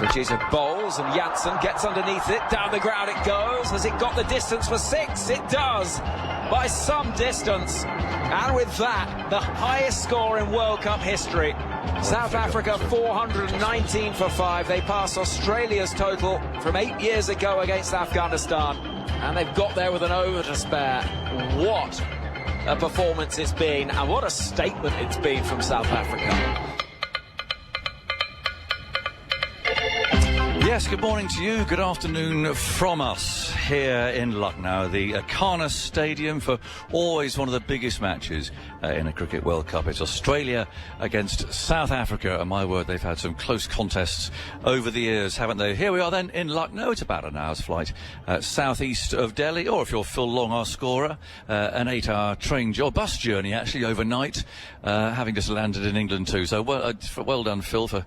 Switches of bowls and Janssen gets underneath it, down the ground it goes. Has it got the distance for 6? It does, by some distance. And with that, the highest score in World Cup history. South Africa 419 for 5. They pass Australia's total from 8 years ago against Afghanistan. And they've got there with an over to spare. What a performance it's been, and what a statement it's been from South Africa. Yes, good morning to you, good afternoon from us here in Lucknow, the Akana Stadium for always one of the biggest matches in a Cricket World Cup. It's Australia against South Africa, and my word, they've had some close contests over the years, haven't they? Here we are then in Lucknow. It's about an hour's flight southeast of Delhi, or if you're Phil Long, our scorer, an 8-hour train or bus journey actually overnight, having just landed in England too. So well done, Phil, for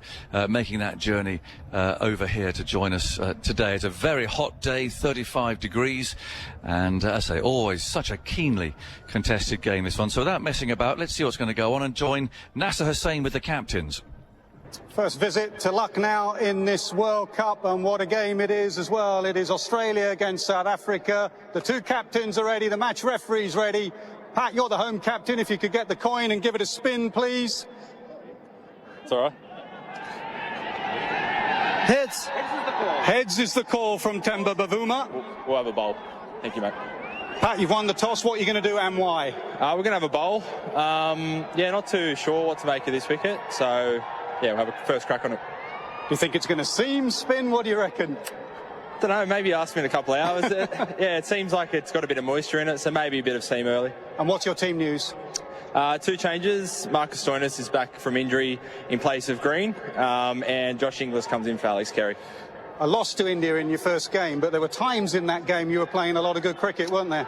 making that journey over here to join us today. It's a very hot day, 35 degrees, and as I say, always such a keenly contested game, this one. So without messing about, let's see what's going to go on and join Nasser Hussain with the captains. First visit to Lucknow in this World Cup, and what a game it is as well. It is Australia against South Africa. The two captains are ready, the match referee's ready. Pat, you're the home captain. If you could get the coin and give it a spin, please. It's all right. Heads. Heads is the call from Temba Bavuma. We'll have a bowl. Thank you, mate. Pat, you've won the toss. What are you going to do and why? We're going to have a bowl. Yeah, not too sure what to make of this wicket. So, yeah, we'll have a first crack on it. Do you think it's going to seam, spin? What do you reckon? Don't know, maybe ask me in a couple of hours. Yeah, it seems like it's got a bit of moisture in it, so maybe a bit of seam early. And what's your team news? 2 changes. Marcus Stoinis is back from injury in place of Green, and Josh Inglis comes in for Alex Carey. A loss to India in your first game, but there were times in that game you were playing a lot of good cricket, weren't there?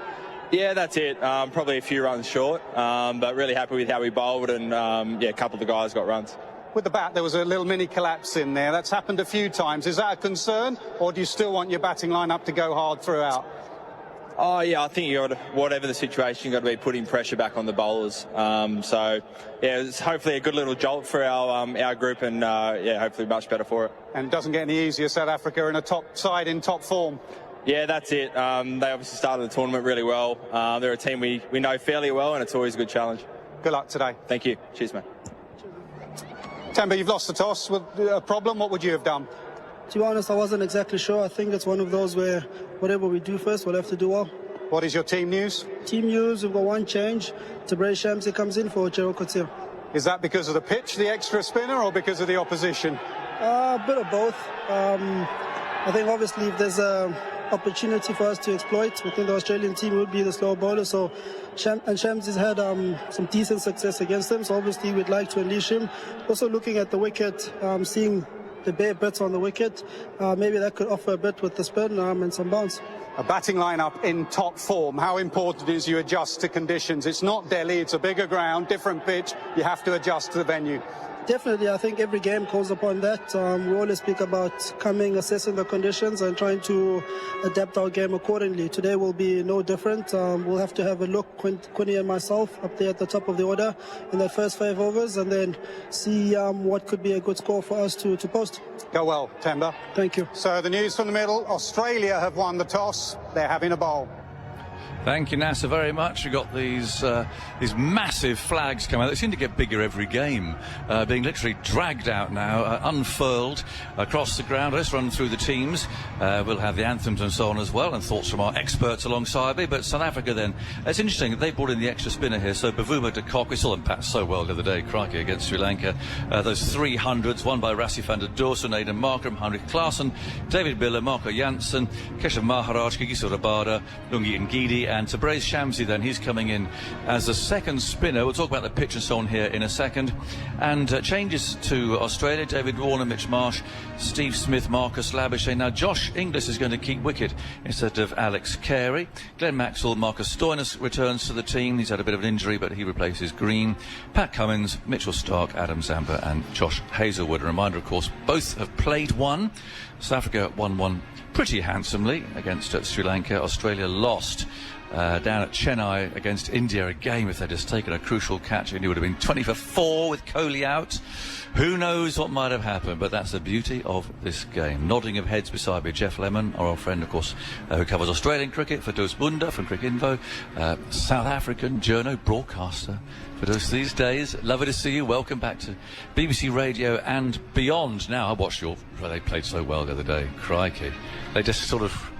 Yeah, that's it. Probably a few runs short, but really happy with how we bowled, and yeah, a couple of the guys got runs. With the bat, there was a little mini collapse in there. That's happened a few times. Is that a concern, or do you still want your batting lineup to go hard throughout? Oh, yeah, I think you got to, whatever the situation, you've got to be putting pressure back on the bowlers. So, yeah, it's hopefully a good little jolt for our group, and, yeah, hopefully much better for it. And it doesn't get any easier. South Africa in a top side in top form. Yeah, that's it. They obviously started the tournament really well. They're a team we know fairly well, and it's always a good challenge. Good luck today. Thank you. Cheers, mate. Temba, you've lost the toss. With a problem, what would you have done? To be honest, I wasn't exactly sure. I think it's one of those where whatever we do first, we'll have to do well. What is your team news? Team news, we've got one change. Tabraiz Shamsi comes in for Gerald Coetzee. Is that because of the pitch, the extra spinner, or because of the opposition? A bit of both. I think obviously if there's an opportunity for us to exploit, within the Australian team would be the slow bowler. So Shamsi's had some decent success against them, so obviously we'd like to unleash him. Also looking at the wicket, seeing the bare bits on the wicket, maybe that could offer a bit with the spin and some bounce. A batting lineup in top form. How important is you adjust to conditions? It's not Delhi, it's a bigger ground, different pitch. You have to adjust to the venue. Definitely, I think every game calls upon that. We always speak about coming, assessing the conditions and trying to adapt our game accordingly. Today will be no different. We'll have to have a look, Quinny and myself, up there at the top of the order in the first 5 overs, and then see what could be a good score for us to post. Go well, Temba. Thank you. So the news from the middle, Australia have won the toss. They're having a bowl. Thank you, Nasser, very much. We've got these massive flags coming out. They seem to get bigger every game, being literally dragged out now, unfurled across the ground. Let's run through the teams. We'll have the anthems and so on as well, and thoughts from our experts alongside me. But South Africa then, it's interesting, they brought in the extra spinner here. So Bavuma de Kock, we saw them bat so well the other day, crikey, against Sri Lanka. Those 300s, won by Rassie van der Dorsen, Aidan Markram, Heinrich Klaassen, David Biller, Marco Jansen, Keshav Maharaj, Gigiso Rabada, Lungi Ngidi, and Tabraiz Shamsi then, he's coming in as the second spinner. We'll talk about the pitch and so on here in a second. And changes to Australia, David Warner, Mitch Marsh, Steve Smith, Marcus Labuschagne. Now Josh Inglis is going to keep wicket instead of Alex Carey. Glenn Maxwell, Marcus Stoinis returns to the team. He's had a bit of an injury, but he replaces Green. Pat Cummins, Mitchell Starc, Adam Zampa and Josh Hazlewood. A reminder, of course, both have played South Africa won one pretty handsomely against Sri Lanka. Australia lost down at Chennai against India. Again, if they'd just taken a crucial catch, India would have been 20 for 4 with Kohli out. Who knows what might have happened, but that's the beauty of this game. Nodding of heads beside me, Geoff Lemon, our old friend, of course, who covers Australian cricket, Firdose Moonda from Cricinfo, South African journo broadcaster. Firdose these days, lovely to see you. Welcome back to BBC Radio and beyond. Now, I watched they played so well the other day. Crikey. They just sort of...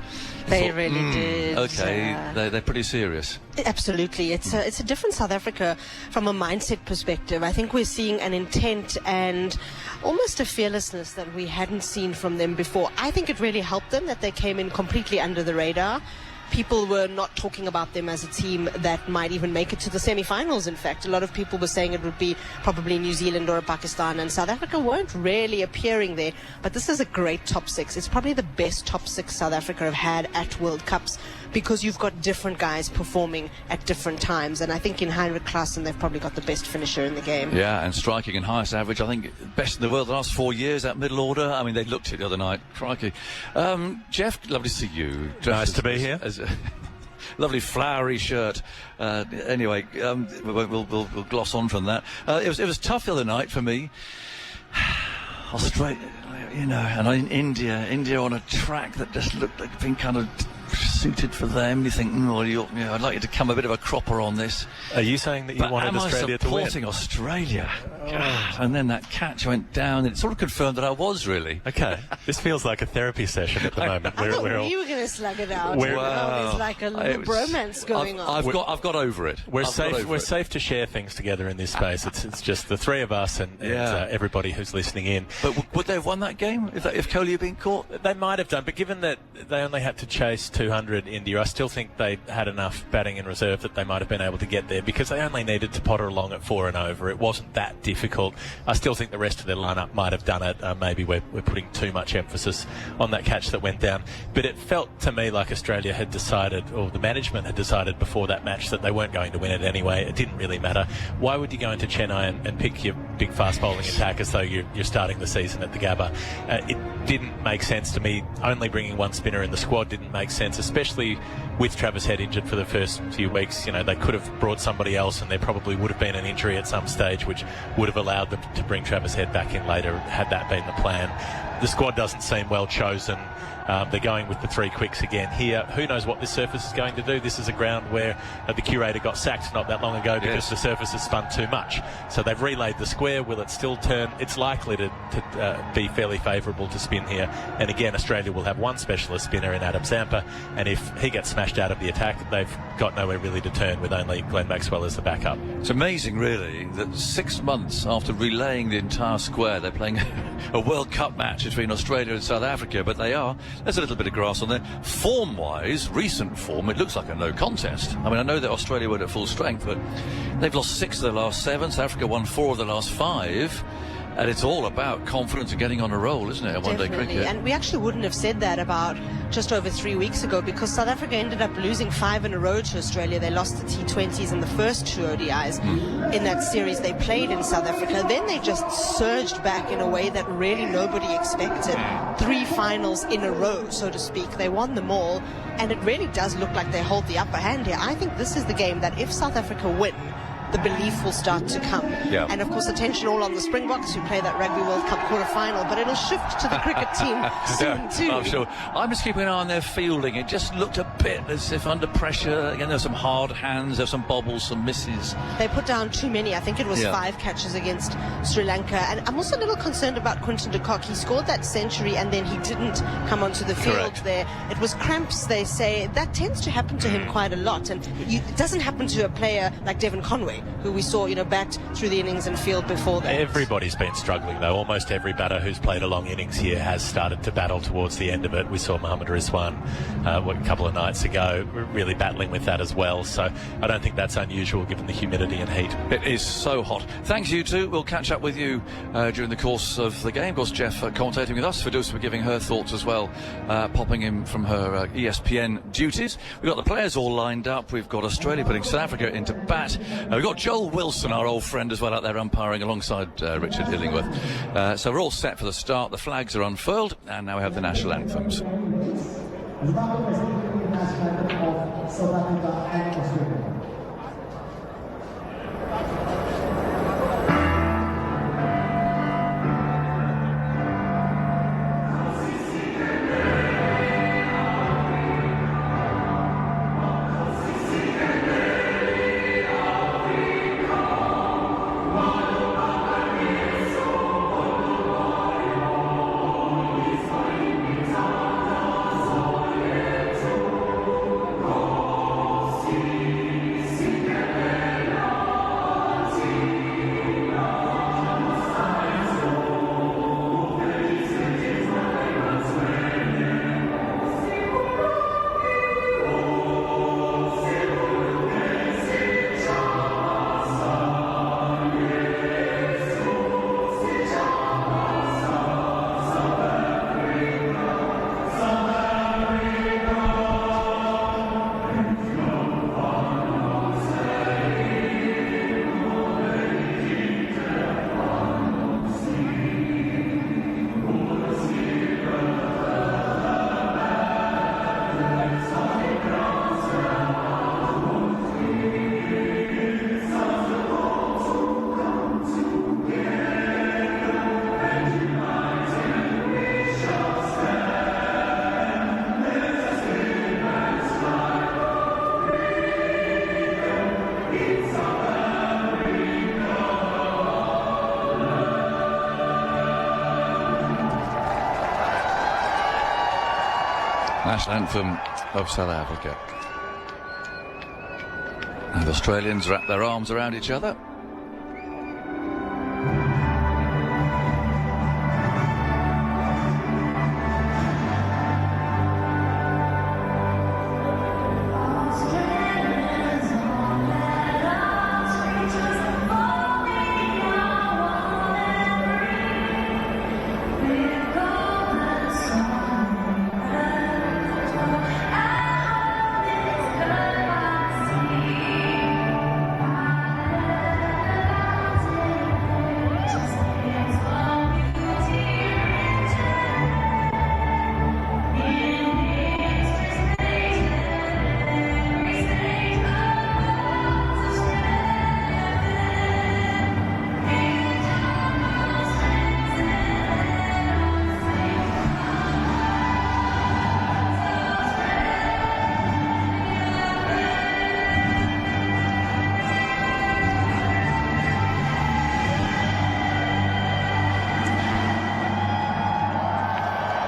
They really did. Okay, they're pretty serious. Absolutely. It's a different South Africa from a mindset perspective. I think we're seeing an intent and almost a fearlessness that we hadn't seen from them before. I think it really helped them that they came in completely under the radar. People were not talking about them as a team that might even make it to the semi-finals. In fact, a lot of people were saying it would be probably New Zealand or Pakistan, and South Africa weren't really appearing there. But this is a great top 6. It's probably the best top 6 South Africa have had at World Cups, because you've got different guys performing at different times. And I think in Heinrich Klaassen, they've probably got the best finisher in the game. Yeah, and striking and highest average, I think, best in the world the last 4 years, that middle order. I mean, they looked at it the other night. Crikey. Geoff, lovely to see you. Nice to be here. Lovely flowery shirt. Anyway, we'll gloss on from that. It was tough the other night for me. Australia, and India on a track that just looked like being kind of suited for them. You think, I'd like you to come a bit of a cropper on this. Are you saying that you wanted Australia to win? Am I supporting Australia? God. And then that catch went down, and it sort of confirmed that I was really. Okay, this feels like a therapy session at the moment. I thought you were going to slug it out. There's like a little bromance going on. I've got over it. We're safe to share things together in this space. It's just the three of us and everybody who's listening in. But would they have won that game if Kohli had been caught? They might have done, but given that they only had to chase 200 India, I still think they had enough batting in reserve that they might have been able to get there, because they only needed to potter along at 4 and over. It wasn't that difficult. I still think the rest of their lineup might have done it. Maybe we're putting too much emphasis on that catch that went down. But it felt to me like Australia had decided, or the management had decided before that match, that they weren't going to win it anyway. It didn't really matter. Why would you go into Chennai and pick your big fast bowling attack as though you're starting the season at the Gabba? It didn't make sense to me. Only bringing one spinner in the squad didn't make sense, especially with Travis Head injured for the first few weeks. They could have brought somebody else, and there probably would have been an injury at some stage which would have allowed them to bring Travis Head back in later, had that been the plan. The squad doesn't seem well chosen. They're going with the 3 quicks again here. Who knows what this surface is going to do? This is a ground where the curator got sacked not that long ago because the surface has spun too much. So they've relayed the square. Will it still turn? It's likely to be fairly favourable to spin here. And again, Australia will have one specialist spinner in Adam Zampa, and if he gets smashed out of the attack, they've got nowhere really to turn with only Glenn Maxwell as the backup. It's amazing, really, that 6 months after relaying the entire square, they're playing a World Cup match between Australia and South Africa, but there's a little bit of grass on there. Form-wise, recent form, it looks like a no contest. I mean, I know that Australia weren't at full strength, but they've lost 6 of their last 7. South Africa won 4 of the last 5. And it's all about confidence and getting on a roll, isn't it, at one-day cricket? And we actually wouldn't have said that about just over 3 weeks ago, because South Africa ended up losing 5 in a row to Australia. They lost the T20s and the first 2 ODIs in that series they played in South Africa. Then they just surged back in a way that really nobody expected. 3 finals in a row, so to speak. They won them all, and it really does look like they hold the upper hand here. I think this is the game that if South Africa win, the belief will start to come. And of course, attention all on the Springboks, who play that Rugby World Cup quarter-final, but it'll shift to the cricket team soon too. I'm sure. I'm just keeping an eye on their fielding. It just looked a bit as if under pressure. Again, there's some hard hands, there's some bobbles, some misses. They put down too many. I think it was 5 catches against Sri Lanka. And I'm also a little concerned about Quinton de Kock. He scored that century and then he didn't come onto the field there. It was cramps, they say. That tends to happen to him quite a lot. And it doesn't happen to a player like Devon Conway, who we saw, backed through the innings and field before that. Everybody's been struggling, though. Almost every batter who's played a long innings here has started to battle towards the end of it. We saw Mohammad Rizwan a couple of nights ago really battling with that as well. So I don't think that's unusual given the humidity and heat. It is so hot. Thanks, you two. We'll catch up with you during the course of the game. Of course, Geoff commentating with us. Firdose for giving her thoughts as well, popping in from her ESPN duties. We've got the players all lined up. We've got Australia putting South Africa into bat. We've got Joel Wilson, our old friend, as well, out there umpiring alongside Richard Illingworth. So we're all set for the start. The flags are unfurled, and now we have the national anthems. South Africa and Australia. National anthem of South Africa. And the Australians wrap their arms around each other.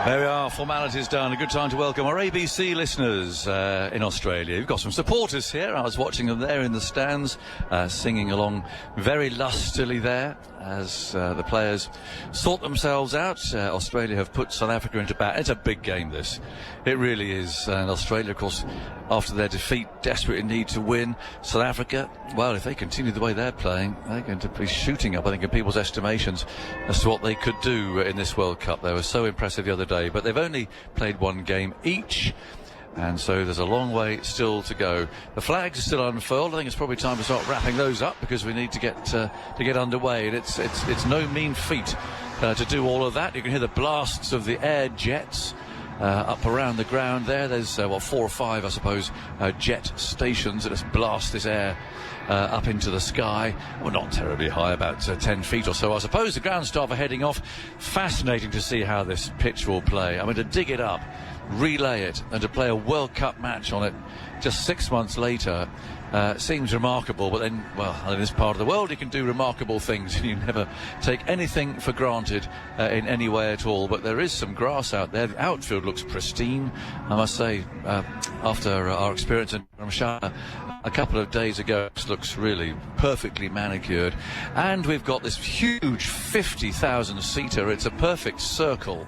There we are, formalities done. A good time to welcome our ABC listeners in Australia. We've got some supporters here. I was watching them there in the stands, singing along very lustily there as the players sort themselves out. Australia have put South Africa into bat. It's a big game, this. It really is. And Australia, of course, after their defeat, desperately need to win. South Africa, well, if they continue the way they're playing, they're going to be shooting up, I think, in people's estimations as to what they could do in this World Cup. They were so impressive the other day, but they've only played one game each, and so there's a long way still to go. The flags are still unfurled. I think it's probably time to start wrapping those up because we need to get underway. And it's no mean feat to do all of that. You can hear the blasts of the air jets up around the ground there. There's 4 or 5, I suppose, jet stations that just blast this air up into the sky. Well, not terribly high, about 10 feet or so, I suppose. The ground staff are heading off. Fascinating to see how this pitch will play. I mean, to dig it up, relay it, and to play a World Cup match on it just 6 months later seems remarkable. But then, well, in this part of the world you can do remarkable things and you never take anything for granted in any way at all. But there is some grass out there. The outfield looks pristine, I must say. After our experience in Ramshana a couple of days ago, it looks really perfectly manicured. And we've got this huge 50,000 seater. It's a perfect circle,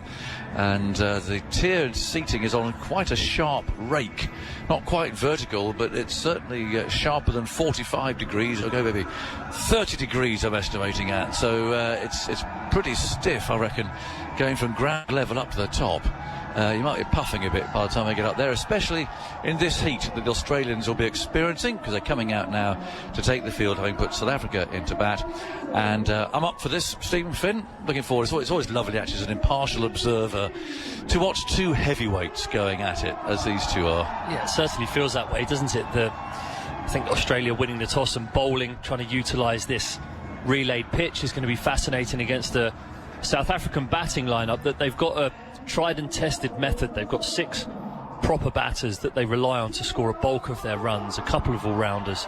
and the tiered seating is on quite a sharp rake. Not quite vertical, but it's certainly sharper than 45 degrees. Okay, maybe 30 degrees I'm estimating at. So it's pretty stiff, I reckon, going from ground level up to the top. You might be puffing a bit by the time they get up there, especially in this heat that the Australians will be experiencing, because they're coming out now to take the field, having put South Africa into bat. And I'm up for this, Stephen Finn. Looking forward. It's always lovely, actually, as an impartial observer, to watch two heavyweights going at it, as these two are. Yeah, it certainly feels that way, doesn't it? I think Australia winning the toss and bowling, trying to utilise this relayed pitch, is going to be fascinating against the South African batting lineup. That they've got a tried and tested method. They've got 6 proper batters that they rely on to score a bulk of their runs, a couple of all-rounders,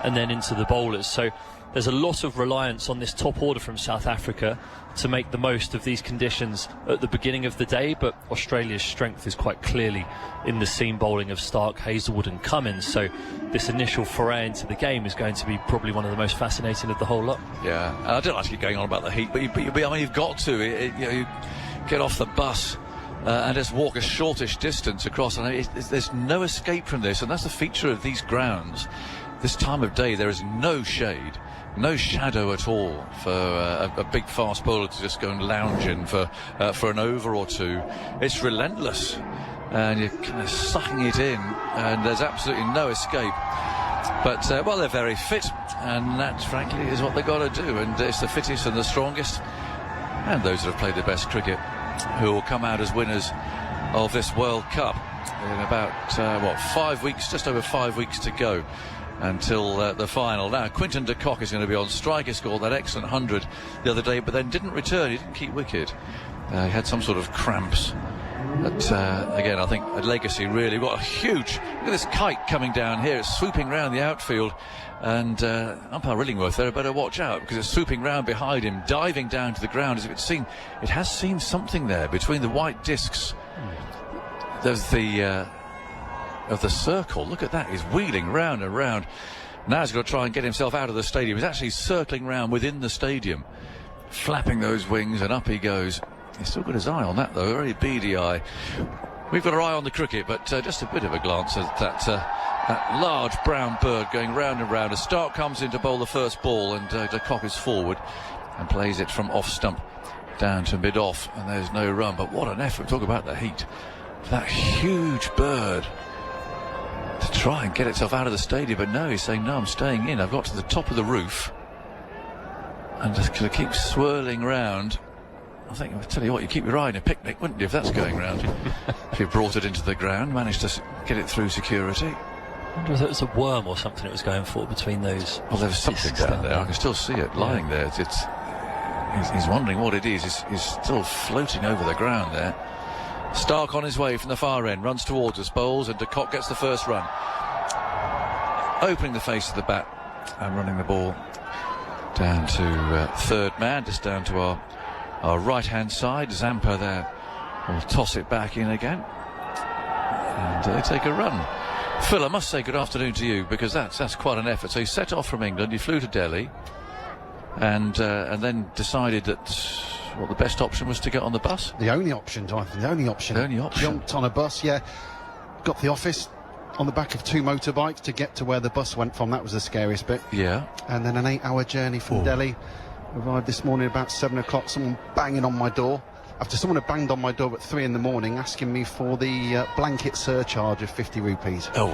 and then into the bowlers. So there's a lot of reliance on this top order from South Africa to make the most of these conditions at the beginning of the day, but Australia's strength is quite clearly in the seam bowling of Stark, Hazelwood and Cummins. So this initial foray into the game is going to be probably one of the most fascinating of the whole lot. Yeah, and I don't like to keep going on about the heat, but you've got to. You get off the bus and just walk a shortish distance across, and there's no escape from this, and that's the feature of these grounds. This time of day, there is no shade, no shadow at all for a big fast bowler to just go and lounge in for an over or two. It's relentless, and you're kind of sucking it in, and there's absolutely no escape. But, well, they're very fit, and that, frankly, is what they've got to do, and it's the fittest and the strongest, and those that have played the best cricket, who will come out as winners of this World Cup in about, 5 weeks, just over 5 weeks to go until the final. Now, Quinton de Kock is going to be on strike. He scored that excellent 100 the other day, but then didn't return. He didn't keep wicket. He had some sort of cramps. But again, I think a legacy, really. We've got a huge... Look at this kite coming down here. It's swooping round the outfield. And umpire Rillingworth there better watch out, because it's swooping round behind him, diving down to the ground as if it has seen something there between the white discs. There's of the circle. Look at that. He's wheeling round and round. Now he's got to try and get himself out of the stadium. He's actually circling round within the stadium, flapping those wings, and up he goes. He's still got his eye on that, though, a very beady eye. We've got our eye on the cricket, but just a bit of a glance at that large brown bird going round and round. As Stark comes in to bowl the first ball, and de Kock is forward and plays it from off stump down to mid-off, and there's no run. But what an effort. Talk about the heat. That huge bird to try and get itself out of the stadium, but no, he's saying, no, I'm staying in. I've got to the top of the roof and just going to keep swirling round. I think, I'll tell you what, you keep your eye on a picnic, wouldn't you, if that's going round? If you brought it into the ground, managed to get it through security. I wonder if it was a worm or something it was going for between those. Well, there's something down there. I can still see it lying there. He's wondering what it is. He's still floating over the ground there. Stark on his way from the far end, runs towards us, bowls, and de Kock gets the first run. Opening the face of the bat and running the ball down to third man, just down to our right-hand side. Zampa there will toss it back in again, and they take a run. Phil, I must say good afternoon to you, because that's quite an effort. So you set off from England, you flew to Delhi, and then decided that the best option was to get on the bus. The only option, Jonathan. The only option. Jumped on a bus. Yeah, got to the office on the back of 2 motorbikes to get to where the bus went from. That was the scariest bit. Yeah. And then an 8-hour journey from Delhi. Arrived this morning about 7 o'clock. Someone banging on my door. After someone had banged on my door at 3 in the morning, asking me for the blanket surcharge of 50 rupees. Oh,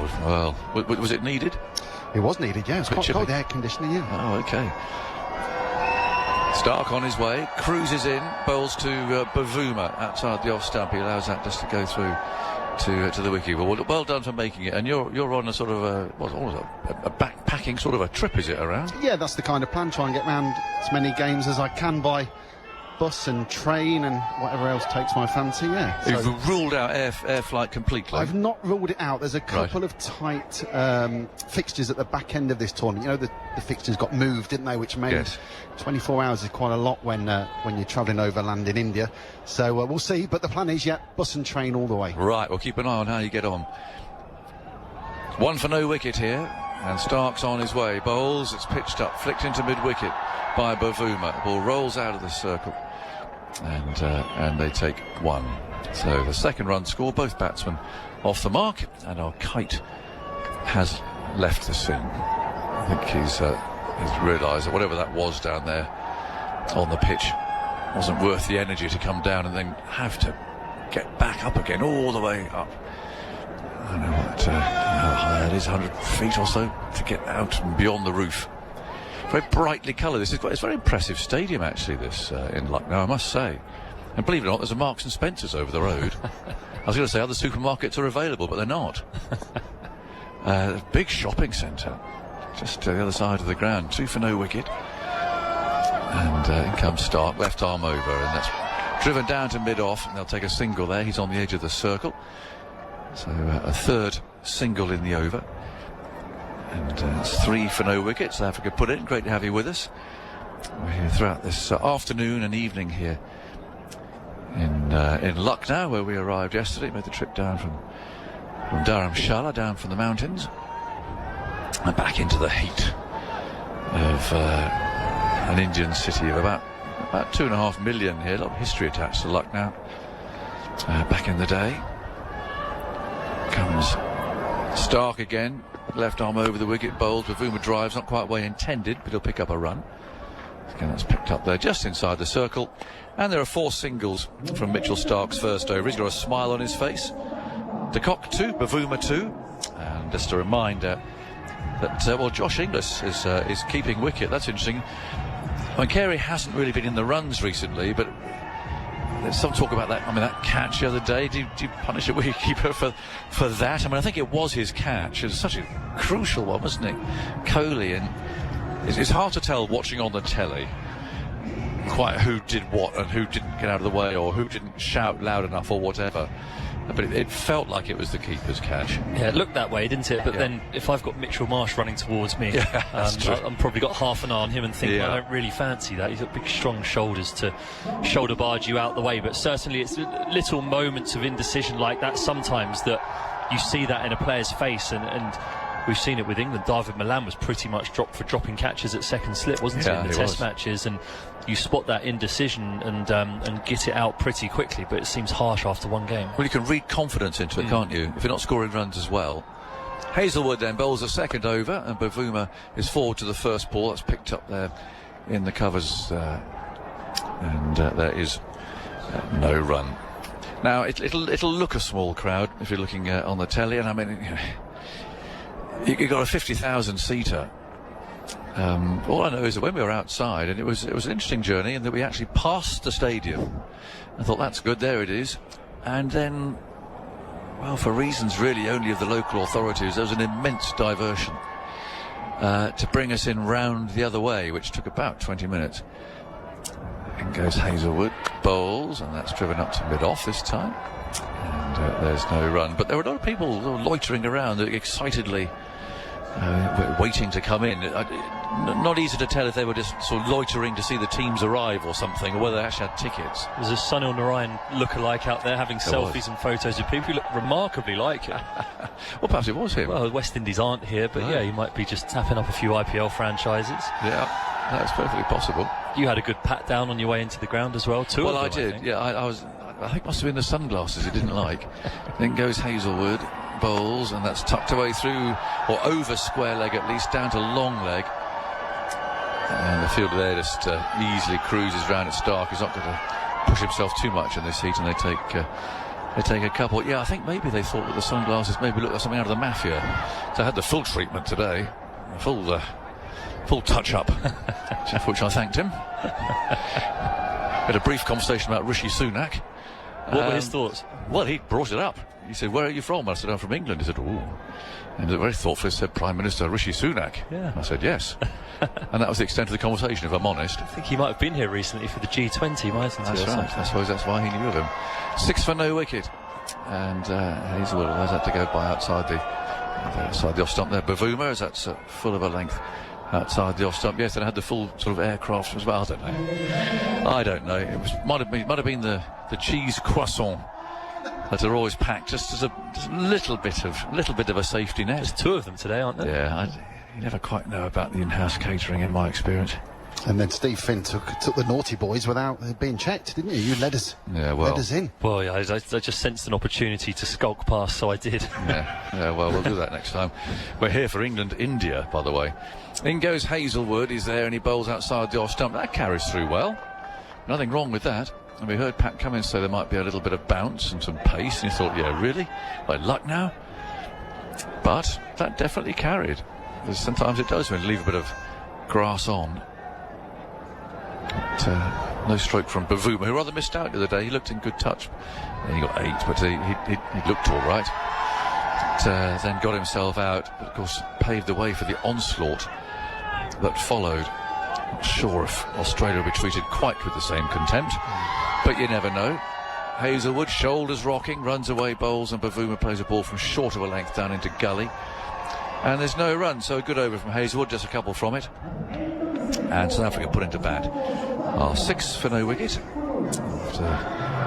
well, was it needed? It was needed, yeah. It was quite cold, the air conditioning, yeah. Oh, OK. Stark on his way, cruises in, bowls to Bavuma outside the off stump. He allows that just to go through to the wicket. Well done for making it. And you're on a sort of a backpacking sort of a trip, is it, around? Yeah, that's the kind of plan. Try and get round as many games as I can by bus and train and whatever else takes my fancy, yeah. So you've ruled out air flight completely? I've not ruled it out. There's a couple of tight fixtures at the back end of this tournament. You know, the fixtures got moved, didn't they, which made 24 hours is quite a lot when you're travelling overland in India. So we'll see, but the plan is, bus and train all the way. Right, we'll keep an eye on how you get on. 1 for no wicket here, and Stark's on his way. Bowls, it's pitched up, flicked into mid-wicket by Bavuma. Ball rolls out of the circle, and they take 1. So the second run score, both batsmen off the mark, and our kite has left the scene. I think he's realised that whatever that was down there on the pitch wasn't worth the energy to come down and then have to get back up again, all the way up. I don't know how high it is, 100 feet or so, to get out and beyond the roof. Very brightly coloured. It's a very impressive stadium, actually, this in Lucknow, I must say. And believe it or not, there's a Marks and Spencer's over the road. I was going to say other supermarkets are available, but they're not. A big shopping centre, just to the other side of the ground. 2 for no wicket. And in comes Stark, left arm over, and that's driven down to mid-off, and they'll take a single there. He's on the edge of the circle. So a third single in the over. And it's 3 for no wicket. South Africa put in. Great to have you with us. We're here throughout this afternoon and evening here in Lucknow, where we arrived yesterday. Made the trip down from Dharamshala, down from the mountains, and back into the heat of an Indian city of about 2.5 million here. A lot of history attached to Lucknow. Back in the day. Comes Stark again, left arm over the wicket, bowls. Bavuma drives, not quite where intended, but he'll pick up a run. Again, that's picked up there just inside the circle. And there are 4 singles from Mitchell Stark's first over. He's got a smile on his face. De Kock 2, Bavuma 2. And just a reminder that, Josh Inglis is keeping wicket. That's interesting. I mean, Carey hasn't really been in the runs recently, but there's some talk about that. I mean, that catch the other day, do you punish a wicketkeeper for that? I mean, I think it was his catch. It was such a crucial one, wasn't it? Kohli, and it's hard to tell watching on the telly quite who did what and who didn't get out of the way or who didn't shout loud enough or whatever. But it felt like it was the keeper's catch. Yeah, it looked that way, didn't it? But then if I've got Mitchell Marsh running towards me, I'm probably got half an eye on him and think, well, I don't really fancy that. He's got big, strong shoulders to shoulder barge you out the way. But certainly it's little moments of indecision like that sometimes that you see that in a player's face, and we've seen it with England. David Malan was pretty much dropped for dropping catches at second slip, wasn't he, in the Test matches? And you spot that indecision and get it out pretty quickly, but it seems harsh after one game. Well, you can read confidence into it, can't you? If you're not scoring runs as well. Hazelwood then bowls a second over, and Bavuma is forward to the first ball. That's picked up there in the covers, and there is no run. Now it'll look a small crowd if you're looking on the telly, and I mean, you got a 50,000 seater. All I know is that when we were outside, and it was an interesting journey, and that we actually passed the stadium. I thought, that's good, there it is. And then, well, for reasons really only of the local authorities, there was an immense diversion to bring us in round the other way, which took about 20 minutes. In goes Hazelwood, bowls, and that's driven up to mid-off this time. And there's no run. But there were a lot of people loitering around, excitedly waiting to come in. Not easy to tell if they were just sort of loitering to see the teams arrive or something, or whether they actually had tickets. There's a Sunil Narayan lookalike out there having selfies and photos of people who look remarkably like him. Well, perhaps it was him. Well, West Indies aren't here, but yeah, he might be just tapping up a few IPL franchises. Yeah, that's perfectly possible. You had a good pat down on your way into the ground as well, too. Well, I did. Yeah, I think it must have been the sunglasses he didn't like. Then goes Hazelwood, bowls, and that's tucked away through, or over square leg at least, down to long leg. And the fielder there just easily cruises round at Stark. He's not going to push himself too much in this heat, and they take a couple. Yeah, I think maybe they thought that the sunglasses maybe looked like something out of the Mafia. So I had the full treatment today, full touch-up, for which I thanked him. Had a brief conversation about Rishi Sunak. What were his thoughts? Well, he brought it up. He said, "Where are you from?" I said, "I'm from England." He said, "Ooh." And very thoughtfully said, "Prime Minister Rishi Sunak." Yeah. I said, "Yes." And that was the extent of the conversation, if I'm honest. I think he might have been here recently for the G20, mightn't he? That's right. I suppose that's why he knew of him. 6 for no wicket. And Hazelwood allows that to go by outside the off stump there. Bavuma, as that's full of a length outside the off stump. Yes, and I had the full sort of aircraft as well. I don't know. It might have been the cheese croissant that are always packed just as a little bit of a safety net. There's 2 of them today, aren't there? Yeah, you never quite know about the in-house catering, in my experience. And then Steve Finn took the naughty boys without being checked, didn't you? You led us in. Well, yeah, I just sensed an opportunity to skulk past, so I did. Yeah, well, we'll do that next time. We're here for England-India, by the way. In goes Hazelwood, he's there, and he bowls outside the off stump. That carries through well. Nothing wrong with that. And we heard Pat Cummins say there might be a little bit of bounce and some pace, and he thought, yeah, really? Like luck now? But that definitely carried. Because sometimes it does when you leave a bit of grass on. But, no stroke from Bavuma, who rather missed out the other day. He looked in good touch. And he got 8, but he looked all right. But, then got himself out, but of course paved the way for the onslaught that followed. Not sure if Australia will be treated quite with the same contempt, but you never know. Hazelwood, shoulders rocking, runs away, bowls, and Bavuma plays a ball from short of a length down into gully. And there's no run, so a good over from Hazelwood, just a couple from it. And South Africa put into bat. 6 for no wicket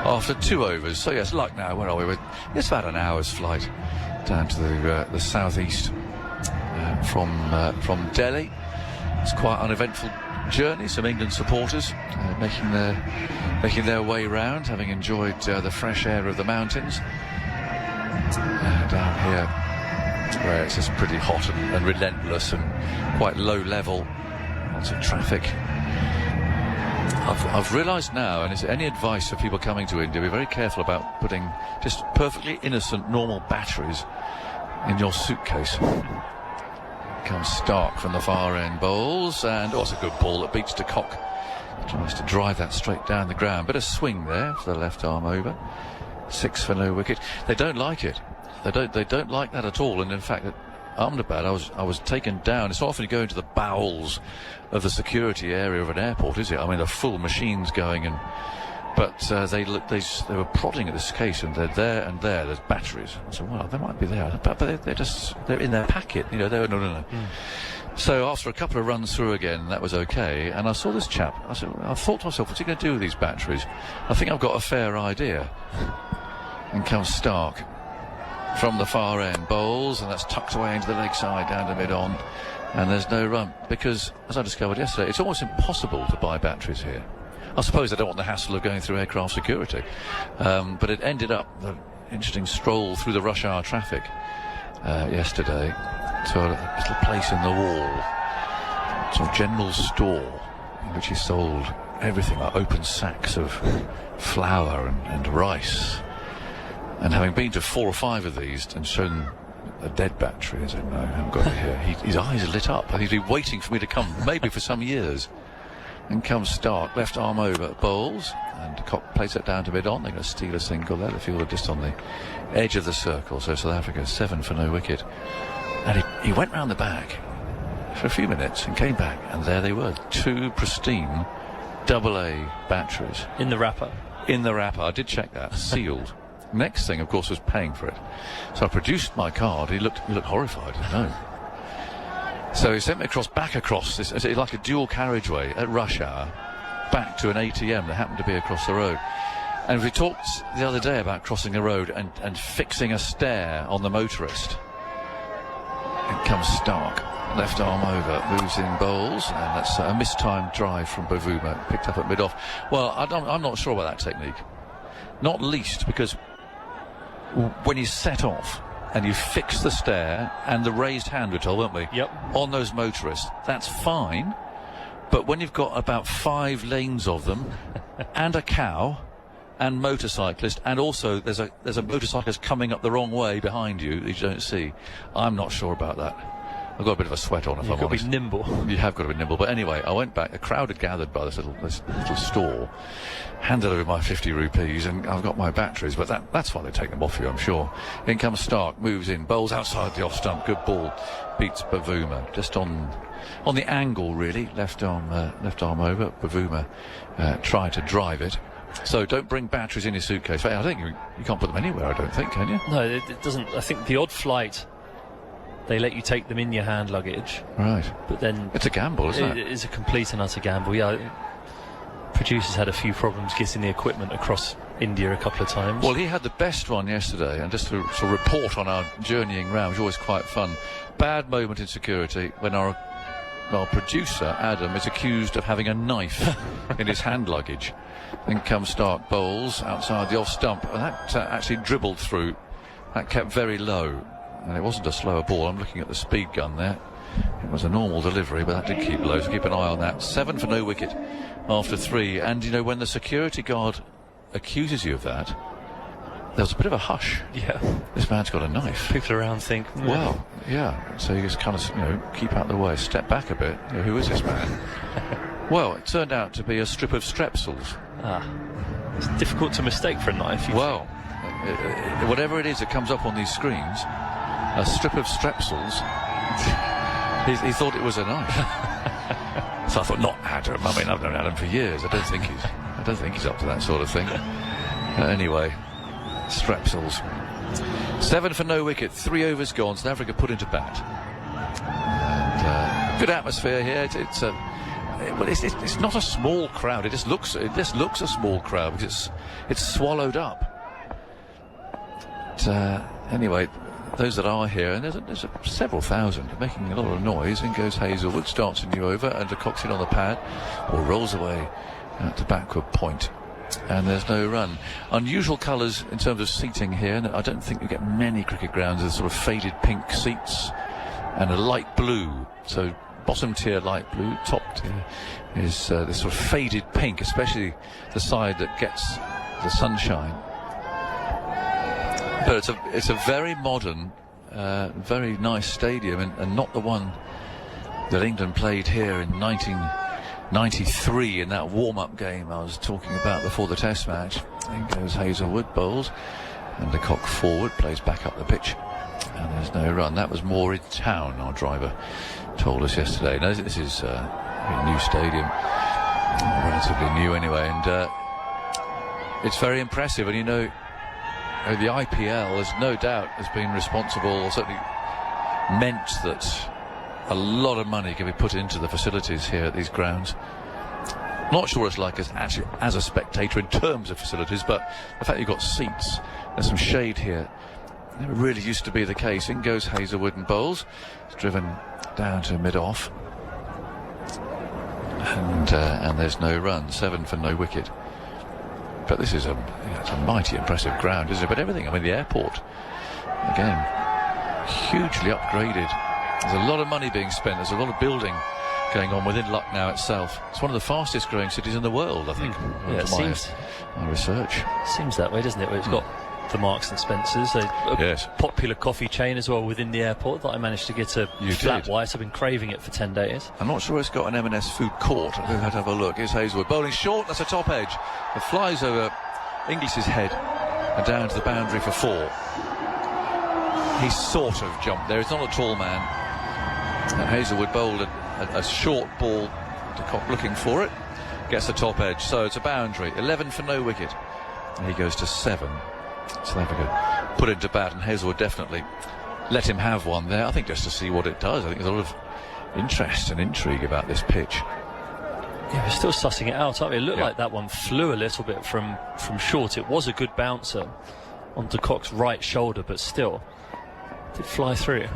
after 2 overs. So yes, luck now. Where are we? It's about an hour's flight down to the southeast from Delhi. It's quite an uneventful journey. Some England supporters making their way round, having enjoyed the fresh air of the mountains. Down here, where it's just pretty hot and relentless and quite low level, lots of traffic. I've realised now, and is any advice for people coming to India, be very careful about putting just perfectly innocent, normal batteries in your suitcase. Comes Stark from the far end, bowls, and it's a good ball that beats de Kock. Tries to drive that straight down the ground. Bit of swing there for the left arm over. 6 for no wicket. They don't like it. They don't like that at all. And in fact, at Ahmedabad, I was taken down. It's not often you go into the bowels of the security area of an airport, is it? I mean, the full machines going in. But they were prodding at this case, and they're there and there. There's batteries. I said, well, they might be there, but they're in their packet. You know, no. So after a couple of runs through again, that was okay. And I saw this chap. I thought to myself, what's he going to do with these batteries? I think I've got a fair idea. And comes Stark from the far end, bowls, and that's tucked away into the leg side down to mid-on. And there's no run because, as I discovered yesterday, it's almost impossible to buy batteries here. I suppose they don't want the hassle of going through aircraft security. But it ended up an interesting stroll through the rush hour traffic yesterday to a little place in the wall, sort of general store, in which he sold everything, like open sacks of flour and rice. And having been to 4 or 5 of these and shown a dead battery, I said, no, I haven't got it here. His eyes are lit up. He's been waiting for me to come, maybe for some years. And comes Stark, left arm over, bowls, and de Kock plays it down to mid-on. They're going to steal a single there. The fielder just on the edge of the circle. So South Africa 7 for no wicket. And he went round the back for a few minutes and came back, and there they were, 2 pristine AA batteries. In the wrapper? In the wrapper. I did check that. Sealed. Next thing, of course, was paying for it. So I produced my card. He looked horrified. No. So he sent me back across this, like a dual carriageway at rush hour, back to an ATM that happened to be across the road. And we talked the other day about crossing the road and fixing a stair on the motorist. It comes Stark, left arm over, moves in, bowls, and that's a mistimed drive from Bavuma, picked up at mid-off. Well, I'm not sure about that technique. Not least because when you set off and you fix the stair and the raised hand, we're told, weren't we? Yep. On those motorists, that's fine. But when you've got about 5 lanes of them and a cow and motorcyclist, and also there's a motorcyclist coming up the wrong way behind you that you don't see, I'm not sure about that. I've got a bit of a sweat on, if I'm honest. You've got to be nimble. You have got to be nimble. But anyway, I went back. A crowd had gathered by this little store, handed over my 50 rupees, and I've got my batteries. But that's why they take them off you, I'm sure. In comes Stark, moves in, bowls outside the off stump. Good ball, beats Bavuma. Just on the angle, really. Left arm over. Bavuma tried to drive it. So don't bring batteries in your suitcase. I think you can't put them anywhere, I don't think, can you? No, it doesn't. I think the odd flight, they let you take them in your hand luggage. Right. But then it's a gamble, isn't it? It is a complete and utter gamble. Yeah. Producers had a few problems getting the equipment across India a couple of times. Well, he had the best one yesterday, and just to sort of report on our journeying round, which is always quite fun. Bad moment in security when our producer, Adam, is accused of having a knife in his hand luggage. Then comes Stark, bowls outside the off stump, and that actually dribbled through. That kept very low. And it wasn't a slower ball. I'm looking at the speed gun there. It was a normal delivery, but that did keep low, so keep an eye on that. 7 for no wicket after 3. And, you know, when the security guard accuses you of that, there was a bit of a hush. Yeah. This man's got a knife. People around think, well, yeah. So you just kind of, keep out of the way, step back a bit. Who is this man? Well, it turned out to be a strip of strepsils. It's difficult to mistake for a knife. Well, whatever it is that comes up on these screens, a strip of strepsils. He thought it was a knife. So I thought, not Adam. I mean, I've known Adam for years. I don't think he's up to that sort of thing. Anyway, strepsils. 7 for no wicket. 3 overs gone. South Africa put into bat. And good atmosphere here. It's not a small crowd. It just looks a small crowd because it's swallowed up. But, anyway, those that are here, and there's several thousand making a lot of noise. In goes Hazelwood, starts a new over, and de Kock's in on the pad, or rolls away out to backward point, and there's no run. Unusual colours in terms of seating here, and I don't think you get many cricket grounds with sort of faded pink seats and a light blue. So bottom tier light blue, top tier is this sort of faded pink, especially the side that gets the sunshine. But it's a very modern, very nice stadium, and not the one that England played here in 1993 in that warm-up game I was talking about before the Test match. In goes Hazelwood, bowls, and de Kock forward, plays back up the pitch, and there's no run. That was more in town, our driver told us yesterday. No, this is a new stadium, relatively new anyway, and it's very impressive. And the IPL has no doubt been responsible, or certainly meant that a lot of money can be put into the facilities here at these grounds. Not sure it's like as a spectator in terms of facilities, but the fact you've got seats, there's some shade here. Never really used to be the case. In goes Hazelwood and bowls. It's driven down to mid-off. And there's no run. 7 for no wicket. But this is it's a mighty impressive ground, isn't it? But everything, the airport, again, hugely upgraded. There's a lot of money being spent. There's a lot of building going on within Lucknow itself. It's one of the fastest growing cities in the world, I think. Yeah, it seems. My research. Seems that way, doesn't it? It's got the Marks and Spencers, a popular coffee chain as well within the airport that I managed to get a flat white. I've been craving it for 10 days. I'm not sure it's got an M&S food court. We'll have to have a look. Here's Hazelwood bowling short. That's a top edge. It flies over Inglis's head and down to the boundary for 4. He sort of jumped there. He's not a tall man. And Hazelwood bowled a short ball. De Kock looking for it. Gets the top edge. So it's a boundary. 11 for no wicket. And he goes to 7. South Africa put into bat, and Hazelwood definitely let him have one there. I think just to see what it does. I think there's a lot of interest and intrigue about this pitch. Yeah, we're still sussing it out, aren't we? It looked like that one flew a little bit from short. It was a good bouncer on de Kock's right shoulder, but still did fly through.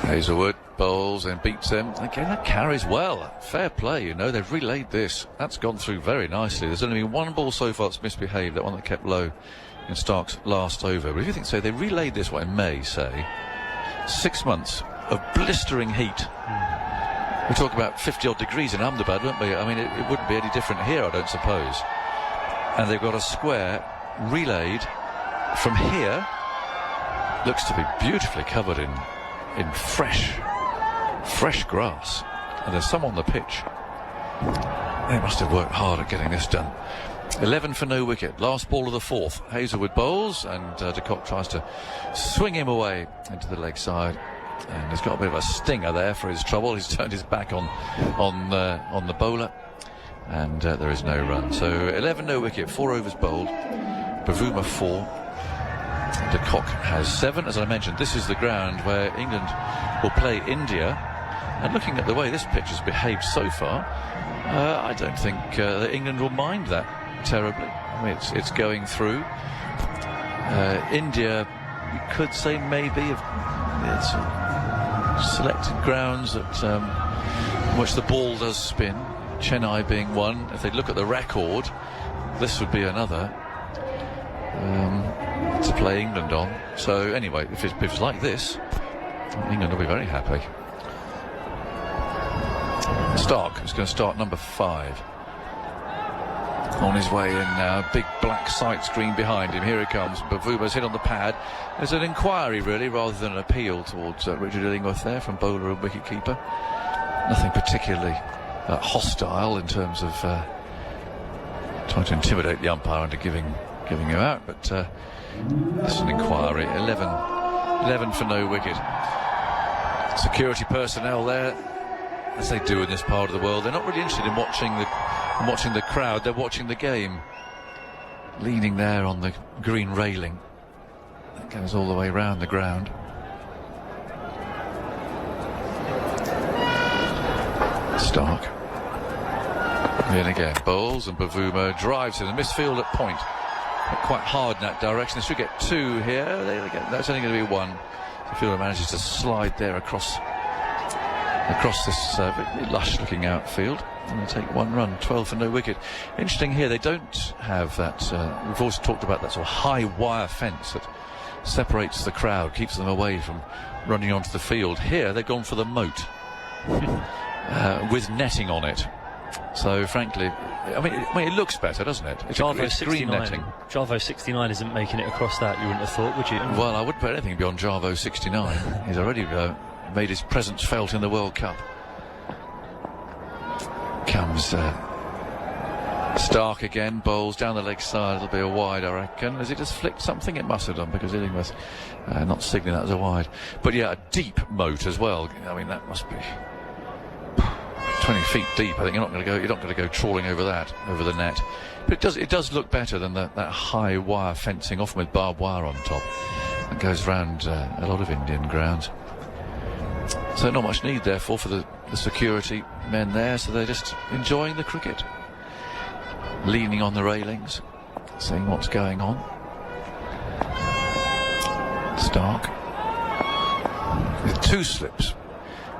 Hazelwood bowls and beats him. Again, that carries well. Fair play, they've relayed this. That's gone through very nicely. There's only been one ball so far that's misbehaved, that one that kept low in Stark's last over. But if you think so, they relayed this, in May, say. 6 months of blistering heat. We talk about 50-odd degrees in Ahmedabad, wouldn't we? It wouldn't be any different here, I don't suppose. And they've got a square relayed from here. Looks to be beautifully covered in fresh grass, and there's some on the pitch. They must have worked hard at getting this done. 11 for no wicket. Last ball of the 4th. Hazelwood bowls, and de Kock tries to swing him away into the leg side, and he's got a bit of a stinger there for his trouble. He's turned his back on the bowler, and there is no run. So 11 no wicket. 4 overs bowled. Bavuma 4. De Kock has 7. As I mentioned, this is the ground where England will play India, and looking at the way this pitch has behaved so far, I don't think that England will mind that terribly. It's going through. India, you could say, maybe it's selected grounds that in which the ball does spin, Chennai being one. If they look at the record, this would be another to play England on. So anyway, if it's like this, England will be very happy. Stark is going to start number 5. On his way in now, big black sight screen behind him. Here he comes. Bavuma's hit on the pad. There's an inquiry, really, rather than an appeal towards Richard Illingworth there from bowler and wicketkeeper. Nothing particularly hostile in terms of trying to intimidate the umpire into giving him out, but it's an inquiry. 11 for no wicket. Security personnel there, as they do in this part of the world. They're not really interested in watching the crowd. They're watching the game. Leaning there on the green railing that goes all the way round the ground. Stark. In again, bowls, and Bavuma drives in the misfield at point. Quite hard in that direction. They should get 2 here. That's only going to be 1. The fielder manages to slide there across this very lush-looking outfield, and they take 1 run. 12 for no wicket. Interesting here, they don't have that. We've always talked about that sort of high wire fence that separates the crowd, keeps them away from running onto the field. Here, they've gone for the moat with netting on it. So, frankly, I mean, it looks better, doesn't it? It's green netting. Jarvo 69 isn't making it across that, you wouldn't have thought, would you? Well, I wouldn't put anything beyond Jarvo 69. He's already made his presence felt in the World Cup. Comes Stark again, bowls down the leg side. It'll be a wide, I reckon. Has he just flicked something? It must have done, because Illingworth not signalling that as a wide. But yeah, a deep moat as well. I mean, that must be 20 feet deep. I think you're not going to go trawling over the net. But it does look better than that high wire fencing, often with barbed wire on top, that goes round a lot of Indian grounds. So not much need, therefore, for the security men there. So they're just enjoying the cricket, leaning on the railings, seeing what's going on. Stark with 2 slips.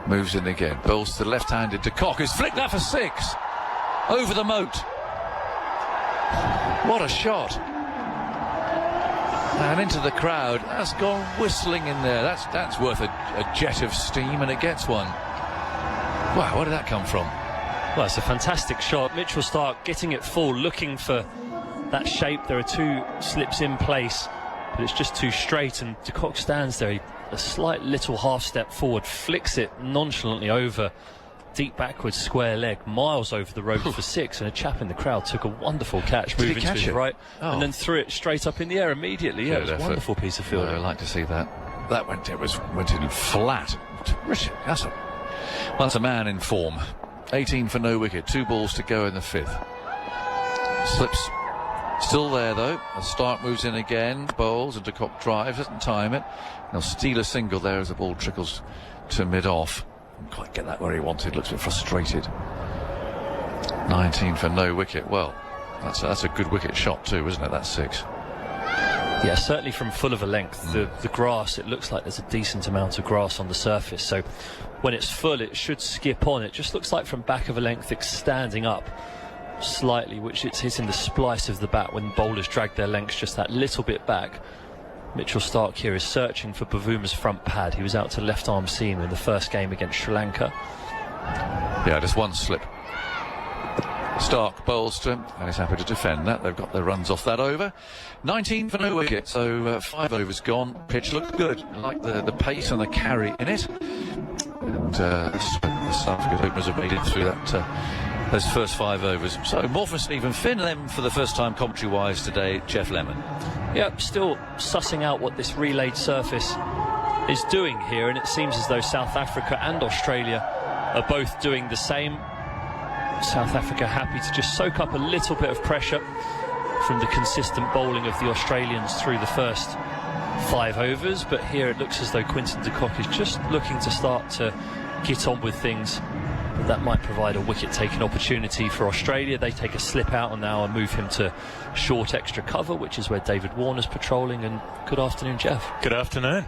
Moves in again, bowls to the left-handed De Kock, who's flicked that for 6 over the moat. What a shot! And into the crowd. That's gone whistling in there. That's worth a jet of steam, and it gets one. Wow, where did that come from? Well, it's a fantastic shot. Mitchell Stark getting it full, looking for that shape. There are 2 slips in place, but it's just too straight, and De Kock stands there. A slight little half step forward, flicks it nonchalantly over, deep backwards, square leg, miles over the rope for 6, and a chap in the crowd took a wonderful catch, moving to his right, and then threw it straight up in the air immediately. Yeah, it was a wonderful piece of fielding. I'd like to see that. That went in flat. That's a man in form. 18 for no wicket, 2 balls to go in the 5th. Slips still there though. As Stark moves in again, bowls, and De Kock drives, doesn't time it. They'll steal a single there as the ball trickles to mid-off. Didn't quite get that where he wanted, looks a bit frustrated. 19 for no wicket. Well, that's a good wicket shot too, isn't it? That's 6. Yeah, certainly from full of a length. The grass, it looks like there's a decent amount of grass on the surface, so when it's full it should skip on. It just looks like from back of a length it's standing up slightly, which it's hitting the splice of the bat when bowlers drag their lengths just that little bit back. Mitchell Stark here is searching for Bavuma's front pad. He was out to left arm seam in the first game against Sri Lanka. Yeah, just 1 slip. Stark bowls to him, and he's happy to defend that. They've got their runs off that over. 19 for no wicket, so 5 overs gone. Pitch looked good. I like the pace and the carry in it. And the South African openers have made it through that those first 5 overs. So more from Stephen Finn, and then for the first time commentary-wise today, Geoff Lemon. Yeah, still sussing out what this relayed surface is doing here, and it seems as though South Africa and Australia are both doing the same. South Africa happy to just soak up a little bit of pressure from the consistent bowling of the Australians through the first 5 overs, but here it looks as though Quinton de Kock is just looking to start to get on with things. That might provide a wicket-taking opportunity for Australia. They take a slip out and now move him to short extra cover, which is where David Warner's patrolling. And good afternoon, Geoff. Good afternoon.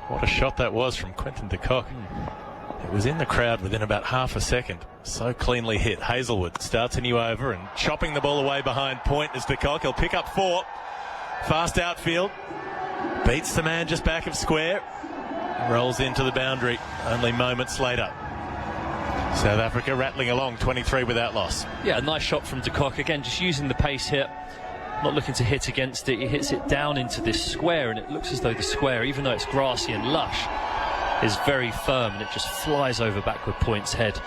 What a shot that was from Quinton de Kock. It was in the crowd within about half a second. So cleanly hit. Hazelwood starts a new over and chopping the ball away behind point as de Kock. He'll pick up 4. Fast outfield. Beats the man just back of square. Rolls into the boundary only moments later. South Africa rattling along, 23 without loss. Yeah, a nice shot from de Kock. Again, just using the pace here. Not looking to hit against it. He hits it down into this square, and it looks as though the square, even though it's grassy and lush, is very firm, and it just flies over backward point's head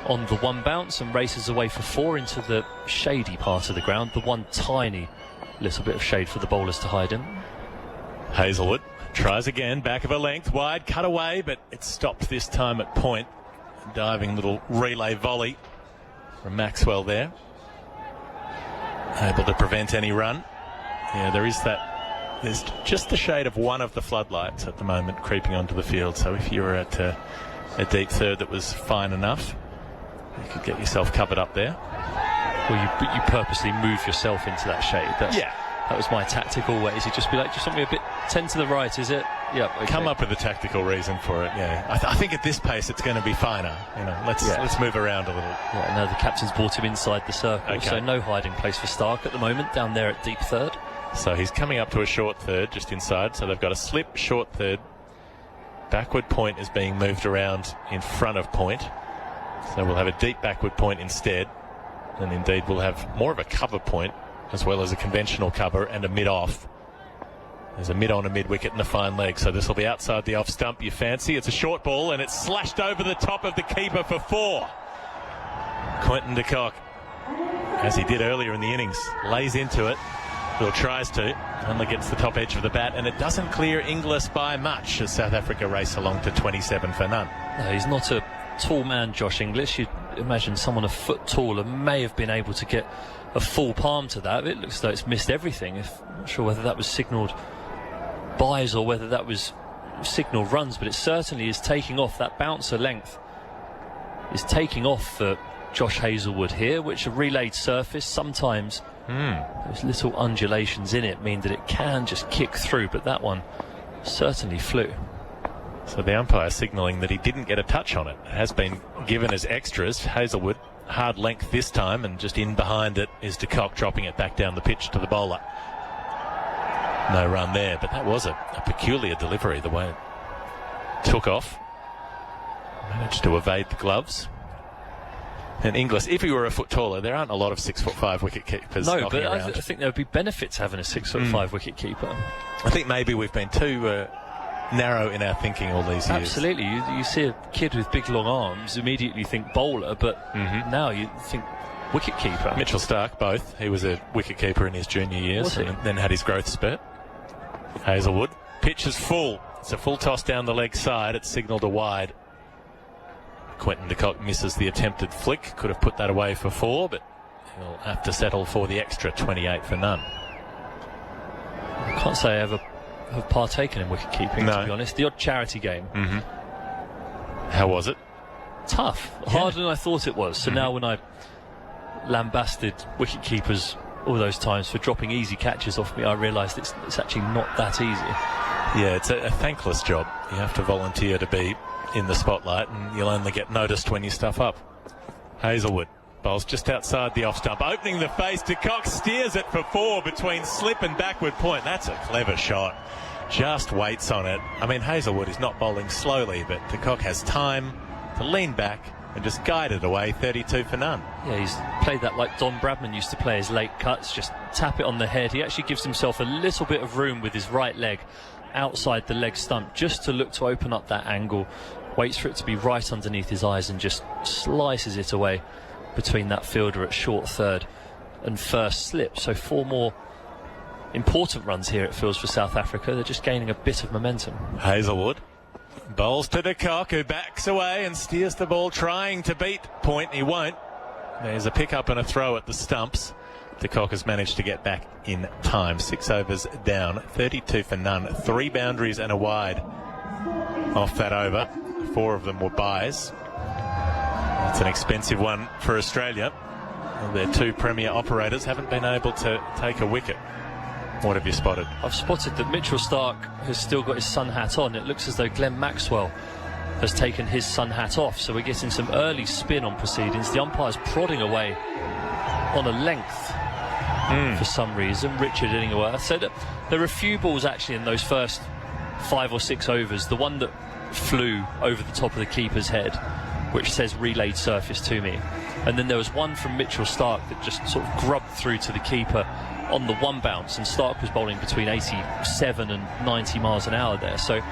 on the one bounce and races away for 4 into the shady part of the ground, the one tiny little bit of shade for the bowlers to hide in. Hazlewood tries again, back of a length, wide, cut away, but it's stopped this time at point. Diving little relay volley from Maxwell there. Able to prevent any run. Yeah, there's just the shade of one of the floodlights at the moment creeping onto the field, so if you were at a deep third that was fine enough, you could get yourself covered up there. Well, you purposely move yourself into that shade. That was my tactic always. You'd just be like, just want me a bit 10 to the right, is it? Yep. Okay. Come up with a tactical reason for it. Yeah, I think at this pace it's going to be finer. You know, let's move around a little. Yeah, no, the captain's brought him inside the circle, so no hiding place for Stark at the moment down there at deep third. So he's coming up to a short third just inside. So they've got a slip short third. Backward point is being moved around in front of point. So we'll have a deep backward point instead, and indeed we'll have more of a cover point as well as a conventional cover and a mid-off. There's a mid-on, a mid-wicket and a fine leg, so this will be outside the off stump. You fancy it's a short ball and it's slashed over the top of the keeper for 4. Quinton de Kock, as he did earlier in the innings, lays into it, or tries to, only gets the top edge of the bat, and it doesn't clear Inglis by much as South Africa race along to 27 for none. No, he's not a tall man, Josh Inglis. You'd imagine someone a foot taller may have been able to get a full palm to that. It looks like it's missed everything. I'm not sure whether that was signalled buys or whether that was signal runs, but it certainly is taking off. That bouncer length is taking off for Josh Hazlewood here, which a relayed surface, sometimes those little undulations in it mean that it can just kick through, but that one certainly flew. So the umpire signalling that he didn't get a touch on it. It has been given as extras. Hazlewood hard length this time, and just in behind it is de Kock dropping it back down the pitch to the bowler. No run there, but that was a peculiar delivery, the way it took off. Managed to evade the gloves. And Inglis, if he were a foot taller, there aren't a lot of 6'5" wicket keepers. No, but around. I think there would be benefits having a 6'5" wicket keeper. I think maybe we've been too narrow in our thinking all these years. Absolutely. You see a kid with big long arms, immediately think bowler, but now you think wicket keeper. Mitchell Stark, both. He was a wicket keeper in his junior years and then had his growth spurt. Hazlewood, pitch is full. It's a full toss down the leg side. It's signalled a wide. Quinton de Kock misses the attempted flick. Could have put that away for 4, but he'll have to settle for the extra 28 for none. I can't say I ever have partaken in wicket keeping, to be honest. The odd charity game. How was it? Tough. Harder than I thought it was. So now when I lambasted wicket keepers all those times for dropping easy catches off me, I realised it's actually not that easy. Yeah, it's a thankless job. You have to volunteer to be in the spotlight, and you'll only get noticed when you stuff up. Hazlewood bowls just outside the off stump, opening the face. De Kock steers it for 4 between slip and backward point. That's a clever shot. Just waits on it. I mean, Hazlewood is not bowling slowly, but de Kock has time to lean back and just guide it away. 32 for none. Yeah, he's played that like Don Bradman used to play his late cuts, just tap it on the head. He actually gives himself a little bit of room with his right leg outside the leg stump, just to look to open up that angle, waits for it to be right underneath his eyes and just slices it away between that fielder at short third and first slip. So 4 more important runs here, it feels, for South Africa. They're just gaining a bit of momentum. Hazlewood bowls to de Kock, who backs away and steers the ball, trying to beat point. He won't. There's a pick up and a throw at the stumps. De Kock has managed to get back in time. 6 overs down, 32 for none. 3 boundaries and a wide off that over. 4 of them were byes. That's an expensive one for Australia. Their 2 premier operators haven't been able to take a wicket. What have you spotted? I've spotted that Mitchell Stark has still got his sun hat on. It looks as though Glenn Maxwell has taken his sun hat off, so we're getting some early spin on proceedings. The umpire's prodding away on a length for some reason. Richard Illingworth. So there are a few balls actually in those first 5 or 6 overs. The one that flew over the top of the keeper's head which says relayed surface to me. And then there was one from Mitchell Starc that just sort of grubbed through to the keeper on the one bounce, and Starc was bowling between 87 and 90 miles an hour there. So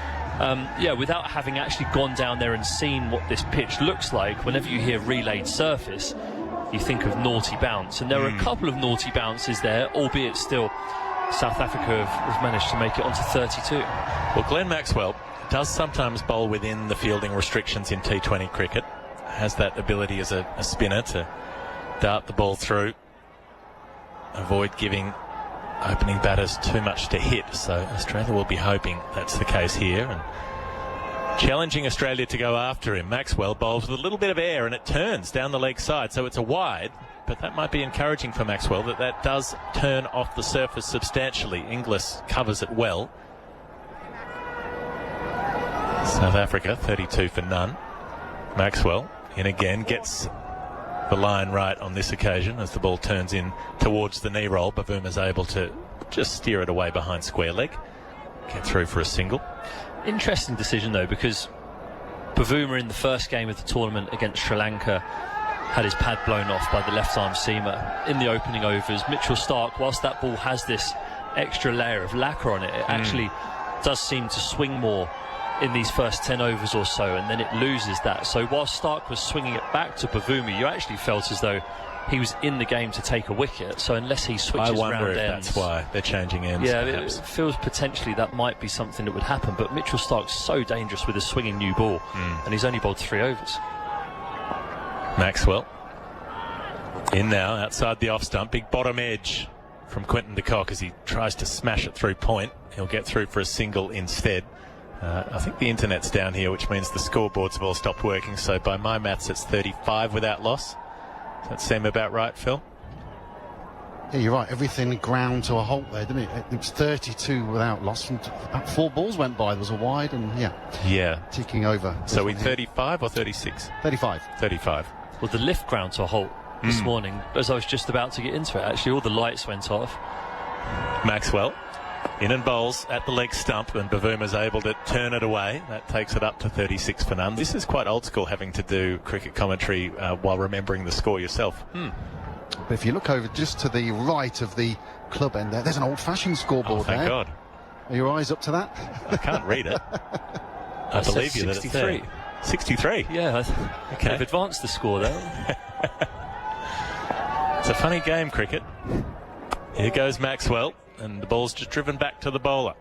yeah, without having actually gone down there and seen what this pitch looks like, whenever you hear relayed surface, you think of naughty bounce. And there are a couple of naughty bounces there, albeit still South Africa have managed to make it onto 32. Well, Glenn Maxwell does sometimes bowl within the fielding restrictions in T20 cricket. Has that ability as a spinner to dart the ball through, avoid giving opening batters too much to hit. So Australia will be hoping that's the case here, and challenging Australia to go after him. Maxwell bowls with a little bit of air and it turns down the leg side, so it's a wide, but that might be encouraging for Maxwell, that does turn off the surface substantially. Inglis covers it well. South Africa 32 for none. Maxwell in again, gets the line right on this occasion as the ball turns in towards the knee roll. Bavuma's able to just steer it away behind square leg, get through for a single. Interesting decision though, because Bavuma in the first game of the tournament against Sri Lanka had his pad blown off by the left arm seamer in the opening overs. Mitchell Starc, whilst that ball has this extra layer of lacquer on it, it actually does seem to swing more in these first 10 overs or so, and then it loses that. So whilst Starc was swinging it back to Bavuma, you actually felt as though he was in the game to take a wicket. So unless he switches round ends, I wonder if that's why they're changing ends. Yeah, it feels potentially that might be something that would happen. But Mitchell Starc's so dangerous with a swinging new ball, and he's only bowled 3 overs. Maxwell in now outside the off stump, big bottom edge from Quinton de Kock as he tries to smash it through point. He'll get through for a single instead. I think the internet's down here, which means the scoreboards have all stopped working, so by my maths it's 35 without loss. Does that seem about right, Phil? Yeah, you're right. Everything ground to a halt there, didn't it? It was 32 without loss. And about 4 balls went by. There was a wide and, yeah, ticking over. So we 35 or 36? 35. 35. Well, the lift ground to a halt this morning, as I was just about to get into it. Actually, all the lights went off. Maxwell in and bowls at the leg stump, and Bavuma's able to turn it away. That takes it up to 36 for none. This is quite old school, having to do cricket commentary while remembering the score yourself. But if you look over just to the right of the club end there's an old-fashioned scoreboard there. Thank God. Are your eyes up to that? I can't read it. I believe you that it's there. 63? Yeah, okay. They've advanced the score there. It's a funny game, cricket. Here goes Maxwell, and the ball's just driven back to the bowler.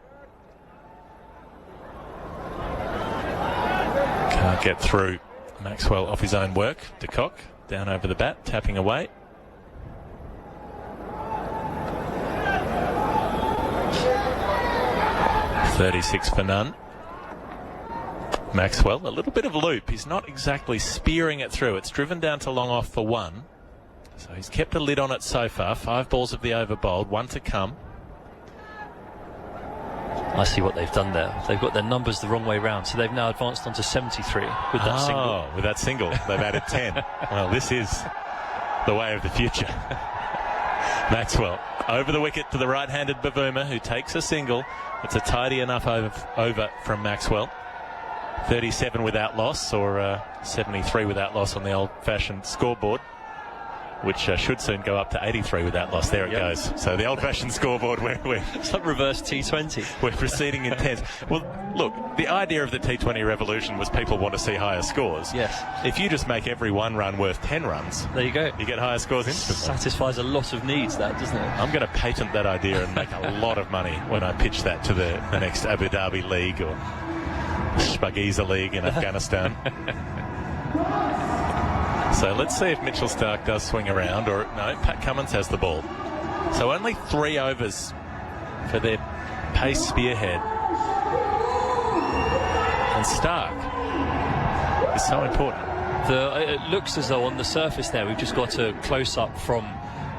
Can't get through. Maxwell off his own work. De Kock down over the bat, tapping away. .36 for none. Maxwell, a little bit of loop. He's not exactly spearing it through. It's driven down to long off for 1. So he's kept a lid on it so far. 5 balls of the over bowled, 1 to come. I see what they've done there. They've got their numbers the wrong way round, so they've now advanced on to 73 with that single. Oh, with that single, they've added 10. Well, this is the way of the future. Maxwell over the wicket to the right-handed Bavuma, who takes a single. It's a tidy enough over from Maxwell. 37 without loss, or 73 without loss on the old-fashioned scoreboard, which should soon go up to 83 without loss. There it goes. So the old-fashioned scoreboard, it's like reverse T20. We're proceeding in 10s. Well, look, the idea of the T20 revolution was people want to see higher scores. Yes. If you just make every 1 run worth 10 runs, there you go. You get higher scores instantly. Satisfies a lot of needs, that, doesn't it? I'm going to patent that idea and make a lot of money when I pitch that to the next Abu Dhabi League or Shpagiza League in Afghanistan. So let's see if Mitchell Starc does swing around, or no, Pat Cummins has the ball. So only 3 overs for their pace spearhead. And Starc is so important. It looks as though on the surface there, we've just got a close-up from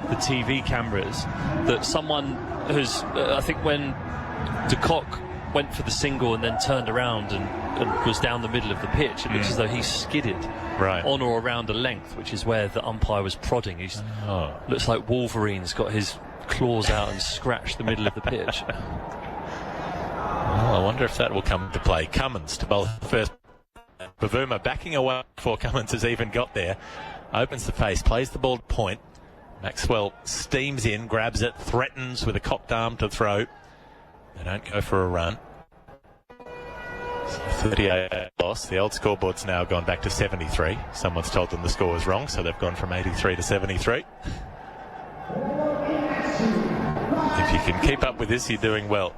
the TV cameras, that someone has, I think when de Kock went for the single and then turned around and was down the middle of the pitch, it looks as though he skidded on or around a length, which is where the umpire was prodding. Looks like Wolverine's got his claws out and scratched the middle of the pitch. Well, I wonder if that will come into play. Cummins to bowl the first Bavuma backing away before Cummins has even got there. Opens the face, plays the ball to point. Maxwell steams in, grabs it, threatens with a cocked arm to throw. They don't go for a run. So 38 loss. The old scoreboard's now gone back to 73. Someone's told them the score was wrong, so they've gone from 83 to 73. If you can keep up with this, you're doing well.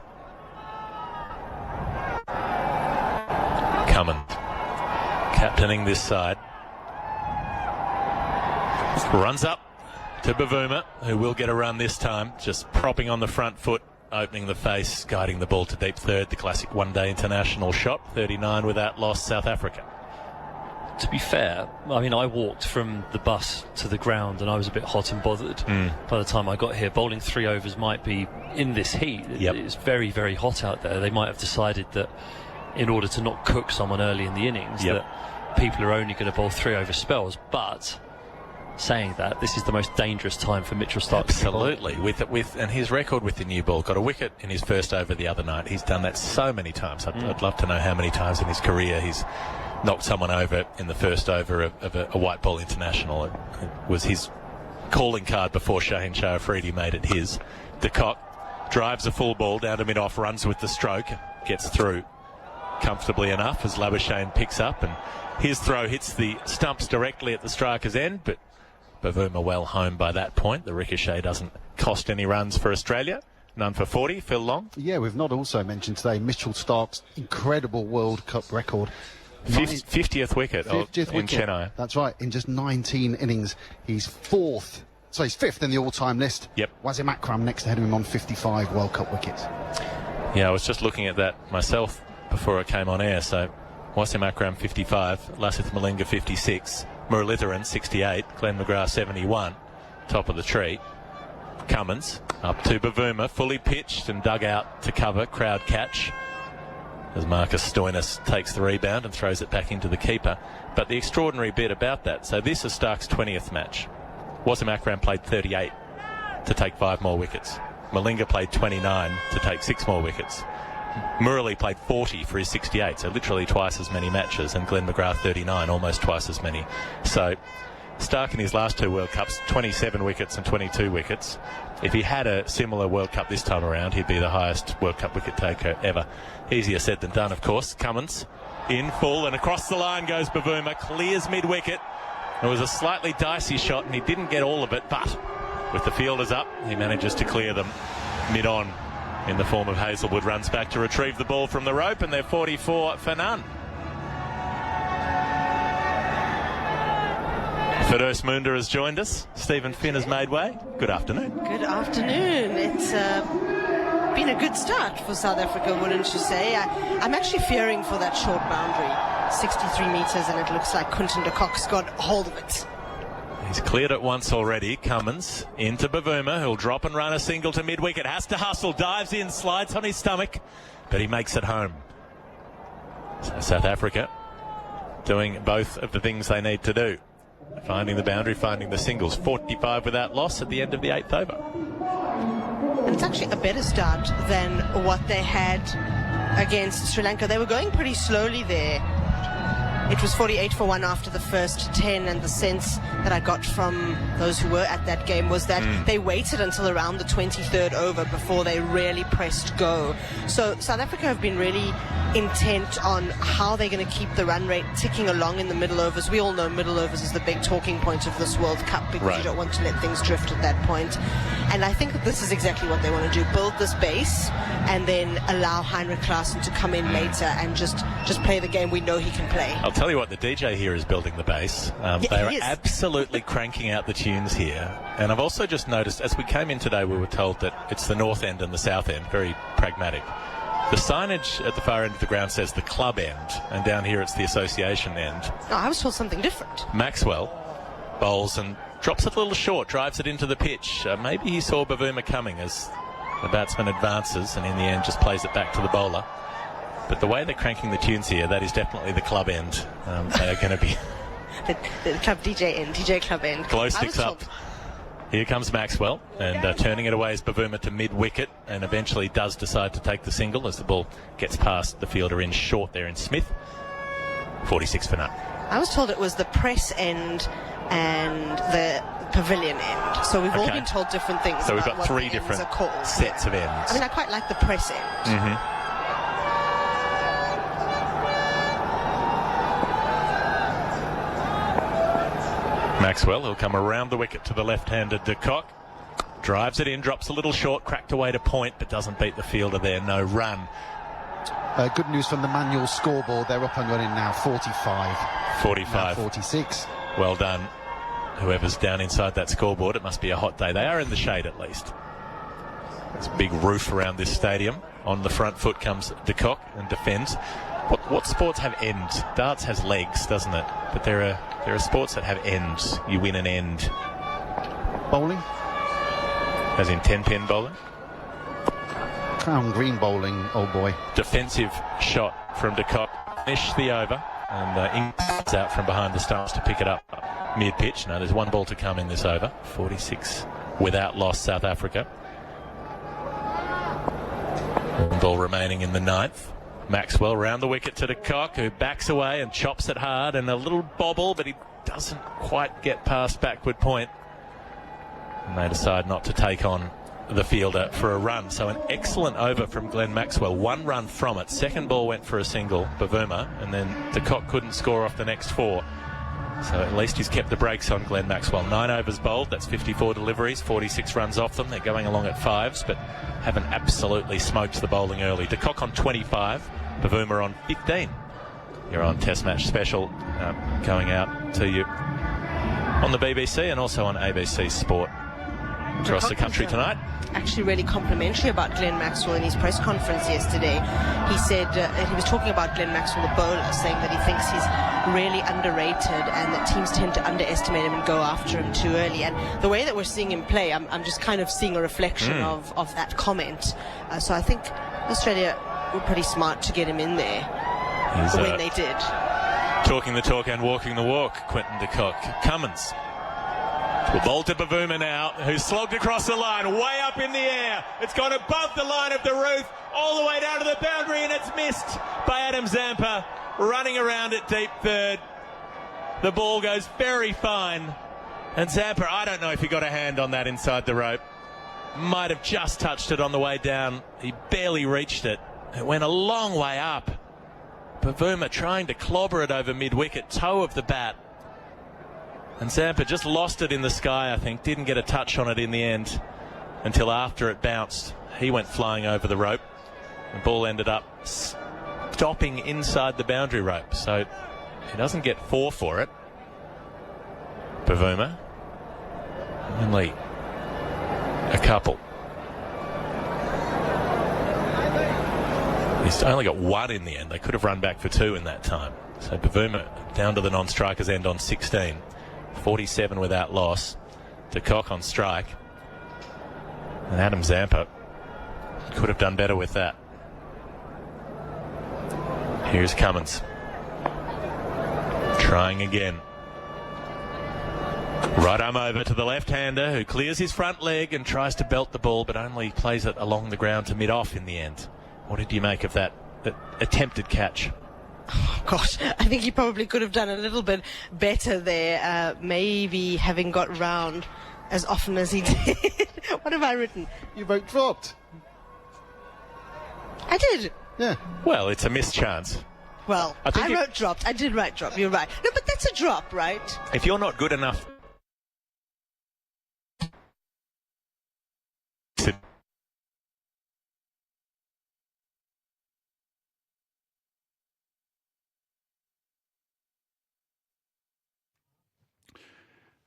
Cummins, captaining this side. Runs up to Bavuma, who will get a run this time, just propping on the front foot, opening the face, guiding the ball to deep third, the classic one-day international shot. 39 without loss, South Africa. To be fair, I mean, I walked from the bus to the ground and I was a bit hot and bothered by the time I got here. Bowling 3 overs might be, in this heat, it's very, very hot out there. They might have decided that in order to not cook someone early in the innings, that people are only going to bowl 3 over spells. But saying that, this is the most dangerous time for Mitchell Starc. Absolutely, and his record with the new ball, got a wicket in his first over the other night. He's done that so many times. I'd love to know how many times in his career he's knocked someone over in the first over of a white ball international. It was his calling card before Shaheen Shah Afridi made it his. De Kock drives a full ball down to mid-off, runs with the stroke, gets through comfortably enough as Labuschagne picks up, and his throw hits the stumps directly at the striker's end, but Bavuma well home by that point. The ricochet doesn't cost any runs for Australia. None for 40. Phil Long. Yeah, we've not also mentioned today Mitchell Starc's incredible World Cup record. 50th wicket in Chennai. That's right. In just 19 innings, he's fifth in the all-time list. Yep. Wasim Akram next ahead of him on 55 World Cup wickets. Yeah, I was just looking at that myself before I came on air. So Wasim Akram 55, Lasith Malinga 56, Muralitharan 68, Glenn McGrath 71, top of the tree. Cummins up to Bavuma, fully pitched and dug out to cover, crowd catch, as Marcus Stoinis takes the rebound and throws it back into the keeper. But the extraordinary bit about that, so this is Starc's 20th match. Wasim Akram played 38 to take 5 more wickets. Malinga played 29 to take 6 more wickets. Murali played 40 for his 68, so literally twice as many matches, and Glenn McGrath 39, almost twice as many. So Starc in his last 2 World Cups, 27 wickets and 22 wickets. If he had a similar World Cup this time around, he'd be the highest World Cup wicket taker ever. Easier said than done, of course. Cummins in full, and across the line goes Bavuma, clears mid-wicket. It was a slightly dicey shot, and he didn't get all of it, but with the fielders up, he manages to clear them mid-on in the form of Hazelwood. Runs back to retrieve the ball from the rope, and they're 44 for none. Firdose Moonda has joined us. Stephen Finn has made way. Good afternoon. Good afternoon. It's been a good start for South Africa, wouldn't you say? I'm actually fearing for that short boundary, 63 metres, and it looks like Quinton de Kock's got hold of it. He's cleared it once already. Cummins into Bavuma, who'll drop and run a single to mid-wicket. Has to hustle, dives in, slides on his stomach, but he makes it home. So South Africa doing both of the things they need to do. Finding the boundary, finding the singles. 45 without loss at the end of the 8th over. And it's actually a better start than what they had against Sri Lanka. They were going pretty slowly there. It was 48 for 1 after the first 10, and the sense that I got from those who were at that game was that they waited until around the 23rd over before they really pressed go. So South Africa have been really intent on how they're going to keep the run rate ticking along in the middle overs. We all know middle overs is the big talking point of this World Cup, because you don't want to let things drift at that point. And I think that this is exactly what they want to do, build this base and then allow Heinrich Klaasen to come in later and just play the game we know he can play. I'll tell you what, the DJ here is building the bass. They are absolutely cranking out the tunes here. And I've also just noticed, as we came in today, we were told that it's the north end and the south end, very pragmatic. The signage at the far end of the ground says the club end, and down here it's the association end. No, I was told something different. Maxwell bowls and drops it a little short, drives it into the pitch. Maybe he saw Bavuma coming as the batsman advances, and in the end just plays it back to the bowler. But the way they're cranking the tunes here, that is definitely the club end. They are going to be... the club DJ end, DJ club end. Glow sticks up. Here comes Maxwell, and turning it away is Bavuma to mid-wicket, and eventually does decide to take the single as the ball gets past the fielder in short there in Smith. 46 for none. I was told it was the press end and the pavilion end. So we've all been told different things. So we've about got what 3 the different ends are called. sets of ends. I mean, I quite like the press end. Mm-hmm. Maxwell, he'll come around the wicket to the left-handed de Kock. Drives it in, drops a little short, cracked away to point, but doesn't beat the fielder there. No run. Good news from the manual scoreboard. They're up and running now. 45. 45. Now 46. Well done. Whoever's down inside that scoreboard, it must be a hot day. They are in the shade at least. There's a big roof around this stadium. On the front foot comes de Kock and defends. What sports have ends? Darts has legs, doesn't it? But there are sports that have ends. You win an end. Bowling? As in 10-pin bowling? Crown green bowling, old boy. Defensive shot from de Kock. Finish the over. And Ingram's out from behind the stumps to pick it up mid-pitch. No, there's 1 ball to come in this over. 46 without loss, South Africa. 1 ball remaining in the 9th. Maxwell round the wicket to de Kock, who backs away and chops it hard, and a little bobble, but he doesn't quite get past backward point. And they decide not to take on the fielder for a run. So an excellent over from Glenn Maxwell. 1 run from it. Second ball went for a single, Bavuma, and then de Kock couldn't score off the next 4. So at least he's kept the brakes on Glenn Maxwell. 9 overs bowled, that's 54 deliveries, 46 runs off them. They're going along at 5s, but haven't absolutely smoked the bowling early. De Kock on 25, Bavuma on 15. You're on Test Match Special, going out to you on the BBC and also on ABC Sport across the country tonight. Actually really complimentary about Glenn Maxwell in his press conference yesterday. He said he was talking about Glenn Maxwell, the bowler, saying that he thinks he's really underrated and that teams tend to underestimate him and go after him too early. And the way that we're seeing him play, I'm just kind of seeing a reflection of that comment. So I think Australia were pretty smart to get him in there when they did. Talking the talk and walking the walk, Quinton de Kock. Cummins. The ball to Bavuma now, who's slogged across the line, way up in the air. It's gone above the line of the roof, all the way down to the boundary, and it's missed by Adam Zampa, running around it deep third. The ball goes very fine, and Zampa, I don't know if he got a hand on that inside the rope. Might have just touched it on the way down. He barely reached it. It went a long way up. Bavuma trying to clobber it over mid-wicket, toe of the bat. And Zampa just lost it in the sky, I think. Didn't get a touch on it in the end until after it bounced. He went flying over the rope. The ball ended up stopping inside the boundary rope. So he doesn't get 4 for it. Bavuma. Only a couple. He's only got 1 in the end. They could have run back for 2 in that time. So Bavuma down to the non-strikers end on 16. 47 without loss. De Kock on strike. And Adam Zampa could have done better with that. Here's Cummins. Trying again. Right arm over to the left-hander, who clears his front leg and tries to belt the ball, but only plays it along the ground to mid-off in the end. What did you make of that attempted catch? Oh, gosh, I think he probably could have done a little bit better there, maybe having got round as often as he did. What have I written? You both dropped. I did. Yeah. Well, it's a missed chance. Well, I wrote dropped. I did write drop. You're right. No, but that's a drop, right? If you're not good enough...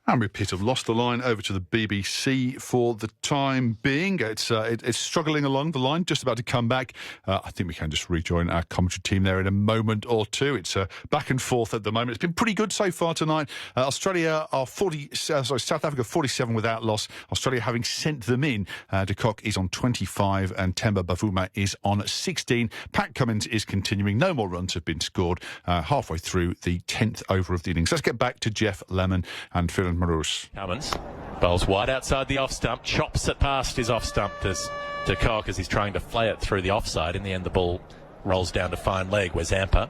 And we have lost the line over to the BBC for the time being. It's struggling along the line, just about to come back. I think we can just rejoin our commentary team there in a moment or two. It's back and forth at the moment. It's been pretty good so far tonight. Australia are South Africa 47 without loss. Australia having sent them in. De Kock is on 25 and Temba Bavuma is on 16. Pat Cummins is continuing. No more runs have been scored halfway through the 10th over of the innings. Let's get back to Geoff Lemon and Phil Cummins bowls wide outside the off stump, chops it past his off stump as de Kock as he's trying to flay it through the offside. In the end, the ball rolls down to fine leg where Zampa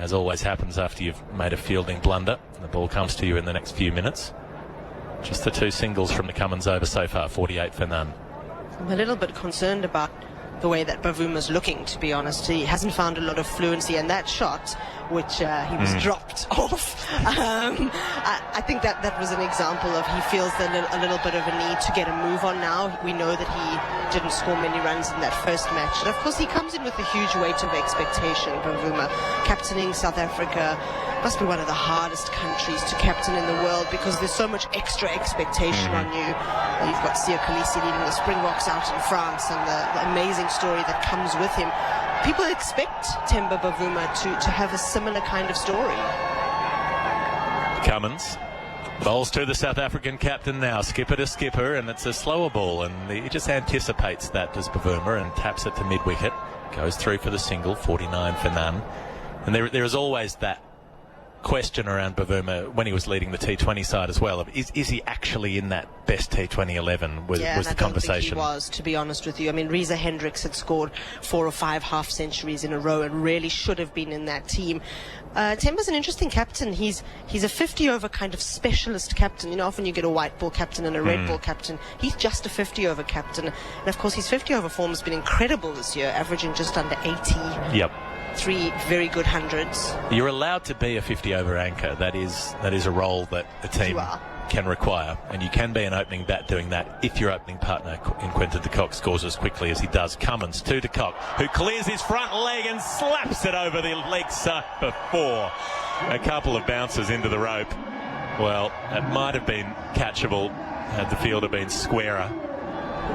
as always happens after you've made a fielding blunder. The ball comes to you in the next few minutes. Just the 2 singles from the Cummins over so far, 48 for none. I'm a little bit concerned about the way that Bavuma's looking, to be honest. He hasn't found a lot of fluency, and that shot, which he was dropped off, I think that was an example of he feels a little bit of a need to get a move on now. We know that he didn't score many runs in that first match. And of course, he comes in with a huge weight of expectation, Bavuma. Captaining South Africa must be one of the hardest countries to captain in the world because there's so much extra expectation on you. You've got Siya Kolisi leading the Springboks out in France and the amazing story that comes with him. People expect Temba Bavuma to have a similar kind of story. Cummins bowls to the South African captain now, skipper to skipper, and it's a slower ball, and he just anticipates that, does Bavuma, and taps it to mid-wicket. Goes through for the single, 49 for none. And there is always that question around Bavuma when he was leading the T20 side as well. Is he actually in that best T20 11? Was the conversation. I don't think he was, to be honest with you. I mean, Reza Hendricks had scored 4 or 5 half centuries in a row and really should have been in that team. Temba's an interesting captain. He's a 50-over kind of specialist captain. You know, often you get a white ball captain and a red ball captain. He's just a 50-over captain. And of course, his 50-over form has been incredible this year, averaging just under 80. Yep. 3 very good hundreds. You're allowed to be a 50-over anchor. That is a role that the team can require, and you can be an opening bat doing that if your opening partner in Quinton de Kock scores as quickly as he does. Cummins to de Kock, who clears his front leg and slaps it over the leg side for 4. A couple of bounces into the rope. Well, it might have been catchable had the fielder been squarer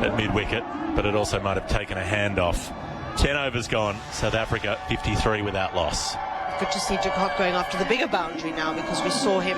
at mid-wicket, but it also might have taken a hand off. 10 overs gone, South Africa 53 without loss. Good to see de Kock going after the bigger boundary now, because we saw him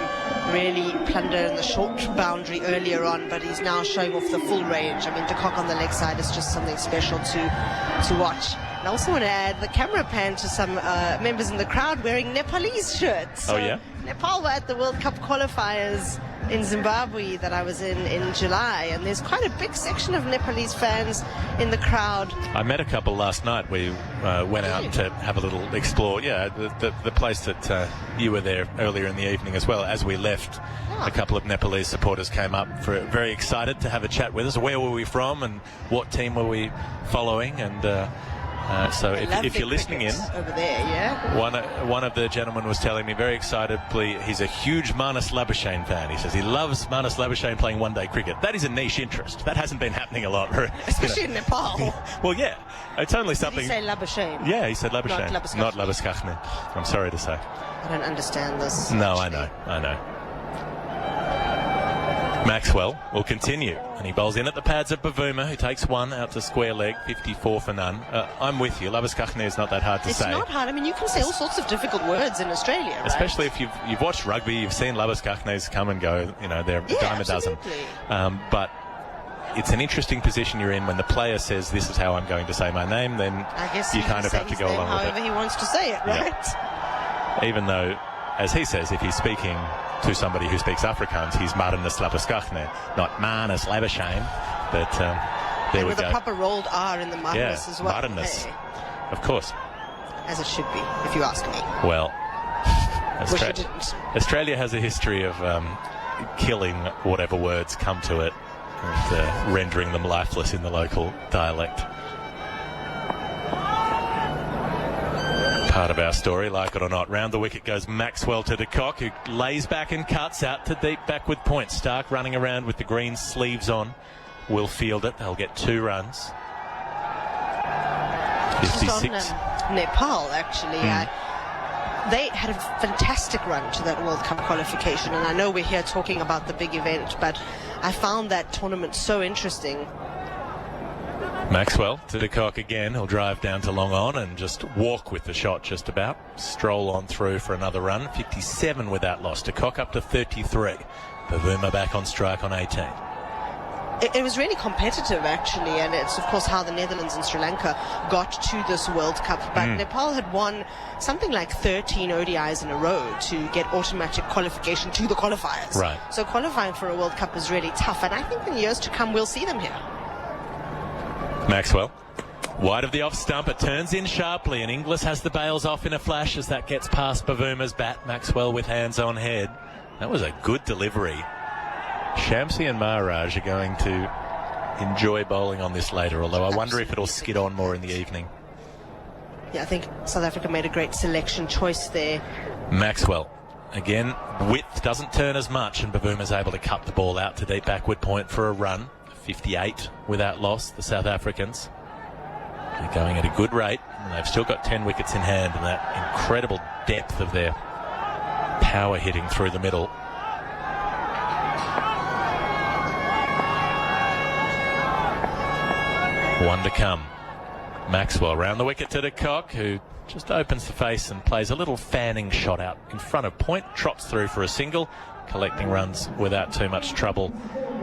really plunder in the short boundary earlier on, but he's now showing off the full range. I mean, de Kock on the leg side is just something special to watch. And I also want to add the camera pan to some members in the crowd wearing Nepalese shirts. So Nepal were at the World Cup qualifiers in Zimbabwe that I was in July, and there's quite a big section of Nepalese fans in the crowd. I met a couple last night. We went out to have a little explore. Yeah, the place that you were there earlier in the evening as well. As we left, a couple of Nepalese supporters came up, very excited to have a chat with us. Where were we from and what team were we following? And so if you're listening in over there, one of the gentlemen was telling me very excitedly he's a huge Marnus Labuschagne fan. He says he loves Marnus Labuschagne playing one-day cricket. That is a niche interest. That hasn't been happening a lot, especially in Nepal. Well, yeah, it's only something. Did he say Labuschagne? Yeah, he said Labuschagne, not Labuschagne. I'm sorry to say. I don't understand this. No, actually. I know. Maxwell will continue, and he bowls in at the pads of Bavuma, who takes 1 out to square leg, 54 for none. I'm with you. Labuschagne is not that hard to say. It's not hard. I mean, you can say all sorts of difficult words in Australia, right? Especially if you've watched rugby, you've seen Labuschagne come and go. You know, they're a dime a dozen. But it's an interesting position you're in when the player says, "This is how I'm going to say my name." Then I guess you kind of have to go along with it. However he wants to say it, right? Yeah. Even though, as he says, if he's speaking to somebody who speaks Afrikaans, he's Marnus Labuschagne, not Marnus Labuschagne. But there we go. With a proper rolled R in the Marnus as well. Marnus, of course. As it should be, if you ask me. Well, Australia has a history of killing whatever words come to it and rendering them lifeless in the local dialect. Part of our story, like it or not. Round the wicket goes Maxwell to de Kock, who lays back and cuts out to deep back with points. Stark running around with the green sleeves on. Will field it. They'll get 2 runs. 56. Just on Nepal, actually. They had a fantastic run to that World Cup qualification, and I know we're here talking about the big event, but I found that tournament so interesting. Maxwell to de Kock again. He'll drive down to long on and just walk with the shot just about. Stroll on through for another run. 57 without loss. De Kock up to 33. Bavuma back on strike on 18. It was really competitive, actually, and it's, of course, how the Netherlands and Sri Lanka got to this World Cup. But Nepal had won something like 13 ODIs in a row to get automatic qualification to the qualifiers. Right. So qualifying for a World Cup is really tough, and I think in years to come we'll see them here. Maxwell Wide of the off stump, it turns in sharply, and Inglis has the bails off in a flash as that gets past Bavuma's bat. Maxwell with hands on head. That was a good delivery. Shamsi and Maharaj are going to enjoy bowling on this later, although I wonder if it'll skid on more in the evening. Yeah, I think South Africa made a great selection choice there. Maxwell, again, width doesn't turn as much, and Bavuma's able to cut the ball out to deep backward point for a run. 58 without loss, the South Africans. They're going at a good rate, and they've still got 10 wickets in hand, and that incredible depth of their power hitting through the middle. One to come. Maxwell round the wicket to de Kock, who just opens the face and plays a little fanning shot out in front of point, trots through for a single, collecting runs without too much trouble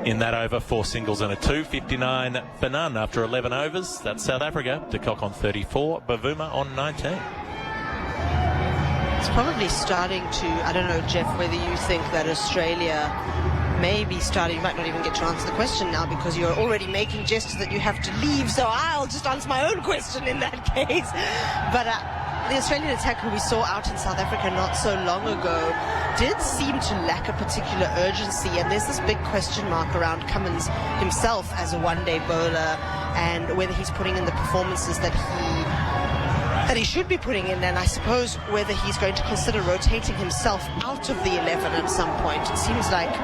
in that over. 4 singles and a 2, 59 for none after 11 overs. That's South Africa. De Kock on 34, Bavuma on 19. It's probably starting to, I don't know, Geoff, whether you think that Australia may be starting, you might not even get to answer the question now because you're already making gestures that you have to leave, so I'll just answer my own question in that case. But the Australian attacker we saw out in South Africa not so long ago did seem to lack a particular urgency, and there's this big question mark around Cummins himself as a one-day bowler and whether he's putting in the performances that he should be putting in, and I suppose whether he's going to consider rotating himself out of the 11 at some point. It seems like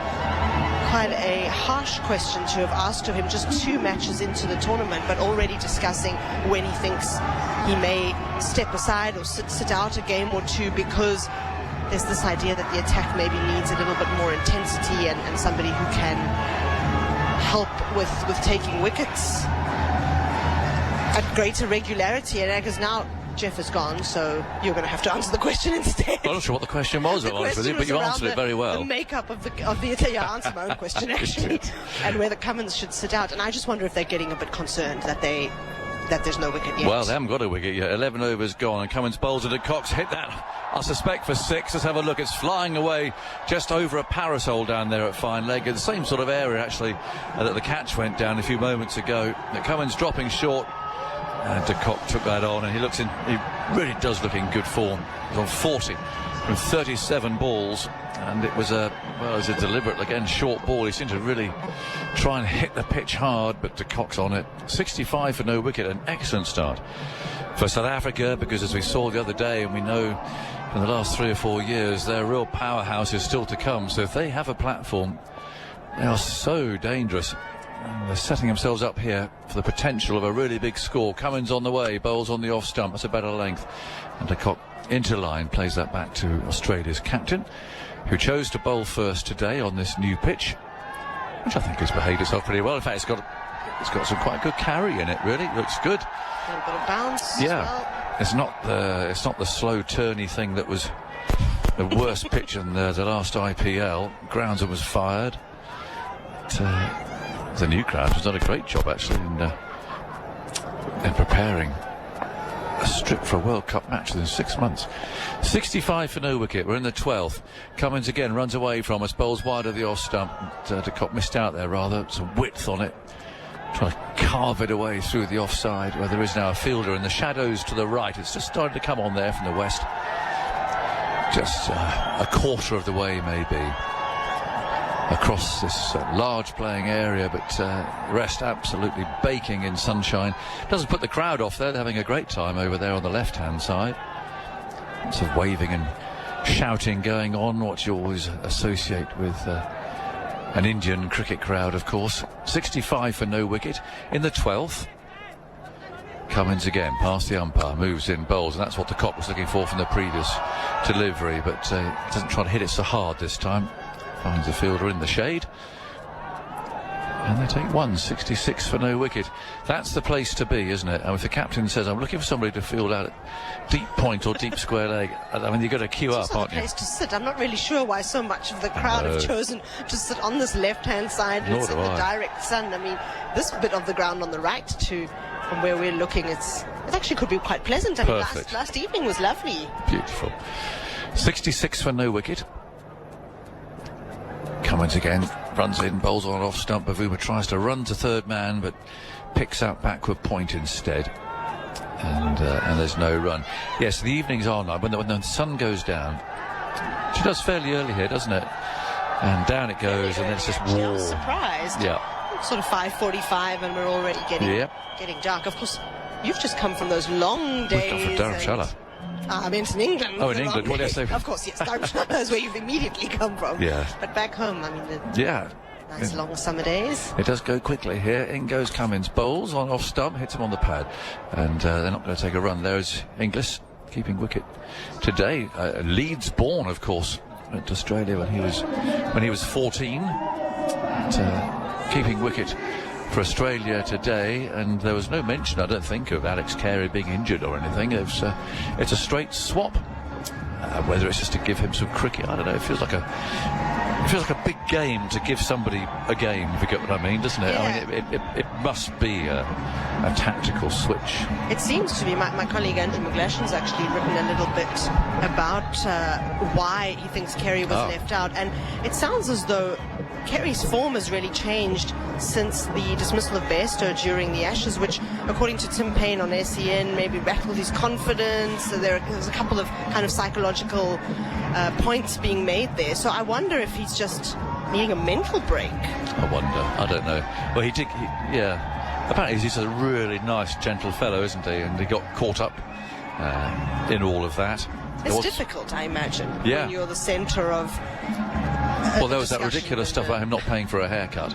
quite a harsh question to have asked of him just 2 matches into the tournament, but already discussing when he thinks he may step aside or sit out a game or 2 because there's this idea that the attack maybe needs a little bit more intensity and somebody who can help with taking wickets at greater regularity. And because now Geoff is gone, so you're going to have to answer the question instead. I'm not sure what the question was, I'll be honest with you, but you answered it very well. The makeup of the yeah, I answered my own question actually, and whether Cummins should sit out. And I just wonder if they're getting a bit concerned that there's no wicket yet. Well, they haven't got a wicket yet. 11 overs gone, and Cummins bowls it. Cox hit that, I suspect, for 6. Let's have a look. It's flying away just over a parasol down there at fine leg. The same sort of area, actually, that the catch went down a few moments ago. Cummins dropping short. And de Kock took that on, and he really does look in good form. He's on 40 from 37 balls, and it was a deliberate, again, short ball. He seemed to really try and hit the pitch hard, but de Kock's on it. 65 for no wicket, an excellent start for South Africa, because as we saw the other day, and we know in the last 3 or 4 years, their real powerhouse is still to come. So if they have a platform, they are so dangerous. And they're setting themselves up here for the potential of a really big score. Cummins on the way, bowls on the off stump. That's a better length. And de Kock into line, plays that back to Australia's captain, who chose to bowl first today on this new pitch, which I think has behaved itself pretty well. In fact, it's got some quite good carry in it. Really, it looks good. A little bit of bounce. Yeah, as well. It's not the slow turny thing that was the worst pitch in the last IPL. Groundsman was fired. The new crowd has done a great job actually in preparing a strip for a World Cup match within 6 months. 65 for no wicket. We're in the 12th. Cummins again runs away from us, bowls wide of the off stump. De Kock missed out there rather. Some width on it. Trying to carve it away through the offside where there is now a fielder in the shadows to the right. It's just started to come on there from the west. Just a quarter of the way maybe across this large playing area, but rest absolutely baking in sunshine. Doesn't put the crowd off there. They're having a great time over there on the left hand side. Lots of waving and shouting going on, what you always associate with an Indian cricket crowd, of course. 65 for no wicket in the 12th. Cummins again past the umpire, moves in, bowls, and that's what de Kock was looking for from the previous delivery, but doesn't try to hit it so hard this time. Finds a fielder in the shade, and they take 166 for no wicket. That's the place to be, isn't it? And if the captain says, I'm looking for somebody to field out at deep point or deep square leg, I mean, you've got to queue up, aren't you? It's a place to sit. I'm not really sure why so much of the crowd have chosen to sit on this left-hand side and sit in the direct sun. I mean, this bit of the ground on the right, too, from where we're looking, it actually could be quite pleasant. I mean, last evening was lovely. Beautiful. 66 for no wicket. Cummins again runs in, bowls on off stump. Bavuma tries to run to third man, but picks out backward point instead. And there's no run. Yes, the evening's on when the sun goes down. She does fairly early here, doesn't it? And down it goes, and then it's just war. I was surprised. Yeah. Sort of 5:45, and we're already getting dark. Of course, you've just come from those long days. We've come from Dharamshala. I meant in England. Oh, in England. Well, yes, of course, yes. Dharamshala is where you've immediately come from. Yeah. But back home, I mean, nice long summer days. It does go quickly here. In goes Cummins, bowls on off stump, hits him on the pad, and they're not going to take a run. There's Inglis keeping wicket today. Leeds born, of course, went to Australia when he was 14. Keeping wicket for Australia today, and there was no mention, I don't think, of Alex Carey being injured or anything. It's a straight swap. Whether it's just to give him some cricket, I don't know. It feels like a big game to give somebody a game, if you get what I mean, doesn't it? Yeah. I mean, it must be a tactical switch. It seems to be. My colleague Andrew McGlashan's actually written a little bit about why he thinks Carey was left out, and it sounds as though Carey's form has really changed since the dismissal of Bairstow during the Ashes, which, according to Tim Payne on SEN, maybe rattled his confidence. So there's a couple of kind of psychological points being made there. So I wonder if he's just needing a mental break. I wonder. I don't know. Well, he did. Apparently, he's a really nice, gentle fellow, isn't he? And he got caught up in all of that. It's difficult, I imagine, when you're the centre of. Well, there was that ridiculous stuff about him not paying for a haircut.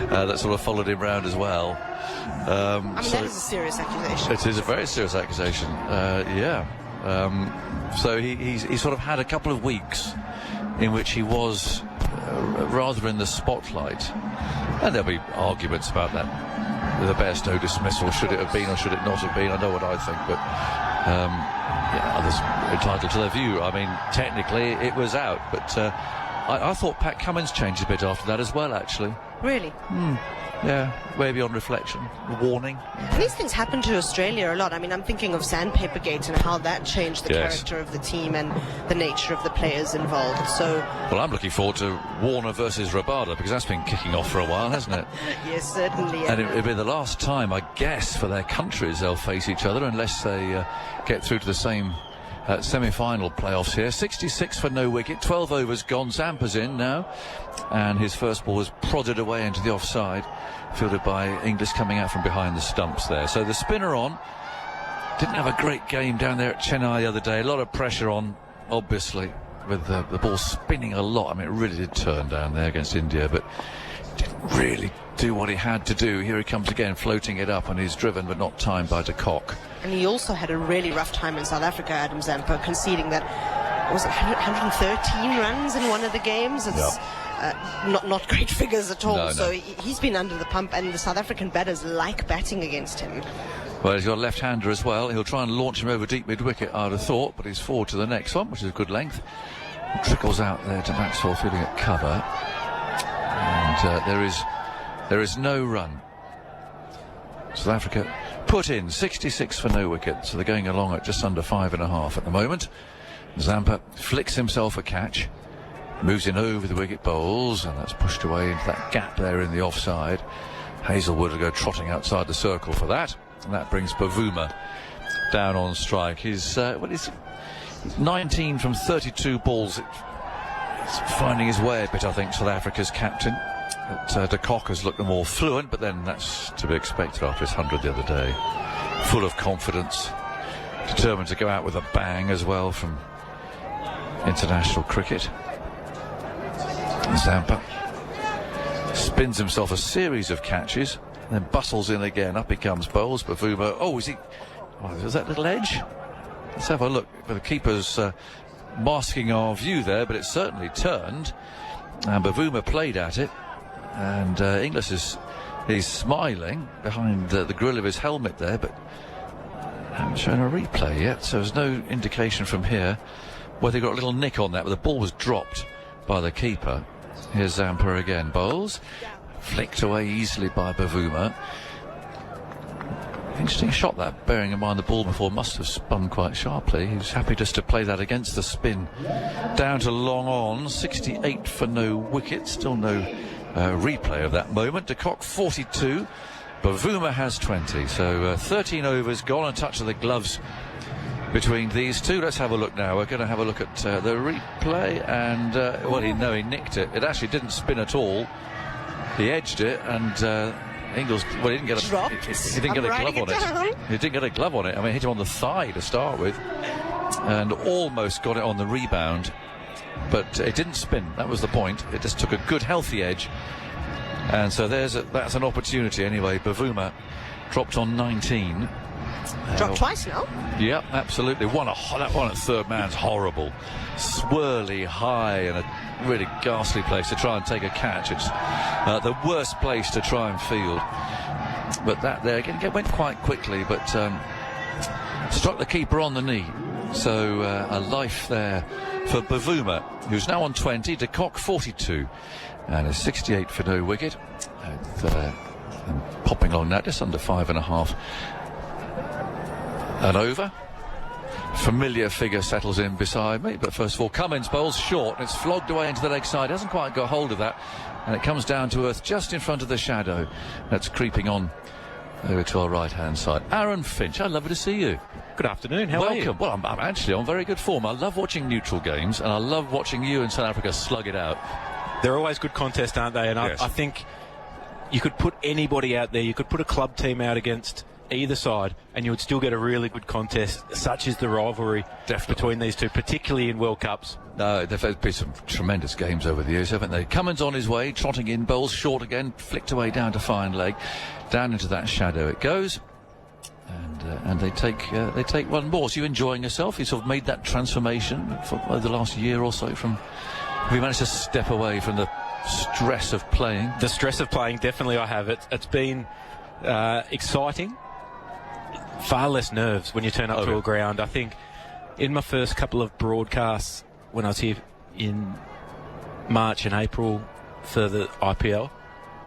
That sort of followed him round as well. That is a serious accusation. It is a very serious accusation. So he sort of had a couple of weeks in which he was rather in the spotlight, and there'll be arguments about that. The Bairstow dismissal, should it have been or should it not have been? I know what I think, but others are entitled to their view. I mean, technically it was out, but I thought Pat Cummins changed a bit after that as well, actually. Really? Yeah, maybe on reflection, a warning. And these things happen to Australia a lot. I mean, I'm thinking of Sandpapergate and how that changed the character of the team and the nature of the players involved. So, well, I'm looking forward to Warner versus Rabada, because that's been kicking off for a while, hasn't it? Yes, certainly. And it'll be the last time, I guess, for their countries they'll face each other, unless they get through to the same semi-final playoffs here. 66 for no wicket, 12 overs gone. Zampa's in now, and his first ball was prodded away into the offside, fielded by Inglis coming out from behind the stumps there. So the spinner on. Didn't have a great game down there at Chennai the other day. A lot of pressure on, obviously, with the ball spinning a lot. I mean, it really did turn down there against India, but didn't really do what he had to do. Here he comes again, floating it up, and he's driven but not timed by de Kock. And he also had a really rough time in South Africa, Adam Zampa, conceding that, was it 113 runs in one of the games? It's not great figures at all. So he's been under the pump, and the South African batters like batting against him. Well, he's got a left-hander as well. He'll try and launch him over deep mid-wicket, I'd have thought, but he's forward to the next one, which is a good length. Trickles out there to Maxwell, fielding at cover. And there is no run. South Africa put in 66 for no wicket, so they're going along at just under 5.5 at the moment. Zampa flicks himself a catch, moves in over the wicket bowls, and that's pushed away into that gap there in the offside. Hazelwood will go trotting outside the circle for that, and that brings Bavuma down on strike. He's 19 from 32 balls. It's finding his way a bit, I think, South Africa's captain. But de Kock has looked more fluent, but then that's to be expected after his 100 the other day. Full of confidence, determined to go out with a bang as well from international cricket. Zampa spins himself a series of catches, then bustles in again. Up he comes, bowls Bavuma. Oh, is that little edge? Let's have a look. The keeper's masking our view there, but it certainly turned, and Bavuma played at it, and Inglis he's smiling behind the grill of his helmet there, but I haven't shown a replay yet, so there's no indication from here whether he got a little nick on that, but the ball was dropped by the keeper. Here's Zampa again, bowls, flicked away easily by Bavuma. Interesting shot that, bearing in mind the ball before must have spun quite sharply. He was happy just to play that against the spin. Down to long on, 68 for no wicket, still no replay of that moment. De Kock 42, Bavuma has 20, so 13 overs, gone a touch of the gloves between these two. Let's have a look now. We're going to have a look at the replay, and well, he nicked it. It actually didn't spin at all. He edged it, and Ingles, well, he didn't get a glove on it. He didn't get a glove on it. I mean, hit him on the thigh to start with, and almost got it on the rebound, but it didn't spin. That was the point. It just took a good, healthy edge. And so that's an opportunity anyway. Bavuma dropped on 19. Dropped twice now? Yep, absolutely. That one at third man's horrible. Swirly high and a really ghastly place to try and take a catch. It's the worst place to try and field. But that there again went quite quickly, but struck the keeper on the knee. So a life there for Bavuma, who's now on 20, De Kock 42. And a 68 for no wicket. And popping along now, just under 5.5. And over. Familiar figure settles in beside me, but first of all, Cummins bowls short, and it's flogged away into the leg side. Hasn't quite got hold of that, and it comes down to earth just in front of the shadow. That's creeping on over to our right-hand side. Aaron Finch, I love to see you. Good afternoon, how are you? Well, I'm actually on very good form. I love watching neutral games, and I love watching you in South Africa slug it out. They're always good contests, aren't they? And yes. I think you could put anybody out there. You could put a club team out against either side, and you would still get a really good contest. Such is the rivalry between these two, particularly in World Cups. No, there've been some tremendous games over the years, haven't they? Cummins on his way, trotting in, bowls short again, flicked away down to fine leg, down into that shadow it goes, and they take one more. So you enjoying yourself? You sort of made that transformation for over the last year or so from. Have you managed to step away from the stress of playing? The stress of playing, definitely I have. It's been exciting. Far less nerves when you turn up to a ground. I think in my first couple of broadcasts when I was here in March and April for the IPL,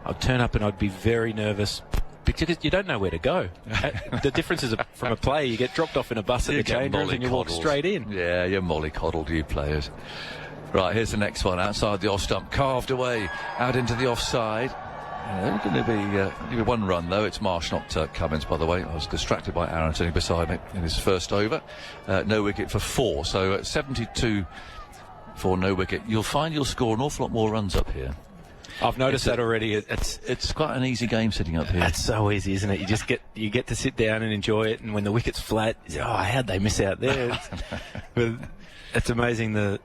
I'd turn up and I'd be very nervous because you don't know where to go. The difference is from a player, you get dropped off in a bus at the change rooms and you walk straight in. Yeah, you're mollycoddled, you players. Right, here's the next one. Outside the off stump, carved away, out into the offside. There's going to be one run, though. It's Marsh, not Cummins, by the way. I was distracted by Aaron sitting beside me in his first over. No wicket for 4. So 72 for no wicket. You'll find you'll score an awful lot more runs up here. I've noticed that already. It's quite an easy game sitting up here. It's so easy, isn't it? You get to sit down and enjoy it, and when the wicket's flat, how'd they miss out there? It's amazing the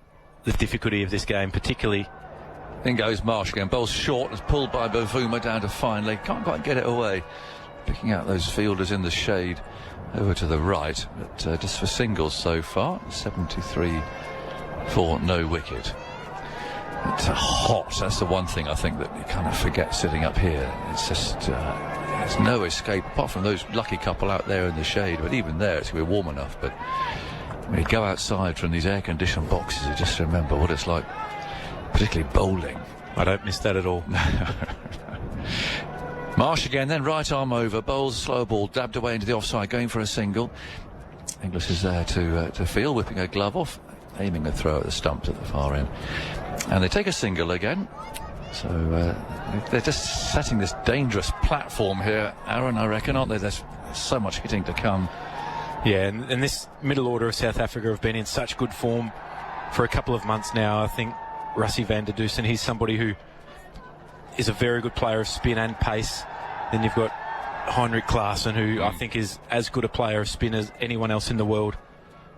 difficulty of this game, particularly. In goes Marsh again, bowls short, is pulled by Bavuma down to fine leg, can't quite get it away, picking out those fielders in the shade over to the right, but just for singles so far. 73 for no wicket. It's hot, that's the one thing I think that you kind of forget sitting up here. It's just there's no escape apart from those lucky couple out there in the shade, but even there it's going to be warm enough. But when you go outside from these air-conditioned boxes, you just remember what it's like, particularly bowling. I don't miss that at all. Marsh again, then right arm over, bowls slow ball, dabbed away into the offside, going for a single. Inglis is there to field, whipping a glove off, aiming a throw at the stumps at the far end. And they take a single again. So they're just setting this dangerous platform here, Aaron, I reckon, aren't they? There's so much hitting to come. Yeah, and this middle order of South Africa have been in such good form for a couple of months now. I think Rassie van der Dusen, he's somebody who is a very good player of spin and pace. Then you've got Heinrich Klaassen, who I think is as good a player of spin as anyone else in the world.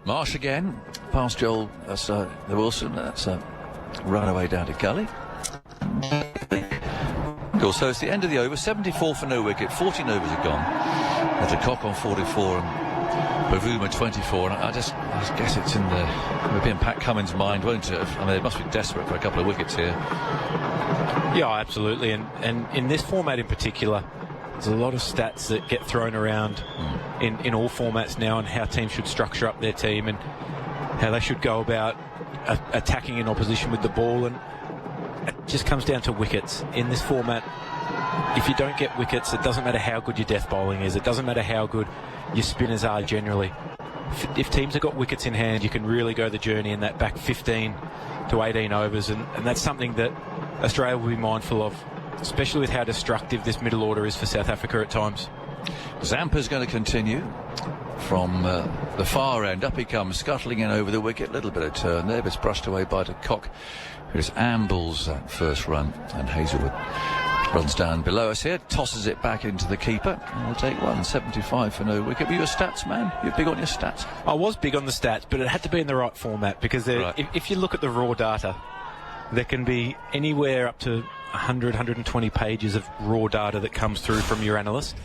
Marsh again, past Joel, that's the Wilson, that's right away down to Gully. Cool, so it's the end of the over, 74 for no wicket, 14 overs are gone. There's a Cock on 44 and Bavuma 24, and I guess it's in it'll be in Pat Cummins' mind, won't it? I mean, they must be desperate for a couple of wickets here. Yeah, absolutely, and in this format in particular, there's a lot of stats that get thrown around in all formats now, and how teams should structure up their team and how they should go about attacking an opposition with the ball, and it just comes down to wickets. In this format, if you don't get wickets, it doesn't matter how good your death bowling is, it doesn't matter how good your spinners are generally. If teams have got wickets in hand, you can really go the journey in that back 15 to 18 overs, and that's something that Australia will be mindful of especially with how destructive this middle order is for South Africa at times. Zampa's going to continue from the far end. Up he comes, scuttling in over the wicket. Little bit of turn there, but it's brushed away by de Kock, who just ambles that first run, and Hazelwood runs down below us here, tosses it back into the keeper, and we'll take 175 for no wicket. Were you a stats man? You're big on your stats? I was big on the stats, but it had to be in the right format, because if you look at the raw data, there can be anywhere up to 100, 120 pages of raw data that comes through from your analyst.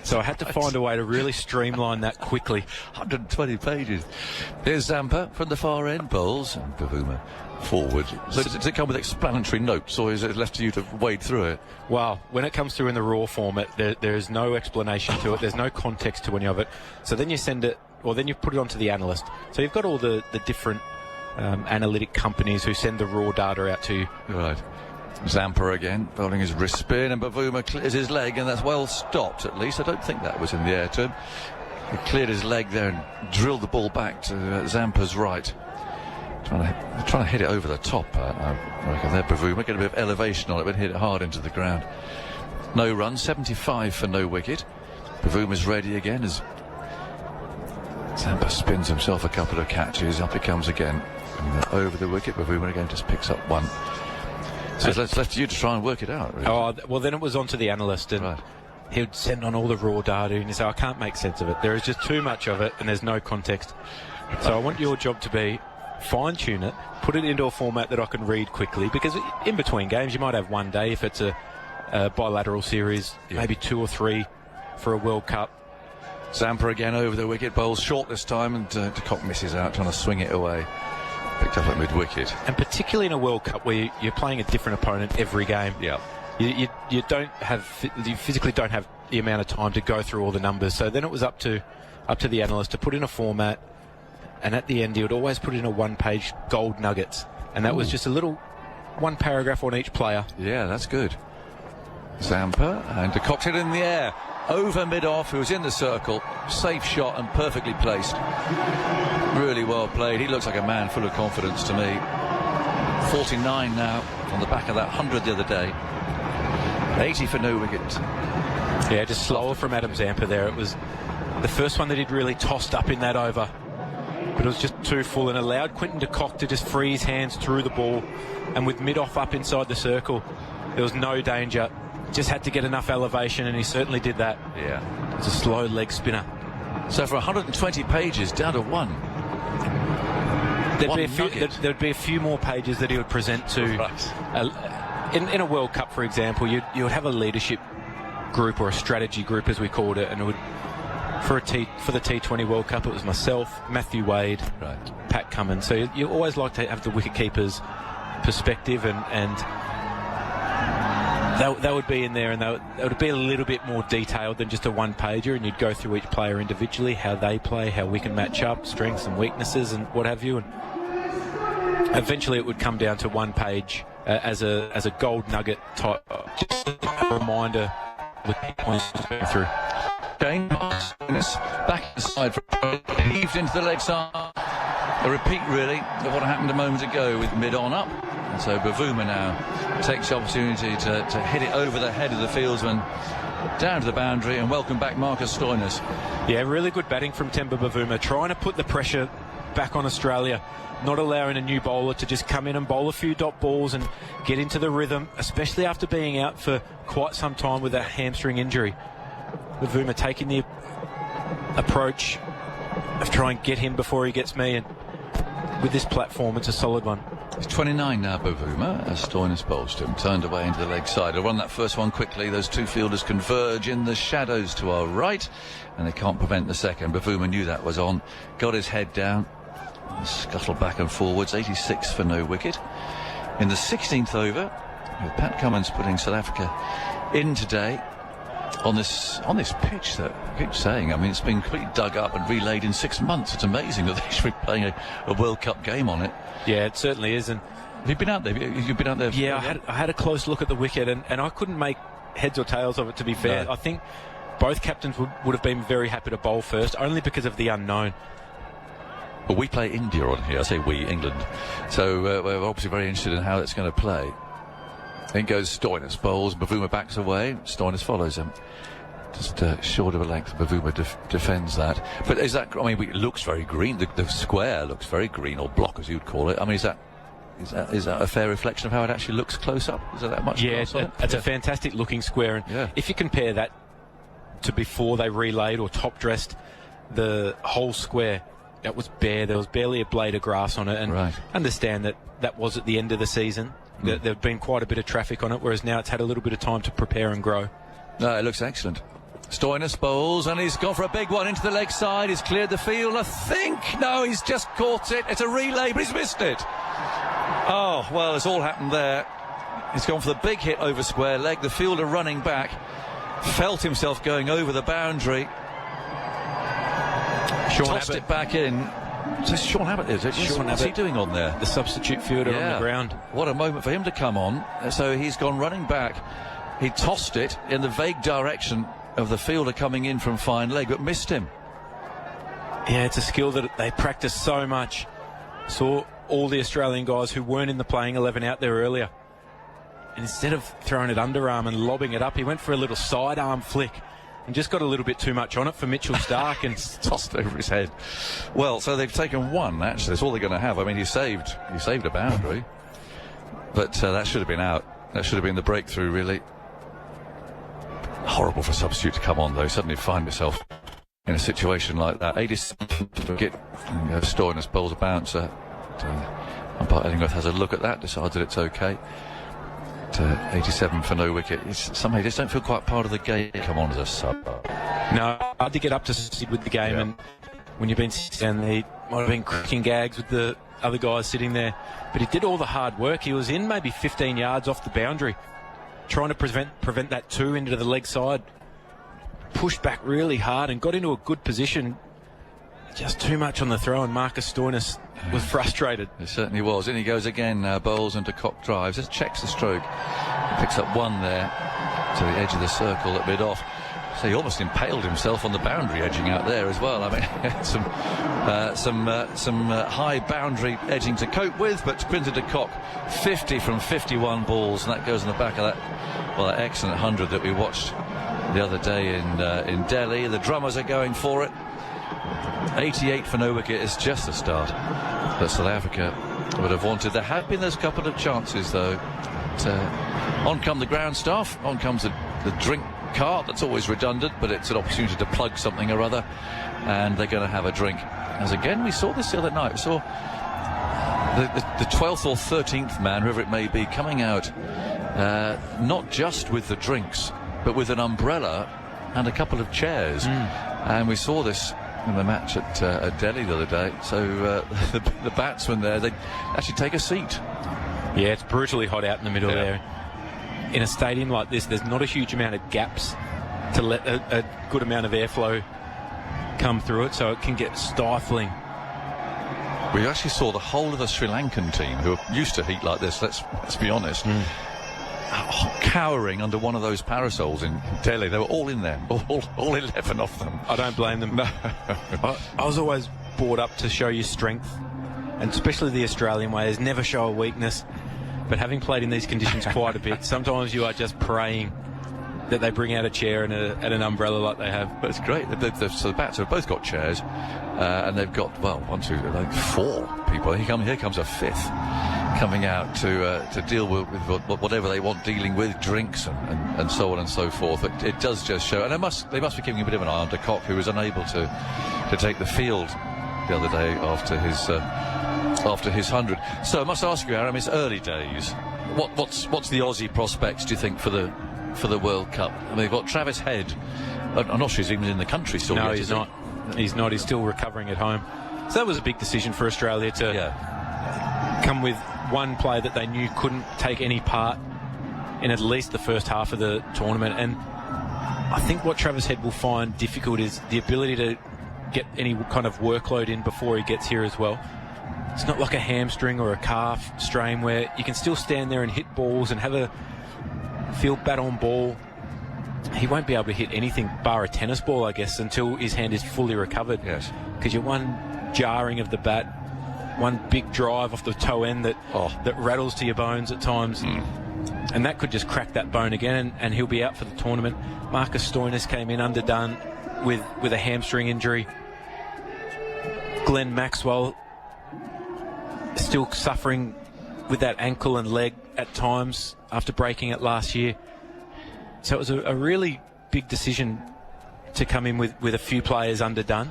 So I had to find a way to really streamline that quickly. 120 pages. There's Zampa from the far end, bowls, and Bavuma forward. So does it come with explanatory notes, or is it left to you to wade through it? Well, when it comes through in the raw format, there is no explanation to it. There's no context to any of it. So then you send it, or then you put it onto the analyst. So you've got all the different analytic companies who send the raw data out to you. Right. Zampa again, bowling his wrist spin, and Bavuma clears his leg, and that's well stopped at least. I don't think that was in the air to him. He cleared his leg there and drilled the ball back to Zampa's right. Trying to hit it over the top. I reckon there, Bavuma get a bit of elevation on it, but hit it hard into the ground. No run, 75 for no wicket. Bavuma's ready again as Zampa spins himself a couple of catches. Up he comes again, and over the wicket. Bavuma again just picks up one. So it's left to you to try and work it out, really. Oh, well, then it was onto the analyst, and he would send on all the raw data, and he'd say, I can't make sense of it. There is just too much of it, and there's no context. So I want your job to be fine-tune it, put it into a format that I can read quickly, because in between games, you might have one day if it's a bilateral series, maybe 2 or 3 for a World Cup. Zampa again over the wicket, bowls short this time, and de Kock misses out, trying to swing it away. Picked up at mid-wicket. And particularly in a World Cup where you're playing a different opponent every game. Yeah. You physically don't have the amount of time to go through all the numbers. So then it was up to the analyst to put in a format, and at the end he would always put in a one-page gold nuggets, and that was just a little one paragraph on each player. Yeah, that's good. Zampa, and de Kock's it in the air. Over mid-off, who was in the circle. Safe shot and perfectly placed. Really well played. He looks like a man full of confidence to me. 49 now, on the back of that 100 the other day. 80 for no wicket. Yeah, just slower from Adam Zampa there. It was the first one that he'd really tossed up in that over, but it was just too full, and allowed Quinton de Kock to just free his hands through the ball, and with mid-off up inside the circle, there was no danger. Just had to get enough elevation, and he certainly did that. Yeah. It's a slow leg spinner. So for 120 pages, down to 1. There'd be a few more pages that he would present to. Right. In a World Cup, for example, you would have a leadership group, or a strategy group, as we called it, and it would, for the T20 World Cup, it was myself, Matthew Wade, Pat Cummins. So you always like to have the wicketkeeper's perspective, and that would be in there, and that would be a little bit more detailed than just a one-pager, and you'd go through each player individually, how they play, how we can match up, strengths and weaknesses and what have you, and eventually it would come down to one page as a gold nugget type, just a reminder with points going through. Kane, back inside, heaved into the leg side. A repeat, really, of what happened a moment ago with mid-on up. And so Bavuma now takes the opportunity to hit it over the head of the fieldsman, down to the boundary, and welcome back Marcus Stoinis. Yeah, really good batting from Temba Bavuma, trying to put the pressure back on Australia, not allowing a new bowler to just come in and bowl a few dot balls and get into the rhythm, especially after being out for quite some time with a hamstring injury. Bavuma taking the approach of trying to get him before he gets me, and with this platform, it's a solid one. He's 29 now, Bavuma, as Stoinis bowls to him, turned away into the leg side. He'll run that first one quickly. Those two fielders converge in the shadows to our right, and they can't prevent the second. Bavuma knew that was on, got his head down, scuttled back and forwards. 86 for no wicket. In the 16th over, with Pat Cummins putting South Africa in today on this pitch that I keep saying, I mean, it's been completely dug up and relayed in 6 months. It's amazing that they should be playing a World Cup game on it. Yeah, it certainly is. And have you been out there? You've been out there? Yeah, I had a close look at the wicket, and I couldn't make heads or tails of it, to be fair. No. I think both captains would have been very happy to bowl first, only because of the unknown. Well, we play India on here. I say we, England. So we're obviously very interested in how it's going to play. In goes Stoinis, bowls, Bavuma backs away, Stoinis follows him. Just short of a length, Bavuma defends that. But is that, I mean, it looks very green, the square looks very green, or block as you'd call it. I mean, is that a fair reflection of how it actually looks close up? Is there that much? Yeah, it's a fantastic looking square, and if you compare that to before they relayed or top dressed the whole square, that was bare. There was barely a blade of grass on it, and understand that was at the end of the season. There'd been quite a bit of traffic on it, whereas now it's had a little bit of time to prepare and grow. No, it looks excellent. Stoinis bowls, and he's gone for a big one into the leg side. He's cleared the field, I think. No, he's just caught it. It's a relay, but he's missed it. Oh, well, it's all happened there. He's gone for the big hit over square leg. The fielder running back felt himself going over the boundary. Tossed it back in. So Sean Abbott is it? What's he doing on there? The substitute fielder on the ground. What a moment for him to come on. So he's gone running back. He tossed it in the vague direction of the fielder coming in from fine leg, but missed him. Yeah, it's a skill that they practice so much. Saw all the Australian guys who weren't in the playing 11 out there earlier. And instead of throwing it underarm and lobbing it up, he went for a little sidearm flick and just got a little bit too much on it for Mitchell Stark and tossed over his head. Well, so they've taken one, actually. That's all they're going to have. I mean, he saved a boundary. But that should have been out. That should have been the breakthrough, really. Horrible for a substitute to come on, though. Suddenly find yourself in a situation like that. 87 get Stoinis bowls a bouncer. Umpire Ellingworth has a look at that, decides that it's okay. 87 for no wicket. Somehow you just don't feel quite part of the game. Come on as a sub. No, hard to get up to speed with the game, and when you've been sitting down there, might have been cracking gags with the other guys sitting there. But he did all the hard work. He was in maybe 15 yards off the boundary, trying to prevent that two into the leg side. Pushed back really hard and got into a good position. Just too much on the throw, and Marcus Stoinis was frustrated. It certainly was. In he goes again, bowls into cock drives, just checks the stroke. Picks up one there to the edge of the circle at mid-off. So he almost impaled himself on the boundary edging out there as well. I mean, some high boundary edging to cope with, but printed to cock 50 from 51 balls, and that goes in the back of that excellent 100 that we watched the other day in Delhi. The drummers are going for it. 88 for no wicket is just the start that South Africa would have wanted. There have been those couple of chances, though. On come the ground staff, on comes the drink cart. That's always redundant, but it's an opportunity to plug something or other, and they're going to have a drink. As again, we saw this the other night. We saw the 12th or 13th man, whoever it may be, coming out not just with the drinks, but with an umbrella and a couple of chairs. And we saw this in the match at Delhi the other day. So the batsmen there, they actually take a seat. Yeah, it's brutally hot out in the middle there. In a stadium like this, there's not a huge amount of gaps to let a good amount of airflow come through it, so it can get stifling. We actually saw the whole of the Sri Lankan team, who are used to heat like this, let's be honest, cowering under one of those parasols in Delhi. They were all in there, all 11 of them. I don't blame them. No. I was always brought up to show you strength, and especially the Australian way is never show a weakness. But having played in these conditions quite a bit, sometimes you are just praying that they bring out a chair and an umbrella like they have. But it's great. So the bats have both got chairs, and they've got, four people. Here comes a fifth coming out to deal with whatever they want dealing with, drinks and so on and so forth. But it does just show, and they must be keeping a bit of an eye on De Kock, who was unable to take the field the other day after his 100. So I must ask you, Aram, it's early days. What's the Aussie prospects, do you think, for the World Cup? I mean, they've got Travis Head. I'm not sure he's even in the country still. No, yet, he's not. He's not. He's still recovering at home. So that was a big decision for Australia to come with one player that they knew couldn't take any part in at least the first half of the tournament. And I think what Travis Head will find difficult is the ability to get any kind of workload in before he gets here as well. It's not like a hamstring or a calf strain where you can still stand there and hit balls and have a field bat on ball. He won't be able to hit anything bar a tennis ball, I guess, until his hand is fully recovered. Yes. Because you're one jarring of the bat, one big drive off the toe end that rattles to your bones at times. And that could just crack that bone again, and he'll be out for the tournament. Marcus Stoinis came in underdone with a hamstring injury. Glenn Maxwell still suffering with that ankle and leg at times after breaking it last year. So it was a really big decision to come in with a few players underdone.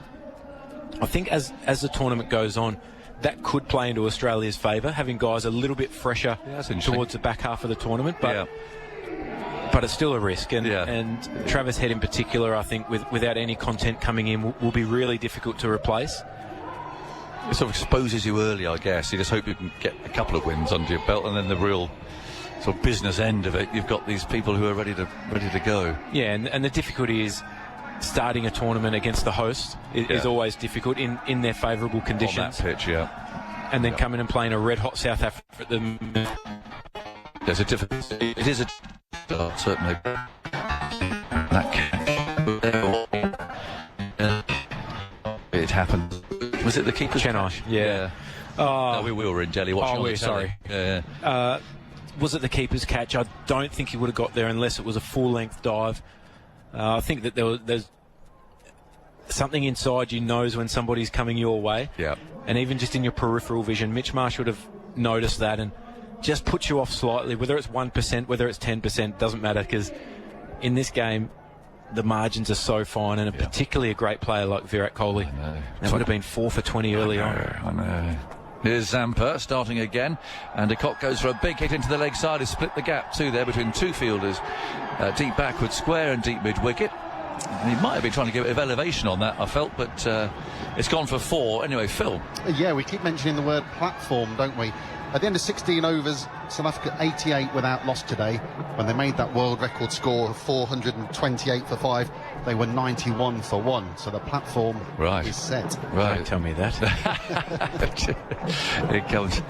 I think as the tournament goes on, that could play into Australia's favour, having guys a little bit fresher towards the back half of the tournament. But it's still a risk. And Travis Head in particular, I think, without any content coming in, will be really difficult to replace. It sort of exposes you early, I guess. You just hope you can get a couple of wins under your belt, and then the real sort of business end of it, you've got these people who are ready to go. Yeah, and the difficulty is starting a tournament against the host is always difficult in their favourable conditions. On that pitch, and then coming and playing a red-hot South Africa. There's a difference. It is a certainly. It happened. Was it the keeper's Chennai? Yeah. No, we were in Delhi watching. We're sorry. Yeah. Was it the keeper's catch? I don't think he would have got there unless it was a full-length dive. I think that there's something inside you knows when somebody's coming your way. Yeah. And even just in your peripheral vision, Mitch Marsh would have noticed that and just put you off slightly. Whether it's 1%, whether it's 10%, doesn't matter, because in this game, the margins are so fine, and particularly a great player like Virat Kohli. That would have been 4 for 20 early on. I know. Here's Zampa starting again, and de Kock goes for a big hit into the leg side. He's split the gap too there between two fielders, deep backward square and deep mid wicket. He might have been trying to give a bit of elevation on that, I felt, but it's gone for 4. Anyway, Phil. Yeah, we keep mentioning the word platform, don't we? At the end of 16 overs, South Africa 88 without loss today. When they made that world record score of 428 for 5, they were 91 for 1. So the platform is set. Right. Don't tell me that. Here comes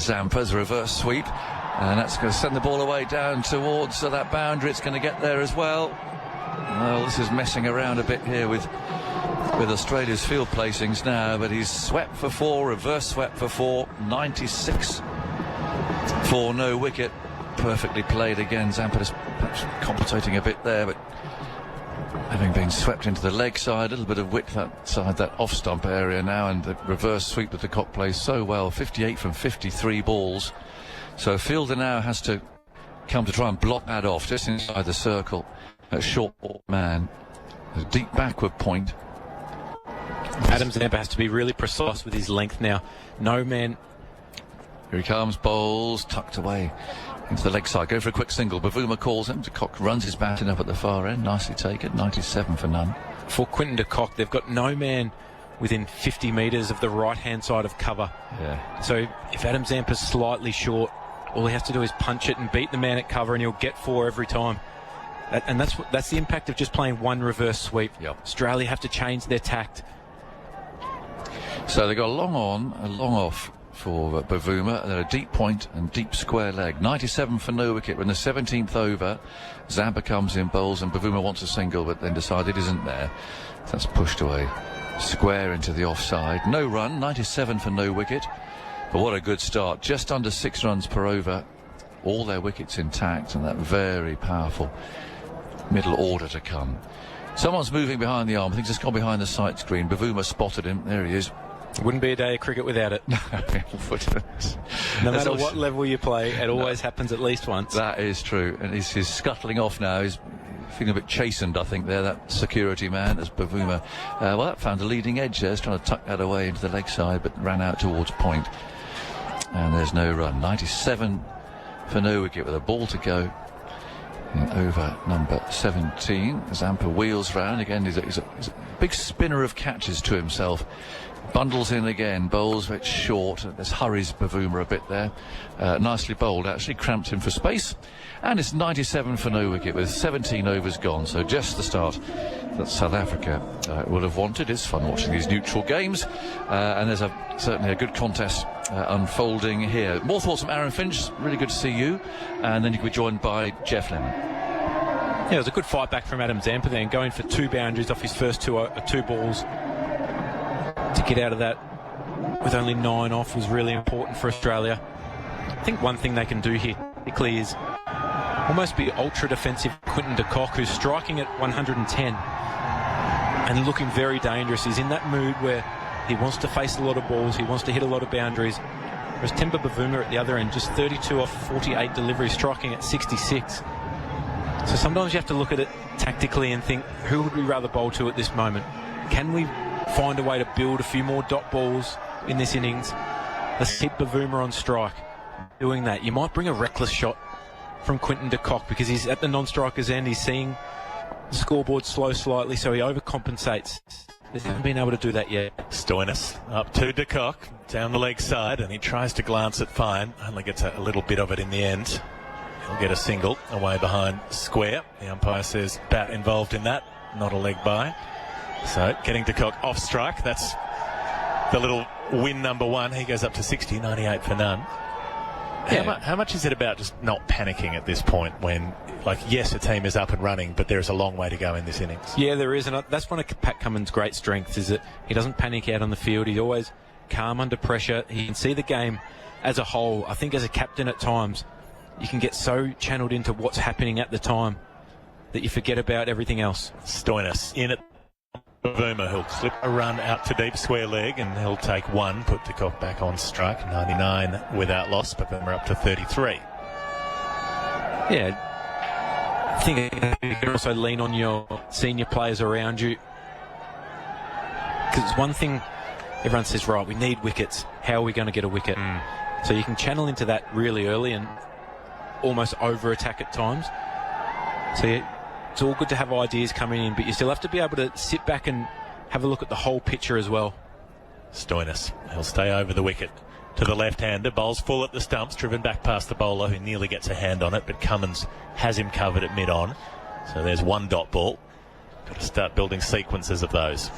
Zampa's reverse sweep. And that's going to send the ball away down towards that boundary. It's going to get there as well. Well, this is messing around a bit here with Australia's field placings now, but he's swept for 4, reverse swept for 4, 96 for no wicket. Perfectly played again. Zampa is perhaps compensating a bit there, but having been swept into the leg side, a little bit of width outside that off-stump area now, and the reverse sweep that de Kock plays so well, 58 from 53 balls. So fielder now has to come to try and block that off just inside the circle. A short ball man, a deep backward point. Adam Zampa has to be really precise with his length now. No man. Here he comes, bowls tucked away into the leg side. Go for a quick single. Bavuma calls him. De Kock runs his batting up at the far end. Nicely taken. 97 for none. For Quinton de Kock, they've got no man within 50 metres of the right-hand side of cover. Yeah. So if Adam Zampa's slightly short, all he has to do is punch it and beat the man at cover, and he'll get 4 every time. And that's the impact of just playing one reverse sweep. Australia have to change their tact. So they've got a long on, a long off for Bavuma. They're a deep point and deep square leg. 97 for no wicket. When the 17th over, Zampa comes in, bowls, and Bavuma wants a single, but then decided it isn't there. So that's pushed away. Square into the offside. No run, 97 for no wicket. But what a good start. Just under 6 runs per over. All their wickets intact, and that very powerful middle order to come. Someone's moving behind the arm. I think he's just gone behind the sight screen. Bavuma spotted him. There he is. Wouldn't be a day of cricket without it. No matter what level you play, it always happens at least once. That is true. And he's scuttling off now. He's feeling a bit chastened, I think, there, that security man, as Bavuma. Well, that found a leading edge there. He's trying to tuck that away into the leg side, but ran out towards point. And there's no run. 97 for no wicket with a ball to go in over number 17. Zampa wheels round again. He's a big spinner of catches to himself. Bundles in again, bowls a bit short. This hurries Bavuma a bit there. Nicely bowled, actually cramped him for space. And it's 97 for no wicket with 17 overs gone. So just the start that South Africa would have wanted. It's fun watching these neutral games. And there's certainly a good contest unfolding here. More thoughts from Aaron Finch. Really good to see you. And then you can be joined by Geoff Lemon. Yeah, it was a good fight back from Adam Zampa then, going for 2 boundaries off his first 2 balls. To get out of that with only 9 off was really important for Australia. I think one thing they can do here quickly is almost be ultra-defensive Quinton de Kock, who's striking at 110 and looking very dangerous. He's in that mood where he wants to face a lot of balls, he wants to hit a lot of boundaries. Whereas Temba Bavuma at the other end, just 32 off 48 deliveries, striking at 66. So sometimes you have to look at it tactically and think, who would we rather bowl to at this moment? Can we find a way to build a few more dot balls in this innings? Let's keep Bavuma on strike. Doing that, you might bring a reckless shot from Quinton de Kock because he's at the non-striker's end. He's seeing the scoreboard slow slightly, so he overcompensates. They haven't been able to do that yet. Stoinis up to de Kock, down the leg side, and he tries to glance it fine. Only gets a little bit of it in the end. He'll get a single away behind square. The umpire says bat involved in that, not a leg by. So getting de Kock off strike, that's the little win number one. He goes up to 60, 98 for none. Yeah. How much is it about just not panicking at this point when, like, yes, a team is up and running, but there's a long way to go in this innings? Yeah, there is, and that's one of Pat Cummins' great strengths, is that he doesn't panic out on the field. He's always calm under pressure. He can see the game as a whole. I think as a captain at times, you can get so channeled into what's happening at the time that you forget about everything else. Stoinis in at Bavuma, who'll clip a run out to deep square leg, and he'll take one, put de Kock back on strike, 99 without loss, Bavuma up to 33. Yeah, I think you can also lean on your senior players around you, because it's one thing everyone says, right, we need wickets, how are we going to get a wicket? So you can channel into that really early and almost over attack at times. So it's all good to have ideas coming in, but you still have to be able to sit back and have a look at the whole picture as well. Stoinis, he'll stay over the wicket to the left-hander, bowls full at the stumps, driven back past the bowler who nearly gets a hand on it, but Cummins has him covered at mid-on. So there's one dot ball. Got to start building sequences of those.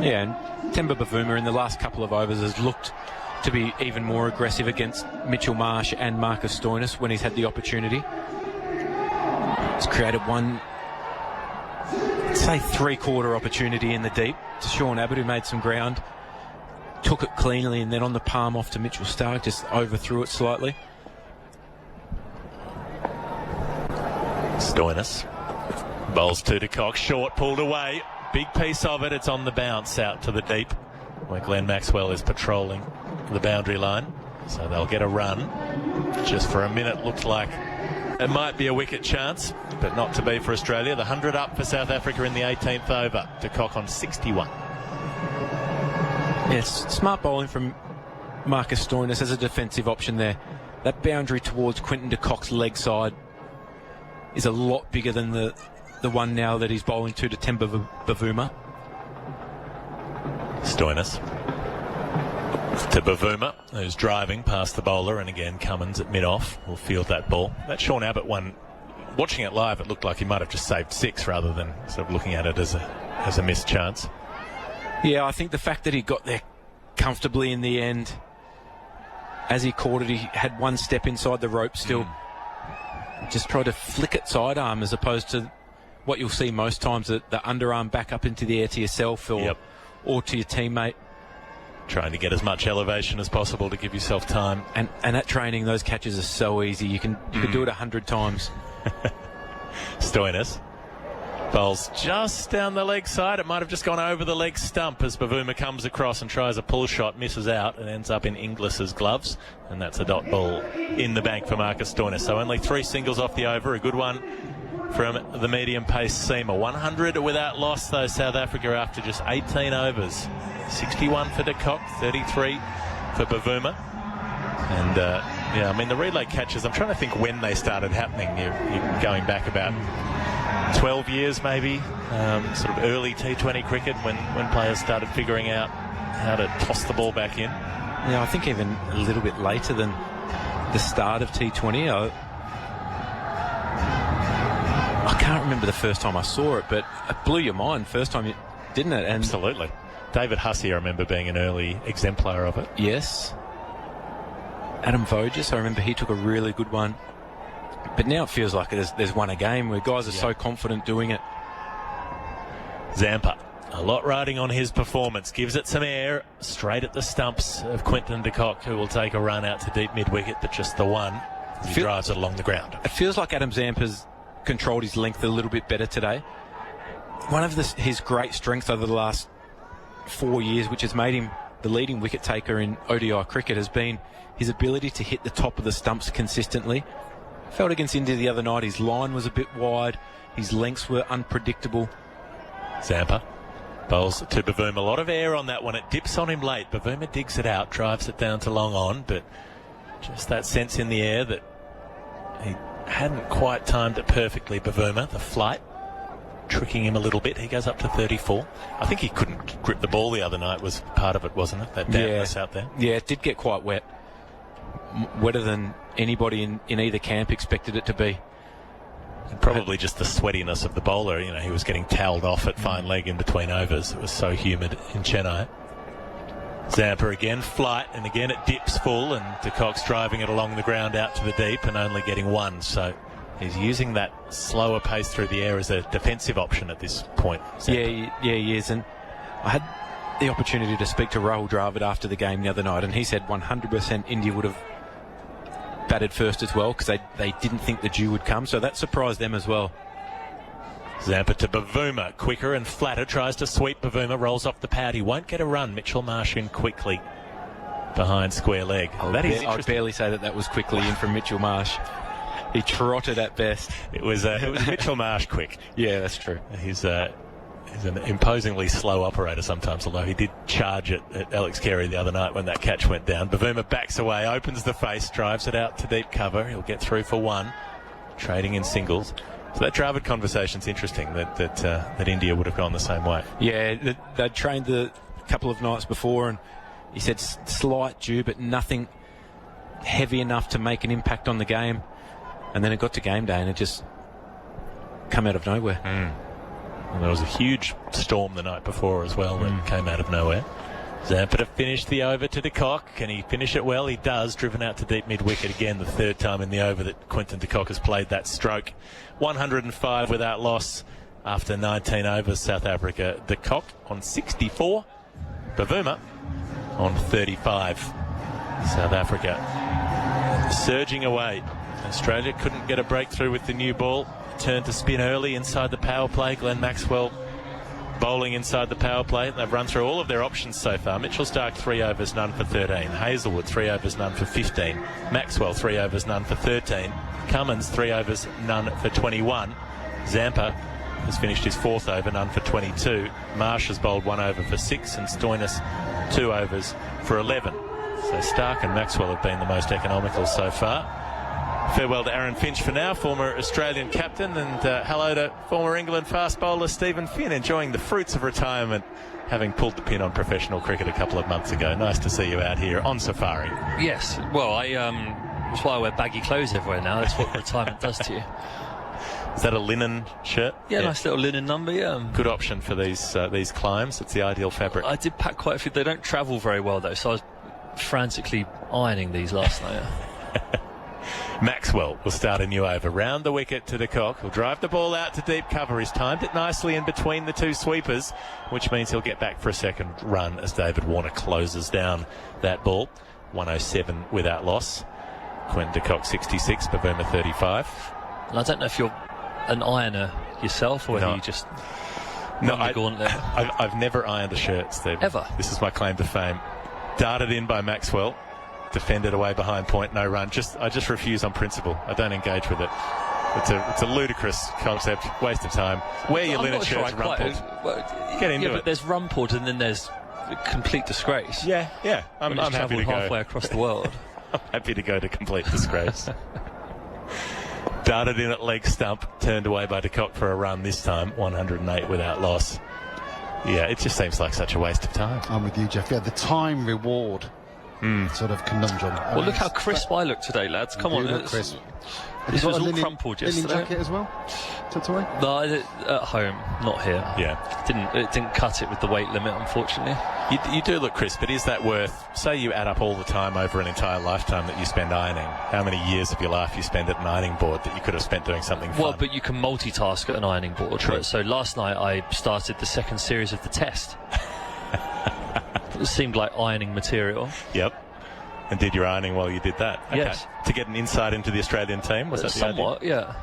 Yeah, and Temba Bavuma in the last couple of overs has looked to be even more aggressive against Mitchell Marsh and Marcus Stoinis when he's had the opportunity. He's created one, say, three-quarter opportunity in the deep to Sean Abbott, who made some ground, took it cleanly, and then on the palm off to Mitchell Stark, just overthrew it slightly. Stoinis bowls to de Kock, short, pulled away, big piece of it, it's on the bounce out to the deep where Glenn Maxwell is patrolling the boundary line, so they'll get a run. Just for a minute looked like it might be a wicket chance, but not to be for Australia. The 100 up for South Africa in the 18th over. De Kock on 61. Yes, smart bowling from Marcus Stoinis as a defensive option there. That boundary towards Quinton de Kock's leg side is a lot bigger than the one now that he's bowling to Temba Bavuma. Stoinis to Bavuma, who's driving past the bowler, and again Cummins at mid-off will field that ball. That Sean Abbott one, watching it live, it looked like he might have just saved six rather than sort of looking at it as a missed chance. Yeah, I think the fact that he got there comfortably in the end, as he caught it, he had one step inside the rope still. Just tried to flick it sidearm as opposed to what you'll see most times, the underarm back up into the air to yourself or to your teammate. Trying to get as much elevation as possible to give yourself time. And at training, those catches are so easy. You can do it 100 times. Stoinis bowls just down the leg side. It might have just gone over the leg stump as Bavuma comes across and tries a pull shot, misses out, and ends up in Inglis's gloves. And that's a dot ball in the bank for Marcus Stoinis. So only 3 singles off the over. A good one from the medium pace seamer. 100 without loss, though, South Africa after just 18 overs. 61 for de Kock, 33 for Bavuma. And yeah, I mean, the relay catches, I'm trying to think when they started happening. You're going back about 12 years maybe, sort of early T20 cricket when players started figuring out how to toss the ball back in. Yeah, I think even a little bit later than the start of T20. I can't remember the first time I saw it, but it blew your mind first time, didn't it? And absolutely. David Hussey, I remember being an early exemplar of it. Yes. Adam Voges, I remember he took a really good one. But now it feels like there's one a game where guys are so confident doing it. Zampa, a lot riding on his performance. Gives it some air straight at the stumps of Quinton de Kock, who will take a run out to deep mid-wicket, but just the one. He drives it along the ground. It feels like Adam Zampa's controlled his length a little bit better today. One of his great strengths over the last 4 years, which has made him the leading wicket taker in ODI cricket, has been his ability to hit the top of the stumps consistently. Felt against India the other night, his line was a bit wide, his lengths were unpredictable. Zampa bowls to Bavuma. A lot of air on that one. It dips on him late. Bavuma digs it out, drives it down to long on, but just that sense in the air that he hadn't quite timed it perfectly. Bavuma, the flight, tricking him a little bit. He goes up to 34. I think he couldn't grip the ball the other night was part of it, wasn't it? That dampness out there. Yeah, it did get quite wet. Wetter than anybody in either camp expected it to be. And probably just the sweatiness of the bowler. You know, he was getting towelled off at fine leg in between overs. It was so humid in Chennai. Zampa again, flight, and again it dips full, and de Kock's driving it along the ground out to the deep and only getting one. So he's using that slower pace through the air as a defensive option at this point. Yeah, he is. And I had the opportunity to speak to Rahul Dravid after the game the other night, and he said 100% India would have batted first as well because they didn't think the dew would come, so that surprised them as well. Zampa to Bavuma, quicker and flatter, tries to sweep Bavuma, rolls off the pad. He won't get a run. Mitchell Marsh in quickly behind square leg. That is I'd barely say that was quickly in from Mitchell Marsh. He trotted at best. It was Mitchell Marsh quick. Yeah, that's true. He's an imposingly slow operator sometimes, although he did charge it at Alex Carey the other night when that catch went down. Bavuma backs away, opens the face, drives it out to deep cover. He'll get through for one, trading in singles. So that Dravid conversation's interesting, that India would have gone the same way. Yeah, they'd trained a couple of nights before, and he said slight dew, but nothing heavy enough to make an impact on the game. And then it got to game day, and it just come out of nowhere. And there was a huge storm the night before as well that came out of nowhere. Zampa to finish the over to de Kock. Can he finish it well? He does. Driven out to deep mid-wicket again, the third time in the over that Quinton de Kock has played that stroke. 105 without loss after 19 overs, South Africa. De Kock on 64. Bavuma on 35. South Africa surging away. Australia couldn't get a breakthrough with the new ball. Turned to spin early inside the power play. Glenn Maxwell bowling inside the power play. They've run through all of their options so far. Mitchell Starc 3 overs, none for 13. Hazelwood 3 overs, none for 15. Maxwell 3 overs, none for 13. Cummins 3 overs, none for 21. Zampa has finished his 4th over, none for 22. Marsh has bowled 1 over for 6, and Stoinis 2 overs for 11. So Starc and Maxwell have been the most economical so far. Farewell to Aaron Finch for now, former Australian captain, and hello to former England fast bowler Stephen Finn, enjoying the fruits of retirement, having pulled the pin on professional cricket a couple of months ago. Nice to see you out here on safari. Yes, well, that's why I wear baggy clothes everywhere now. That's what retirement does to you. Is that a linen shirt? Yeah, nice little linen number, yeah. Good option for these climbs. It's the ideal fabric. I did pack quite a few. They don't travel very well, though, so I was frantically ironing these last night. Maxwell will start a new over. Round the wicket to de Kock. He'll drive the ball out to deep cover. He's timed it nicely in between the two sweepers, which means he'll get back for a second run as David Warner closes down that ball. 107 without loss. Quinton de Kock 66, Bavuma 35. And I don't know if you're an ironer yourself or whether you just I've never ironed a shirt, Steve. Ever? This is my claim to fame. Darted in by Maxwell. Defended away behind point, no run. I just refuse on principle. I don't engage with it. It's a ludicrous concept, waste of time. Wear your linen shirts rumpled. Get into it. But there's rumpled and then there's complete disgrace. Yeah. I'm happy to go halfway across the world. I'm happy to go to complete disgrace. Darted in at leg stump, turned away by de Kock for a run this time. 108 without loss. Yeah, it just seems like such a waste of time. I'm with you, Geoff. Yeah, the time reward. Sort of conundrum. Well, look how crisp I look today, lads. Come on. Look crisp. This was all crumpled yesterday. Linen jacket as well? Tucked away? No, at home, not here. Yeah. It didn't cut it with the weight limit, unfortunately. You do look crisp, but is that worth, say you add up all the time over an entire lifetime that you spend ironing, how many years of your life you spend at an ironing board that you could have spent doing something fun? Well, but you can multitask at an ironing board. True. Right? So last night I started the second series of the test. It seemed like ironing material. Yep. And did your ironing while you did that? Okay. Yes. To get an insight into the Australian team, was that the idea? Somewhat, yeah.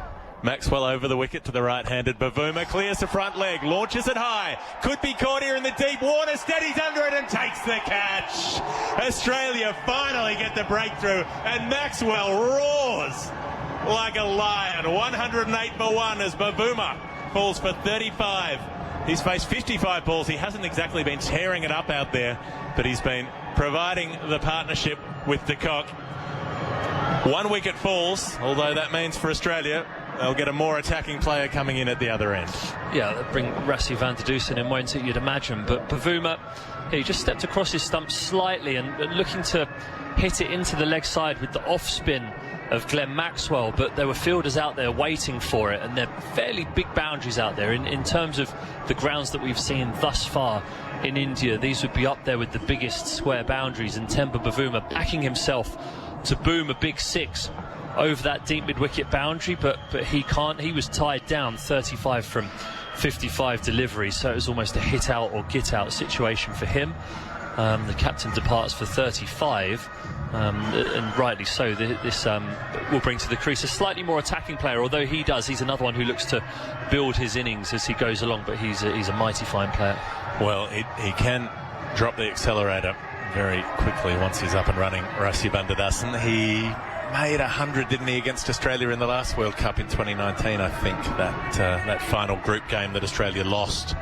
Maxwell over the wicket to the right-handed Bavuma, clears the front leg, launches it high, could be caught here in the deep water, steadies under it and takes the catch. Australia finally get the breakthrough, and Maxwell roars like a lion. 108 for 1 as Bavuma falls for 35. He's faced 55 balls. He hasn't exactly been tearing it up out there, but he's been providing the partnership with de Kock. 1 wicket falls, although that means for Australia they'll get a more attacking player coming in at the other end. Yeah, they'll bring Rassie van der Dusen in, won't it, you'd imagine. But Bavuma, he just stepped across his stump slightly and looking to hit it into the leg side with the off-spin of Glenn Maxwell, but there were fielders out there waiting for it, and they're fairly big boundaries out there. In terms of the grounds that we've seen thus far in India, these would be up there with the biggest square boundaries, and Temba Bavuma backing himself to boom a big 6 over that deep mid-wicket boundary, but he can't. He was tied down 35 from 55 delivery, so it was almost a hit out or get out situation for him. The captain departs for 35, and rightly so. This will bring to the crease a slightly more attacking player, although he's another one who looks to build his innings as he goes along, but he's a mighty fine player. Well, he can drop the accelerator very quickly once he's up and running. Rassie van der Dusen, he made 100, didn't he, against Australia in the last World Cup in 2019, I think, that final group game that Australia lost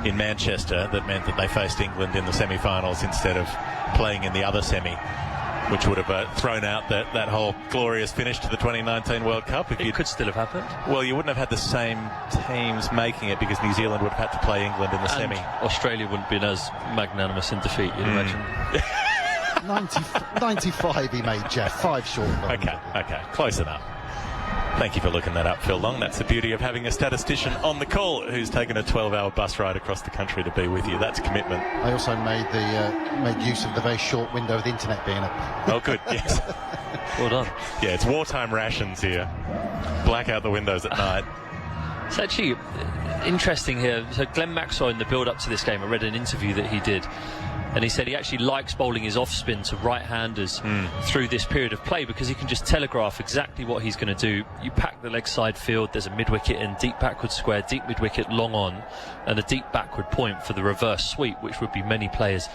in Manchester, that meant that they faced England in the semi-finals instead of playing in the other semi, which would have thrown out that whole glorious finish to the 2019 World Cup. It could still have happened. Well, you wouldn't have had the same teams making it, because New Zealand would have had to play England in the and semi. Australia wouldn't have been as magnanimous in defeat, you'd imagine. 95 he made, Geoff. 5 short. Okay, close enough. Thank you for looking that up, Phil Long. That's the beauty of having a statistician on the call who's taken a 12-hour bus ride across the country to be with you. That's commitment. I also made use of the very short window of the internet being up. Oh, good, yes. Well done. Yeah, it's wartime rations here. Black out the windows at night. It's actually interesting here. So Glenn Maxwell, in the build-up to this game, I read an interview that he did, and he said he actually likes bowling his off-spin to right-handers through this period of play, because he can just telegraph exactly what he's going to do. You pack the leg side field, there's a mid-wicket in, deep backward square, deep mid-wicket long on, and a deep backward point for the reverse sweep, which would be many players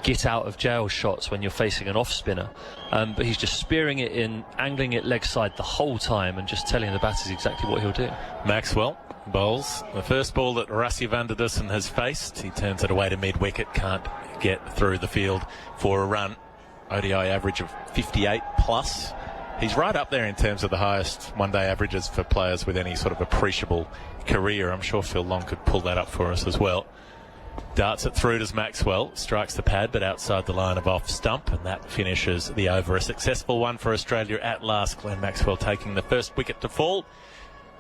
get out of jail shots when you're facing an off-spinner. But he's just spearing it in, angling it leg side the whole time, and just telling the batters exactly what he'll do. Maxwell bowls the first ball that Rassie van der Dusen has faced. He turns it away to mid-wicket, can't get through the field for a run. ODI average of 58 plus. He's right up there in terms of the highest one-day averages for players with any sort of appreciable career. I'm sure Phil Long could pull that up for us as well. Darts it through to Maxwell, strikes the pad but outside the line of off stump, and that finishes the over. A successful one for Australia at last. Glenn Maxwell taking the first wicket to fall.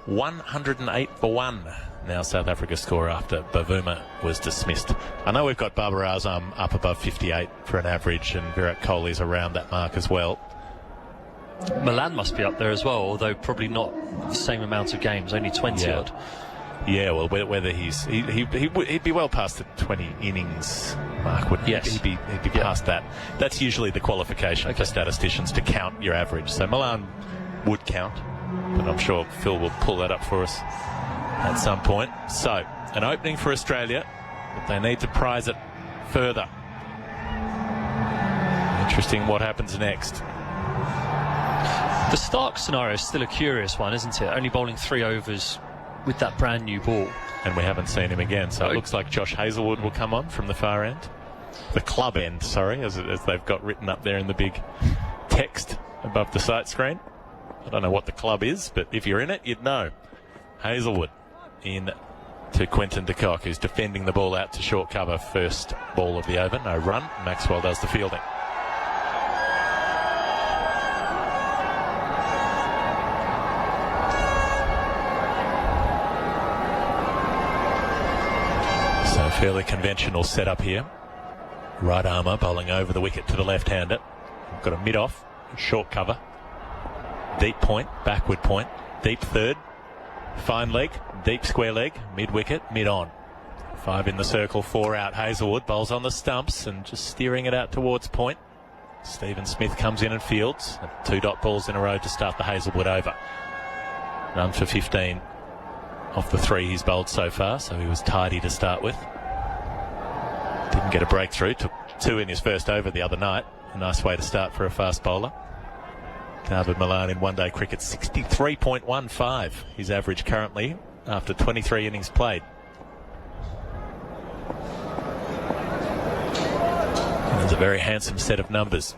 108 for 1. Now South Africa's score after Bavuma was dismissed. I know we've got Babar Azam up above 58 for an average, and Virat Kohli's around that mark as well. Milan must be up there as well, although probably not the same amount of games, only 20 odd. Yeah, well, whether he'd be well past the 20 innings mark, wouldn't he? Yes. He'd be past that. That's usually the qualification for statisticians, to count your average. So Milan would count, but I'm sure Phil will pull that up for us at some point. So, an opening for Australia, but they need to prize it further. Interesting what happens next. The Stark scenario is still a curious one, isn't it? Only bowling 3 overs with that brand new ball. And we haven't seen him again, so it looks like Josh Hazlewood will come on from the far end. The club end, sorry, as they've got written up there in the big text above the sight screen. I don't know what the club is, but if you're in it, you'd know. Hazlewood in to Quinton de Kock, who's defending the ball out to short cover. First ball of the over, no run. Maxwell does the fielding. So fairly conventional setup here. Right armour bowling over the wicket to the left-hander. We've got a mid-off, short cover. Deep point, backward point, deep third, fine leg, deep square leg, mid-wicket, mid-on. 5 in the circle, 4 out. Hazlewood bowls on the stumps and just steering it out towards point. Stephen Smith comes in and fields. 2 dot balls in a row to start the Hazelwood over. Run for 15 off the 3 he's bowled so far, so he was tidy to start with. Didn't get a breakthrough. Took 2 in his first over the other night. A nice way to start for a fast bowler. David Malan in one-day cricket, 63.15 his average currently after 23 innings played. That's a very handsome set of numbers.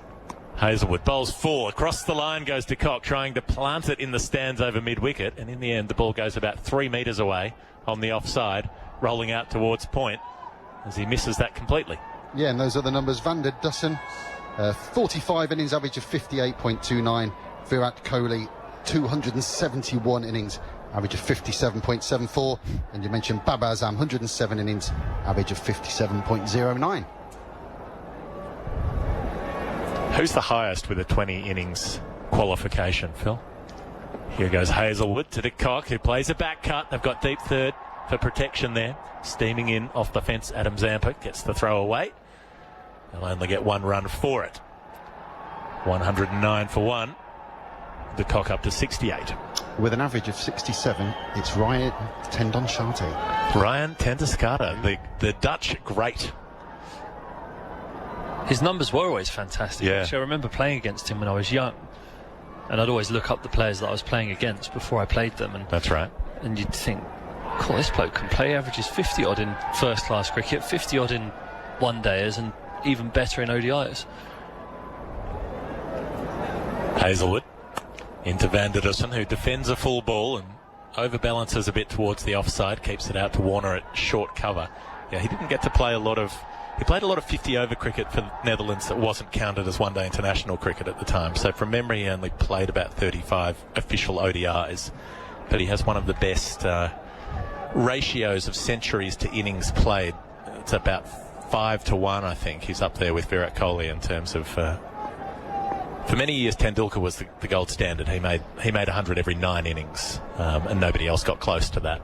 Hazelwood bowls 4 across the line, goes de Kock, trying to plant it in the stands over mid-wicket, and in the end the ball goes about 3 metres away on the offside, rolling out towards point as he misses that completely. Yeah, and those are the numbers. Van der Dussen, 45 innings, average of 58.29. Virat Kohli, 271 innings, average of 57.74. And you mentioned Babar Azam, 107 innings, average of 57.09. Who's the highest with a 20 innings qualification, Phil? Here goes Hazelwood to de Kock, who plays a back cut. They've got deep third for protection there. Steaming in off the fence, Adam Zampa gets the throw away. They'll only get 1 run for it. 109 for 1. De Kock up to 68. With an average of 67, it's Ryan Tendonshate. Ryan Tendonshate, the Dutch great. His numbers were always fantastic. Yeah. Actually, I remember playing against him when I was young, and I'd always look up the players that I was playing against before I played them. And that's right. And you'd think, cool, this bloke can play. Averages 50 odd in first-class cricket, 50 odd in one-dayers, and even better in ODIs. Hazelwood into Van der Dussen, who defends a full ball and overbalances a bit towards the offside, keeps it out to Warner at short cover. Yeah, he didn't get to play a lot of... He played a lot of 50-over cricket for the Netherlands that wasn't counted as one-day international cricket at the time. So from memory, he only played about 35 official ODIs. But he has one of the best ratios of centuries to innings played. It's about 5 to 1, I think. He's up there with Virat Kohli in terms of... for many years, Tendulkar was the gold standard. He made 100 every 9 innings, and nobody else got close to that.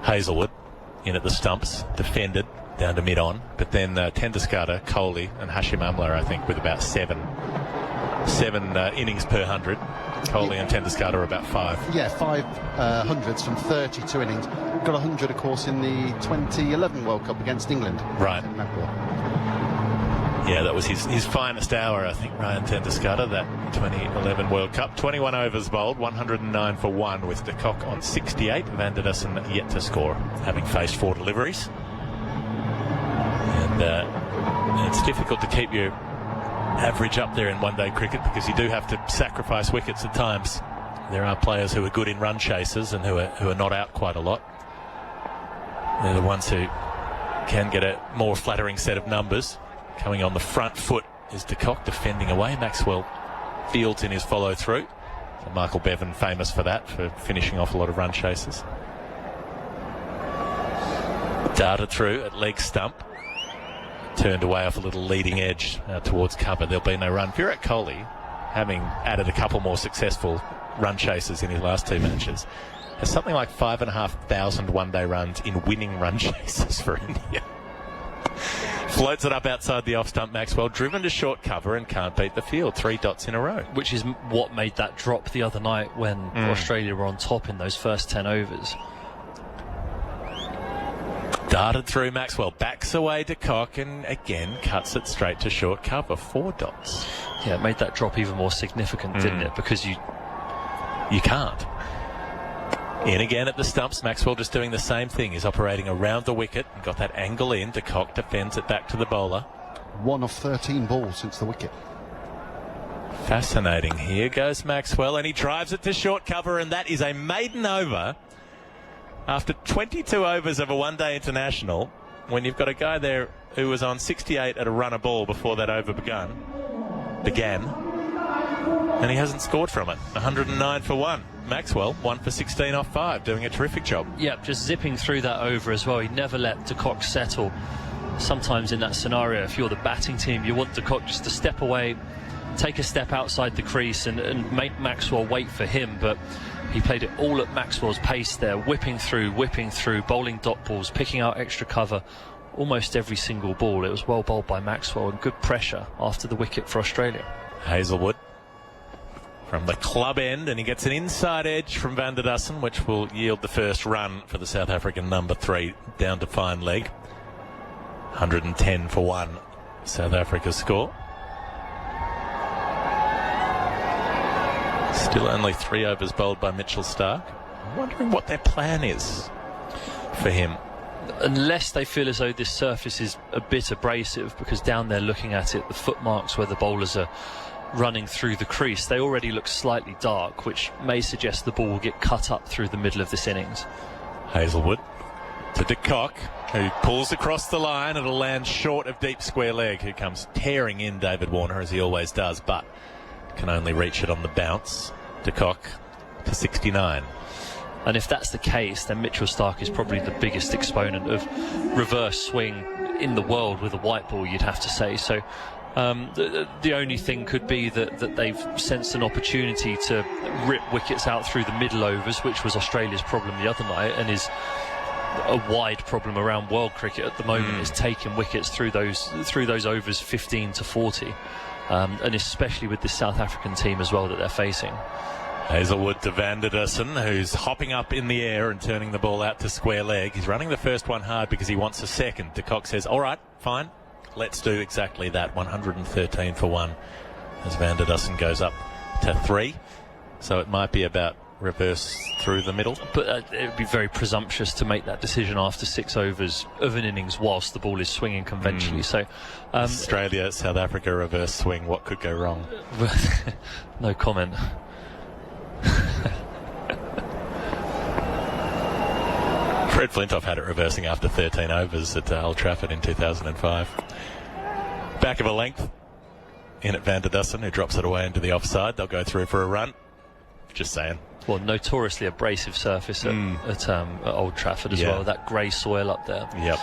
Hazelwood in at the stumps, defended down to mid-on, but then Tendulkar, Kohli and Hashim Amla, I think, with about 7 innings per 100. Kohli and Tendulkar are about 5. Yeah, 5 hundreds from 32 innings. Got 100, of course, in the 2011 World Cup against England. Right. Yeah, that was his finest hour, I think, Ryan Tendulkar, that 2011 World Cup. 21 overs bowled, 109 for 1 with de Kock on 68. Van der Dussen yet to score, having faced 4 deliveries. And it's difficult to keep your average up there in one-day cricket because you do have to sacrifice wickets at times. There are players who are good in run chasers and who are not out quite a lot. They're the ones who can get a more flattering set of numbers. Coming on the front foot is de Kock, defending away. Maxwell fields in his follow-through. So Michael Bevan famous for that, for finishing off a lot of run chasers. Darted through at leg stump. Turned away off a little leading edge towards cover. There'll be no run. Virat Kohli, having added a couple more successful run chasers in his last 2 matches, has something like 5,500 one-day runs in winning run chasers for India. Floats it up outside the off-stump, Maxwell, driven to short cover and can't beat the field. 3 dots in a row. Which is what made that drop the other night when Australia were on top in those first 10 overs. Darted through Maxwell, backs away de Kock and again cuts it straight to short cover. 4 dots. Yeah, it made that drop even more significant, didn't it? Because you can't. In again at the stumps, Maxwell just doing the same thing. He's operating around the wicket and got that angle in. De Kock defends it back to the bowler. 1 of 13 balls since the wicket. Fascinating. Here goes Maxwell and he drives it to short cover, and that is a maiden over. After 22 overs of a one-day international, when you've got a guy there who was on 68 at a run a ball before that over began, and he hasn't scored from it. 109 for 1. Maxwell, 1 for 16 off 5, doing a terrific job. Yep, just zipping through that over as well. He never let de Kock settle. Sometimes in that scenario, if you're the batting team, you want de Kock just to step away, take a step outside the crease and make Maxwell wait for him, but he played it all at Maxwell's pace there, whipping through, bowling dot balls, picking out extra cover, almost every single ball. It was well bowled by Maxwell and good pressure after the wicket for Australia. Hazelwood from the club end, and he gets an inside edge from Van der Dussen, which will yield the first run for the South African number 3 down to fine leg. 110 for 1, South Africa's score. Still only 3 overs bowled by Mitchell Starc. I'm wondering what their plan is for him. Unless they feel as though this surface is a bit abrasive, because down there looking at it, the footmarks where the bowlers are running through the crease, they already look slightly dark, which may suggest the ball will get cut up through the middle of this innings. Hazelwood to de Kock, who pulls across the line. It'll land short of deep square leg, who comes tearing in David Warner, as he always does, but can only reach it on the bounce. De Kock to 69. And if that's the case, then Mitchell Starc is probably the biggest exponent of reverse swing in the world with a white ball, you'd have to say. So the only thing could be that they've sensed an opportunity to rip wickets out through the middle overs, which was Australia's problem the other night and is a wide problem around world cricket at the moment, is taking wickets through those overs 15 to 40, and especially with this South African team as well that they're facing. Hazelwood to Van der Dussen, who's hopping up in the air and turning the ball out to square leg. He's running the first one hard because he wants a second. De Kock says, all right, fine, let's do exactly that. 113 for 1 as Van der Dussen goes up to 3. So it might be about reverse through the middle. But it would be very presumptuous to make that decision after 6 overs of an innings whilst the ball is swinging conventionally. So Australia, South Africa, reverse swing. What could go wrong? No comment. Fred Flintoff had it reversing after 13 overs at Old Trafford in 2005. Back of a length in at Van der Dussen, who drops it away into the offside. They'll go through for a run. Just saying. Well, notoriously abrasive surface at Old Trafford as well. That grey soil up there. Yep.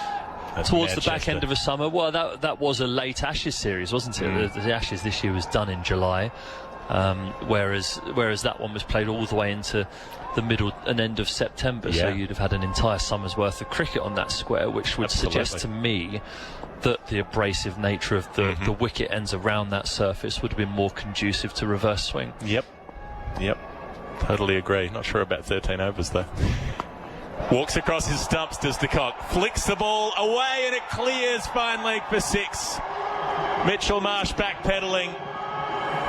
That's towards the back end of a summer. Well, that was a late Ashes series, wasn't it? The Ashes this year was done in July. Whereas that one was played all the way into the middle and end of September, so you'd have had an entire summer's worth of cricket on that square, which would suggest to me that the abrasive nature of the wicket ends around that surface would have been more conducive to reverse swing. Yep, totally agree. Not sure about 13 overs though. Walks across his stumps, does de Kock, flicks the ball away and it clears fine leg for 6. Mitchell Marsh backpedaling.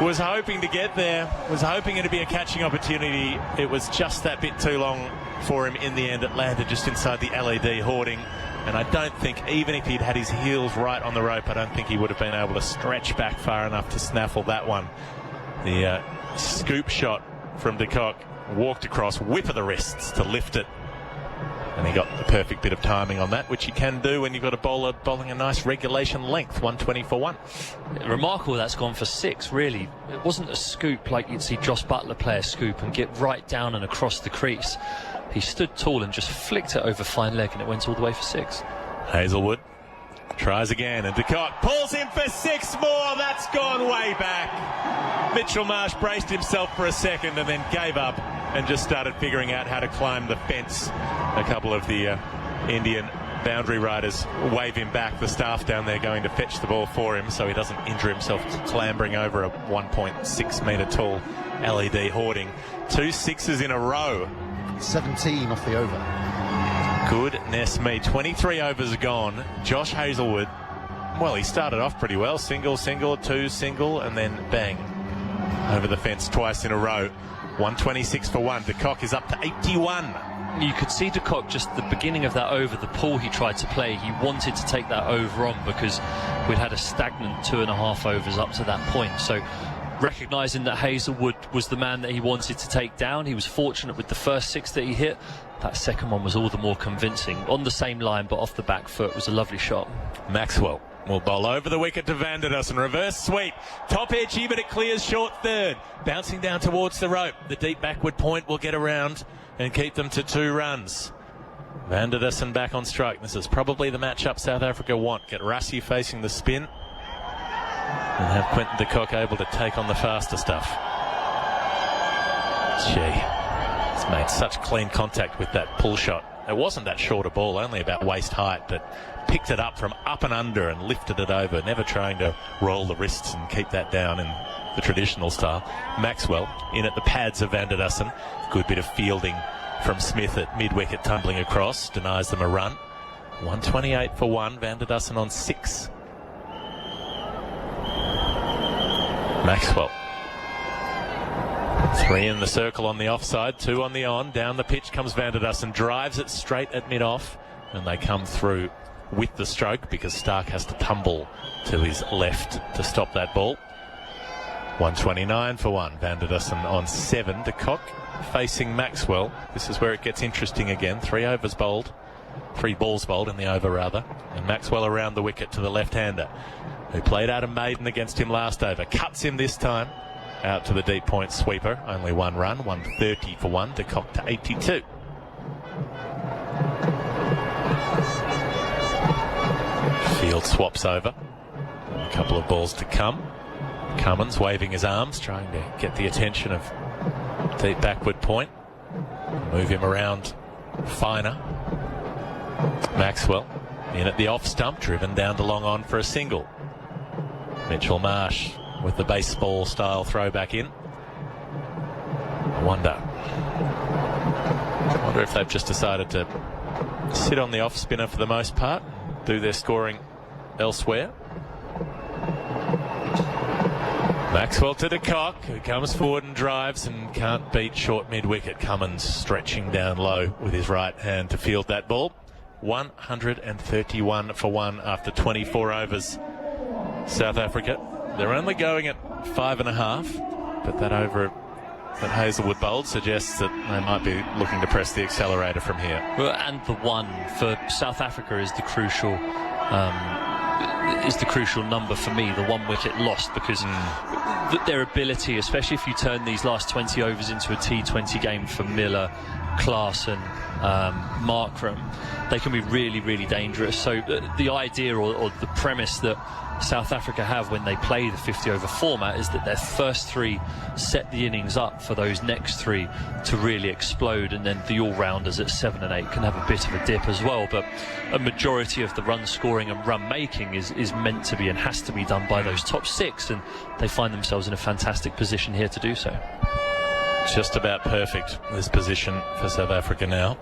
Was hoping to get there, was hoping it'd be a catching opportunity. It was just that bit too long for him in the end. It landed just inside the LED hoarding, and I don't think, even if he'd had his heels right on the rope, I don't think he would have been able to stretch back far enough to snaffle that one. The scoop shot from de Kock, walked across, whip of the wrists to lift it, and he got the perfect bit of timing on that, which you can do when you've got a bowler bowling a nice regulation length, 120 for 1. Remarkable that's gone for 6, really. It wasn't a scoop like you'd see Joss Buttler play a scoop and get right down and across the crease. He stood tall and just flicked it over fine leg and it went all the way for 6. Hazelwood tries again and de Kock pulls him for 6 more. That's gone way back. Mitchell Marsh braced himself for a second and then gave up and just started figuring out how to climb the fence. A couple of the Indian boundary riders wave him back. The staff down there going to fetch the ball for him so he doesn't injure himself clambering over a 1.6 metre tall LED hoarding. 2 6s in a row. 17 off the over. Goodness me. 23 overs gone. Josh Hazelwood, well, he started off pretty well. Single, 2 single, and then bang. Over the fence twice in a row. 126 for 1. De Kock is up to 81. You could see de Kock just at the beginning of that over, the pull he tried to play, he wanted to take that over on because we'd had a stagnant 2.5 overs up to that point. So recognising that Hazelwood was the man that he wanted to take down, he was fortunate with the first 6 that he hit. That second one was all the more convincing. On the same line but off the back foot. It was a lovely shot. Maxwell will bowl over the wicket to Van der Dussen. Reverse sweep. Top edgy, but it clears short third. Bouncing down towards the rope. The deep backward point will get around and keep them to 2 runs. Van der Dussen back on strike. This is probably the matchup South Africa want. Get Rassie facing the spin and have Quinton de Kock able to take on the faster stuff. Gee, he's made such clean contact with that pull shot. It wasn't that short a ball, only about waist height, but picked it up from up and under and lifted it over, never trying to roll the wrists and keep that down in the traditional style. Maxwell in at the pads of Van der Dussen. Good bit of fielding from Smith at mid-wicket, tumbling across, denies them a run. 128 for 1, Van der Dussen on 6. Maxwell. 3 in the circle on the offside, 2 on the on. Down the pitch comes Van der Dussen, drives it straight at mid-off, and they come through with the stroke because Stark has to tumble to his left to stop that ball. 129 for 1, Van der Dussen on 7. De Kock facing Maxwell. This is where it gets interesting again. 3 overs bowled, 3 balls bowled in the over rather, and Maxwell around the wicket to the left-hander who played Adam Maiden against him last over. Cuts him this time out to the deep point sweeper. Only 1 run, 130 for 1. De Kock to 82. Field swaps over. A couple of balls to come. Cummins waving his arms, trying to get the attention of deep backward point. Move him around finer. Maxwell in at the off stump, driven down to long on for a single. Mitchell Marsh with the baseball style throw back in. I wonder if they've just decided to sit on the off spinner for the most part, do their scoring elsewhere. Maxwell to De Kock, who comes forward and drives and can't beat short mid-wicket. Cummins stretching down low with his right hand to field that ball. 131 for 1 after 24 overs. South Africa, they're only going at 5.5, but that over that Hazelwood bowled suggests that they might be looking to press the accelerator from here. Well, and the 1 for South Africa is the crucial number for me, the 1 wicket lost, because their ability, especially if you turn these last 20 overs into a T20 game for Miller, Klaasen, Markram, they can be really, really dangerous. So the idea or the premise that South Africa have when they play the 50-over format is that their first 3 set the innings up for those next 3 to really explode, and then the all-rounders at 7 and 8 can have a bit of a dip as well. But a majority of the run scoring and run making is meant to be and has to be done by those top 6, and they find themselves in a fantastic position here to do so. Just about perfect, this position for South Africa now.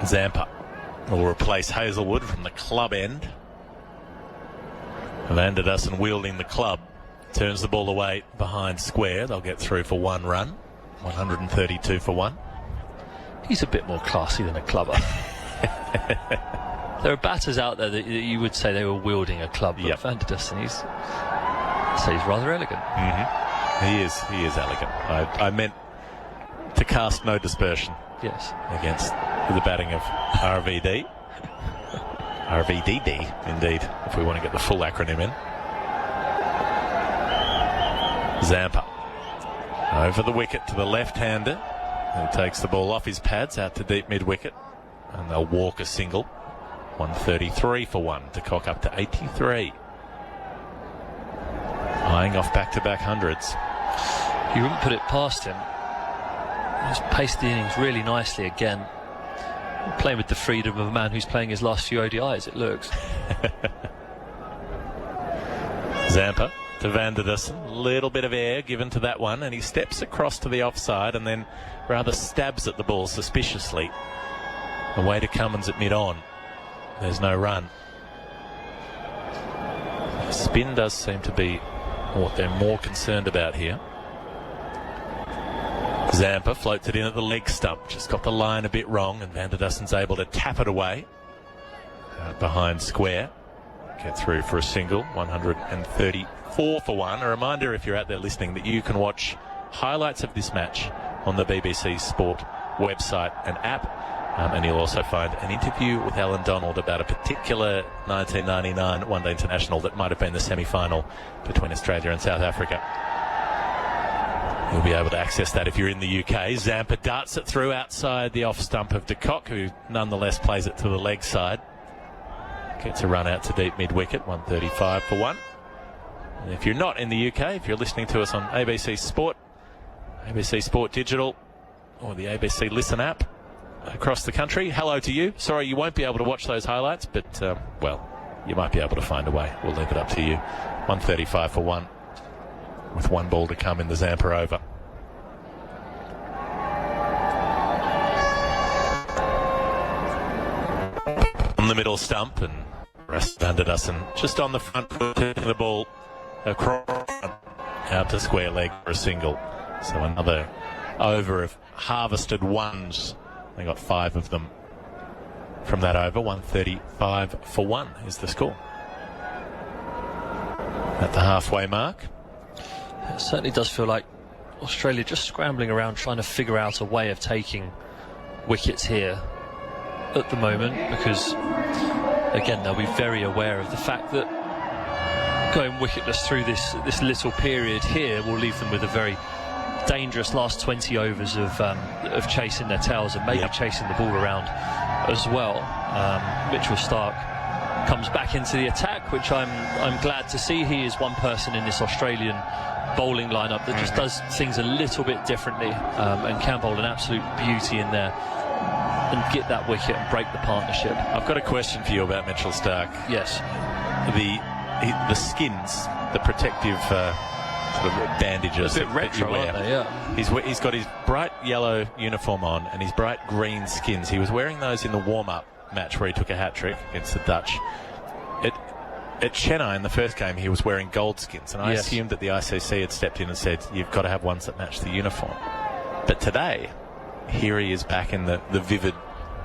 Zampa will replace Hazelwood from the club end. Van der Dussen wielding the club, turns the ball away behind square. They'll get through for 1 run, 132 for 1. He's a bit more classy than a clubber. There are batters out there that you would say they were wielding a club, but Van der Dussen, he's rather elegant. He is elegant. I meant to cast no dispersion. Yes. Against the batting of RVD. RVDD, indeed, if we want to get the full acronym in. Zampa over the wicket to the left-hander, who takes the ball off his pads out to deep mid-wicket, and they'll walk a single. 133 for 1 to cock up to 83. Eyeing off back-to-back hundreds. You wouldn't put it past him. He's paced the innings really nicely again. Playing with the freedom of a man who's playing his last few ODIs, it looks. Zampa to Van der Dussen. A little bit of air given to that one, and he steps across to the offside and then rather stabs at the ball suspiciously. Away to Cummins at mid-on. There's no run. Spin does seem to be what they're more concerned about here. Zampa floats it in at the leg stump, just got the line a bit wrong, and Van der Dussen's able to tap it away out behind square. Get through for a single. 134 for 1. A reminder, if you're out there listening, that you can watch highlights of this match on the BBC Sport website and app, and you'll also find an interview with Alan Donald about a particular 1999 One Day International that might have been the semi-final between Australia and South Africa. You'll be able to access that if you're in the UK. Zampa darts it through outside the off stump of De Kock, who nonetheless plays it to the leg side. Gets a run out to deep mid-wicket, 135 for 1. And if you're not in the UK, if you're listening to us on ABC Sport, ABC Sport Digital, or the ABC Listen app, across the country. Hello to you. Sorry you won't be able to watch those highlights, but, well, you might be able to find a way. We'll leave it up to you. 135 for 1, with 1 ball to come in the Zampa over. On the middle stump, and rest under us, and just on the front foot, taking the ball across out to square leg for a single. So another over of harvested ones. They got 5 of them from that over. 135 for 1 is the score. At the halfway mark. It certainly does feel like Australia just scrambling around trying to figure out a way of taking wickets here at the moment, because again they'll be very aware of the fact that going wicketless through this little period here will leave them with a very dangerous last 20 overs of chasing their tails and maybe chasing the ball around as well. Mitchell Starc comes back into the attack, which I'm glad to see. He is one person in this Australian bowling lineup that just does things a little bit differently, and can bowl an absolute beauty in there and get that wicket and break the partnership. I've got a question for you about Mitchell Starc. Yes. The skins, the protective sort of bandages that you wear. Aren't they? Yeah. He's got his bright yellow uniform on and his bright green skins. He was wearing those in the warm-up match where he took a hat-trick against the Dutch. At Chennai in the first game, he was wearing gold skins, and I assumed that the ICC had stepped in and said, you've got to have ones that match the uniform. But today, here he is back in the vivid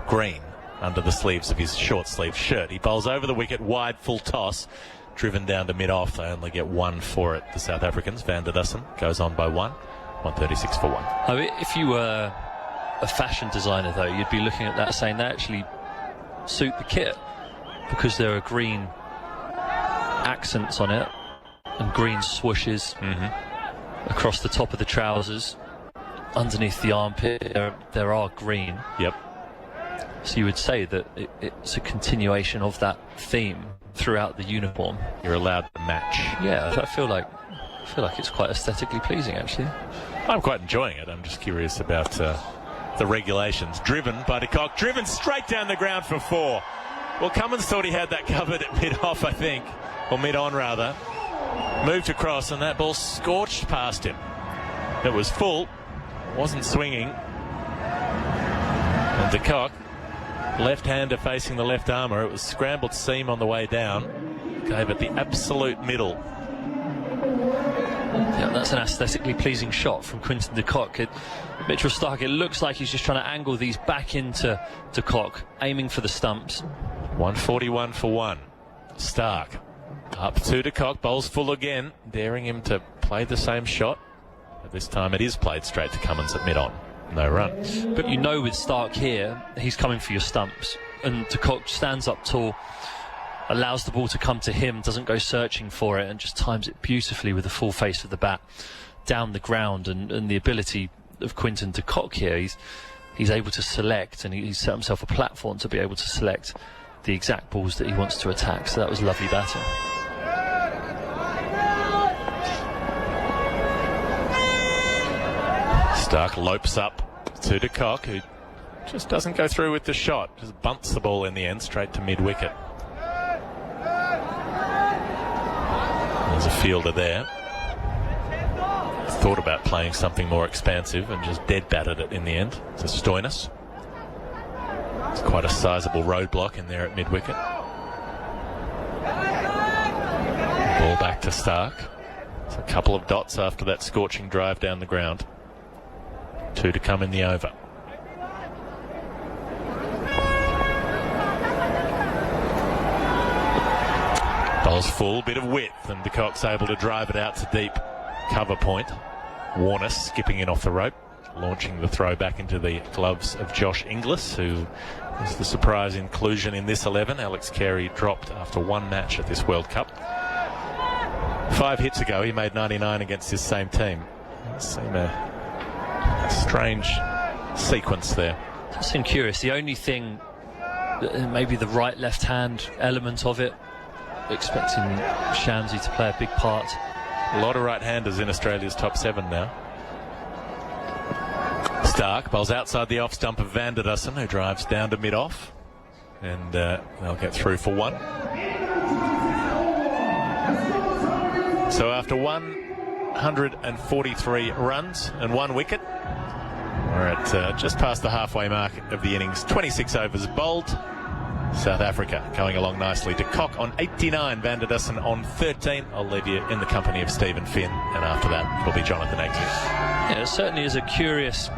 green under the sleeves of his short-sleeved shirt. He bowls over the wicket, wide, full toss, driven down to mid-off. They only get 1 for it, the South Africans. Van der Dussen goes on by 1, 136 for 1. I mean, if you were a fashion designer, though, you'd be looking at that saying they actually suit the kit, because there are green accents on it and green swooshes across the top of the trousers. Underneath the armpit there are green. Yep. So you would say that it's a continuation of that theme throughout the uniform. You're allowed to match. Yeah, I feel like it's quite aesthetically pleasing, actually. I'm quite enjoying it. I'm just curious about the regulations. Driven by de Kock, driven straight down the ground for 4. Well, Cummins thought he had that covered at mid-off, I think, or mid-on rather. Moved across, and that ball scorched past him. It was full, wasn't swinging. And de Kock, left-hander facing the left armour. It was scrambled seam on the way down. Gave it the absolute middle. Yeah, that's an aesthetically pleasing shot from Quinton de Kock. Mitchell Starc, it looks like he's just trying to angle these back into de Kock, aiming for the stumps. 141 for 1. Starc up to de Kock, bowls full again, daring him to play the same shot. But this time it is played straight to Cummins at mid-on. No run. But you know with Starc here, he's coming for your stumps. And de Kock stands up tall, allows the ball to come to him, doesn't go searching for it, and just times it beautifully with the full face of the bat down the ground. And the ability of Quinton de Kock here, he's able to select, and he's set himself a platform to be able to select the exact balls that he wants to attack. So that was lovely batting. Starc lopes up to de Kock, who just doesn't go through with the shot, just bunts the ball in the end straight to mid-wicket. There's a fielder there. Thought about playing something more expansive and just dead batted it in the end to Stoinis. It's quite a sizable roadblock in there at mid-wicket. Ball back to Starc. It's a couple of dots after that scorching drive down the ground. 2 to come in the over. Bowls full, bit of width, and de Kock's able to drive it out to deep cover point. Warner skipping in off the rope, launching the throw back into the gloves of Josh Inglis, who is the surprise inclusion in this 11. Alex Carey dropped after 1 match at this World Cup. 5 hits ago, he made 99 against this same team. It seemed a strange sequence there. It seemed curious. The only thing, maybe the right-left hand element of it, expecting Shamsi to play a big part. A lot of right-handers in Australia's top 7 now. Stark. Ball's outside the off stump of Firdose, who drives down to mid-off. And they'll get through for one. So after 143 runs and 1 wicket, we're at just past the halfway mark of the innings. 26 overs bowled. South Africa going along nicely. De Kock on 89, Firdose on 13. I'll leave you in the company of Stephen Finn, and after that will be Jonathan Agnew. Yeah, it certainly is a curious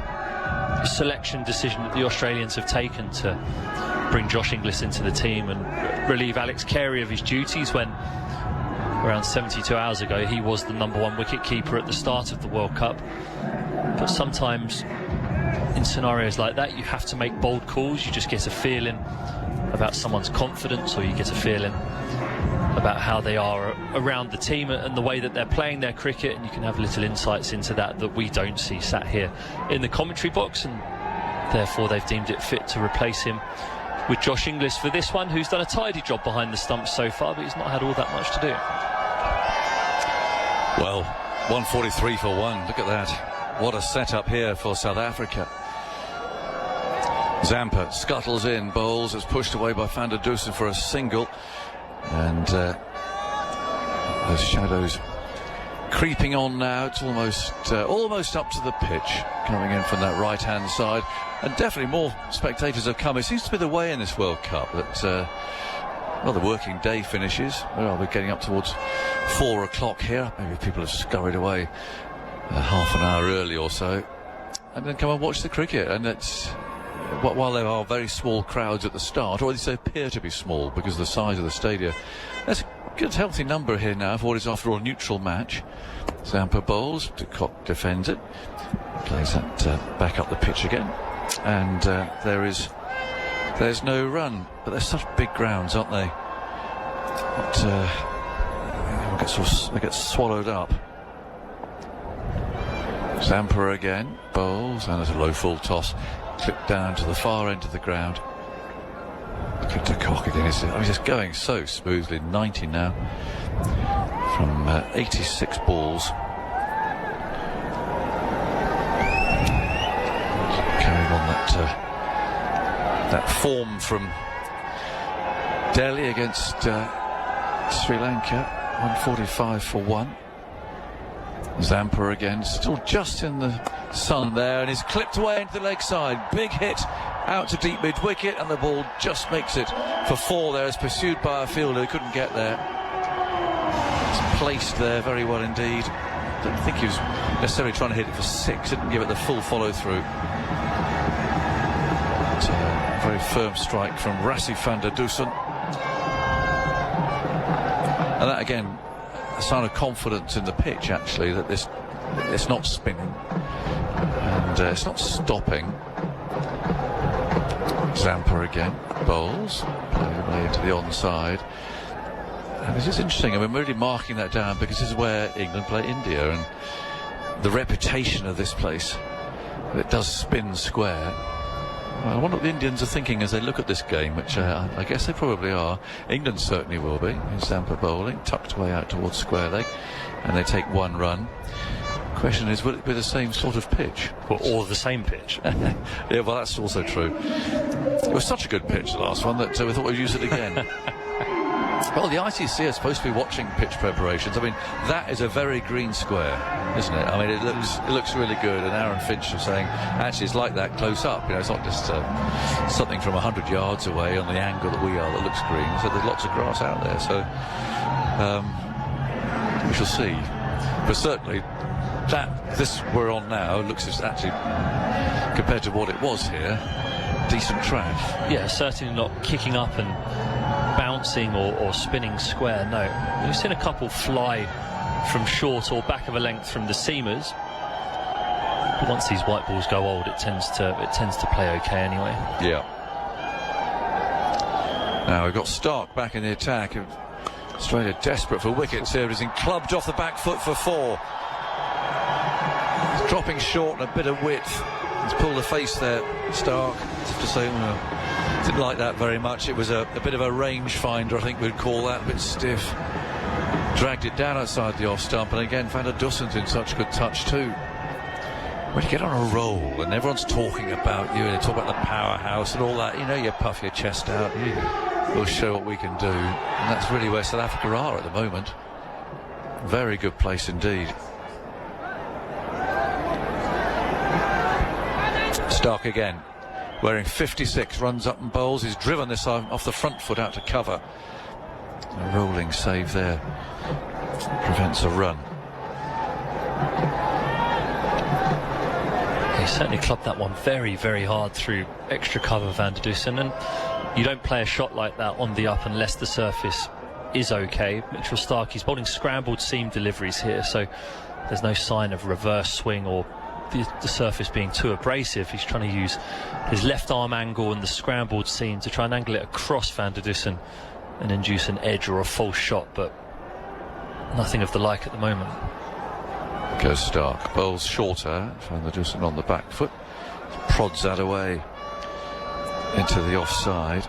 selection decision that the Australians have taken to bring Josh Inglis into the team and relieve Alex Carey of his duties when around 72 hours ago he was the #1 wicket keeper at the start of the World Cup. But sometimes in scenarios like that you have to make bold calls. You just get a feeling about someone's confidence, or you get a feeling about how they are around the team and the way that they're playing their cricket, and you can have little insights into that we don't see sat here in the commentary box, and therefore they've deemed it fit to replace him with Josh Inglis for this one, who's done a tidy job behind the stumps so far, but he's not had all that much to do. Well, 143 for 1. Look at that. What a setup here for South Africa. Zampa scuttles in, bowls, is pushed away by Firdose for a single, and those shadows creeping on now. It's almost up to the pitch, coming in from that right-hand side, and definitely more spectators have come. It seems to be the way in this World Cup that well, the working day finishes. Well, we're getting up towards 4 o'clock here. Maybe people have scurried away half an hour early or so, and then come and watch the cricket. And it's, while there are very small crowds at the start, or at least they appear to be small because of the size of the stadium, there's a good healthy number here now for what is after all a neutral match. Zampa bowls, De Kock defends it, plays that back up the pitch again, and there's no run. But they're such big grounds, aren't they? They get swallowed up. Zampa again bowls, and there's a low full toss, clipped down to the far end of the ground. Look at De Kock again. He's just going so smoothly. 90 now from 86 balls. Carrying on that form from Delhi against Sri Lanka. 145 for 1. Zampa again, still just in the sun there, and is clipped away into the leg side. Big hit out to deep mid-wicket, and the ball just makes it for 4 there, as pursued by a fielder who couldn't get there. It's placed there very well indeed. Don't think he was necessarily trying to hit it for 6, didn't give it the full follow-through. But a very firm strike from Firdose. And that again, a sign of confidence in the pitch, actually, that it's not spinning and it's not stopping. Zampa again bowls, played away into the onside, and it's just interesting. I mean, we're really marking that down because this is where England play India, and the reputation of this place, it does spin square. Well, I wonder what the Indians are thinking as they look at this game, which I guess they probably are. England certainly will be. Zampa bowling, tucked away out towards square leg, and they take 1 run. Question is, will it be the same sort of pitch? Or the same pitch? Yeah, well, that's also true. It was such a good pitch, the last one, that we thought we'd use it again. Well, the ICC are supposed to be watching pitch preparations. I mean, that is a very green square, isn't it? I mean, it looks really good. And Aaron Finch was saying, actually, it's like that close up. You know, it's not just something from 100 yards away on the angle that we are that looks green. So there's lots of grass out there. So we shall see. But certainly, this we're on now looks actually, compared to what it was here, decent track. Yeah, certainly not kicking up and bouncing or spinning square. No, we've seen a couple fly from short or back of a length from the seamers. But once these white balls go old, it tends to play okay anyway. Yeah. Now we've got Stark back in the attack. Australia desperate for wickets here. He's clubbed off the back foot for 4. He's dropping short and a bit of width. He's pulled the face there, Stark. I have to say, didn't like that very much. It was a bit of a range finder, I think we'd call that, a bit stiff. Dragged it down outside the off stump, and again Firdose in such good touch too. when you get on a roll and everyone's talking about you and they talk about the powerhouse and all that, you know, you puff your chest out, we'll show what we can do. And that's really where South Africa are at the moment. Very good place indeed. Stark again, wearing 56, runs up and bowls. He's driven this time off the front foot out to cover. A rolling save there prevents a run. He certainly clubbed that one very, very hard through extra cover, Van der Dussen, and you don't play a shot like that on the up unless the surface is okay. Mitchell Stark, he's bowling scrambled seam deliveries here, so there's no sign of reverse swing or the surface being too abrasive. He's trying to use his left arm angle and the scrambled seam to try and angle it across Van der Dussen and induce an edge or a false shot, but nothing of the like at the moment. Goes Stark, bowls shorter, Van der Dussen on the back foot, prods that away into the offside.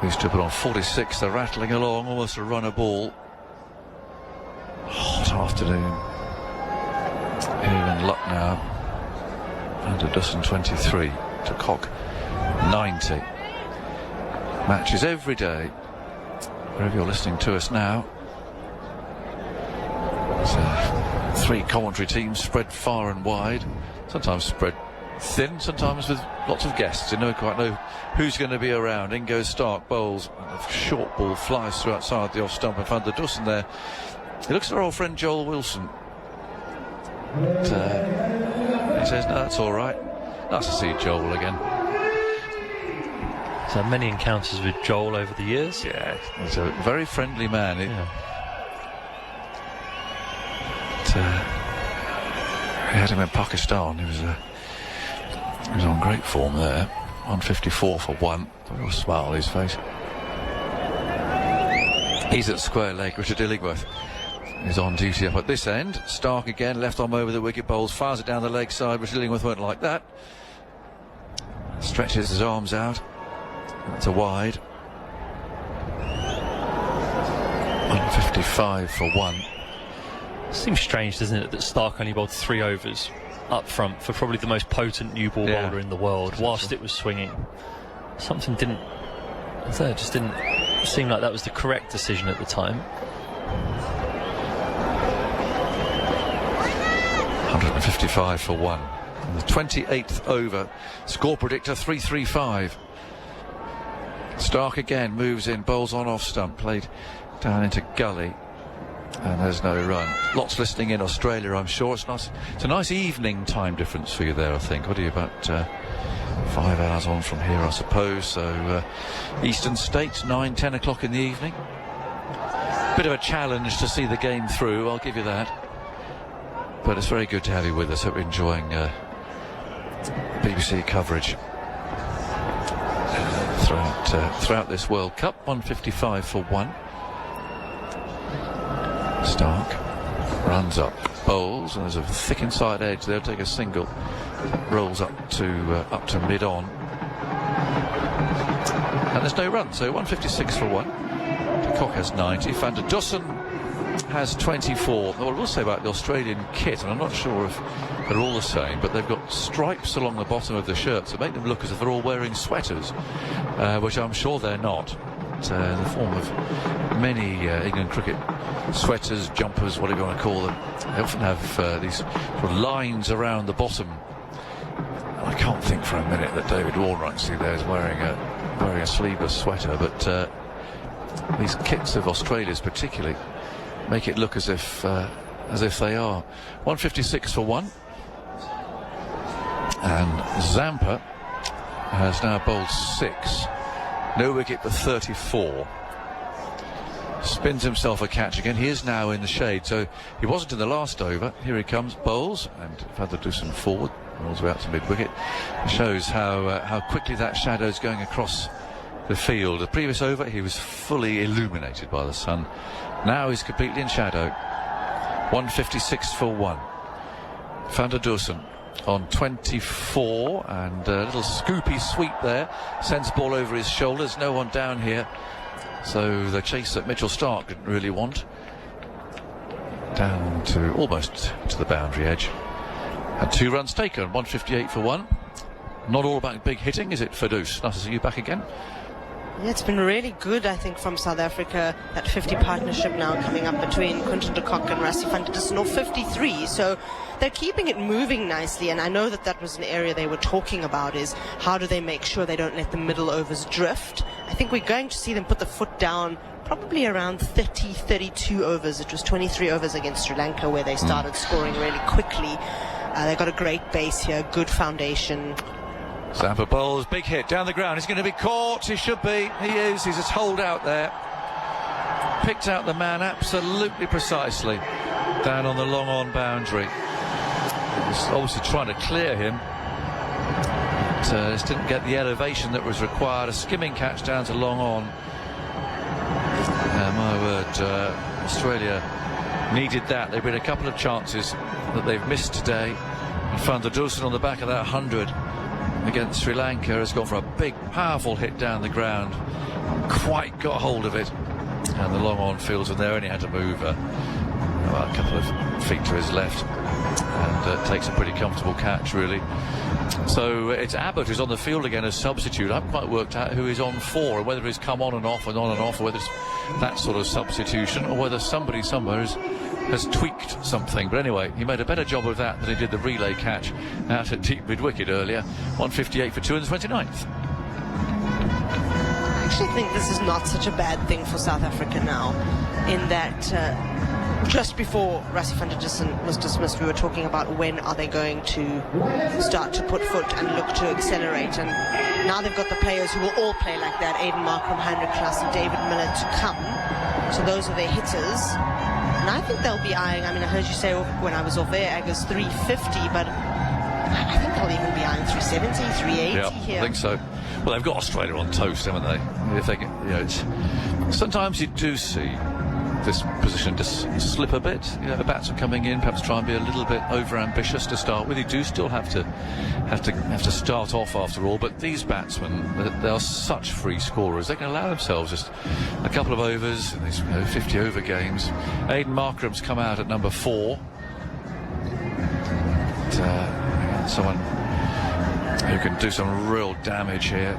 These two put on 46, they're rattling along, almost a runner ball. Hot afternoon here in Lucknow. Van der Dussen 23 to Cock 90. Matches every day, wherever you're listening to us now. So, 3 commentary teams spread far and wide, sometimes spread thin, sometimes with lots of guests. You never quite know who's going to be around. In goes Stark, bowls, and a short ball flies through outside the off stump, and Van der Dussen there. He looks at our old friend Joel Wilson. But, he says, no, that's all right. Nice to see Joel again. So many encounters with Joel over the years. Yeah, he's a very friendly man. We had him in Pakistan. He was on great form there. 154 for 1. A real smile on his face. He's at square leg. Richard Illingworth is on duty up at this end. Stark again, left arm over the wicket, bowls, fires it down the leg side. Richard Illingworth won't like that. Stretches his arms out. That's a wide. 155 for 1. Seems strange, doesn't it, that Stark only bowled 3 overs up front for probably the most potent new ball bowler in the world, whilst it was swinging. Something just didn't seem like that was the correct decision at the time. 155 for 1. And the 28th over. Score predictor 335. Stark again moves in, bowls on off stump, played down into gully, and there's no run. Lots listening in Australia, I'm sure. It's nice. It's a nice evening time difference for you there, I think. What are you, about 5 hours on from here, I suppose? So Eastern States, 9-10 o'clock in the evening. Bit of a challenge to see the game through, I'll give you that. But it's very good to have you with us. Hope you're enjoying BBC coverage throughout this World Cup. 155 for 1. Stark runs up, bowls, and there's a thick inside edge. They'll take a single, rolls up to mid-on, and there's no run. So 156 for 1. De Kock has 90. Van der Dussen has 24. What I will say about the Australian kit, and I'm not sure if they're all the same, but they've got stripes along the bottom of the shirts that make them look as if they're all wearing sweaters, which I'm sure they're not. In the form of many England cricket sweaters, jumpers, whatever you want to call them, they often have these sort of lines around the bottom. And I can't think for a minute that David Warner actually there is wearing a sleeveless sweater, but these kits of Australia's particularly make it look as if they are. 156 for 1, and Zampa has now bowled 6. No wicket for 34. Spins himself a catch again. He is now in the shade, so he wasn't in the last over. Here he comes, bowls, and Van der Dussen forward, rolls out to mid-wicket. It shows how quickly that shadow is going across the field. The previous over, he was fully illuminated by the sun. Now he's completely in shadow. 156 for 1. Van der Dussen on 24, and a little scoopy sweep there, sends the ball over his shoulders. No one down here, so the chase that Mitchell Stark didn't really want, down to almost to the boundary edge. And 2 runs taken, 158 for 1. Not all about big hitting, is it, Firdose? Nice to see you back again. Yeah, it's been really good, I think, from South Africa. That 50 partnership now coming up between Quinton de Kock and Rassie van der Dussen, or 53. So they're keeping it moving nicely. And I know that was an area they were talking about, is how do they make sure they don't let the middle overs drift. I think we're going to see them put the foot down probably around 30, 32 overs. It was 23 overs against Sri Lanka where they started scoring really quickly. They've got a great base here, good foundation. Zampa bowls, big hit down the ground. He's going to be caught. He should be. He is. He's just holed out there. Picked out the man absolutely precisely down on the long on boundary. He was obviously trying to clear him. But, just didn't get the elevation that was required. A skimming catch down to long on. My word, Australia needed that. There have been a couple of chances that they've missed today. And van der Dussen on the back of that 100 against Sri Lanka has gone for a big, powerful hit down the ground. Quite got hold of it. And the long on fields, and they only had to move a couple of feet to his left. And takes a pretty comfortable catch, really. So it's Abbott who's on the field again as substitute. I haven't quite worked out who he's on for, whether he's come on and off, or whether it's that sort of substitution, or whether somebody somewhere has tweaked something. But anyway, he made a better job of that than he did the relay catch out at deep mid-wicket earlier. 158 for 2 in the 29th. I actually think this is not such a bad thing for South Africa now, in that just before Rassie van der Dussen was dismissed, we were talking about when are they going to start to put foot and look to accelerate, and now they've got the players who will all play like that, Aiden Markram, Heinrich Klaas and David Miller to come. So those are their hitters. And I think they'll be eyeing, I heard you say when I was off air, Agger's 350, but I think they'll even be eyeing 370, 380 here. I think so. Well, they've got Australia on toast, haven't they? If they it's, sometimes you do see this position just slip a bit. The bats are coming in, perhaps try and be a little bit over-ambitious to start with. You do still have to start off after all, but these batsmen, they are such free scorers. They can allow themselves just a couple of overs in these 50-over games. Aiden Markram's come out at number 4. But, someone who can do some real damage here.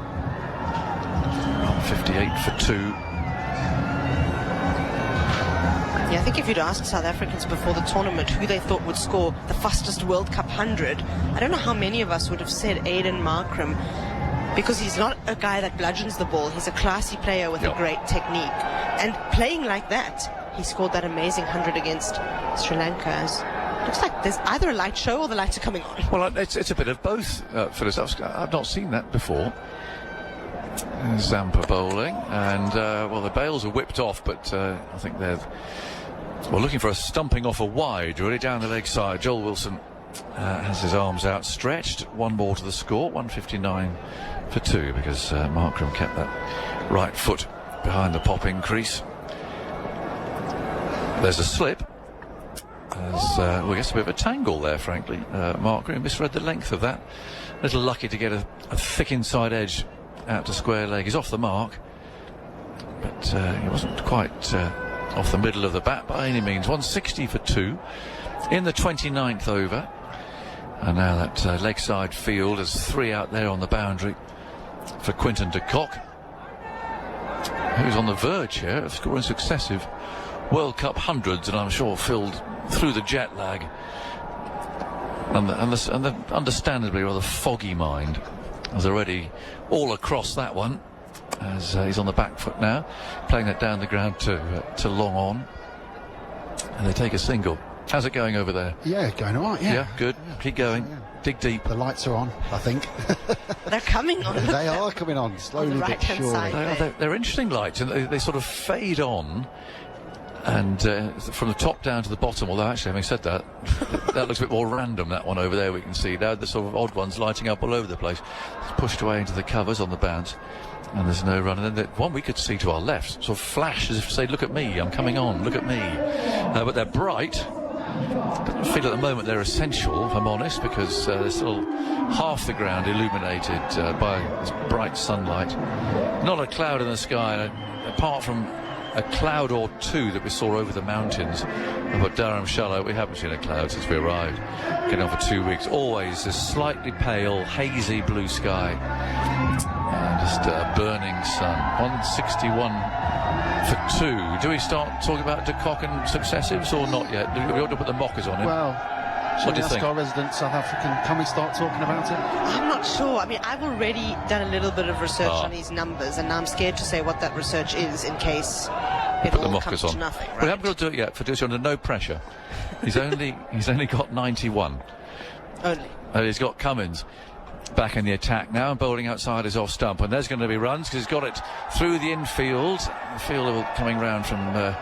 58 for 2. Yeah, I think if you'd asked South Africans before the tournament who they thought would score the fastest World Cup 100, I don't know how many of us would have said Aiden Markram, because he's not a guy that bludgeons the ball. He's a classy player with a great technique. And playing like that, he scored that amazing 100 against Sri Lanka. Looks like there's either a light show or the lights are coming on. Well, it's a bit of both, Phyllis. I've not seen that before. Zampa bowling, and the bails are whipped off, but I think they're looking for a stumping off a wide, really down the leg side. Joel Wilson has his arms outstretched. 1 more to the score, 159 for 2, because Markram kept that right foot behind the popping crease. There's a slip. There's, I guess, a bit of a tangle there, frankly. Markram misread the length of that. A little lucky to get a thick inside edge out to square leg. He's off the mark, but he wasn't quite off the middle of the bat by any means. 160 for 2 in the 29th over. And now that leg side field has 3 out there on the boundary for Quinton de Kock, who's on the verge here of scoring successive World Cup hundreds, and I'm sure filled through the jet lag and the understandably rather foggy mind is already all across that one, as he's on the back foot now, playing that down the ground to long on, and they take a single. How's it going over there? Yeah, going all right. Yeah, good. Yeah. Keep going. Yeah. Dig deep. The lights are on, I think. They're coming on. They are coming on slowly but surely. They're interesting lights, and they sort of fade on. And from the top down to the bottom, although actually, having said that, that looks a bit more random, that one over there we can see. Now the sort of odd ones lighting up all over the place. It's pushed away into the covers on the bounce, and there's no run. And then the one we could see to our left sort of flash as if to say, look at me, I'm coming on, look at me. But they're bright. Doesn't feel at the moment they're essential, if I'm honest, because there's still half the ground illuminated by this bright sunlight. Not a cloud in the sky, apart from a cloud or two that we saw over the mountains. But Dharamshala, we haven't seen a cloud since we arrived. Getting on for 2 weeks. Always this slightly pale, hazy blue sky. And just a burning sun. 161 for 2. Do we start talking about de Kock and successives or not yet? Do we ought to put the mockers on him? Well, what do you think? Our resident South African, can we start talking about it? I'm not sure. I mean, I've already done a little bit of research on these numbers, and now I'm scared to say what that research is in case it put the all mockers comes on. to nothing. Right? We haven't got to do it yet. Firdose under no pressure. He's only got 91. Only. And he's got Cummins back in the attack now, and bowling outside his off stump. And there's going to be runs because he's got it through the infield. The fielder coming round from the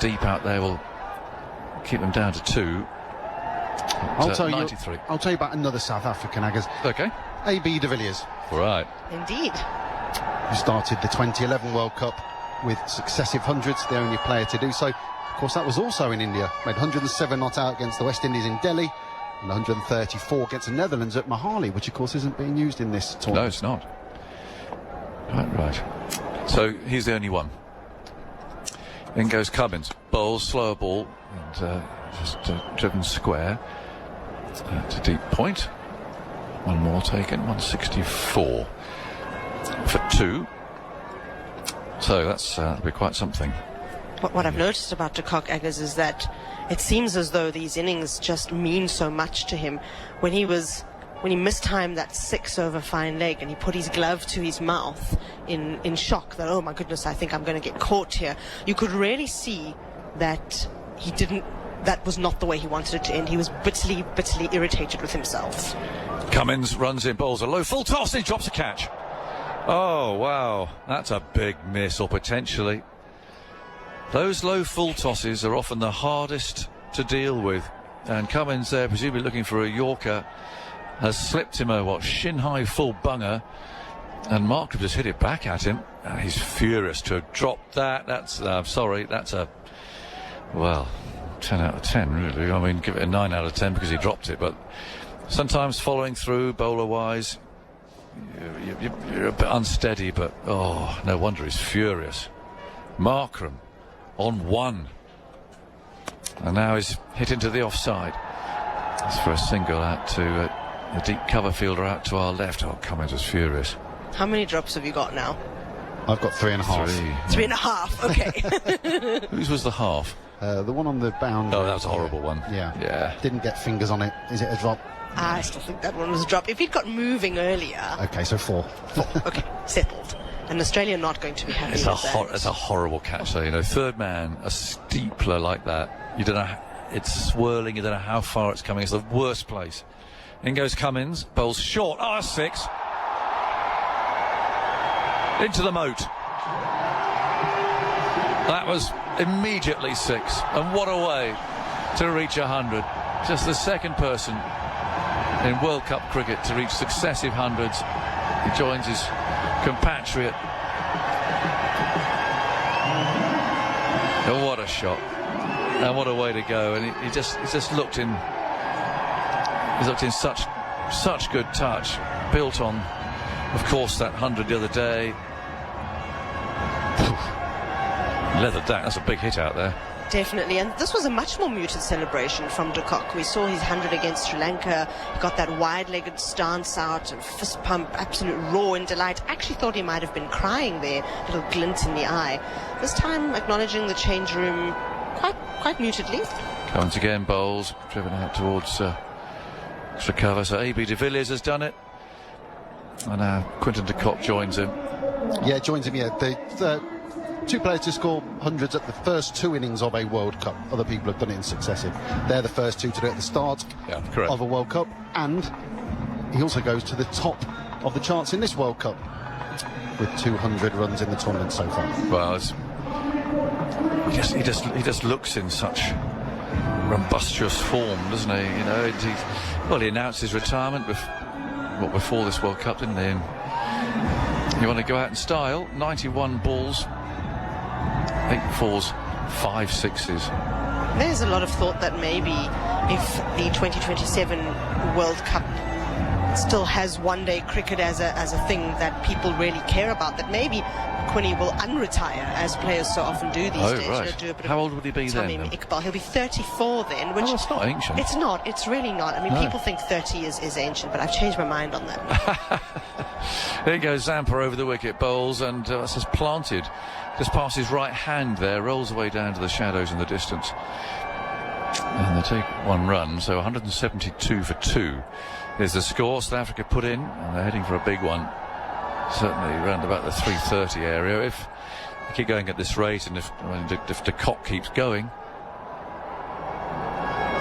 deep out there will keep them down to 2. I'll tell 93. you about another South African, Aggers. Okay. AB de Villiers. Right. Indeed. Who started the 2011 World Cup with successive hundreds, the only player to do so. Of course, that was also in India. Made 107 not out against the West Indies in Delhi, and 134 against the Netherlands at Mohali, which of course isn't being used in this tournament. No, it's not. Right. So he's the only one. In goes Cummins. Bowls, slower ball, and just driven square to deep point. One more taken, 164 for 2. So that'll be quite something. What I've noticed about de Kock, Eggers, is that it seems as though these innings just mean so much to him. When he mistimed that 6 over fine leg and he put his glove to his mouth in shock that, oh my goodness, I think I'm going to get caught here, you could really see that that was not the way he wanted it to end. He was bitterly irritated with himself. Cummins runs in, bowls a low full toss, he drops a catch. Oh wow, that's a big miss, or potentially. Those low full tosses are often the hardest to deal with, and Cummins there, presumably looking for a Yorker, has slipped him a shin-high full bunger, and Markram just hit it back at him. And he's furious to have dropped that. That's that's a 10 out of 10 really. I mean, give it a 9 out of 10 because he dropped it, but sometimes following through bowler-wise, you're a bit unsteady, but oh, no wonder he's furious. Markram on 1, and now he's hit into the offside. That's for a single out to the deep cover fielder out to our left. Oh, Cummins was furious. How many drops have you got now? I've got 3.5. 3.5, okay. Whose was the half? The one on the boundary. Oh, that was a horrible one. Yeah. Didn't get fingers on it. Is it a drop? I still think that one was a drop. If he'd got moving earlier... Okay, so 4. Okay, settled. And Australia not going to be happy with that. It's a horrible catch, though. Third man, a steepler like that. You don't know, it's swirling, you don't know how far it's coming. It's the worst place. In goes Cummins, bowls short. Oh, 6. Into the moat. That was immediately 6. And what a way to reach 100. Just the second person in World Cup cricket to reach successive hundreds. He joins his compatriot. Oh, what a shot. And what a way to go. And he just looked in. He's looked in such good touch. Built on, of course, that 100 the other day. Leathered that. That's a big hit out there. Definitely, and this was a much more muted celebration from de Kock. We saw his 100 against Sri Lanka. He got that wide-legged stance out and fist pump, absolute roar in delight. Actually thought he might have been crying there, a little glint in the eye. This time acknowledging the change room quite mutedly. Once again, bowls driven out towards extra cover. So AB de Villiers has done it, and now Quinton de Kock joins him. Yeah, joins him. Yeah, the 2 players to score hundreds at the first 2 innings of a World Cup. Other people have done it in successive. They're the first 2 to do it at the start of a World Cup, and he also goes to the top of the charts in this World Cup with 200 runs in the tournament so far. Well, he just looks in such rumbustious form, doesn't he? He announced his retirement before this World Cup, didn't he? And you want to go out in style. 91 balls. 8 4s, 5 6s. There's a lot of thought that maybe if the 2027 World Cup still has one-day cricket as a thing that people really care about, that maybe Quinny will unretire, as players so often do these days. Right. Do a bit How old would he be then? Iqbal. He'll be 34 then, which it's not ancient. It's not. It's really not. I mean, No. people think 30 is ancient, but I've changed my mind on that. There goes Zampa over the wicket, bowls, and that's just planted. Just past his right hand there, rolls away down to the shadows in the distance. And they take 1 run, so 172 for 2 is the score South Africa put in, and they're heading for a big one. Certainly around about the 330 area. If they keep going at this rate, and if de Kock keeps going.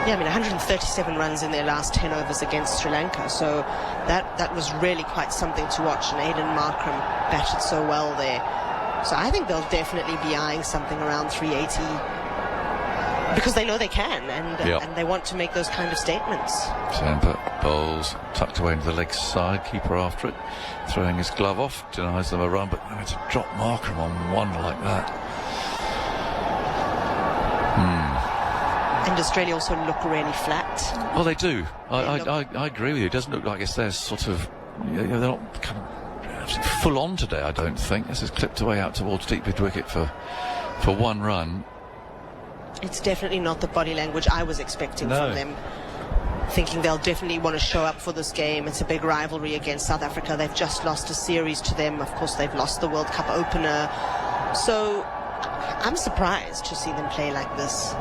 Yeah, I mean, 137 runs in their last 10 overs against Sri Lanka, so that was really quite something to watch, and Aiden Markram batted so well there. So I think they'll definitely be eyeing something around 380, because they know they can, and they want to make those kind of statements. Zampa bowls, tucked away into the leg side, keeper after it, throwing his glove off, denies them a run, but to drop Markram on 1 like that. And Australia also look really flat. Well, they do. I agree with you. It doesn't look like it's their sort of... they're not kind of full on today, I don't think. This is clipped away out towards deep mid-wicket for 1 run. It's definitely not the body language I was expecting from them. Thinking they'll definitely want to show up for this game. It's a big rivalry against South Africa. They've just lost a series to them. Of course, they've lost the World Cup opener. So I'm surprised to see them play like this.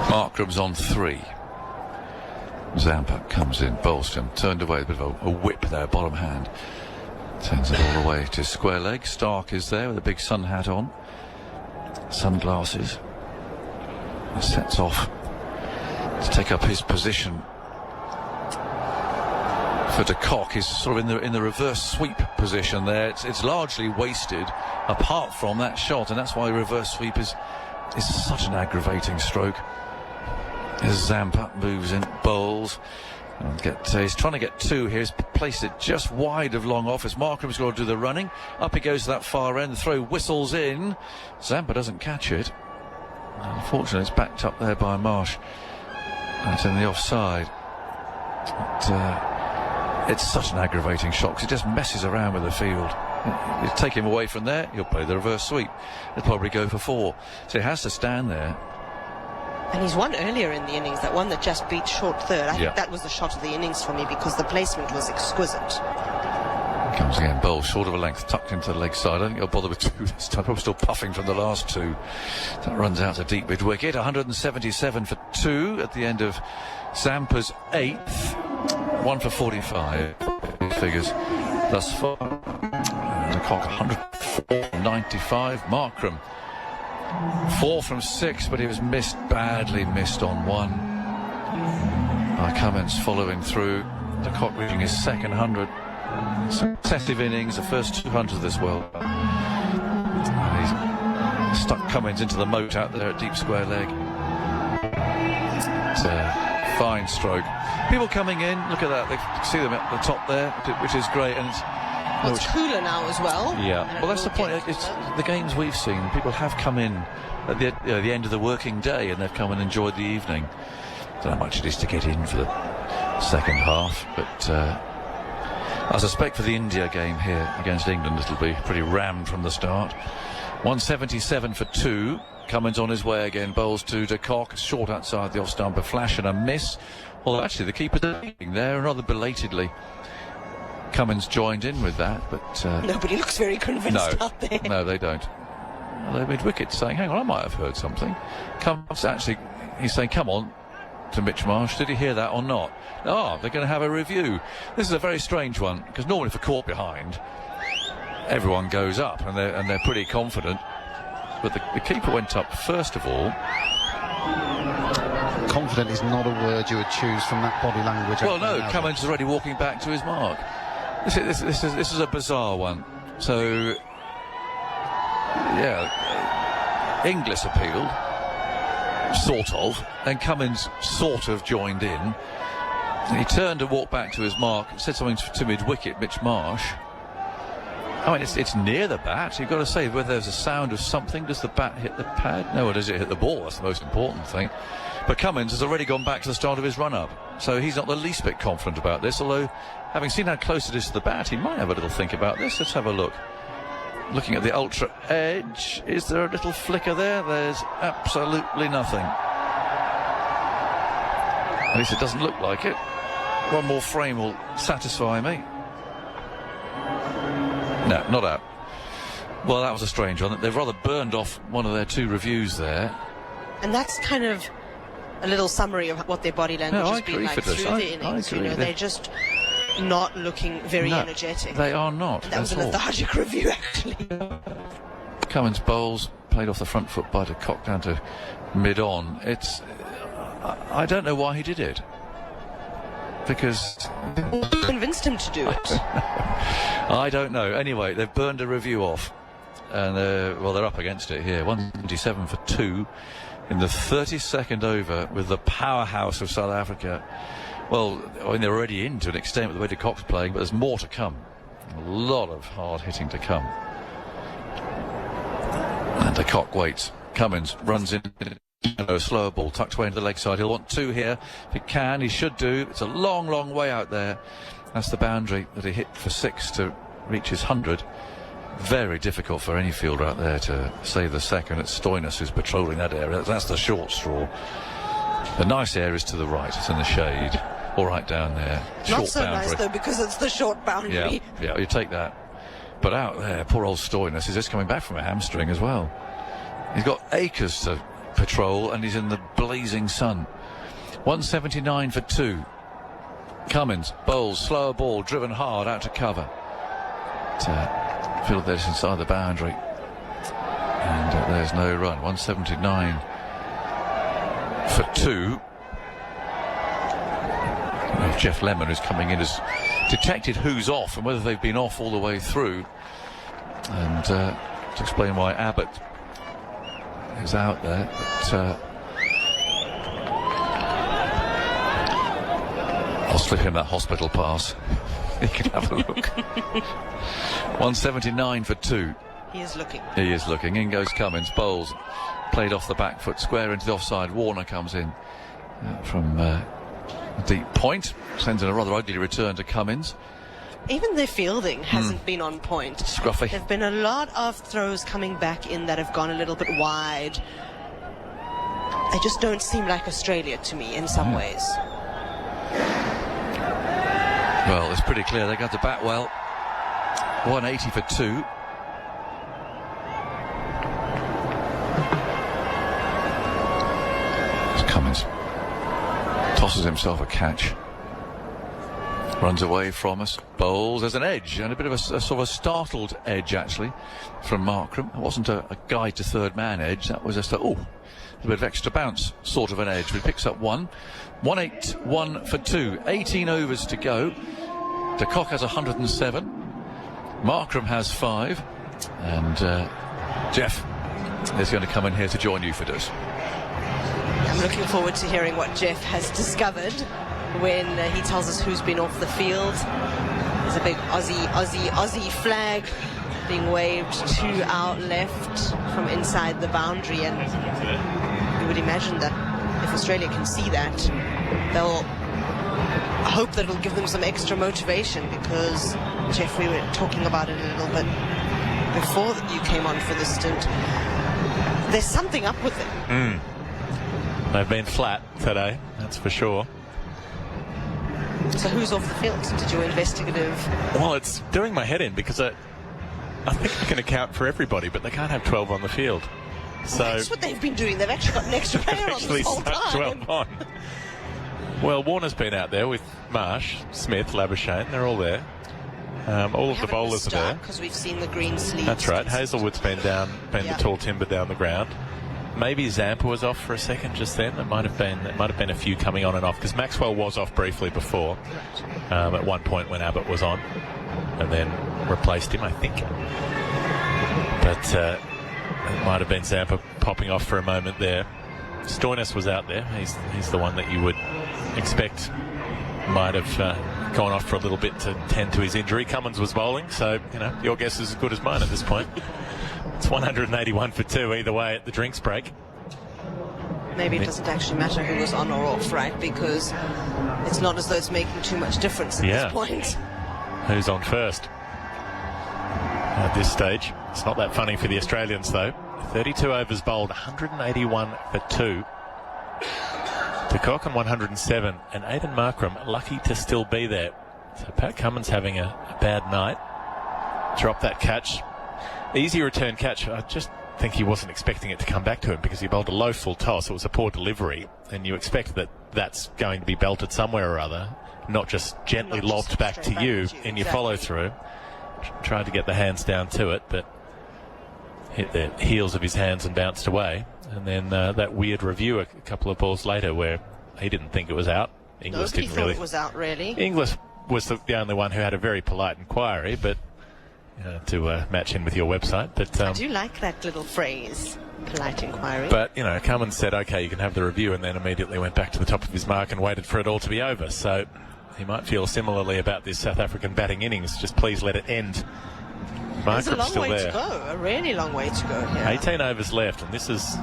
Markram's on 3. Zampa comes in, bowls him, turned away, a bit of a whip there, bottom hand. Sends it all the way to square leg. Stark is there with a big sun hat on. Sunglasses. He sets off to take up his position. For de Kock, he's sort of in the reverse sweep position there. It's largely wasted apart from that shot, and that's why reverse sweep is such an aggravating stroke. As Zampa moves in, bowls, and he's trying to get 2 here. He's placed it just wide of long off as Markram's got to do the running. Up he goes to that far end, the throw whistles in. Zampa doesn't catch it. Unfortunately, it's backed up there by Marsh. That's in the offside. But, it's such an aggravating shot because it just messes around with the field. You take him away from there, he'll play the reverse sweep. He'll probably go for 4. So he has to stand there. And he's won earlier in the innings, that one that just beat short third. I think that was the shot of the innings for me because the placement was exquisite. Comes again, bowl short of a length, tucked into the leg side. I don't think he'll bother with 2 this time. Probably still puffing from the last 2. That runs out to deep mid-wicket. 177 for 2 at the end of Zampa's 8th. 1 for 45 figures thus far. De Kock 104 95. Markram 4 from 6, but he was badly missed on 1 by Cummins following through. De Kock reaching his 2nd 100. Successive innings, the first 200 of this World Cup. And he's stuck Cummins into the moat out there at deep square leg. It's a fine stroke. People coming in, look at that, they see them at the top there, which is great. And it's cooler now as well. Yeah, well, that's the point. It's the games we've seen. People have come in at the end of the working day, and they've come and enjoyed the evening. I don't know how much it is to get in for the second half, but I suspect for the India game here against England, it'll be pretty rammed from the start. 177 for 2. Cummins on his way again. Bowls to de Kock, short outside the off stump, a flash and a miss. Although actually the keeper's leaving there, rather belatedly. Cummins joined in with that, but nobody looks very convinced out there. No, they don't. They're mid-wicket saying, hang on, I might have heard something. He's saying, come on, to Mitch Marsh, did he hear that or not? They're going to have a review. This is a very strange one, because normally if a caught behind, everyone goes up and they're pretty confident. But the keeper went up first of all. Confident is not a word you would choose from that body language. Well, no, Cummins is already walking back to his mark. This is a bizarre one. So, yeah, Inglis appealed, sort of, and Cummins sort of joined in. And he turned and walked back to his mark, said something to mid-wicket, Mitch Marsh. I mean, it's near the bat. You've got to say whether there's a sound of something. Does the bat hit the pad? No, or does it hit the ball? That's the most important thing. But Cummins has already gone back to the start of his run-up, so he's not the least bit confident about this, although having seen how close it is to the bat, he might have a little think about this. Let's have a look. Looking at the ultra edge, is there a little flicker there? There's absolutely nothing. At least it doesn't look like it. One more frame will satisfy me. No, not out. Well, that was a strange one. They've rather burned off one of their 2 reviews there. And that's kind of a little summary of what their body language has been like through the innings. You know, they're just not looking very energetic. They are not. That was a lethargic review, actually. Cummins bowls, played off the front foot by de Kock down to mid-on. It's... I don't know why he did it. Because... convinced him to do it. I don't know. Anyway, they've burned a review off. And, well, they're up against it here. 177 for 2 in the 32nd over with the powerhouse of South Africa. Well, I mean, they're already in to an extent with the way de Kock's playing, but there's more to come. A lot of hard hitting to come. And de Kock waits. Cummins runs in. A slower ball tucked away into the leg side. He'll want 2 here. If he can, he should do. It's a long, long way out there. That's the boundary that he hit for 6 to reach his 100. Very difficult for any fielder out there to save the second. It's Stoinis who's patrolling that area. That's the short straw. The nice area is to the right. It's in the shade. All right down there. Not so boundary. nice, though, because it's the short boundary. Yeah, you take that. But out there, poor old Stoinis is just coming back from a hamstring as well. He's got acres to patrol, and he's in the blazing sun. 179 for 2. Cummins bowls, slower ball, driven hard out to cover. Fielded this inside the boundary, and there's no run. 179 for 2. Geoff Lemon, who's coming in, has detected who's off and whether they've been off all the way through, and to explain why Abbott is out there. But I'll slip him that hospital pass. He can have a look. 179 for 2. He is looking. He is looking. In goes Cummins. Bowls. Played off the back foot. Square into the offside. Warner comes in from deep point. Sends in a rather ugly return to Cummins. Even their fielding hasn't been on point. Scruffy. There have been a lot of throws coming back in that have gone a little bit wide. They just don't seem like Australia to me in some ways. Well, it's pretty clear they got to bat well. 180 for 2. Cummins tosses himself a catch. Runs away from us. Bowls. There's an edge, and a bit of a sort of a startled edge, actually, from Markram. It wasn't a guide to third man edge. That was just a bit of extra bounce sort of an edge. But he picks up 1. 181 for 2. 18 overs to go. De Kock has 107. Markram has 5. And Geoff is going to come in here to join you for this. I'm looking forward to hearing what Geoff has discovered when he tells us who's been off the field. There's a big Aussie flag being waved to our left from inside the boundary, and you would imagine that if Australia can see that, they'll hope that it'll give them some extra motivation, because, Geoff, we were talking about it a little bit before that you came on for the stint. There's something up with them. They've been flat today, that's for sure. So who's off the field? Did you investigative? Well, it's doing my head in, because I think I can account for everybody, but they can't have 12 on the field. So that's what they've been doing. They've actually got an extra player on this whole time. 12 on. Well, Warner's been out there with Marsh, Smith, Labuschagne. They're all there. All of the bowlers are there. Because we've seen the green sleeves. That's right. Hazelwood's been the tall timber down the ground. Maybe Zampa was off for a second just then. There might have been a few coming on and off, because Maxwell was off briefly before, at one point when Abbott was on, and then replaced him, I think. But it might have been Zampa popping off for a moment there. Stoinis was out there. He's the one that you would expect might have gone off for a little bit to tend to his injury. Cummins was bowling, so your guess is as good as mine at this point. It's 181 for 2 either way at the drinks break. maybe it doesn't actually matter who was on or off, right? Because it's not as though it's making too much difference at this point. Who's on first at this stage? It's not that funny for the Australians, though. 32 overs bowled, 181 for 2. De Kock on 107, and Aiden Markram lucky to still be there. So Pat Cummins having a bad night. Dropped that catch. Easy return catch. I just think he wasn't expecting it to come back to him because he bowled a low full toss. It was a poor delivery, and you expect that that's going to be belted somewhere or other, not just gently lobbed back to you in your follow-through. Tried to get the hands down to it, but hit the heels of his hands and bounced away. And then that weird review a couple of balls later where he didn't think it was out. Inglis Nobody didn't thought really. it was out, really. Inglis was the only one who had a very polite inquiry, but to match in with your website. But I do like that little phrase, polite inquiry. But, Cummins said, OK, you can have the review, and then immediately went back to the top of his mark and waited for it all to be over. So he might feel similarly about this South African batting innings. Just please let it end. There's a long still way there. to go, a really long way to go here. 18 overs left, and this is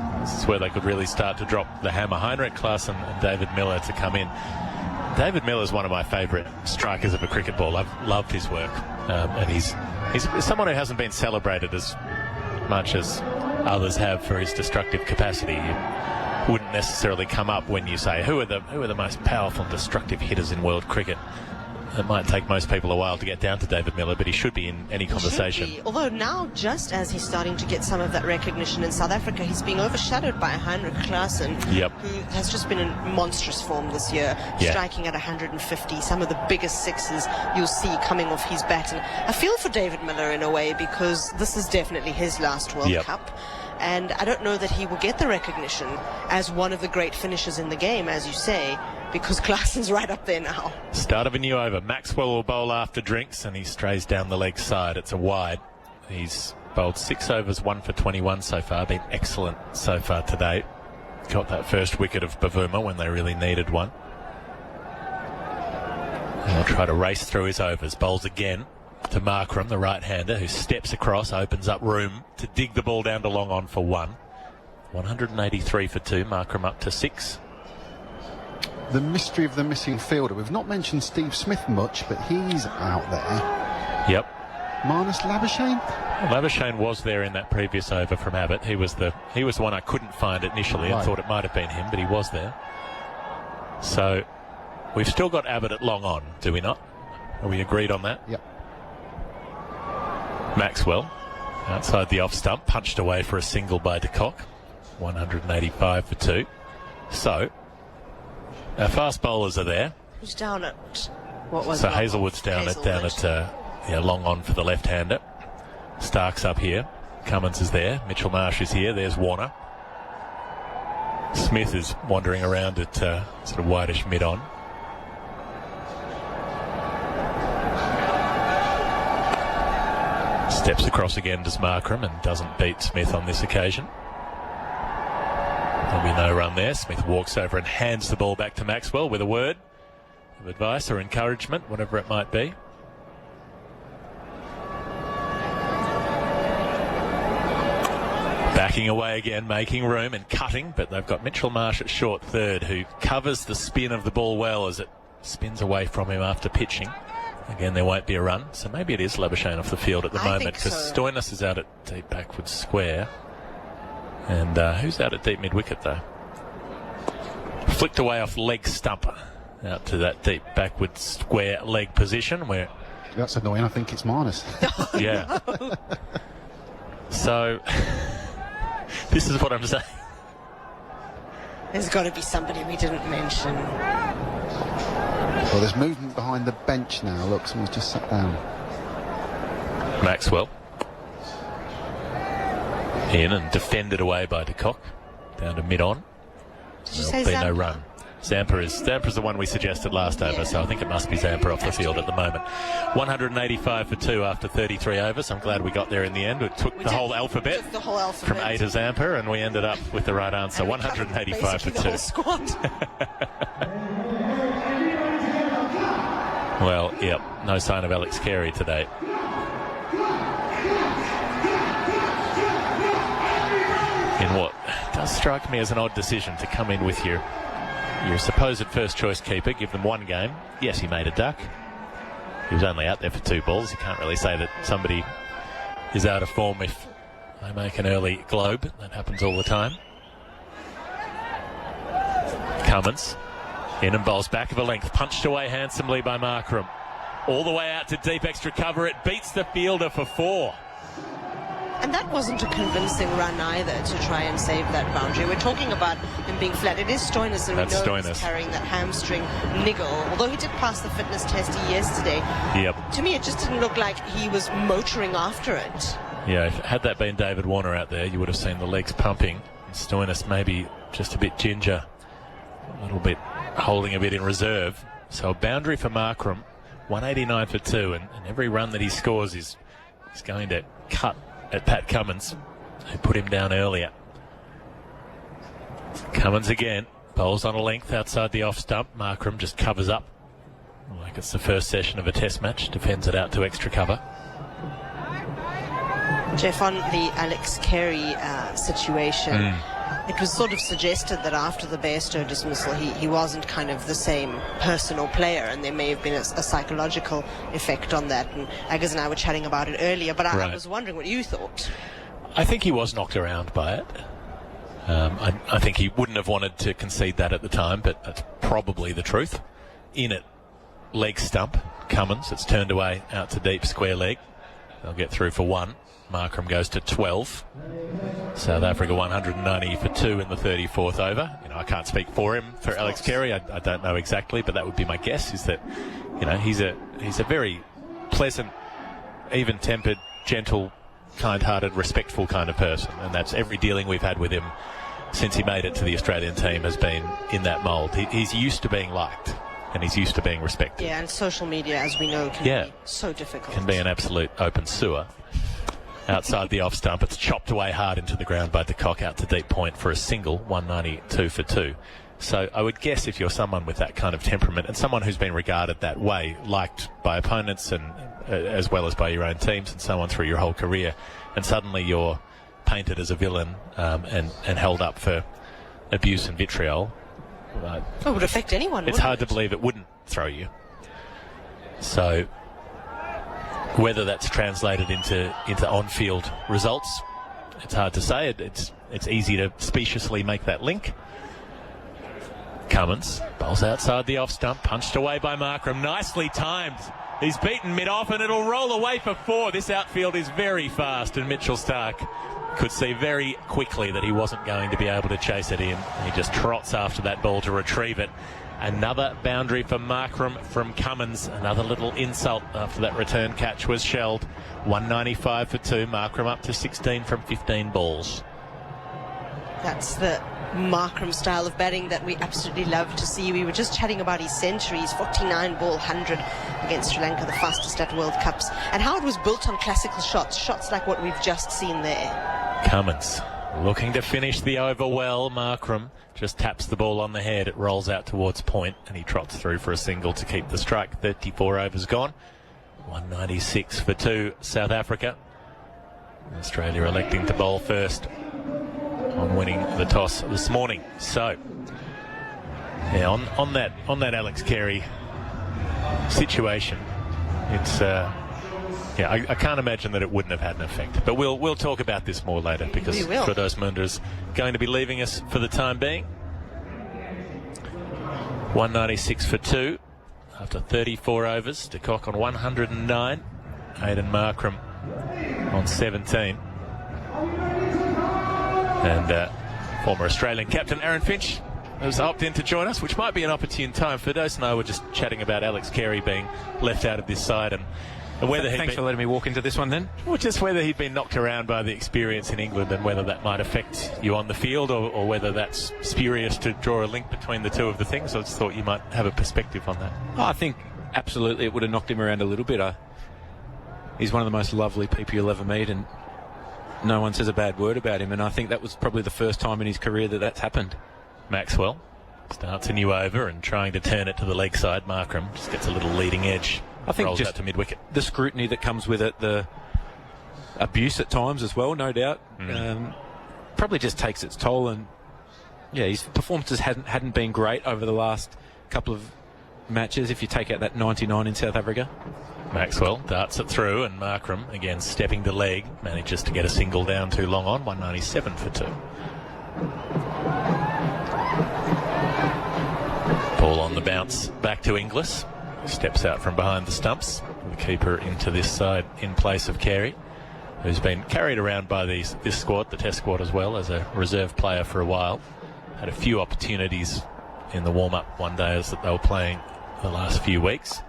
where they could really start to drop the hammer. Heinrich Klaassen and David Miller to come in. David Miller is one of my favourite strikers of a cricket ball. I've loved his work, and he's someone who hasn't been celebrated as much as others have for his destructive capacity. He wouldn't necessarily come up when you say who are the most powerful and destructive hitters in world cricket. It might take most people a while to get down to David Miller, but he should be in any conversation. Although now, just as he's starting to get some of that recognition in South Africa, he's being overshadowed by Heinrich Klaassen, who has just been in monstrous form this year, striking at 150, some of the biggest sixes you'll see coming off his bat. And I feel for David Miller in a way, because this is definitely his last World Cup. And I don't know that he will get the recognition as one of the great finishers in the game, as you say, because Klaassen's right up there now. Start of a new over. Maxwell will bowl after drinks, and he strays down the leg side. It's a wide. He's bowled 6 overs, 1 for 21 so far. Been excellent so far today. Got that first wicket of Bavuma when they really needed one. And he'll try to race through his overs. Bowls again to Markram, the right-hander, who steps across, opens up room to dig the ball down to long on for 1. 183 for 2. Markram up to 6. The mystery of the missing fielder. We've not mentioned Steve Smith much, but he's out there. Yep. Marnus Labuschagne? Well, Labuschagne was there in that previous over from Abbott. He was the one I couldn't find initially and thought it might have been him, but he was there. So we've still got Abbott at long on, do we not? Are we agreed on that? Yep. Maxwell, outside the off stump, punched away for a single by De Kock. 185 for 2. So our fast bowlers are there. Who's down at what was so it? Hazelwood's down at long on for the left-hander. Stark's up here. Cummins is there. Mitchell Marsh is here. There's Warner. Smith is wandering around at sort of whitish mid-on. Steps across again, does Markram, and doesn't beat Smith on this occasion. There'll be no run there. Smith walks over and hands the ball back to Maxwell with a word of advice or encouragement, whatever it might be. Backing away again, making room and cutting, but they've got Mitchell Marsh at short third, who covers the spin of the ball well as it spins away from him after pitching. Again, there won't be a run, so maybe it is Labuschagne off the field at the moment, because Stoinis is out at deep backward square. And who's out at deep mid-wicket, though? Flicked away off leg stump out to that deep backward square leg position where... That's annoying. I think it's Marnus. Yeah. So, this is what I'm saying. There's got to be somebody we didn't mention. Well, there's movement behind the bench now. Look, someone's just sat down. Maxwell. In and defended away by De Kock. Down to mid-on. There'll be no run. Zampa's the one we suggested last over, so I think it must be Zampa off the field at the moment. 185 for 2 after 33 overs. I'm glad we got there in the end. We took the whole alphabet from A to Zampa, and we ended up with the right answer. 185 for 2. Well, yep, no sign of Alex Carey today. In what does strike me as an odd decision to come in with your supposed first choice keeper, give them one game. Yes, he made a duck. He was only out there for 2 balls. You can't really say that somebody is out of form if they make an early globe. That happens all the time. Cummins in and bowls back of a length, punched away handsomely by Markram. All the way out to deep extra cover. It beats the fielder for 4. And that wasn't a convincing run either to try and save that boundary. We're talking about him being flat. It is Stoinis, and we know he's carrying that hamstring niggle. Although he did pass the fitness test yesterday. Yep. To me, it just didn't look like he was motoring after it. Yeah, had that been David Warner out there, you would have seen the legs pumping. Stoinis maybe just a bit ginger, a little bit holding a bit in reserve. So a boundary for Markram, 189 for 2, and every run that he scores is going to cut at Pat Cummins, who put him down earlier. Cummins again, bowls on a length outside the off stump. Markram just covers up like it's the first session of a test match, defends it out to extra cover. Geoff, on the Alex Carey situation, it was sort of suggested that after the Bairstow dismissal, he wasn't kind of the same person or player, and there may have been a psychological effect on that. And Aggers and I were chatting about it earlier, but I was wondering what you thought. I think he was knocked around by it. I think he wouldn't have wanted to concede that at the time, but that's probably the truth. In it, leg stump, Cummins. It's turned away out to deep square leg. They'll get through for 1. Markram goes to 12. South Africa 190 for 2 in the 34th over. I can't speak for him, for Alex Carey. I don't know exactly, but that would be my guess, is that, he's a very pleasant, even-tempered, gentle, kind-hearted, respectful kind of person. And that's every dealing we've had with him since he made it to the Australian team has been in that mould. He's used to being liked, and he's used to being respected. Yeah, and social media, as we know, can be so difficult. Can be an absolute open sewer. Outside the off stump, it's chopped away hard into the ground by de Kock out to deep point for a single, 192 for 2. So I would guess if you're someone with that kind of temperament and someone who's been regarded that way, liked by opponents and as well as by your own teams and so on through your whole career, and suddenly you're painted as a villain and held up for abuse and vitriol. It would affect anyone. It's hard to believe it wouldn't throw you. So whether that's translated into on-field results, it's hard to say. It's easy to speciously make that link. Cummins bowls outside the off stump, punched away by Markram, nicely timed. He's beaten mid-off and it'll roll away for 4. This outfield is very fast, and Mitchell Starc could see very quickly that he wasn't going to be able to chase it in. He just trots after that ball to retrieve it. Another boundary for Markram from Cummins. Another little insult after that return catch was shelled. 195 for 2. Markram up to 16 from 15 balls. That's the Markram style of batting that we absolutely love to see. We were just chatting about his centuries, 49 ball 100 against Sri Lanka, the fastest at World Cups, and how it was built on classical shots like what we've just seen there. Cummins looking to finish the over well. Markram just taps the ball on the head. It rolls out towards point, and he trots through for a single to keep the strike. 34 overs gone. 196 for 2, South Africa. Australia electing to bowl first on winning the toss this morning. So, yeah, on that Alex Carey situation, it's I can't imagine that it wouldn't have had an effect. But we'll talk about this more later, because Firdose Moonda is going to be leaving us for the time being. 196 for 2 after 34 overs. De Kock on 109. Aidan Markram on 17. And former Australian captain Aaron Finch has opted in to join us, which might be an opportune time. Firdose and I were just chatting about Alex Carey being left out of this side, and whether Thanks for letting me walk into this one then. Well, just whether he'd been knocked around by the experience in England and whether that might affect you on the field, or whether that's spurious to draw a link between the two of the things. I just thought you might have a perspective on that. Oh, I think absolutely it would have knocked him around a little bit. He's one of the most lovely people you'll ever meet, and no one says a bad word about him, and I think that was probably the first time in his career that that's happened. Maxwell starts a new over and trying to turn it to the leg side. Markram just gets a little leading edge. I think rolls just out to mid-wicket. The scrutiny that comes with it, the abuse at times as well, no doubt, probably just takes its toll, and Yeah, his performances hadn't been great over the last couple of matches, if you take out that 99 in South Africa. Maxwell darts it through, and Markram, again stepping to leg, manages to get a single down too long on, 197 for 2. Ball on the bounce back to Inglis. Steps out from behind the stumps. The keeper into this side in place of Carey, who's been carried around by this squad, the Test squad as well, as a reserve player for a while. Had a few opportunities in the warm-up one days that they were playing the last few weeks.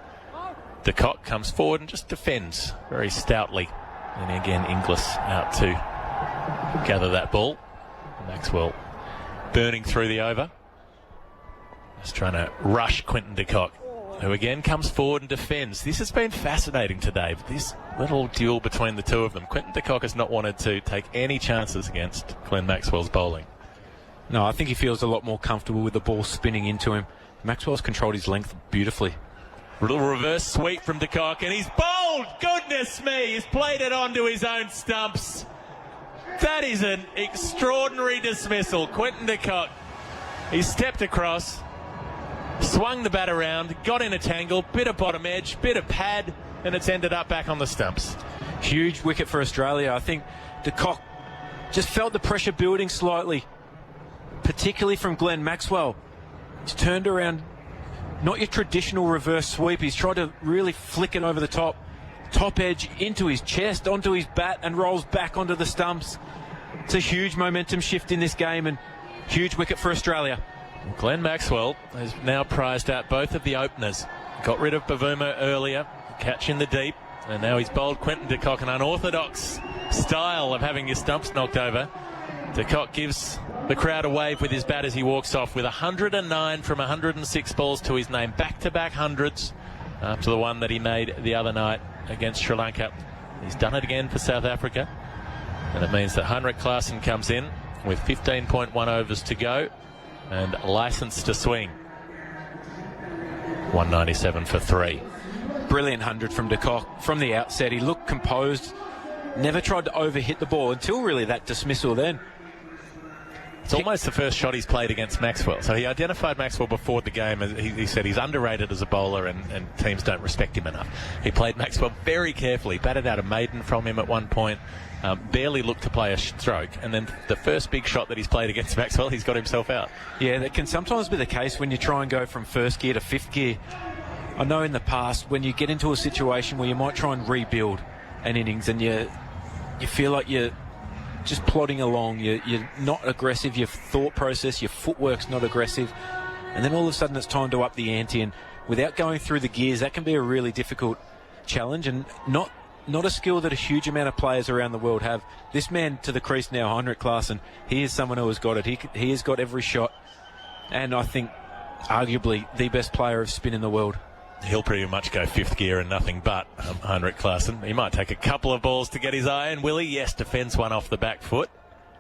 De Kock comes forward and just defends very stoutly. And again, Inglis out to gather that ball. Maxwell burning through the over. Just trying to rush Quinton de Kock, who again comes forward and defends. This has been fascinating today, but this little duel between the two of them. Quinton de Kock has not wanted to take any chances against Glenn Maxwell's bowling. No, I think he feels a lot more comfortable with the ball spinning into him. Maxwell's controlled his length beautifully. A little reverse sweep from de Kock, and he's bowled! Goodness me, he's played it onto his own stumps. That is an extraordinary dismissal. Quinton de Kock, he stepped across, swung the bat around, got in a tangle, bit of bottom edge, bit of pad, and it's ended up back on the stumps. Huge wicket for Australia. I think de Kock just felt the pressure building slightly, particularly from Glenn Maxwell. He's turned around, not your traditional reverse sweep. He's tried to really flick it over the top edge into his chest, onto his bat, and rolls back onto the stumps. It's a huge momentum shift in this game, and huge wicket for Australia. Glenn Maxwell has now prized out both of the openers. Got rid of Bavuma earlier, catch in the deep, and now he's bowled Quinton de Kock, an unorthodox style of having your stumps knocked over. De Kock gives the crowd a wave with his bat as he walks off with 109 from 106 balls to his name. Back-to-back hundreds after the one that he made the other night against Sri Lanka. He's done it again for South Africa, and it means that Heinrich Klaasen comes in with 15.1 overs to go and licence to swing. 197 for 3. Brilliant 100 from de Kock. From the outset, he looked composed, never tried to overhit the ball until really that dismissal then. It's almost the first shot he's played against Maxwell. So he identified Maxwell before the game. He said he's underrated as a bowler and teams don't respect him enough. He played Maxwell very carefully, batted out a maiden from him at one point, barely looked to play a stroke, and then the first big shot that he's played against Maxwell, he's got himself out. Yeah, that can sometimes be the case when you try and go from first gear to fifth gear. I know in the past when you get into a situation where you might try and rebuild an innings and you feel like you're just plodding along, you're not aggressive, your thought process, your footwork's not aggressive, and then all of a sudden it's time to up the ante, and without going through the gears, that can be a really difficult challenge, and not a skill that a huge amount of players around the world have. This man to the crease now, Heinrich Klaasen, he is someone who has got it. He has got every shot, and I think arguably the best player of spin in the world. He'll pretty much go fifth gear and nothing but Heinrich Klaasen. He might take a couple of balls to get his eye in. Will he? Yes, defends one off the back foot.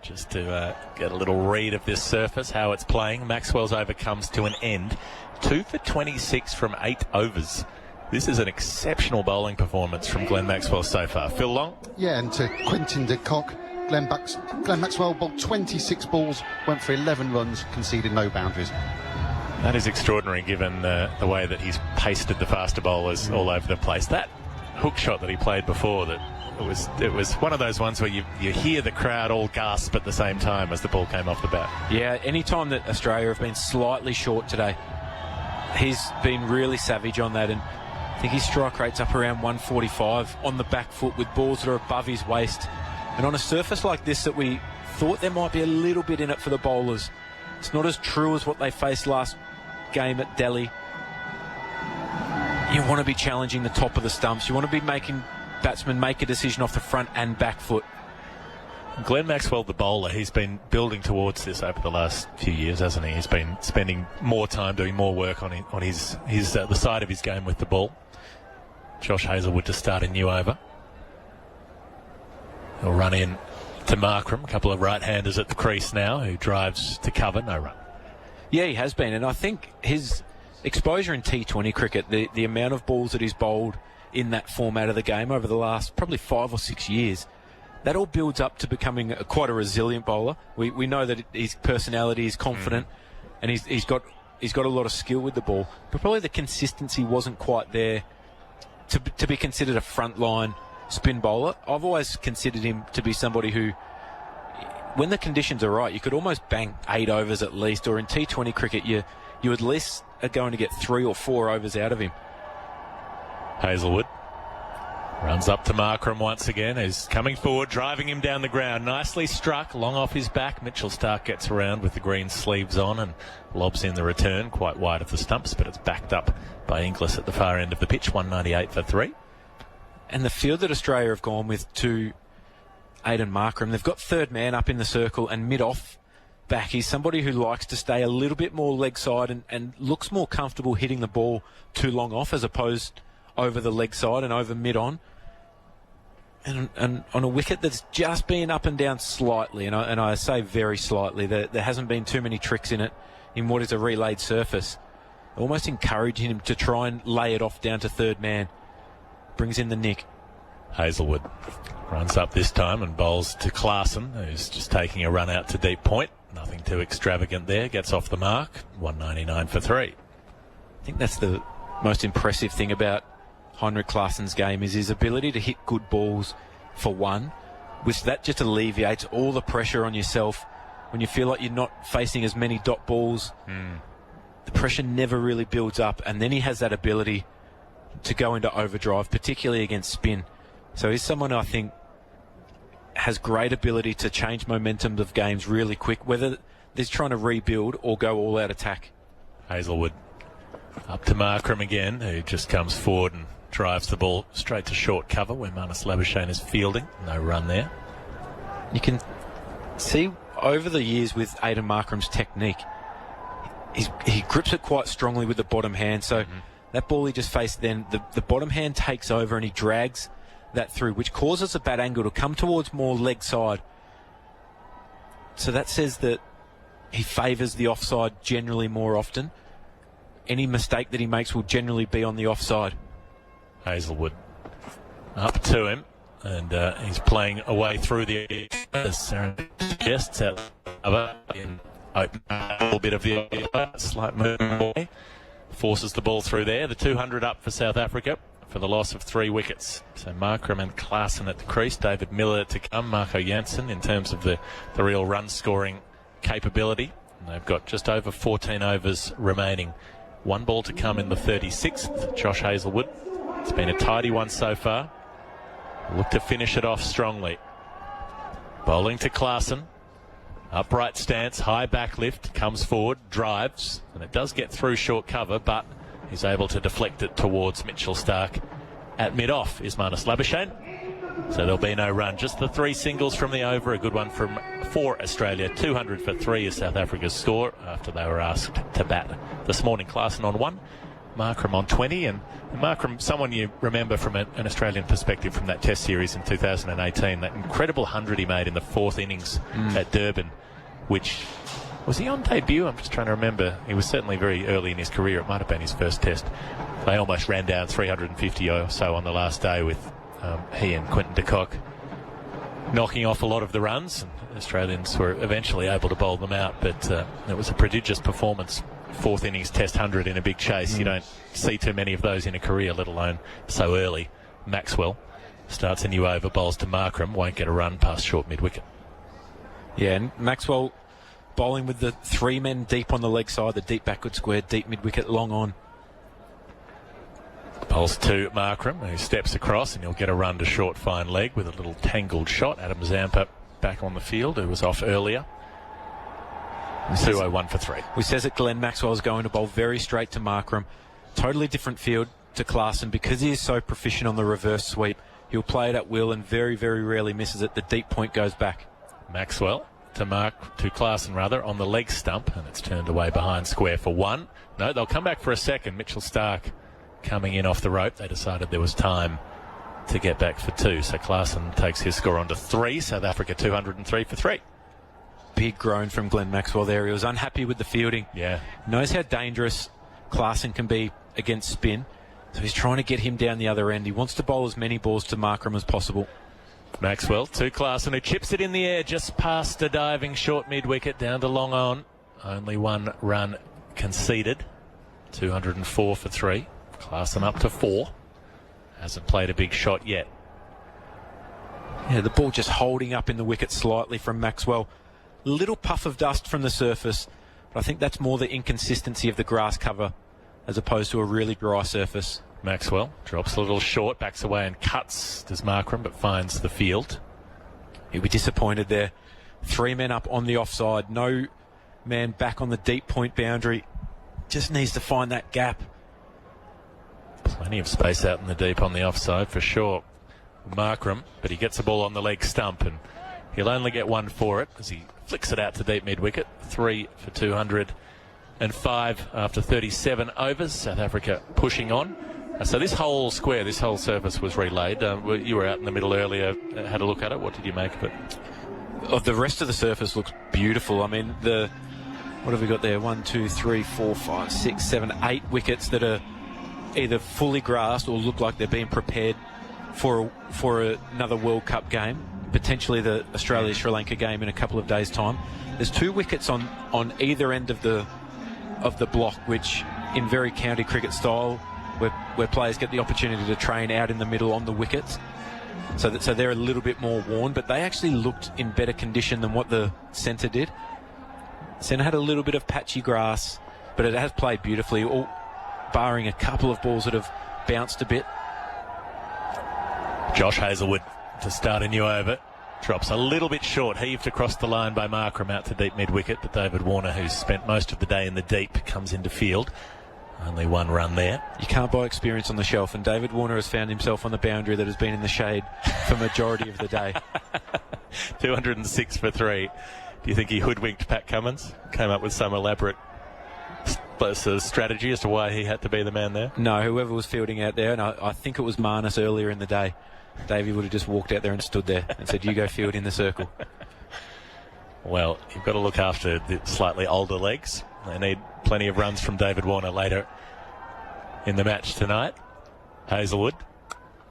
Just to get a little read of this surface, how it's playing. Maxwell's over comes to an end. 2 for 26 from 8 overs. This is an exceptional bowling performance from Glenn Maxwell so far. Phil Long? Yeah, and to Quinton de Kock, Glenn Maxwell bowled 26 balls, went for 11 runs, conceded no boundaries. That is extraordinary given the way that he's pasted the faster bowlers all over the place. That hook shot that he played before, that it was one of those ones where you hear the crowd all gasp at the same time as the ball came off the bat. Yeah, any time that Australia have been slightly short today, he's been really savage on that, and I think his strike rate's up around 145 on the back foot with balls that are above his waist. And on a surface like this that we thought there might be a little bit in it for the bowlers, it's not as true as what they faced last game at Delhi. You want to be challenging the top of the stumps. You want to be making batsmen make a decision off the front and back foot. Glenn Maxwell, the bowler, he's been building towards this over the last few years, hasn't he? He's been spending more time doing more work on his the side of his game with the ball. Josh Hazlewood to start a new over. He'll run in to Markram, a couple of right-handers at the crease now, who drives to cover, no run. Yeah, he has been, and I think his exposure in T20 cricket, the amount of balls that he's bowled in that format of the game over the last probably 5 or 6 years, that all builds up to becoming quite a resilient bowler. We know that his personality is confident, and he's got a lot of skill with the ball, but probably the consistency wasn't quite there to be considered a frontline spin bowler. I've always considered him to be somebody who, when the conditions are right, you could almost bang 8 overs at least, or in T20 cricket you at least are going to get 3 or 4 overs out of him. Hazlewood runs up to Markram once again, who's coming forward, driving him down the ground. Nicely struck, long off his back. Mitchell Starc gets around with the green sleeves on and lobs in the return, quite wide of the stumps, but it's backed up by Inglis at the far end of the pitch, 198 for 3. And the field that Australia have gone with to Aiden Markram, they've got third man up in the circle and mid-off back. He's somebody who likes to stay a little bit more leg side and looks more comfortable hitting the ball too long off as opposed over the leg side and over mid-on. And on a wicket that's just been up and down slightly, and I say very slightly, there hasn't been too many tricks in it, in what is a relayed surface. Almost encouraging him to try and lay it off down to third man. Brings in the nick. Hazlewood runs up this time and bowls to Klaasen, who's just taking a run out to deep point. Nothing too extravagant there. Gets off the mark. 199 for 3. I think that's the most impressive thing about Heinrich Klaasen's game, is his ability to hit good balls for one, which that just alleviates all the pressure on yourself when you feel like you're not facing as many dot balls. The pressure never really builds up, and then he has that ability to go into overdrive, particularly against spin. So he's someone I think has great ability to change momentum of games really quick, whether they're trying to rebuild or go all out attack. Hazlewood up to Markram again, who just comes forward and drives the ball straight to short cover where Marnus Labuschagne is fielding. No run there. You can see over the years with Aiden Markram's technique, he grips it quite strongly with the bottom hand. So that ball he just faced then, the bottom hand takes over and he drags that through, which causes a bad angle to come towards more leg side. So that says that he favours the offside generally more often. Any mistake that he makes will generally be on the offside. Hazlewood up to him, and he's playing away through the guests out in open a little bit of the slight movement away, forces the ball through there. The 200 up for South Africa for the loss of 3 wickets. So Markram and Klaasen at the crease, David Miller to come, Marco Jansen in terms of the real run scoring capability. And they've got just over 14 overs remaining. 1 ball to come in the 36th. Josh Hazlewood. It's been a tidy one so far. Look to finish it off strongly. Bowling to Klaasen. Upright stance, high back lift, comes forward, drives, and it does get through short cover, but he's able to deflect it towards Mitchell Starc. At mid-off is Marnus Labuschagne. So there'll be no run. Just the 3 singles from the over. A good one for Australia. 200 for 3 is South Africa's score after they were asked to bat this morning. Klaasen on 1. Markram on 20, and Markram, someone you remember from an Australian perspective from that Test series in 2018, that incredible 100 he made in the 4th innings at Durban, which was he on debut? I'm just trying to remember. He was certainly very early in his career. It might have been his first Test. They almost ran down 350 or so on the last day with he and Quinton de Kock knocking off a lot of the runs, and Australians were eventually able to bowl them out, but it was a prodigious performance. 4th innings Test 100 in a big chase. You don't see too many of those in a career, let alone so early. Maxwell starts a new over, bowls to Markram, won't get a run past short mid-wicket. Yeah, and Maxwell bowling with the 3 men deep on the leg side, the deep backward square, deep mid-wicket, long on. Bowls to Markram, who steps across, and he'll get a run to short fine leg with a little tangled shot. Adam Zampa back on the field, who was off earlier. 201 for 3. We says that Glenn Maxwell is going to bowl very straight to Markram. Totally different field to Klaasen because he is so proficient on the reverse sweep. He'll play it at will and very, very rarely misses it. The deep point goes back. Maxwell to Klaasen on the leg stump, and it's turned away behind square for 1. No, they'll come back for a second. Mitchell Starc coming in off the rope. They decided there was time to get back for 2. So Klaasen takes his score on to 3. South Africa 203 for 3. Big groan from Glenn Maxwell there. He was unhappy with the fielding. Yeah. Knows how dangerous Klaasen can be against spin. So he's trying to get him down the other end. He wants to bowl as many balls to Markram as possible. Maxwell to Klaassen, who chips it in the air just past a diving short mid-wicket down to long on. Only one run conceded. 204 for 3. Klaassen up to 4. Hasn't played a big shot yet. Yeah, the ball just holding up in the wicket slightly from Maxwell. Little puff of dust from the surface, but I think that's more the inconsistency of the grass cover as opposed to a really dry surface. Maxwell drops a little short, backs away and cuts. Does Markram, but finds the field. He'll be disappointed there. 3 men up on the offside. No man back on the deep point boundary. Just needs to find that gap. Plenty of space out in the deep on the offside for sure. Markram, but he gets the ball on the leg stump and he'll only get 1 for it as he flicks it out to deep mid-wicket. 3 for 205 after 37 overs. South Africa pushing on. So this whole square, this whole surface was relayed. You were out in the middle earlier, had a look at it. What did you make of it? The rest of the surface looks beautiful. I mean, what have we got there? 1, 2, 3, 4, 5, 6, 7, 8 wickets that are either fully grassed or look like they're being prepared for another World Cup game, potentially the Australia-Sri Lanka game in a couple of days' time. There's 2 wickets on either end of the block, which in very county cricket style, where players get the opportunity to train out in the middle on the wickets. So they're a little bit more worn, but they actually looked in better condition than what the centre did. Centre had a little bit of patchy grass, but it has played beautifully, all barring a couple of balls that have bounced a bit. Josh Hazlewood to start a new over. Drops a little bit short, heaved across the line by Markram out to deep mid-wicket, but David Warner, who's spent most of the day in the deep, comes into field. Only 1 run there. You can't buy experience on the shelf, and David Warner has found himself on the boundary that has been in the shade for majority of the day. 206 for 3. Do you think he hoodwinked Pat Cummins? Came up with some elaborate strategy as to why he had to be the man there? No, whoever was fielding out there, and I think it was Marnus earlier in the day, Davey would have just walked out there and stood there and said, you go field in the circle. Well, you've got to look after the slightly older legs. They need plenty of runs from David Warner later in the match tonight. Hazlewood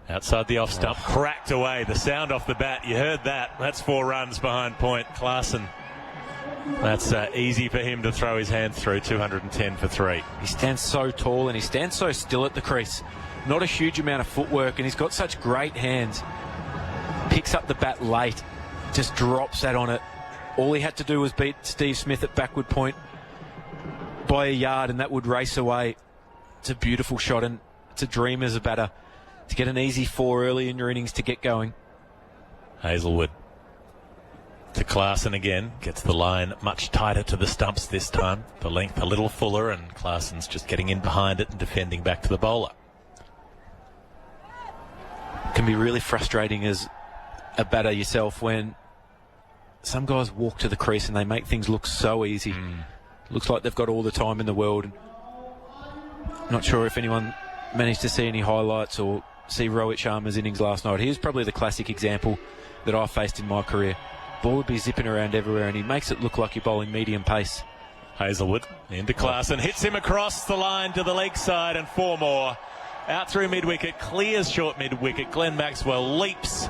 outside the off stump, cracked away. The sound off the bat, you heard that. That's 4 runs behind point. Klaassen, that's easy for him to throw his hands through. 210 for 3. He stands so tall and he stands so still at the crease. Not a huge amount of footwork, and he's got such great hands. Picks up the bat late, just drops that on it. All he had to do was beat Steve Smith at backward point by a yard, and that would race away. It's a beautiful shot, and it's a dream as a batter to get an easy 4 early in your innings to get going. Hazlewood to Klaassen again. Gets the line much tighter to the stumps this time. The length a little fuller, and Klaassen's just getting in behind it and defending back to the bowler. Can be really frustrating as a batter yourself when some guys walk to the crease and they make things look so easy. Looks like they've got all the time in the world. Not sure if anyone managed to see any highlights or see Rohit Sharma's innings last night. He was probably the classic example that I faced in my career. Ball would be zipping around everywhere and he makes it look like you're bowling medium pace. Hazlewood into Klaassen, hits him across the line to the leg side, and 4 more. Out through mid-wicket, clears short mid-wicket. Glenn Maxwell leaps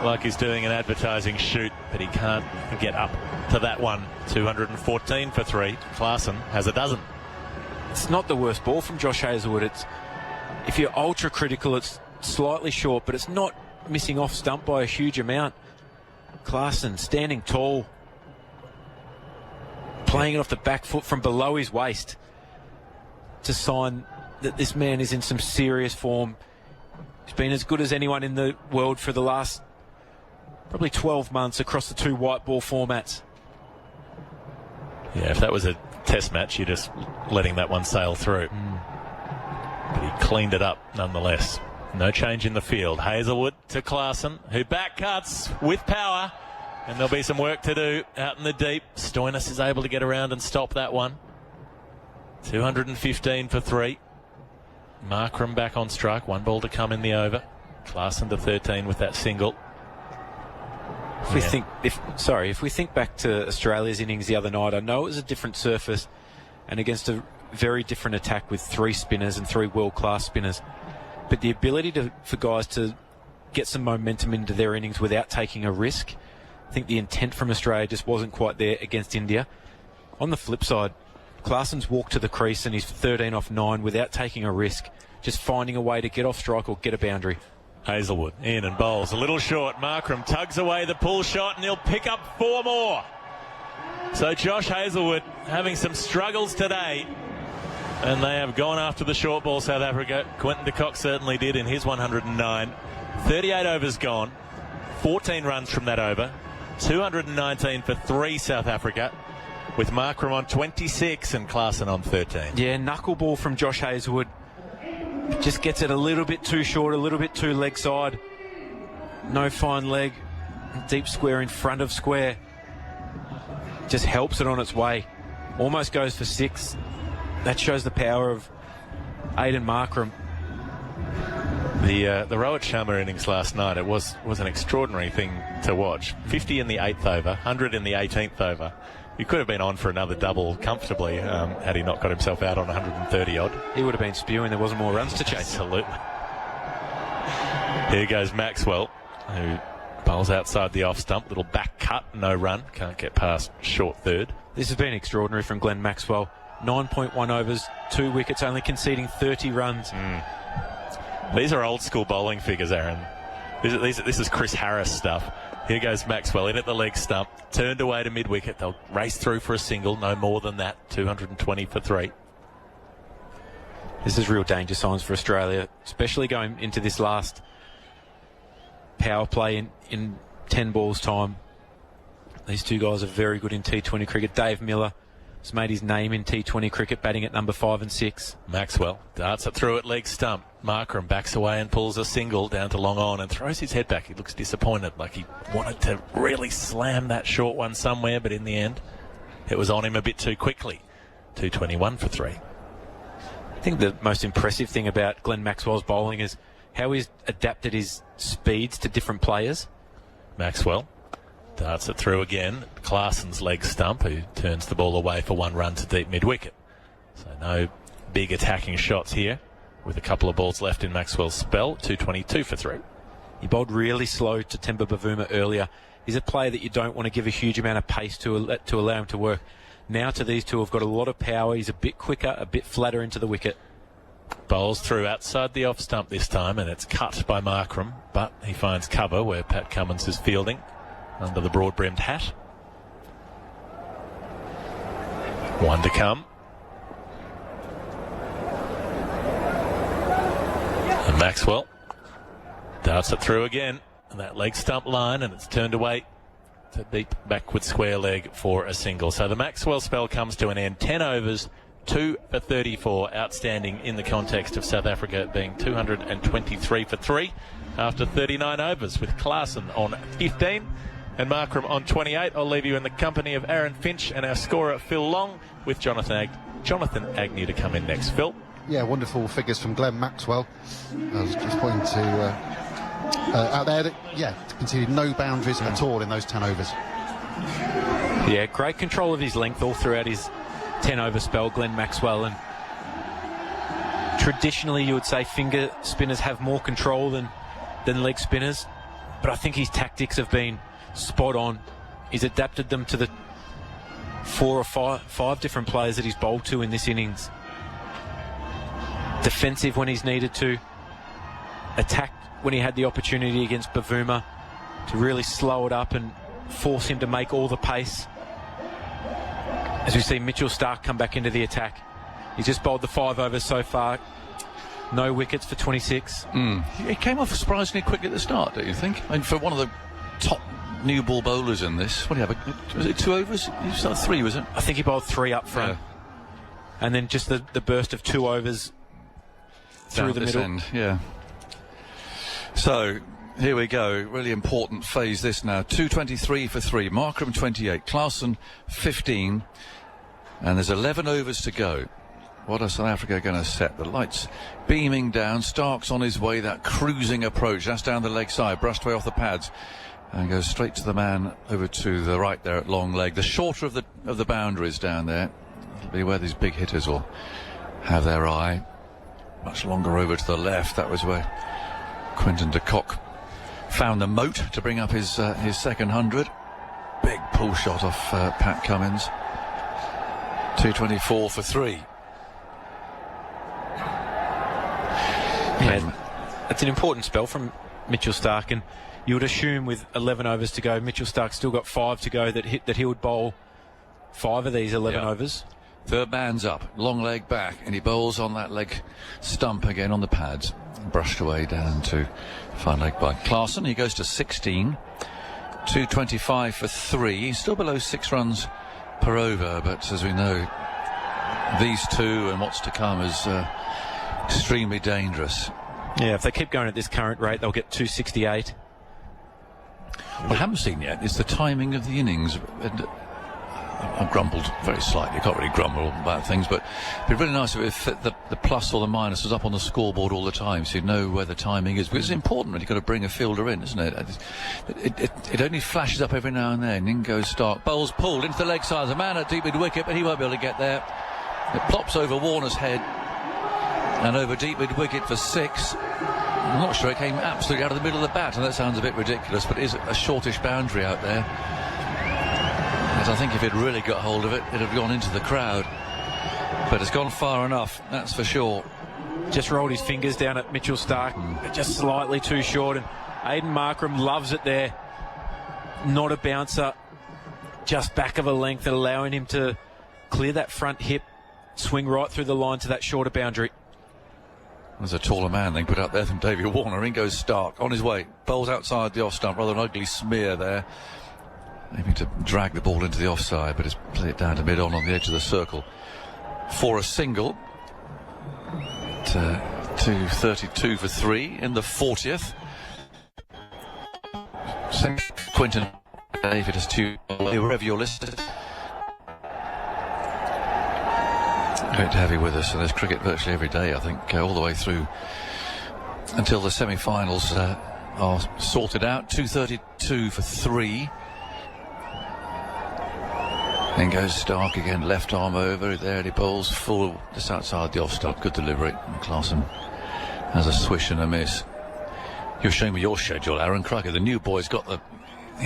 like he's doing an advertising shoot, but he can't get up to that one. 214 for 3. Klaassen has a dozen. It's not the worst ball from Josh Hazlewood. If you're ultra critical, it's slightly short, but it's not missing off stump by a huge amount. Klaassen standing tall, playing it off the back foot from below his waist to sign that this man is in some serious form. He's been as good as anyone in the world for the last probably 12 months across the 2 white ball formats. Yeah, if that was a test match, you're just letting that one sail through. But he cleaned it up nonetheless. No change in the field. Hazlewood to Klaassen, who back cuts with power. And there'll be some work to do out in the deep. Stoinis is able to get around and stop that one. 215 for 3. Markram back on strike. 1 ball to come in the over. Klaassen to 13 with that single. If we think back to Australia's innings the other night, I know it was a different surface and against a very different attack with 3 spinners and 3 world-class spinners. But the ability for guys to get some momentum into their innings without taking a risk. I think the intent from Australia just wasn't quite there against India. On the flip side, Klaassen's walked to the crease and he's 13 off 9 without taking a risk, just finding a way to get off strike or get a boundary. Hazelwood in and bowls a little short. Markram tugs away the pull shot and he'll pick up 4 more. So Josh Hazelwood having some struggles today, and they have gone after the short ball, South Africa. Quentin de Kock certainly did in his 109. 38 overs gone, 14 runs from that over, 219 for 3 South Africa, with Markram on 26 and Klaassen on 13. Yeah, knuckleball from Josh Hazelwood. Just gets it a little bit too short, a little bit too leg side. No fine leg. Deep square in front of square. Just helps it on its way. Almost goes for 6. That shows the power of Aiden Markram. The Rohit Sharma innings last night, it was an extraordinary thing to watch. 50 in the 8th over, 100 in the 18th over. He could have been on for another double comfortably had he not got himself out on 130 odd. He would have been spewing. There wasn't more runs to chase. Absolutely. Here goes Maxwell, who bowls outside the off stump. Little back cut, no run. Can't get past short third. This has been extraordinary from Glenn Maxwell. 9.1 overs, 2 wickets, only conceding 30 runs. These are old school bowling figures, Aaron. This is Chris Harris stuff. Here goes Maxwell in at the leg stump, turned away to mid-wicket. They'll race through for a single, no more than that. 220 for 3. This is real danger signs for Australia, especially going into this last power play in 10 balls time. These two guys are very good in T20 cricket. Dave Miller has made his name in T20 cricket, batting at number 5 and 6. Maxwell darts it through at leg stump. Markram backs away and pulls a single down to long on and throws his head back. He looks disappointed, like he wanted to really slam that short one somewhere, but in the end, it was on him a bit too quickly. 221 for 3. I think the most impressive thing about Glenn Maxwell's bowling is how he's adapted his speeds to different players. Maxwell darts it through again. Klaassen's leg stump, who turns the ball away for 1 run to deep mid-wicket. So no big attacking shots here, with a couple of balls left in Maxwell's spell. 222 for 3. He bowled really slow to Temba Bavuma earlier. He's a player that you don't want to give a huge amount of pace to allow him to work. Now to these two have got a lot of power. He's a bit quicker, a bit flatter into the wicket. Bowls through outside the off stump this time, and it's cut by Markram, but he finds cover where Pat Cummins is fielding under the broad-brimmed hat. 1 to come. And Maxwell darts it through again, and that leg stump line, and it's turned away to deep backward square leg for a single. So the Maxwell spell comes to an end. 10 overs, 2 for 34. Outstanding in the context of South Africa being 223 for 3 after 39 overs, with Klaassen on 15 and Markram on 28. I'll leave you in the company of Aaron Finch and our scorer Phil Long, with Jonathan Agnew to come in next. Phil? Yeah, wonderful figures from Glenn Maxwell. I was just pointing to out there that, conceded no boundaries at all in those 10 overs. Yeah, great control of his length all throughout his 10-over spell, Glenn Maxwell. And traditionally, you would say finger spinners have more control than leg spinners, but I think his tactics have been spot on. He's adapted them to the 4 or 5 different players that he's bowled to in this innings. Defensive when he's needed to, attack when he had the opportunity against Bavuma to really slow it up and force him to make all the pace. As we see Mitchell Starc come back into the attack. He's just bowled the 5 overs so far. No wickets for 26. He came off surprisingly quick at the start, don't you think? I mean, for one of the top new ball bowlers in this, what do you have? Was it 2 overs? You started 3, was it? I think he bowled 3 up front. Yeah. And then just the burst of 2 overs through the middle. End, yeah. So, here we go. Really important phase this now. 223 for 3. Markram 28. Klaassen 15. And there's 11 overs to go. What are South Africa going to set? The lights beaming down. Stark's on his way. That cruising approach. That's down the leg side. Brushed away off the pads. And goes straight to the man over to the right there at long leg. The shorter of the boundaries down there. It'll be where these big hitters will have their eye. Much longer over to the left. That was where Quentin de Kock found the moat to bring up his second 100. Big pull shot off Pat Cummins. 224 for 3. Yeah, it's an important spell from Mitchell Starc, and you would assume with 11 overs to go, Mitchell Starc's still got 5 to go, that he would bowl 5 of these 11 overs. Third man's up, long leg back, and he bowls on that leg stump again on the pads. Brushed away down to fine leg by Clarkson. He goes to 16. 225 for 3. He's still below 6 runs per over, but as we know, these two and what's to come is extremely dangerous. Yeah, if they keep going at this current rate, they'll get 268. What I haven't seen yet is the timing of the innings. And I grumbled very slightly. Can't really grumble about things, but it'd be really nice if the plus or the minus was up on the scoreboard all the time, so you'd know where the timing is. Because it's important when you've got to bring a fielder in, isn't it? It only flashes up every now and then. In goes Starc. Bowls pulled into the leg side. The man at deep mid wicket, but he won't be able to get there. It plops over Warner's head and over deep mid wicket for 6. I'm not sure it came absolutely out of the middle of the bat, and that sounds a bit ridiculous, but it is a shortish boundary out there. I think if it really got hold of it, it'd have gone into the crowd. But it's gone far enough, that's for sure. Just rolled his fingers down at Mitchell Starc, just slightly too short, and Aiden Markram loves it there. Not a bouncer, just back of a length, and allowing him to clear that front hip, swing right through the line to that shorter boundary. There's a taller man they put up there than David Warner. In goes Starc, on his way, bowls outside the off stump, rather an ugly smear there. Aiming to drag the ball into the offside, but it's played it down to mid-on the edge of the circle for a single. 232 for 3 in the 40th. Quinton David has 2 wherever you're listed. Great to have you with us, and there's cricket virtually every day, I think, all the way through until the semi-finals are sorted out. 232 for 3. Then goes Starc again, left arm over there, and he bowls full just outside the off stump. Good delivery. And Clarkson has a swish and a miss. You're showing me your schedule, Aaron. Crikey, the new boys got the...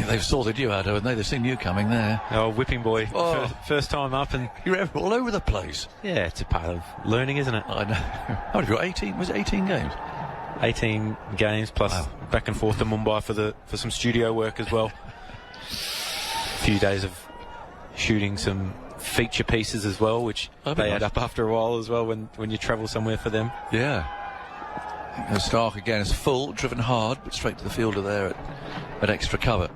They've sorted you out, haven't they? They've seen you coming there. Oh, whipping boy. Oh. First time up, and... You're all over the place. Yeah, it's a part of learning, isn't it? I know. How many have you got? 18? Was it 18 games? 18 games, plus back and forth to Mumbai for some studio work as well. A few days of shooting some feature pieces as well, which they add up after a while as well when you travel somewhere for them. Yeah. Starc again is full, driven hard, but straight to the fielder there at extra cover.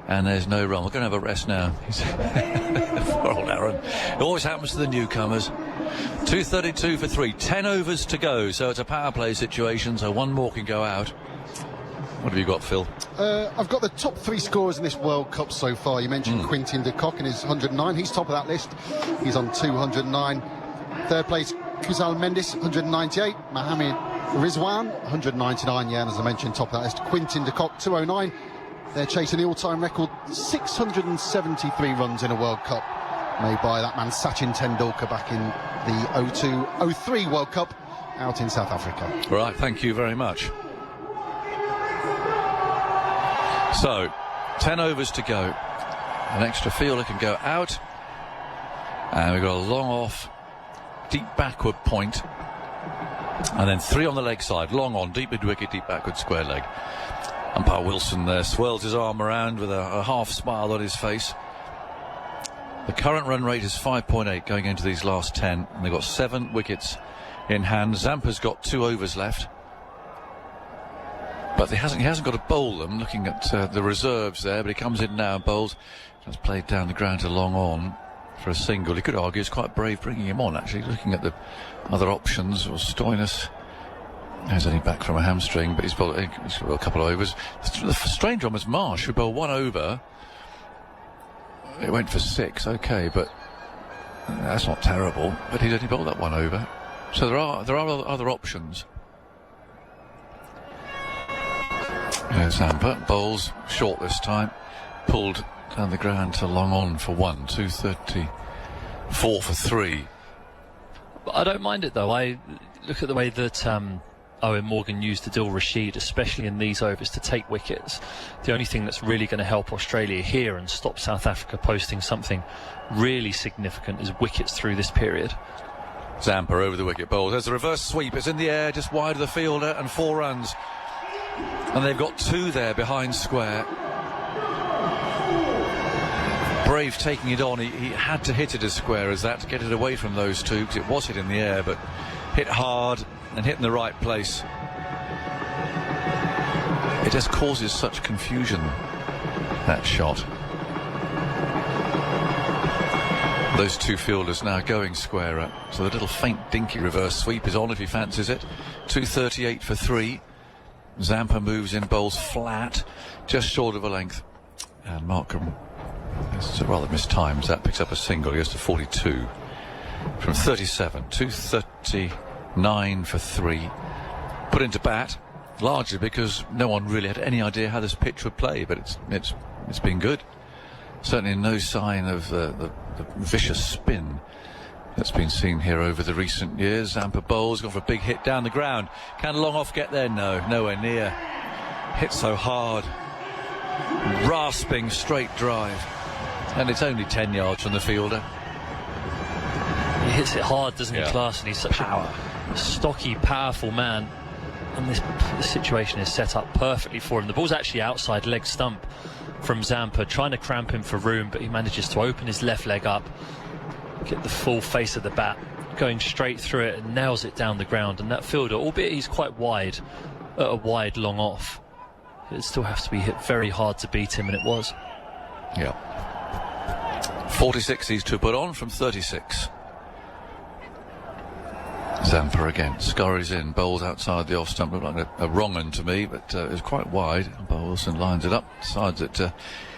And there's no run. We're going to have a rest now. Poor old Aaron. It always happens to the newcomers. 232 for 3. 10 overs to go, so it's a power play situation, so one more can go out. What have you got, Phil? I've got the top 3 scorers in this World Cup so far. You mentioned Quintin de Kock and his 109. He's top of that list. He's on 209. Third place, Kuzal Mendes, 198. Mohamed Rizwan, 199. Yeah, and as I mentioned, top of that list, Quintin de Kock, 209. They're chasing the all-time record, 673 runs in a World Cup, made by that man Sachin Tendulkar back in the 02-03 World Cup out in South Africa. Right, thank you very much. So, 10 overs to go. An extra fielder can go out. And we've got a long off, deep backward point. And then 3 on the leg side. Long on, deep mid-wicket, deep backward, square leg. Umpire Wilson there swirls his arm around with a half smile on his face. The current run rate is 5.8 going into these last 10. And they've got 7 wickets in hand. Zampa's got 2 overs left. But he hasn't got to bowl them, looking at the reserves there, but he comes in now and bowls. Just played down the ground to long on for a single. He could argue it's quite brave bringing him on, actually, looking at the other options. Or Stoinis, he's only back from a hamstring, but he's got a couple of overs. The strange one was Marsh, who bowled 1 over. It went for 6, okay, but that's not terrible. But he only bowled that 1 over. So there are other options. Zampa bowls short this time, pulled down the ground to long on for 1. 234 for 3. I don't mind it though. I look at the way that Owen Morgan used Adil Rashid, especially in these overs, to take wickets. The only thing that's really going to help Australia here and stop South Africa posting something really significant is wickets through this period. Zampa over the wicket bowls. There's the reverse sweep. It's in the air, just wide of the fielder, and 4 runs. And they've got 2 there behind square. Brave taking it on. He had to hit it as square as that to get it away from those 2, because it was hit in the air, but hit hard and hit in the right place. It just causes such confusion, that shot. Those 2 fielders now going square up. So the little faint dinky reverse sweep is on if he fancies it. 238 for 3. Zampa moves in, bowls flat, just short of a length. And Markham has rather mistimed. That picks up a single. He goes to 42 from 37. 239 for 3. Put into bat, largely because no one really had any idea how this pitch would play, but it's been good. Certainly no sign of the vicious spin that's been seen here over the recent years. Zampa bowls, gone for a big hit down the ground. Can Long Off get there? No, nowhere near. Hit so hard. Rasping straight drive. And it's only 10 yards from the fielder. He hits it hard, doesn't he, Class? And he's such a stocky, powerful man. And this situation is set up perfectly for him. The ball's actually outside leg stump from Zampa, trying to cramp him for room, but he manages to open his left leg up, get the full face of the bat, going straight through it, and nails it down the ground. And that fielder, albeit he's quite wide, at a wide long off, it still has to be hit very hard to beat him, and it was. Yeah. 46 he's to put on from 36. Zampa again, scurries in, bowls outside the off stump. Looked like a wrong un to me, but it was quite wide. Wilson lines it up, decides that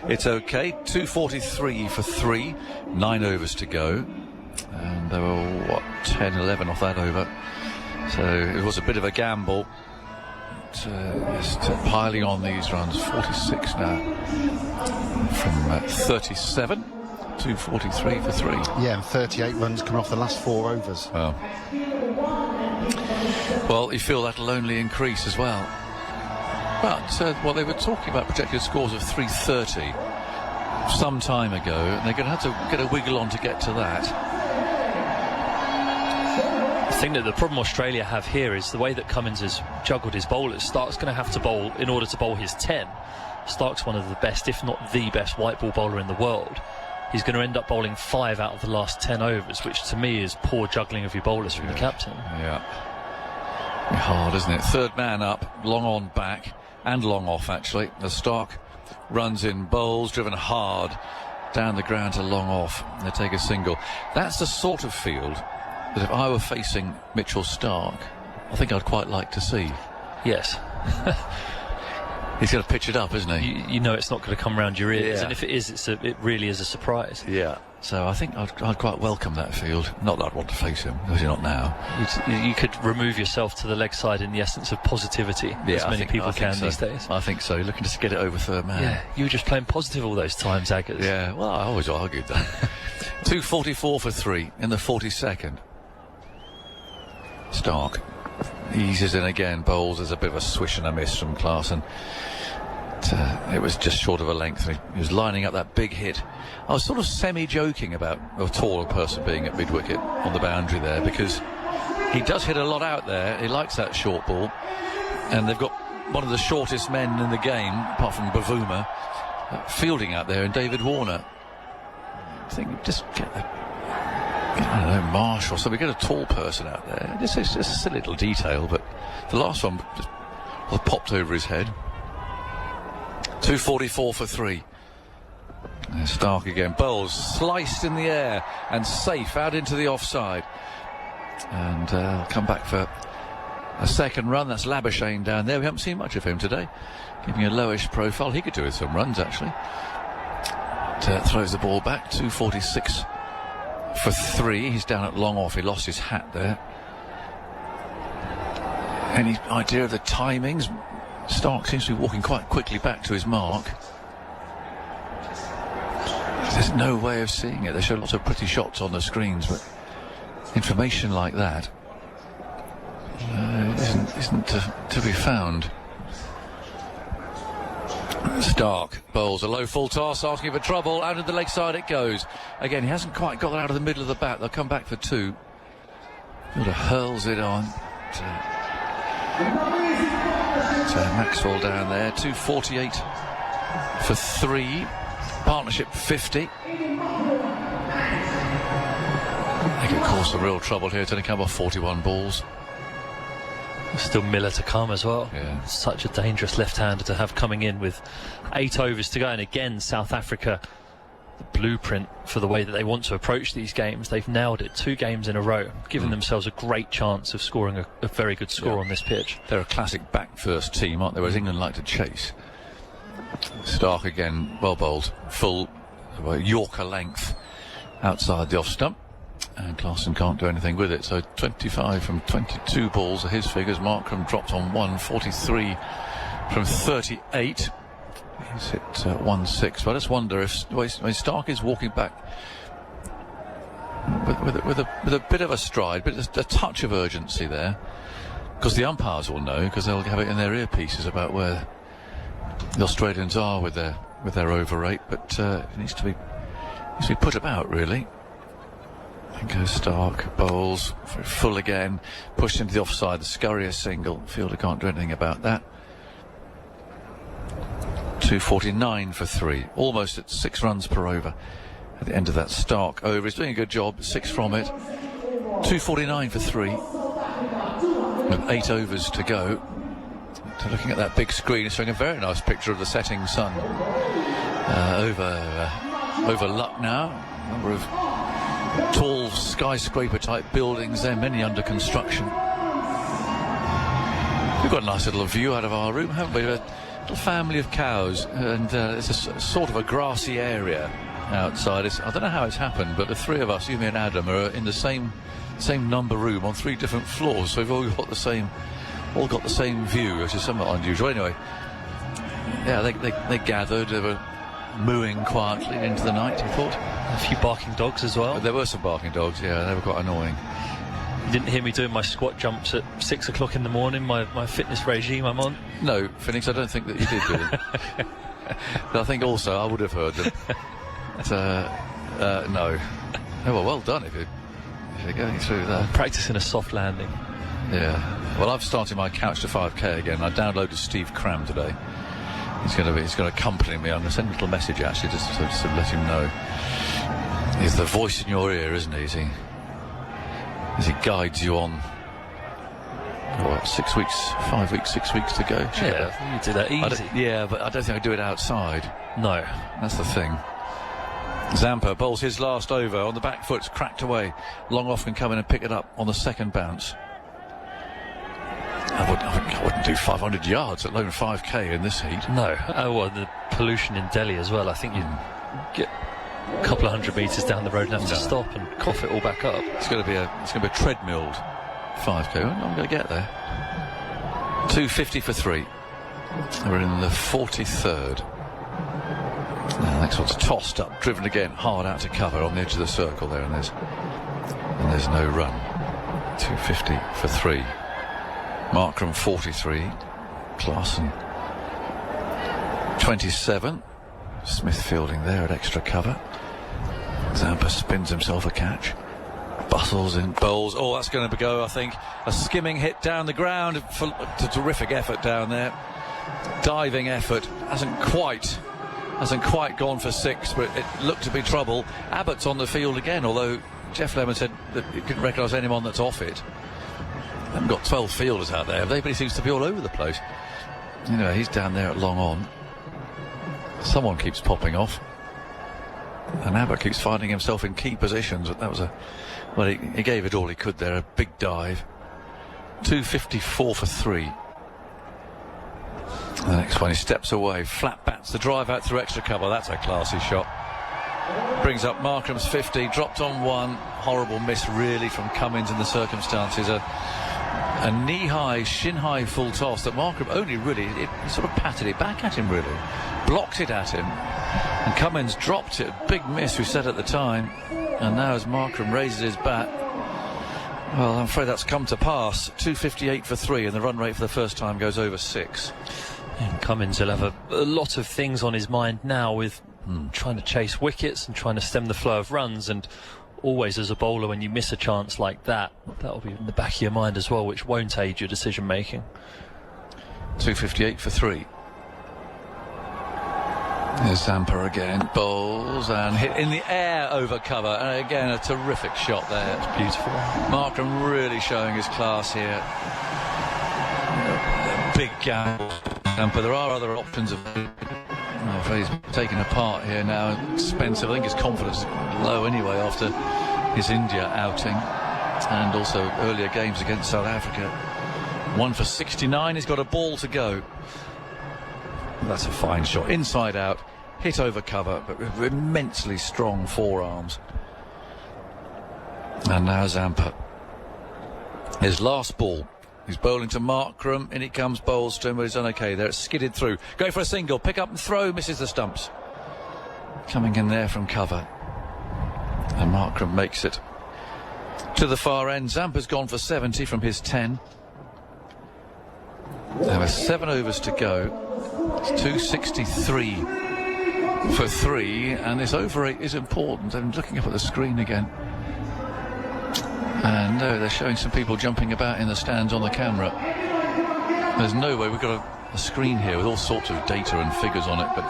it's okay. 243 for 3, 9 overs to go. And there were, 10, 11 off that over. So it was a bit of a gamble. Just piling on these runs. 46 now from 37. 243 for 3. Yeah, and 38 runs coming off the last 4 overs. Well, you feel that'll only increase as well. But, they were talking about projected scores of 330 some time ago, and they're going to have to get a wiggle on to get to that. I think that the problem Australia have here is the way that Cummins has juggled his bowlers. Stark's going to have to bowl in order to bowl his 10. Stark's one of the best, if not the best, white ball bowler in the world. He's going to end up bowling 5 out of the last 10 overs, which to me is poor juggling of your bowlers from the captain. Yeah. Hard, isn't it? Third man up, long on back, and long off, actually. The Stark runs in, bowls, driven hard down the ground to long off. They take a single. That's the sort of field that if I were facing Mitchell Stark, I think I'd quite like to see. Yes. He's going to pitch it up, isn't he? You know it's not going to come round your ears, and if it is, it really is a surprise. Yeah. So I think I'd quite welcome that field. Not that I'd want to face him, because you're not now. You could remove yourself to the leg side in the essence of positivity, as many people can these days. I think so. Looking to get it over third man. Yeah, you were just playing positive all those times, Aggers. Yeah, well, I always argued that. 244 for 3 in the 42nd. Stark eases in again, bowls. There's a bit of a swish and a miss from Klaasen. It was just short of a length. He was lining up that big hit. I was sort of semi-joking about a taller person being at mid-wicket on the boundary there, because he does hit a lot out there. He likes that short ball, and they've got one of the shortest men in the game, apart from Bavuma, fielding out there, and David Warner. I think just get I don't know, Marsh or something, get a tall person out there. This is just a silly little detail, but the last one just popped over his head. 244 for 3. There's Stark again. Bowls sliced in the air and safe out into the offside. And I'll come back for a second run. That's Labuschagne down there. We haven't seen much of him today. Giving a lowish profile. He could do with some runs, actually. Throws the ball back. 246 for 3. He's down at long off. He lost his hat there. Any idea of the timings? Stark seems to be walking quite quickly back to his mark. There's no way of seeing it. They show lots of pretty shots on the screens, but information like that isn't to be found. Stark bowls a low full toss, asking for trouble. Out of the leg side it goes. Again, he hasn't quite got it out of the middle of the bat. They'll come back for 2. Sort of hurls it on to Maxwell down there. 248 for 3. Partnership 50. They could cause some real trouble here. It's only come off 41 balls. Still Miller to come as well. Yeah. Such a dangerous left-hander to have coming in with 8 overs to go. And again, South Africa, the blueprint for the way that they want to approach these games. They've nailed it 2 games in a row, giving themselves a great chance of scoring a very good score on this pitch. They're a classic back-first team, aren't they? Whereas England like to chase. Stark again, well bowled, full Yorker length outside the off stump. And Klaasen can't do anything with it. So 25 from 22 balls are his figures. Markram dropped on 143 from 38. He's hit 1-6. But I just wonder if Stark is walking back with a bit of a stride, but a touch of urgency there, because the umpires will know, because they'll have it in their earpieces about where the Australians are with their over rate. But it needs to be put about, really. And goes Stark, bowls, full again, pushed into the offside, the Scurrier single. Fielder can't do anything about that. 249 for 3, almost at 6 runs per over at the end of that Stark over. He's doing a good job, 6 from it. 249 for 3, with 8 overs to go. So looking at that big screen, it's showing a very nice picture of the setting sun over Lucknow. A number of tall skyscraper-type buildings there, many under construction. We've got a nice little view out of our room, haven't we? A little family of cows, and it's a sort of a grassy area outside. I don't know how it's happened, but the 3 of us, you, me and Adam, are in the same number room on 3 different floors, so we've all got the same view, which is somewhat unusual. Anyway, yeah, they gathered. They were mooing quietly into the night, I thought. A few barking dogs as well. There were some barking dogs, yeah, they were quite annoying. You didn't hear me doing my squat jumps at 6 o'clock in the morning, my fitness regime I'm on? No, Phoenix, I don't think that you did do them. But I think also I would have heard them. But, no. Oh, well done if you're going through that. I'm practicing a soft landing. Yeah. Well, I've started my Couch to 5K again. I downloaded Steve Cram today. He's going to accompany me. I'm going to send a little message actually just to let him know. He's the voice in your ear, isn't he? As he guides you on. What, 6 weeks, 5 weeks, 6 weeks to go? Yeah, you do that easy. Yeah, but I don't think I do it outside. No. That's the thing. Zampa bowls his last over on the back foot, it's cracked away. Long off can come in and pick it up on the second bounce. I wouldn't do 500 yards at lone 5K in this heat. No. Oh, well, the pollution in Delhi as well. I think you'd get a couple of 100 metres down the road and have to stop and cough it all back up. It's going to be a treadmilled 5K. I'm going to get there. 250 for 3. We're in the 43rd. Now, the next one's tossed up, driven again, hard out to cover on the edge of the circle there, and there's no run. 250 for 3. Markram 43, Klaasen 27. Smith fielding there at extra cover. Zampa spins himself a catch. Bustles in, bowls. Oh, that's going to go, I think. A skimming hit down the ground. A terrific effort down there. Diving effort. Hasn't quite gone for 6, but it looked to be trouble. Abbott's on the field again, although Geoff Lemon said that he couldn't recognise anyone that's off it. They haven't got 12 fielders out there. Everybody seems to be all over the place. Anyway, he's down there at long on. Someone keeps popping off. And Abbott keeps finding himself in key positions. That was he gave it all he could there. A big dive. 254 for 3. The next one, he steps away, flat bats the drive out through extra cover. That's a classy shot. Brings up Markram's 50, dropped on 1. Horrible miss, really, from Cummins in the circumstances. A knee-high, shin-high full toss that Markram only really, he sort of patted it back at him, really. Blocked it at him. And Cummins dropped it. Big miss, we said at the time. And now as Markram raises his bat, Well, I'm afraid that's come to pass. 258 for 3, and the run rate for the first time goes over 6. And Cummins will have a lot of things on his mind now with trying to chase wickets and trying to stem the flow of runs, and always as a bowler when you miss a chance like that, that'll be in the back of your mind as well, which won't aid your decision making. 258 for 3. There's Zampa again, bowls and hit in the air over cover, and again a terrific shot there. It's beautiful. Markham really showing his class here. Big gamble, Zampa. There are other options of. I'm afraid he's taken apart here now. Expensive. I think his confidence is low anyway after his India outing, and also earlier games against South Africa. 1 for 69. He's got a ball to go. That's a fine shot. Inside out, hit over cover, but with immensely strong forearms. And now Zampa. His last ball. He's bowling to Markram. In it comes, bowls to him, but he's done okay there. It's skidded through. Go for a single. Pick up and throw. Misses the stumps. Coming in there from cover. And Markram makes it to the far end. Zampa's gone for 70 from his 10. There are 7 overs to go. It's 263 for 3, and this over 8 is important. I'm looking up at the screen again, and they're showing some people jumping about in the stands on the camera. There's no way. We've got a screen here with all sorts of data and figures on it, but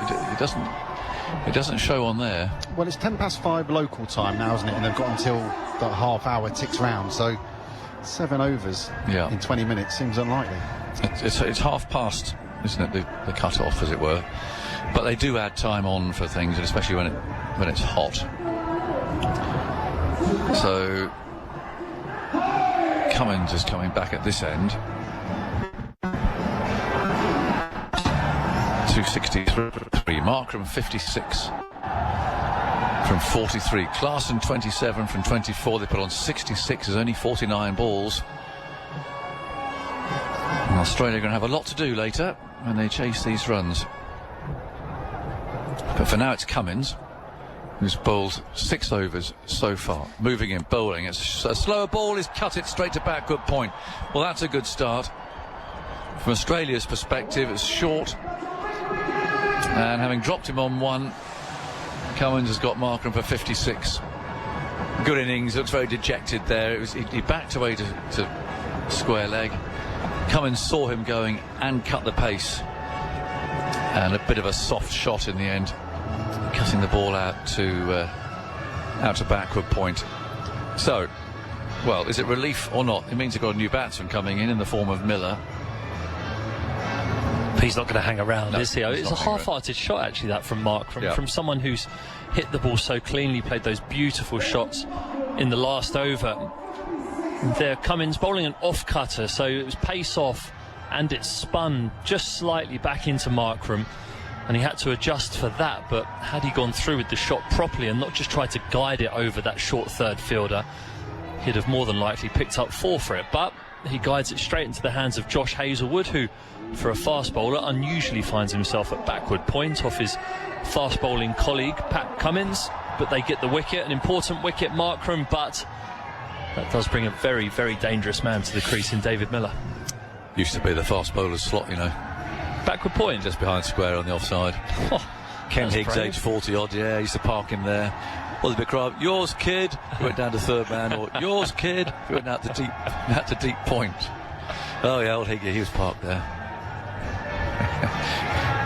it doesn't show on there. Well, it's 5:10 local time now, isn't it? And they've got until that half hour ticks round, so 7 overs in 20 minutes seems unlikely. It's half past, isn't it, the cut-off, as it were. But they do add time on for things, and especially when it's hot. So Cummins is coming back at this end. 263. Markram 56 from 43. Klaasen 27 from 24. They put on 66. There's only 49 balls. And Australia are going to have a lot to do later when they chase these runs. But for now it's Cummins, who's bowled 6 overs so far. Moving in, bowling. It's a slower ball. He's cut it straight to backward point. Well, that's a good start. From Australia's perspective, it's short. And having dropped him on 1, Cummins has got Markram for 56. Good innings. Looks very dejected there. He backed away to square leg. Cummins saw him going and cut the pace, and a bit of a soft shot in the end, cutting the ball out to backward point. So, well, is it relief or not? It means they've got a new batsman coming in the form of Miller. He's not going to hang around, is he? It's a half-hearted shot, actually, that from Mark, from someone who's hit the ball so cleanly, played those beautiful shots in the last over. There, Cummins bowling an off-cutter, so it was pace off, and it spun just slightly back into Markram, and he had to adjust for that. But had he gone through with the shot properly and not just tried to guide it over that short third fielder, he'd have more than likely picked up 4 for it. But he guides it straight into the hands of Josh Hazlewood, who, for a fast bowler, unusually finds himself at backward point off his fast bowling colleague Pat Cummins. But they get the wicket, an important wicket, Markram, but that does bring a very, very dangerous man to the crease in David Miller. Used to be the fast bowler's slot, you know. Backward point. Just behind square on the offside. Ken Higgs, brave. Age 40 odd, used to park him there. Well, the big cry, yours kid, he went down to third man, or yours kid, he went out to deep point. Oh yeah, old Higgy, he was parked there.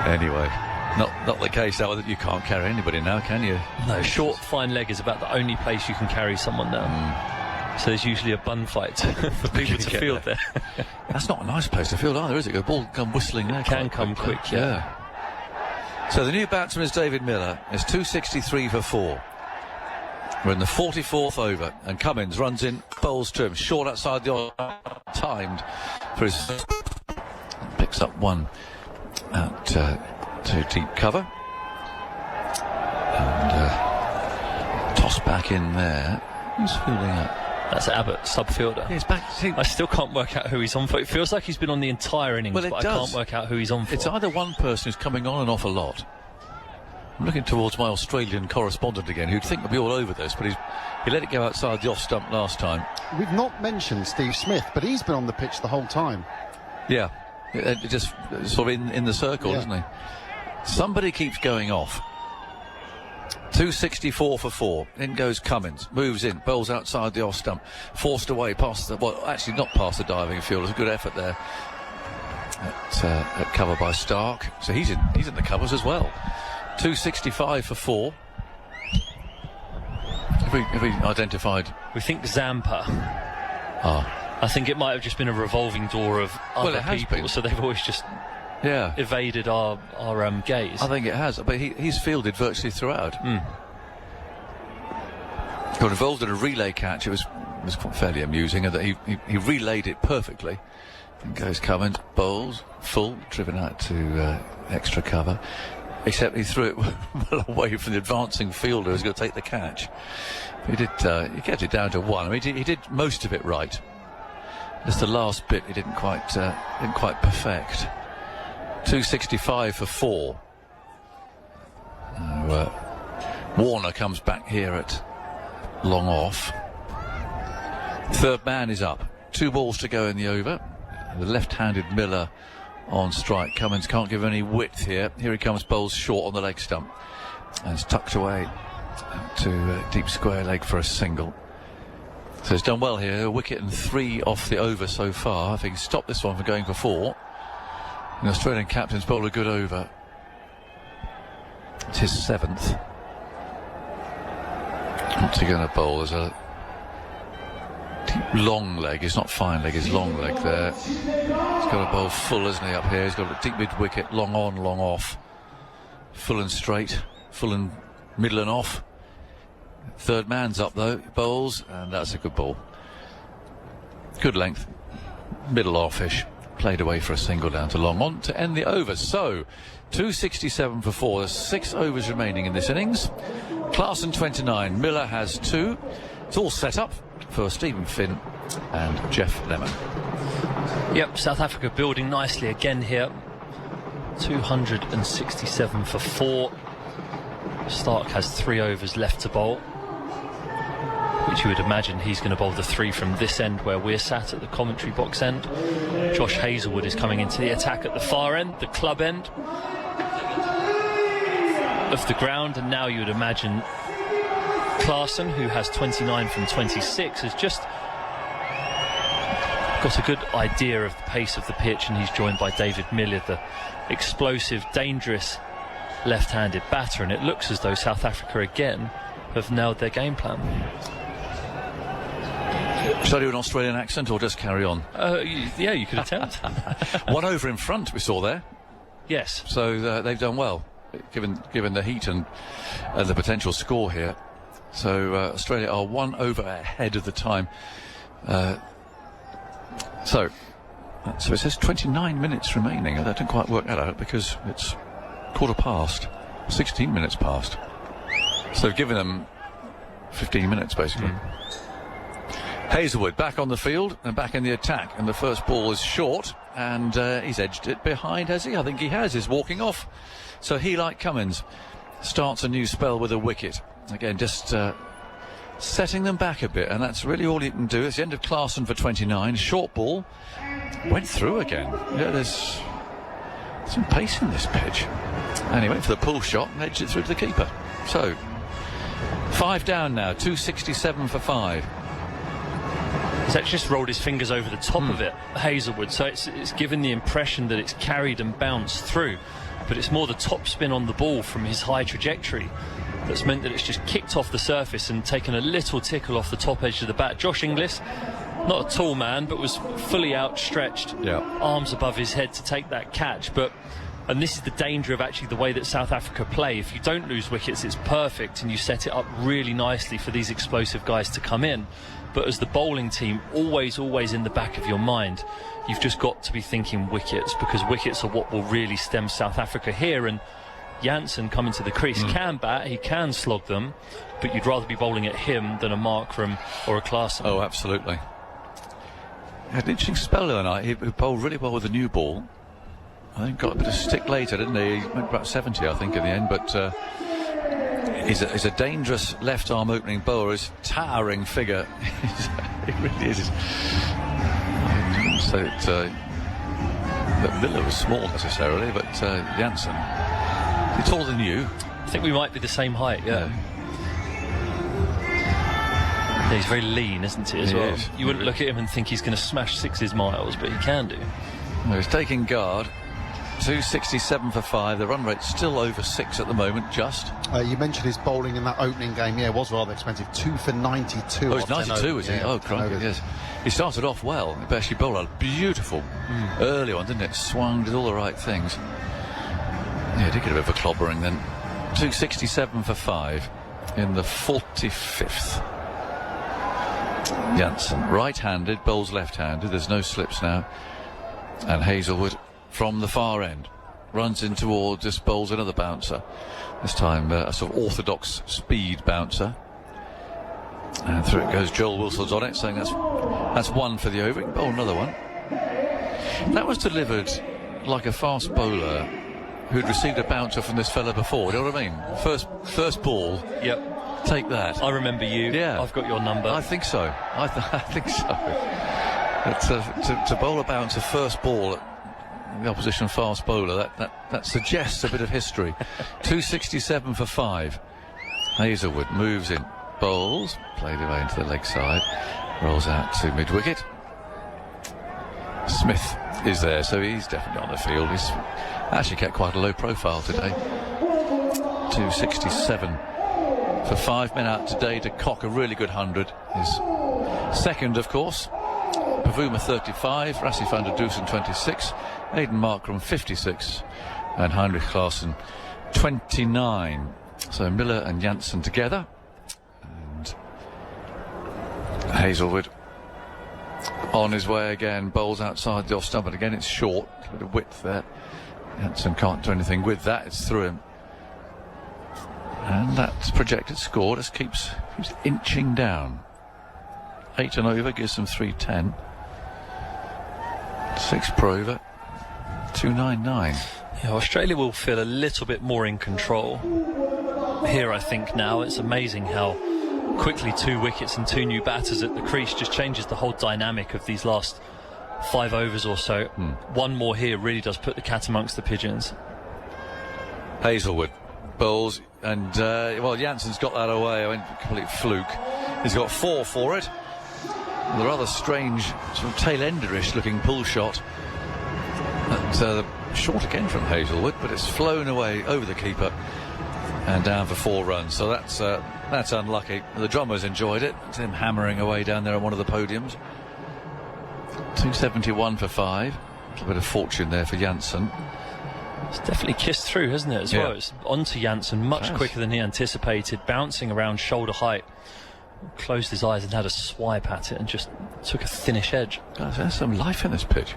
Anyway, not the case that you can't carry anybody now, can you? No, short fine leg is about the only place you can carry someone now. So there's usually a bun fight for people to field there. That's not a nice place to field either, is it? The ball come whistling there. Can come quick, yeah. So the new batsman is David Miller. It's 263 for 4. We're in the 44th over, and Cummins runs in, bowls to him, short outside the timed for his, picks up 1 out to deep cover, and toss back in there. Who's fielding up? That's Abbott, sub-fielder. Yeah, he's back. I still can't work out who he's on for. It feels like he's been on the entire innings, but I can't work out who he's on for. It's either one person who's coming on and off a lot, I'm looking towards my Australian correspondent again, who'd think would be all over this, but he let it go outside the off stump last time. We've not mentioned Steve Smith, but he's been on the pitch the whole time. Yeah, just sort of in the circle, isn't he? Somebody keeps going off. 264 for 4. In goes Cummins. Moves in. Bowls outside the off stump. Forced away past the... Well, actually not past the diving field. It was a good effort there. At cover by Stark. So he's in the covers as well. 265 for 4. Have we identified... We think Zampa. I think it might have just been a revolving door of other people, so they've always just evaded our gaze. I think it has, but he's fielded virtually throughout. Got involved in a relay catch. It was quite fairly amusing, and that he relayed it perfectly. And goes Cummins, bowls, full, driven out to extra cover. Except he threw it well away from the advancing fielder who's going to take the catch. He kept it down to 1. I mean, he did most of it right. Just the last bit he didn't quite perfect. 265 for 4. Warner comes back here at long off. Third man is up. 2 balls to go in the over. The left-handed Miller on strike. Cummins can't give any width here. Here he comes, bowls short on the leg stump. And it's tucked away to deep square leg for a single. So he's done well here. A wicket and 3 off the over so far. I think he's stopped this one from going for 4. The Australian captain's bowled a good over. It's his 7th. What's he going to bowl? There's a deep long leg. It's not fine leg, it's long leg there. He's got a bowl full, isn't he, up here? He's got a deep mid wicket, long on, long off. Full and straight, full and middle and off. Third man's up though, bowls, and that's a good ball. Good length, middle offish. Played away for a single down to long on to end the over. So 267 for 4. There's 6 overs remaining in this innings. Clarkson 29, Miller has 2. It's all set up for Stephen Finn and Geoff Lemon. Yep, South Africa building nicely again here. 267 for 4. Stark has 3 overs left to bowl, which you would imagine he's going to bowl the 3 from this end where we're sat at the commentary box end. Josh Hazlewood is coming into the attack at the far end, the club end of the ground, and now you would imagine Clarkson, who has 29 from 26, has just got a good idea of the pace of the pitch, and he's joined by David Miller, the explosive, dangerous left-handed batter, and it looks as though South Africa again have nailed their game plan. Should I do an Australian accent or just carry on? Yeah, you could attempt. 1 over in front we saw there. Yes. So they've done well, given the heat and the potential score here. So Australia are 1 over ahead of the time. So it says 29 minutes remaining. I didn't quite work that out because it's 16 minutes past. So they've given them 15 minutes basically. Hazlewood back on the field and back in the attack, and the first ball is short, and he's edged it behind, has he? I think he has. He's walking off. So he, like Cummins, starts a new spell with a wicket. Again, just setting them back a bit, and that's really all you can do. It's the end of Clarkson for 29. Short ball went through again. Yeah, there's some pace in this pitch. And he went for the pull shot and edged it through to the keeper. So 5 down now, 267 for 5. He's actually just rolled his fingers over the top of it, Hazlewood, so it's given the impression that it's carried and bounced through, but it's more the top spin on the ball from his high trajectory that's meant that it's just kicked off the surface and taken a little tickle off the top edge of the bat. Josh Inglis, not a tall man, but was fully outstretched, arms above his head to take that catch. And this is the danger of actually the way that South Africa play. If you don't lose wickets, it's perfect, and you set it up really nicely for these explosive guys to come in. But as the bowling team, always in the back of your mind, you've just got to be thinking wickets, because wickets are what will really stem South Africa here. And Jansen coming to the crease can bat, he can slog them, but you'd rather be bowling at him than a Markram or a Clarkson. Oh, absolutely. Had an interesting spell the other night. He bowled really well with the new ball. I think got a bit of stick later, didn't he? He went about 70, I think, in the end, but is a dangerous left-arm opening bowler. His towering figure, it really is. So Miller was small necessarily, but Janssen, he's taller than you. I think we might be the same height. Yeah. He's very lean, isn't he, as well? You wouldn't look at him and think he's going to smash 6s miles, but he can do. Well, he's taking guard. 267 for 5. The run rate's still over 6 at the moment, just. You mentioned his bowling in that opening game. Yeah, it was rather expensive. 2 for 92. Oh, he's 92, is he? Oh, crikey, yes. He started off well. He actually bowled a beautiful early one, didn't it? Swung, did all the right things. Yeah, he did get a bit of a clobbering then. 267 for 5 in the 45th. Janssen, right-handed, bowls left-handed. There's no slips now. And Hazlewood from the far end runs in towards this, bowls another bouncer. This time a sort of orthodox speed bouncer. And through it goes. Joel Wilson's on it, saying that's one for the over. He can bowl another one. That was delivered like a fast bowler who'd received a bouncer from this fella before. Do you know what I mean? First ball. Yep. Take that. I remember you. Yeah. I've got your number. I think so. I think so. To bowl a bouncer first ball at the opposition fast bowler, that suggests a bit of history. 267 for 5. Hazlewood moves in, bowls, played away into the leg side, rolls out to mid-wicket. Smith is there, so he's definitely on the field. He's actually kept quite a low profile today. 267 for 5 men out today to cock a really good 100. His second, of course. Pavuma 35, Rassi van der Dusen 26, Aidan Markram 56, and Heinrich Klaassen 29. So Miller and Janssen together, and Hazlewood on his way again, bowls outside the off stump, but again it's short, a bit of width there. Janssen can't do anything with that, it's through him. And that projected score just keeps inching down. 8 and over gives them 310. 6 per over, 299. Yeah, Australia will feel a little bit more in control here, I think, now. It's amazing how quickly 2 wickets and 2 new batters at the crease just changes the whole dynamic of these last 5 overs or so. One more here really does put the cat amongst the pigeons. Hazlewood bowls, and well, Janssen's got that away. I mean, complete fluke. He's got 4 for it. The rather strange, sort of tail-enderish looking pull shot. And, short again from Hazlewood, but it's flown away over the keeper and down for 4 runs. So that's unlucky. The drummers enjoyed it. It's him hammering away down there on one of the podiums. 271 for 5. A little bit of fortune there for Janssen. It's definitely kissed through, hasn't it, as well? It's onto Janssen much quicker than he anticipated, bouncing around shoulder height. Closed his eyes and had a swipe at it and just took a thinnish edge. Guys, there's some life in this pitch.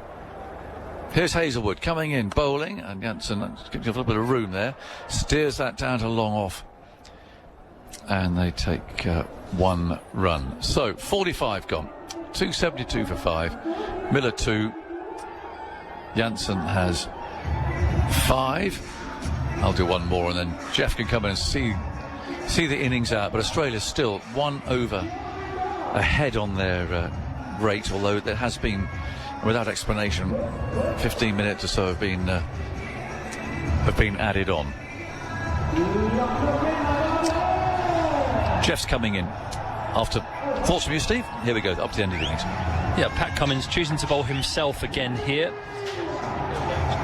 Here's Hazlewood coming in, bowling, and Janssen gives a little bit of room there, steers that down to long off, and they take 1 run. So 45 gone, 272 for 5, Miller 2, Janssen has 5. I'll do 1 more, and then Geoff can come in and see the innings out, but Australia's still 1 over ahead on their rate, although there has been, without explanation, 15 minutes or so have been added on. Geoff's coming in after thoughts from you, Steve. Here we go, up to the end of the innings. Yeah, Pat Cummins choosing to bowl himself again here,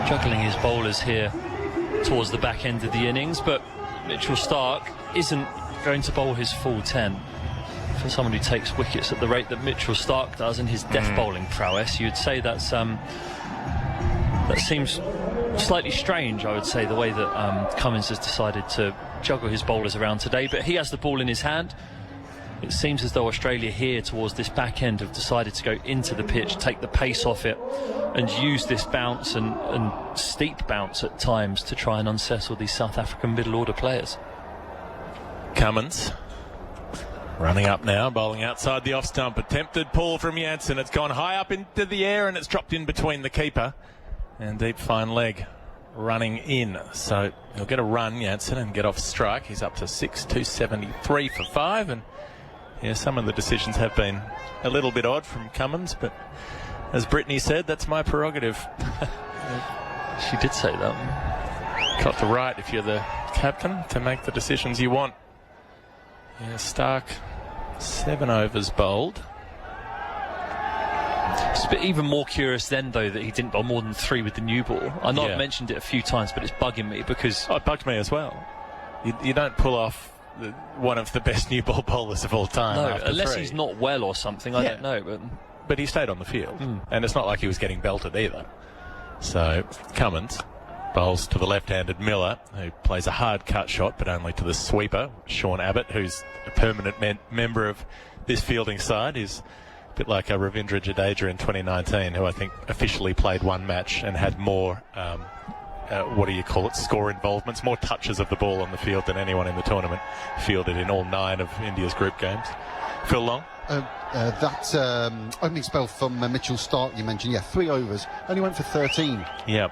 juggling his bowlers here towards the back end of the innings, but Mitchell Starc isn't going to bowl his full 10. For someone who takes wickets at the rate that Mitchell Starc does and his death bowling prowess, you'd say that seems slightly strange, I would say, the way that Cummins has decided to juggle his bowlers around today. But he has the ball in his hand. It seems as though Australia here towards this back end have decided to go into the pitch, take the pace off it, and use this bounce and steep bounce at times to try and unsettle these South African middle order players. Cummins running up now, bowling outside the off stump. Attempted pull from Janssen. It's gone high up into the air and it's dropped in between the keeper and deep fine leg running in. So he'll get a run, Janssen, and get off strike. He's up to 273 for 5. And yeah, some of the decisions have been a little bit odd from Cummins, but as Brittany said, that's my prerogative. She did say that. Got the right, if you're the captain, to make the decisions you want. Yeah, Stark, 7 overs bowled. It's a bit even more curious then, though, that he didn't bowl more than 3 with the new ball. I know I've mentioned it a few times, but it's bugging me because... Oh, it bugged me as well. You don't pull off one of the best new ball bowlers of all time. No, after unless 3. he's not well or something, I don't know. But he stayed on the field, and it's not like he was getting belted either. So Cummins bowls to the left-handed Miller, who plays a hard cut shot, but only to the sweeper, Sean Abbott, who's a permanent member of this fielding side. He's a bit like Ravindra Jadeja in 2019, who I think officially played 1 match and had more, score involvements, more touches of the ball on the field than anyone in the tournament, fielded in all 9 of India's group games. Phil Long? That opening spell from Mitchell Stark you mentioned, 3 overs, only went for 13. Yep.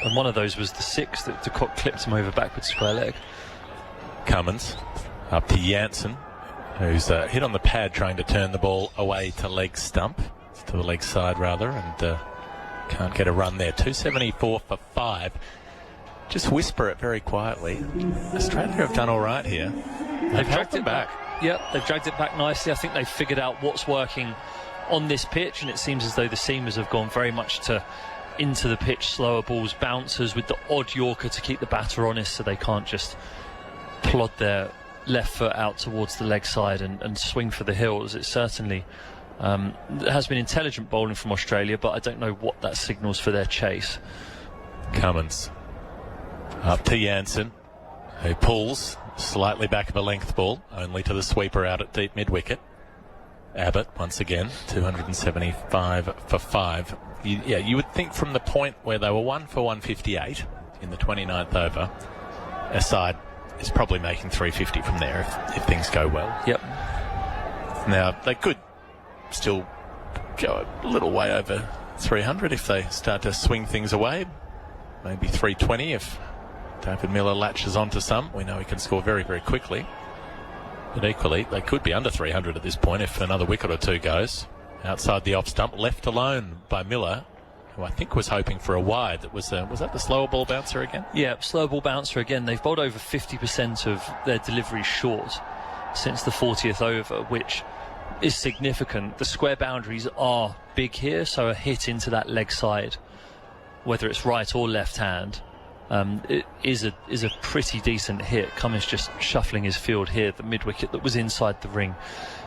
And one of those was the 6 that de Kock clipped him over backwards square leg. Cummins up to Janssen, who's hit on the pad trying to turn the ball away to leg stump, to the leg side rather, and can't get a run there. 274 for 5. Just whisper it very quietly. Australia have done all right here. They've dragged it back. Yep, they've dragged it back nicely. I think they've figured out what's working on this pitch, and it seems as though the seamers have gone very much to into the pitch, slower balls, bouncers with the odd Yorker to keep the batter honest, so they can't just plod their left foot out towards the leg side and swing for the hills. It certainly has been intelligent bowling from Australia, but I don't know what that signals for their chase. Cummins up to Janssen, who pulls slightly back of a length ball, only to the sweeper out at deep mid-wicket. Abbott, once again, 275 for 5. You would think from the point where they were 1 for 158 in the 29th over, a side is probably making 350 from there if things go well. Yep. Now, they could still go a little way over 300 if they start to swing things away. Maybe 320 if David Miller latches onto some. We know he can score very, very quickly. But equally, they could be under 300 at this point if another wicket or 2 goes. Outside the off stump, left alone by Miller, who I think was hoping for a wide. Was that the slower ball bouncer again? Yeah, slower ball bouncer again. They've bowled over 50% of their deliveries short since the 40th over, which is significant. The square boundaries are big here, so a hit into that leg side, whether it's right or left hand, it is a pretty decent hit. Cummins just shuffling his field here. The mid-wicket that was inside the ring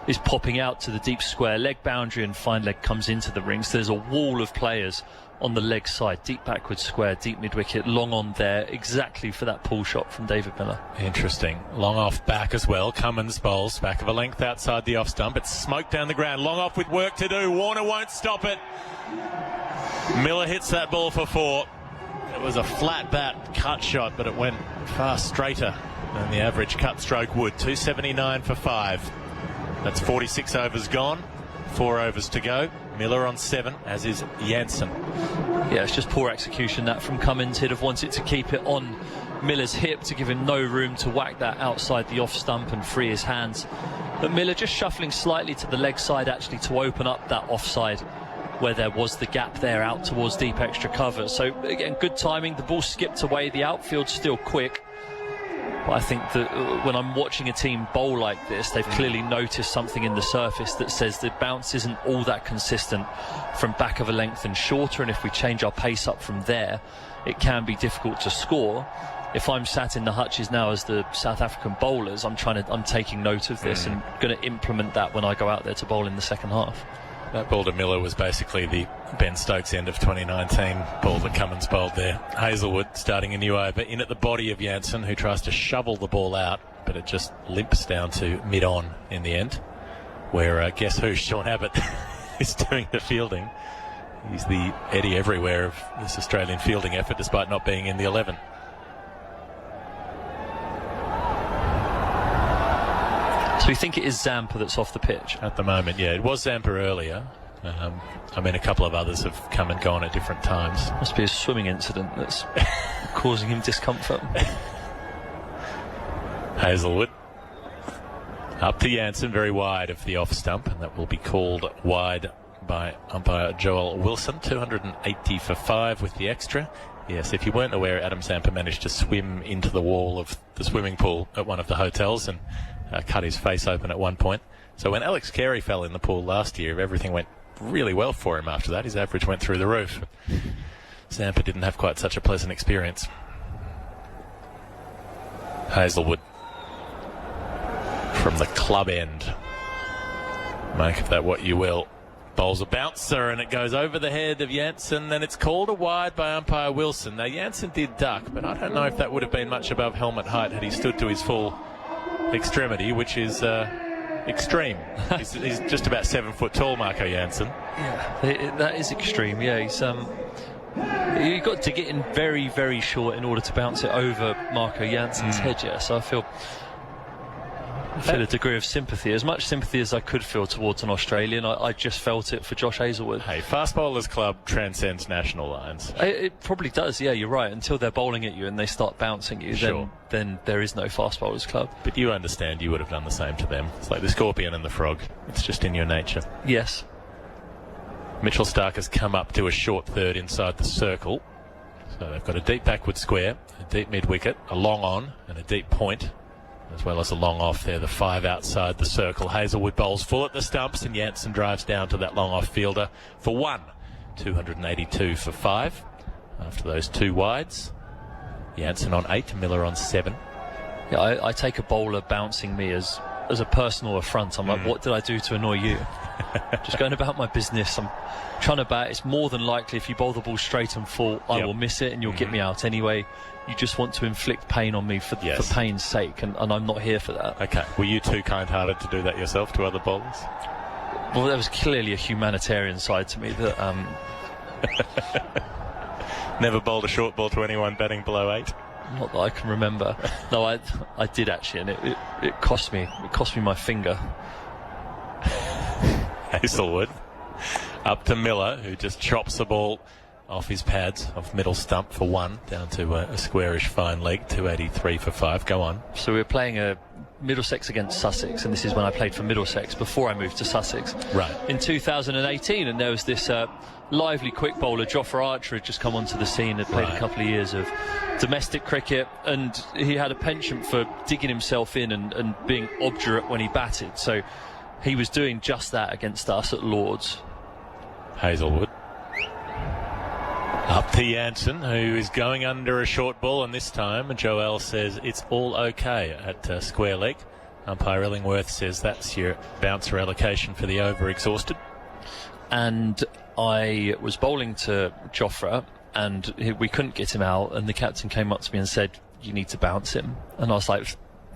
is popping out to the deep square leg boundary, and fine leg comes into the ring. So there's a wall of players on the leg side, deep backward square, deep mid-wicket, long on there, exactly for that pull shot from David Miller. Interesting. Long off back as well. Cummins bowls back of a length outside the off stump. It's smoked down the ground. Long off with work to do. Warner won't stop it. Miller hits that ball for 4. It was a flat bat cut shot, but it went far straighter than the average cut stroke would. 279 for 5. That's 46 overs gone. 4 overs to go. Miller on 7, as is Janssen. Yeah, it's just poor execution that from Cummins. He'd have wanted to keep it on Miller's hip to give him no room to whack that outside the off stump and free his hands. But Miller just shuffling slightly to the leg side actually to open up that offside where there was the gap there out towards deep extra cover. So again, good timing. The ball skipped away. The outfield's still quick. But I think that when I'm watching a team bowl like this, they've clearly noticed something in the surface that says the bounce isn't all that consistent from back of a length and shorter, and if we change our pace up from there, it can be difficult to score. If I'm sat in the hutches now as the South African bowlers, I'm taking note of this and going to implement that when I go out there to bowl in the second half. That ball to Miller was basically the Ben Stokes end of 2019 ball that Cummins bowled there. Hazelwood starting a new over in at the body of Janssen, who tries to shovel the ball out, but it just limps down to mid-on in the end, where guess who? Sean Abbott is doing the fielding. He's the Eddie everywhere of this Australian fielding effort, despite not being in the 11. So we think it is Zampa that's off the pitch? At the moment, yeah. It was Zampa earlier. I mean, a couple of others have come and gone at different times. Must be a swimming incident that's causing him discomfort. Hazelwood. Up to Janssen, very wide of the off stump, and that will be called wide by umpire Joel Wilson. 280 for 5 with the extra. Yes, if you weren't aware, Adam Zampa managed to swim into the wall of the swimming pool at one of the hotels and cut his face open at one point. So when Alex Carey fell in the pool last year, everything went really well for him after that. His average went through the roof. Zampa didn't have quite such a pleasant experience. Hazelwood from the club end. Make of that what you will. Bowls a bouncer and it goes over the head of Janssen, and it's called a wide by umpire Wilson. Now Janssen did duck, but I don't know if that would have been much above helmet height had he stood to his full extremity, which is extreme. He's just about 7 foot tall, Marco Janssen. Yeah, that is extreme. Yeah, you've got to get in very, very short in order to bounce it over Marco Janssen's head. Yeah, so I feel a degree of sympathy, as much sympathy as I could feel towards an Australian. I just felt it for Josh Hazelwood. Hey, Fast Bowlers Club transcends national lines. It probably does, yeah, you're right. Until they're bowling at you and they start bouncing you, sure, then there is no Fast Bowlers Club. But you understand you would have done the same to them. It's like the scorpion and the frog. It's just in your nature. Yes. Mitchell Stark has come up to a short third inside the circle. So they've got a deep backward square, a deep mid-wicket, a long on and a deep point, as well as a long off there, the 5 outside the circle. Hazelwood bowls full at the stumps and Janssen drives down to that long off fielder for 1. 282 for 5 after those 2 wides. Janssen on 8, Miller on 7. Yeah, I take a bowler bouncing me as a personal affront. I'm like, what did I do to annoy you? Just going about my business. I'm trying to bat. It's more than likely if you bowl the ball straight and full, I will miss it and you'll get me out anyway. You just want to inflict pain on me for pain's sake, and I'm not here for that. Okay. Were you too kind-hearted to do that yourself to other bowlers? Well, there was clearly a humanitarian side to me that... Never bowled a short ball to anyone batting below 8? Not that I can remember. No, I did actually, and it cost me. It cost me my finger. Hazelwood up to Miller, who just chops the ball off his pads, off middle stump for 1, down to a squarish fine leg. 283 for 5. Go on. So we were playing a Middlesex against Sussex, and this is when I played for Middlesex before I moved to Sussex. Right. In 2018, and there was this lively quick bowler, Geoff Archer, had just come onto the scene, had played a couple of years of domestic cricket, and he had a penchant for digging himself in and being obdurate when he batted. So he was doing just that against us at Lord's. Hazelwood. Up to Janssen, who is going under a short ball, and this time Joel says it's all okay at square leg. Umpire Illingworth says that's your bouncer allocation for the over-exhausted. And I was bowling to Jofra, and we couldn't get him out, and the captain came up to me and said, you need to bounce him. And I was like,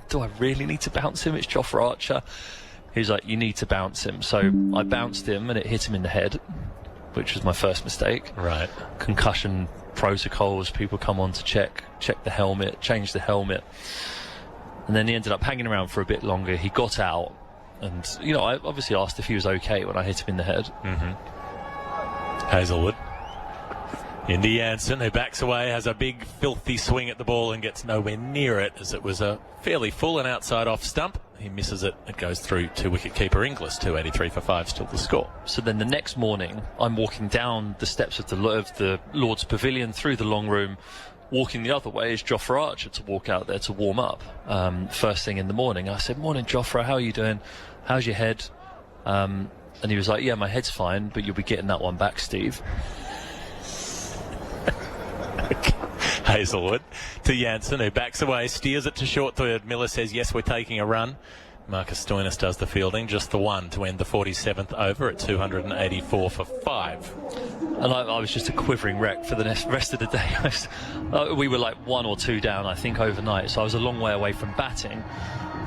do I really need to bounce him? It's Jofra Archer. He was like, you need to bounce him. So I bounced him, and it hit him in the head, which was my first mistake. Right. Concussion protocols, people come on to check the helmet, change the helmet. And then he ended up hanging around for a bit longer. He got out, and, you know, I obviously asked if he was okay when I hit him in the head. Hazelwood. Into Janssen, who backs away, has a big filthy swing at the ball and gets nowhere near it, as it was a fairly full and outside off stump. He misses it. It goes through to wicket-keeper Inglis. 283 for 5, still the score. So then the next morning, I'm walking down the steps of the Lord's Pavilion, through the long room. Walking the other way is Jofra Archer to walk out there to warm up. First thing in the morning, I said, morning, Jofra, how are you doing? How's your head? And he was like, yeah, my head's fine, but you'll be getting that one back, Steve. Hazelwood to Janssen, who backs away, steers it to short third. Miller says, yes, we're taking a run. Marcus Stoinis does the fielding, just the 1 to end the 47th over at 284 for 5. And I was just a quivering wreck for the rest of the day. We were like 1 or 2 down, I think, overnight, so I was a long way away from batting.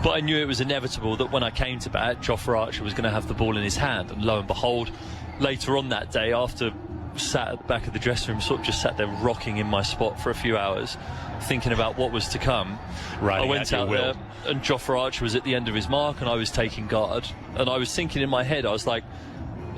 But I knew it was inevitable that when I came to bat, Jofra Archer was going to have the ball in his hand. And lo and behold, later on that day, after sat at the back of the dressing room, sort of just sat there rocking in my spot for a few hours, thinking about what was to come. I went out there, and Jofra Archer was at the end of his mark, and I was taking guard. And I was thinking in my head, I was like,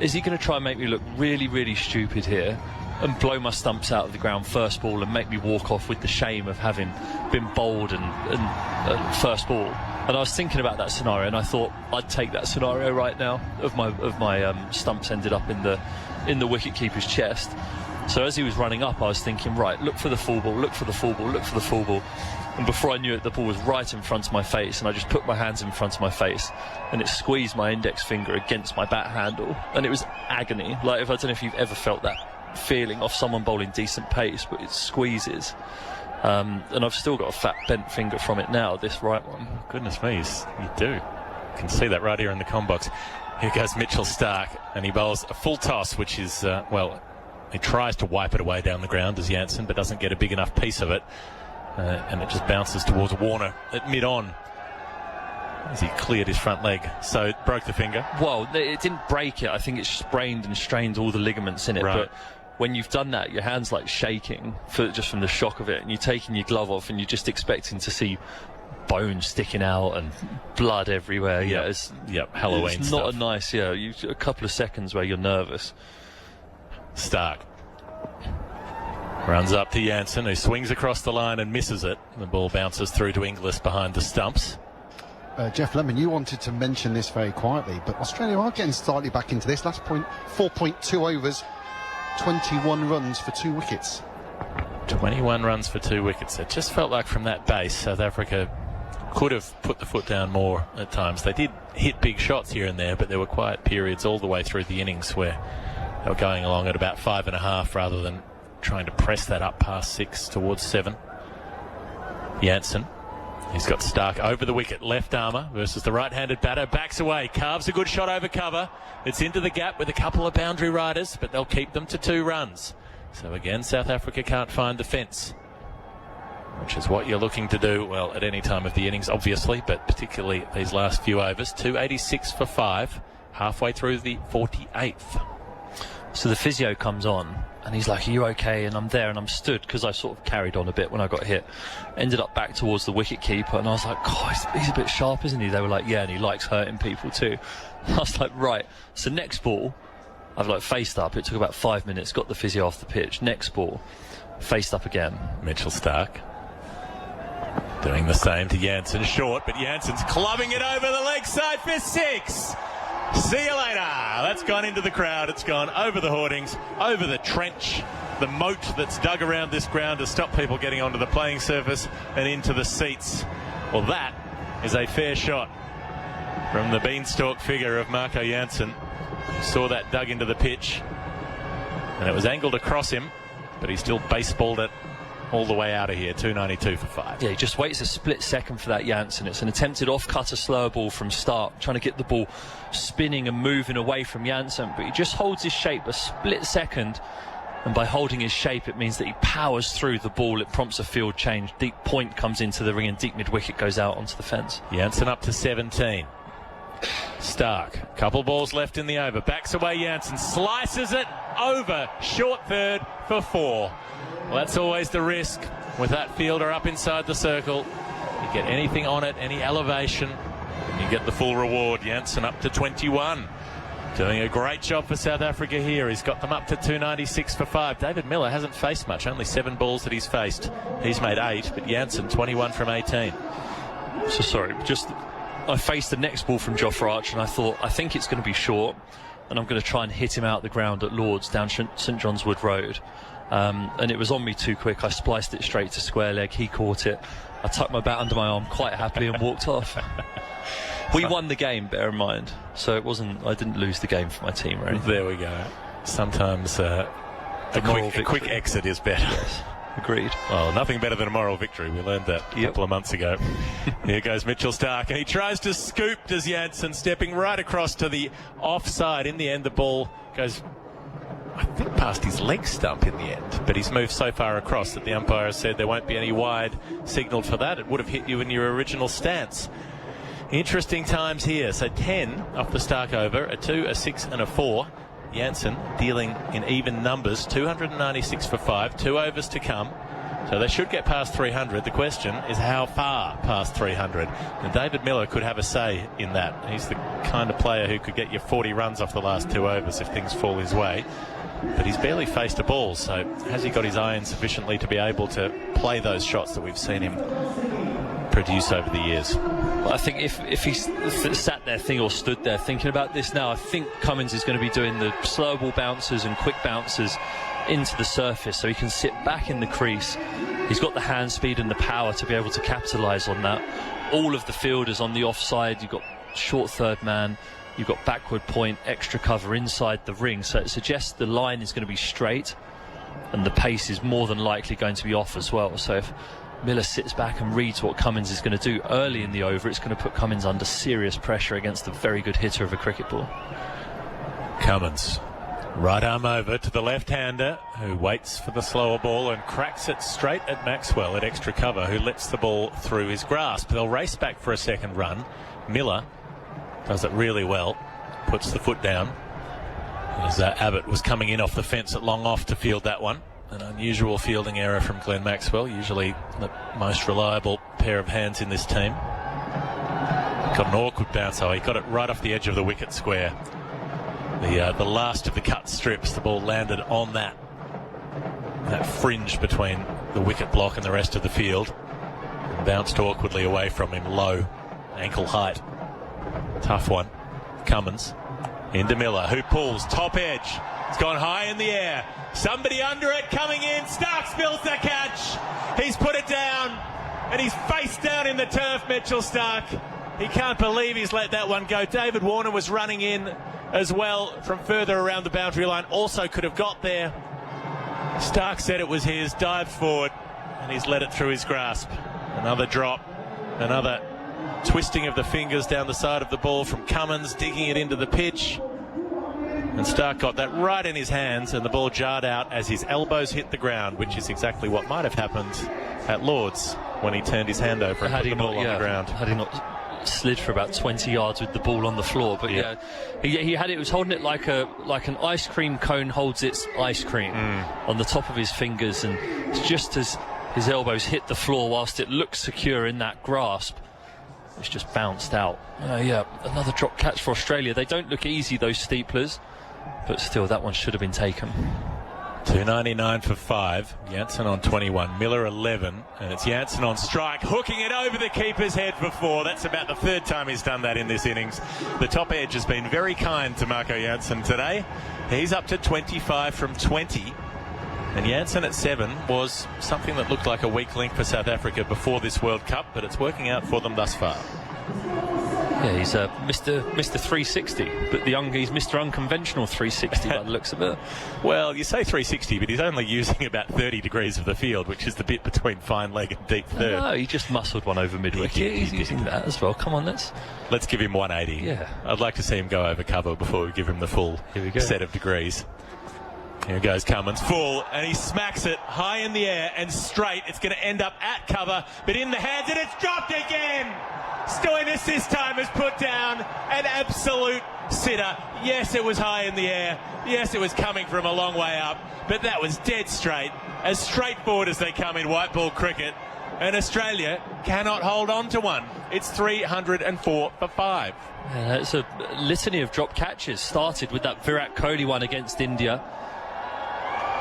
is he going to try and make me look really, really stupid here and blow my stumps out of the ground first ball and make me walk off with the shame of having been bowled and first ball? And I was thinking about that scenario, and I thought I'd take that scenario right now of my stumps ended up in the wicket-keeper's chest. So as he was running up, I was thinking, right, look for the full ball, look for the full ball, look for the full ball. And before I knew it, the ball was right in front of my face, and I just put my hands in front of my face, and it squeezed my index finger against my bat handle, and it was agony. Like, I don't know if you've ever felt that feeling of someone bowling decent pace, but it squeezes. And I've still got a fat bent finger from it now, this right one. Oh, goodness me, you do. You can see that right here in the comm box. Here goes Mitchell Starc, and he bowls a full toss, which is, he tries to wipe it away down the ground as Jansen, but doesn't get a big enough piece of it. And it just bounces towards Warner at mid-on as he cleared his front leg. So it broke the finger. Well, it didn't break it. I think it sprained and strained all the ligaments in it. Right. But when you've done that, your hand's like shaking just from the shock of it, and you're taking your glove off and you're just expecting to see bones sticking out and blood everywhere. Yep. Yeah, it's Halloween it's stuff. not a nice, a couple of seconds where you're nervous. Starc runs up to Jansen, who swings across the line and misses it. The ball bounces through to Inglis behind the stumps. Geoff Lemon, you wanted to mention this very quietly, but Australia are getting slightly back into this. Last point, 4.2 overs, 21 runs for 2 wickets. 21 runs for 2 wickets. It just felt like from that base, South Africa could have put the foot down more at times. They did hit big shots here and there, but there were quiet periods all the way through the innings where they were going along at about 5.5 rather than trying to press that up past 6 towards 7. Jansen, he's got Starc over the wicket, left armour versus the right-handed batter, backs away, carves a good shot over cover. It's into the gap with a couple of boundary riders, but they'll keep them to 2 runs. So again, South Africa can't find the fence, which is what you're looking to do, well, at any time of the innings, obviously, but particularly these last few overs. 286 for 5, halfway through the 48th. So the physio comes on and he's like, are you okay? And I'm there and I'm stood because I sort of carried on a bit when I got hit. Ended up back towards the wicket keeper and I was like, God, he's a bit sharp, isn't he? They were like, yeah, and he likes hurting people too. I was like, right. So next ball, I've faced up. It took about 5 minutes, got the physio off the pitch. Next ball, faced up again. Mitchell Starc doing the same to Jansen, short, but Jansen's clubbing it over the leg side for 6. See you later. That's gone into the crowd. It's gone over the hoardings, over the trench, the moat that's dug around this ground to stop people getting onto the playing surface and into the seats. Well, that is a fair shot from the beanstalk figure of Marco Jansen. Saw that dug into the pitch, and it was angled across him, but he still baseballed it all the way out of here. 292 for 5. Yeah, he just waits a split second for that Jansen. It's an attempted off-cutter slower ball from start, trying to get the ball spinning and moving away from Jansen, but he just holds his shape a split second, and by holding his shape it means that he powers through the ball. It prompts a field change. Deep point comes into the ring and deep mid-wicket goes out onto the fence. Jansen up to 17. Starc, couple balls left in the over, backs away Jansen, slices it over, short third for 4. Well, that's always the risk with that fielder up inside the circle. You get anything on it, any elevation, and you get the full reward. Jansen up to 21. Doing a great job for South Africa here. He's got them up to 296 for 5. David Miller hasn't faced much, only 7 balls that he's faced. He's made 8, but Jansen 21 from 18. So sorry, I faced the next ball from Geoff Archer and I thought, I think it's going to be short and I'm going to try and hit him out the ground at Lord's down St John's Wood Road. And it was on me too quick. I spliced it straight to square leg. He caught it. I tucked my bat under my arm quite happily and walked off. We won the game, bear in mind. So I didn't lose the game for my team or anything. There we go. Sometimes a quick exit is better. Yes. Agreed. Well, nothing better than a moral victory. We learned that a couple of months ago. Here goes Mitchell Starc, and he tries to scoop Des Jansen, stepping right across to the offside. In the end, the ball goes, I think, past his leg stump in the end, but he's moved so far across that the umpire has said there won't be any wide signalled for that. It would have hit you in your original stance. Interesting times here. So 10 off the Starc over, a 2, a 6 and a 4. Jansen dealing in even numbers, 296 for 5, 2 overs to come. So they should get past 300. The question is how far past 300. And David Miller could have a say in that. He's the kind of player who could get you 40 runs off the last 2 overs if things fall his way. But he's barely faced a ball, so has he got his eye in sufficiently to be able to play those shots that we've seen him produce over the years? Well, I think if he sat there or stood there thinking about this now, I think Cummins is going to be doing the slow ball bounces and quick bounces into the surface, so he can sit back in the crease. He's got the hand speed and the power to be able to capitalise on that. All of the fielders on the offside, you've got short third man, you've got backward point, extra cover inside the ring, so it suggests the line is going to be straight and the pace is more than likely going to be off as well. So if Miller sits back and reads what Cummins is going to do early in the over, it's going to put Cummins under serious pressure against a very good hitter of a cricket ball. Cummins, right arm over to the left-hander, who waits for the slower ball and cracks it straight at Maxwell at extra cover, who lets the ball through his grasp. They'll race back for a second run. Miller does it really well, puts the foot down as Abbott was coming in off the fence at long off to field that one. An unusual fielding error from Glenn Maxwell, usually the most reliable pair of hands in this team. Got an awkward bounce, he got it right off the edge of the wicket square. The last of the cut strips, the ball landed on that fringe between the wicket block and the rest of the field, and bounced awkwardly away from him, low, ankle height. Tough one. Cummins into Miller, who pulls top edge. It's gone high in the air. Somebody under it coming in. Stark spills the catch. He's put it down, and he's face down in the turf, Mitchell Stark. He can't believe he's let that one go. David Warner was running in as well from further around the boundary line. Also could have got there. Stark said it was his, dived forward, and he's let it through his grasp. Another drop, another twisting of the fingers down the side of the ball from Cummins, digging it into the pitch. And Stark got that right in his hands, and the ball jarred out as his elbows hit the ground, which is exactly what might have happened at Lord's when he turned his hand over and put the ball on the ground. Had he not slid for about 20 yards with the ball on the floor, but he had it. Was holding it like an ice cream cone holds its ice cream on the top of his fingers, and just as his elbows hit the floor, whilst it looked secure in that grasp, it's just bounced out. Another drop catch for Australia. They don't look easy, those steeplers, but still, that one should have been taken. 299 for 5. Jansen on 21. Miller 11. And it's Jansen on strike, hooking it over the keeper's head for 4. That's about the third time he's done that in this innings. The top edge has been very kind to Marco Jansen today. He's up to 25 from 20. And Jansen at 7 was something that looked like a weak link for South Africa before this World Cup, but it's working out for them thus far. Yeah, he's Mr. 360, but he's Mr. Unconventional 360 by the looks of it. Well, you say 360, but he's only using about 30 degrees of the field, which is the bit between fine leg and deep third. No, he just muscled one over mid-wicket. He's using that as well. Come on, let's give him 180. Yeah. I'd like to see him go over cover before we give him the full set of degrees. Here goes Cummins, full, and he smacks it high in the air and straight. It's going to end up at cover, but in the hands, and it's dropped again. Stoinis this time has put down an absolute sitter. Yes, it was high in the air. Yes, it was coming from a long way up, but that was dead straight, as straightforward as they come in white ball cricket. And Australia cannot hold on to one. It's 304 for 5. Yeah, it's a litany of drop catches. Started with that Virat Kohli one against India,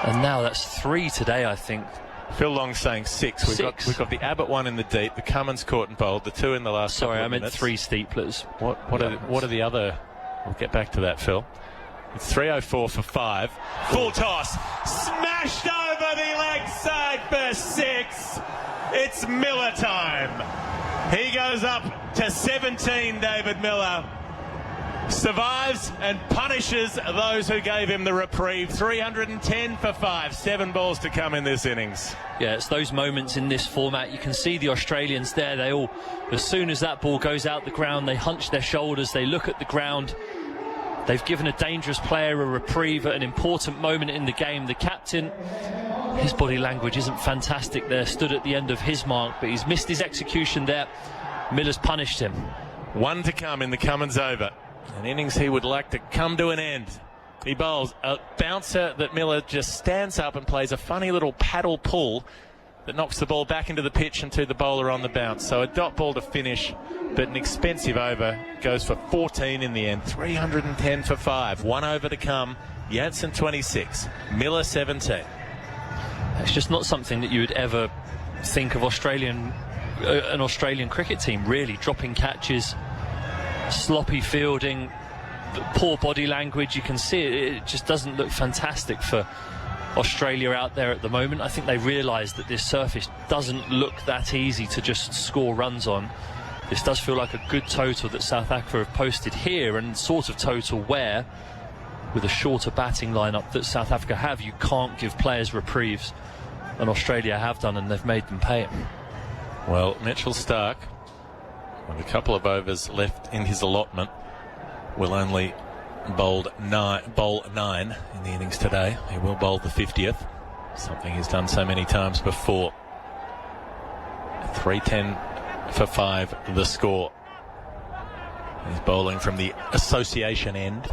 and now that's 3 today, I think. Phil Long's saying 6. We've got the Abbott one in the deep, the Cummins caught and bowled, the 2 in the last. Sorry, I meant minutes. 3 steeplers. What are the other? We'll get back to that, Phil. It's 304 for 5. Full toss, smashed over the leg side for 6. It's Miller time. He goes up to 17. David Miller survives and punishes those who gave him the reprieve. 310 for 5. 7 balls to come in this innings. Yeah, it's those moments in this format. You can see the Australians there. They all, as soon as that ball goes out the ground, they hunch their shoulders, they look at the ground. They've given a dangerous player a reprieve at an important moment in the game. The captain, his body language isn't fantastic there, stood at the end of his mark, but he's missed his execution there. Miller's punished him. 1 to come in the Cummins over. An innings he would like to come to an end. He bowls a bouncer that Miller just stands up and plays a funny little paddle pull that knocks the ball back into the pitch and to the bowler on the bounce. So a dot ball to finish, but an expensive over. Goes for 14 in the end. 310 for 5. 1 over to come. Jansen 26. Miller 17. It's just not something that you would ever think of an Australian cricket team really dropping catches, sloppy fielding, poor body language. You can see it. It just doesn't look fantastic for Australia out there at the moment. I think they realise that this surface doesn't look that easy to just score runs on. This does feel like a good total that South Africa have posted here, and sort of total where, with a shorter batting lineup that South Africa have, you can't give players reprieves, and Australia have done, and they've made them pay it. Well, Mitchell Starc, with a couple of overs left in his allotment, will only bowl 9 in the innings today. He will bowl the 50th, something he's done so many times before. 310 for 5 the score. He's bowling from the association end,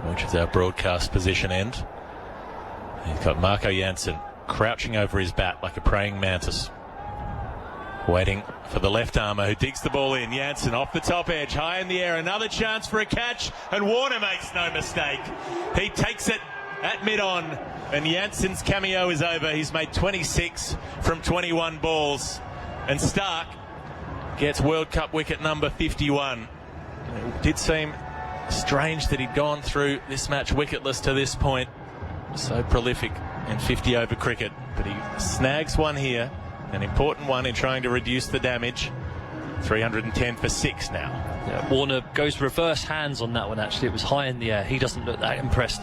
which is our broadcast position end. He's got Marco Jansen crouching over his bat like a praying mantis, waiting for the left armour, who digs the ball in. Jansen off the top edge, high in the air, another chance for a catch, and Warner makes no mistake. He takes it at mid-on, and Jansen's cameo is over. He's made 26 from 21 balls, and Starc gets World Cup wicket number 51. It did seem strange that he'd gone through this match wicketless to this point. So prolific in 50-over cricket, but he snags one here, an important one in trying to reduce the damage. 310 for 6 now. Yeah, Warner goes reverse hands on that one, actually. It was high in the air. He doesn't look that impressed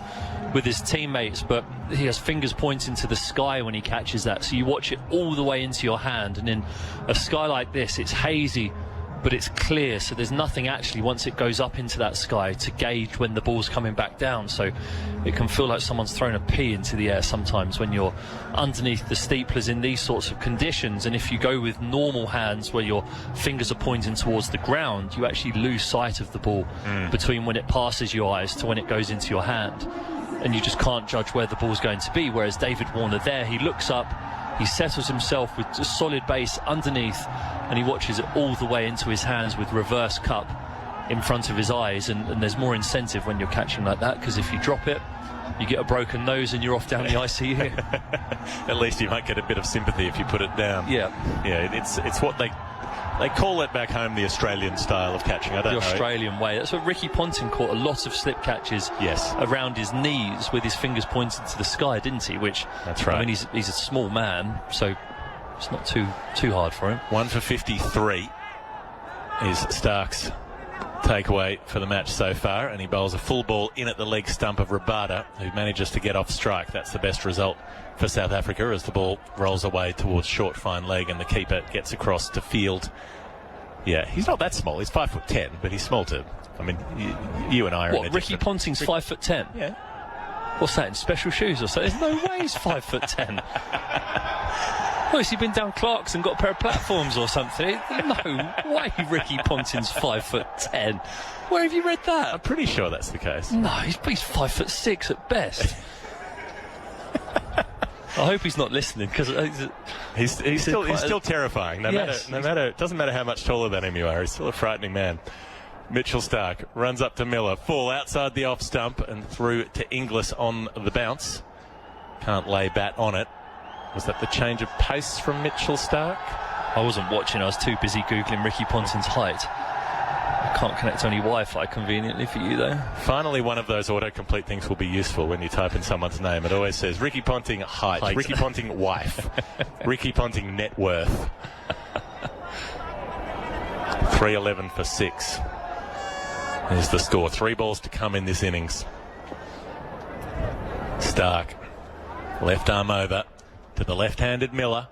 with his teammates, but he has fingers pointing to the sky when he catches that. So you watch it all the way into your hand, and in a sky like this, it's hazy, but it's clear, so there's nothing actually once it goes up into that sky to gauge when the ball's coming back down. So it can feel like someone's thrown a pea into the air sometimes when you're underneath the steeplers in these sorts of conditions. And if you go with normal hands where your fingers are pointing towards the ground, you actually lose sight of the ball between when it passes your eyes to when it goes into your hand, and you just can't judge where the ball's going to be. Whereas David Warner there, he looks up, he settles himself with a solid base underneath, and he watches it all the way into his hands with reverse cup in front of his eyes. And there's more incentive when you're catching like that, because if you drop it, you get a broken nose and you're off down the ICU. At least you might get a bit of sympathy if you put it down. Yeah, it's what they call it back home, the Australian style of catching. I don't know. The Australian way. That's what Ricky Ponting caught a lot of slip catches around his knees with his fingers pointed to the sky, didn't he? Which, that's right. I mean, he's a small man, so it's not too hard for him. 1 for 53 is Starc's takeaway for the match so far, and he bowls a full ball in at the leg stump of Rabada, who manages to get off strike. That's the best result for South Africa as the ball rolls away towards short fine leg, and the keeper gets across to field. Yeah, he's not that small. He's 5'10", but he's small too. I mean, you and I are. What, Ricky Ponting's 5'10"? Yeah. What's that, in special shoes or so? There's no way he's 5'10". Well, has he been down Clark's and got a pair of platforms or something? No way Ricky Ponting's 5'10". Where have you read that? I'm pretty sure that's the case. No, he's 5'6" at best. I hope he's not listening, because he's still terrifying. No matter, it doesn't matter how much taller than him you are. He's still a frightening man. Mitchell Starc runs up to Miller, full outside the off stump and through to Inglis on the bounce. Can't lay bat on it. Was that the change of pace from Mitchell Starc? I wasn't watching. I was too busy googling Ricky Ponting's height. I can't connect to any Wi-Fi conveniently for you, though. Finally, one of those autocomplete things will be useful when you type in someone's name. It always says Ricky Ponting height. Ricky Ponting wife, Ricky Ponting net worth. 311 for 6 is the score. 3 balls to come in this innings. Starc, left arm over to the left-handed Miller,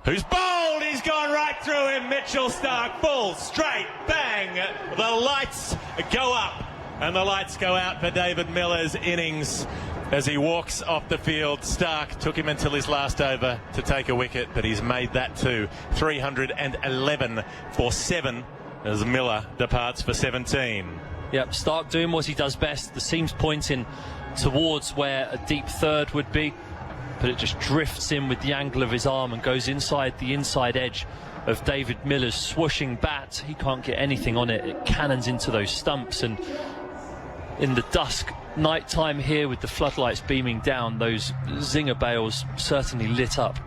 who's bowled. He's gone right through him. Mitchell Starc, full, straight, bang. The lights go up and the lights go out for David Miller's innings as he walks off the field. Starc took him until his last over to take a wicket, but he's made that too. 311 for 7 as Miller departs for 17. Yep, Starc doing what he does best. The seam's pointing towards where a deep third would be. but it just drifts in with the angle of his arm and goes inside the inside edge of David Miller's swooshing bat. He can't get anything on it. It cannons into those stumps, and in the dusk night time here with the floodlights beaming down, those zinger bales certainly lit up.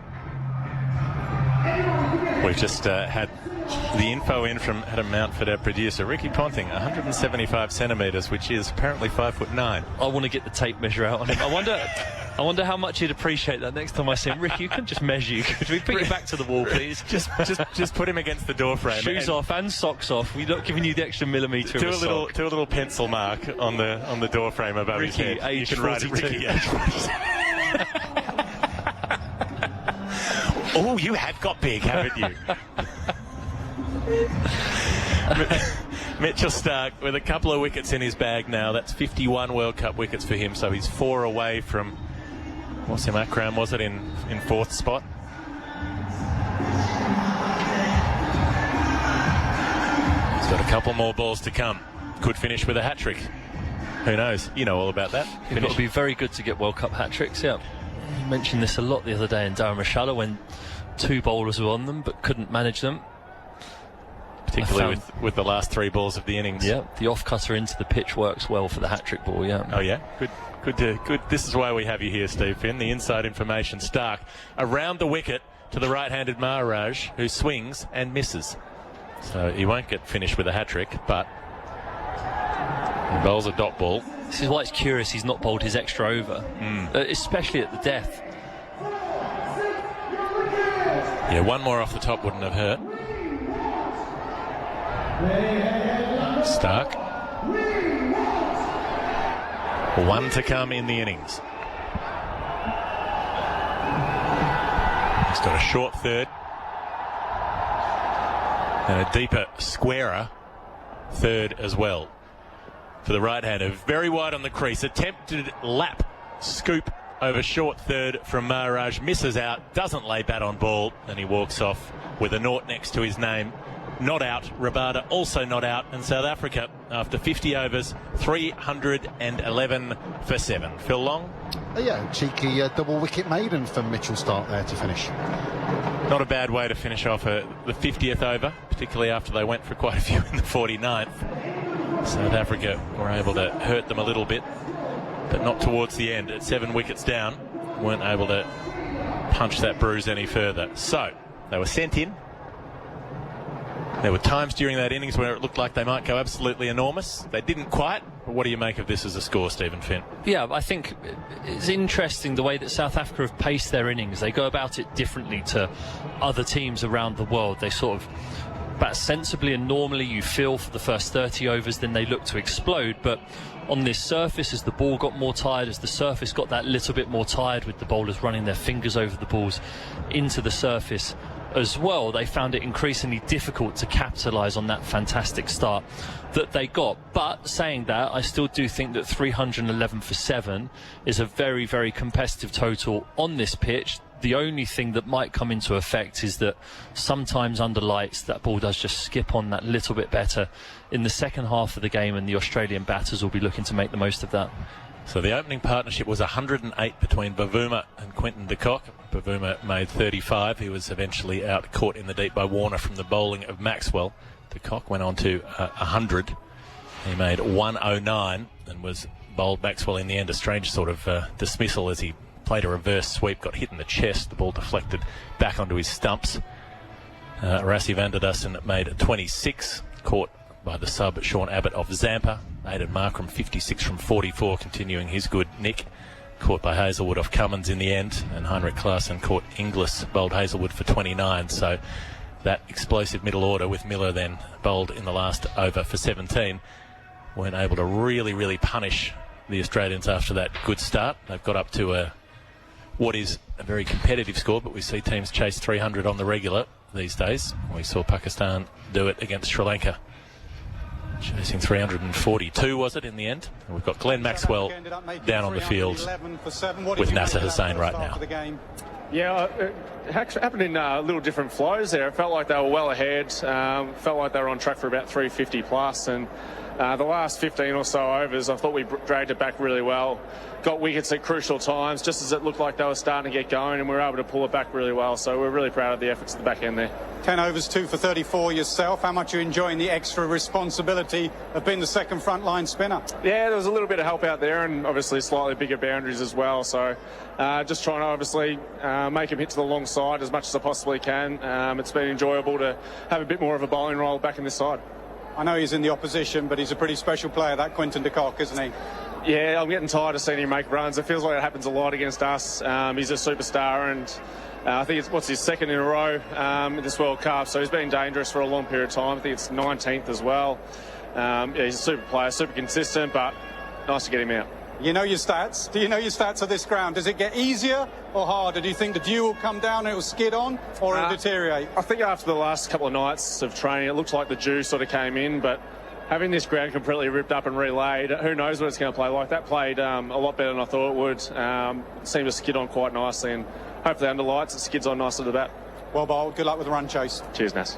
We've just had the info in from Adam Mountford, our producer. Ricky Ponting, 175 centimetres, which is apparently 5'9". I want to get the tape measure out on him. I wonder how much he'd appreciate that next time I see him. Ricky, you can just measure you. Could we put you back to the wall, please? just put him against the door frame. Shoes off and socks off. We're not giving you the extra millimetre. Do a little pencil mark on the door frame above Ricky, his head. age you can 42. write it, Ricky, age 42. Oh, you have got big, haven't you? Mitchell Starc with a couple of wickets in his bag now. That's 51 World Cup wickets for him, so he's 4 away from Wasim Akram, was it, in 4th spot? He's got a couple more balls to come. Could finish with a hat-trick. Who knows? You know all about that. It would be very good to get World Cup hat-tricks, yeah. You mentioned this a lot the other day in Dharamshala when 2 bowlers were on them but couldn't manage them. Particularly with the last 3 balls of the innings. Yeah, the off-cutter into the pitch works well for the hat-trick ball, yeah. Oh, yeah? Good. This is why we have you here, Steve Finn, the inside information. Starc around the wicket to the right-handed Maharaj, who swings and misses. So he won't get finished with a hat-trick, but he bowls a dot ball. This is why it's curious he's not bowled his extra over, especially at the death. Yeah, one more off the top wouldn't have hurt. Starc. 1 to come in the innings. He's got a short third and a deeper, squarer third as well. For the right-hander, very wide on the crease. Attempted lap scoop over short third from Maharaj. Misses out, doesn't lay bat on ball, and he walks off with a naught next to his name. Not out. Rabada also not out. And South Africa, after 50 overs, 311 for 7. Phil Long? Yeah, cheeky double wicket maiden for Mitchell Starc there to finish. Not a bad way to finish off the 50th over, particularly after they went for quite a few in the 49th. South Africa were able to hurt them a little bit, but not towards the end. At 7 wickets down, weren't able to punch that bruise any further. So, they were sent in. There were times during that innings where it looked like they might go absolutely enormous. They didn't quite. But what do you make of this as a score, Stephen Finn? Yeah, I think it's interesting the way that South Africa have paced their innings. They go about it differently to other teams around the world. They sort of bat sensibly, and normally you feel for the first 30 overs, then they look to explode. But on this surface, as the ball got more tired, as the surface got that little bit more tired with the bowlers running their fingers over the balls into the surface as well, they found it increasingly difficult to capitalise on that fantastic start that they got. But saying that, I still do think that 311 for 7 is a very, very competitive total on this pitch. The only thing that might come into effect is that sometimes under lights that ball does just skip on that little bit better in the second half of the game, and the Australian batters will be looking to make the most of that. So the opening partnership was 108 between Bavuma and Quinton de Kock. Bavuma made 35. He was eventually out caught in the deep by Warner from the bowling of Maxwell. De Kock went on to 100. He made 109 and was bowled Maxwell in the end. A strange sort of dismissal as he played a reverse sweep, got hit in the chest. The ball deflected back onto his stumps. Rassie van der Dussen made 26, caught by the sub Sean Abbott of Zampa. Aidan Markram 56 from 44, continuing his good nick. Caught by Hazelwood off Cummins in the end, and Heinrich Klaassen caught Inglis, bowled Hazelwood for 29. So that explosive middle order with Miller then bowled in the last over for 17 weren't able to really punish the Australians after that good start. They've got up to what is a very competitive score, but we see teams chase 300 on the regular these days. We saw Pakistan do it against Sri Lanka, chasing 342, was it, in the end? And we've got Glenn Maxwell down on the field with Nasser Hussain right now. Yeah, it happened in little different flows there. It felt like they were well ahead, felt like they were on track for about 350 plus, and The last 15 or so overs, I thought we dragged it back really well. Got wickets at crucial times, just as it looked like they were starting to get going, and we were able to pull it back really well. So we're really proud of the efforts at the back end there. 10 overs, 2 for 34 yourself. How much are you enjoying the extra responsibility of being the second frontline spinner? Yeah, there was a little bit of help out there, and obviously slightly bigger boundaries as well. So just trying to obviously make him hit to the long side as much as I possibly can. It's been enjoyable to have a bit more of a bowling role back in this side. I know he's in the opposition, but he's a pretty special player, that Quinton de Kock, isn't he? Yeah, I'm getting tired of seeing him make runs. It feels like it happens a lot against us. He's a superstar, and I think it's his second in a row in this World Cup, so he's been dangerous for a long period of time. I think it's 19th as well. Yeah, he's a super player, super consistent, but nice to get him out. You know your stats. Do you know your stats of this ground? Does it get easier or harder? Do you think the dew will come down and it will skid on, or it'll deteriorate? I think after the last couple of nights of training, it looks like the dew sort of came in, but having this ground completely ripped up and relaid, who knows what it's going to play like. That played a lot better than I thought it would. Seemed to skid on quite nicely, and hopefully under lights it skids on nicely to the bat. Well bowled. Good luck with the run chase. Cheers, Nas.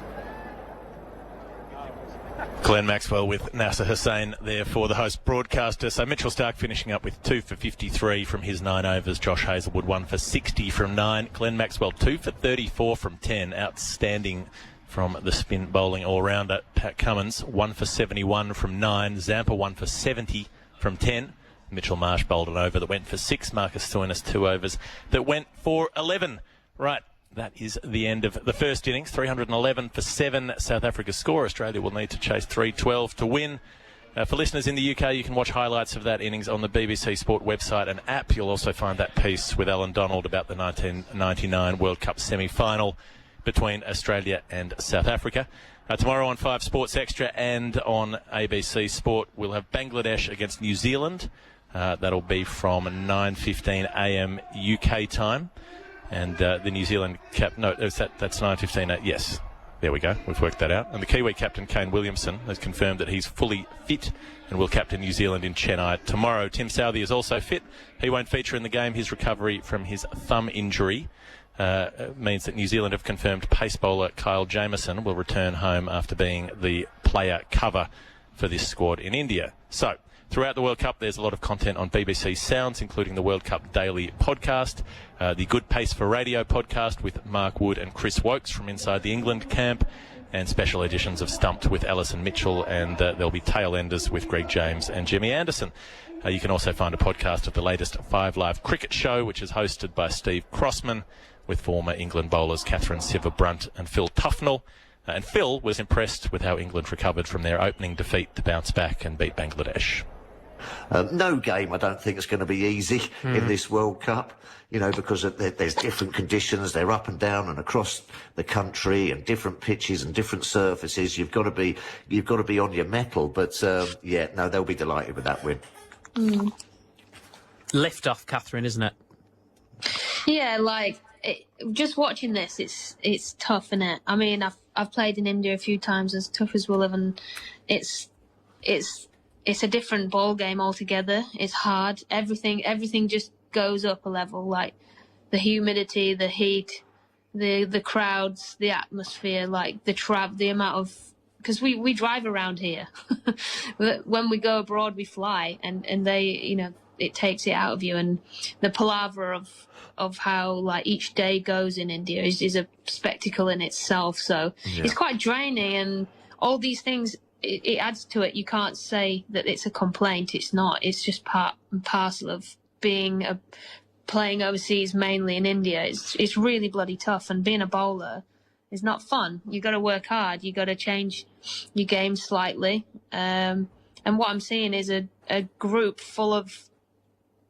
Glenn Maxwell with Nasser Hussain there for the host broadcaster. So Mitchell Starc finishing up with 2 for 53 from his 9 overs. Josh Hazlewood 1 for 60 from 9. Glenn Maxwell 2 for 34 from 10. Outstanding from the spin bowling all-rounder. Pat Cummins 1 for 71 from 9. Zampa 1 for 70 from 10. Mitchell Marsh bowled an over that went for 6. Marcus Stoinis 2 overs that went for 11. Right. That is the end of the first innings. 311 for 7 South Africa score. Australia will need to chase 312 to win. For listeners in the UK, you can watch highlights of that innings on the BBC Sport website and app. You'll also find that piece with Alan Donald about the 1999 World Cup semi-final between Australia and South Africa. Tomorrow on 5 Sports Extra and on ABC Sport, we'll have Bangladesh against New Zealand. That'll be from 9:15 a.m. UK time. And the New Zealand that's 9:15. Yes, there we go. We've worked that out. And the Kiwi captain, Kane Williamson, has confirmed that he's fully fit and will captain New Zealand in Chennai tomorrow. Tim Southee is also fit. He won't feature in the game. His recovery from his thumb injury means that New Zealand have confirmed pace bowler Kyle Jamieson will return home after being the player cover for this squad in India. So, throughout the World Cup, there's a lot of content on BBC Sounds, including the World Cup Daily podcast, the Good Pace for Radio podcast with Mark Wood and Chris Wokes from inside the England camp, and special editions of Stumped with Alison Mitchell, and there'll be Tail Enders with Greg James and Jimmy Anderson. You can also find a podcast of the latest 5 Live cricket show, which is hosted by Steve Crossman, with former England bowlers Catherine Siver-Brunt and Phil Tufnell. And Phil was impressed with how England recovered from their opening defeat to bounce back and beat Bangladesh. No game, I don't think, is going to be easy in this World Cup, you know, because there's different conditions. They're up and down and across the country, and different pitches and different surfaces. You've got to be on your mettle. But yeah, no, they'll be delighted with that win. Lift off, Catherine, isn't it? Yeah, just watching this, it's tough, isn't it? I mean, I've played in India a few times, as tough as we live, and it's a different ball game altogether. It's hard. Everything just goes up a level. Like the humidity, the heat, the crowds, the atmosphere, like the amount of, because we drive around here. When we go abroad, we fly, and they, you know, it takes it out of you. And the palaver of how like each day goes in India is a spectacle in itself. So it's quite draining, and all these things. It adds to it. You can't say that it's a complaint. It's not. It's just part and parcel of playing overseas, mainly in India. It's really bloody tough, and being a bowler is not fun. You got to work hard. You got to change your game slightly. And what I'm seeing is a group full of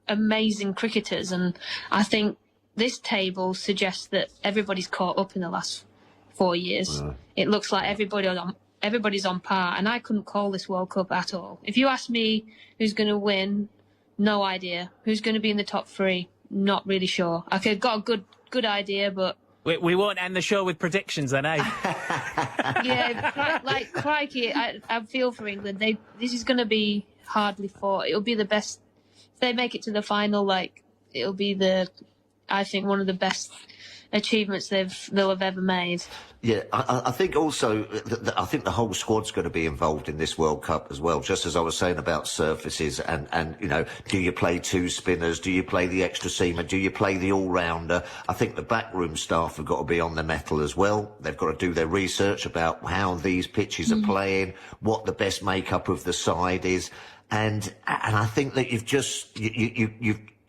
amazing cricketers, and I think this table suggests that everybody's caught up in the last 4 years. It looks like everybody's on par, and I couldn't call this World Cup at all. If you ask me who's going to win, no idea. Who's going to be in the top 3, not really sure. I've got a good idea, but... We won't end the show with predictions then, eh? Yeah, like, crikey, I feel for England. This is going to be hardly fought. It'll be the best... If they make it to the final, like, it'll be I think one of the best achievements they'll have ever made. Yeah, I think also I think the whole squad's going to be involved in this World Cup as well. Just as I was saying about surfaces and you know, do you play two spinners? Do you play the extra seamer? Do you play the all-rounder? I think the backroom staff have got to be on the mettle as well. They've got to do their research about how these pitches are playing, what the best makeup of the side is, and I think that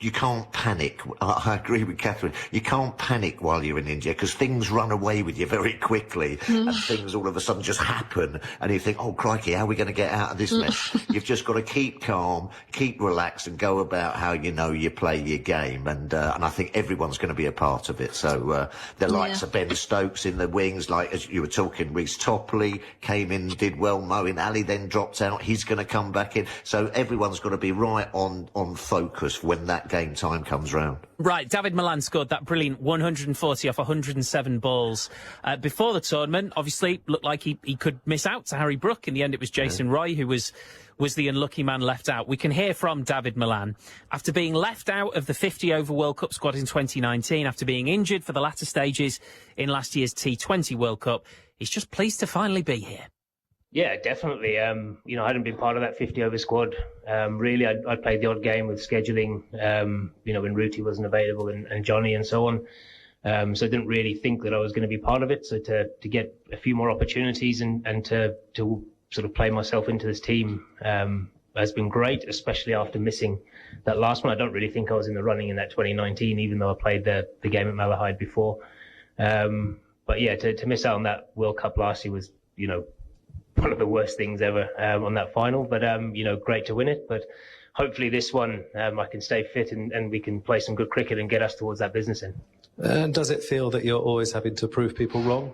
you can't panic. I agree with Catherine. You can't panic while you're in India because things run away with you very quickly and things all of a sudden just happen and you think, oh, crikey, how are we going to get out of this mess? You've just got to keep calm, keep relaxed and go about how you know you play your game. And I think everyone's going to be a part of it. So the likes of Ben Stokes in the wings, like as you were talking, Reece Topley came in, did well. Moeen Ali then dropped out. He's going to come back in. So everyone's got to be right on focus when that game time comes round. Right, David Milan scored that brilliant 140 off 107 balls before the tournament. Obviously, looked like he could miss out to Harry Brook. In the end, it was Jason Roy who was the unlucky man left out. We can hear from David Milan. After being left out of the 50-over World Cup squad in 2019, after being injured for the latter stages in last year's T20 World Cup, he's just pleased to finally be here. Yeah, definitely. You know, I hadn't been part of that 50-over squad. Really, I played the odd game with scheduling, you know, when Ruti wasn't available and Johnny and so on. So I didn't really think that I was going to be part of it. So to get a few more opportunities and to sort of play myself into this team has been great, especially after missing that last one. I don't really think I was in the running in that 2019, even though I played the game at Malahide before. But yeah, to miss out on that World Cup last year was, you know, one of the worst things ever on that final, but you know, great to win it. But hopefully this one I can stay fit and we can play some good cricket and get us towards that business end. And does it feel that you're always having to prove people wrong?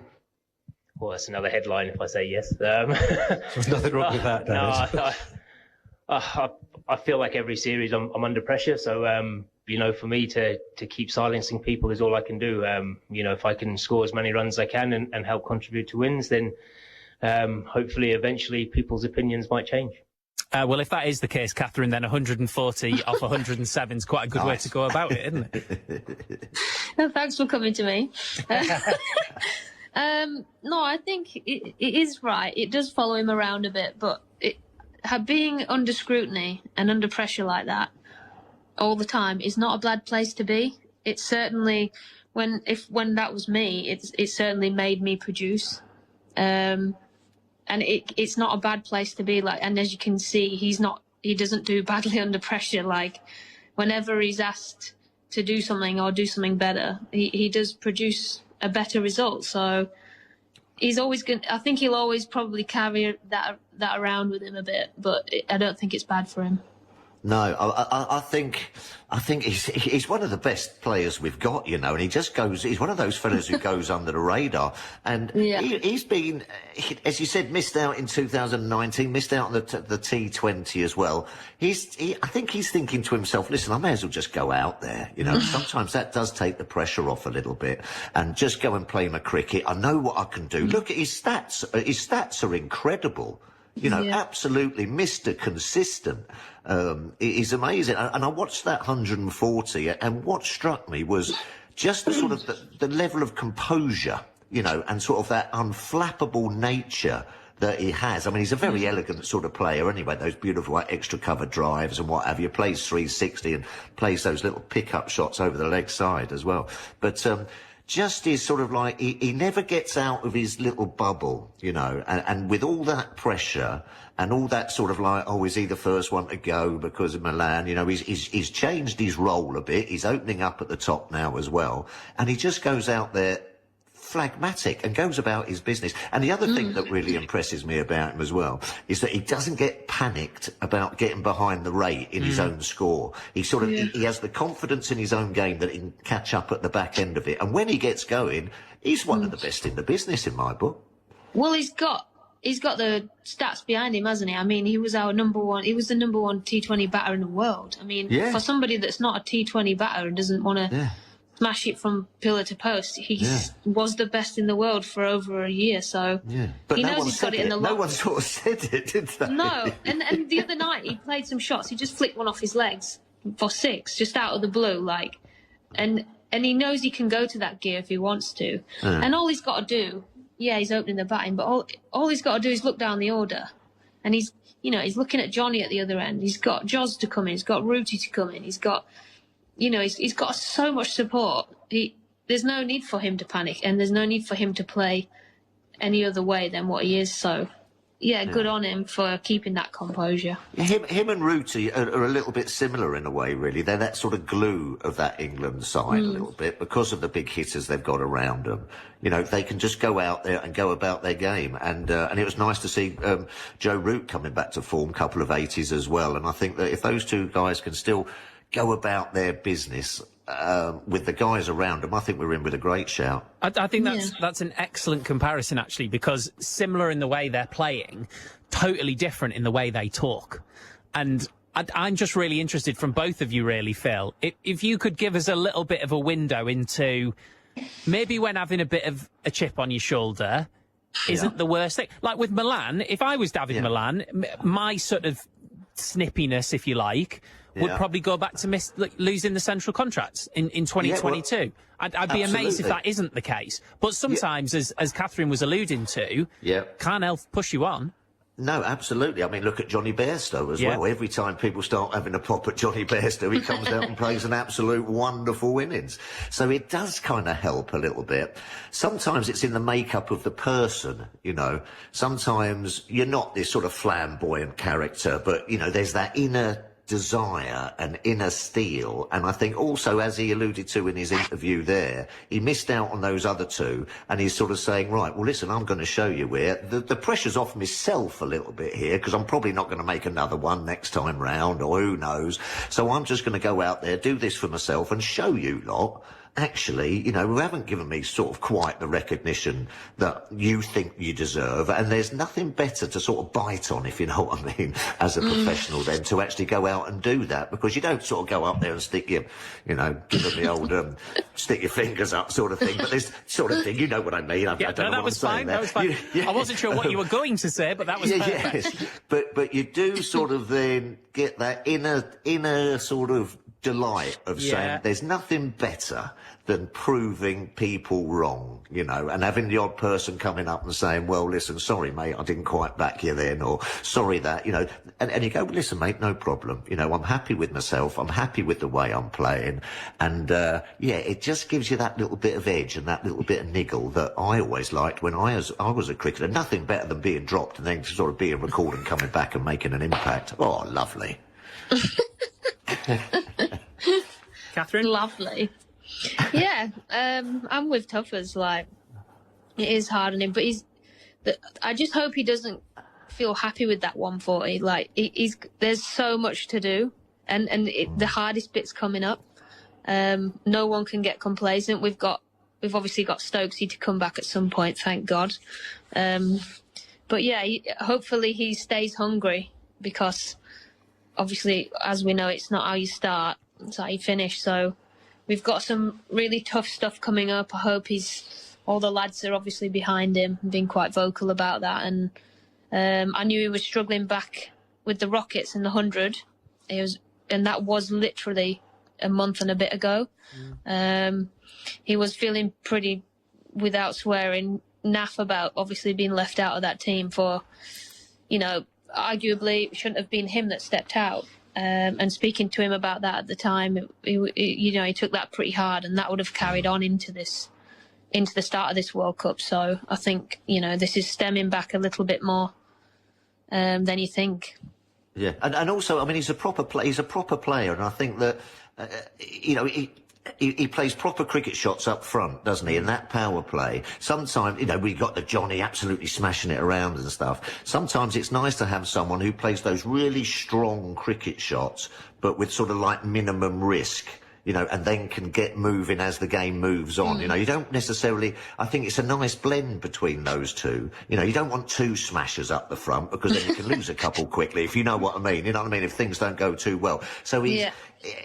Well, that's another headline if I say yes. There's nothing wrong with that, David. No, I feel like every series I'm under pressure, so you know, for me to keep silencing people is all I can do. You know, if I can score as many runs as I can and help contribute to wins, then hopefully eventually people's opinions might change. Well, if that is the case, Catherine, then 140 off 107 is quite a good way to go about it, isn't it? No, thanks for coming to me. No, I think it is right. It does follow him around a bit, but being under scrutiny and under pressure like that all the time is not a bad place to be. It's certainly, when that was me, it certainly made me produce. And it's not a bad place to be. Like, and as you can see, he doesn't do badly under pressure. Like, whenever he's asked to do something or do something better, he does produce a better result. So he's always I think he'll always probably carry that around with him a bit, but I don't think it's bad for him. No, I think he's one of the best players we've got, you know, and he's one of those fellas who goes under the radar. And he's been, as you said, missed out in 2019, missed out on the T20 as well. I think he's thinking to himself, listen, I may as well just go out there, you know. Sometimes that does take the pressure off a little bit and just go and play my cricket. I know what I can do. Look at his stats. His stats are incredible. You know, absolutely Mr. Consistent. He's amazing. And I watched that 140, and what struck me was just the sort of the level of composure, you know, and sort of that unflappable nature that he has. I mean, he's a very elegant sort of player anyway, those beautiful extra cover drives and what have you. Plays 360 and plays those little pick-up shots over the leg side as well. But just is sort of like, he never gets out of his little bubble, you know, and with all that pressure and all that sort of like, oh, is he the first one to go because of Milan? You know, he's changed his role a bit. He's opening up at the top now as well. And he just goes out there phlegmatic and goes about his business. And the other thing that really impresses me about him as well is that he doesn't get panicked about getting behind the rate in his own score. He sort of he has the confidence in his own game that he can catch up at the back end of it. And when he gets going, he's one of the best in the business in my book. Well, he's got the stats behind him, hasn't he? I mean, he was the number one T20 batter in the world. I mean, for somebody that's not a T20 batter and doesn't want to smash it from pillar to post, he was the best in the world for over a year. So but he no knows one he's got it in the No one sort of said it, did they? No, and the other night he played some shots. He just flicked one off his legs for 6, just out of the blue, like, and and he knows he can go to that gear if he wants to. And all he's got to do, he's opening the batting, but all he's got to do is look down the order, and he's looking at Johnny at the other end. He's got Joz to come in. He's got Rooty to come in. He's got, he's got so much support. There's no need for him to panic, and there's no need for him to play any other way than what he is. So, good on him for keeping that composure. Him and Rooty are a little bit similar in a way, really. They're that sort of glue of that England side a little bit because of the big hitters they've got around them. They can just go out there and go about their game. And it was nice to see Joe Root coming back to form, couple of 80s as well. And I think that if those two guys can still go about their business with the guys around them, I think we're in with a great shout. I think that's an excellent comparison, actually, because similar in the way they're playing, totally different in the way they talk. And I'm just really interested from both of you, really, Phil, if you could give us a little bit of a window into maybe when having a bit of a chip on your shoulder isn't the worst thing. Like with Milan, if I was David Milan, my sort of snippiness, if you like, would probably go back to losing the central contracts in 2022. I'd be amazed if that isn't the case. But sometimes, as Catherine was alluding to, can't help push you on. No, absolutely. I mean, look at Johnny Bairstow as well. Every time people start having a pop at Johnny Bairstow, he comes out and plays an absolute wonderful innings. So it does kind of help a little bit. Sometimes it's in the makeup of the person, Sometimes you're not this sort of flamboyant character, but, there's that inner desire and inner steel. And I think also, as he alluded to in his interview there, he missed out on those other two, and he's sort of saying, right, well, listen, I'm going to show you where the pressure's off myself a little bit here, because I'm probably not going to make another one next time round, or who knows. So I'm just going to go out there, do this for myself, and show you lot, actually, who haven't given me sort of quite the recognition that you think you deserve. And there's nothing better to sort of bite on, if you know what I mean, as a professional, than to actually go out and do that, because you don't sort of go up there and stick your, give them the old stick your fingers up sort of thing. But there's sort of thing, you know what I mean. I don't know that was fine. That was fine. I wasn't sure what you were going to say, but that was perfect. Yes. But you do sort of then get that inner sort of delight of saying there's nothing better than proving people wrong, and having the odd person coming up and saying, well, listen, sorry, mate, I didn't quite back you then, or sorry that, and you go, well, listen, mate, no problem. I'm happy with myself. I'm happy with the way I'm playing. And, it just gives you that little bit of edge and that little bit of niggle that I always liked when I was a cricketer. Nothing better than being dropped and then sort of being recalled and coming back and making an impact. Oh, lovely. Catherine? Lovely. I'm with Tuffers. Like, it is hard on him, but I just hope he doesn't feel happy with that 140. Like, there's so much to do, and the hardest bit's coming up. No one can get complacent. We've obviously got Stokesy to come back at some point, thank God. But hopefully he stays hungry, because obviously, as we know, it's not how you start, it's how you finish. So we've got some really tough stuff coming up. I hope all the lads are obviously behind him and being quite vocal about that. And I knew he was struggling back with the Rockets in the 100. And that was literally a month and a bit ago. He was feeling pretty, without swearing, naff about obviously being left out of that team for, arguably it shouldn't have been him that stepped out. And speaking to him about that at the time, he took that pretty hard, and that would have carried on into the start of this World Cup. So I think, this is stemming back a little bit more than you think. Yeah, and also, I mean, he's a proper player, and I think that, he plays proper cricket shots up front, doesn't he? In that power play, sometimes, we got the Johnny absolutely smashing it around and stuff. Sometimes it's nice to have someone who plays those really strong cricket shots, but with sort of like minimum risk. And then can get moving as the game moves on. You don't necessarily... I think it's a nice blend between those two. You don't want two smashers up the front, because then you can lose a couple quickly, if you know what I mean. You know what I mean? If things don't go too well. So he's... Yeah.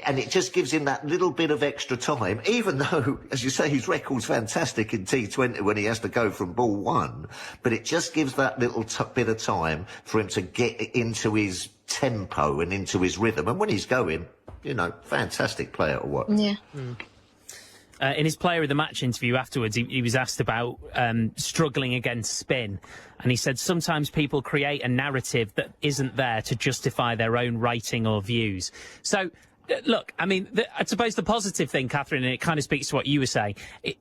And it just gives him that little bit of extra time, even though, as you say, his record's fantastic in T20 when he has to go from ball one. But it just gives that little bit of time for him to get into his tempo and into his rhythm. And when he's going... fantastic player to watch. Yeah. In his player of the match interview afterwards, he was asked about struggling against spin, and he said sometimes people create a narrative that isn't there to justify their own writing or views. So, look, I mean, I suppose the positive thing, Catherine, and it kind of speaks to what you were saying,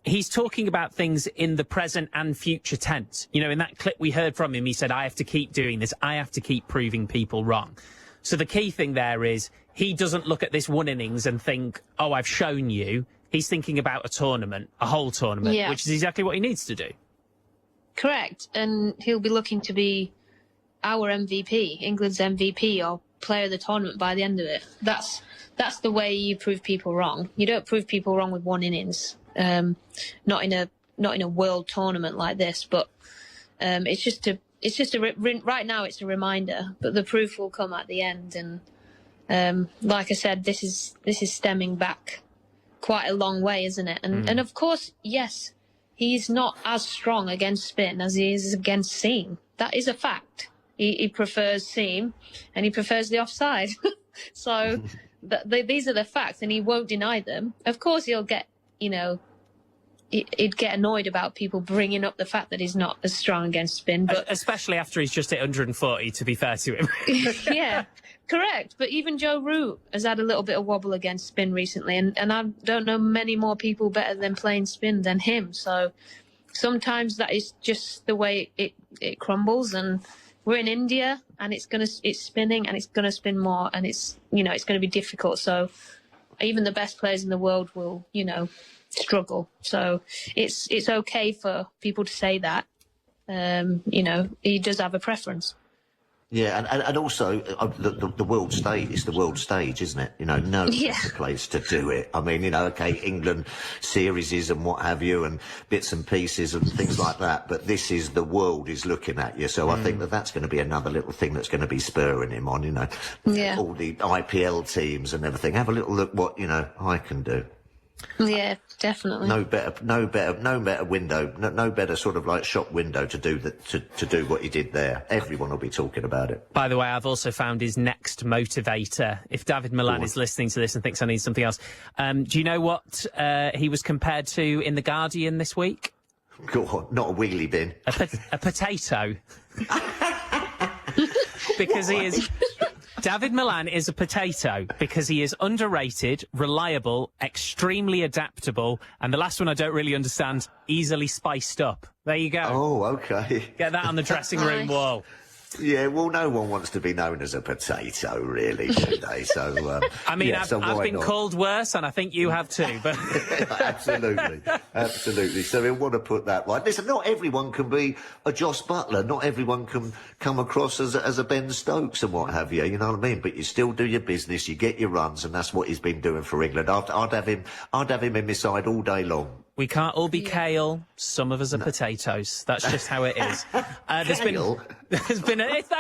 he's talking about things in the present and future tense. You know, in that clip we heard from him, he said, I have to keep doing this. I have to keep proving people wrong. So the key thing there is he doesn't look at this one innings and think, oh, I've shown you. He's thinking about a tournament, a whole tournament, which is exactly what he needs to do. Correct. And he'll be looking to be our MVP, England's MVP, or player of the tournament by the end of it. That's the way you prove people wrong. You don't prove people wrong with one innings. Not in a world tournament like this, but right now it's a reminder, but the proof will come at the end. And like I said, this is stemming back quite a long way, isn't it? And of course, yes, he's not as strong against spin as he is against seam. That is a fact. He prefers seam, and he prefers the offside. So these are the facts, and he won't deny them. Of course, he'll get, he'd get annoyed about people bringing up the fact that he's not as strong against spin. But especially after he's just hit 140, to be fair to him. Yeah, correct. But even Joe Root has had a little bit of wobble against spin recently, and I don't know many more people better than playing spin than him. So sometimes that is just the way it crumbles, and we're in India, and it's spinning, and it's gonna spin more, and it's gonna be difficult. So even the best players in the world will, struggle. So it's okay for people to say that. He does have a preference. Yeah, and also the world stage is the world stage, isn't it? No better place to do it. I mean, okay, England series and what have you, and bits and pieces and things like that. But this is the world is looking at you, so I think that's going to be another little thing that's going to be spurring him on. All the IPL teams and everything. Have a little look what I can do. Yeah, definitely. No better window, no better sort of like shop window to do what he did there. Everyone will be talking about it. By the way, I've also found his next motivator. If David Milan is listening to this and thinks I need something else, do you know what he was compared to in The Guardian this week? Go on, not a wheelie bin. A potato. Because he is... David Milan is a potato because he is underrated, reliable, extremely adaptable, and the last one I don't really understand, easily spiced up. There you go. Oh, okay. Get that on the dressing room wall. Yeah, well, no one wants to be known as a potato, really, do they? So, I mean, I've been called worse, and I think you have too. But absolutely. So we want to put that right. Listen, not everyone can be a Joss Butler. Not everyone can come across as a Ben Stokes and what have you. You know what I mean? But you still do your business, you get your runs, and that's what he's been doing for England. I'd have him in my side all day long. We can't all be kale. Some of us are potatoes. That's just how it is. That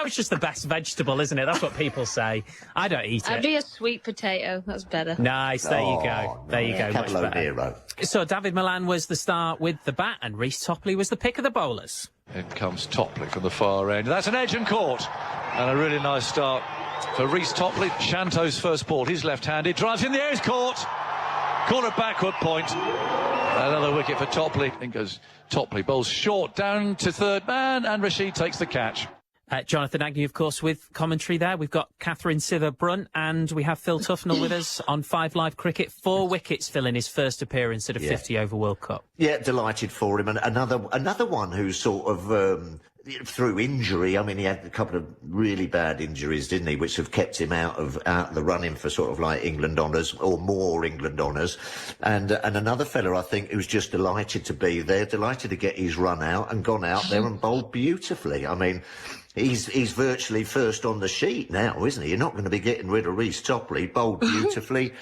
was just the best vegetable, isn't it? That's what people say. I don't eat it. I'd be a sweet potato. That's better. Nice. There you go. There you go. Much better. Nero. So David Milan was the star with the bat, and Reece Topley was the pick of the bowlers. In comes Topley from the far end. That's an edge and caught. And a really nice start for Reece Topley. Shanto's first ball. He's left-handed. Drives in the air. Is caught. Caught at backward point. Another wicket for Topley. In goes Topley. Bowls short down to third man, and Rashid takes the catch. Jonathan Agnew, of course, with commentary there. We've got Catherine Sither-Brunt, and we have Phil Tufnell with us on 5 Live Cricket. 4 wickets, Phil, in his first appearance at a 50-over World Cup. Yeah, delighted for him. And another one who's sort of... through injury, I mean, he had a couple of really bad injuries, didn't he, which have kept him out of the running for sort of like England honours, or more England honours. And another fella, I think, who's just delighted to be there, delighted to get his run out and gone out there and bowled beautifully. I mean, he's virtually first on the sheet now, isn't he? You're not going to be getting rid of Reece Topley. Bowled beautifully,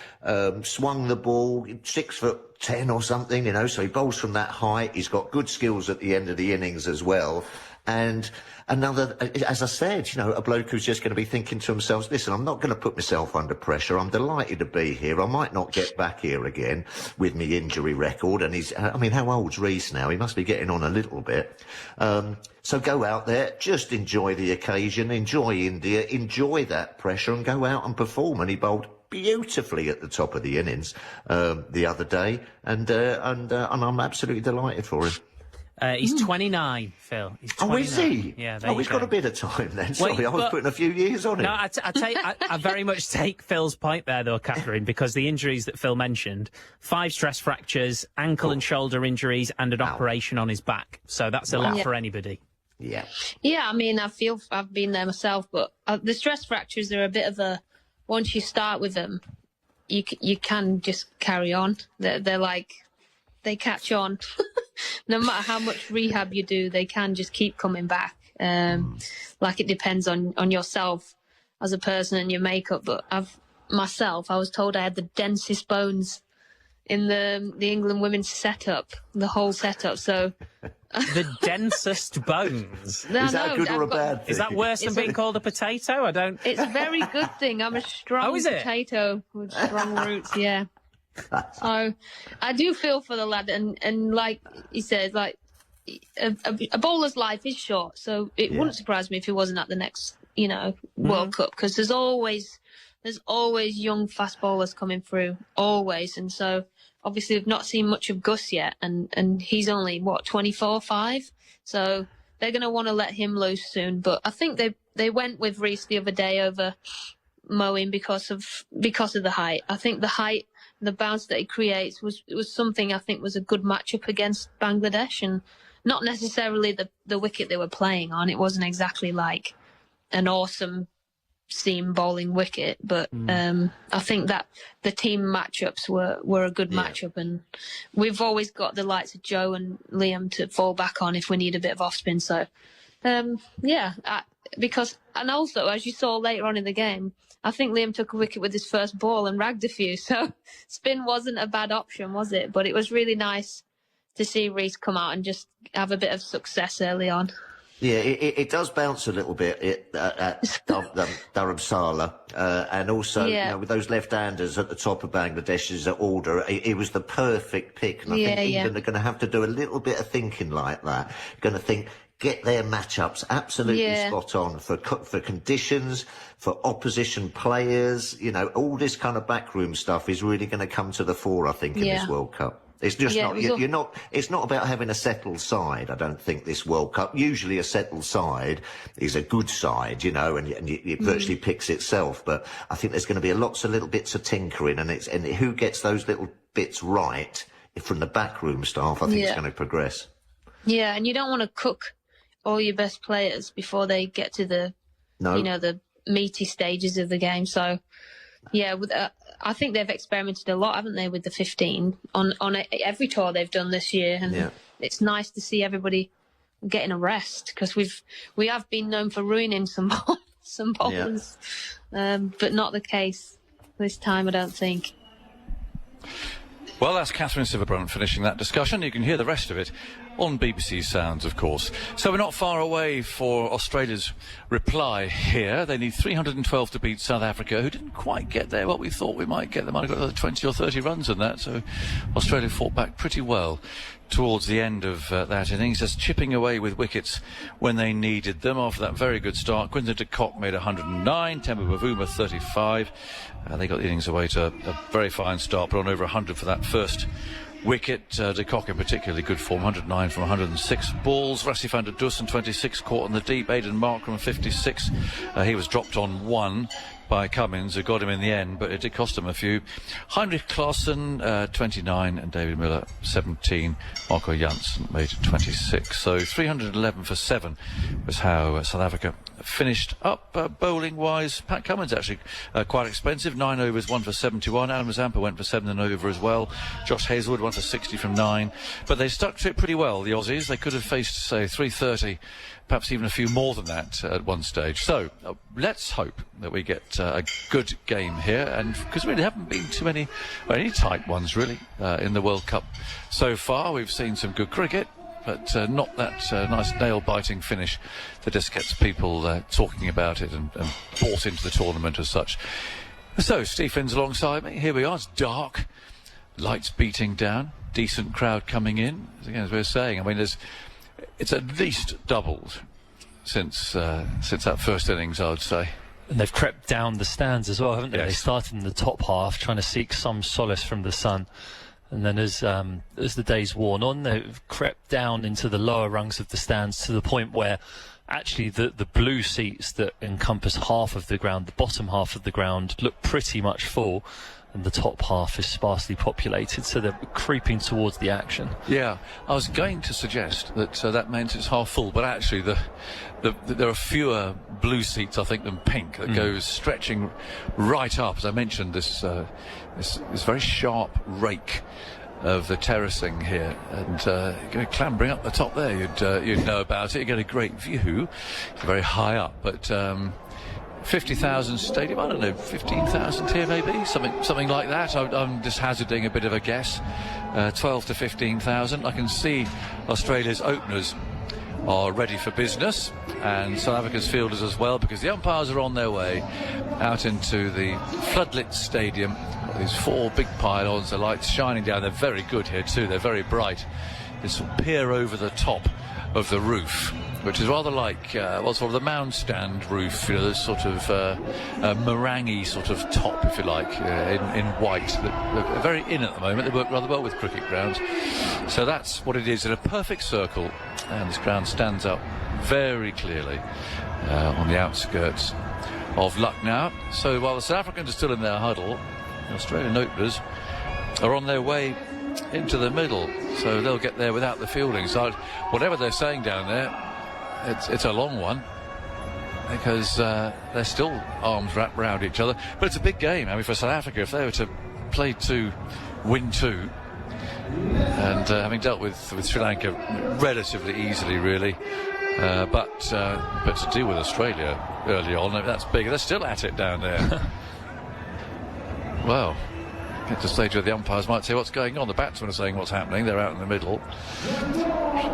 swung the ball, 6'10" or something, so he bowls from that height. He's got good skills at the end of the innings as well. And another, as I said, you know, a bloke who's just going to be thinking to himself, listen, I'm not going to put myself under pressure. I'm delighted to be here. I might not get back here again with me injury record. And he's, I mean, how old's Reece now? He must be getting on a little bit. So go out there, just enjoy the occasion, enjoy India, enjoy that pressure and go out and perform. And he bowled beautifully at the top of the innings the other day. And I'm absolutely delighted for him. He's 29, Phil. He's 29. Oh, is he? Yeah, he's got a bit of time then. Sorry, I was putting a few years on him. No, I very much take Phil's point there, though, Catherine, because the injuries that Phil mentioned, 5 stress fractures, ankle and shoulder injuries, and an operation on his back. So that's a lot for anybody. Yeah. Yeah, I mean, I've been there myself, but the stress fractures are a bit of a, once you start with them, you can just carry on. They're like, they catch on. No matter how much rehab you do, they can just keep coming back. Like it depends on yourself as a person and your makeup. But I was told I had the densest bones in the England women's setup, the whole setup. So the densest bones. Is that a good or a bad thing? Is that worse than being called a potato? I don't. It's a very good thing. I'm a strong potato with strong roots. Yeah. So I do feel for the lad, and like he says, like a bowler's life is short, so it wouldn't surprise me if he wasn't at the next, World Cup, because there's always young fast bowlers coming through, always, and so obviously we've not seen much of Gus yet, and he's only 24, 5, so they're going to want to let him loose soon. But I think they went with Reece the other day over Moeen because of the height. I think the height, the bounce that he creates was something I think was a good matchup against Bangladesh, and not necessarily the wicket they were playing on. It wasn't exactly like an awesome seam bowling wicket, but I think that the team matchups were a good matchup, and we've always got the likes of Joe and Liam to fall back on if we need a bit of off spin. So because, and also as you saw later on in the game, I think Liam took a wicket with his first ball and ragged a few, so spin wasn't a bad option, was it? But it was really nice to see Reece come out and just have a bit of success early on. Yeah, it does bounce a little bit at Dharamsala, and also with those left-handers at the top of Bangladesh's order, it was the perfect pick. And I think England are going to have to do a little bit of thinking like that. Going to think, get their matchups absolutely spot on for conditions, for opposition players. All this kind of backroom stuff is really going to come to the fore, I think, in this World Cup. It's just not. It's not about having a settled side. I don't think this World Cup. Usually, a settled side is a good side, and it virtually picks itself. But I think there's going to be lots of little bits of tinkering, and who gets those little bits right from the backroom staff, I think, is going to progress. Yeah, and you don't want to cook all your best players before they get to the the meaty stages of the game. So. Yeah, I think they've experimented a lot, haven't they, with the 15 on every tour they've done this year, and it's nice to see everybody getting a rest, because we have been known for ruining some bowlers, but not the case this time, I don't think. Well, that's Catherine Silverbrunt finishing that discussion. You can hear the rest of it on BBC Sounds, of course. So we're not far away for Australia's reply here. They need 312 to beat South Africa, who didn't quite get there what we thought we might get. They might have got another 20 or 30 runs in that. So Australia fought back pretty well towards the end of that innings, just chipping away with wickets when they needed them after that very good start. Quinton de Kock made 109, Temba Bavuma 35. They got the innings away to a very fine start, put on over 100 for that first wicket. De Kock in particularly good form, 109 from 106 balls. Rassi van der Dussen 26, caught on the deep. Aidan Markram 56. He was dropped on 1 by Cummins, who got him in the end, but it did cost him a few. Heinrich Klaassen 29 and David Miller 17. Marco Janssen made 26. So 311 for 7 was how South Africa finished up. Bowling wise, Pat Cummins actually quite expensive, 9 overs, 1 for 71. Adam Zampa went for 7 and over as well. Josh Hazlewood 1 for 60 from 9, but they stuck to it pretty well, the Aussies. They could have faced, say, 330, perhaps even a few more than that at one stage. So let's hope that we get a good game here, and because really haven't been too many, any tight ones really in the World Cup so far. We've seen some good cricket, but not that nice nail-biting finish that just gets people talking about it and bought into the tournament as such. So, Steve Finn's alongside me. Here we are. It's dark. Lights beating down. Decent crowd coming in. Again, as we were saying, I mean, it's at least doubled since that first innings, I would say. And they've crept down the stands as well, haven't they? Yes. They started in the top half, trying to seek some solace from the sun. And then as the days worn on, they've crept down into the lower rungs of the stands to the point where actually the blue seats that encompass half of the ground, the bottom half of the ground, look pretty much full, and the top half is sparsely populated, so they're creeping towards the action. Yeah, I was going to suggest that that meant it's half full, but actually there are fewer blue seats, I think, than pink, that goes stretching right up. As I mentioned, this very sharp rake of the terracing here, and clambering up the top there, you'd know about it. You get a great view. It's very high up, but 50,000 stadium, I don't know, 15,000 here maybe, something like that. I'm just hazarding a bit of a guess. 12 to 15,000. I can see Australia's openers are ready for business, and South Africa's fielders as well, because the umpires are on their way out into the floodlit stadium. Got these 4 big pylons, the lights shining down. They're very good here too, they're very bright. They sort of peer over the top of the roof, which is rather like sort of the mound stand roof, you know, this sort of meringue sort of top, if you like, in white. They're very in at the moment. They work rather well with cricket grounds. So that's what it is, in a perfect circle, and this ground stands up very clearly on the outskirts of Lucknow. So while the South Africans are still in their huddle, the Australian openers are on their way into the middle, so they'll get there without the fielding. So whatever they're saying down there, it's a long one, because they're still arms wrapped around each other. But it's a big game. I mean, for South Africa, if they were to play 2, win 2, and having dealt with Sri Lanka relatively easily, really, but to deal with Australia early on, that's big. They're still at it down there. Well, get to the stage where the umpires might say what's going on. The batsmen are saying what's happening. They're out in the middle.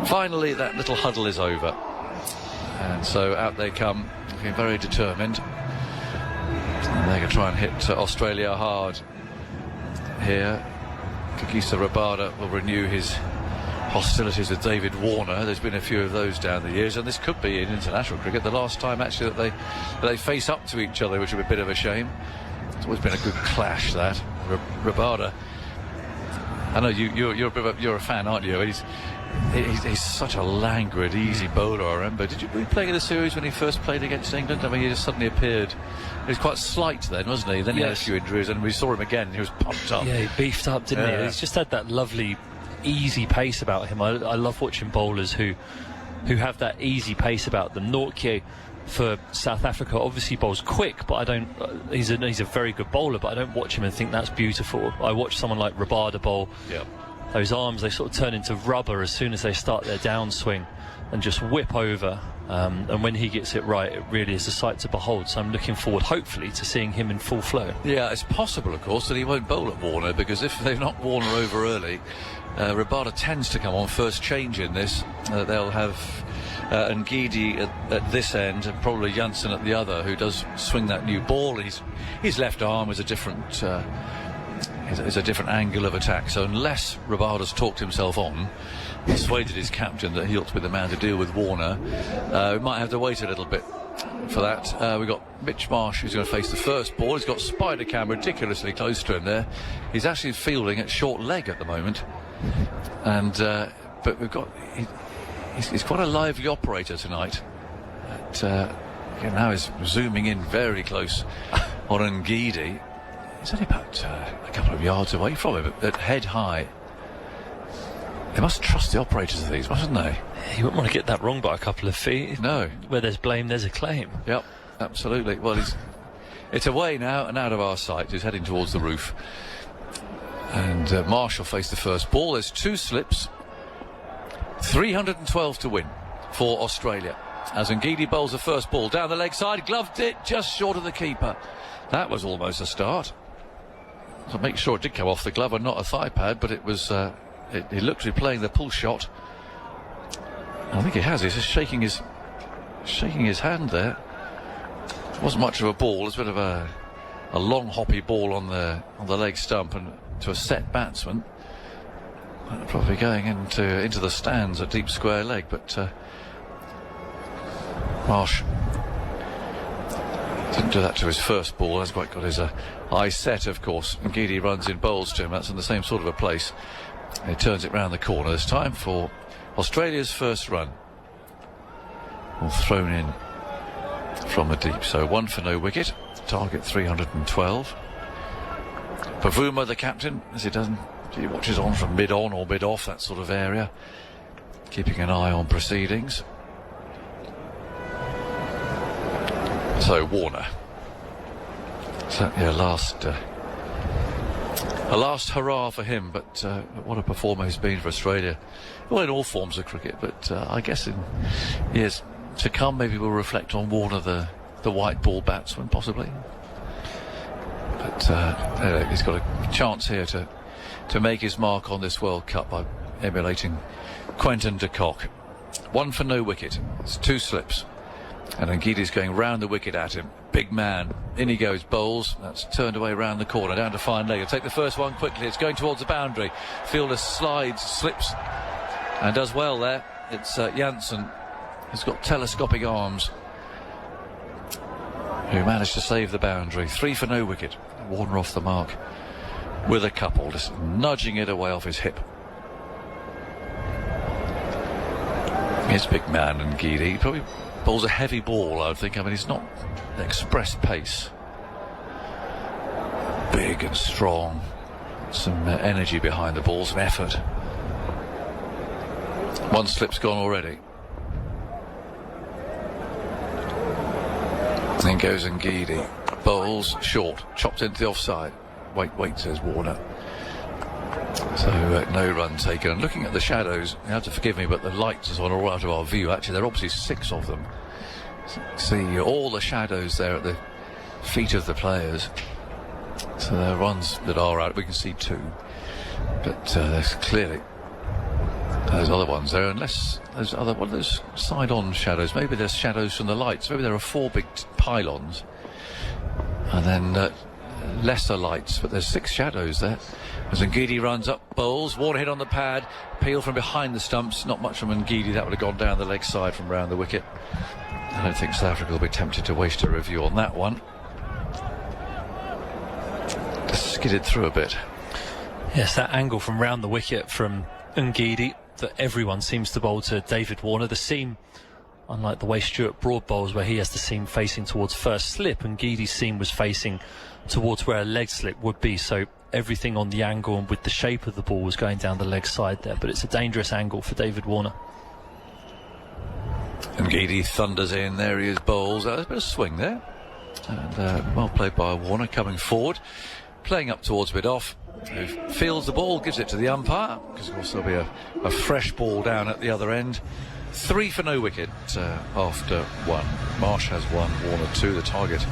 Finally, that little huddle is over, and so out they come, looking very determined. And they're going to try and hit Australia hard here. Kakisa Rabada will renew his hostilities with David Warner. There's been a few of those down the years, and this could be in international cricket the last time actually that they face up to each other, which would be a bit of a shame. It's always been a good clash, that. Rabada, I know you're a fan, aren't you? He's such a languid, easy bowler. I remember. Were you playing in the series when he first played against England? I mean, he just suddenly appeared. He was quite slight then, wasn't he? Then he had a few injuries, and we saw him again. He was pumped up. Yeah, he beefed up, didn't he? He's just had that lovely, easy pace about him. I love watching bowlers who have that easy pace about them. Nortje, for South Africa, obviously bowls quick, but I don't. He's a very good bowler, but I don't watch him and think that's beautiful. I watch someone like Rabada bowl. Yep. Those arms, they sort of turn into rubber as soon as they start their downswing, and just whip over. And when he gets it right, it really is a sight to behold. So I'm looking forward, hopefully, to seeing him in full flow. Yeah, it's possible, of course, that he won't bowl at Warner, because if they've knocked Warner over early, Rabada tends to come on first change in this. They'll have Ngidi at this end, and probably Janssen at the other, who does swing that new ball. His left arm is a different angle of attack. So unless Rabada's talked himself on, persuaded his captain that he ought to be the man to deal with Warner, we might have to wait a little bit for that. We've got Mitch Marsh, who's going to face the first ball. He's got Spider Cam ridiculously close to him there. He's actually fielding at short leg at the moment, and but we've got. He's quite a lively operator tonight. Now he's zooming in very close on Ngidi. He's only about a couple of yards away from him, at head high. They must trust the operators of these, mustn't they? You wouldn't want to get that wrong by a couple of feet. No. Where there's blame, there's a claim. Yep, absolutely. Well, it's away now and out of our sight. He's heading towards the roof. And Marsh will face the first ball. There's 2 slips. 312 to win for Australia, as Ngidi bowls the first ball down the leg side, gloved it just short of the keeper. That was almost a start. So make sure it did come off the glove and not a thigh pad, but it was he looked to be playing the pull shot I think he has. He's just shaking his hand there. It wasn't much of a ball. It's a bit of a long hoppy ball on the leg stump, and to a set batsman, probably going into the stands, a deep square leg. But Marsh didn't do that to his first ball. Has quite got his eye set, of course. And Getty runs in bowls to him. That's in the same sort of a place. And he turns it round the corner. It's time for Australia's first run. All thrown in from the deep. So 1 for no wicket. Target 312. Pavuma, the captain, as he watches on from mid-on or mid-off, that sort of area, keeping an eye on proceedings. So Warner. Certainly a last hurrah for him, but what a performer he's been for Australia. Well, in all forms of cricket, but I guess in years to come, maybe we'll reflect on Warner, the white ball batsman, possibly. But anyway, he's got a chance here to make his mark on this World Cup by emulating Quentin de Kock. 1 for no wicket. It's 2 slips. And then Getty's going round the wicket at him. Big man. In he goes, bowls. That's turned away round the corner, down to fine leg. He'll take the first one quickly. It's going towards the boundary. Fielder slides, slips, and does well there. It's Janssen, who's got telescopic arms, who managed to save the boundary. 3 for no wicket. Warner off the mark with a couple, just nudging it away off his hip. He's big man, and Getty, he probably bowls a heavy ball, I would think. I mean, he's not express pace. Big and strong. Some energy behind the ball, some effort. 1 slip's gone already. Then goes Getty. Bowls short, chopped into the offside. Wait, says Warner. So no run taken. And looking at the shadows, you have to forgive me, but the lights is on all out of our view. Actually, there are obviously 6 of them. See all the shadows there at the feet of the players. So there are ones that are out. We can see 2, but there's clearly those other ones there. Unless those other, what are those side-on shadows? Maybe there's shadows from the lights. Maybe there are 4 big pylons, and then lesser lights. But there's 6 shadows there. As Getty runs up, bowls, Warner hit on the pad, peel from behind the stumps. Not much from Getty. That would have gone down the leg side from round the wicket. I don't think South Africa will be tempted to waste a review on that one. Just skidded through a bit. Yes, that angle from round the wicket from Getty that everyone seems to bowl to David Warner. The seam, unlike the way Stuart Broad bowls, where he has the seam facing towards first slip, and Getty's seam was facing towards where a leg slip would be. So everything on the angle and with the shape of the ball was going down the leg side there. But it's a dangerous angle for David Warner. And Getty thunders in. There he is, bowls. There's a bit of swing there. And well played by Warner, coming forward, playing up towards mid-off. Who fields the ball, gives it to the umpire, because of course there'll be a fresh ball down at the other end. 3 for no wicket after 1. Marsh has 1, Warner 2. The target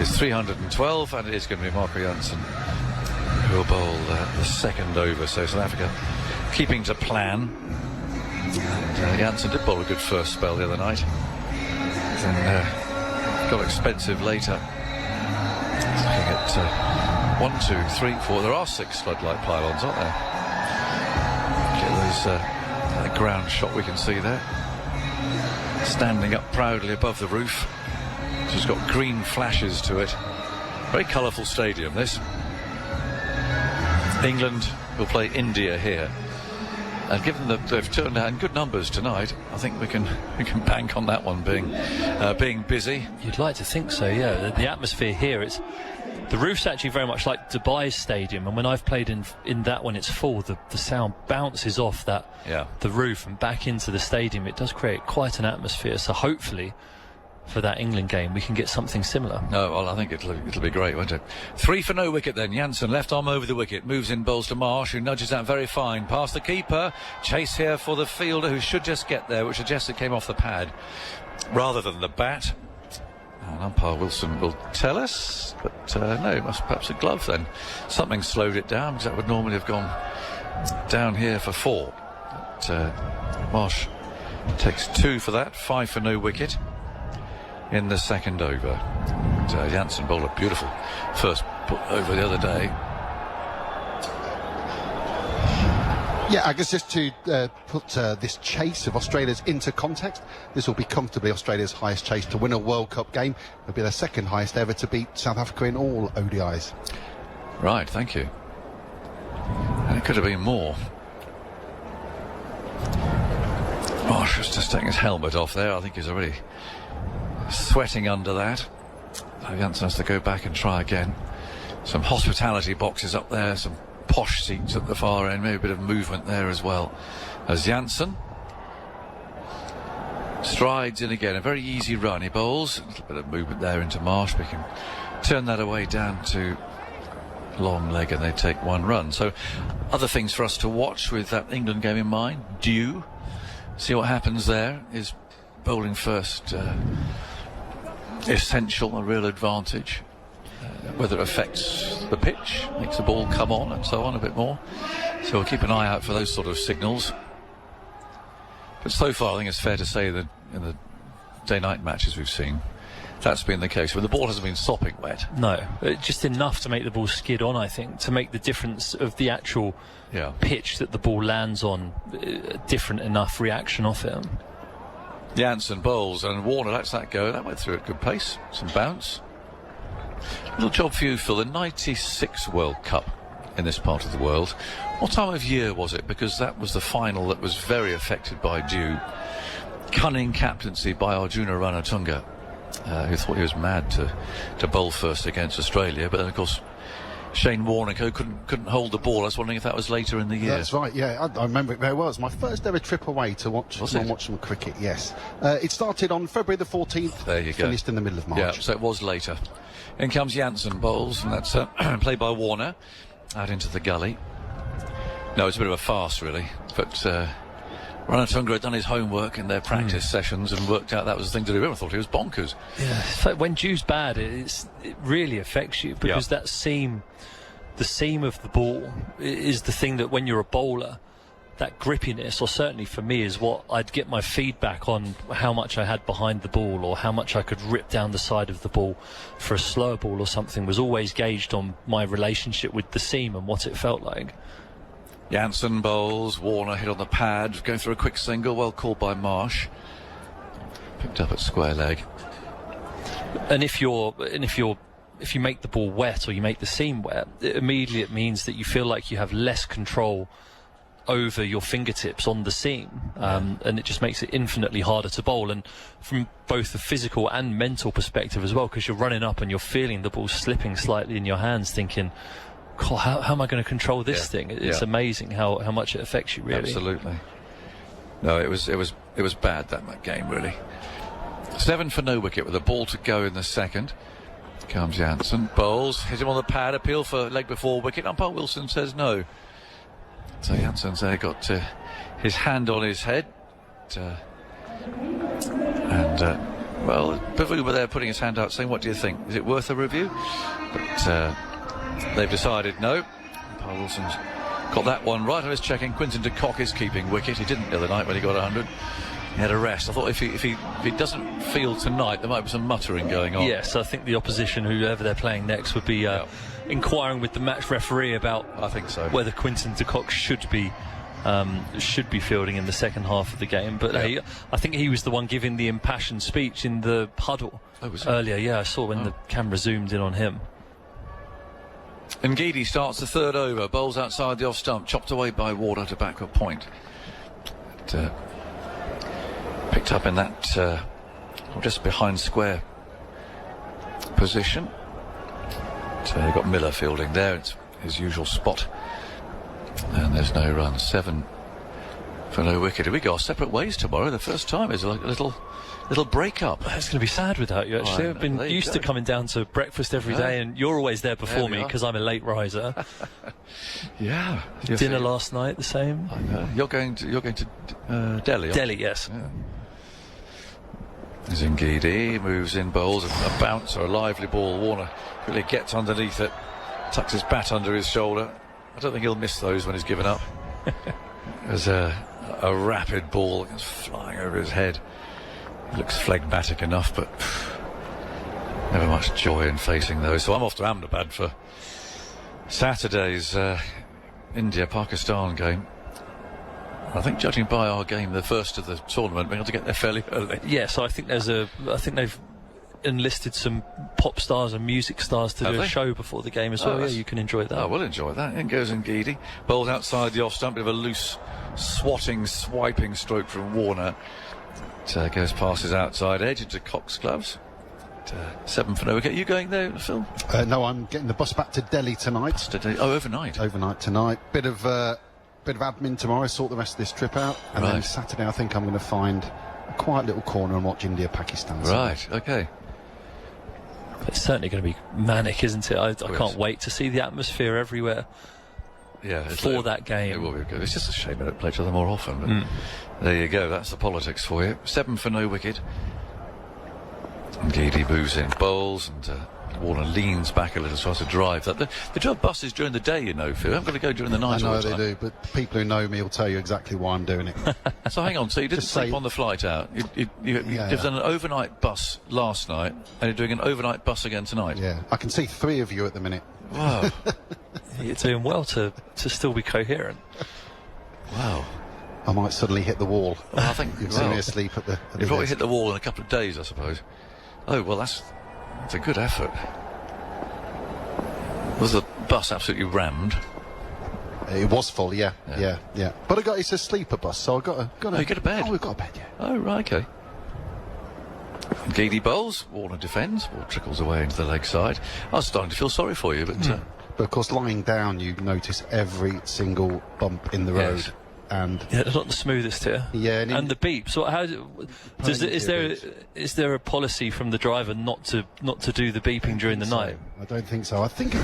is 312, and it is going to be Marco Jansen who will bowl the second over. So South Africa keeping to plan. And Jansen did bowl a good first spell the other night. Then got expensive later. Looking at 1, 2, 3, 4. There are 6 floodlight pylons, aren't there? Get those that ground shot we can see there. Standing up proudly above the roof. It's just got green flashes to it. Very colourful stadium, this. England will play India here. And given that they've turned out in good numbers tonight, I think we can bank on that one being busy. You'd like to think so, yeah. The atmosphere here, the roof's actually very much like Dubai's stadium, and when I've played in that when it's full, the sound bounces off the roof and back into the stadium. It does create quite an atmosphere. So hopefully for that England game we can get something similar. No, well, I think it'll be great, won't it? 3 for no wicket then. Jansen left arm over the wicket, moves in bowls to Marsh, who nudges that very fine past the keeper. Chase here for the fielder, who should just get there, which suggests it came off the pad rather than the bat. And umpire Wilson will tell us, but no, it must perhaps a glove then. Something slowed it down, because that would normally have gone down here for 4. But Marsh Takes 2 for that, 5 for no wicket in the second over. Jansen bowled a beautiful first put over the other day. Yeah, I guess just to put this chase of Australia's into context, this will be comfortably Australia's highest chase to win a World Cup game. It'll be their second highest ever to beat South Africa in all ODIs. Right, thank you. And it could have been more. Marsh was just taking his helmet off there. I think he's already sweating under that. So Jansen has to go back and try again. Some hospitality boxes up there, some posh seats at the far end, maybe a bit of movement there as well. As Jansen strides in again, a very easy run he bowls, a little bit of movement there into Marsh. We can turn that away down to long leg and they take 1 run. So other things for us to watch with that England game in mind. Dew, see what happens there. Is bowling first essential, a real advantage? Whether it affects the pitch, makes the ball come on and so on a bit more. So we'll keep an eye out for those sort of signals. But so far I think it's fair to say that in the day-night matches we've seen, that's been the case, where the ball hasn't been sopping wet. No, just enough to make the ball skid on, I think, to make the difference of the actual pitch that the ball lands on, different enough reaction off it. Jansen bowls and Warner lets that go. That went through at good pace, some bounce. Little job for you, Phil. The 96 World Cup in this part of the world. What time of year was it? Because that was the final that was very affected by dew. Cunning captaincy by Arjuna Ranatunga, who thought he was mad to bowl first against Australia. But then, of course, Shane Warne and co couldn't hold the ball. I was wondering if that was later in the year. That's right, yeah. I remember it very well. It was my first ever trip away to watch some cricket, yes. It started on February the 14th. There you go. Finished in the middle of March. Yeah, so it was later. In comes Jansen bowls, and that's played by Warner out into the gully. No, it's a bit of a farce, really. But Ranatunga had done his homework in their practice sessions and worked out that was the thing to do. Everyone thought he was bonkers. Yeah, it's like when dew's bad, it really affects you, because that seam, the seam of the ball is the thing that when you're a bowler, that grippiness, or certainly for me, is what I'd get my feedback on how much I had behind the ball or how much I could rip down the side of the ball for a slower ball or something, was always gauged on my relationship with the seam and what it felt like. Jansen bowls, Warner hit on the pad, going through a quick single, well called by Marsh. Picked up at square leg. And if you make the ball wet or you make the seam wet, immediately it means that you feel like you have less control over your fingertips on the seam, and it just makes it infinitely harder to bowl, and from both the physical and mental perspective as well, because you're running up and you're feeling the ball slipping slightly in your hands, thinking, God, how am I going to control this thing? It's amazing how much it affects you, really. Absolutely. No, it was bad, that game, really. 7 for no wicket with a ball to go in the second. Comes Jansen, bowls, hit him on the pad, appeal for leg before wicket. Umpire Wilson says no. So Jansen's there, got his hand on his head. Well, Pavu were there putting his hand out saying, what do you think? Is it worth a review? But they've decided no. Umpire Wilson's got that one right on his checking. Quinton de Kock is keeping wicket. He didn't the other night when he got 100. He had a rest. I thought if he doesn't feel tonight, there might be some muttering going on. Yes, I think the opposition, whoever they're playing next, would be inquiring with the match referee about, I think so, whether Quinton de Kock should be fielding in the second half of the game. But I think he was the one giving the impassioned speech in the huddle earlier. Yeah, I saw when the camera zoomed in on him. And Getty starts the third over, bowls outside the off stump, chopped away by Warner to backward point. Picked up in that just behind square position. So they've got Miller fielding there. It's his usual spot. And there's no run. 7 for no wicket. We go our separate ways tomorrow. The first time is like a little break up. It's going to be sad without you, actually. I've been used to coming down to breakfast every day, and you're always there before me because I'm a late riser. Yeah. Dinner last night, the same. I know. You're going to Delhi. Delhi, yes. Yeah. Zingidi moves in, bowls a bounce or a lively ball. Warner really gets underneath it, tucks his bat under his shoulder. I don't think he'll miss those when he's given up. As a rapid ball that's flying over his head. He looks phlegmatic enough, but never much joy in facing those. So I'm off to Ahmedabad for Saturday's India-Pakistan game. I think, judging by our game, the first of the tournament, we have to get there fairly early. Yes, I think they've enlisted some pop stars and music stars to do a show before the game as well. Yeah, you can enjoy that. Oh, we'll enjoy that. In goes Getty. Bowled outside the off stump, bit of a loose, swiping stroke from Warner. It goes past his outside edge into Cox gloves. 7 for no wicket. Are you going there, Phil? No, I'm getting the bus back to Delhi tonight. Overnight. Overnight tonight. Bit of admin tomorrow. Sort the rest of this trip out, and then Saturday I think I'm going to find a quiet little corner and watch India-Pakistan. Right. Okay. It's certainly going to be manic, isn't it? I can't wait to see the atmosphere everywhere. Yeah, for that game. It will be good. It's just a shame they don't play each other more often. But there you go. That's the politics for you. 7 for no wicket. And Getty moves in, bowls, and Warner leans back a little, tries to drive that. They drive buses during the day, you know, Phil. I'm going to go during the night. I know all the time. they do, but people who know me will tell you exactly why I'm doing it. So hang on. So you didn't sleep on the flight out. You've done an overnight bus last night, and you're doing an overnight bus again tonight. Yeah, I can see 3 of you at the minute. Wow. You're doing well to still be coherent. Wow. I might suddenly hit the wall. Well, I think you've seen me asleep at the. You've probably hit the wall in a couple of days, I suppose. Oh well, that's a good effort. Was the bus absolutely rammed? It was full, yeah. But it's a sleeper bus, so I got you get a bed. Oh, we've got a bed, yeah. Oh right, okay. Getty bowls, Warner defends, ball trickles away into the leg side. I was starting to feel sorry for you, but but of course, lying down, you notice every single bump in the road. And it's not the smoothest here. Yeah, and the beeps. So is there a policy from the driver not to do the beeping during the night? I don't think so. I think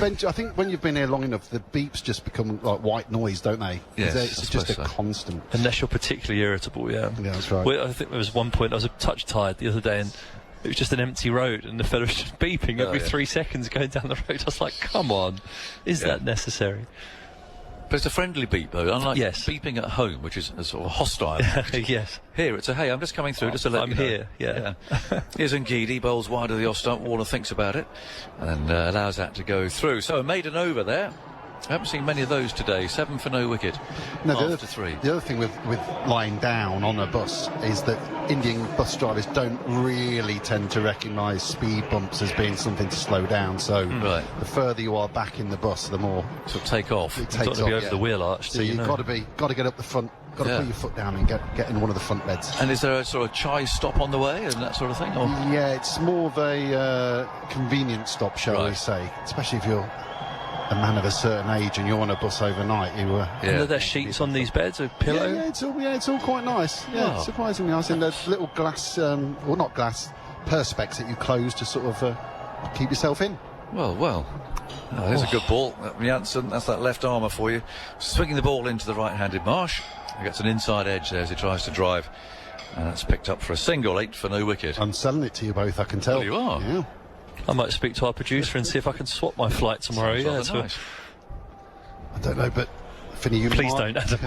when you've been here long enough, the beeps just become like white noise, don't they? Yes, it's just a constant. Unless you're particularly irritable, yeah. Yeah, that's right. I think there was one point I was a touch tired the other day, and it was just an empty road, and the fella was just beeping every 3 seconds going down the road. I was like, come on, is that necessary? But it's a friendly beep, though, unlike beeping at home, which is a sort of hostile. Yes. Here, it's a, hey, I'm just coming through, just to let you know. I'm here, Here's Getty, bowls wide of the off stump. Warner thinks about it and allows that to go through. So a maiden over there. I haven't seen many of those today. 7 for no wicket. No, after 3. The other thing with lying down on a bus is that Indian bus drivers don't really tend to recognise speed bumps as being something to slow down. So the further you are back in the bus, the more sort of take off. It takes off, over the wheel arch. So you've got to get up the front. Got to put your foot down and get in one of the front beds. And is there a sort of chai stop on the way and that sort of thing? Or? Yeah, it's more of a convenient stop, shall we say, especially if you're a man of a certain age and you're on a bus overnight. And are there sheets on these beds, a pillow? Yeah, it's all quite nice. Yeah, surprisingly nice. And there's little glass, well, not glass, perspex that you close to sort of keep yourself in. Well. Oh, there's a good ball. Janssen, that's that left armour for you. Swinging the ball into the right-handed Marsh. He gets an inside edge there as he tries to drive. And that's picked up for a single, 8 for no wicket. I'm selling it to you both, I can tell. Well, you are? Yeah. I might speak to our producer and see if I can swap my flight tomorrow. Nice. I don't know, but Finney, please don't, Adam.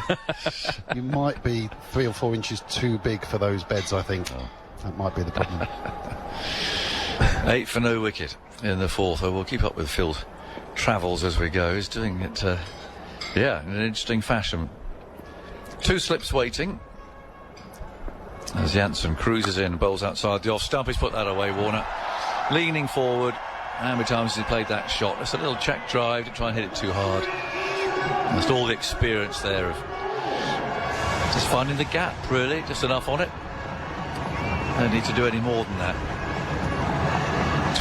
You might be 3 or 4 inches too big for those beds, I think. That might be the problem. 8 for no wicket in the 4th. We'll keep up with Phil's travels as we go. He's doing it, in an interesting fashion. 2 slips waiting. As Janssen cruises in, bowls outside the off stump. He's put that away, Warner. Leaning forward. How many times has he played that shot? It's a little check drive to try and hit it too hard. Just all the experience there of just finding the gap, really. Just enough on it. Don't need to do any more than that.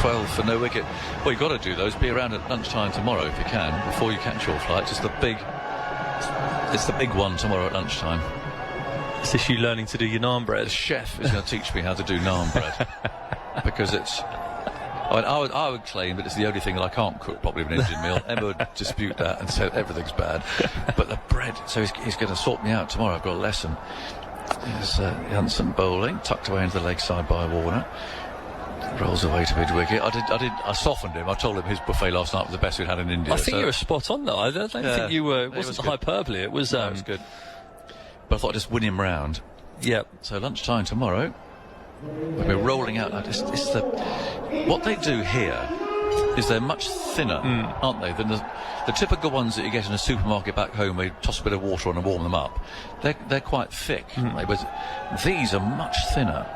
12 for no wicket. Well, you've got to do those. Be around at lunchtime tomorrow if you can, before you catch your flight. It's the big one tomorrow at lunchtime. Is this you learning to do your naan bread? The chef is going to teach me how to do naan bread. Because it's... I would claim that it's the only thing that I can't cook properly with an Indian meal. Emma would dispute that and say everything's bad. But the bread... So he's going to sort me out tomorrow. I've got a lesson. There's Janssen bowling, tucked away into the leg side by Warner. Rolls away to mid-wicket. I softened him. I told him his buffet last night was the best we'd had in India. I think you were spot on, though. I don't think you were... It wasn't hyperbole. It was... it was good. but I thought I'd just win him round. Yep. So lunchtime tomorrow, we'll be rolling out. What they do here is they're much thinner, aren't they, than the typical ones that you get in a supermarket back home where you toss a bit of water on and warm them up. They're quite thick, aren't they? But these are much thinner.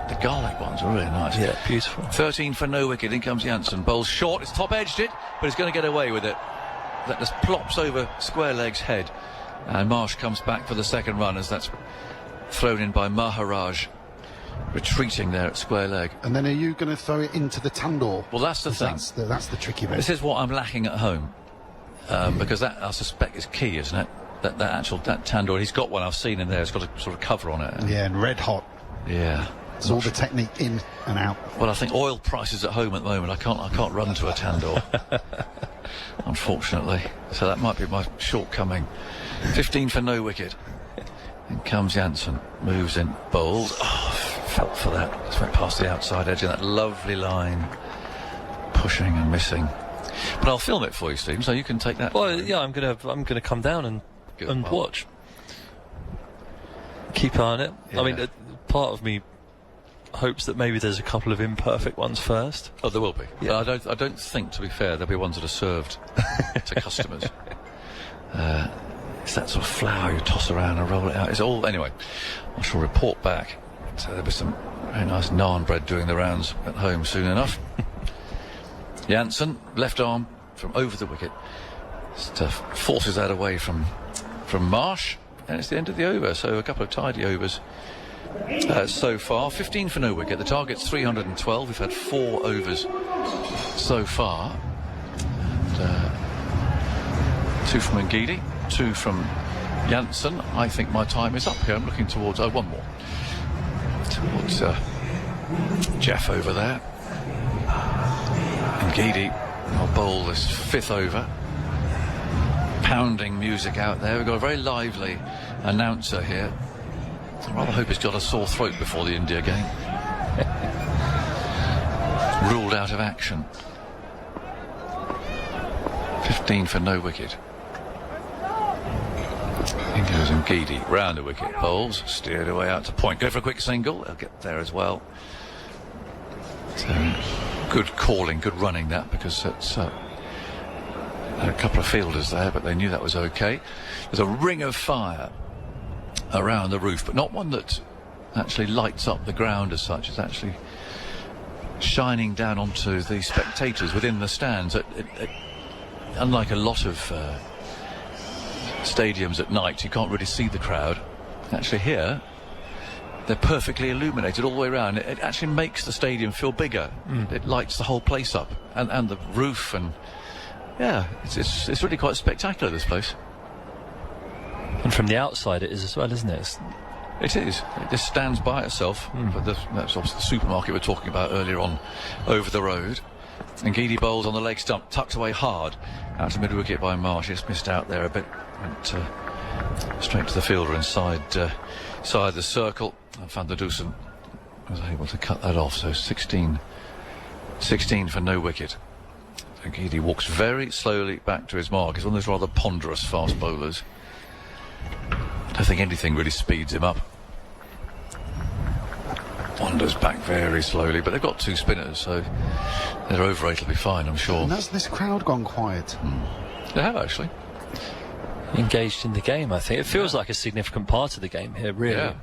The garlic ones are really nice. Yeah, beautiful. 13 for no wicket. In comes Janssen. Bowls short. It's top-edged it, but he's going to get away with it. That just plops over square leg's head. And Marsh comes back for the second run as that's thrown in by Maharaj, retreating there at square leg. And then are you going to throw it into the tandoor? Well, that's the thing. That's the tricky bit. This is what I'm lacking at home, because that, I suspect, is key, isn't it? That tandoor, he's got one, I've seen in there, it's got a sort of cover on it. Yeah, and red hot. Yeah. It's all the technique in and out. Well, I think oil prices at home at the moment, I can't run to a tandoor, unfortunately. So that might be my shortcoming. 15 for no wicket. In comes Janssen, moves in, bowls. Oh, felt for that. Just went past the outside edge of that lovely line, pushing and missing. But I'll film it for you, Steve, so you can take that. Well, yeah, I'm gonna come down and watch. Keep an eye on it. Yeah. I mean, part of me hopes that maybe there's a couple of imperfect ones first. Oh, there will be. Yeah. I don't think, to be fair, there'll be ones that are served to customers. It's that sort of flour you toss around and roll it out. It's all anyway. I shall report back. So there'll be some very nice naan bread doing the rounds at home soon enough. Janssen, left arm from over the wicket, just forces that away from Marsh, and it's the end of the over. So a couple of tidy overs so far. 15 for no wicket. The target's 312. We've had 4 overs so far. And, 2 from Getty, 2 from Janssen. I think my time is up here. I'm looking towards one more. Towards Geoff over there. And Getty will bowl this 5th over. Pounding music out there. We've got a very lively announcer here. I rather hope he's got a sore throat before the India game. Ruled out of action. 15 for no wicket. In goes Getty, round the wicket, bowls, steered away out to point. Go for a quick single, they'll get there as well. So, good calling, good running that, because it's a couple of fielders there, but they knew that was okay. There's a ring of fire around the roof, but not one that actually lights up the ground as such. It's actually shining down onto the spectators within the stands. Unlike a lot of stadiums at night, you can't really see the crowd. Actually here, they're perfectly illuminated all the way around. It actually makes the stadium feel bigger. It lights the whole place up, and the roof, and yeah, it's really quite spectacular, this place. And from the outside it is as well, isn't it? It is. It just stands by itself. But that's obviously the supermarket we were talking about earlier on over the road. And Getty bowls on the leg stump, tucked away hard. Out to mid-wicket by Marsh. Just missed out there a bit. Went straight to the fielder inside the circle. And Firdose was able to cut that off. So 16 for no wicket. And Getty walks very slowly back to his mark. He's one of those rather ponderous fast bowlers. I don't think anything really speeds him up. Wanders back very slowly, but they've got 2 spinners, so their over 8 will be fine, I'm sure. And has this crowd gone quiet? They have, actually. Engaged in the game, I think. It feels like a significant part of the game here, really. Yeah.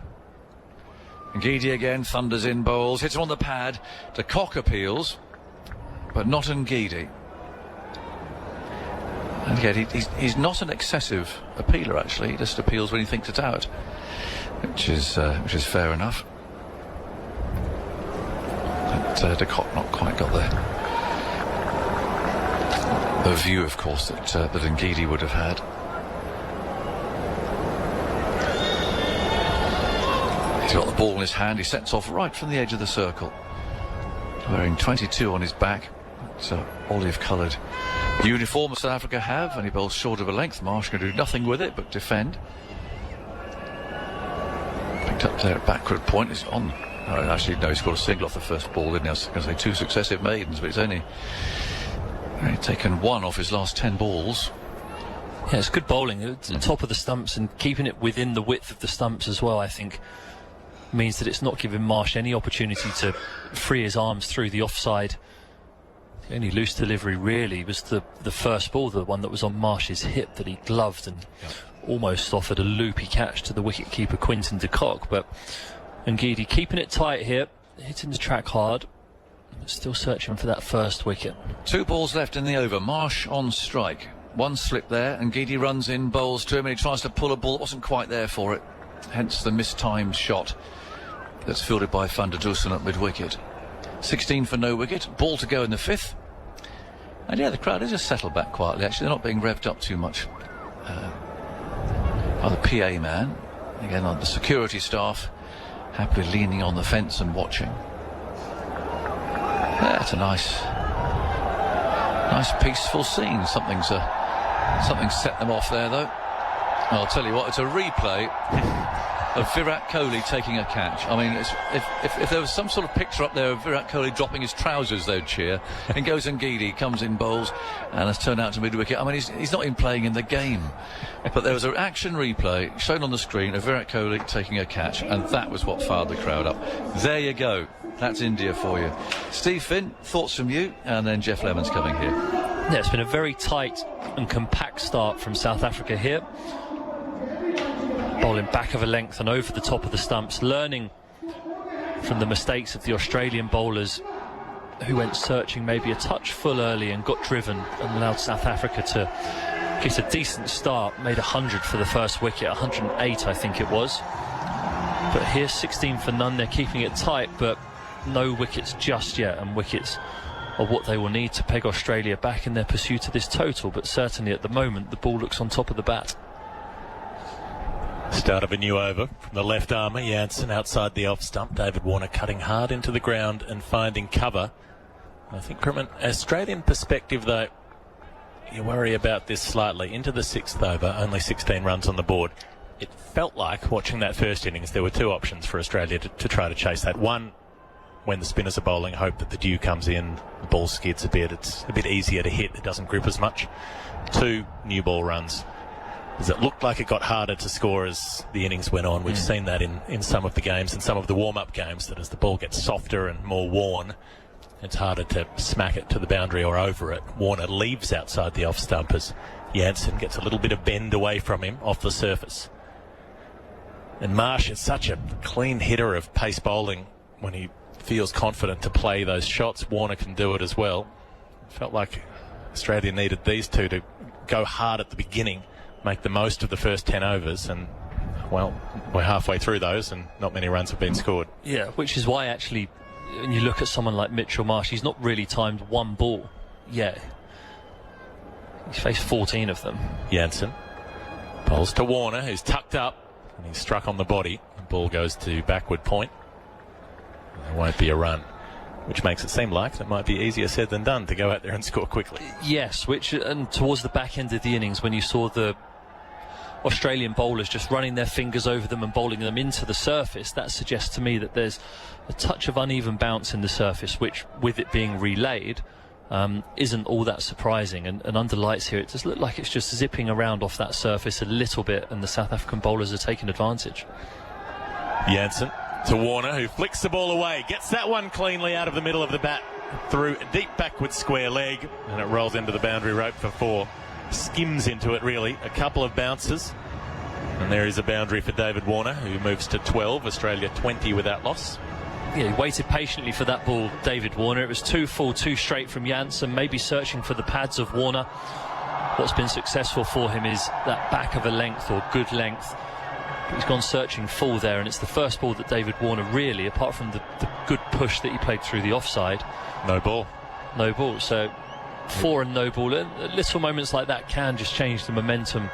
And Getty again, thunders in bowls, hits him on the pad. De Kock appeals, but not Getty. And again, he's not an excessive appealer, actually. He just appeals when he thinks it's out, which is fair enough. But De Kock not quite got the view, of course, that Getty would have had. He's got the ball in his hand. He sets off right from the edge of the circle, wearing 22 on his back. It's olive-coloured uniform South Africa have, and he bowls short of a length. Marsh can do nothing with it but defend. Picked up there at backward point. He's on. Oh, actually, no, he scored a single off the first ball, didn't he? I was going to say 2 successive maidens, but he's only taken 1 off his last 10 balls. Yeah, it's good bowling. It's top of the stumps and keeping it within the width of the stumps as well, I think, means that it's not giving Marsh any opportunity to free his arms through the offside. The only loose delivery really was the first ball, the one that was on Marsh's hip that he gloved and almost offered a loopy catch to the wicket-keeper Quinton de Kock. But Ngidi keeping it tight here, hitting the track hard, but still searching for that first wicket. 2 balls left in the over. Marsh on strike. One slip there, and Getty runs in, bowls to him, and he tries to pull a ball. Wasn't quite there for it. Hence the mistimed shot that's fielded by Van der Dussen at mid-wicket. 16 for no wicket. Ball to go in the 5th. And yeah, the crowd has just settled back quietly. Actually, they're not being revved up too much. By the PA man, again on the security staff, happily leaning on the fence and watching. That's a nice peaceful scene. Something set them off there, though. I'll tell you what, it's a replay of Virat Kohli taking a catch. I mean, if there was some sort of picture up there of Virat Kohli dropping his trousers, they'd cheer. And goes Ngidi, comes in bowls, and has turned out to mid-wicket. I mean, he's not even playing in the game. But there was an action replay shown on the screen of Virat Kohli taking a catch, and that was what fired the crowd up. There you go. That's India for you. Steve Finn, thoughts from you, and then Geoff Lemon's coming here. Yeah, it's been a very tight and compact start from South Africa here. Bowling back of a length and over the top of the stumps, learning from the mistakes of the Australian bowlers who went searching maybe a touch full early and got driven and allowed South Africa to get a decent start. Made 100 for the first wicket, 108 I think it was. But here 16 for none, they're keeping it tight, but no wickets just yet, and wickets are what they will need to peg Australia back in their pursuit of this total. But certainly at the moment the ball looks on top of the bat. Start of a new over from the left armour, Jansen outside the off stump. David Warner cutting hard into the ground and finding cover. I think from an Australian perspective, though, you worry about this slightly. Into the 6th over, only 16 runs on the board. It felt like, watching that first innings, there were 2 options for Australia to try to chase that. One, when the spinners are bowling, hope that the dew comes in, the ball skids a bit, it's a bit easier to hit, it doesn't grip as much. 2, new ball runs. Because it looked like it got harder to score as the innings went on. We've seen that in some of the games and some of the warm-up games, that as the ball gets softer and more worn, it's harder to smack it to the boundary or over it. Warner leaves outside the off-stump as Jansen gets a little bit of bend away from him off the surface. And Marsh is such a clean hitter of pace bowling when he feels confident to play those shots. Warner can do it as well. Felt like Australia needed these two to go hard at the beginning, make the most of the first 10 overs, and well, we're halfway through those and not many runs have been scored. Yeah, which is why actually when you look at someone like Mitchell Marsh, he's not really timed one ball yet. He's faced 14 of them. Jansen bowls to Warner, who's tucked up and he's struck on the body. The ball goes to backward point. There won't be a run, which makes it seem like it might be easier said than done to go out there and score quickly. Yes, and towards the back end of the innings, when you saw the Australian bowlers just running their fingers over them and bowling them into the surface, that suggests to me that there's a touch of uneven bounce in the surface, which, with it being relayed, isn't all that surprising. And under lights here, it does look like it's just zipping around off that surface a little bit, and the South African bowlers are taking advantage. Jansen to Warner, who flicks the ball away, gets that one cleanly out of the middle of the bat through a deep backward square leg, and it rolls into the boundary rope for 4. Skims into it, really. A couple of bounces, and there is a boundary for David Warner, who moves to 12. Australia 20 without loss. Yeah, he waited patiently for that ball, David Warner. It was 2 full, 2 straight from Jansen, maybe searching for the pads of Warner. What's been successful for him is that back of a length or good length. He's gone searching full there, and it's the first ball that David Warner really, apart from the good push that he played through the offside. No ball. No ball, so 4 and no ball. And little moments like that can just change the momentum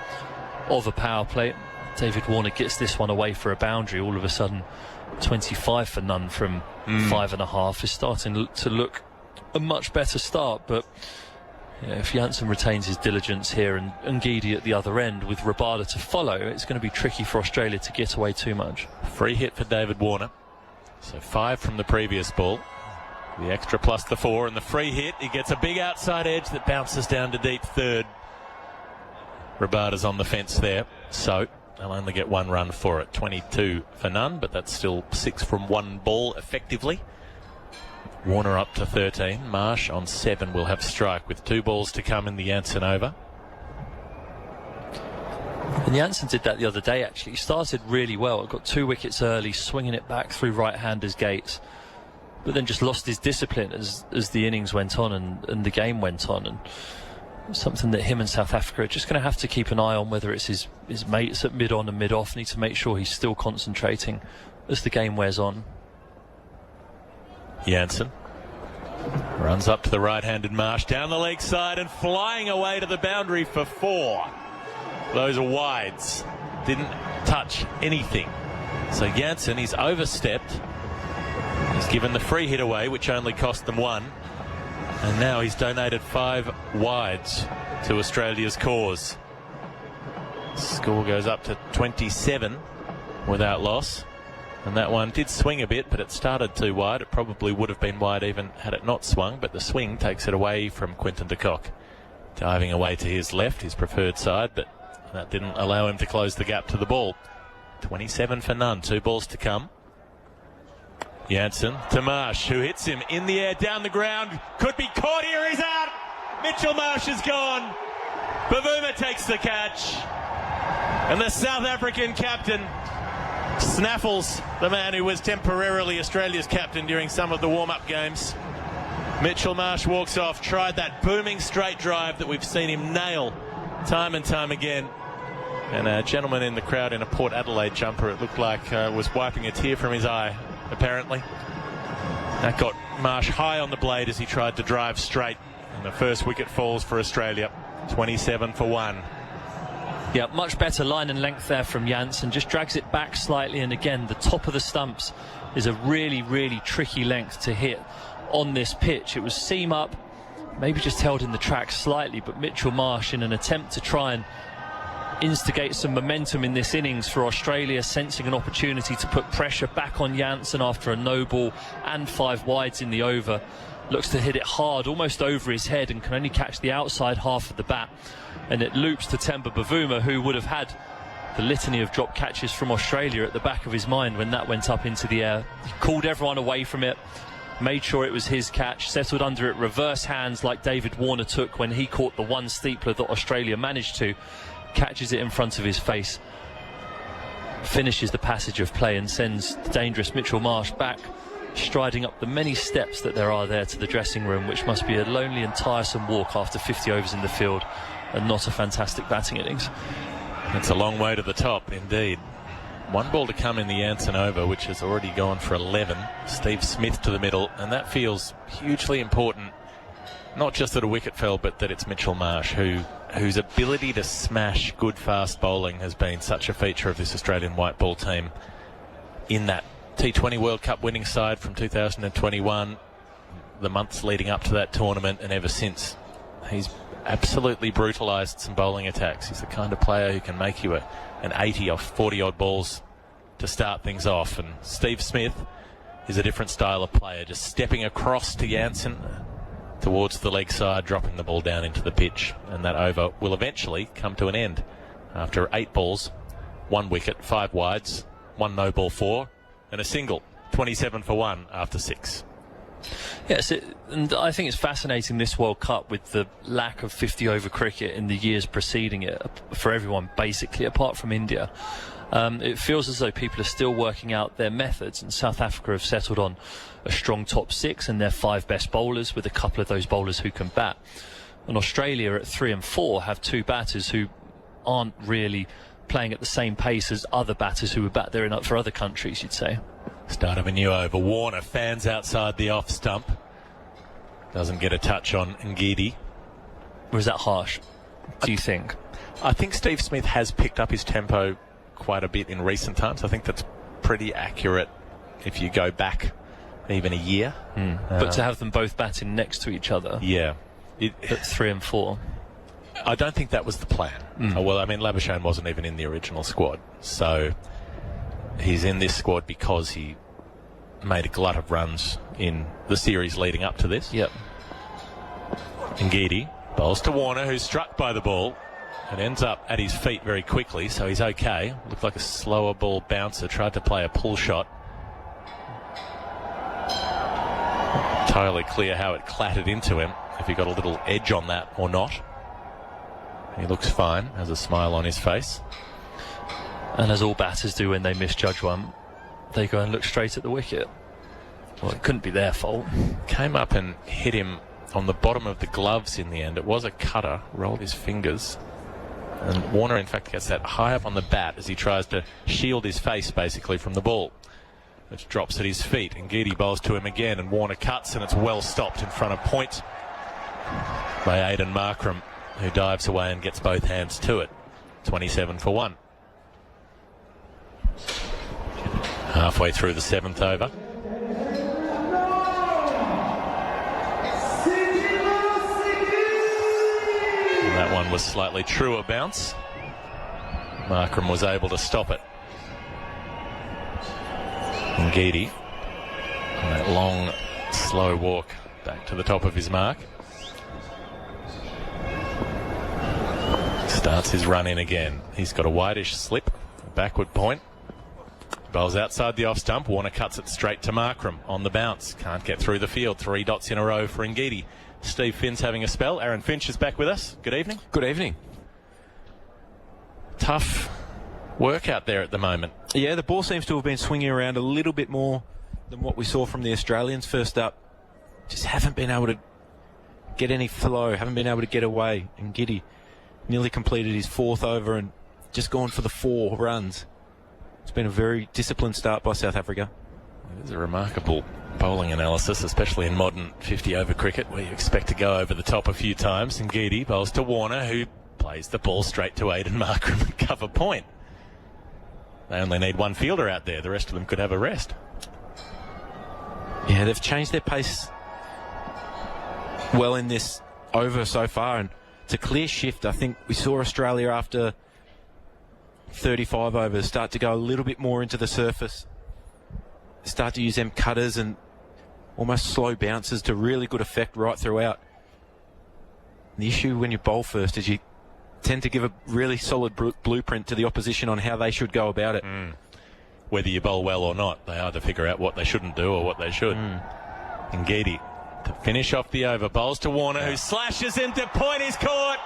of a power play. David Warner gets this one away for a boundary. All of a sudden, 25 for none from 5.5 is starting to look a much better start. But yeah, if Jansen retains his diligence here and Ngidi at the other end with Rabada to follow, it's going to be tricky for Australia to get away too much. Free hit for David Warner. So 5 from the previous ball. The extra plus the 4 and the free hit. He gets a big outside edge that bounces down to deep third. Rabada's on the fence there, so they'll only get 1 run for it. 22 for none, but that's still 6 from 1 ball effectively. Warner up to 13. Marsh on 7 will have strike with 2 balls to come in the Janssen over. And Janssen did that the other day, actually. He started really well. Got 2 wickets early, swinging it back through right-handers' gates, but then just lost his discipline as the innings went on and the game went on. And something that him and South Africa are just going to have to keep an eye on, whether it's his mates at mid-on and mid-off. Need to make sure he's still concentrating as the game wears on. Janssen runs up to the right-handed Marsh, down the leg side and flying away to the boundary for 4. Those are wides. Didn't touch anything. So Janssen, he's overstepped. He's given the free hit away, which only cost them 1. And now he's donated 5 wides to Australia's cause. Score goes up to 27 without loss. And that one did swing a bit, but it started too wide. It probably would have been wide even had it not swung, but the swing takes it away from Quinton de Kock. Diving away to his left, his preferred side, but that didn't allow him to close the gap to the ball. 27 for none, 2 balls to come. Janssen to Marsh, who hits him in the air, down the ground. Could be caught here, he's out! Mitchell Marsh is gone. Bavuma takes the catch. And the South African captain snaffles the man who was temporarily Australia's captain during some of the warm-up games. Mitchell Marsh walks off, tried that booming straight drive that we've seen him nail time and time again. And a gentleman in the crowd in a Port Adelaide jumper, it looked like, was wiping a tear from his eye, apparently. That got Marsh high on the blade as he tried to drive straight. And the first wicket falls for Australia. 27 for 1. Yeah, much better line and length there from Janssen. Just drags it back slightly, and again, the top of the stumps is a really, really tricky length to hit on this pitch. It was seam up, maybe just held in the track slightly, but Mitchell Marsh, in an attempt to try and instigate some momentum in this innings for Australia, sensing an opportunity to put pressure back on Janssen after a no ball and 5 wides in the over, looks to hit it hard, almost over his head, and can only catch the outside half of the bat. And it loops to Temba Bavuma, who would have had the litany of drop catches from Australia at the back of his mind when that went up into the air. He called everyone away from it, made sure it was his catch, settled under it, reverse hands like David Warner took when he caught the one steepler that Australia managed to, catches it in front of his face, finishes the passage of play and sends the dangerous Mitchell Marsh back, striding up the many steps that there are there to the dressing room, which must be a lonely and tiresome walk after 50 overs in the field and not a fantastic batting innings. It's a long way to the top, indeed. 1 ball to come in the Janssen over, which has already gone for 11. Steve Smith to the middle, and that feels hugely important. Not just that a wicket fell, but that it's Mitchell Marsh, whose ability to smash good fast bowling has been such a feature of this Australian white ball team. In that T20 World Cup winning side from 2021, the months leading up to that tournament, and ever since, he's absolutely brutalised some bowling attacks. He's the kind of player who can make you an 80 off 40 odd balls to start things off. And Steve Smith is a different style of player, just stepping across to Janssen towards the leg side, dropping the ball down into the pitch. And that over will eventually come to an end after 8 balls, 1 wicket, 5 wides, 1 no ball 4 and a single. 27 for 1 after 6. Yes, and I think it's fascinating, this World Cup, with the lack of 50-over cricket in the years preceding it for everyone, basically, apart from India. It feels as though people are still working out their methods, and South Africa have settled on a strong top 6 and their 5 best bowlers, with a couple of those bowlers who can bat. And Australia at 3 and 4 have 2 batters who aren't really playing at the same pace as other batters who would bat there for other countries, you'd say. Start of a new over. Warner fans outside the off stump. Doesn't get a touch on Getty. Or is that harsh, do you think? I think Steve Smith has picked up his tempo quite a bit in recent times. I think that's pretty accurate if you go back even a year. But to have them both batting next to each other. Yeah. At 3 and 4. I don't think that was the plan. Well, I mean, Labuschagne wasn't even in the original squad. So he's in this squad because he made a glut of runs in the series leading up to this. Yep. And Getty bowls to Warner, who's struck by the ball. It ends up at his feet very quickly, so he's okay. Looked like a slower ball bouncer. Tried to play a pull shot. Totally clear how it clattered into him, if he got a little edge on that or not. He looks fine, has a smile on his face. And as all batters do when they misjudge one, they go and look straight at the wicket. Well, it couldn't be their fault. Came up and hit him on the bottom of the gloves in the end. It was a cutter, rolled his fingers. And Warner, in fact, gets that high up on the bat as he tries to shield his face, basically, from the ball, which drops at his feet. And Getty bowls to him again, and Warner cuts, and it's well stopped in front of point by Aidan Markram, who dives away and gets both hands to it. 27 for 1. Halfway through the 7th over. And that one was slightly truer bounce. Markram was able to stop it. And Getty, on that long, slow walk back to the top of his mark, starts his run in again. He's got a wideish slip, a backward point. Bowls outside the off stump. Warner cuts it straight to Markram on the bounce. Can't get through the field. 3 dots in a row for Ngidi. Steve Finn's having a spell. Aaron Finch is back with us. Good evening. Good evening. Tough work out there at the moment. Yeah, the ball seems to have been swinging around a little bit more than what we saw from the Australians first up. Just haven't been able to get any flow, haven't been able to get away. And Getty nearly completed his 4th over and just gone for the 4 runs. It's been a very disciplined start by South Africa. It is a remarkable bowling analysis, especially in modern 50-over cricket, where you expect to go over the top a few times. And Getty bowls to Warner, who plays the ball straight to Aidan Markram and cover point. They only need one fielder out there. The rest of them could have a rest. Yeah, they've changed their pace well in this over so far, and it's a clear shift. I think we saw Australia after 35 overs start to go a little bit more into the surface, start to use them cutters and almost slow bounces to really good effect right throughout. The issue when you bowl first is you tend to give a really solid blueprint to the opposition on how they should go about it. Whether you bowl well or not, they either figure out what they shouldn't do or what they should. And Getty, to finish off the over, bowls to Warner, who slashes into point. Is caught.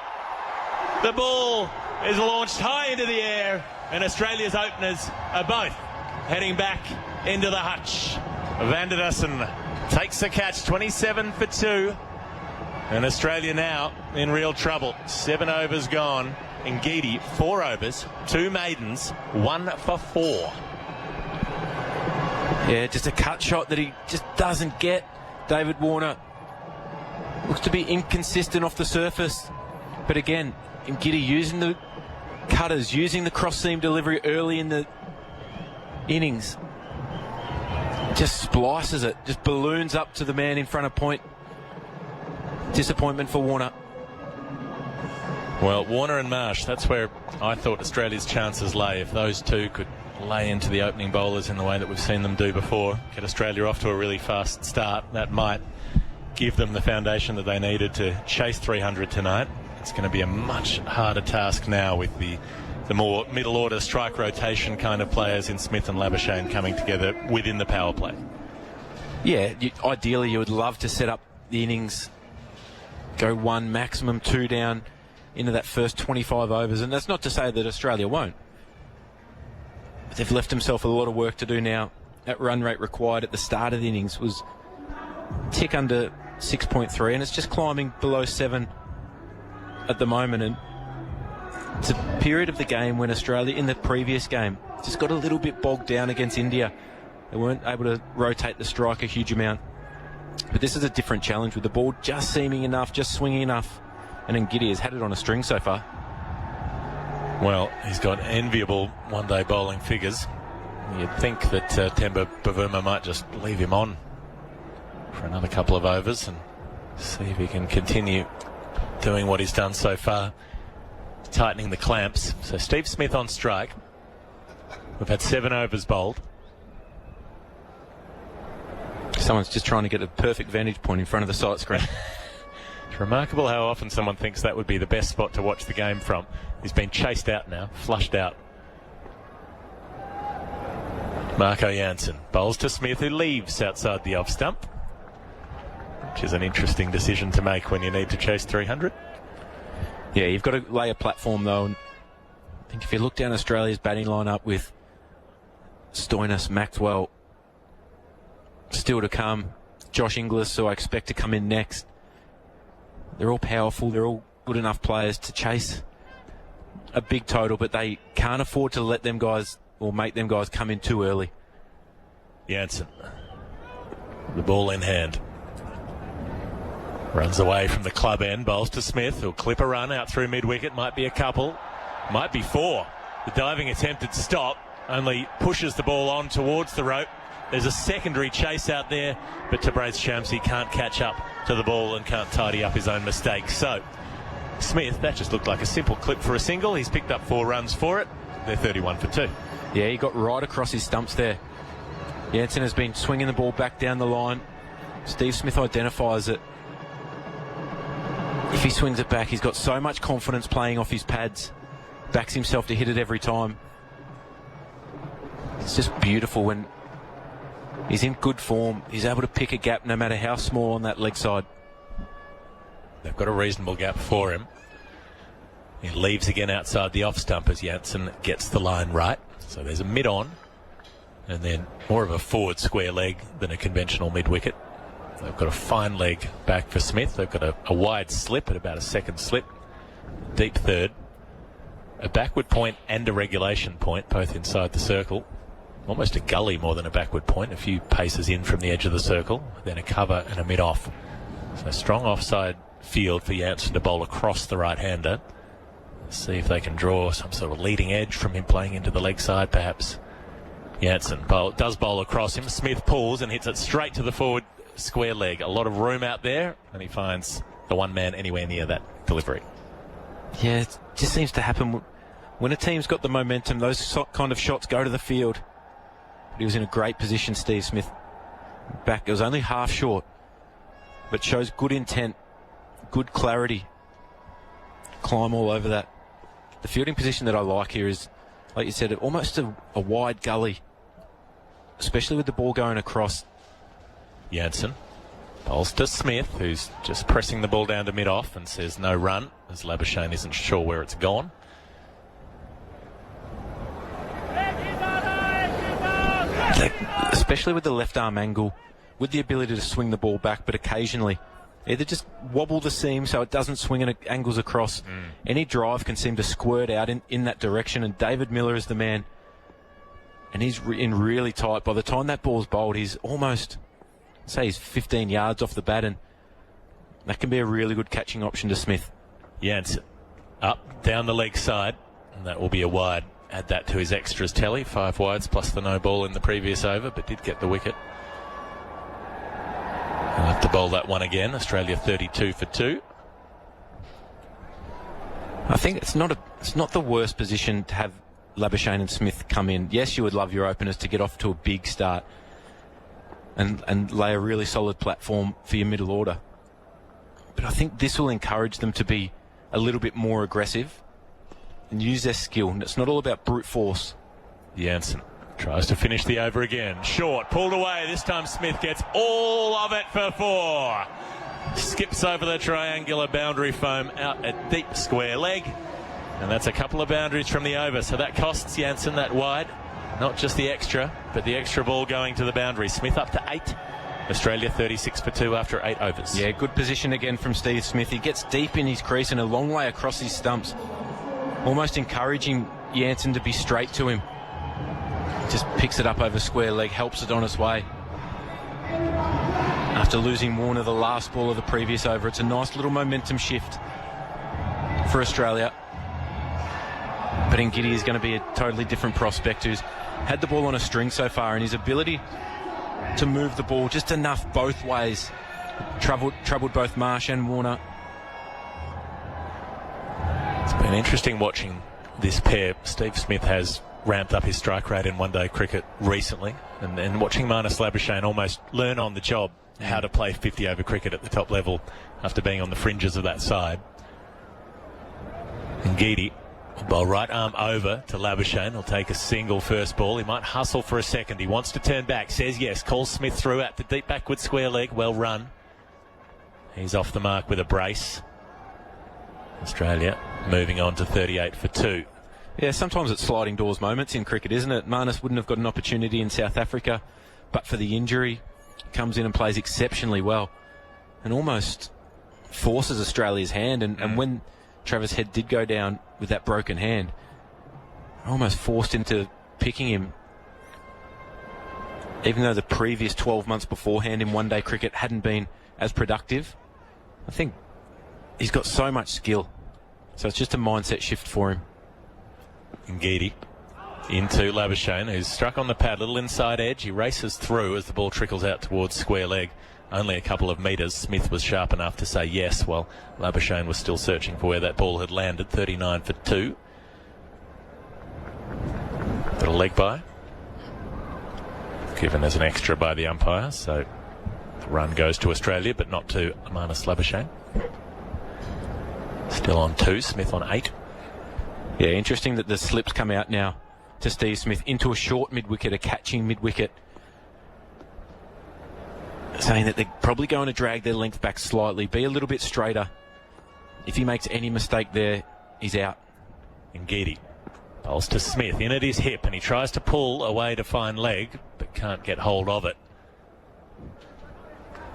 The ball is launched high into the air, and Australia's openers are both heading back into the hutch. Van der Dussen takes the catch, 27 for 2. And Australia now in real trouble. 7 overs gone. And Getty, 4 overs, 2 maidens, 1 for 4. Yeah, just a cut shot that he just doesn't get. David Warner looks to be inconsistent off the surface. But again, Getty using the cutters, using the cross-seam delivery early in the innings. Just splices it, just balloons up to the man in front of point. Disappointment for Warner. Well, Warner and Marsh, that's where I thought Australia's chances lay. If those two could lay into the opening bowlers in the way that we've seen them do before, get Australia off to a really fast start, that might give them the foundation that they needed to chase 300 tonight. It's going to be a much harder task now with the more middle order strike rotation kind of players in Smith and Labuschagne coming together within the power play. Yeah, ideally you would love to set up the innings, go 1, maximum 2 down into that first 25 overs, and that's not to say that Australia won't. But they've left themselves a lot of work to do now. That run rate required at the start of the innings was tick under 6.3, and it's just climbing below 7 at the moment. And it's a period of the game when Australia, in the previous game, just got a little bit bogged down against India. They weren't able to rotate the strike a huge amount. But this is a different challenge with the ball just seeming enough, just swinging enough. And then Getty has had it on a string so far. Well, he's got enviable one-day bowling figures. You'd think that Temba Bavuma might just leave him on for another couple of overs and see if he can continue doing what he's done so far, tightening the clamps. So Steve Smith on strike. We've had 7 overs bowled. Someone's just trying to get a perfect vantage point in front of the sight screen. It's remarkable how often someone thinks that would be the best spot to watch the game from. He's been chased out now, flushed out. Marco Jansen bowls to Smith, who leaves outside the off stump, which is an interesting decision to make when you need to chase 300. Yeah, you've got to lay a platform, though. And I think if you look down Australia's batting lineup with Stoinis, Maxwell, still to come, Josh Inglis, who I expect to come in next, they're all powerful. They're all good enough players to chase a big total, but they can't afford to let them guys or make them guys come in too early. Jansen, the ball in hand. Runs away from the club end, bowls to Smith, who'll clip a run out through mid-wicket. Might be a couple, might be 4. The diving attempted stop, only pushes the ball on towards the rope. There's a secondary chase out there, but Tabraiz Shamsi can't catch up to the ball and can't tidy up his own mistakes. So, Smith, that just looked like a simple clip for a single. He's picked up 4 runs for it. They're 31 for 2. Yeah, he got right across his stumps there. Jansen has been swinging the ball back down the line. Steve Smith identifies it. If he swings it back, he's got so much confidence playing off his pads. Backs himself to hit it every time. It's just beautiful when he's in good form. He's able to pick a gap no matter how small on that leg side. They've got a reasonable gap for him. He leaves again outside the off stump as Jansen gets the line right. So there's a mid-on and then more of a forward square leg than a conventional mid-wicket. They've got a fine leg back for Smith. They've got a wide slip at about a second slip. Deep third. A backward point and a regulation point, both inside the circle. Almost a gully more than a backward point. A few paces in from the edge of the circle. Then a cover and a mid-off. So a strong offside field for Jansen to bowl across the right-hander. See if they can draw some sort of leading edge from him playing into the leg side, perhaps. Jansen does bowl across him. Smith pulls and hits it straight to the forward square leg. A lot of room out there, and he finds the one man anywhere near that delivery. Yeah, it just seems to happen when a team's got the momentum. Those kind of shots go to the field. But he was in a great position, Steve Smith. Back, it was only half short, but shows good intent, good clarity. Climb all over that. The fielding position that I like here is, like you said, almost a wide gully, especially with the ball going across. Jansen bowls to Smith, who's just pressing the ball down to mid-off and says no run, as Labuschagne isn't sure where it's gone. Especially with the left arm angle, with the ability to swing the ball back, but occasionally either just wobble the seam so it doesn't swing and it angles across. Any drive can seem to squirt out in that direction, and David Miller is the man. And he's in really tight. By the time that ball's bowled, he's almost, say he's 15 yards off the bat, and that can be a really good catching option to Smith. Jansen up, down the leg side, and that will be a wide. Add that to his extras tally, 5 wides plus the no ball in the previous over, but did get the wicket. He'll have to bowl that one again. Australia 32 for 2. I think it's not the worst position to have Labuschagne and Smith come in. Yes, you would love your openers to get off to a big start and lay a really solid platform for your middle order. But I think this will encourage them to be a little bit more aggressive and use their skill. And it's not all about brute force. Jansen tries to finish the over again. Short, pulled away. This time Smith gets all of it for 4. Skips over the triangular boundary foam out at deep square leg. And that's a couple of boundaries from the over. So that costs Jansen that wide. Not just the extra, but the extra ball going to the boundary. Smith up to 8. Australia 36 for 2 after 8 overs. Yeah, good position again from Steve Smith. He gets deep in his crease and a long way across his stumps, almost encouraging Jansen to be straight to him. Just picks it up over square leg, helps it on its way. After losing Warner the last ball of the previous over, it's a nice little momentum shift for Australia. But in Getty is going to be a totally different prospect who's had the ball on a string so far, and his ability to move the ball just enough both ways troubled both Marsh and Warner. It's been interesting watching this pair. Steve Smith has ramped up his strike rate in one-day cricket recently, and watching Marnus Labuschagne almost learn on the job how to play 50-over cricket at the top level after being on the fringes of that side. And Getty will bowl right arm over to Labuschagne. He'll take a single first ball. He might hustle for a second. He wants to turn back. Says yes. Calls Smith through at the deep backward square leg. Well run. He's off the mark with a brace. Australia moving on to 38 for 2. Yeah, sometimes it's sliding doors moments in cricket, isn't it? Marnus wouldn't have got an opportunity in South Africa, but for the injury, comes in and plays exceptionally well and almost forces Australia's hand. And when Travis Head did go down with that broken hand, almost forced into picking him, even though the previous 12 months beforehand in one-day cricket hadn't been as productive. I think he's got so much skill, so it's just a mindset shift for him. And Getty into Labuschagne, who's struck on the pad, little inside edge. He races through as the ball trickles out towards square leg. Only a couple of metres. Smith was sharp enough to say yes, while Labuschagne was still searching for where that ball had landed. 39 for 2. Got a leg by, given as an extra by the umpire, so the run goes to Australia, but not to Marnus Labuschagne. Still on 2, Smith on 8. Yeah, interesting that the slips come out now to Steve Smith into a short mid-wicket, a catching mid-wicket, saying that they're probably going to drag their length back slightly, be a little bit straighter. If he makes any mistake there, he's out. And Getty bowls to Smith in at his hip, and he tries to pull away to find leg, but can't get hold of it.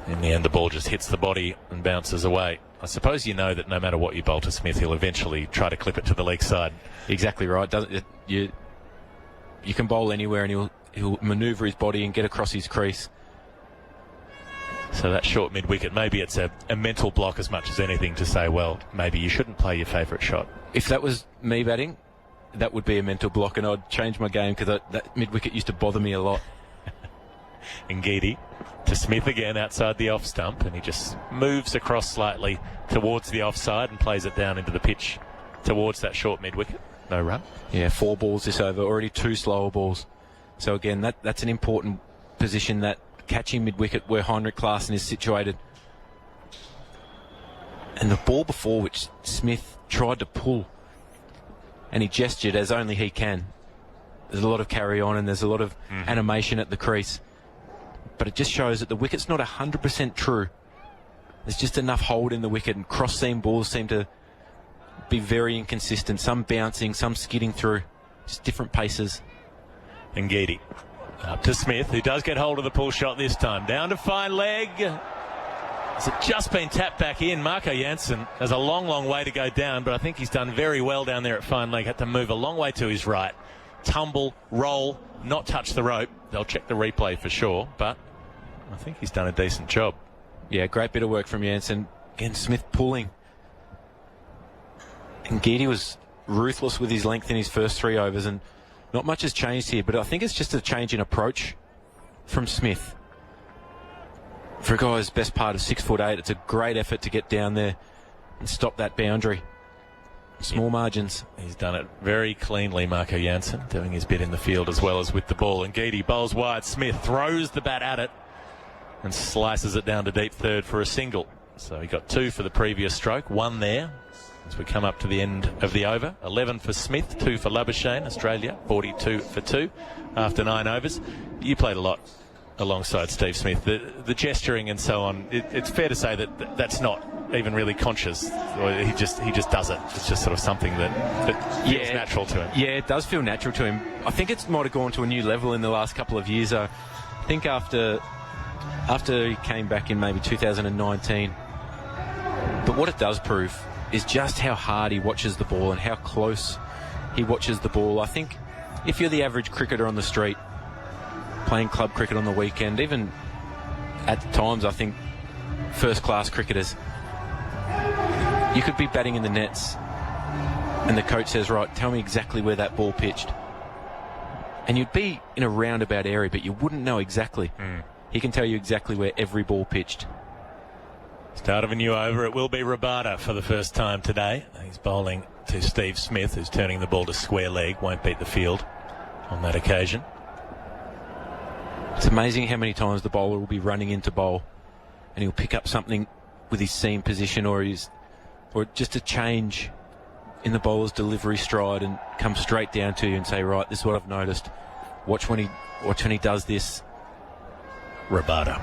In the end, the ball just hits the body and bounces away. I suppose you know that no matter what you bowl to Smith, he'll eventually try to clip it to the leg side. Exactly right. You can bowl anywhere and he'll manoeuvre his body and get across his crease. So that short mid-wicket, maybe it's a mental block as much as anything to say, well, maybe you shouldn't play your favourite shot. If that was me batting, that would be a mental block, and I'd change my game, because that mid-wicket used to bother me a lot. And Getty to Smith again outside the off stump, and he just moves across slightly towards the offside and plays it down into the pitch towards that short mid-wicket. No run. Yeah, 4 balls this over, already 2 slower balls. So again, that's an important position, that catching mid-wicket where Heinrich Klaasen is situated. And the ball before, which Smith tried to pull, and he gestured as only he can. There's a lot of carry on and there's a lot of animation at the crease. But it just shows that the wicket's not 100% true. There's just enough hold in the wicket, and cross-seam balls seem to be very inconsistent. Some bouncing, some skidding through. Just different paces. And Getty up to Smith, who does get hold of the pull shot this time. Down to fine leg. Has it just been tapped back in? Marco Jansen has a long, long way to go down, but I think he's done very well down there at fine leg. Had to move a long way to his right. Tumble, roll, not touch the rope. They'll check the replay for sure, but I think he's done a decent job. Yeah, great bit of work from Jansen. Again, Smith pulling. And Getty was ruthless with his length in his first 3 overs, and not much has changed here, but I think it's just a change in approach from Smith. For a guy's best part of 6'8", it's a great effort to get down there and stop that boundary. Small margins. He's done it very cleanly, Marco Jansen, doing his bit in the field as well as with the ball. And Getty bowls wide. Smith throws the bat at it and slices it down to deep third for a single. So he got 2 for the previous stroke, 1 there as we come up to the end of the over. 11 for Smith, 2 for Labuschagne. Australia 42 for 2 after 9 overs. You played a lot alongside Steve Smith. The gesturing and so on, it's fair to say that that's not even really conscious. He just does it. It's just sort of something that feels natural to him. Yeah, it does feel natural to him. I think it might have gone to a new level in the last couple of years. I think after he came back in maybe 2019. But what it does prove is just how hard he watches the ball and how close he watches the ball. I think if you're the average cricketer on the street, playing club cricket on the weekend, even at times I think first-class cricketers, you could be batting in the nets and the coach says, right, tell me exactly where that ball pitched. And you'd be in a roundabout area, but you wouldn't know exactly. He can tell you exactly where every ball pitched. Start of a new over. It will be Rabada for the first time today. He's bowling to Steve Smith, who's turning the ball to square leg. Won't beat the field on that occasion. It's amazing how many times the bowler will be running into bowl and he'll pick up something with his seam position or just a change in the bowler's delivery stride and come straight down to you and say, right, this is what I've noticed. Watch when he does this. Rabada.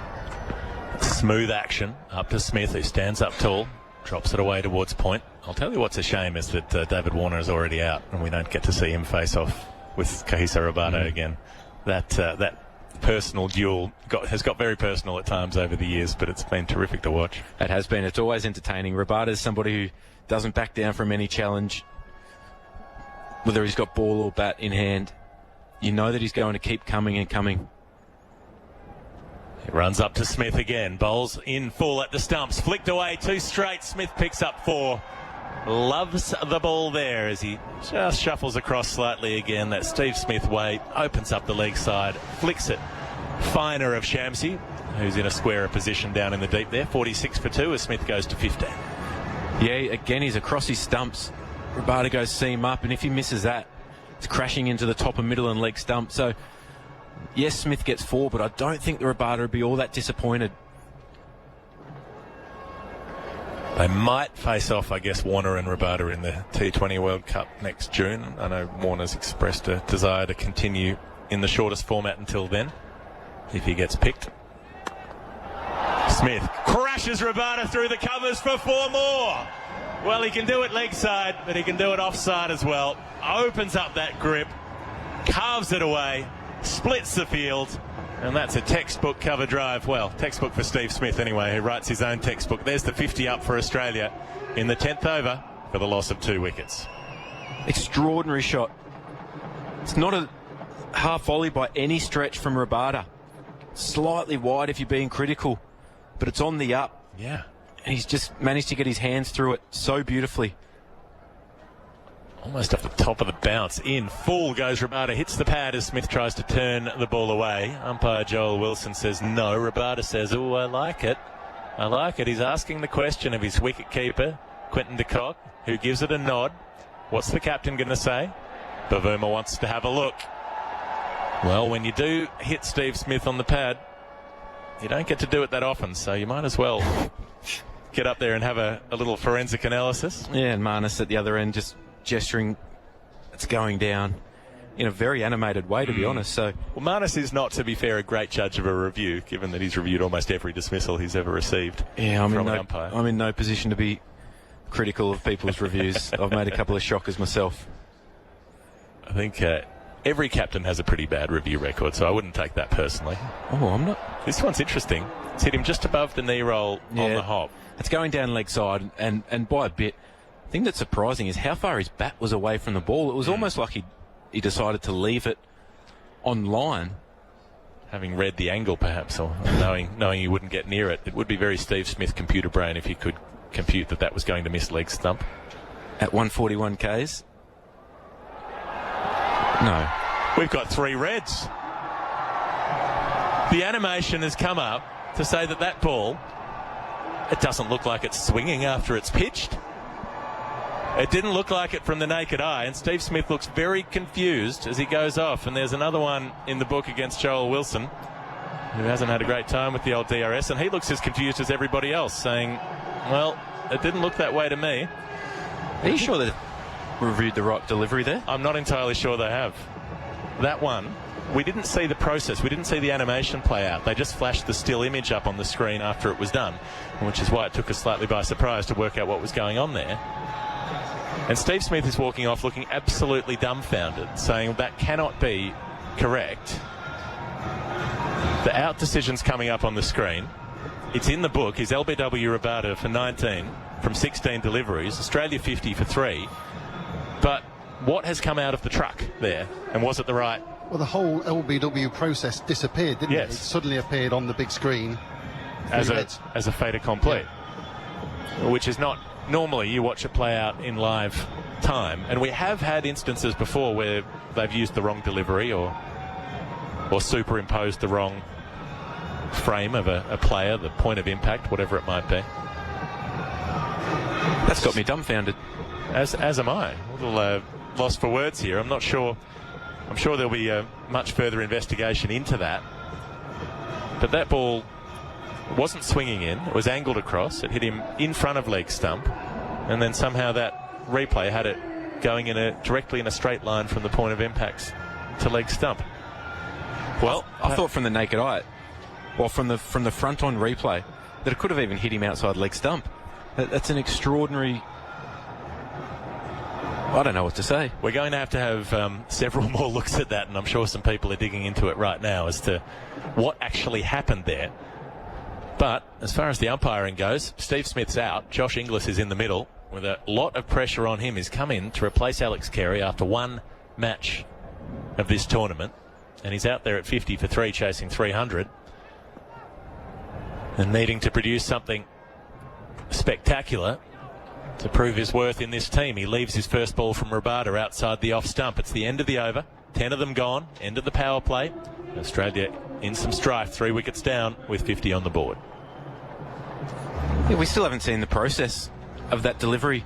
Smooth action up to Smith, who stands up tall, drops it away towards point. I'll tell you what's a shame is that David Warner is already out and we don't get to see him face off with Kagiso Rabada again. That personal duel has got very personal at times over the years, but it's been terrific to watch. It has been. It's always entertaining. Rabada is somebody who doesn't back down from any challenge, whether he's got ball or bat in hand. You know that he's going to keep coming and coming. It runs up to Smith again. Bowls in full at the stumps. Flicked away 2 straight. Smith picks up 4. Loves the ball there as he just shuffles across slightly again. That Steve Smith way opens up the leg side. Flicks it. Finer of Shamsi, who's in a squarer position down in the deep there. 46 for 2 as Smith goes to 15. Yeah, again, he's across his stumps. Rabada goes seam up, and if he misses that, it's crashing into the top and middle and leg stump. So, yes, Smith gets 4, but I don't think the Rabada would be all that disappointed. They might face off, I guess, Warner and Rabada in the T20 World Cup next June. I know Warner's expressed a desire to continue in the shortest format until then, if he gets picked. Smith crashes Rabada through the covers for 4 more. Well, he can do it leg side, but he can do it offside as well. Opens up that grip, carves it away, splits the field, and that's a textbook cover drive. Well, textbook for Steve Smith anyway, who writes his own textbook. There's the 50 up for Australia in the 10th over for the loss of 2 wickets. Extraordinary shot. It's not a half volley by any stretch from Rabada. Slightly wide if you're being critical, but it's on the up. Yeah. And he's just managed to get his hands through it so beautifully. Almost off the top of the bounce. In full goes Rabada. Hits the pad as Smith tries to turn the ball away. Umpire Joel Wilson says no. Rabada says, oh, I like it. I like it. He's asking the question of his wicket-keeper, Quinton de Kock, who gives it a nod. What's the captain going to say? Bavuma wants to have a look. Well, when you do hit Steve Smith on the pad, you don't get to do it that often, so you might as well get up there and have a little forensic analysis. Yeah, and Marnus at the other end just gesturing it's going down in a very animated way, to be honest. So, well, Marnus is not, to be fair, a great judge of a review, given that he's reviewed almost every dismissal he's ever received from an umpire. I'm in no position to be critical of people's reviews. I've made a couple of shockers myself. I think every captain has a pretty bad review record, so I wouldn't take that personally. Oh, I'm not. This one's interesting. It's hit him just above the knee roll on the hop. It's going down leg side, and by a bit. The thing that's surprising is how far his bat was away from the ball. It was almost like he decided to leave it on line. Having read the angle, perhaps, or knowing he wouldn't get near it. It would be very Steve Smith computer brain if he could compute that was going to miss leg stump. At 141 Ks? No. We've got 3 reds. The animation has come up to say that ball, it doesn't look like it's swinging after it's pitched. It didn't look like it from the naked eye, and Steve Smith looks very confused as he goes off. And there's another one in the book against Joel Wilson, who hasn't had a great time with the old DRS, and he looks as confused as everybody else, saying, well, it didn't look that way to me. Are you sure they reviewed the right delivery there? I'm not entirely sure they have. That one, we didn't see the process. We didn't see the animation play out. They just flashed the still image up on the screen after it was done, which is why it took us slightly by surprise to work out what was going on there. And Steve Smith is walking off looking absolutely dumbfounded, saying that cannot be correct. The out decision's coming up on the screen. It's in the book. His LBW Rabada for 19 from 16 deliveries. Australia 50 for 3. But what has come out of the truck there? And was it the right? Well, the whole LBW process disappeared, didn't it? It suddenly appeared on the big screen. As a fait accompli. Yeah. Which is not... Normally, you watch it play out in live time, and we have had instances before where they've used the wrong delivery or superimposed the wrong frame of a player, the point of impact, whatever it might be. That's got me dumbfounded. As am I. A little lost for words here. I'm not sure. I'm sure there'll be much further investigation into that. But that ball It wasn't swinging in. It was angled across. It hit him in front of leg stump. And then somehow that replay had it going directly in a straight line from the point of impacts to leg stump. Well, I thought from the naked eye, or from the front on replay, that it could have even hit him outside leg stump. That's an extraordinary... I don't know what to say. We're going to have several more looks at that, and I'm sure some people are digging into it right now as to what actually happened there. But as far as the umpiring goes, Steve Smith's out. Josh Inglis is in the middle with a lot of pressure on him. He's come in to replace Alex Carey after one match of this tournament, and he's out there at 50 for 3 chasing 300 and needing to produce something spectacular to prove his worth in this team. He leaves his first ball from Rabada outside the off stump. It's the end of the over. 10 of them gone. End of the power play. Australia in some strife. 3 wickets down with 50 on the board. Yeah, we still haven't seen the process of that delivery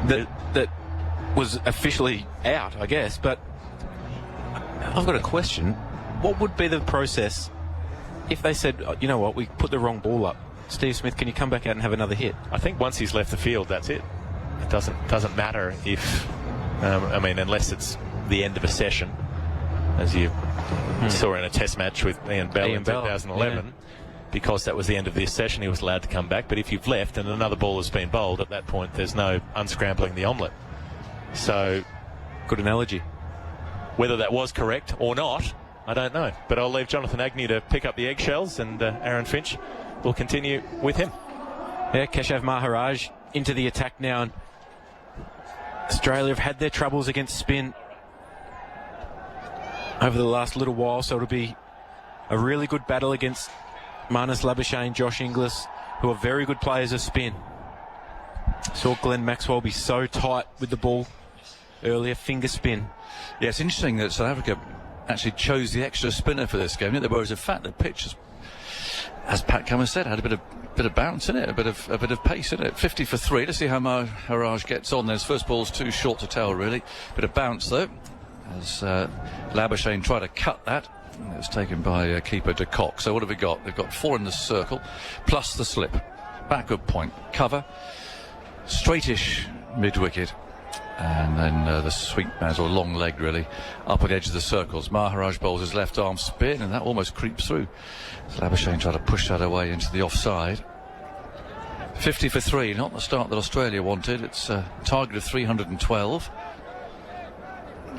that was officially out, I guess. But I've got a question. What would be the process if they said, you know what, we put the wrong ball up? Steve Smith, can you come back out and have another hit? I think once he's left the field, that's it. It doesn't matter if, unless it's the end of a session, as you saw in a test match with Ian Bell in 2011. Yeah. Because that was the end of this session, he was allowed to come back. But if you've left and another ball has been bowled, at that point, there's no unscrambling the omelette. So, good analogy. Whether that was correct or not, I don't know. But I'll leave Jonathan Agnew to pick up the eggshells, and Aaron Finch will continue with him. Yeah, Keshav Maharaj into the attack now. And Australia have had their troubles against spin over the last little while, so it'll be a really good battle against Marnus Labuschagne, Josh Inglis, who are very good players of spin. Saw Glenn Maxwell be so tight with the ball earlier, finger spin. Yeah, it's interesting that South Africa actually chose the extra spinner for this game, whereas in fact the pitch, as Pat Cummins said, had a bit of bounce in it, a bit of pace in it. 50 for 3. Let's see how Maharaj gets on. His first ball's too short to tell, really. Bit of bounce though, as Labuschagne tried to cut that. It was taken by keeper de Kock. So what have we got? They've got 4 in the circle, plus the slip. Backward point, cover, straightish mid-wicket, and then the sweep as or long leg really up at the edge of the circles. Maharaj bowls his left arm spin, and that almost creeps through. So Labuschagne tried to push that away into the offside. 50 for 3, not the start that Australia wanted. It's a target of 312.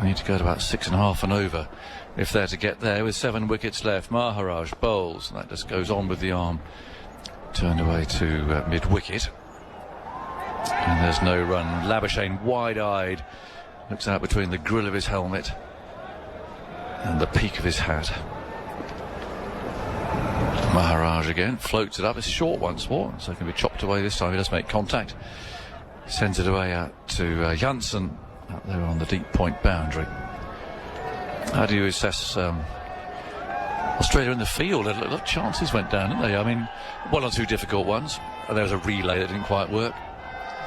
We need to go to about 6.5 and over if they're to get there, with 7 wickets left. Maharaj bowls, and that just goes on with the arm turned away to mid-wicket, and there's no run. Labuschagne wide-eyed looks out between the grill of his helmet and the peak of his hat. Maharaj again floats it up. It's short once more, so it can be chopped away this time. He does make contact, sends it away out to Janssen up there on the deep point boundary. How do you assess Australia in the field? A lot of chances went down, didn't they? I mean, 1 or 2 difficult ones. There was a relay that didn't quite work.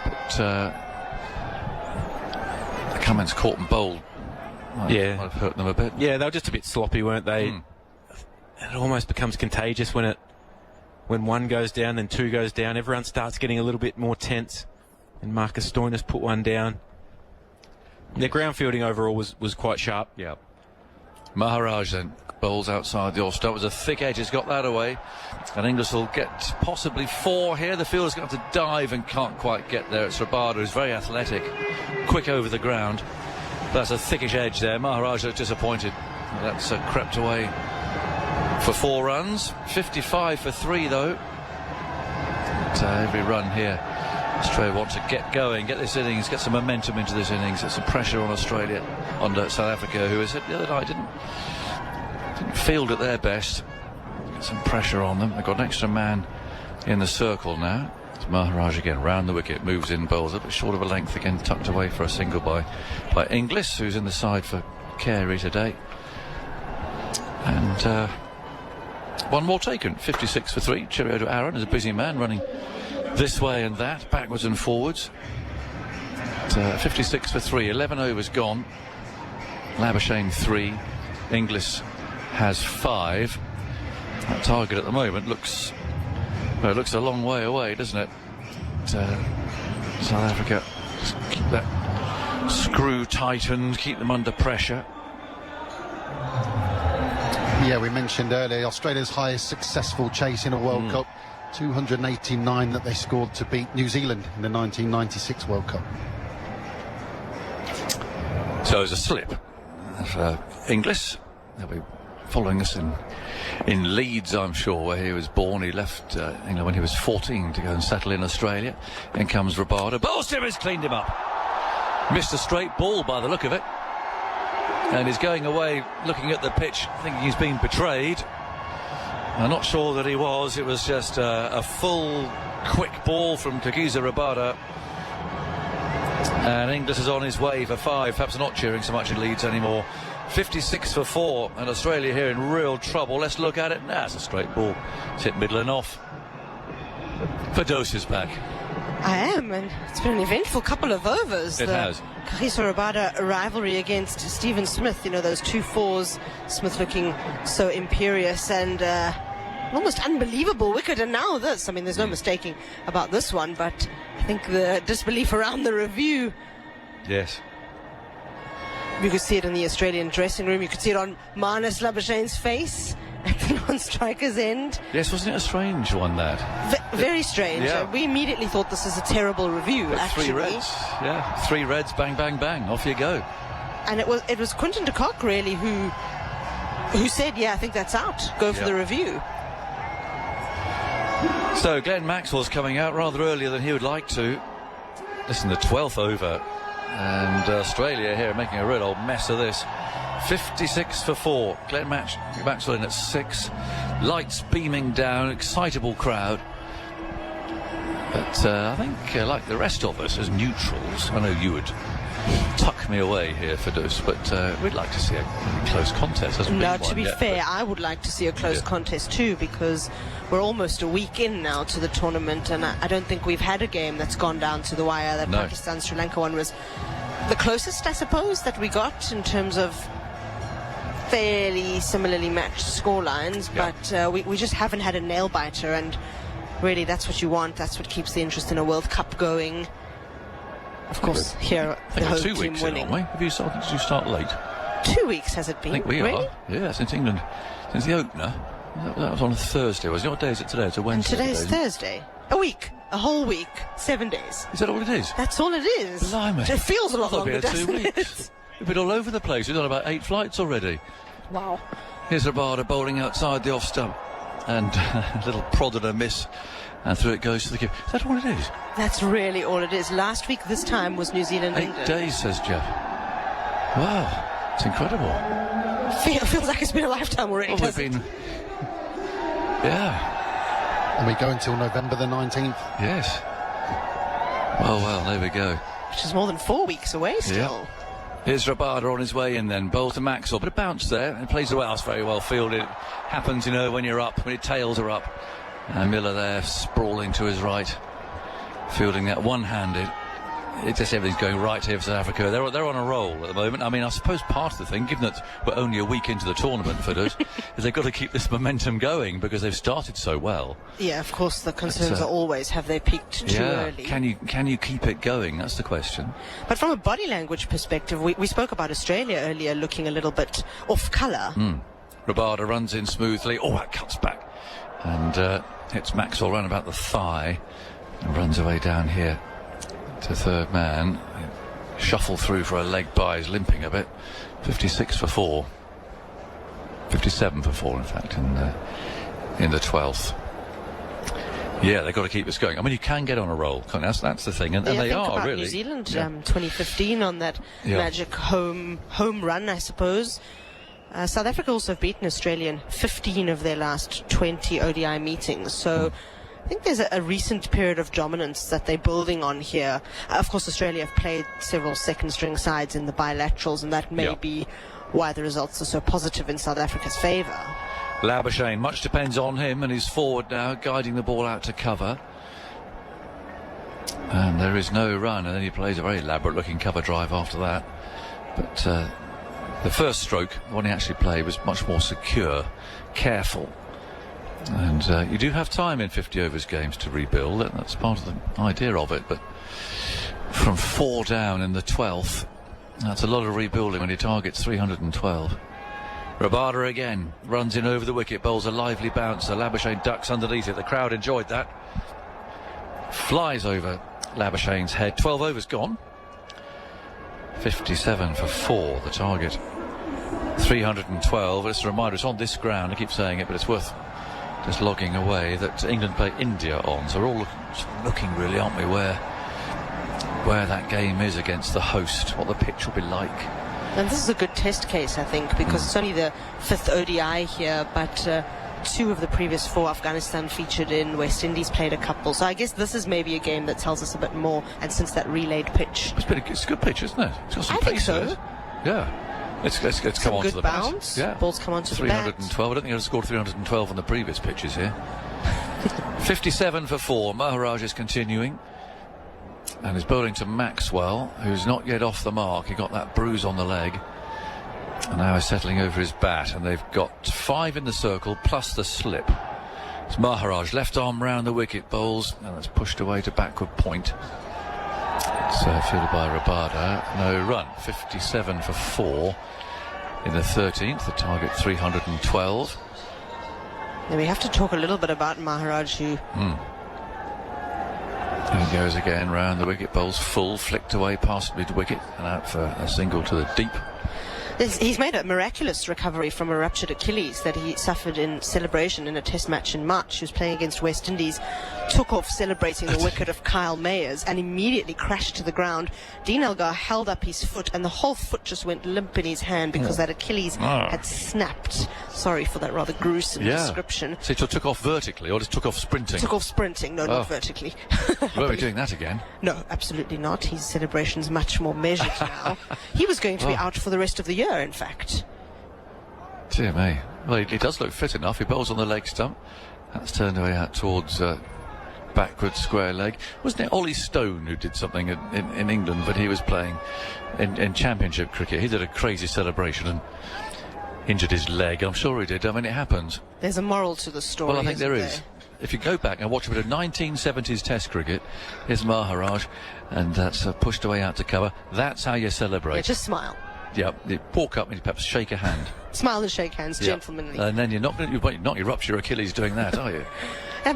But the Cummins caught and bowled might have hurt them a bit. Yeah, they were just a bit sloppy, weren't they? It almost becomes contagious when one goes down, then 2 goes down. Everyone starts getting a little bit more tense. And Marcus Stoinis put one down. Their ground fielding overall was quite sharp. Yeah. Maharaj then bowls outside the off stump. It was a thick edge. He's got that away. And Inglis will get possibly 4 here. The fielder's got to dive and can't quite get there. It's Rabada, who's very athletic, quick over the ground. That's a thickish edge there. Maharaj looks disappointed. That's crept away for 4 runs. 55 for 3 though. But, every run here, Australia want to get going, get this innings, get some momentum into this innings, get some pressure on Australia, on South Africa, who, as I said the other night, didn't field at their best. Get some pressure on them. They've got an extra man in the circle now. It's Maharaj again, round the wicket, moves in, bowls a bit short of a length again, tucked away for a single by Inglis, who's in the side for Carey today. And 1 more taken, 56 for 3. Cheerio to Aaron, is a busy man running this way and that, backwards and forwards. 56 for 3, 11 overs gone. Labuschagne 3, Inglis has 5. That target at the moment looks a long way away, doesn't it? South Africa, just keep that screw tightened, keep them under pressure. Yeah, we mentioned earlier Australia's highest successful chase in a World Cup, 289 that they scored to beat New Zealand in the 1996 World Cup. So there's a slip of Inglis. They'll be following us in Leeds, I'm sure, where he was born. He left England when he was 14 to go and settle in Australia. In comes Rabada. Bolstevich cleaned him up. Missed a straight ball by the look of it. And he's going away looking at the pitch, thinking he's been betrayed. I'm not sure that he was. It was just a full, quick ball from Kagiso Rabada. And Inglis is on his way for 5. Perhaps not cheering so much in Leeds anymore. 56 for 4, and Australia here in real trouble. Let's look at it. It's a straight ball. It's hit middle and off. Firdose is back. I am, and it's been an eventful couple of overs. It has. Kagiso Rabada rivalry against Stephen Smith. You know, those 2 fours. Smith looking so imperious and an almost unbelievable wicket. And now this. I mean, there's no mistaking about this one, but I think the disbelief around the review. Yes. You could see it in the Australian dressing room. You could see it on Marnus Labuschagne's face at the non-striker's end. Yes, wasn't it a strange one, that? Very strange. Yeah. We immediately thought this is a terrible review, But actually. 3 reds. Yeah, 3 reds, bang, bang, bang. Off you go. And it was Quinton de Kock, really, who said, yeah, I think that's out. Go for the review. So Glenn Maxwell's coming out rather earlier than he would like to. Listen, the 12th over. And Australia here making a real old mess of this. 56 for 4. Glenn Maxwell in at 6. Lights beaming down, excitable crowd. But I think, like the rest of us as neutrals, I know you would tuck me away here, Firdose, but we'd like to see a close contest. No, to be fair, I would like to see a close contest too, because we're almost a week in now to the tournament, and I don't think we've had a game that's gone down to the wire. That Pakistan-Sri Lanka one was the closest, I suppose, that we got in terms of fairly similarly matched scorelines, but we just haven't had a nail-biter, and really that's what you want. That's what keeps the interest in a World Cup going. Of course, here the home 2 team weeks winning. in, aren't we? Did you start late? 2 weeks has it been? I think we really? are. Yeah, since England, since the opener. That was on a Thursday, wasn't it? What day is it today? It's a Wednesday. And today's Thursday. A week. A whole week. 7 days. Is that all it is? That's all it is. Blimey. It feels a lot longer, we had 2 doesn't weeks. it? We've been all over the place. We've done about 8 flights already. Wow. Here's Rabada bowling outside the off stump. And a little prod and a miss. And through it goes to the keeper. Is that all it is? That's really all it is. Last week, this time, was New Zealand. 8 days, says Geoff. Wow. It's incredible. Feels like it's been a lifetime already, Well, we've been... Yeah. And we go until November the 19th. Yes. Well, there we go. Which is more than 4 weeks away still. Yeah. Here's Rabada on his way in then. Bowl to Maxwell. But a bounce there. It plays the well. It's very well fielded. It happens, when you're up, when your tails are up. And Miller there, sprawling to his right. Fielding that one-handed. It's just everything's going right here for South Africa. They're on a roll at the moment. I mean, I suppose part of the thing, given that we're only a week into the tournament, Firdose, is they've got to keep this momentum going because they've started so well. Yeah, of course, the concerns are always, have they peaked too early? Can you keep it going? That's the question. But from a body language perspective, we spoke about Australia earlier looking a little bit off colour. Rabada runs in smoothly. Oh, that cuts back. And hits Maxwell round about the thigh and runs away down here to third man. Shuffle through for a leg by. He's limping a bit. 56 for 4. 57 for 4, in fact, in the 12th. Yeah, they've got to keep this going. I mean, you can get on a roll. That's the thing, and they are about really. New Zealand, 2015 on that magic home run, I suppose. South Africa also have beaten Australia in 15 of their last 20 ODI meetings. So I think there's a recent period of dominance that they're building on here. Of course, Australia have played several second-string sides in the bilaterals, and that may be why the results are so positive in South Africa's favour. Labuschagne, much depends on him, and he's forward now, guiding the ball out to cover. And there is no run, and then he plays a very elaborate-looking cover drive after that. But the first stroke, the one he actually played, was much more secure, careful. And you do have time in 50 overs games to rebuild. That's part of the idea of it. But from 4 down in the 12th, that's a lot of rebuilding when your target's 312. Rabada again runs in over the wicket, bowls a lively bouncer. Labuschagne ducks underneath it. The crowd enjoyed that. Flies over Labuschagne's head. 12 overs gone. 57 for 4, the target. 312. It's a reminder, it's on this ground. I keep saying it, but it's worth just logging away that England play India on. So we're all looking really, aren't we, where that game is against the host, what the pitch will be like. And this is a good test case, I think, because it's only the 5th ODI here, but 2 of the previous 4 Afghanistan featured in, West Indies played a couple. So I guess this is maybe a game that tells us a bit more, and since that relayed pitch. It's a good pitch, isn't it? It's got some I think so. Yeah. It's come onto the bounce. Yeah. Balls come onto the bat. 312. I don't think I'd scored 312 on the previous pitches here. 57 for 4. Maharaj is continuing. And is bowling to Maxwell, who's not yet off the mark. He got that bruise on the leg. And now he's settling over his bat. And they've got 5 in the circle, plus the slip. It's Maharaj, left arm round the wicket, bowls. And it's pushed away to backward point. It's fielded by Rabada. No run. 57 for 4 in the 13th. The target 312. And we have to talk a little bit about Maharaj, who... There he goes again round the wicket, bowls full, flicked away past mid-wicket and out for a single to the deep. He's made a miraculous recovery from a ruptured Achilles that he suffered in celebration in a test match in March. He was playing against West Indies, took off celebrating the wicket of Kyle Mayers and immediately crashed to the ground. Dean Elgar held up his foot and the whole foot just went limp in his hand because that Achilles had snapped. Sorry for that rather gruesome description. So he took off vertically or just took off sprinting? Took off sprinting, no, not vertically. Won't be doing that again? No, absolutely not. His celebration's much more measured now. He was going to be out for the rest of the year, in fact. Dear me. Well, he does look fit enough. He bowls on the leg stump. That's turned away out towards backward square leg. Wasn't it Ollie Stone who did something in England, but he was playing in championship cricket? He did a crazy celebration and injured his leg. I'm sure he did. I mean, it happens. There's a moral to the story. Well, I think there is. If you go back and watch a bit of 1970s Test cricket, here's Maharaj, and that's pushed away out to cover. That's how you celebrate. Yeah, just smile. Yeah, you walk up and you perhaps shake a hand. Smile and shake hands, gentlemanly. And then you're not going to rupture your Achilles doing that, are you?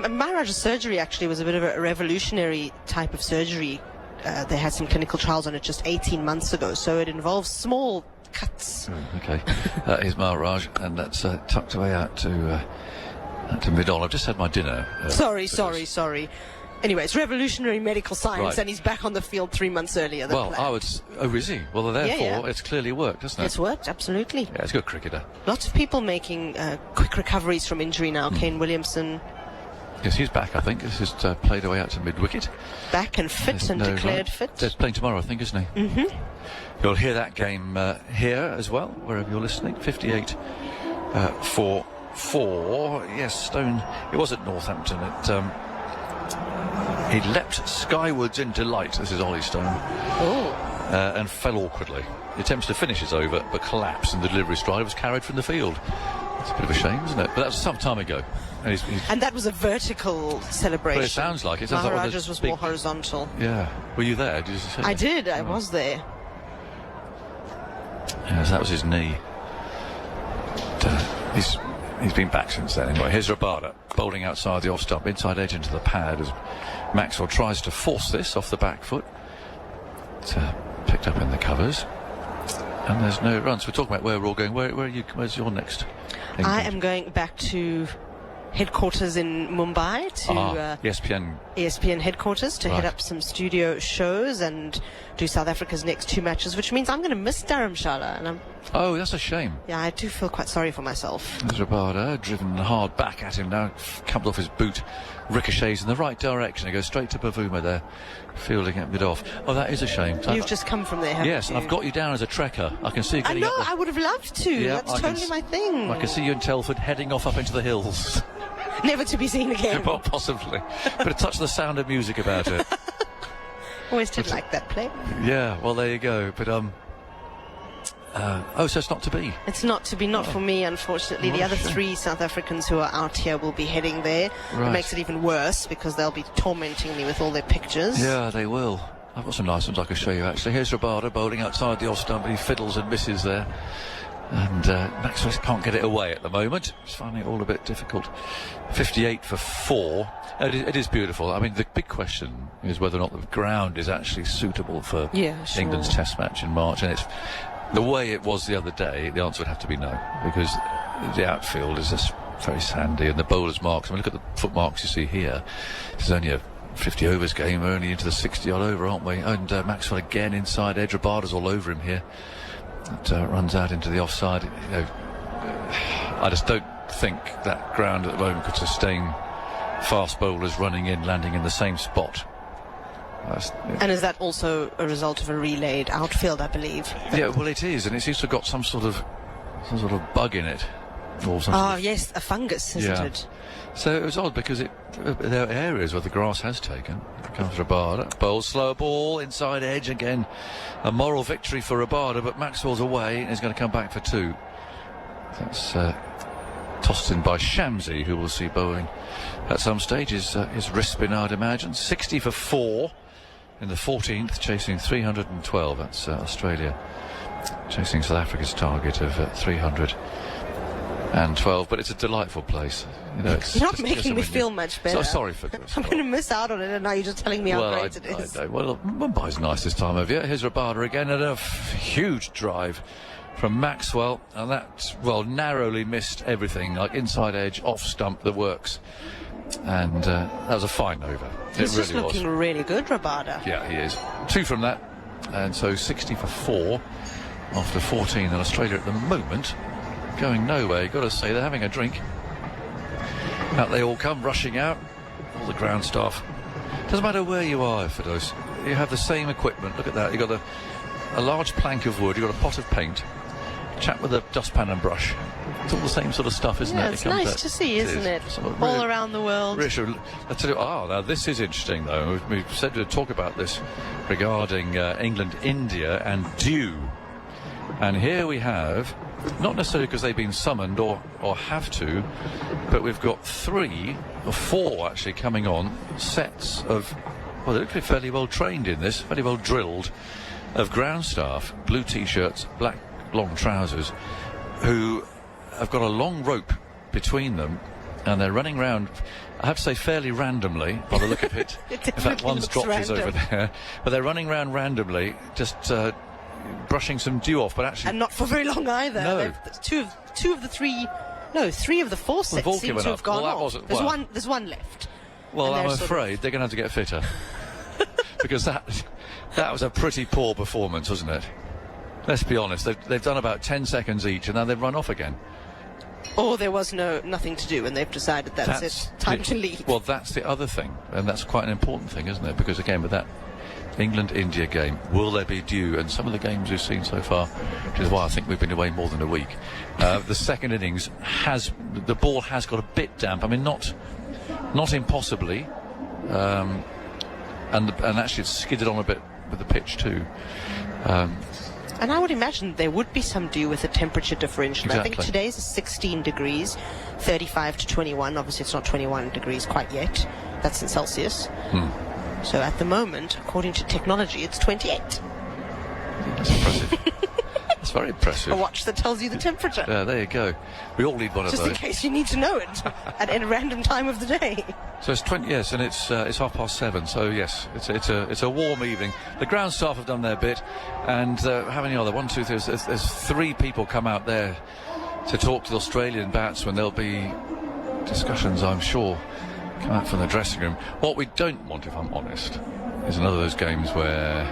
Maharaj's surgery actually was a bit of a revolutionary type of surgery. They had some clinical trials on it just 18 months ago, so it involves small cuts. Okay. Here's Maharaj, and that's tucked away out to mid-on. I've just had my dinner. Sorry. Anyway, it's revolutionary medical science, and he's back on the field 3 months earlier than planned. Oh, is he? Well, therefore, it's clearly worked, hasn't it? It's worked, absolutely. Yeah, it's a good cricketer. Lots of people making quick recoveries from injury now. Kane Williamson. Yes, he's back, I think. He's just played away out to mid-wicket. Back and fit and declared fit. He's playing tomorrow, I think, isn't he? Mm-hmm. You'll hear that game here as well, wherever you're listening. 58 for 4. Yes, Stone, it was at Northampton. He leapt skywards into light. This is Ollie Stone. And fell awkwardly. The attempts to finish his over, but collapsed, and the delivery stride was carried from the field. It's a bit of a shame, isn't it? But that was some time ago. And that was a vertical celebration. But it sounds like it. Maharaj's was more horizontal. Yeah. Were you there? Did you see I did. I was there. Yes, that was his knee. He's been back since then. Anyway, here's Rabada bowling outside the off stump, inside edge into the pad as Maxwell tries to force this off the back foot. It's picked up in the covers. And there's no runs. We're talking about where we're all going. Where are you? Where's your next? I am going back to headquarters in Mumbai to ESPN headquarters to head up some studio shows and do South Africa's next 2 matches, which means I'm going to miss Dharamshala. And that's a shame. Yeah, I do feel quite sorry for myself. There's Rabada driven hard back at him now, comes off his boot, ricochets in the right direction. He goes straight to Bavuma there, fielding it mid-off. Oh, that is a shame. You've just come from there, haven't you? Yes, and I've got you down as a trekker. I can see you getting up I would have loved to. Yeah, that's totally my thing. I can see you in Telford heading off up into the hills. Never to be seen again. Well, possibly. But a touch of the Sound of Music about it. Always did like that play. Yeah, well, there you go. But So it's not to be? It's not to be, not for me, unfortunately. The other 3 South Africans who are out here will be heading there. Right. It makes it even worse because they'll be tormenting me with all their pictures. Yeah, they will. I've got some nice ones I can show you, actually. Here's Rabada bowling outside the off stump, but he fiddles and misses there. And Maxwell can't get it away at the moment. He's finding it all a bit difficult. 58 for 4. It is beautiful. I mean, the big question is whether or not the ground is actually suitable for England's Test match in March. And it's the way it was the other day, the answer would have to be no, because the outfield is just very sandy, and the bowler's marks. I mean, look at the foot marks you see here. This is only a 50 overs game. We're only into the 60 odd over, aren't we? And Maxwell again inside edge. Rabada's all over him here. It runs out into the offside. You know, I just don't think that ground at the moment could sustain fast bowlers running in, landing in the same spot. And is that also a result of a relayed outfield, I believe? Yeah, well, it is, and it seems to have got some sort of bug in it. Or yes, a fungus, isn't it? So it was odd because there are areas where the grass has taken. Here comes Rabada. Bowls slower ball, inside edge again. A moral victory for Rabada, but Maxwell's away and he's going to come back for 2. That's tossed in by Shamsi, who will see bowling at some stage. His wrist spin, I'd imagine. 60 for 4 in the 14th, chasing 312. That's Australia chasing South Africa's target of 312. But it's a delightful place. You know, You're not making me feel much better. So sorry for this. I'm going to miss out on it, and now you're just telling me how great it is. Well, Mumbai's nice this time of year. Here's Rabada again, and a huge drive from Maxwell, and that, narrowly missed everything, like inside edge, off stump, the works. And that was a fine over. He's it really just looking really good, Rabada. Yeah, he is. 2 from that, and so 60 for 4 after 14. And Australia at the moment going nowhere. You've got to say they're having a drink. Out they all come, rushing out. All the ground staff. Doesn't matter where you are, Firdose. You have the same equipment. Look at that. You've got a large plank of wood. You've got a pot of paint. A chap with a dustpan and brush. It's all the same sort of stuff, isn't it? It's nice to see, isn't it? All around the world. Now this is interesting, though. We've said to talk about this regarding England, India, and dew. And here we have, not necessarily because they've been summoned or have to, but we've got 3 or 4 actually coming on sets of, they look to be fairly well trained in this, fairly well drilled, of ground staff, blue t-shirts, black long trousers, who have got a long rope between them, and they're running around, I have to say, fairly randomly by the look of it. In fact, one's dropped is over there, but they're running around randomly, just brushing some dew off, but actually, and not for very long either. No. Two of the 3, no, 3 of the 4 sets seem to have gone off. There's one left. Well, I'm afraid they're going to have to get fitter because that was a pretty poor performance, wasn't it? Let's be honest. They've done about 10 seconds each, and now they've run off again. Or there was nothing to do, and they've decided that's it. Time to leave. Well, that's the other thing, and that's quite an important thing, isn't it? Because again, with that England-India game, will there be dew? And some of the games we've seen so far, which is why I think we've been away more than a week. The second innings the ball has got a bit damp. I mean, not impossibly, and actually it's skidded on a bit with the pitch too. And I would imagine there would be some dew with the temperature differential. Exactly. I think today's is 16 degrees, 35 to 21. Obviously, it's not 21 degrees quite yet. That's in Celsius. So at the moment, according to technology, it's 28. That's impressive. That's very impressive. A watch that tells you the temperature. Yeah, there you go. We all need one of those. Just in case you need to know it at a random time of the day. So it's 20, yes, and it's 7:30. So yes, it's a warm evening. The ground staff have done their bit, and how many are there? 1, 2, 3. There's 3 people come out there to talk to the Australian batsmen. There'll be discussions, I'm sure, come out from the dressing room. What we don't want, if I'm honest, is another of those games where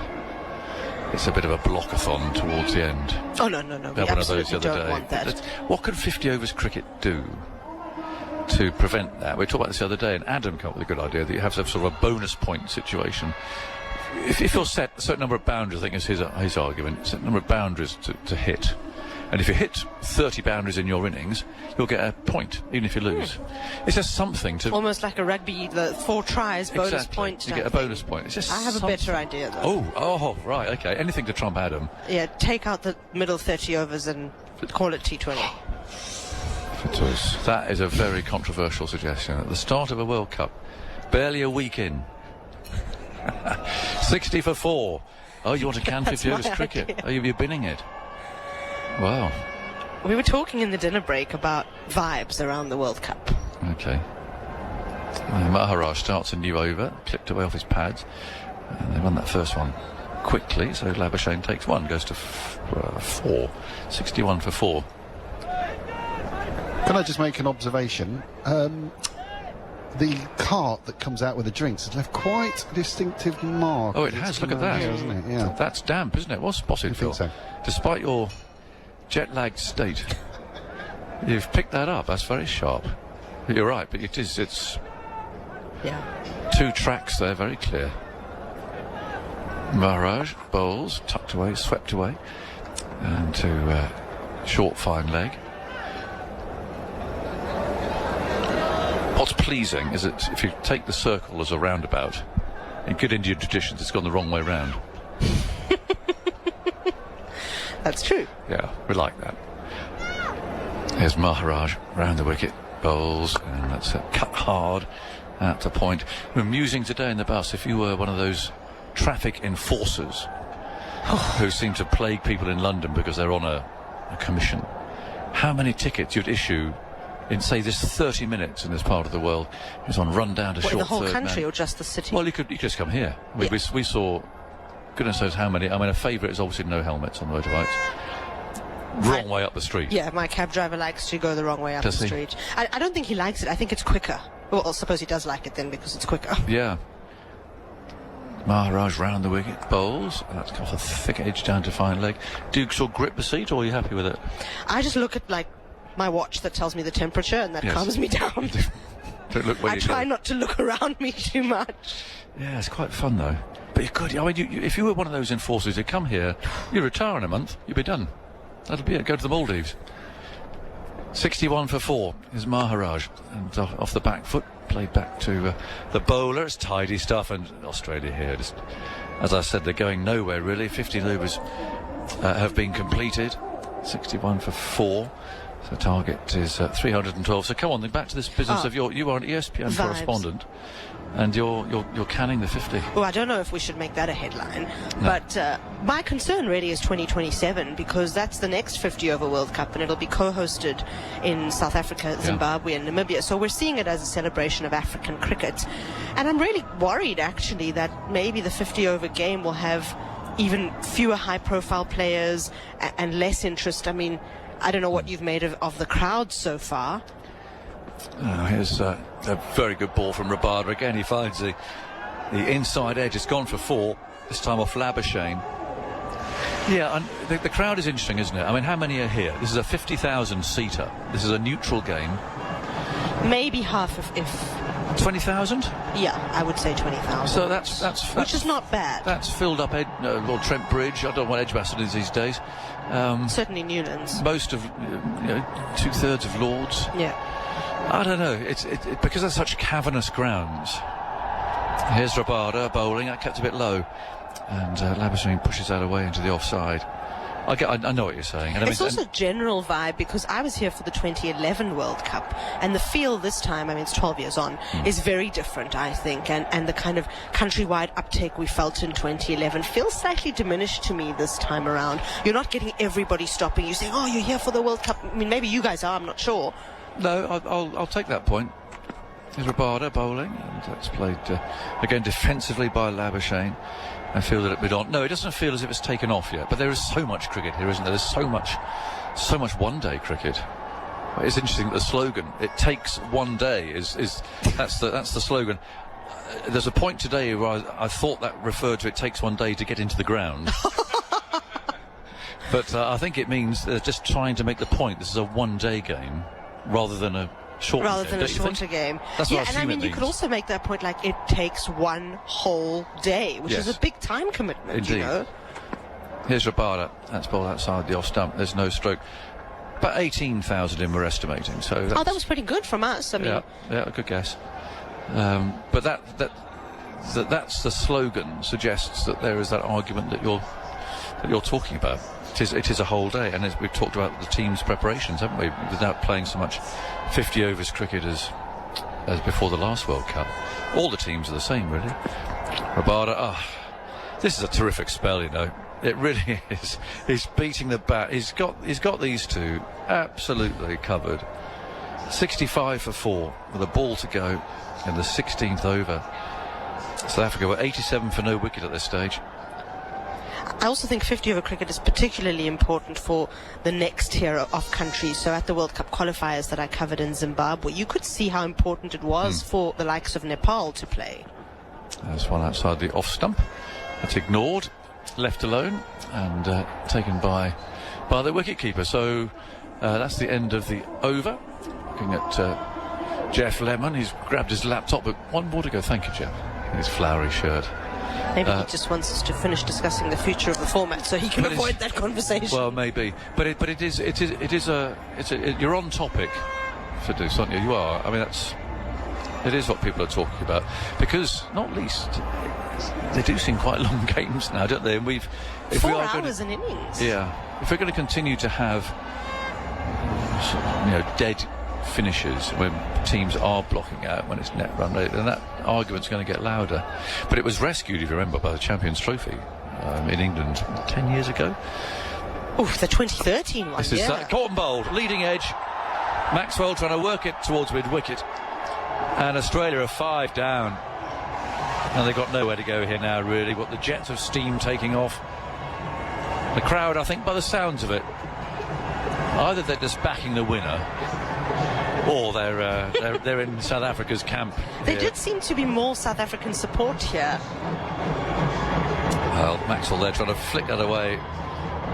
it's a bit of a blockathon towards the end. Oh, no. We absolutely don't want that. What could 50 overs cricket do to prevent that? We talked about this the other day, and Adam came up with a good idea that you have to have sort of a bonus point situation. If you're set a certain number of boundaries, I think is his argument, a certain number of boundaries to hit, And if you hit 30 boundaries in your innings, you'll get a point, even if you lose. It's just something to... Almost like a rugby, the 4 tries, bonus Exactly. point. You get a bonus point. It's just I have a better idea, though. Oh, right, okay. Anything to trump Adam. Yeah, take out the middle 30 overs and call it T20. That is a very controversial suggestion. At the start of a World Cup, barely a week in. 60 for 4. Oh, you want to can 50 overs cricket? Idea. Oh, you're binning it. Wow. We were talking in the dinner break about vibes around the World Cup. Okay. Maharaj starts a new over, clipped away off his pads. And they won that first one quickly, so Labuschagne takes 1, goes to 4. 61 for 4. Can I just make an observation? The cart that comes out with the drinks has left quite a distinctive mark. Oh, it has. Look at that. Here, hasn't it? Yeah. That's damp, isn't it? Well spotted, Phil. so. Despite your jet-lagged state, you've picked that up. That's very sharp. You're right, but it's... Yeah. 2 tracks there, very clear. Maharaj bowls, tucked away, swept away, and to short fine leg. What's pleasing is that if you take the circle as a roundabout, in good Indian traditions, it's gone the wrong way round. That's true. Yeah, we like that. Here's Maharaj round the wicket, bowls, and that's cut hard at the point. We're musing today in the bus, if you were one of those traffic enforcers who seem to plague people in London because they're on a commission, how many tickets you'd issue in, say, this 30 minutes in this part of the world is on run down to short The whole third country man. or just the city? Well, you could just come here. We saw, goodness knows how many. I mean, a favourite is obviously no helmets on motorbikes. Wrong way up the street. Yeah, my cab driver likes to go the wrong way up Does the he? street. I don't think he likes it. I think it's quicker. Well, I suppose he does like it then because it's quicker. Yeah. Maharaj round the wicket, bowls. That's got a thick edge down to fine leg. Do you sort of grip the seat, or are you happy with it? I just look at, like, my watch that tells me the temperature, and that calms me down. Don't look where I you try go. not to look around me too much. Yeah, it's quite fun, though. But you could, I mean, if you were one of those enforcers who come here, you retire in a month, you'll be done. That'll be it. Go to the Maldives. 61 for 4 is Maharaj. And off the back foot, played back to the bowler. It's tidy stuff. And Australia here, just, as I said, they're going nowhere, really. 50 overs have been completed. 61 for 4. So target is 312. So come on, then back to this business of you are an ESPN Vibes. correspondent, and you're canning the 50. Well, I don't know if we should make that a headline, but my concern really is 2027 because that's the next 50 over World Cup and it'll be co-hosted in South Africa, Zimbabwe and Namibia. So we're seeing it as a celebration of African cricket. And I'm really worried actually that maybe the 50 over game will have even fewer high profile players and less interest. I mean, I don't know what you've made of the crowd so far. Here's a very good ball from Rabada. Again, he finds the inside edge. It's gone for 4, this time off Labuschagne. Yeah, and the crowd is interesting, isn't it? I mean, how many are here? This is a 50,000-seater. This is a neutral game. Maybe half if 20,000? Yeah, I would say 20,000. So that's which is not bad. That's filled up Lord Trent Bridge. I don't know what Edgbaston is these days. Certainly Newlands. Most of 2/3 of Lords. Yeah. I don't know. It's because they're such cavernous grounds. Here's Rabada bowling. That kept a bit low, and Labuschagne pushes that away into the offside. I know what you're saying. And it's also a general vibe because I was here for the 2011 World Cup and the feel this time, I mean it's 12 years on, is very different I think, and the kind of countrywide uptake we felt in 2011 feels slightly diminished to me this time around. You're not getting everybody stopping you saying, oh, you're here for the World Cup. I mean maybe you guys are, I'm not sure. No, I'll take that point. Here's Rabada bowling, and that's played again defensively by Labuschagne. I feel that it would on. No, it doesn't feel as if it's taken off yet. But there is so much cricket here, isn't there? There's so much one-day cricket. It's interesting that the slogan "It takes one day" that's the slogan. There's a point today where I thought that referred to "It takes one day to get into the ground." But I think it means they're just trying to make the point. This is a one-day game rather than a shorter game. That's what and I mean you could also make that point like it takes one whole day, which is a big time commitment. Indeed. You know. Here's Rabada. That's ball outside the off stump. There's no stroke. About 18,000 in, we're estimating. So that was pretty good from us. I mean, yeah, good guess. But that's the slogan suggests that there is that argument that you're talking about. It is a whole day, and as we've talked about the team's preparations, haven't we? Without playing so much 50 overs cricket as before the last World Cup. All the teams are the same, really. Rabada, this is a terrific spell, you know. It really is. He's beating the bat. He's got these two absolutely covered. 65 for 4 with a ball to go in the 16th over. South Africa were 87 for no wicket at this stage. I also think 50 over cricket is particularly important for the next tier of countries. So at the World Cup qualifiers that I covered in Zimbabwe, you could see how important it was for the likes of Nepal to play. There's one outside the off stump. That's ignored, left alone, and taken by the wicketkeeper. So that's the end of the over. Looking at Geoff Lemon, he's grabbed his laptop, but one more to go. Thank you, Geoff. His flowery shirt. Maybe he just wants us to finish discussing the future of the format, so he can avoid that conversation. Well, maybe, but you're on topic, Firdose, aren't you? You are. I mean, it is what people are talking about, because not least they do seem quite long games now, don't they? And if 4 we are hours in innings. Yeah, if we're going to continue to have dead finishes when teams are blocking out when it's net run rate, then that argument's going to get louder. But it was rescued, if you remember, by the Champions Trophy in England 10 years ago. Oof, the 2013 one. This is caught bowled, leading edge. Maxwell trying to work it towards mid-wicket, and Australia are 5 down, and they've got nowhere to go here now, really. What the jets of steam taking off. The crowd, I think, by the sounds of it, either they're just backing the winner, or they're in South Africa's camp. There did seem to be more South African support here. Well, Maxwell there trying to flick that away,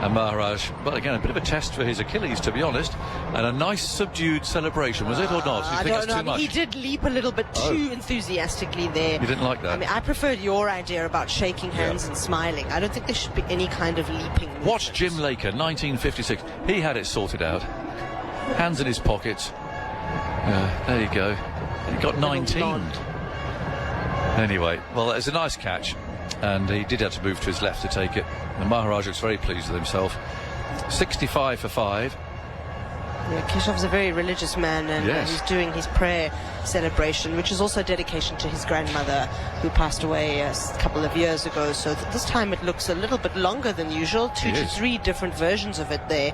and Maharaj, well, again, a bit of a test for his Achilles, to be honest, and a nice subdued celebration, was it, or not? I don't know. Too much? He did leap a little bit too enthusiastically there. You didn't like that? I mean, I preferred your idea about shaking hands and smiling. I don't think there should be any kind of leaping movement. Watch Jim Laker, 1956. He had it sorted out. Hands in his pockets. There you go. He got 19. Anyway, well, it's a nice catch, and he did have to move to his left to take it. And Maharaj looks very pleased with himself. 65 for 5. Yeah, Geoff's a very religious man, and he's doing his prayer celebration, which is also a dedication to his grandmother, who passed away a couple of years ago. So this time it looks a little bit longer than usual. 2 to 3 different versions of it there.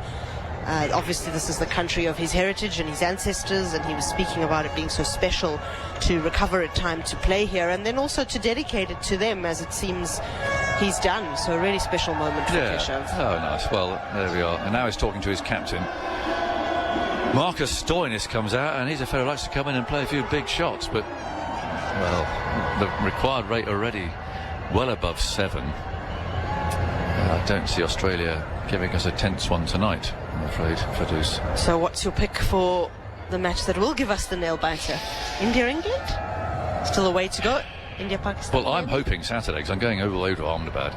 Obviously, this is the country of his heritage and his ancestors, and he was speaking about it being so special to recover a time to play here, and then also to dedicate it to them, as it seems he's done. So a really special moment for Geoff. Oh, nice. Well, there we are. And now he's talking to his captain. Marcus Stoinis comes out, and he's a fellow who likes to come in and play a few big shots, but, well, the required rate already well above 7. I don't see Australia giving us a tense one tonight, I'm afraid, Firdose. So what's your pick for the match that will give us the nail-biter? India-England? Still a way to go? India-Pakistan? Well, I'm hoping Saturday, because I'm going all over to Ahmedabad.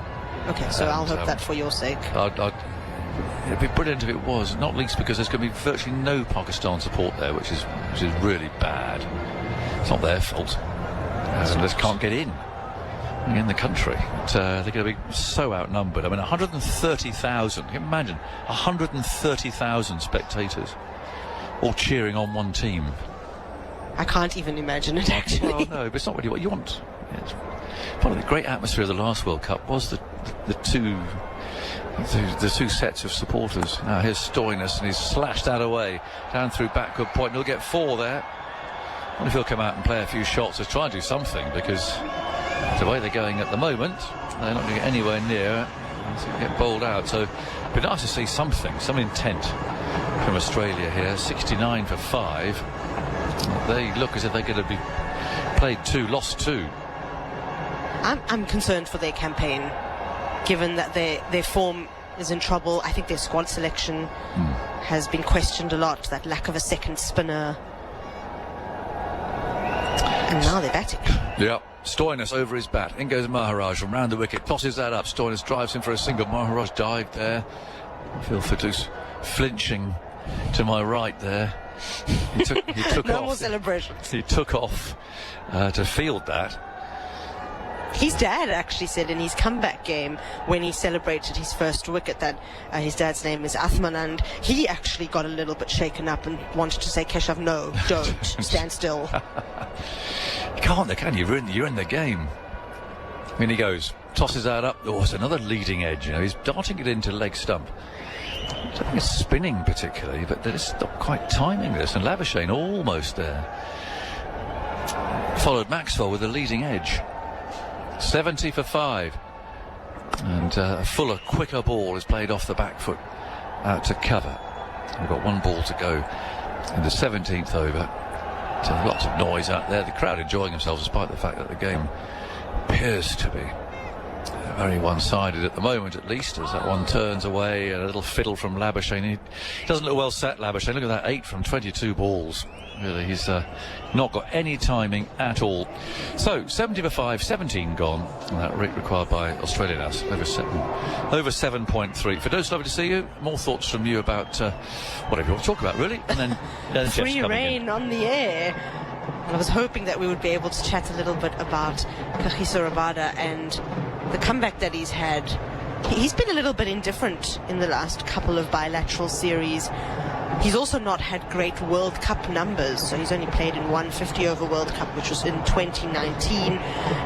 Okay, so I'll hope that for your sake. It'd be brilliant if it was, not least because there's going to be virtually no Pakistan support there, which is really bad. It's not their fault. They just can't get in the country. They're going to be so outnumbered. I mean, 130,000. Can you imagine 130,000 spectators all cheering on one team? I can't even imagine it, actually. Well, no, but it's not really what you want. Part of the great atmosphere of the last World Cup was the two sets of supporters. Now here's Stoinis, and he's slashed that away down through backward point, and he'll get 4 there. I wonder if he'll come out and play a few shots to try and do something, because the way they're going at the moment, they're not going to get anywhere near to get bowled out. So it'd be nice to see something, some intent from Australia here. 69 for 5. They look as if they're going to be played 2, lost 2. I'm concerned for their campaign, given that their form is in trouble. I think their squad selection has been questioned a lot, that lack of a second spinner. And now they're batting. Yeah. Stoinis over his bat. In goes Maharaj from round the wicket. Tosses that up. Stoinis drives in for a single. Maharaj dived there. I feel Firdose flinching to my right there. He took no off. more celebrations. He took off to field that. His dad actually said in his comeback game when he celebrated his first wicket that his dad's name is Athman, and he actually got a little bit shaken up and wanted to say, Keshav, no, don't, stand still. You can't, can you? You're in the game. In he goes, tosses that up. Oh, it's another leading edge. You know, he's darting it into leg stump. I don't think it's spinning particularly, but they're just not quite timing this. And Labuschagne almost there. Followed Maxwell with a leading edge. 70 for 5. And a fuller, quicker ball is played off the back foot out to cover. We've got one ball to go in the 17th over. So lots of noise out there. The crowd enjoying themselves despite the fact that the game appears to be very one-sided at the moment, at least, as that one turns away. A little fiddle from Labuschagne. He doesn't look well set, Labuschagne. Look at that, 8 from 22 balls. Really, he's not got any timing at all. So, 70 for 5, 17 gone. And that rate required by Australia now, over 7.3. Firdose, lovely to see you. More thoughts from you about whatever you want to talk about, really. And then Free reign on the air. And I was hoping that we would be able to chat a little bit about Kagiso Rabada and the comeback that he's had. He's been a little bit indifferent in the last couple of bilateral series. He's also not had great World Cup numbers, so he's only played in one 50-over World Cup, which was in 2019.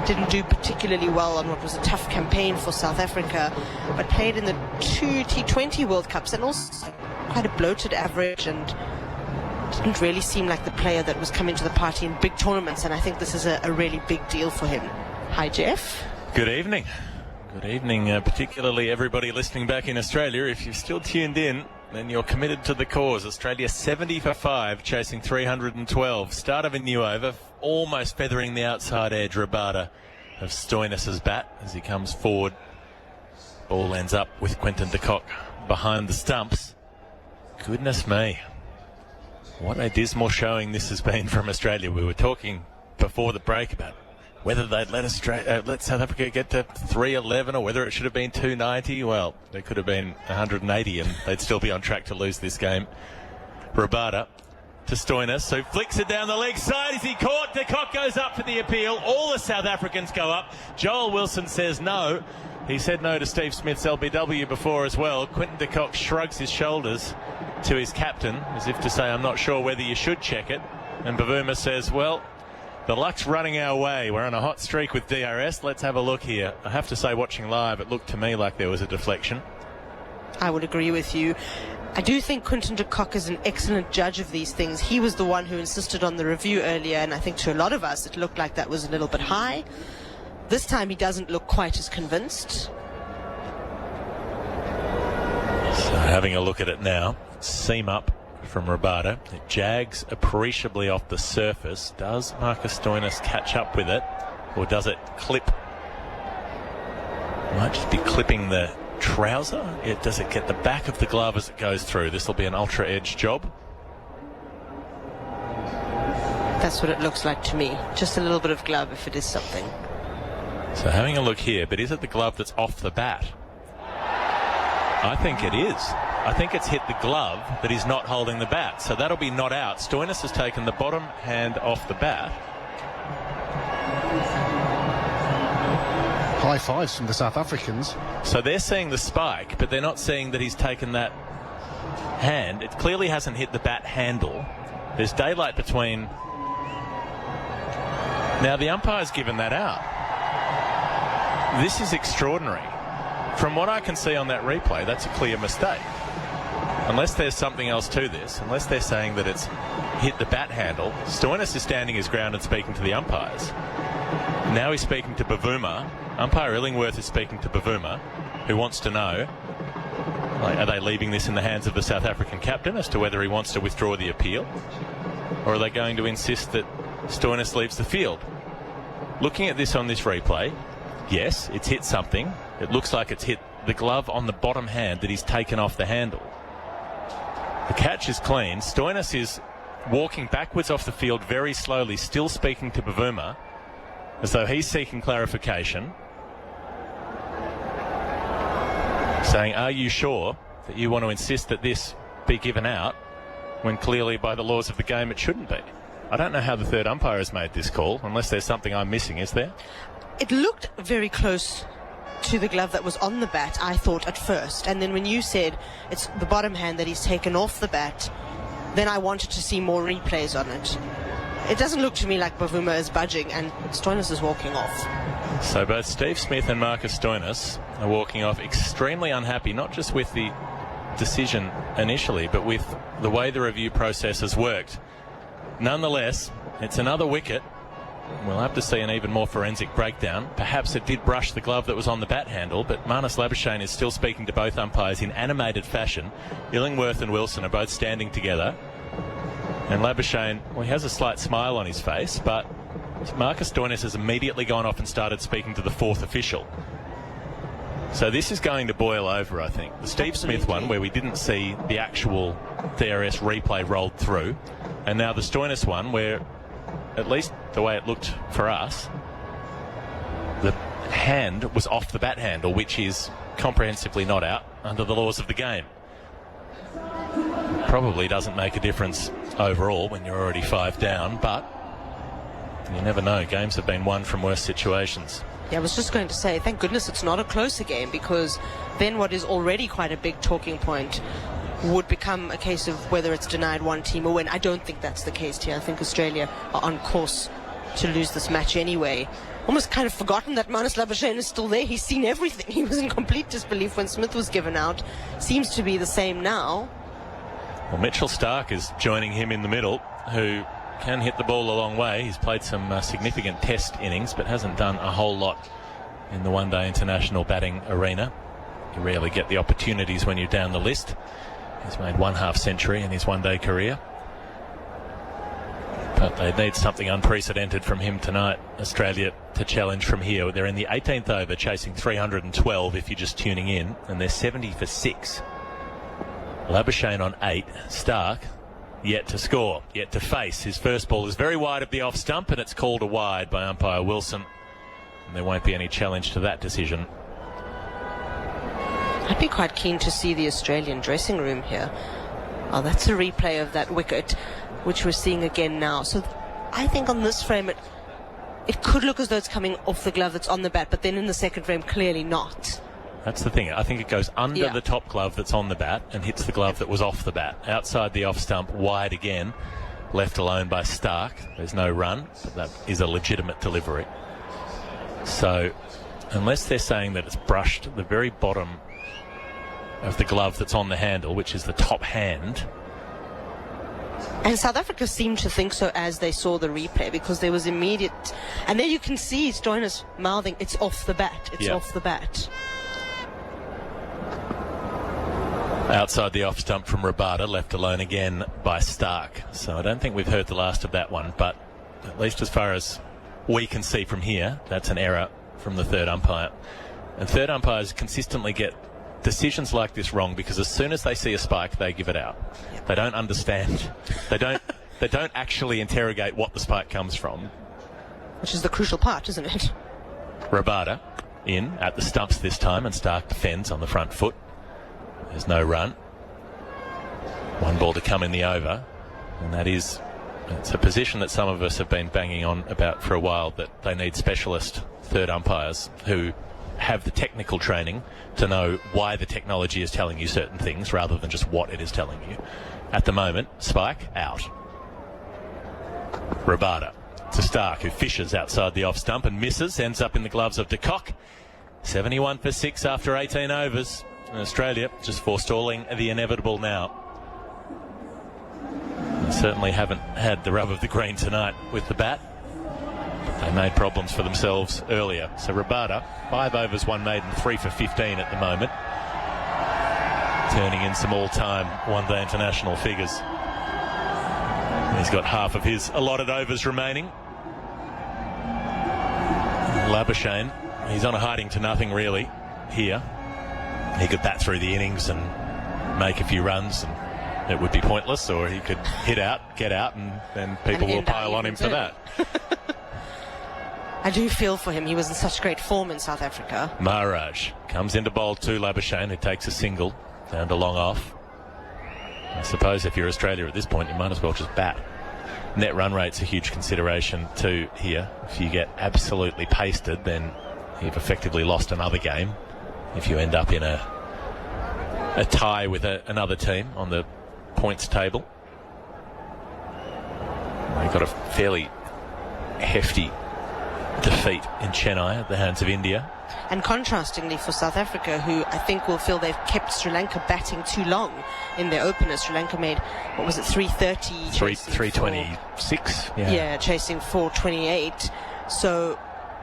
Didn't do particularly well on what was a tough campaign for South Africa, but played in the 2 T20 World Cups and also quite a bloated average, and didn't really seem like the player that was coming to the party in big tournaments, and I think this is a really big deal for him. Hi, Geoff. Good evening. Good evening, particularly everybody listening back in Australia. If you're still tuned in, then you're committed to the cause. Australia 70 for 5, chasing 312. Start of a new over, almost feathering the outside edge. Rabada of Stoinis' bat as he comes forward. Ball ends up with Quinton de Kock behind the stumps. Goodness me. What a dismal showing this has been from Australia. We were talking before the break about whether they'd let South Africa get to 311 or whether it should have been 290. Well, they could have been 180 and they'd still be on track to lose this game. Rabada to Stoinis, who flicks it down the leg side. Is he caught? De Kock goes up for the appeal. All the South Africans go up. Joel Wilson says no. He said no to Steve Smith's LBW before as well. Quinton de Kock shrugs his shoulders to his captain as if to say, I'm not sure whether you should check it. And Bavuma says, well, the luck's running our way. We're on a hot streak with DRS. Let's have a look here. I have to say, watching live, it looked to me like there was a deflection. I would agree with you. I do think Quinton de Kock is an excellent judge of these things. He was the one who insisted on the review earlier, and I think to a lot of us it looked like that was a little bit high. This time he doesn't look quite as convinced. So having a look at it now, seam up from Rabada. It jags appreciably off the surface. Does Marcus Stoinis catch up with it, or does it clip? Might just be clipping the trouser. Does it get the back of the glove as it goes through? This will be an ultra edge job. That's what it looks like to me. Just a little bit of glove if it is something. So having a look here, but is it the glove that's off the bat? I think it is. I think it's hit the glove, but he's not holding the bat. So that'll be not out. Stoinis has taken the bottom hand off the bat. High fives from the South Africans. So they're seeing the spike, but they're not seeing that he's taken that hand. It clearly hasn't hit the bat handle. There's daylight between. Now the umpire's given that out. This is extraordinary. From what I can see on that replay, that's a clear mistake. Unless there's something else to this, unless they're saying that it's hit the bat handle. Stoinis is standing his ground and speaking to the umpires. Now he's speaking to Bavuma. Umpire Illingworth is speaking to Bavuma, who wants to know, are they leaving this in the hands of the South African captain as to whether he wants to withdraw the appeal? Or are they going to insist that Stoinis leaves the field? Looking at this on this replay, yes, it's hit something. It looks like it's hit the glove on the bottom hand that he's taken off the handle. The catch is clean. Stoinis is walking backwards off the field very slowly, still speaking to Bavuma. as though he's seeking clarification, saying, are you sure that you want to insist that this be given out when clearly by the laws of the game it shouldn't be? I don't know how the third umpire has made this call, unless there's something I'm missing, is there? It looked very close to the glove that was on the bat, I thought at first, and then when you said it's the bottom hand that he's taken off the bat, then I wanted to see more replays on it. It doesn't look to me like Bavuma is budging and Stoinis is walking off. So both Steve Smith and Marcus Stoinis are walking off extremely unhappy, not just with the decision initially, but with the way the review process has worked. Nonetheless, it's another wicket. We'll have to see an even more forensic breakdown. Perhaps it did brush the glove that was on the bat handle, but Marnus Labuschagne is still speaking to both umpires in animated fashion. Illingworth and Wilson are both standing together. And Labuschagne, well, he has a slight smile on his face, but Marcus Stoinis has immediately gone off and started speaking to the fourth official. So this is going to boil over, I think. The Steve Smith one, where we didn't see the actual DRS replay rolled through, and now the Stoinis one, where, at least the way it looked for us, the hand was off the bat handle, which is comprehensively not out under the laws of the game. Probably doesn't make a difference overall when you're already 5 down, but you never know. Games have been won from worse situations. Yeah, I was just going to say, thank goodness it's not a closer game, because then what is already quite a big talking point would become a case of whether it's denied one team or win. I don't think that's the case here. I think Australia are on course to lose this match anyway. Almost kind of forgotten that Marnus Labuschagne is still there. He's seen everything. He was in complete disbelief when Smith was given out. Seems to be the same now. Well, Mitchell Starc is joining him in the middle, who can hit the ball a long way. He's played some significant test innings, but hasn't done a whole lot in the one-day international batting arena. You rarely get the opportunities when you're down the list. He's made 1 half-century in his one-day career. But they need something unprecedented from him tonight, Australia, to challenge from here. They're in the 18th over, chasing 312 if you're just tuning in, and they're 70 for 6. Labuschagne on 8. Starc yet to score, yet to face. His first ball is very wide of the off stump, and it's called a wide by umpire Wilson. And there won't be any challenge to that decision. I'd be quite keen to see the Australian dressing room here. Oh, that's a replay of that wicket, which we're seeing again now. So I think on this frame, it could look as though it's coming off the glove that's on the bat, but then in the second frame, clearly not. That's the thing. I think it goes under the top glove that's on the bat and hits the glove that was off the bat. Outside the off stump, wide again, left alone by Starc. There's no run, but that is a legitimate delivery. So unless they're saying that it's brushed the very bottom of the glove that's on the handle, which is the top hand. And South Africa seemed to think so as they saw the replay, because there was immediate... And there you can see Stoinis mouthing, it's off the bat, it's off the bat. Outside the off stump from Rabada, left alone again by Starc. So I don't think we've heard the last of that one, but at least as far as we can see from here, that's an error from the third umpire. And third umpires consistently get decisions like this wrong, because as soon as they see a spike, they give it out. They don't understand. They don't actually interrogate what the spike comes from. Which is the crucial part, isn't it? Rabada in at the stumps this time, and Starc defends on the front foot. There's no run. 1 ball to come in the over, and it's a position that some of us have been banging on about for a while, that they need specialist third umpires who have the technical training to know why the technology is telling you certain things rather than just what it is telling you. At the moment, spike out. Rabada to Starc, who fishes outside the off stump and misses, ends up in the gloves of de Kock. 71 for 6 after 18 overs. And Australia just forestalling the inevitable now. They certainly haven't had the rub of the green tonight with the bat. They made problems for themselves earlier. So Rabada, 5 overs, 1 maiden, 3 for 15 at the moment. Turning in some all-time one-day international figures. He's got half of his allotted overs remaining. Labuschagne, he's on a hiding to nothing really here. He could bat through the innings and make a few runs, and it would be pointless, or he could hit out, get out, and then people will pile on him for that. I do feel for him. He was in such great form in South Africa. Maharaj comes into bowl to Labuschagne, who takes a single down to long off. I suppose if you're Australia at this point, you might as well just bat. Net run rate's a huge consideration too here. If you get absolutely pasted, then you've effectively lost another game. If you end up in a tie with another team on the points table. They got a fairly hefty defeat in Chennai at the hands of India. And contrastingly for South Africa, who I think will feel they've kept Sri Lanka batting too long in their opener. Sri Lanka made, what was it, 330? 326. Yeah, chasing 428. So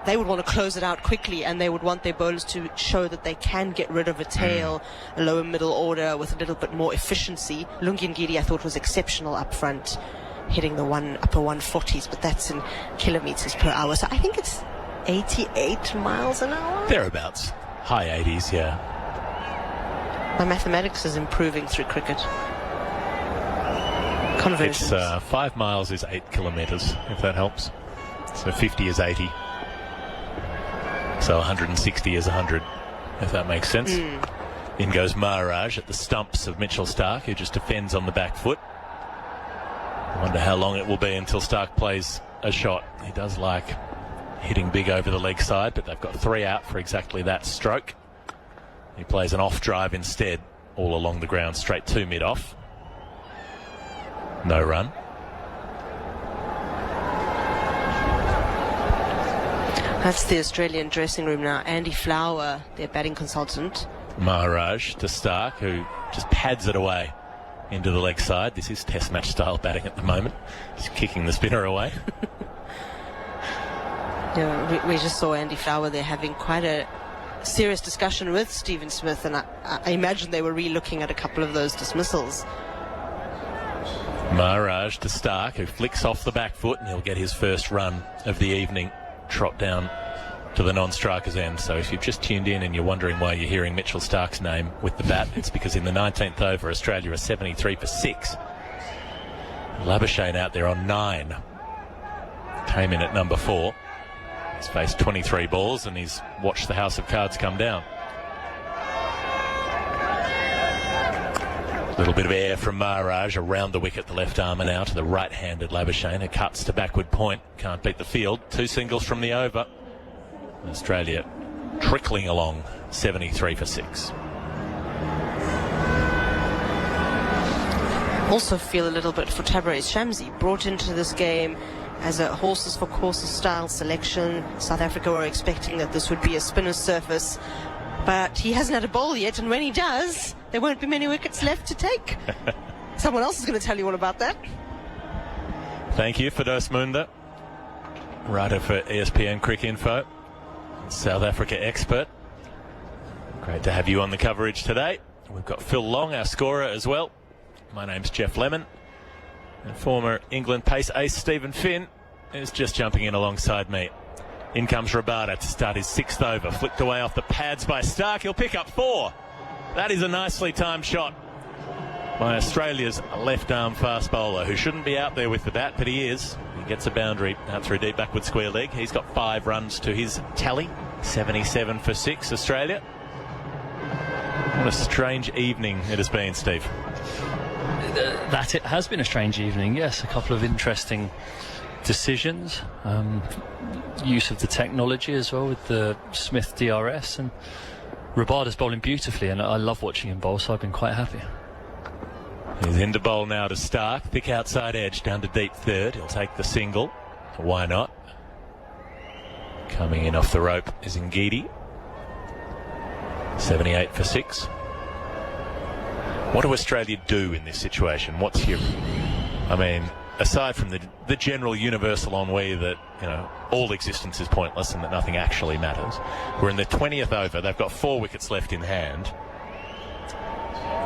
they would want to close it out quickly, and they would want their bowlers to show that they can get rid of a tail, a lower middle order with a little bit more efficiency. Lungi Ngidi, I thought, was exceptional up front, hitting the upper 140s, but that's in kilometers per hour. So I think it's 88 miles an hour? Thereabouts. High 80s, yeah. My mathematics is improving through cricket. Conversions. It's 5 miles is 8 kilometres, if that helps. So 50 is 80. So 160 is 100, if that makes sense. In goes Maharaj at the stumps of Mitchell Starc, who just defends on the back foot. I wonder how long it will be until Starc plays a shot. He does like hitting big over the leg side, but they've got 3 out for exactly that stroke. He plays an off drive instead, all along the ground, straight to mid-off. No run. That's the Australian dressing room now. Andy Flower, their batting consultant. Maharaj to Starc, who just pads it away into the leg side. This is test match style batting at the moment. Just kicking the spinner away. Yeah, we just saw Andy Flower there having quite a serious discussion with Stephen Smith, and I imagine they were re-looking at a couple of those dismissals. Maharaj to Starc, who flicks off the back foot, and he'll get his first run of the evening. Trot down to the non-striker's end. So if you've just tuned in and you're wondering why you're hearing Mitchell Starc's name with the bat, it's because in the 19th over, Australia are 73 for 6. Labuschagne out there on 9. Came in at number 4. He's faced 23 balls and he's watched the house of cards come down. A little bit of air from Maharaj around the wicket, the left arm and out to the right-handed Labuschagne, who cuts to backward point. Can't beat the field. 2 singles from the over. Australia trickling along, 73 for 6. Also feel a little bit for Tabraiz Shamsi, brought into this game as a horses for courses style selection. South Africa were expecting that this would be a spinner's surface, but he hasn't had a bowl yet, and when he does, there won't be many wickets left to take. Someone else is going to tell you all about that. Thank you, Firdose Moonda, writer for ESPN Cricinfo, South Africa expert. Great to have you on the coverage today. We've got Phil Long, our scorer, as well. My name's Geoff Lemon. And former England pace ace Stephen Finn is just jumping in alongside me. In comes Rabada to start his 6th over. Flicked away off the pads by Starc. He'll pick up 4. That is a nicely timed shot by Australia's left-arm fast bowler, who shouldn't be out there with the bat, but he is. He gets a boundary out through deep backward square leg. He's got 5 runs to his tally. 77 for 6, Australia. What a strange evening it has been, Steve. That it has been a strange evening, yes. A couple of interesting decisions. Use of the technology as well with the Smith DRS, and Rabada's bowling beautifully, and I love watching him bowl, so I've been quite happy. He's into bowl now to Starc. Thick outside edge down to deep third. He'll take the single. Why not? Coming in off the rope is Ngidi. 78 for 6. What do Australia do in this situation? What's your... I mean, aside from the general universal ennui that, you know, all existence is pointless and that nothing actually matters. We're in the 20th over. They've got 4 wickets left in hand.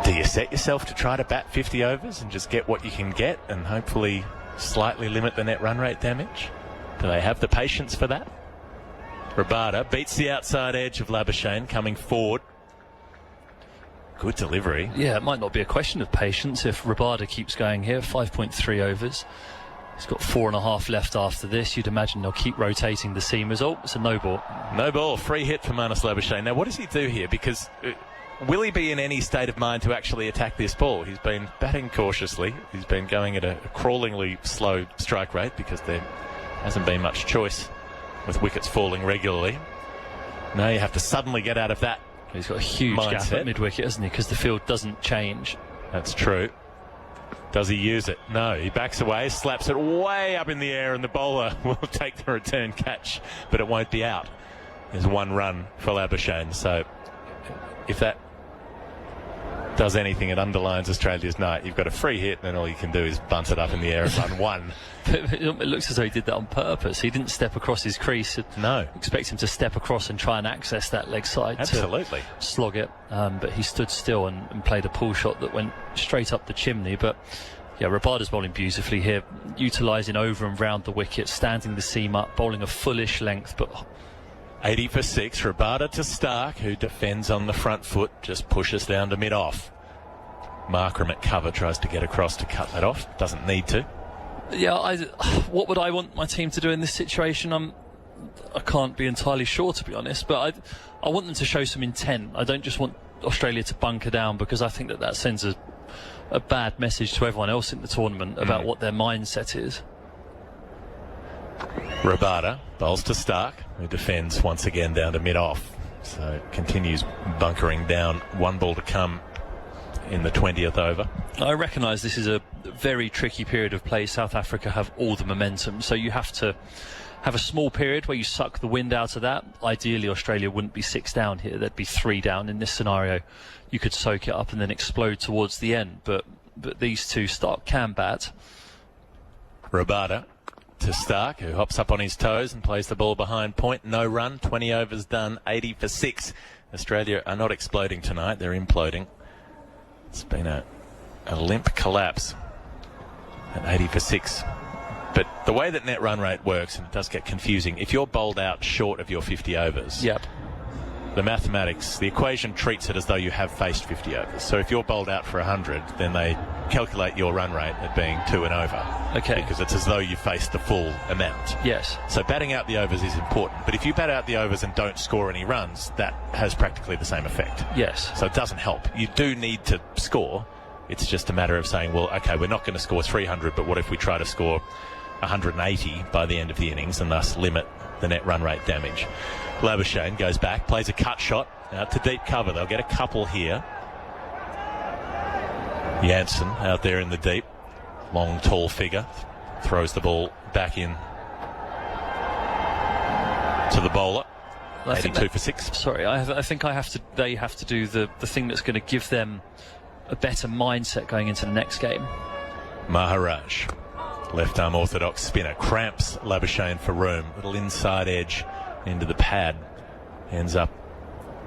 Do you set yourself to try to bat 50 overs and just get what you can get and hopefully slightly limit the net run rate damage? Do they have the patience for that? Rabada beats the outside edge of Labuschagne coming forward. Good delivery. Yeah, it might not be a question of patience if Rabada keeps going here. 5.3 overs. He's got 4.5 left after this. You'd imagine they'll keep rotating the seamers. Oh, it's a no ball. No ball. Free hit for Marnus Labuschagne. Now, what does he do here? Because will he be in any state of mind to actually attack this ball? He's been batting cautiously. He's been going at a crawlingly slow strike rate because there hasn't been much choice with wickets falling regularly. Now you have to suddenly get out of that. He's got a huge gap at mid-wicket, hasn't he? Because the field doesn't change. That's true. Does he use it? No. He backs away, slaps it way up in the air, and the bowler will take the return catch, but it won't be out. There's 1 run for Labuschagne. So if that does anything, it underlines Australia's night. You've got a free hit, and then all you can do is bunt it up in the air and run 1. It looks as though he did that on purpose. He didn't step across his crease. No. Expect him to step across and try and access that leg side. Absolutely. To slog it. But he stood still and played a pull shot that went straight up the chimney. But yeah, Rabada's bowling beautifully here, utilising over and round the wicket, standing the seam up, bowling a fullish length. But 80 for 6. Rabada to Stark, who defends on the front foot, just pushes down to mid-off. Markram at cover tries to get across to cut that off. Doesn't need to. Yeah, what would I want my team to do in this situation? I can't be entirely sure, to be honest, but I want them to show some intent. I don't just want Australia to bunker down, because I think that sends a bad message to everyone else in the tournament about what their mindset is. Rabada bowls to Stark, who defends once again down to mid-off. So continues bunkering down. 1 ball to come in the 20th over. I recognise this is a very tricky period of play. South Africa have all the momentum, so you have to have a small period where you suck the wind out of that. Ideally, Australia wouldn't be 6 down here. There'd be 3 down. In this scenario, you could soak it up and then explode towards the end. But these two, Stark can bat. Rabada to Stark, who hops up on his toes and plays the ball behind point. No run. 20 overs done. 80 for 6. Australia are not exploding tonight. They're imploding. It's been a limp collapse at 80 for 6. But the way that net run rate works, and it does get confusing, if you're bowled out short of your 50 overs, the mathematics, the equation treats it as though you have faced 50 overs. So if you're bowled out for 100, then they calculate your run rate at being 2 and over. Okay. Because it's as though you faced the full amount. Yes. So batting out the overs is important. But if you bat out the overs and don't score any runs, that has practically the same effect. Yes. So it doesn't help. You do need to score. It's just a matter of saying, well, okay, we're not going to score 300, but what if we try to score 180 by the end of the innings and thus limit the net run rate damage? Labuschagne goes back, plays a cut shot out to deep cover. They'll get a couple here. Jansen out there in the deep. Long, tall figure. Throws the ball back in to the bowler. 82 for 6. Sorry, I think they have to do the thing that's going to give them a better mindset going into the next game. Maharaj, left arm orthodox spinner, cramps Labuschagne for room. Little inside edge into the pad. Ends up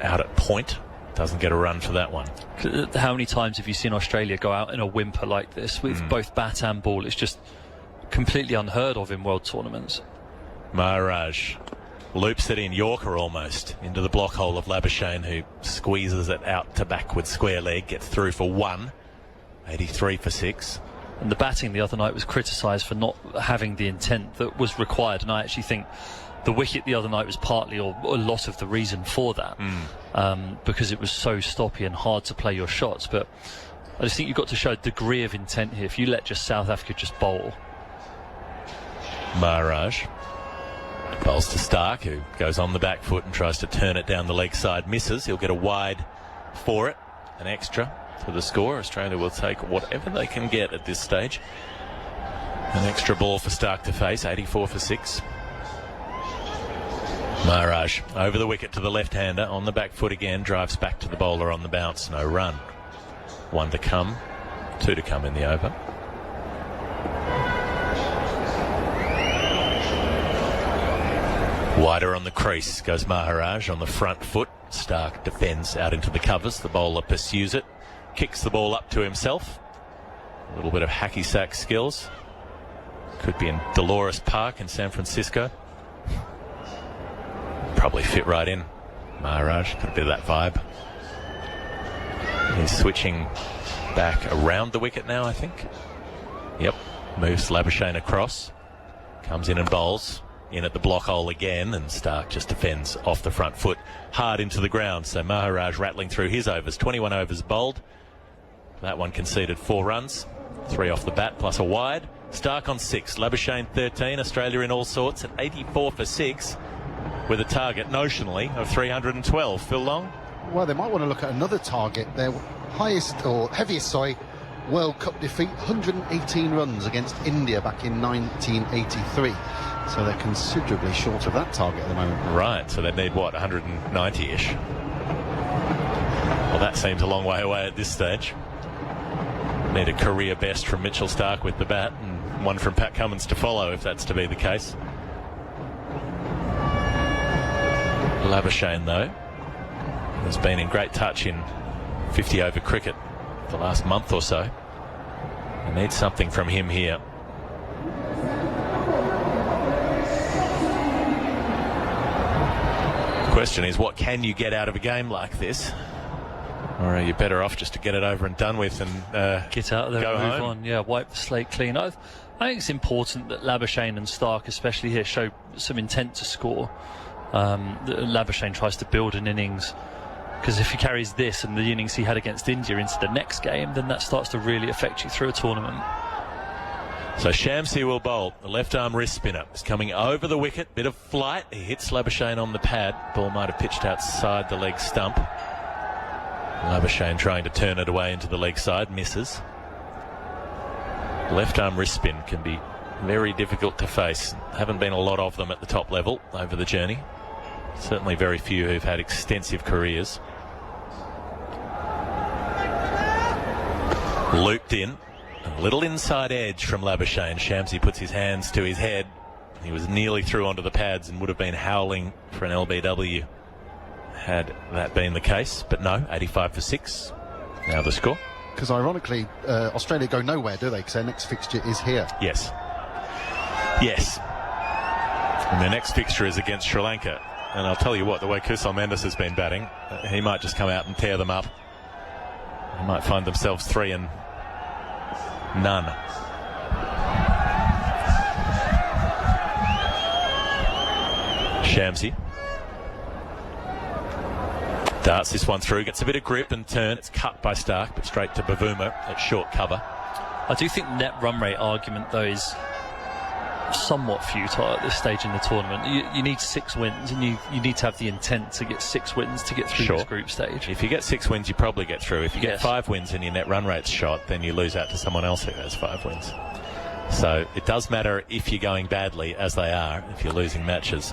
out at point. Doesn't get a run for that one. How many times have you seen Australia go out in a whimper like this with both bat and ball? It's just completely unheard of in world tournaments. Maharaj loops it in, Yorker almost, into the block hole of Labuschagne, who squeezes it out to backward square leg, gets through for 1. 83 for 6. And the batting the other night was criticised for not having the intent that was required, and I actually think the wicket the other night was partly or a lot of the reason for that, because it was so stoppy and hard to play your shots. But I just think you've got to show a degree of intent here. If you let just South Africa just bowl. Maharaj bowls to Stark, who goes on the back foot and tries to turn it down the leg side, misses. He'll get a wide for it, an extra for the score. Australia will take whatever they can get at this stage. An extra ball for Stark to face. 84 for 6. Maharaj over the wicket to the left-hander, on the back foot again, drives back to the bowler on the bounce. No run. 1 to come, 2 to come in the over. Wider on the crease goes Maharaj on the front foot. Stark defends out into the covers. The bowler pursues it, kicks the ball up to himself. A little bit of hacky sack skills. Could be in Dolores Park in San Francisco. Probably fit right in. Maharaj, got a bit of that vibe. He's switching back around the wicket now, I think. Yep, Moves Labuschagne across. Comes in and bowls. In at the block hole again, and Stark just defends off the front foot, hard into the ground. So Maharaj rattling through his overs. 21 overs bowled. That one conceded 4 runs. 3 off the bat, plus a wide. Stark on 6. Labuschagne 13. Australia in all sorts at 84 for 6, with a target notionally of 312. Phil Long? Well, they might want to look at another target. Their heaviest World Cup defeat, 118 runs against India back in 1983. So they're considerably short of that target at the moment. Right, so they need, what, 190-ish? Well, that seems a long way away at this stage. Need a career best from Mitchell Stark with the bat, and one from Pat Cummins to follow, if that's to be the case. Labuschagne, though, has been in great touch in 50-over cricket the last month or so. I need something from him here. The question is, what can you get out of a game like this? Or are you better off just to get it over and done with and get out of there go and move home? on? Yeah, wipe the slate clean. I think it's important that Labuschagne and Stark, especially here, show some intent to score. Labuschagne tries to build an innings, because if he carries this and the innings he had against India into the next game, then that starts to really affect you through a tournament. So Shamsi will bowl. The left arm wrist spinner is coming over the wicket. Bit of flight. He hits Labuschagne on the pad. Ball might have pitched outside the leg stump. Labuschagne trying to turn it away into the leg side. Misses. Left arm wrist spin can be very difficult to face. Haven't been a lot of them at the top level over the journey. Certainly very few who've had extensive careers. Looped in. A little inside edge from Labuschagne. Shamsi puts his hands to his head. He was nearly through onto the pads and would have been howling for an LBW had that been the case. But no, 85 for 6. Now the score. Because ironically, Australia go nowhere, do they? Because their next fixture is here. Yes. Yes. And their next fixture is against Sri Lanka. And I'll tell you what, the way Kusal Mendes has been batting, he might just come out and tear them up. They might find themselves 3 and none. Shamsi darts this one through, gets a bit of grip and turn. It's cut by Stark, but straight to Bavuma at short cover. I do think net run rate argument, though, is somewhat futile at this stage in the tournament. You need 6 wins, and you need to have the intent to get 6 wins to get through this group stage. If you get 6 wins, you probably get through. If you get 5 wins and your net run rate's shot, then you lose out to someone else who has 5 wins. So it does matter if you're going badly, as they are, if you're losing matches.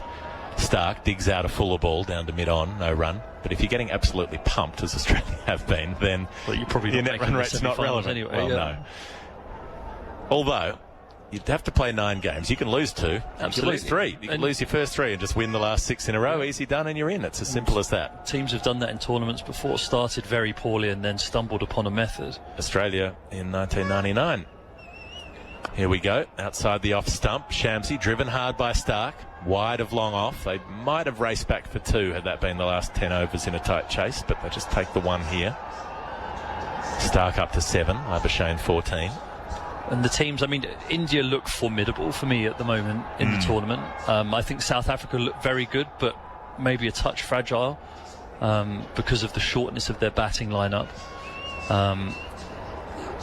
Stark digs out a fuller ball down to mid-on, no run. But if you're getting absolutely pumped, as Australia have been, then you're probably your net run rate's not relevant. Anyway, well, no. Although, you'd have to play 9 games. You can lose 2. Absolutely. You can lose 3. You can lose your first 3 and just win the last 6 in a row. Easy done and you're in. It's as simple as that. Teams have done that in tournaments before, started very poorly and then stumbled upon a method. Australia in 1999. Here we go. Outside the off stump. Shamsi driven hard by Stark. Wide of long off. They might have raced back for 2 had that been the last 10 overs in a tight chase, but they just take the 1 here. Stark up to 7. Labuschagne 14. And the teams, I mean, India look formidable for me at the moment in the tournament. I think South Africa look very good, but maybe a touch fragile because of the shortness of their batting lineup.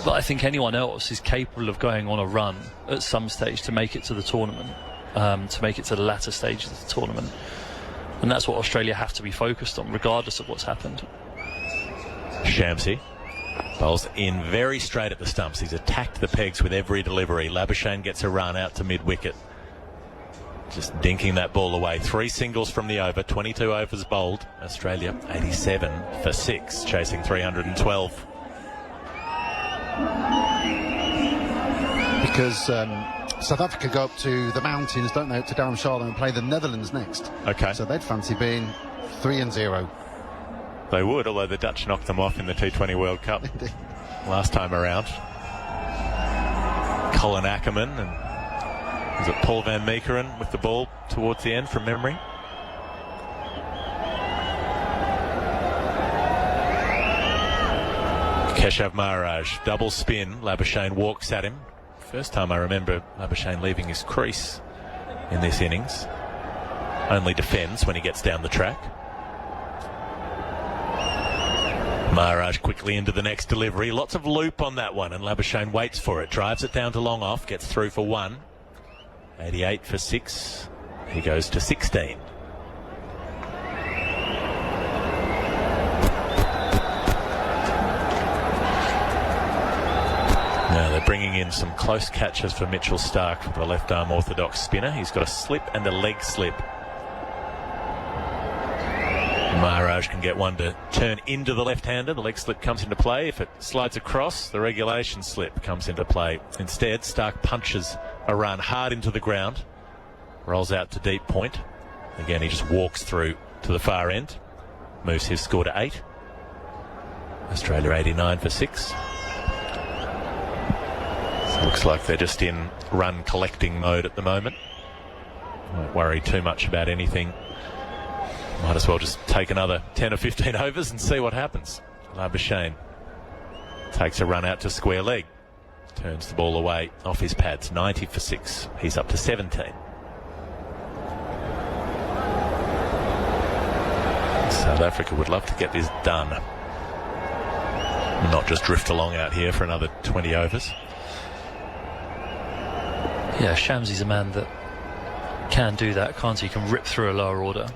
But I think anyone else is capable of going on a run at some stage to make it to the tournament, to make it to the latter stages of the tournament. And that's what Australia have to be focused on, regardless of what's happened. Shamsi bowls in very straight at the stumps. He's attacked the pegs with every delivery. Labuschagne gets a run out to mid-wicket. Just dinking that ball away. 3 singles from the over. 22 overs bowled. Australia 87 for 6, chasing 312. Because South Africa go up to the mountains, don't they, up to Dharamshala and play the Netherlands next. Okay. So they'd fancy being 3-0. They would, although the Dutch knocked them off in the T20 World Cup last time around. Colin Ackerman and was it Paul van Meekeren with the ball towards the end from memory? Keshav Maharaj, double spin. Labuschagne walks at him. First time I remember Labuschagne leaving his crease in this innings. Only defends when he gets down the track. Maharaj quickly into the next delivery. Lots of loop on that one, and Labuschagne waits for it. Drives it down to long off, gets through for 1. 88 for 6. He goes to 16. Now they're bringing in some close catches for Mitchell Starc, the left-arm orthodox spinner. He's got a slip and a leg slip. Maharaj can get one to turn into the left-hander. The leg slip comes into play. If it slides across, the regulation slip comes into play. Instead, Starc punches a run hard into the ground, rolls out to deep point. Again, he just walks through to the far end, moves his score to 8. Australia 89 for 6. So looks like they're just in run collecting mode at the moment. Won't worry too much about anything. Might as well just take another 10 or 15 overs and see what happens. Labuschagne takes a run out to square leg. Turns the ball away off his pads. 90 for 6. He's up to 17. South Africa would love to get this done. Not just drift along out here for another 20 overs. Yeah, Shamsi's a man that can do that, can't he? He can rip through a lower order.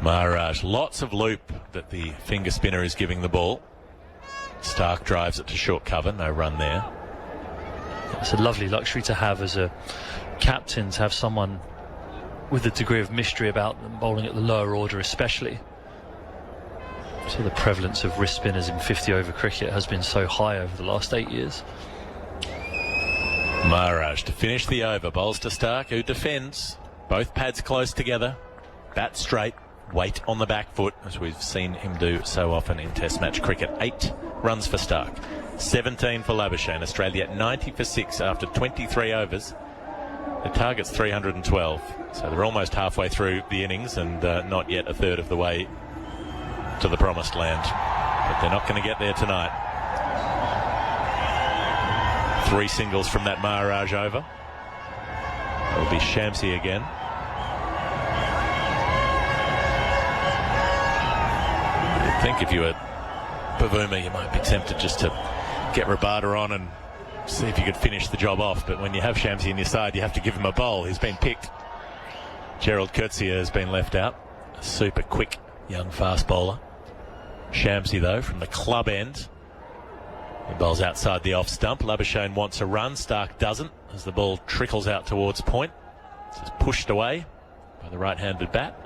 Maharaj, lots of loop that the finger spinner is giving the ball. Starc drives it to short cover, no run there. It's a lovely luxury to have as a captain, to have someone with a degree of mystery about them, bowling at the lower order especially. So the prevalence of wrist spinners in 50-over cricket has been so high over the last 8 years. Maharaj to finish the over, bowls to Starc, who defends. Both pads close together, bat straight, weight on the back foot, as we've seen him do so often in Test match cricket. 8 runs for Starc, 17 for Labuschagne. Australia at 90 for 6 after 23 overs. The target's 312, so they're almost halfway through the innings and not yet a third of the way to the promised land. But they're not going to get there tonight. 3 singles from that Maharaj over. It'll be Shamsi again. You'd think if you were Pavuma, you might be tempted just to get Rabada on and see if you could finish the job off. But when you have Shamsi in your side, you have to give him a bowl. He's been picked. Gerald Coetzee has been left out. A super quick young fast bowler. Shamsi, though, from the club end. He bowls outside the off stump. Labuschagne wants a run. Starc doesn't, as the ball trickles out towards point. It's pushed away by the right-handed bat.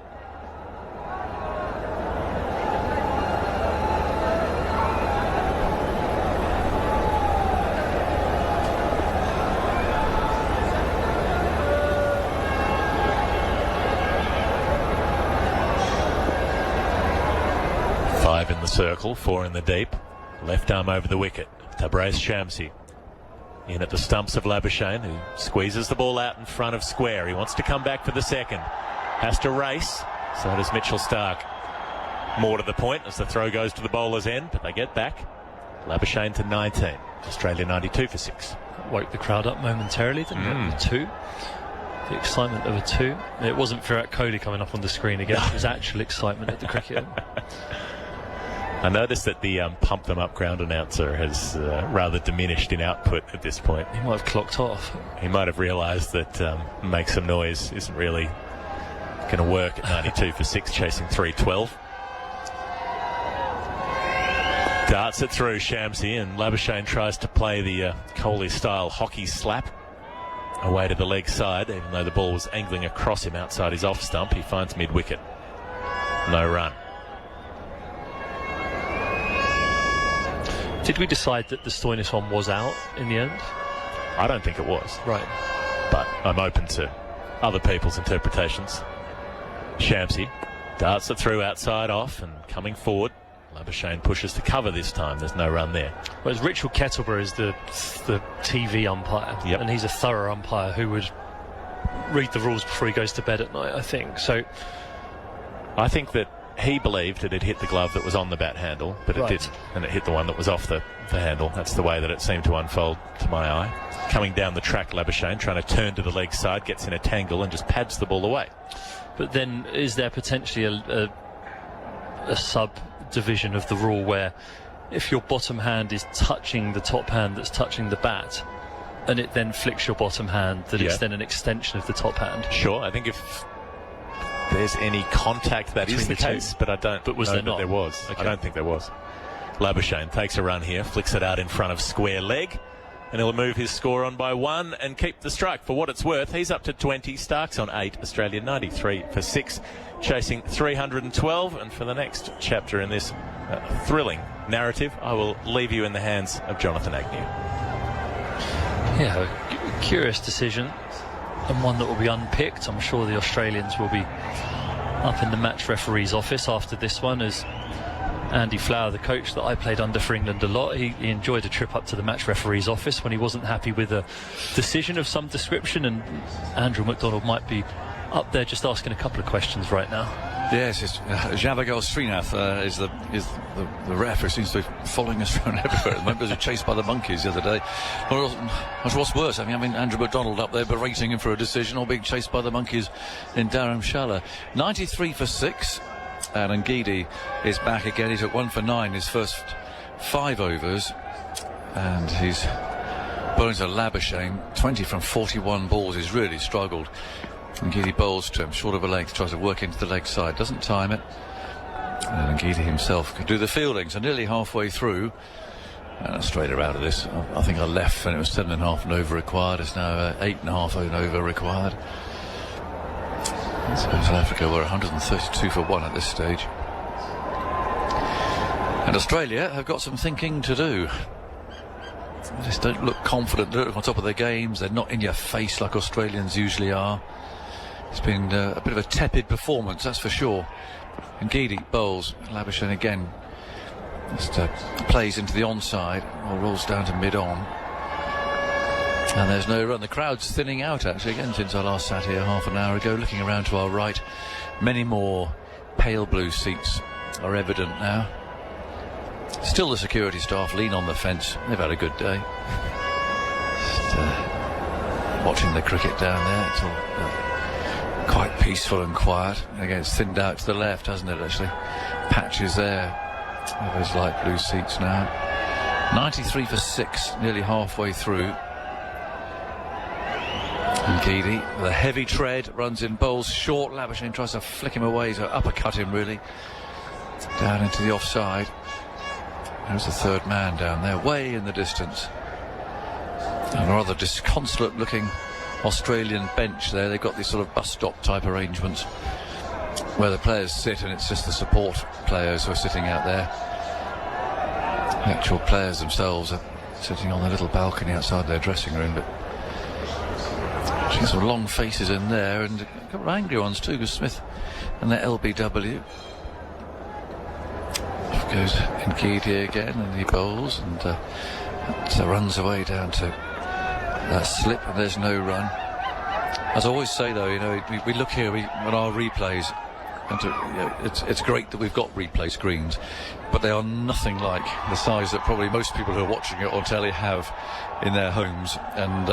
In the circle, 4 in the deep. Left arm over the wicket. Tabraiz Shamsi in at the stumps of Labuschagne, who squeezes the ball out in front of square. He wants to come back for the second. Has to race. So does Mitchell Starc. More to the point as the throw goes to the bowler's end, but they get back. Labuschagne to 19. Australia 92 for 6. Woke the crowd up momentarily, didn't it? The 2. The excitement of a 2. It wasn't Virat Kohli coming up on the screen again. It was actual excitement at the cricket. I noticed that the pump them up ground announcer has rather diminished in output at this point. He might have clocked off. He might have realised that make some noise isn't really going to work at 92 for 6, chasing 312. Darts it through Shamsi, and Labuschagne tries to play the Kohli-style hockey slap away to the leg side, even though the ball was angling across him outside his off stump. He finds mid-wicket. No run. Did we decide that the Stoinis one was out in the end? I don't think it was. Right. But I'm open to other people's interpretations. Shamsi darts it through outside off and coming forward. Labuschagne pushes to cover this time. There's no run there. Whereas Richard Kettleborough is the TV umpire. Yep. And he's a thorough umpire who would read the rules before he goes to bed at night, I think. So I think that he believed it had hit the glove that was on the bat handle, but it didn't, and it hit the one that was off the handle. That's the way that it seemed to unfold to my eye. Coming down the track, Labuschagne trying to turn to the leg side, gets in a tangle and just pads the ball away. But then is there potentially a subdivision of the rule where if your bottom hand is touching the top hand that's touching the bat, and it then flicks your bottom hand, that it's then an extension of the top hand? Sure, I think if there's any contact, that is the case, but I don't know that there was. Okay. I don't think there was. Labuschagne takes a run here, flicks it out in front of square leg, and he'll move his score on by 1 and keep the strike. For what it's worth, he's up to 20. Stark's on 8. Australia 93 for 6, chasing 312. And for the next chapter in this thrilling narrative, I will leave you in the hands of Jonathan Agnew. Yeah, a curious decision, and one that will be unpicked. I'm sure the Australians will be up in the match referee's office after this one, as Andy Flower, the coach that I played under for England a lot, he enjoyed a trip up to the match referee's office when he wasn't happy with a decision of some description, and Andrew McDonald might be up there just asking a couple of questions right now. Yes, it's Javagal Srinath is the ref who seems to be following us around everywhere. Remember, he was chased by the monkeys the other day. What's worse, I mean Andrew McDonald up there berating him for a decision, or being chased by the monkeys in Dharamshala. 93 for 6. And Getty is back again. He took 1 for 9 his first 5 overs, and he's bowling to Labuschagne. 20 from 41 balls. He's really struggled. And Getty bowls to him, short of a length, tries to work into the leg side, doesn't time it. And Getty himself could do the fielding. So nearly halfway through, and Australia out of this. I think I left when it was 7.5 and over required. It's now 8.5 and over required. South Africa were 132 for 1 at this stage. And Australia have got some thinking to do. They just don't look confident. They don't look on top of their games. They're not in your face like Australians usually are. It's been a bit of a tepid performance, that's for sure. And Getty bowls. Labuschagne again just plays into the onside, or rolls down to mid-on. And there's no run. The crowd's thinning out, actually, again, since I last sat here half an hour ago. Looking around to our right, many more pale blue seats are evident now. Still the security staff lean on the fence. They've had a good day. Just watching the cricket down there. It's all quite peaceful and quiet. Again, it's thinned out to the left, hasn't it, actually? Patches there of those light blue seats now. 93 for 6, nearly halfway through. And Getty, with a heavy tread, runs in, bowls short. Labuschagne tries to flick him away, so uppercut him really down into the offside. There's the third man down there, way in the distance. And a rather disconsolate looking Australian bench there. They've got these sort of bus stop type arrangements where the players sit, and it's just the support players who are sitting out there. The actual players themselves are sitting on the little balcony outside their dressing room, but some long faces in there, and a couple of angry ones too, because Smith and their LBW. Goes in Getty again, and he bowls, and runs away down to that slip, and there's no run. As I always say, though, you know, we look here at our replays, and it's great that we've got replay screens, but they are nothing like the size that probably most people who are watching it on telly have in their homes, and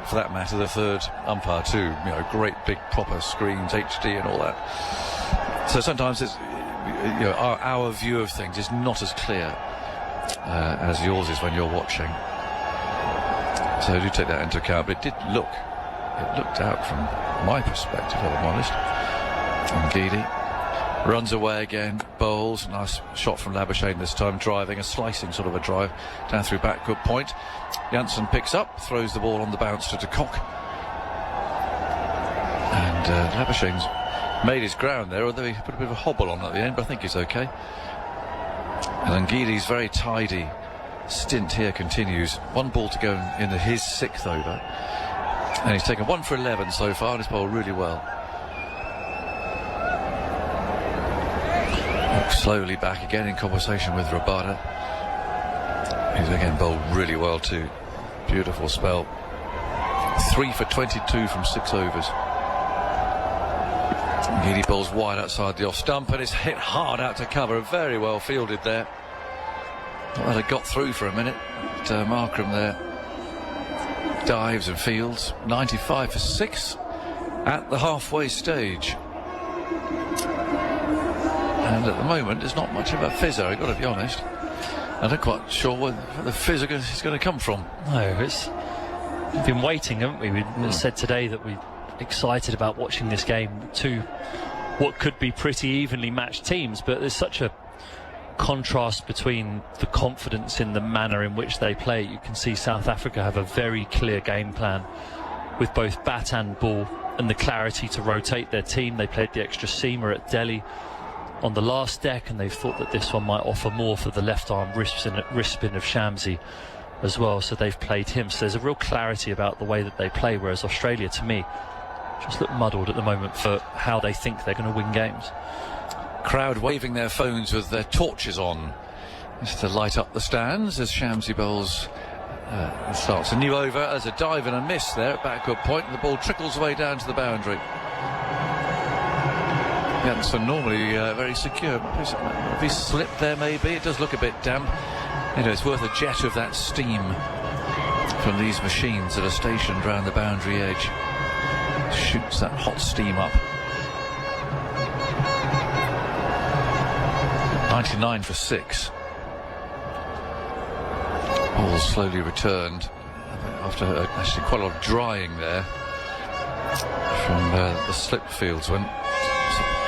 for that matter, the third umpire too. You know, great big proper screens, HD and all that. So sometimes it's, you know, our view of things is not as clear as yours is when you're watching. So I do take that into account, but it looked out from my perspective, if I'm honest. And Getty runs away again, bowls. Nice shot from Labuschagne this time, driving, a slicing sort of a drive down through back, good point. Janssen picks up, throws the ball on the bounce to de Kock. And Labuschagne's made his ground there, although he put a bit of a hobble on at the end, but I think he's okay. And then Getty's very tidy stint here continues. 1 ball to go in his 6th over, and he's taken 1 for 11 so far, and he's bowled really well. Slowly back again in conversation with Rabada. He's again bowled really well too. Beautiful spell. 3 for 22 from 6 overs. Getty ball's wide outside the off stump, and it's hit hard out to cover. Very well fielded there. Well, it got through for a minute. But, Markram there dives and fields. 95 for 6 at the halfway stage. And at the moment, there's not much of a fizzer, I've got to be honest. I'm not quite sure where the fizz is going to come from. No, we've been waiting, haven't we? We said today that we're excited about watching this game. Two what could be pretty evenly matched teams, but there's such a contrast between the confidence in the manner in which they play. You can see South Africa have a very clear game plan with both bat and ball, and the clarity to rotate their team. They played the extra seamer at Delhi on the last deck, and they've thought that this one might offer more for the left arm wrist spin of Shamsi as well, so they've played him. So there's a real clarity about the way that they play, whereas Australia, to me, just look muddled at the moment for how they think they're going to win games. Crowd waving their phones with their torches on just to light up the stands as Shamsi bowls starts a new over. As a dive and a miss there at backward point, and the ball trickles away down to the boundary. Janssen normally very secure. If he slipped there, maybe. It does look a bit damp. You know, it's worth a jet of that steam from these machines that are stationed around the boundary edge. Shoots that hot steam up. 99 for 6. Ball slowly returned after actually quite a lot of drying there from the slip fields. When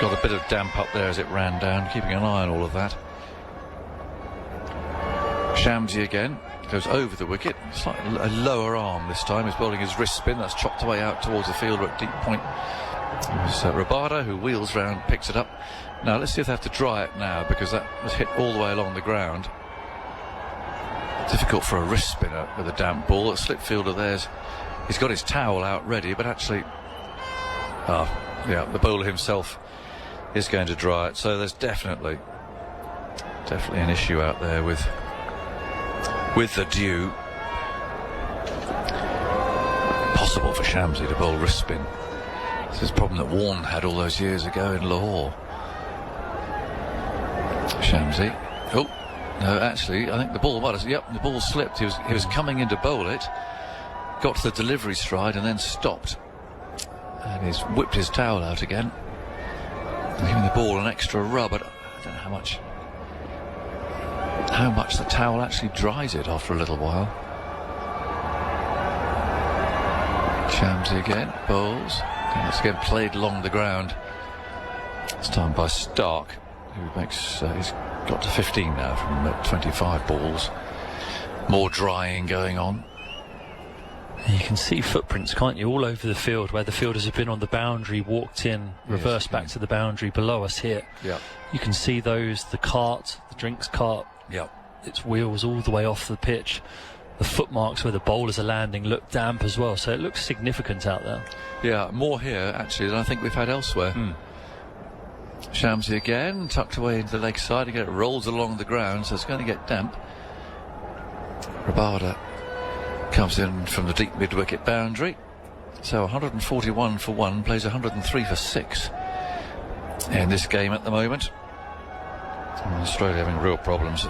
got a bit of damp up there as it ran down, keeping an eye on all of that. Shamsi again goes over the wicket. Slightly a lower arm this time. He's bowling his wrist spin. That's chopped away out towards the fielder at deep point. It was Rabada who wheels round, picks it up. Now let's see if they have to dry it now, because that was hit all the way along the ground. Difficult for a wrist spinner with a damp ball. A slip fielder there's, he's got his towel out ready, but actually, the bowler himself is going to dry it. So there's definitely an issue out there with the dew. Possible for Shamsi to bowl wrist spin. This is a problem that Warne had all those years ago in Lahore. Shamsi. Oh, no, actually, I think the ball might have... Yep, the ball slipped. He was coming in to bowl it, got to the delivery stride and then stopped. And he's whipped his towel out again, giving the ball an extra rub. But I don't know how much the towel actually dries it after a little while. Shamsi again, bowls. And it's again played along the ground. This time by Stark, who makes... he's got to 15 now from 25 balls. More drying going on. You can see footprints, can't you, all over the field where the fielders have been on the boundary, walked in, reversed back to the boundary below us here. Yeah. You can see those, the cart, the drinks cart. Yeah. Its wheels all the way off the pitch. The footmarks where the bowlers are landing look damp as well, so it looks significant out there. Yeah, more here actually than I think we've had elsewhere. Shamsi again, tucked away into the leg side. Again, it rolls along the ground, so it's going to get damp. Rabada comes in from the deep mid-wicket boundary. So 141 for 1, plays 103 for 6 in this game at the moment. Australia having real problems.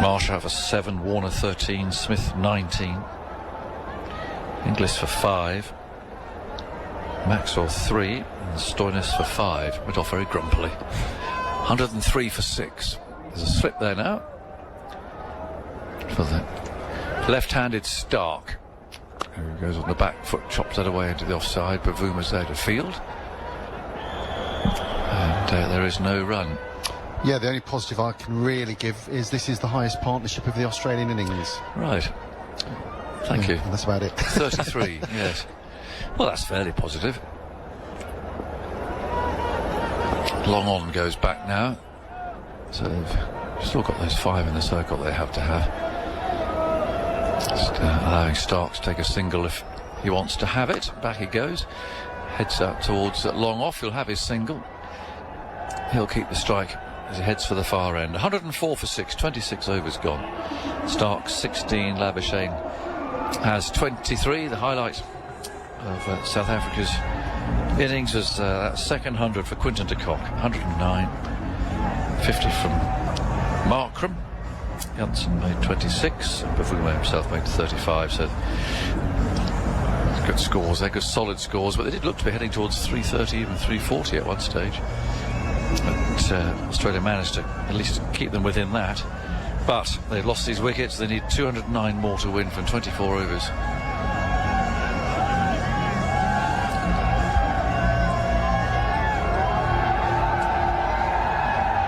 Marshall for 7, Warner 13, Smith 19, Inglis for 5, Maxwell 3, and Stoinis for 5. Went off very grumpily. 103 for 6. There's a slip there now for the left-handed Stark, who goes on the back foot, chops that away into the offside. Bavuma's there to field, and there is no run. Yeah, the only positive I can really give is this is the highest partnership of the Australian innings. Right. Thank you. That's about it. 33, yes. Well, that's fairly positive. Long on goes back now. So they've still got those 5 in the circle they have to have. Just allowing Stark to take a single if he wants to have it. Back he goes. Heads out towards long off. He'll have his single. He'll keep the strike as he heads for the far end. 104 for 6, 26 overs gone. Stark 16, Labuschagne has 23. The highlight of South Africa's innings was that second 100 for Quinton de Kock, 109. 50 from Markram. Janssen made 26. Bavuma himself made 35. So good scores. They're good solid scores, but they did look to be heading towards 330, even 340 at one stage. But Australia managed to at least keep them within that. But they've lost these wickets. They need 209 more to win from 24 overs.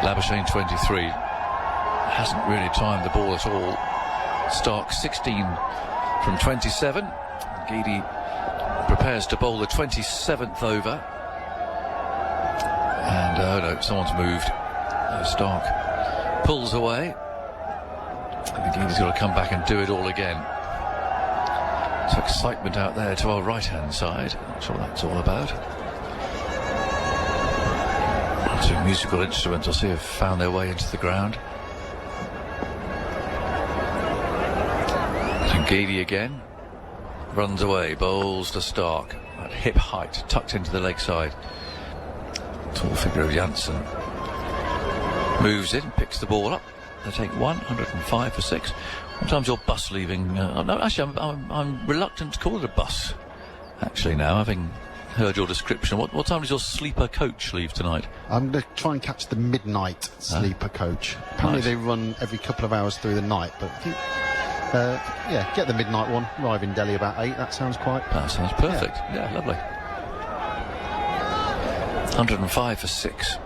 Labuschagne 23 hasn't really timed the ball at all. Stark 16 from 27. Getty prepares to bowl the 27th over. And oh no, someone's moved. Stark pulls away. And Getty's got to come back and do it all again. It's excitement out there to our right-hand side. That's what that's all about. Two musical instruments, I see, have found their way into the ground. And Getty again runs away, bowls to Stark at hip height, tucked into the leg side. Tall figure of Janssen moves in, picks the ball up. They take 105 for 6. What time's your bus leaving? No, actually, I'm reluctant to call it a bus. Actually, now having heard your description, what time does your sleeper coach leave tonight? I'm going to try and catch the midnight sleeper coach. Apparently they run every couple of hours through the night, but I think, yeah, get the midnight one, arrive in Delhi about 8, that sounds perfect. Yeah, lovely. 105 for 6.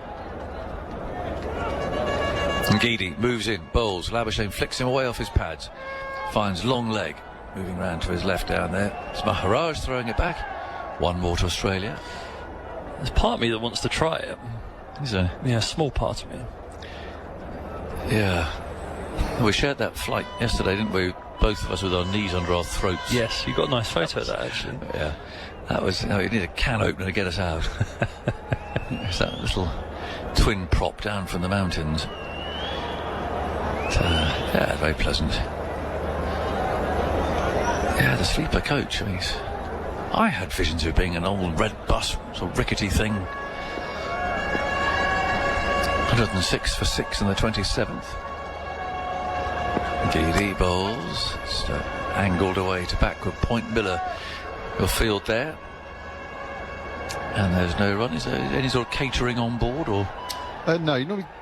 And Getty moves in, bowls, Labuschagne flicks him away off his pads, finds long leg, moving round to his left down there. It's Maharaj throwing it back. One more to Australia. There's part of me that wants to try it. Is there? Yeah, a small part of me. Yeah. We shared that flight yesterday, didn't we? Both of us with our knees under our throats. Yes, you got a nice photo of that, actually. Yeah. That was... you need a can opener to get us out. It's that little twin prop down from the mountains. But, yeah, very pleasant. Yeah, the sleeper coach, I mean, I had visions of being an old red bus, sort of rickety thing. 106 for 6 in the 27th. Getty bowls. It's angled away to backward point. Miller will field there. And there's no run. Is there any sort of catering on board, or...? No,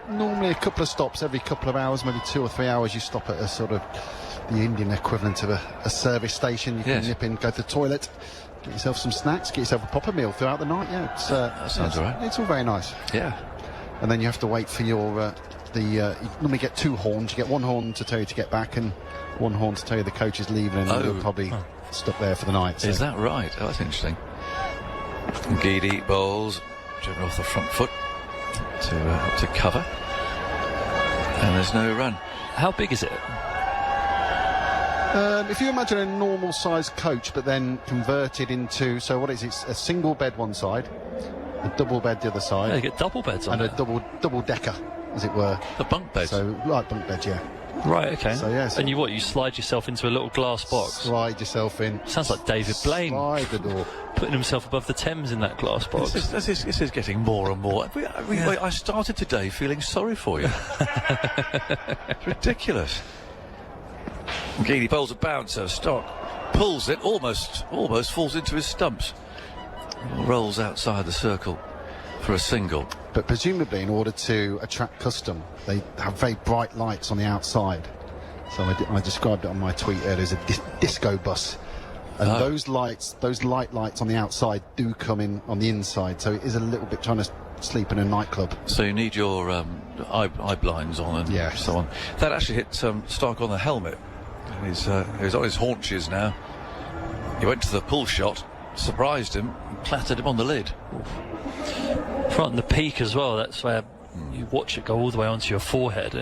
normally a couple of stops every couple of hours, maybe 2 or 3 hours. You stop at a sort of the Indian equivalent of a service station. You can nip in, go to the toilet, get yourself some snacks, get yourself a proper meal throughout the night. Yeah, it's, that sounds all right. It's all very nice. Yeah. And then you have to wait for your you normally get 2 horns. You get 1 horn to tell you to get back and 1 horn to tell you the coach is leaving, and you'll probably stop there for the night. So. Is that right? Oh, that's interesting. Getty bowls, driven off the front foot to cover, and there's no run. How big is it? If you imagine a normal sized coach but then converted into, so what is it? It's a single bed one side, a double bed the other side. Yeah, you get double beds on and there. A double decker, as it were. The bunk beds. So like bunk beds, yeah. Right, okay. So yes. And you slide yourself into a little glass box. Slide yourself in. Sounds like David Blaine. Slide the door. Putting himself above the Thames in that glass box. This is getting more and more. I started today feeling sorry for you. It's ridiculous. Getty bowls a bouncer. Stark pulls it, almost falls into his stumps. Rolls outside the circle for a single. But presumably, in order to attract custom, they have very bright lights on the outside. So I described it on my tweet earlier as a disco bus. And those lights, those lights on the outside do come in on the inside. So it is a little bit trying to sleep in a nightclub. So you need your eye blinds on and so on. That actually hit Stark on the helmet. He's on his haunches now. He went to the pull shot, surprised him, and clattered him on the lid. Right in the peak as well, that's where you watch it go all the way onto your forehead.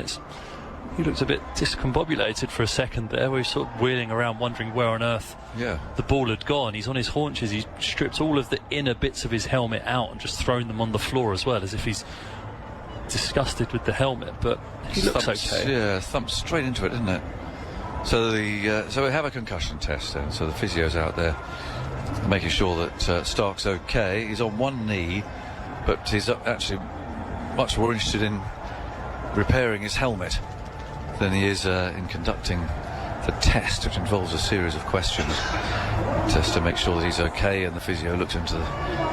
He looked a bit discombobulated for a second there, where he's sort of wheeling around wondering where on earth the ball had gone. He's on his haunches, he's stripped all of the inner bits of his helmet out and just thrown them on the floor as well, as if he's disgusted with the helmet, but he looks okay. Yeah, thumped straight into it, didn't it? So so we have a concussion test then, so the physio's out there making sure that Stark's okay. He's on one knee, but he's actually much more interested in repairing his helmet than he is in conducting the test, which involves a series of questions just to make sure that he's okay, and the physio looks into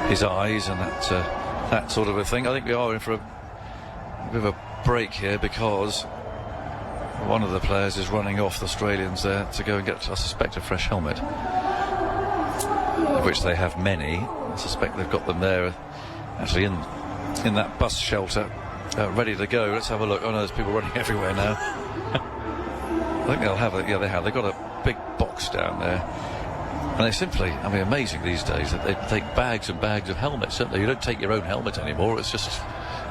his eyes and that sort of a thing. I think we are in for a bit of a break here because one of the players is running off, the Australians there, to go and get, I suspect, a fresh helmet, of which they have many. I suspect they've got them there actually in that bus shelter, ready to go. Let's have a look. Oh no, there's people running everywhere now. I think they'll have it. Yeah, they have. They've got a big box down there, and they simply, I mean, amazing these days that they take bags and bags of helmets, don't they? You don't take your own helmet anymore. It's just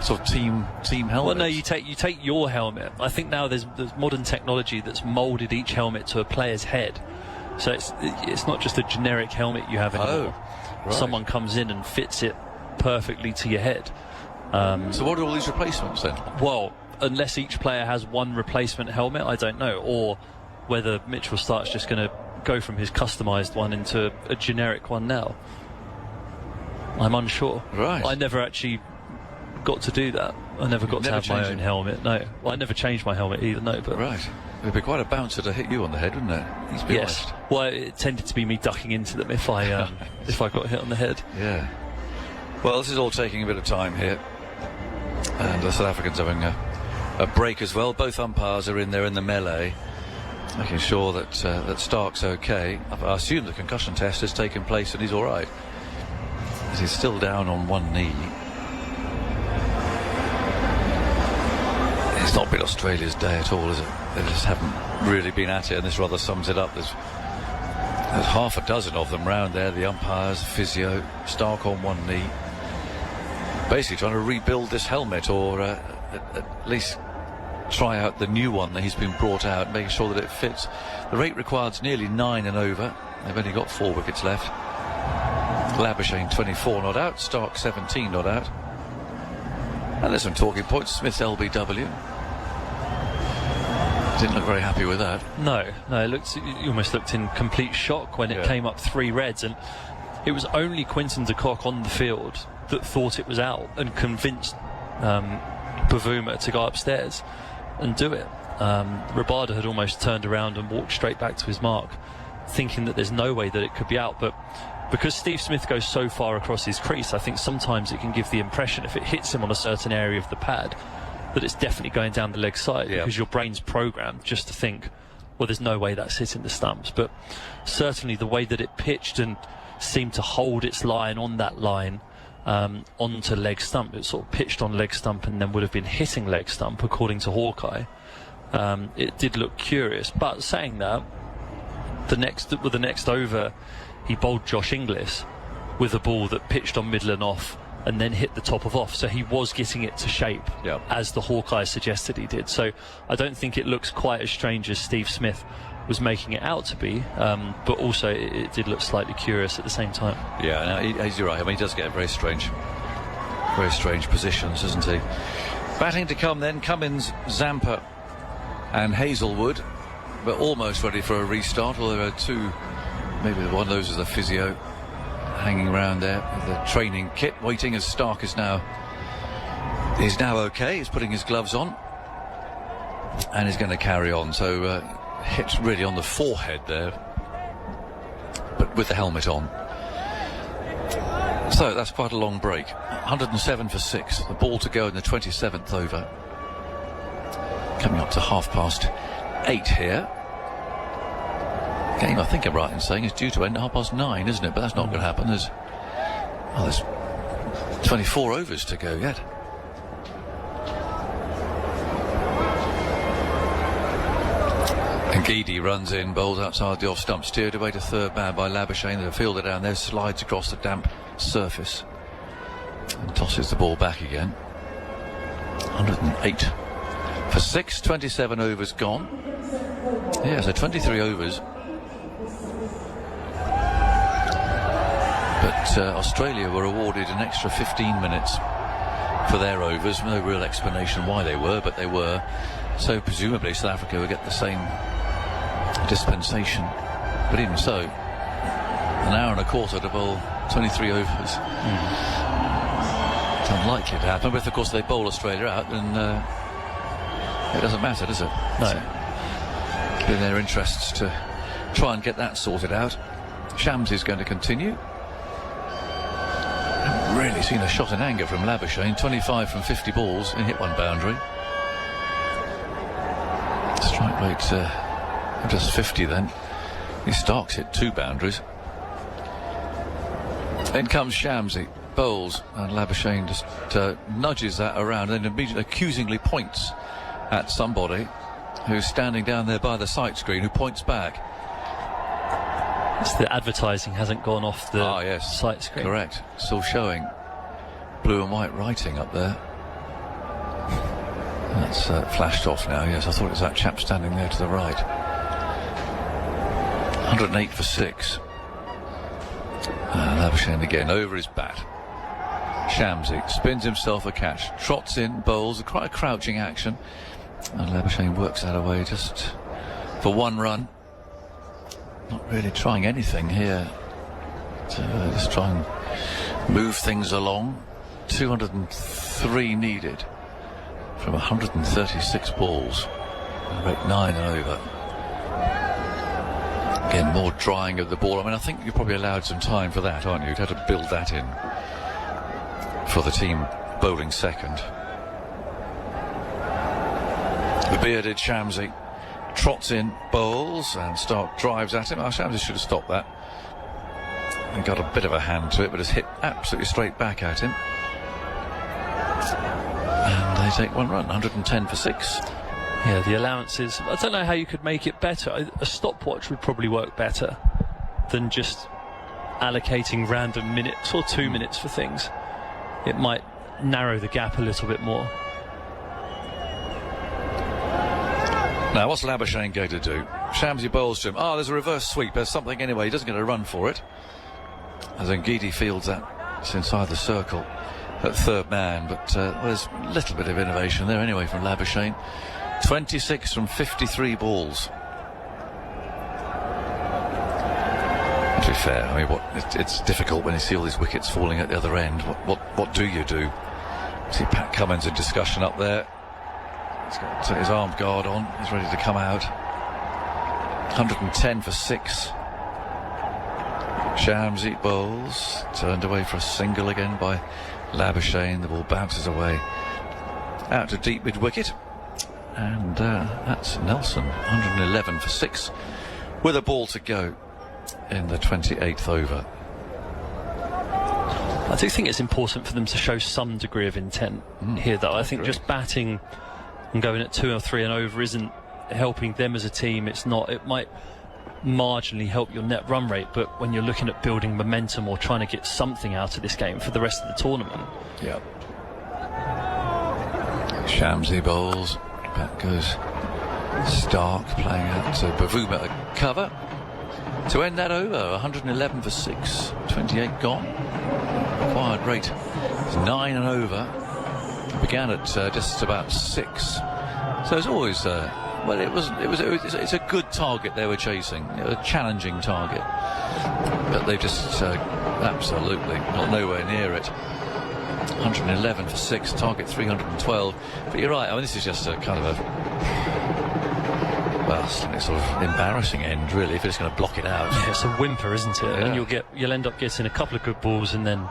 sort of team helmet. Well, no, you take your helmet. I think now there's modern technology that's moulded each helmet to a player's head, so it's not just a generic helmet you have anymore. Oh, right. Someone comes in and fits it perfectly to your head. So what are all these replacements then? Well, unless each player has one replacement helmet, I don't know, or whether Mitchell Stark's just going to go from his customised one into a generic one now. I'm unsure. Right. I never actually got to do that. I never got to have my own helmet. No. Well, I never changed my helmet either. No. But right. It'd be quite a bouncer to hit you on the head, wouldn't it? Yes. Honest. Well, it tended to be me ducking into them if I got hit on the head. Yeah. Well, this is all taking a bit of time here, and the South Africans having a break as well. Both umpires are in there in the melee, making sure that Stark's okay. I assume the concussion test has taken place and he's all right. He's still down on one knee. It's not been Australia's day at all, is it? They just haven't really been at it, and this rather sums it up. There's half a dozen of them round there, the umpires, physio, Stark on one knee, basically trying to rebuild this helmet, or at least try out the new one that he's been brought out, making sure that it fits. The rate required's nearly 9 and over. They've only got 4 wickets left. Labuschagne 24 not out, Stark 17 not out. And there's some talking points. Smith's LBW didn't look very happy with that. No, he almost looked in complete shock when it came up 3 reds, and it was only Quinton de Kock on the field that thought it was out and convinced Bavuma to go upstairs and do it. Rabada had almost turned around and walked straight back to his mark, thinking that there's no way that it could be out, but because Steve Smith goes so far across his crease, I think sometimes it can give the impression, if it hits him on a certain area of the pad, that it's definitely going down the leg side, because your brain's programmed just to think, well, there's no way that's hitting the stumps. But certainly the way that it pitched and seemed to hold its line on that line onto leg stump, it sort of pitched on leg stump and then would have been hitting leg stump, according to Hawkeye. It did look curious, but saying that, the next over, he bowled Josh Inglis with a ball that pitched on middle and off and then hit the top of off, so he was getting it to shape as the Hawkeye suggested he did. So I don't think it looks quite as strange as Steve Smith was making it out to be, but also it did look slightly curious at the same time. Yeah, no, you're right. I mean, he does get very strange positions, doesn't he? Batting to come then, Cummins, Zampa and Hazelwood, but almost ready for a restart, although there are 2, maybe one of those is the physio hanging around there with the training kit, waiting as Stark is now okay. He's putting his gloves on and he's going to carry on. So hit really on the forehead there, but with the helmet on. So that's quite a long break. 107 for 6. The ball to go in the 27th over. Coming up to 8:30 here. Game, I think I'm right in saying, is due to end at 9:30, isn't it? But that's not going to happen. There's 24 overs to go yet. And Getty runs in, bowls outside the off stump, steered away to third man by Labuschagne. The fielder down there slides across the damp surface and tosses the ball back again. 108 for 6, 27 overs gone. Yeah, so 23 overs. But Australia were awarded an extra 15 minutes for their overs. No real explanation why they were, but they were. So presumably South Africa would get the same dispensation. But even so, an hour and a quarter to bowl 23 overs. It's unlikely to happen, but if, of course, they bowl Australia out, then it doesn't matter, does it? No. It's in their interests to try and get that sorted out. Shams is going to continue. Haven't really seen a shot in anger from Labuschagne. 25 from 50 balls and hit one boundary. Strike rate just 50 then. Starks hit 2 boundaries. In comes Shamsi, bowls, and Labuschagne just nudges that around and immediately accusingly points at somebody who's standing down there by the sight screen, who points back. It's the advertising hasn't gone off the sight screen. Correct. Still showing blue and white writing up there. That's flashed off now, yes. I thought it was that chap standing there to the right. 108 for 6. Labuschagne again over his bat. Shamsi spins himself a catch, trots in, bowls, quite a crouching action, and Labuschagne works that away just for 1 run. Not really trying anything here to just try and move things along. 203 needed from 136 balls. Rate 9 and over. Again, more drying of the ball. I mean, I think you're probably allowed some time for that, aren't you? You'd have to build that in for the team bowling second. The bearded Shamsi trots in, bowls, and Stark drives at him. Shamsi should have stopped that. And got a bit of a hand to it, but has hit absolutely straight back at him. And they take 1 run, 110 for 6. Yeah, the allowances. I don't know how you could make it better. A stopwatch would probably work better than just allocating random minutes or 2 minutes for things. It might narrow the gap a little bit more. Now, what's Labuschagne going to do? Shamsi bowls to him. Oh, there's a reverse sweep. There's something anyway. He doesn't get a run for it. As then Getty fields that. It's inside the circle at third man. But there's a little bit of innovation there anyway from Labuschagne. 26 from 53 balls. To be fair, I mean, it's difficult when you see all these wickets falling at the other end. What do you do? See Pat Cummins in discussion up there. He's got his armed guard on. He's ready to come out. 110 for 6. Shamsi bowls. Turned away for a single again by Labuschagne. The ball bounces away out to deep mid-wicket. And that's Nelson. 111 for 6 with a ball to go in the 28th over. I do think it's important for them to show some degree of intent here, though. I think just batting and going at 2 or 3 and over isn't helping them as a team. It's not. It might marginally help your net run rate, but when you're looking at building momentum or trying to get something out of this game for the rest of the tournament. Yeah. Shamsi bowls. Back goes Stark, playing out to Bavuma at cover to end that over. 111 for 6. 28 gone. Required rate is 9 and over. Began at just about 6. So it's always it's a good target they were chasing, a challenging target, but they just absolutely not nowhere near it. 111 for 6, target 312. But you're right, I mean, this is just a kind of it's sort of embarrassing end, really, if it's going to block it out. Yeah, it's a whimper, isn't it? Yeah. And you'll end up getting a couple of good balls, and then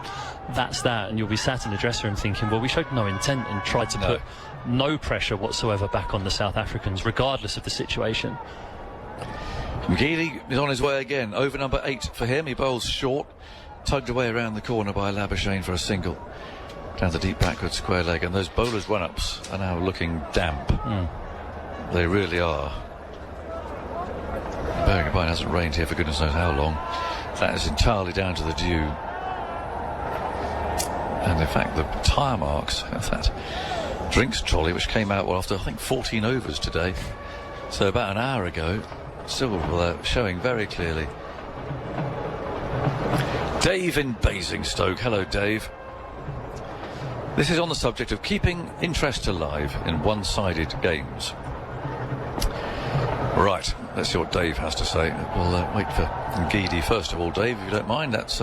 that's that, and you'll be sat in the dressing room thinking, well, we showed no intent and tried to put no pressure whatsoever back on the South Africans, regardless of the situation. Getty is on his way again. Over number 8 for him. He bowls short, tugged away around the corner by Labuschagne for a single. Down the deep backward square leg, and those bowlers' run-ups are now looking damp. They really are. Bearing in mind it hasn't rained here for goodness knows how long. That is entirely down to the dew. And in fact, the tyre marks of that drinks trolley, which came out after I think 14 overs today, so about an hour ago, still showing very clearly. Dave in Basingstoke. Hello, Dave. This is on the subject of keeping interest alive in one-sided games. Right, let's see what Dave has to say. We'll wait for Getty first of all. Dave, if you don't mind, that's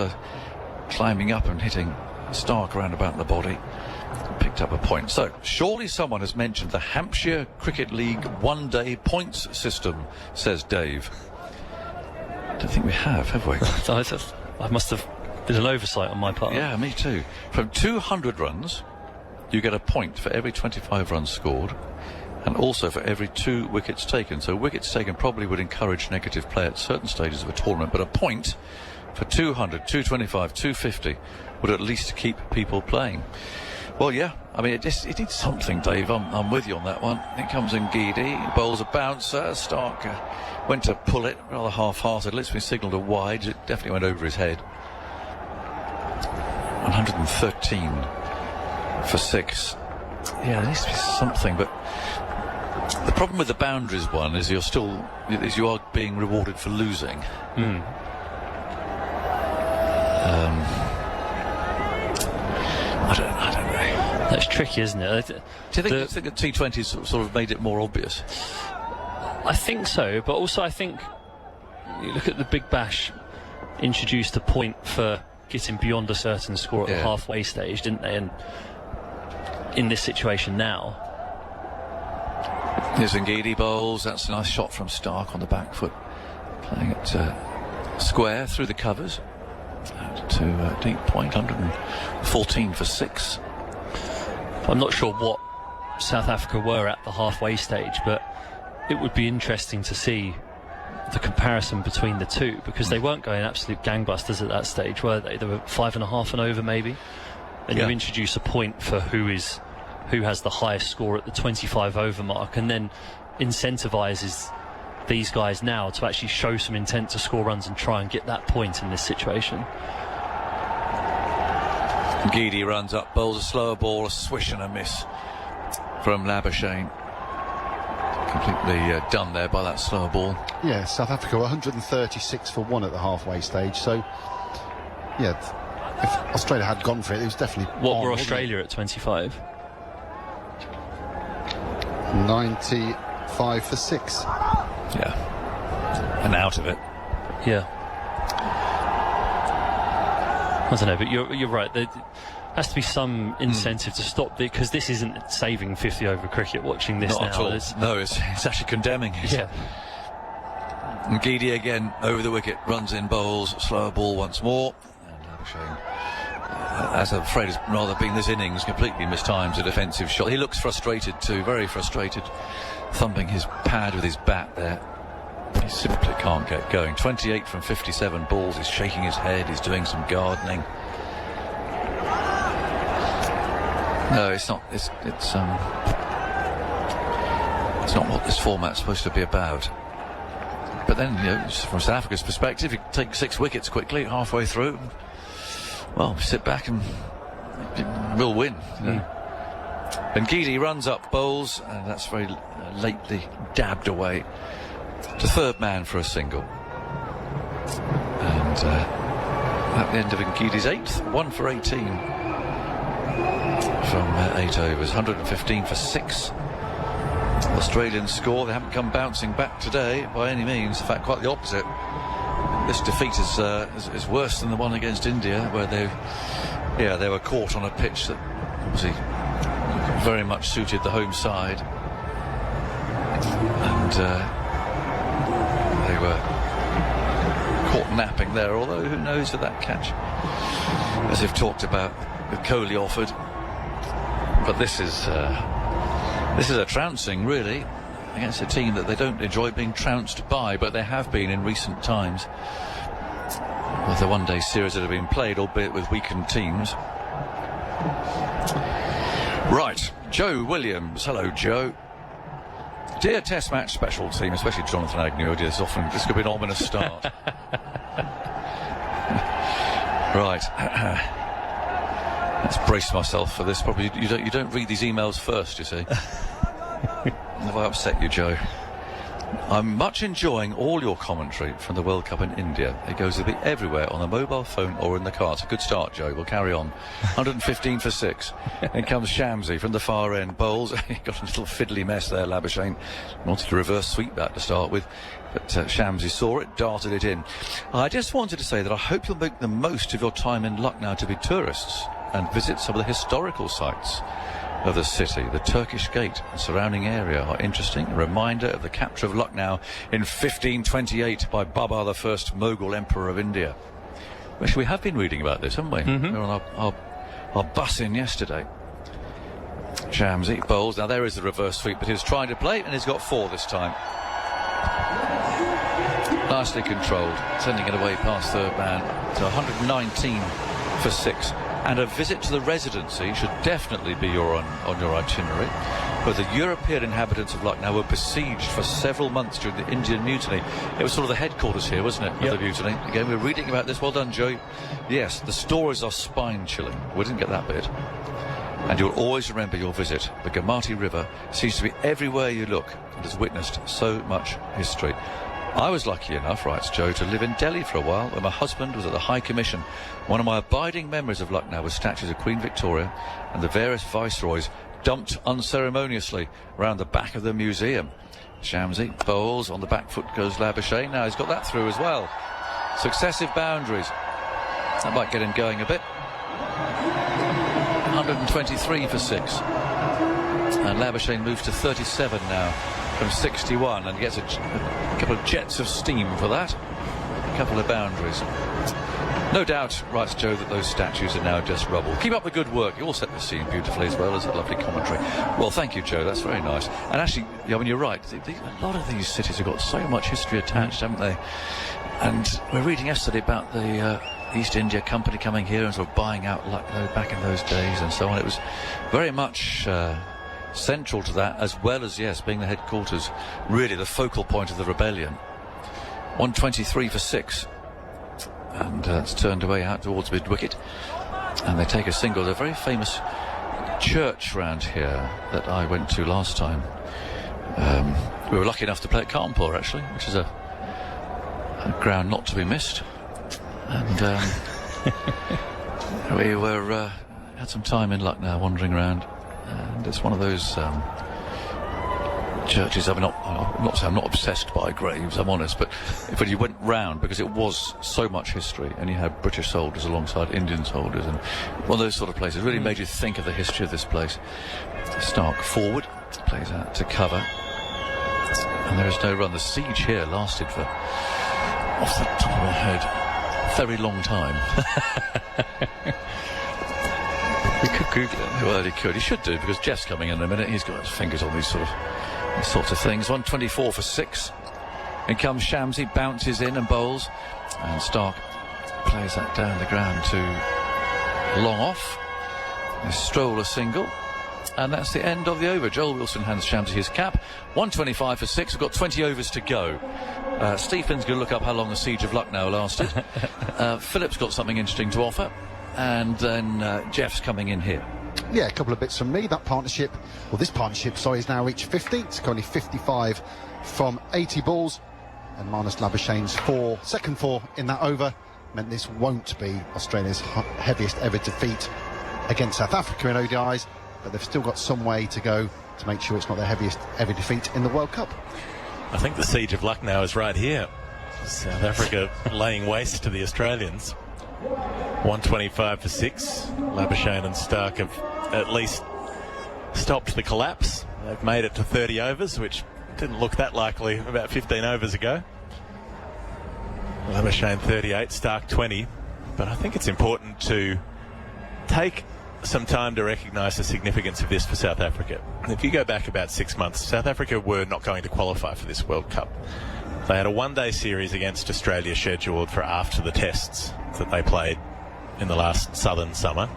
climbing up and hitting Stark around about the body. Picked up a point. So, surely someone has mentioned the Hampshire Cricket League one-day points system, says Dave. I don't think we have we? I must have been an oversight on my part. Yeah, me too. From 200 runs, you get a point for every 25 runs scored, and also for every 2 wickets taken. So wickets taken probably would encourage negative play at certain stages of a tournament, but a point for 200, 225, 250 would at least keep people playing. Well, yeah, I mean, it needs something, Dave. I'm with you on that one. It comes in Getty, bowls a bouncer. Stark went to pull it, rather half-hearted. Let's be signalled a wide. It definitely went over his head. 113 for 6. Yeah, there needs to be something, but the problem with the boundaries one is you are being rewarded for losing. I don't know. That's tricky, isn't it? Do you think the T20s sort of made it more obvious? I think so, but also I think you look at the Big Bash introduced a point for getting beyond a certain score at the halfway stage, didn't they? And in this situation now, here's Getty bowls. That's a nice shot from Stark on the back foot, playing it square through the covers to deep point. 114 for 6. I'm not sure what South Africa were at the halfway stage, but it would be interesting to see the comparison between the two, because they weren't going absolute gangbusters at that stage, were they? They were 5.5 and over maybe, and you introduce a point for who has the highest score at the 25 over mark, and then incentivises these guys now to actually show some intent to score runs and try and get that point in this situation. Getty runs up, bowls a slower ball, a swish and a miss from Labuschagne. Completely done there by that slower ball. Yeah, South Africa were 136 for 1 at the halfway stage, so yeah, if Australia had gone for it, it was definitely What were Australia at 25? 95 for 6. Yeah, and out of it. Yeah, I don't know, but you're right. There has to be some incentive to stop, because this isn't saving 50 over cricket. Watching this Not now, at all. No, it's actually condemning it. Yeah. And Getty again over the wicket, runs in, bowls, slower ball once more. And Labuschagne, as I'm afraid has rather been this innings, completely mistimes a defensive shot. He looks frustrated too, very frustrated, thumping his pad with his bat there. He simply can't get going. 28 from 57 balls. He's shaking his head. He's doing some gardening. No, it's not. It's not what this format's supposed to be about. But then, from South Africa's perspective, you take 6 wickets quickly halfway through. Well, sit back and we'll win. And Getty runs up, bowls, and that's very lately dabbed away to third man for a single. And at the end of Getty's 8th, 1 for 18 from 8 overs, 115 for 6. Australian score. They haven't come bouncing back today by any means. In fact, quite the opposite. This defeat is worse than the one against India, where they were caught on a pitch that obviously very much suited the home side, and they were caught napping there. Although who knows with that catch, as we've talked about, with Kohli offered. But this is a trouncing, really, against a team that they don't enjoy being trounced by, but they have been in recent times with the one-day series that have been played, albeit with weakened teams. Right, Joe Williams. Hello, Joe. Dear Test match special team, especially Jonathan Agnew. This could be an ominous start. Right. Let's brace myself for this. Probably you don't read these emails first, you see. Have I upset you, Joe? I'm much enjoying all your commentary from the World Cup in India. It goes a bit everywhere on the mobile phone or in the car. It's a good start, Joe. We'll carry on. 115 for 6. In comes Shamsi from the far end. Bowls. He got a little fiddly mess there, Labuschagne. Wanted to reverse sweep that to start with. But Shamsi saw it, darted it in. I just wanted to say that I hope you'll make the most of your time in Lucknow to be tourists and visit some of the historical sites of the city. The Turkish Gate and surrounding area are interesting. A reminder of the capture of Lucknow in 1528 by Babur, the first Mughal emperor of India. Wish we have been reading about this, haven't we? We were on our bus in yesterday. Shamsi bowls. Now there is the reverse sweep, but he's trying to play, and he's got 4 this time. Nicely controlled, sending it away past third man to 119 for 6. And a visit to the residency should definitely be on your itinerary. But the European inhabitants of Lucknow were besieged for several months during the Indian Mutiny. It was sort of the headquarters here, wasn't it, of the mutiny? Again, we're reading about this. Well done, Joe. Yes, the stories are spine-chilling. We didn't get that bit. And you'll always remember your visit. The Gomati River seems to be everywhere you look and has witnessed so much history. I was lucky enough, writes Joe, to live in Delhi for a while when my husband was at the High Commission. One of my abiding memories of Lucknow was statues of Queen Victoria and the various viceroys dumped unceremoniously around the back of the museum. Shamsi bowls. On the back foot goes Labuschagne. Now he's got that through as well. Successive boundaries. That might get him going a bit. 123 for 6. And Labuschagne moves to 37 now from 61 and gets a couple of jets of steam for that. A couple of boundaries. No doubt, writes Joe, that those statues are now just rubble. Keep up the good work. You all set the scene beautifully as well as a lovely commentary. Well, thank you, Joe. That's very nice. And actually, I mean, you're right. A lot of these cities have got so much history attached, haven't they? And we're reading yesterday about the East India Company coming here and sort of buying out Lucknow back in those days and so on. It was very much central to that, as well as, yes, being the headquarters, really the focal point of the rebellion. 123 for 6. And it's turned away out towards mid-wicket. And they take a single. There's a very famous church round here that I went to last time. We were lucky enough to play at Kanpur, actually, which is a ground not to be missed. And we were had some time in Lucknow wandering around. And it's one of those churches. I'm not obsessed by graves, I'm honest, but you went round because it was so much history, and you had British soldiers alongside Indian soldiers, and one of those sort of places really made you think of the history of this place. Stark forward, plays out to cover, and there is no run. The siege here lasted for, off the top of my head, a very long time. You could Google it. Well, he could. He should do, because Geoff's coming in a minute. He's got his fingers on these sorts of things. 124 for 6. In comes Shamsi, bounces in and bowls. And Stark plays that down the ground to long off. They stroll a single. And that's the end of the over. Joel Wilson hands Shamsi his cap. 125 for 6. We've got 20 overs to go. Stephen's going to look up how long the siege of Lucknow lasted. Philip's got something interesting to offer. And then Geoff's coming in here. Yeah, a couple of bits from me. That partnership, well, this partnership, sorry, is now reached 50. It's currently 55 from 80 balls. And minus Labuschagne's second 4 in that over, meant this won't be Australia's heaviest ever defeat against South Africa in ODIs. But they've still got some way to go to make sure it's not their heaviest ever defeat in the World Cup. I think the siege of Lucknow is right here. South Africa laying waste to the Australians. 125 for 6. Labuschagne and Stark have at least stopped the collapse. They've made it to 30 overs, which didn't look that likely about 15 overs ago. Labuschagne 38, Stark 20. But I think it's important to take some time to recognise the significance of this for South Africa. If you go back about 6 months, South Africa were not going to qualify for this World Cup. They had a one-day series against Australia scheduled for after the tests that they played in the last southern summer.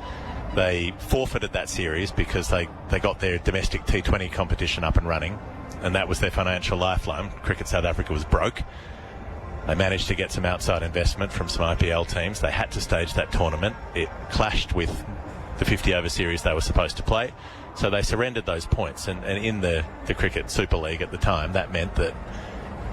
They forfeited that series because they got their domestic T20 competition up and running, and that was their financial lifeline. Cricket South Africa was broke. They managed to get some outside investment from some IPL teams. They had to stage that tournament. It clashed with the 50-over series they were supposed to play, so they surrendered those points. And in the Cricket Super League at the time, that meant that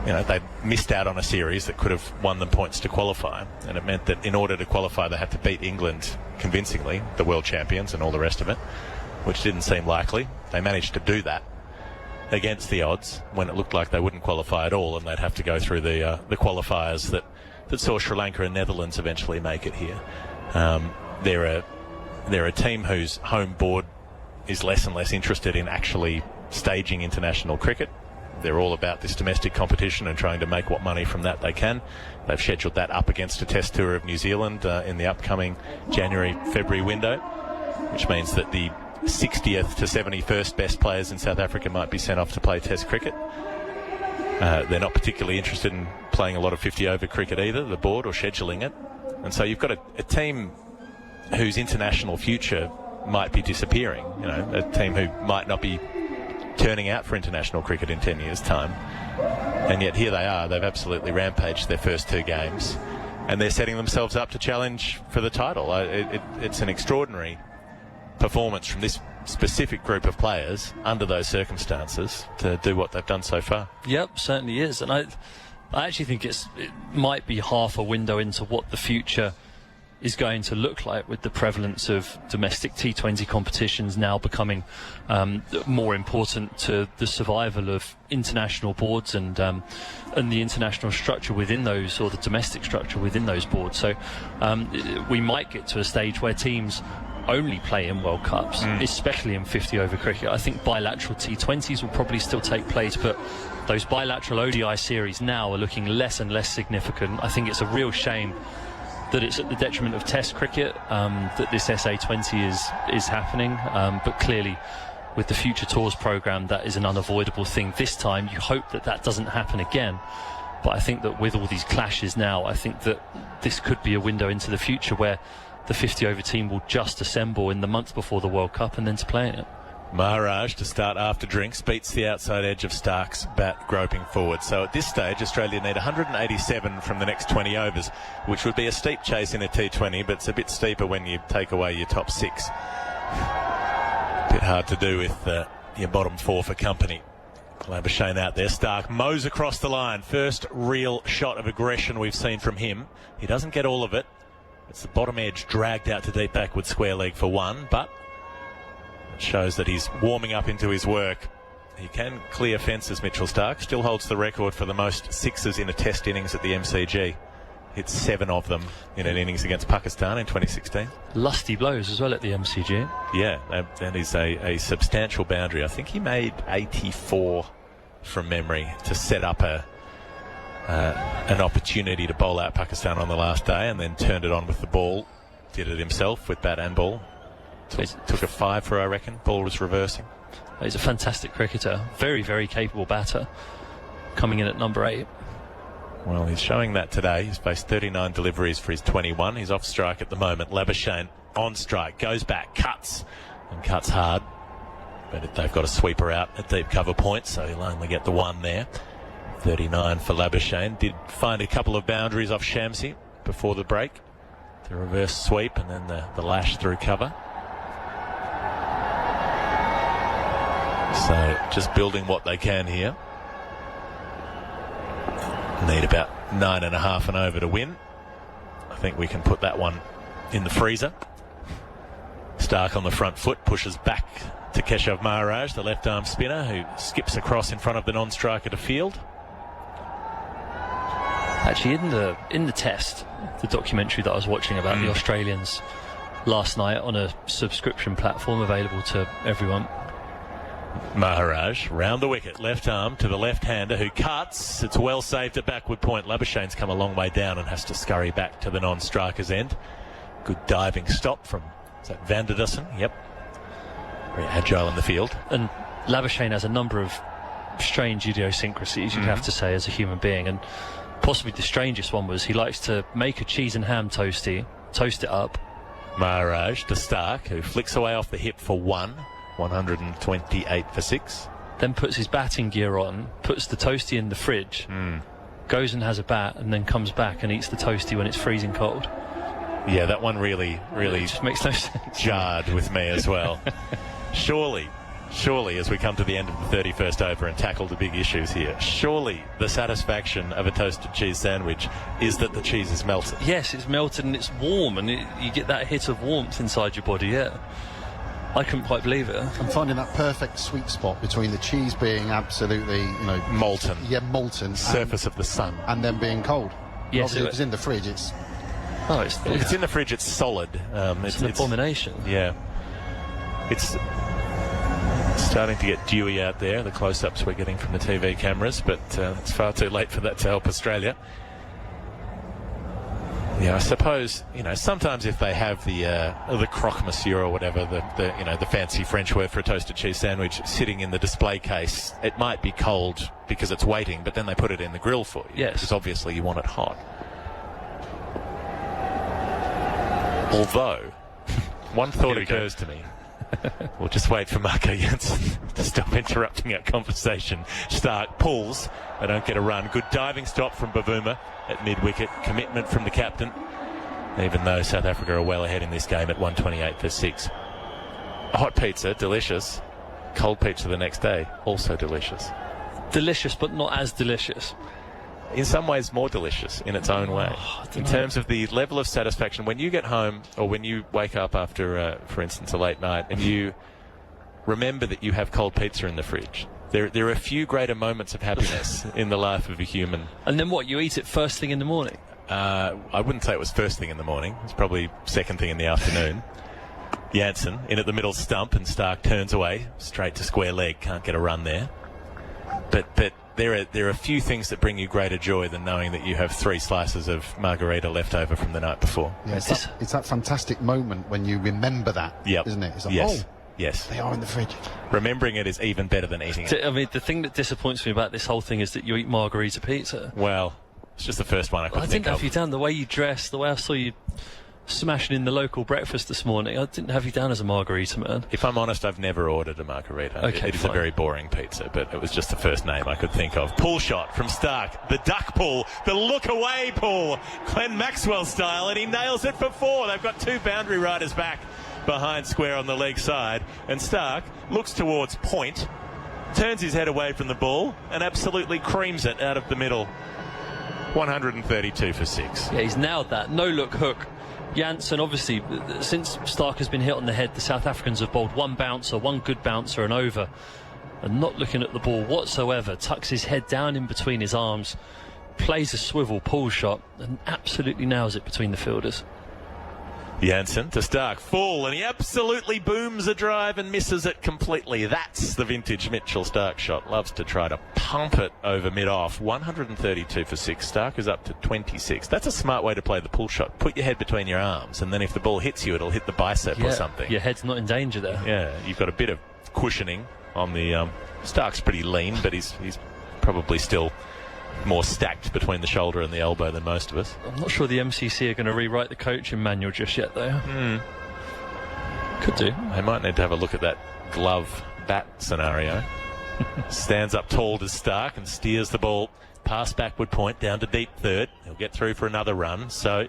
they missed out on a series that could have won them points to qualify, and it meant that in order to qualify they had to beat England convincingly, the world champions and all the rest of it, which didn't seem likely. They managed to do that against the odds when it looked like they wouldn't qualify at all, and they'd have to go through the qualifiers that saw Sri Lanka and Netherlands eventually make it here. They're a team whose home board is less and less interested in actually staging international cricket. They're all about this domestic competition and trying to make what money from that they can. They've scheduled that up against a test tour of New Zealand in the upcoming January-February window, which means that the 60th to 71st best players in South Africa might be sent off to play test cricket. They're not particularly interested in playing a lot of 50-over cricket either, the board, or scheduling it. And so you've got a team whose international future might be disappearing, a team who might not be turning out for international cricket in 10 years' time. And yet here they are. They've absolutely rampaged their first 2 games, and they're setting themselves up to challenge for the title. It's an extraordinary performance from this specific group of players under those circumstances to do what they've done so far. Yep, certainly is. And I actually think it might be half a window into what the future is going to look like, with the prevalence of domestic T20 competitions now becoming more important to the survival of international boards and the international structure within those, or the domestic structure within those boards. So we might get to a stage where teams only play in World Cups, especially in 50-over cricket. I think bilateral T20s will probably still take place, but those bilateral ODI series now are looking less and less significant. I think it's a real shame that it's at the detriment of Test cricket that this SA20 is happening, but clearly with the Future Tours programme that is an unavoidable thing this time. You hope that doesn't happen again, but I think that with all these clashes now, I think that this could be a window into the future where the 50-over team will just assemble in the month before the World Cup and then to play in it. Maharaj, to start after drinks, beats the outside edge of Stark's bat groping forward. So at this stage, Australia need 187 from the next 20 overs, which would be a steep chase in a T20, but it's a bit steeper when you take away your top 6. A bit hard to do with your bottom 4 for company. Labuschagne out there. Stark mows across the line. First real shot of aggression we've seen from him. He doesn't get all of it. It's the bottom edge dragged out to deep backward square leg for 1, but it shows that he's warming up into his work. He can clear fences, Mitchell Starc. Still holds the record for the most 6s in a test innings at the MCG. Hit 7 of them in an innings against Pakistan in 2016. Lusty blows as well at the MCG. Yeah, that is a substantial boundary. I think he made 84 from memory to set up an opportunity to bowl out Pakistan on the last day, and then turned it on with the ball. Did it himself with bat and ball. Took a 5 for, I reckon. Ball was reversing. He's a fantastic cricketer. Very, very capable batter. Coming in at number 8. Well, he's showing that today. He's faced 39 deliveries for his 21. He's off strike at the moment. Labuschagne on strike. Goes back. Cuts. And cuts hard. But they've got a sweeper out at deep cover point, so he'll only get the 1 there. 39 for Labuschagne. Did find a couple of boundaries off Shamsi before the break. The reverse sweep and then the lash through cover. So just building what they can here. Need about 9.5 and over to win. I think we can put that one in the freezer. Starc on the front foot, pushes back to Keshav Maharaj, the left arm spinner, who skips across in front of the non-striker to field. Actually, in the test, the documentary that I was watching about the Australians last night on a subscription platform available to everyone. Maharaj round the wicket, left arm to the left-hander who cuts. It's well saved at backward point. Labuschagne's come a long way down and has to scurry back to the non-striker's end. Good diving stop from, is that Van der Dussen? Yep. Very agile in the field. And Labuschagne has a number of strange idiosyncrasies, you'd have to say, as a human being. And possibly the strangest one was he likes to make a cheese and ham toastie, toast it up. Maharaj to Starc, who flicks away off the hip for 1. 128 for 6. Then puts his batting gear on, puts the toastie in the fridge, goes and has a bat, and then comes back and eats the toastie when it's freezing cold. Yeah, that one really it just makes no sense. Jarred with me as well. Surely surely, as we come to the end of the 31st over and tackle the big issues here, surely the satisfaction of a toasted cheese sandwich is that the cheese is melted. Yes, it's melted and it's warm, and you get that hit of warmth inside your body, yeah. I couldn't quite believe it. I'm finding that perfect sweet spot between the cheese being absolutely, molten. Yeah, molten. Surface of the sun. And then being cold. Yes, if it's in the fridge, it's... Oh, it's in the fridge, it's solid. It's an abomination. Yeah. It's starting to get dewy out there, the close-ups we're getting from the TV cameras, but it's far too late for that to help Australia. Yeah, I suppose, sometimes if they have the croque monsieur or whatever, the fancy French word for a toasted cheese sandwich sitting in the display case, it might be cold because it's waiting, but then they put it in the grill for you. Yes. Because obviously you want it hot. Although, one thought occurs to me. We'll just wait for Marco Jansen to stop interrupting our conversation. Stark pulls. They don't get a run. Good diving stop from Bavuma at mid-wicket. Commitment from the captain, even though South Africa are well ahead in this game at 128 for 6. A hot pizza, delicious. Cold pizza the next day, also delicious. Delicious, but not as delicious. In some ways more delicious in its own way. In terms of the level of satisfaction, when you get home or when you wake up after, for instance, a late night and you remember that you have cold pizza in the fridge, there are a few greater moments of happiness in the life of a human. And then what, you eat it first thing in the morning? I wouldn't say it was first thing in the morning. It's probably second thing in the afternoon. Jansen in at the middle stump and Stark turns away, straight to square leg, can't get a run there. But there are a few things that bring you greater joy than knowing that you have 3 slices of margarita left over from the night before. Yeah, it's that fantastic moment when you remember that, isn't it? It's like, yes. oh, yes, they are in the fridge. Remembering it is even better than eating it. I mean, the thing that disappoints me about this whole thing is that you eat margarita pizza. Well, it's just the first one I could think of. I didn't have you down the way you dress, the way I saw you smashing in the local breakfast this morning. I didn't have you down as a margarita man. If I'm honest, I've never ordered a margarita. Okay, it is a very boring pizza, but it was just the first name I could think of. Pull shot from Stark. The duck pull. The look away pull. Glenn Maxwell style, and he nails it for 4. They've got 2 boundary riders back behind square on the leg side. And Stark looks towards point, turns his head away from the ball, and absolutely creams it out of the middle. 132 for 6. Yeah, he's nailed that. No look hook. Jansen, obviously, since Stark has been hit on the head, the South Africans have bowled 1 bouncer, 1 good bouncer and over, and not looking at the ball whatsoever, tucks his head down in between his arms, plays a swivel pull shot and absolutely nails it between the fielders. Jansen to Stark, full, and he absolutely booms a drive and misses it completely. That's the vintage Mitchell Stark shot. Loves to try to pump it over mid-off. 132 for 6. Stark is up to 26. That's a smart way to play the pull shot. Put your head between your arms, and then if the ball hits you, it'll hit the bicep or something. Your head's not in danger there. Yeah, you've got a bit of cushioning on the... Stark's pretty lean, but he's probably still more stacked between the shoulder and the elbow than most of us. I'm not sure the MCC are going to rewrite the coaching manual just yet, though. Could do. They might need to have a look at that glove bat scenario. Stands up tall to Stark and steers the ball past backward point down to deep third. He'll get through for another run, so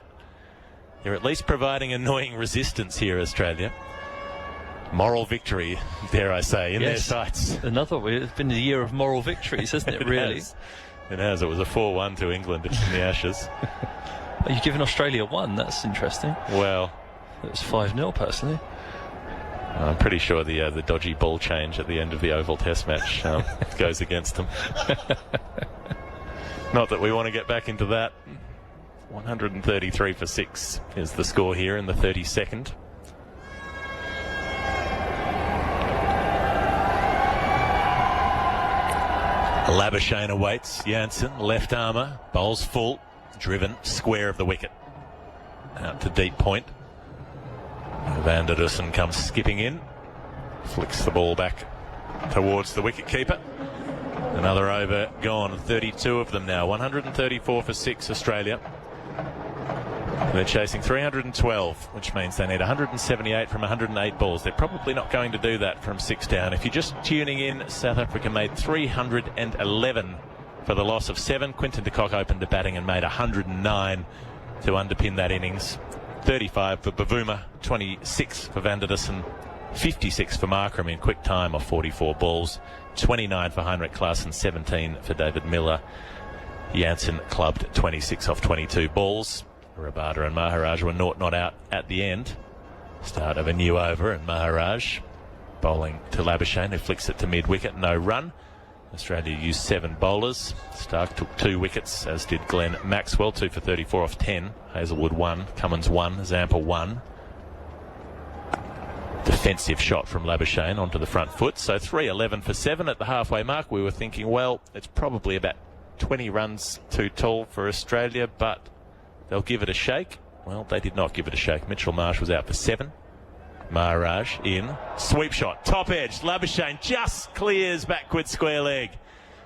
they're at least providing annoying resistance here, Australia. Moral victory, dare I say, in their sights. It's been a year of moral victories, hasn't it, really? It has. It was a 4-1 to England in the Ashes. Are you giving Australia 1? That's interesting. Well, it was 5-0 personally. I'm pretty sure the dodgy ball change at the end of the Oval Test match goes against them. Not that we want to get back into that. 133 for 6 is the score here in the 32nd. Labuschagne awaits. Jansen, left armour, bowls full, driven, square of the wicket. Out to deep point. Van der Dussen comes skipping in, flicks the ball back towards the wicket-keeper. Another over gone, 32 of them now. 134 for 6, Australia. They're chasing 312, which means they need 178 from 108 balls. They're probably not going to do that from 6 down. If you're just tuning in, South Africa made 311 for the loss of 7. Quinton de Kock opened to batting and made 109 to underpin that innings. 35 for Bavuma, 26 for Van der Dussen, 56 for Markram in quick time off 44 balls, 29 for Heinrich Klaassen, 17 for David Miller. Janssen clubbed 26 off 22 balls. Rabada and Maharaj were not out at the end. Start of a new over, and Maharaj bowling to Labuschagne, who flicks it to mid-wicket, no run. Australia used 7 bowlers. Stark took 2 wickets, as did Glenn Maxwell, 2 for 34 off 10. Hazelwood 1, Cummins 1, Zampa 1. Defensive shot from Labuschagne onto the front foot. So 3-11 for 7 at the halfway mark. We were thinking, well, it's probably about 20 runs too tall for Australia, but they'll give it a shake. Well, they did not give it a shake. Mitchell Marsh was out for 7. Maharaj in. Sweep shot. Top edge. Labuschagne just clears backward square leg.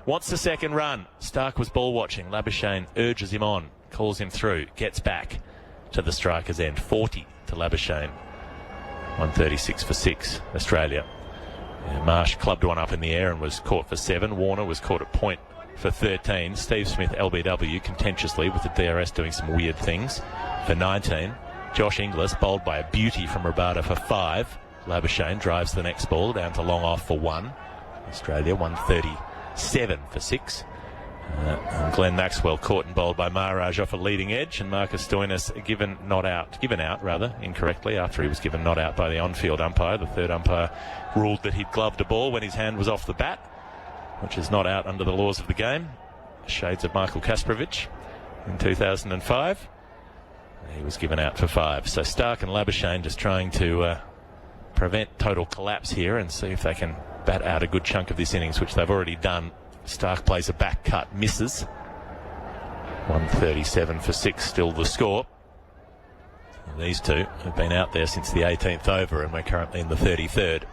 Wants the second run. Stark was ball watching. Labuschagne urges him on. Calls him through. Gets back to the striker's end. 40 to Labuschagne. 136 for 6. Australia. Yeah, Marsh clubbed one up in the air and was caught for 7. Warner was caught at point for 13. Steve Smith, LBW, contentiously with the DRS doing some weird things for 19. Josh Inglis bowled by a beauty from Rabada for 5. Labuschagne drives the next ball down to long off for 1. Australia 137 for 6. And Glenn Maxwell caught and bowled by Maharaj off a leading edge, and Marcus Stoinis given out incorrectly after he was given not out by the on-field umpire. The third umpire ruled that he'd gloved a ball when his hand was off the bat, which is not out under the laws of the game. Shades of Michael Kasprovic in 2005. He was given out for 5. So Stark and Labuschagne just trying to prevent total collapse here and see if they can bat out a good chunk of this innings, which they've already done. Stark plays a back cut, misses. 137 for 6, still the score. And these two have been out there since the 18th over, and we're currently in the 33rd.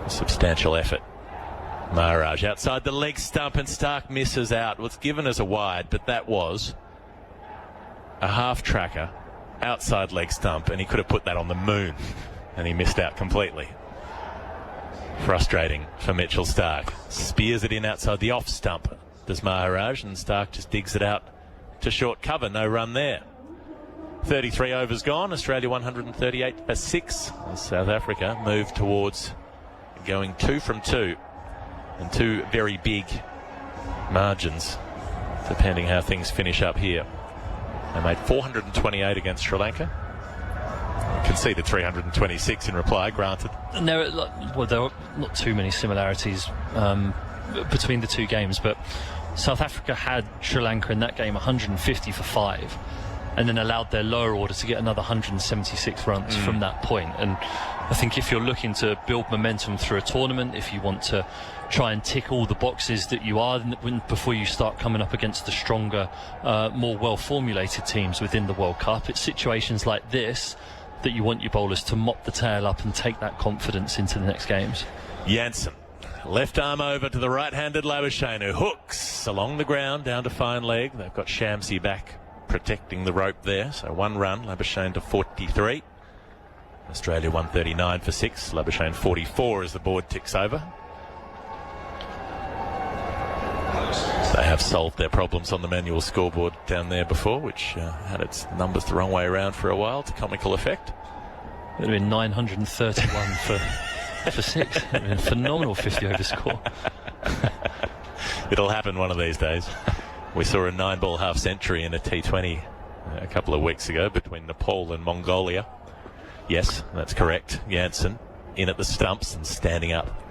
A substantial effort. Maharaj outside the leg stump, and Stark misses out. Was given as a wide, but that was a half tracker outside leg stump, and he could have put that on the moon, and he missed out completely. Frustrating for Mitchell Stark. Spears it in outside the off stump, does Maharaj, and Stark just digs it out to short cover. No run there. 33 overs gone. Australia 138 for 6. As South Africa move towards going 2 from 2, and 2 very big margins, depending how things finish up here. They made 428 against Sri Lanka. Conceded 326 in reply, granted. And there are not too many similarities between the two games, but South Africa had Sri Lanka in that game 150 for 5, and then allowed their lower order to get another 176 runs from that point. And I think if you're looking to build momentum through a tournament, if you want to try and tick all the boxes that you are before you start coming up against the stronger, more well-formulated teams within the World Cup, it's situations like this that you want your bowlers to mop the tail up and take that confidence into the next games. Janssen, left arm over to the right-handed Labuschagne, who hooks along the ground down to fine leg. They've got Shamsi back protecting the rope there, so 1 run. Labuschagne to 43. Australia 139 for 6. Labuschagne 44 as the board ticks over. They have solved their problems on the manual scoreboard down there before, which had its numbers the wrong way around for a while, to comical effect. It would have been 931 for 6. It would have been a phenomenal 50 over score. It'll happen one of these days. We saw a 9-ball half century in a T20 a couple of weeks ago between Nepal and Mongolia. Yes, that's correct. Janssen in at the stumps and standing up.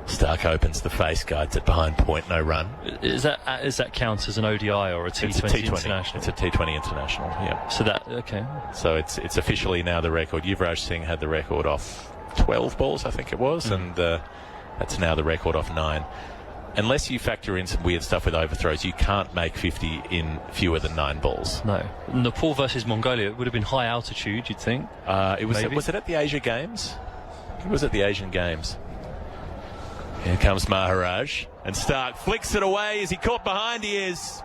Stark opens the face, guides it behind point, no run. Is that count as an ODI or a T20, it's a T20 international? It's a T20 international, yeah. So that, okay. So it's officially now the record. Yuvraj Singh had the record off 12 balls, I think it was, and that's now the record off 9. Unless you factor in some weird stuff with overthrows, you can't make 50 in fewer than 9 balls. No. Nepal versus Mongolia, it would have been high altitude, you'd think. Was it at the Asia Games? It was at the Asian Games. Here comes Maharaj, and Stark flicks it away. Is he caught behind? He is.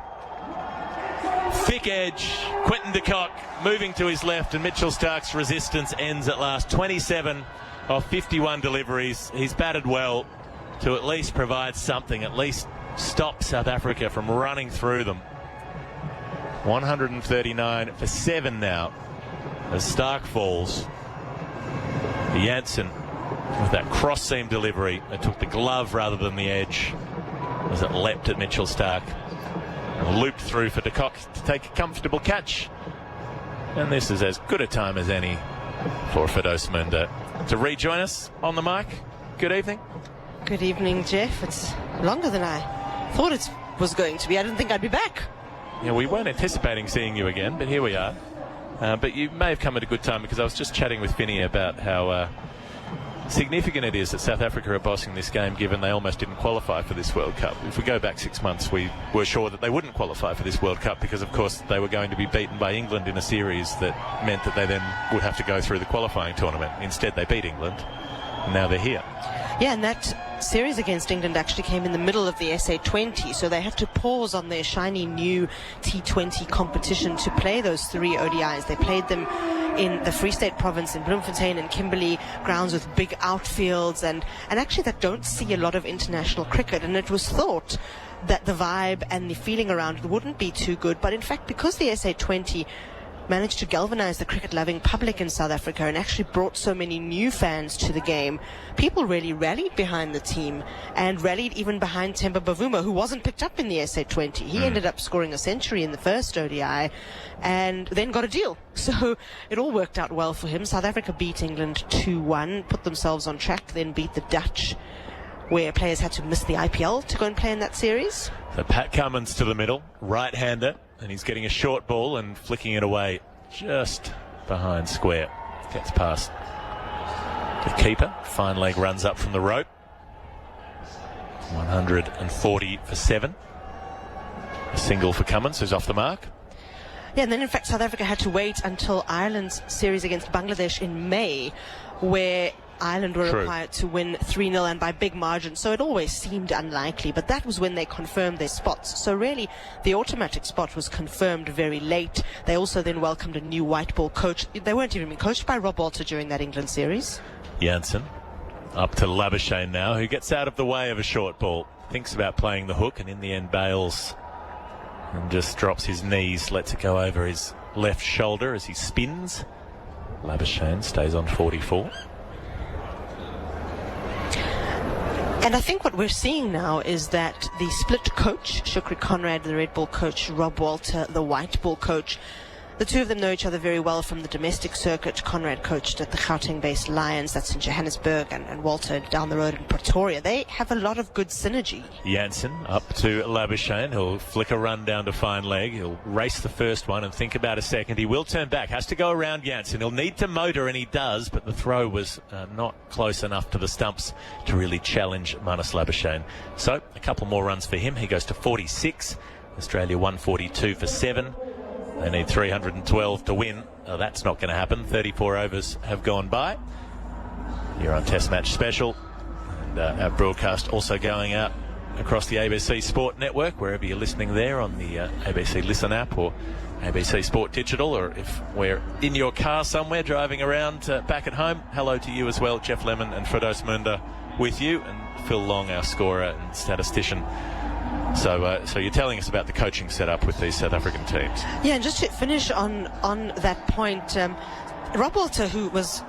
Thick edge. Quinton de Kock moving to his left, and Mitchell Stark's resistance ends at last. 27 of 51 deliveries. He's batted well to at least provide something, at least stop South Africa from running through them. 139 for 7 now as Stark falls. Janssen with that cross-seam delivery. It took the glove rather than the edge as it leapt at Mitchell Starc and looped through for de Kock to take a comfortable catch. And this is as good a time as any for Firdose Moonda to rejoin us on the mic. Good evening. Good evening, Geoff. It's longer than I thought it was going to be. I didn't think I'd be back. Yeah, we weren't anticipating seeing you again, but here we are. But you may have come at a good time, because I was just chatting with Finney about how significant it is that South Africa are bossing this game, given they almost didn't qualify for this World Cup. If we go back 6 months, we were sure that they wouldn't qualify for this World Cup, because of course they were going to be beaten by England in a series that meant that they then would have to go through the qualifying tournament. Instead they beat England, and now they're here. Yeah, and that series against England actually came in the middle of the SA20, so they had to pause on their shiny new T20 competition to play those 3 ODIs. They played them in the Free State province in Bloemfontein and Kimberley, grounds with big outfields and actually that don't see a lot of international cricket, and it was thought that the vibe and the feeling around it wouldn't be too good, but in fact, because the SA20 managed to galvanize the cricket-loving public in South Africa and actually brought so many new fans to the game, people really rallied behind the team and rallied even behind Themba Bavuma, who wasn't picked up in the SA20. He ended up scoring a century in the first ODI and then got a deal. So it all worked out well for him. South Africa beat England 2-1, put themselves on track, then beat the Dutch, where players had to miss the IPL to go and play in that series. So Pat Cummins to the middle, right-hander, and he's getting a short ball and flicking it away just behind square. Gets past the keeper. Fine leg runs up from the rope. 140 for 7. A single for Cummins, who's off the mark. Yeah, and then in fact South Africa had to wait until Ireland's series against Bangladesh in May, where Ireland were required to win 3-0 and by big margins, so it always seemed unlikely, but that was when they confirmed their spots. So really, the automatic spot was confirmed very late. They also then welcomed a new white ball coach. They weren't even being coached by Rob Walter during that England series. Janssen up to Labuschagne now, who gets out of the way of a short ball. Thinks about playing the hook and in the end bails and just drops his knees, lets it go over his left shoulder as he spins. Labuschagne stays on 44. And I think what we're seeing now is that the split coach, Shukri Conrad, the red ball coach, Rob Walter, the white ball coach, the two of them know each other very well from the domestic circuit. Conrad coached at the Gauteng-based Lions, that's in Johannesburg, and Walter down the road in Pretoria. They have a lot of good synergy. Janssen up to Labuschagne. He'll flick a run down to fine leg. He'll race the first one and think about a second. He will turn back. Has to go around Janssen. He'll need to motor, and he does, but the throw was not close enough to the stumps to really challenge Marnus Labuschagne. So a couple more runs for him. He goes to 46. Australia 142 for 7. They need 312 to win. Oh, that's not going to happen. 34 overs have gone by. You're on Test Match Special. And our broadcast also going out across the ABC Sport Network, wherever you're listening there on the ABC Listen app or ABC Sport Digital, or if we're in your car somewhere driving around back at home. Hello to you as well, Geoff Lemon and Firdose Moonda with you, and Phil Long, our scorer and statistician. So you're telling us about the coaching setup with these South African teams. Yeah, and just to finish on that point, Rob Walter, who was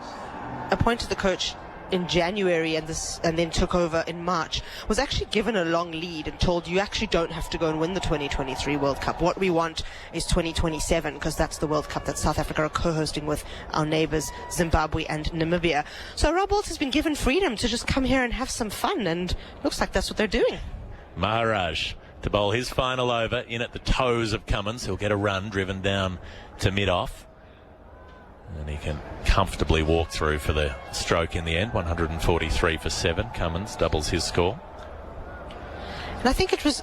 appointed the coach in January and then took over in March, was actually given a long lead and told, you actually don't have to go and win the 2023 World Cup. What we want is 2027, because that's the World Cup that South Africa are co-hosting with our neighbours Zimbabwe and Namibia. So Rob Walter's been given freedom to just come here and have some fun, and looks like that's what they're doing. Maharaj to bowl his final over in at the toes of Cummins. He'll get a run driven down to mid-off. And he can comfortably walk through for the stroke in the end. 143 for 7. Cummins doubles his score. And I think it was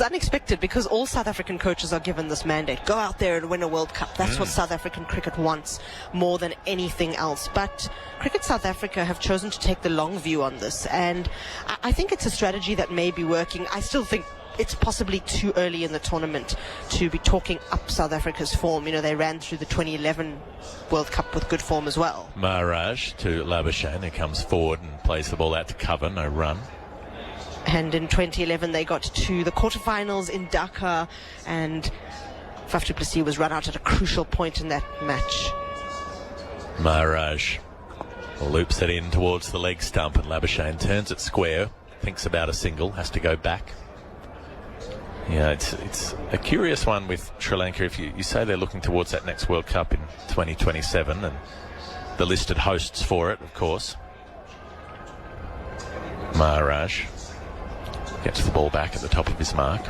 unexpected, because all South African coaches are given this mandate. Go out there and win a World Cup. That's what South African cricket wants more than anything else. But Cricket South Africa have chosen to take the long view on this. And I think it's a strategy that may be working. I still think it's possibly too early in the tournament to be talking up South Africa's form. You know, they ran through the 2011 World Cup with good form as well. Maharaj to Labuschagne, who comes forward and plays the ball out to cover. No run. And in 2011 they got to the quarterfinals in Dhaka, and Faf du Plessis was run out at a crucial point in that match. Maharaj Loops it in towards the leg stump, and Labuschagne turns it square, thinks about a single, has to go back. Yeah, it's a curious one with Sri Lanka. If you say they're looking towards that next World Cup in 2027, and the listed hosts for it, of course. Maharaj gets the ball back at the top of his mark.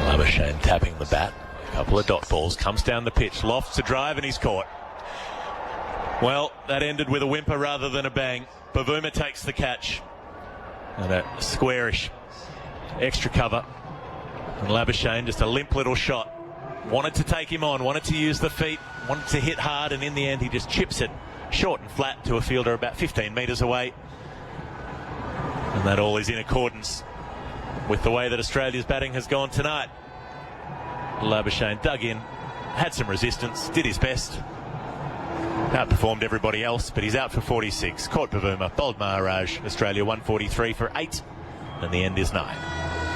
Labuschagne tapping the bat. A couple of dot balls. Comes down the pitch, lofts a drive, and he's caught. Well, that ended with a whimper rather than a bang. Bavuma takes the catch. And a squarish extra cover. And Labuschagne, just a limp little shot. Wanted to take him on, wanted to use the feet, wanted to hit hard, and in the end he just chips it short and flat to a fielder about 15 metres away. And that all is in accordance with the way that Australia's batting has gone tonight. Labuschagne dug in, had some resistance, did his best. Outperformed everybody else, but he's out for 46. Caught Bavuma, bowled Maharaj. Australia 143 for 8, and the end is 9.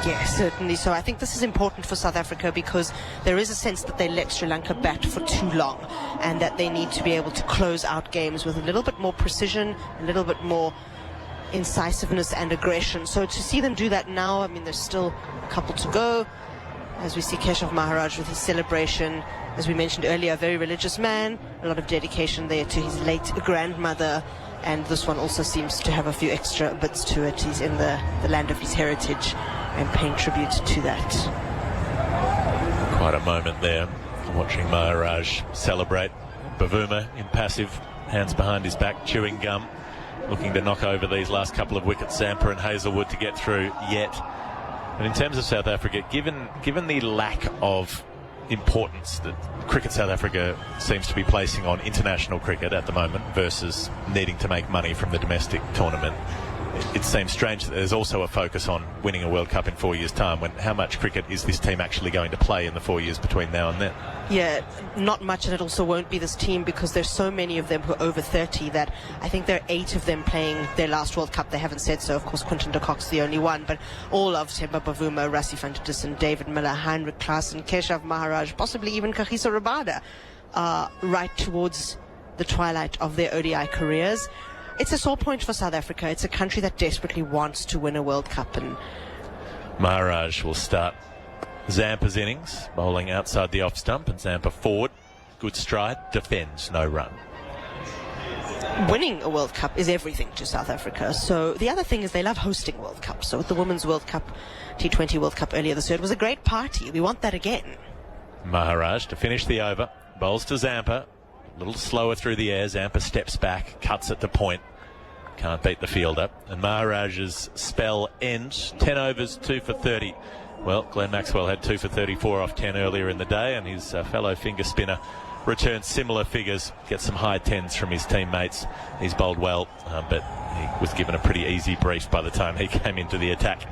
Yeah, certainly. So I think this is important for South Africa because there is a sense that they let Sri Lanka bat for too long and that they need to be able to close out games with a little bit more precision, a little bit more incisiveness and aggression. So to see them do that now, I mean, there's still a couple to go. As we see Geoff Maharaj with his celebration, as we mentioned earlier, a very religious man, a lot of dedication there to his late grandmother, and this one also seems to have a few extra bits to it. He's in the land of his heritage and paying tribute to that. Quite a moment there, watching Maharaj celebrate. Bavuma impassive, hands behind his back, chewing gum, looking to knock over these last couple of wickets, Zampa and Hazelwood, to get through yet. And in terms of South Africa, given the lack of importance that Cricket South Africa seems to be placing on international cricket at the moment versus needing to make money from the domestic tournament, it seems strange that there's also a focus on winning a World Cup in 4 years' time, when how much cricket is this team actually going to play in the 4 years between now and then? Yeah, not much, and it also won't be this team because there's so many of them who are over 30 that I think there are 8 of them playing their last World Cup. They haven't said so. Of course, Quinton de Kock's the only one, but all of Themba Bavuma, Rassie van der Dussen, David Miller, Heinrich Klaassen, Geoff Maharaj, possibly even Kagiso Rabada, are right towards the twilight of their ODI careers. It's a sore point for South Africa. It's a country that desperately wants to win a World Cup. And Maharaj will start Zampa's innings, bowling outside the off stump, and Zampa forward, good stride, defends, no run. Winning a World Cup is everything to South Africa. So the other thing is they love hosting World Cups. So with the Women's World Cup, T20 World Cup earlier this year, it was a great party. We want that again. Maharaj to finish the over, bowls to Zampa, a little slower through the air. Zampa steps back, cuts at the point. Can't beat the fielder. And Maharaj's spell ends. 10 overs, 2 for 30. Well, Glenn Maxwell had 2 for 34 off 10 earlier in the day, and his fellow finger spinner returns similar figures, gets some high 10s from his teammates. He's bowled well, but he was given a pretty easy brief by the time he came into the attack.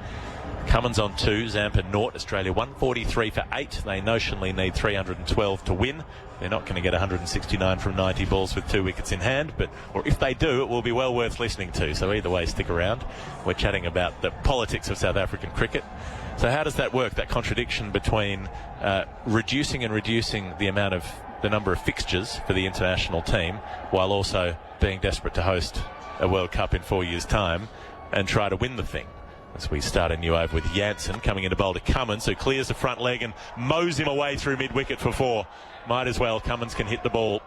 Cummins on 2, Zampa naught. Australia 143 for 8. They notionally need 312 to win. They're not going to get 169 from 90 balls with 2 wickets in hand, or if they do, it will be well worth listening to. So either way, stick around. We're chatting about the politics of South African cricket. So how does that work, that contradiction between reducing the number of fixtures for the international team, while also being desperate to host a World Cup in 4 years' time and try to win the thing? As we start a new over with Jansen coming in to bowl to Cummins, who clears the front leg and mows him away through mid-wicket for 4. Might as well. Cummins can hit the ball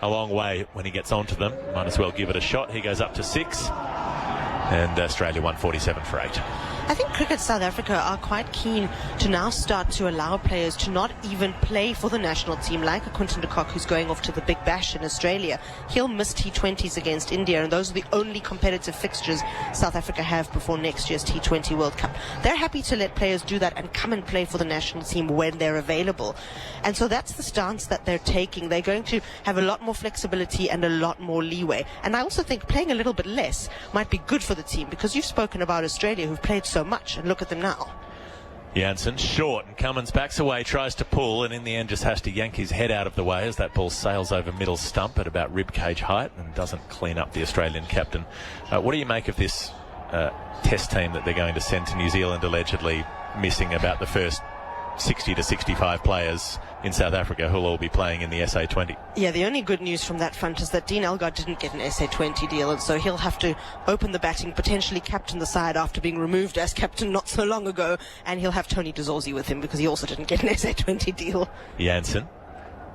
a long way when he gets onto them. Might as well give it a shot. He goes up to 6. And Australia 147 for 8. I think Cricket South Africa are quite keen to now start to allow players to not even play for the national team, like a Quinton de Kock who's going off to the Big Bash in Australia. He'll miss T20s against India, and those are the only competitive fixtures South Africa have before next year's T20 World Cup. They're happy to let players do that and come and play for the national team when they're available. And so that's the stance that they're taking. They're going to have a lot more flexibility and a lot more leeway. And I also think playing a little bit less might be good for the team, because you've spoken about Australia, who've played so much, and look at them now. Jansen short, and Cummins backs away, tries to pull, and in the end just has to yank his head out of the way as that ball sails over middle stump at about ribcage height and doesn't clean up the Australian captain. What do you make of this test team that they're going to send to New Zealand, allegedly missing about the first 60 to 65 players in South Africa who'll all be playing in the SA20. Yeah, the only good news from that front is that Dean Elgar didn't get an SA20 deal, and so he'll have to open the batting, potentially captain the side after being removed as captain not so long ago, and he'll have Tony DeZorzi with him because he also didn't get an SA20 deal. Jansen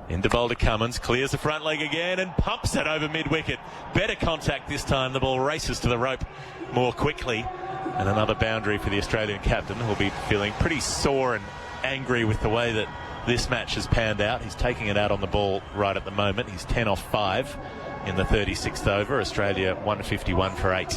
into bowl to Cummins, clears the front leg again and pumps it over mid-wicket. Better contact this time. The ball races to the rope more quickly, and another boundary for the Australian captain, who'll be feeling pretty sore and angry with the way that this match has panned out. He's taking it out on the ball right at the moment. He's 10 off 5 in the 36th over. Australia 151 for 8.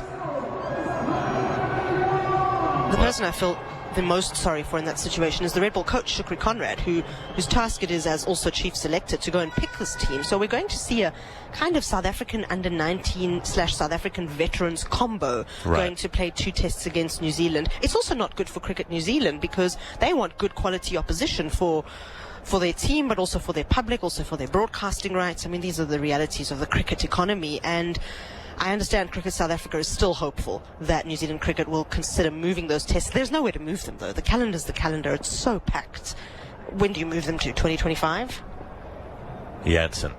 The person I feel the most sorry for in that situation is the Red Bull coach, Shukri Conrad, whose task it is as also chief selector to go and pick this team. So we're going to see a kind of South African under-19 / South African veterans combo going to play 2 tests against New Zealand. It's also not good for Cricket New Zealand because they want good quality opposition for their team, but also for their public, also for their broadcasting rights. I mean, these are the realities of the cricket economy, and I understand Cricket South Africa is still hopeful that New Zealand cricket will consider moving those tests. There's nowhere to move them, though. The calendar's the calendar. It's so packed. When do you move them to? 2025? Jansen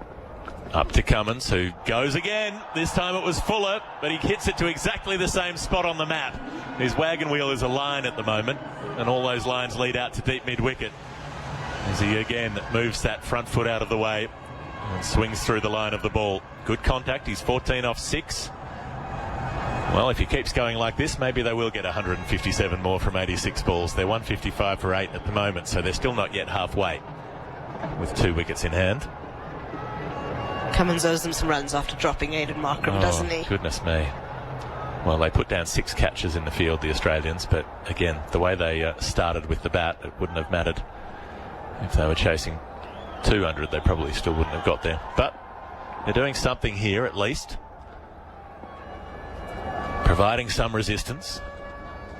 up to Cummins, who goes again. This time it was Fuller, but he hits it to exactly the same spot on the map. His wagon wheel is a line at the moment, and all those lines lead out to deep mid-wicket as he again moves that front foot out of the way and swings through the line of the ball. Good contact. He's 14 off 6. Well, if he keeps going like this, maybe they will get 157 more from 86 balls. They're 155 for 8 at the moment, so they're still not yet halfway with 2 wickets in hand. Cummins owes them some runs after dropping Aidan Markram, doesn't he? Goodness me. Well, they put down 6 catches in the field, the Australians, but again, the way they started with the bat, it wouldn't have mattered. If they were chasing 200, they probably still wouldn't have got there. But they're doing something here, at least. Providing some resistance.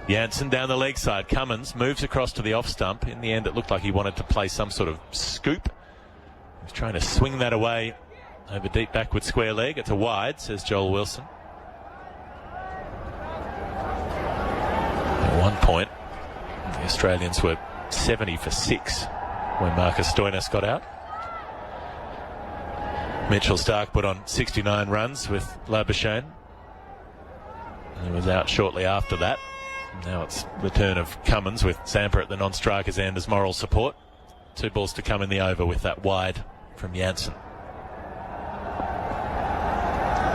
Jansen down the leg side. Cummins moves across to the off stump. In the end, it looked like he wanted to play some sort of scoop. He was trying to swing that away over deep backward square leg. It's a wide, says Joel Wilson. At one point, the Australians were 70 for 6 when Marcus Stoinis got out. Mitchell Starc put on 69 runs with Labuschagne. He was out shortly after that. Now it's return of Cummins with Zampa at the non-striker's end as moral support. 2 balls to come in the over with that wide from Jansen.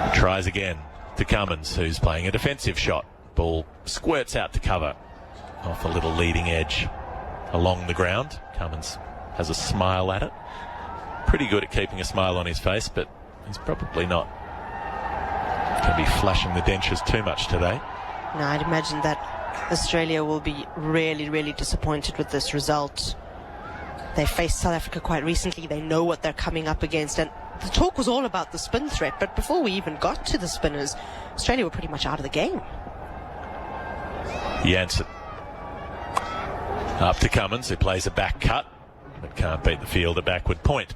He tries again to Cummins, who's playing a defensive shot. Ball squirts out to cover off a little leading edge along the ground. Cummins has a smile at it. Pretty good at keeping a smile on his face, but he's probably not going to be flashing the dentures too much today. No, I'd imagine that Australia will be really, really disappointed with this result. They faced South Africa quite recently. They know what they're coming up against, and the talk was all about the spin threat, but before we even got to the spinners, Australia were pretty much out of the game. Jansen up to Cummins, who plays a back cut but can't beat the fielder backward point.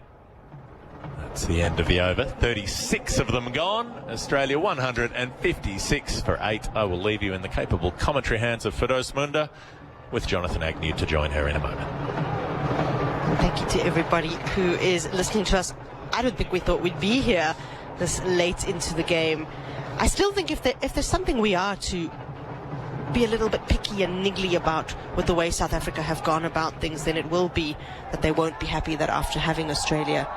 That's the end of the over. 36 of them gone. Australia 156 for 8. I will leave you in the capable commentary hands of Firdose Moonda with Jonathan Agnew to join her in a moment. Thank you to everybody who is listening to us. I don't think we thought we'd be here this late into the game. I still think if there's something we are to be a little bit picky and niggly about with the way South Africa have gone about things, then it will be that they won't be happy that after having Australia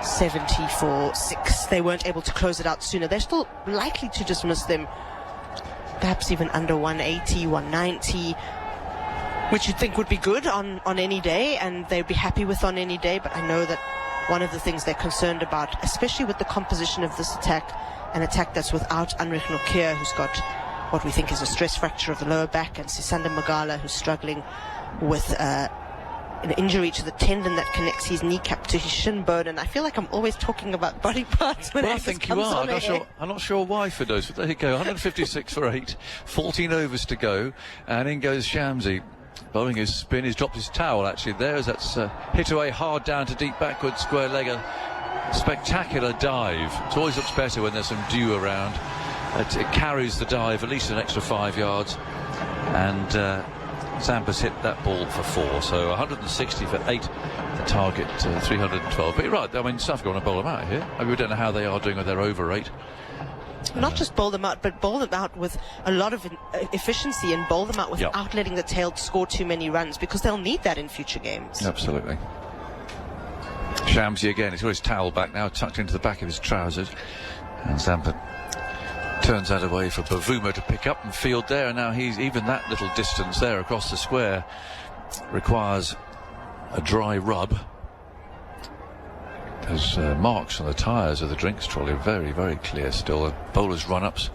70-6, they weren't able to close it out sooner. They're still likely to dismiss them perhaps even under 180, 190, which you'd think would be good on any day, and they'd be happy with on any day. But I know that one of the things they're concerned about, especially with the composition of this attack, an attack that's without Anrich Nokia, who's got what we think is a stress fracture of the lower back, and Sisanda Magala, who's struggling with an injury to the tendon that connects his kneecap to his shin bone. And I feel like I'm always talking about body parts when I think you are. I'm not sure why, Firdose, but there you go. 156 for 8, 14 overs to go, and in goes Shamsi. Bowling his spin, he's dropped his towel actually there as that's hit away hard down to deep backward square leg. A spectacular dive. It always looks better when there's some dew around. It carries the dive at least an extra 5 yards, and Zampa's hit that ball for 4, so 160 for 8. The target 312. But you're right. I mean, South Africa want to bowl them out here. I mean, we don't know how they are doing with their over rate. Not just bowl them out, but bowl them out with a lot of efficiency and bowl them out without letting the tail score too many runs, because they'll need that in future games. Absolutely. Shamsi again. He's got his towel back now, tucked into the back of his trousers. And Zampa turns that away for Bavuma to pick up and field there. And now he's even that little distance there across the square requires a dry rub. There's marks on the tyres of the drinks trolley, very, very clear still. The bowler's run-ups.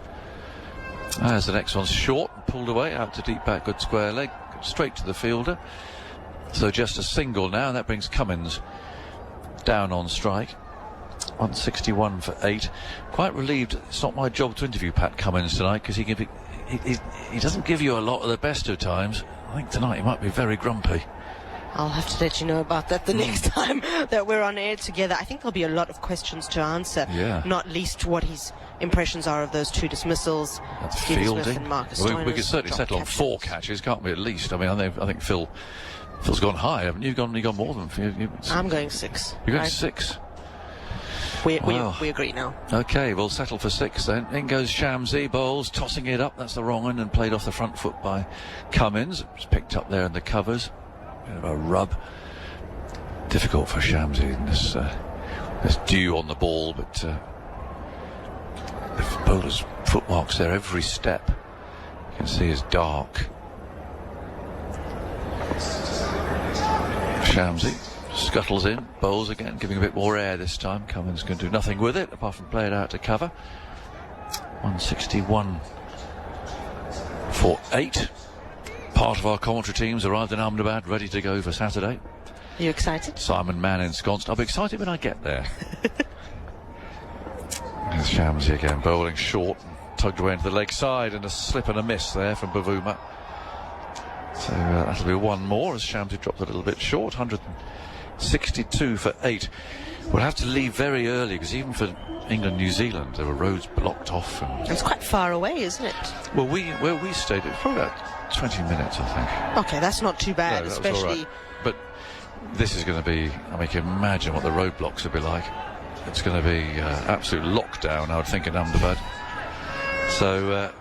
As the next one's short, pulled away out to deep back, good square leg, straight to the fielder. So just a single now, and that brings Cummins down on strike. 161 for 8. Quite relieved it's not my job to interview Pat Cummins tonight, because he doesn't give you a lot of the best of times. I think tonight he might be very grumpy. I'll have to let you know about that the next time that we're on air together. I think there'll be a lot of questions to answer. Yeah. Not least what his impressions are of those 2 dismissals. That's Stephen fielding. Smith and Marcus we Stoinis, could certainly settle on 4 catches, can't we, at least? I mean, I think Phil's gone high, haven't you? You've gone more than... I'm going 6. You're going 6? We agree now. OK, we'll settle for 6 then. In goes Shamsi, bowls, tossing it up. That's the wrong one, and played off the front foot by Cummins. It's picked up there in the covers. Bit of a rub. Difficult for Shamsi in this dew on the ball, but the bowler's footmarks there every step. You can see is dark. Shamsi scuttles in, bowls again, giving a bit more air this time. Cummins can do nothing with it apart from play it out to cover. 161 for 8. Part of our commentary teams arrived in Ahmedabad, ready to go for Saturday. Are you excited? Simon Mann ensconced. I'll be excited when I get there. There's Shamsi again, bowling short, tugged away into the leg side, and a slip and a miss there from Bavuma. So that'll be one more as Shamsi dropped a little bit short. 162 for 8. We'll have to leave very early, because even for England, New Zealand, there were roads blocked off. And it's quite far away, isn't it? Well, where we stayed, it was probably about 20 minutes, I think. Okay, that's not too bad, no, especially... Was all right. But this is going to be... I mean, you can imagine what the roadblocks will be like. It's going to be absolute lockdown, I would think, in Ahmedabad. So,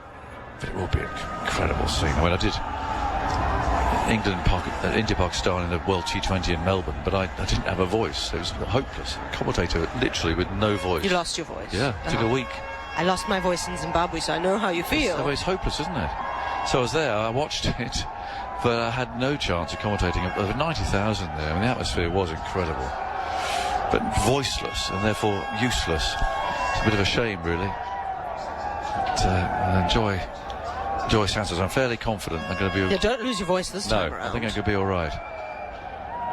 but it will be an incredible scene. I mean, I did India-Pakistan in the World T20 in Melbourne, but I didn't have a voice. It was hopeless. Commentator, literally, with no voice. You lost your voice? Yeah, it took a week. I lost my voice in Zimbabwe, so I know how you feel. It's hopeless, isn't it? So I was there, I watched it, but I had no chance of commentating. Over 90,000 there. I mean, the atmosphere was incredible, but voiceless and therefore useless. It's a bit of a shame, really. But I enjoy Santos. I'm fairly confident I'm going to be... Yeah, don't lose your voice this time around. I think I'm going to be all right.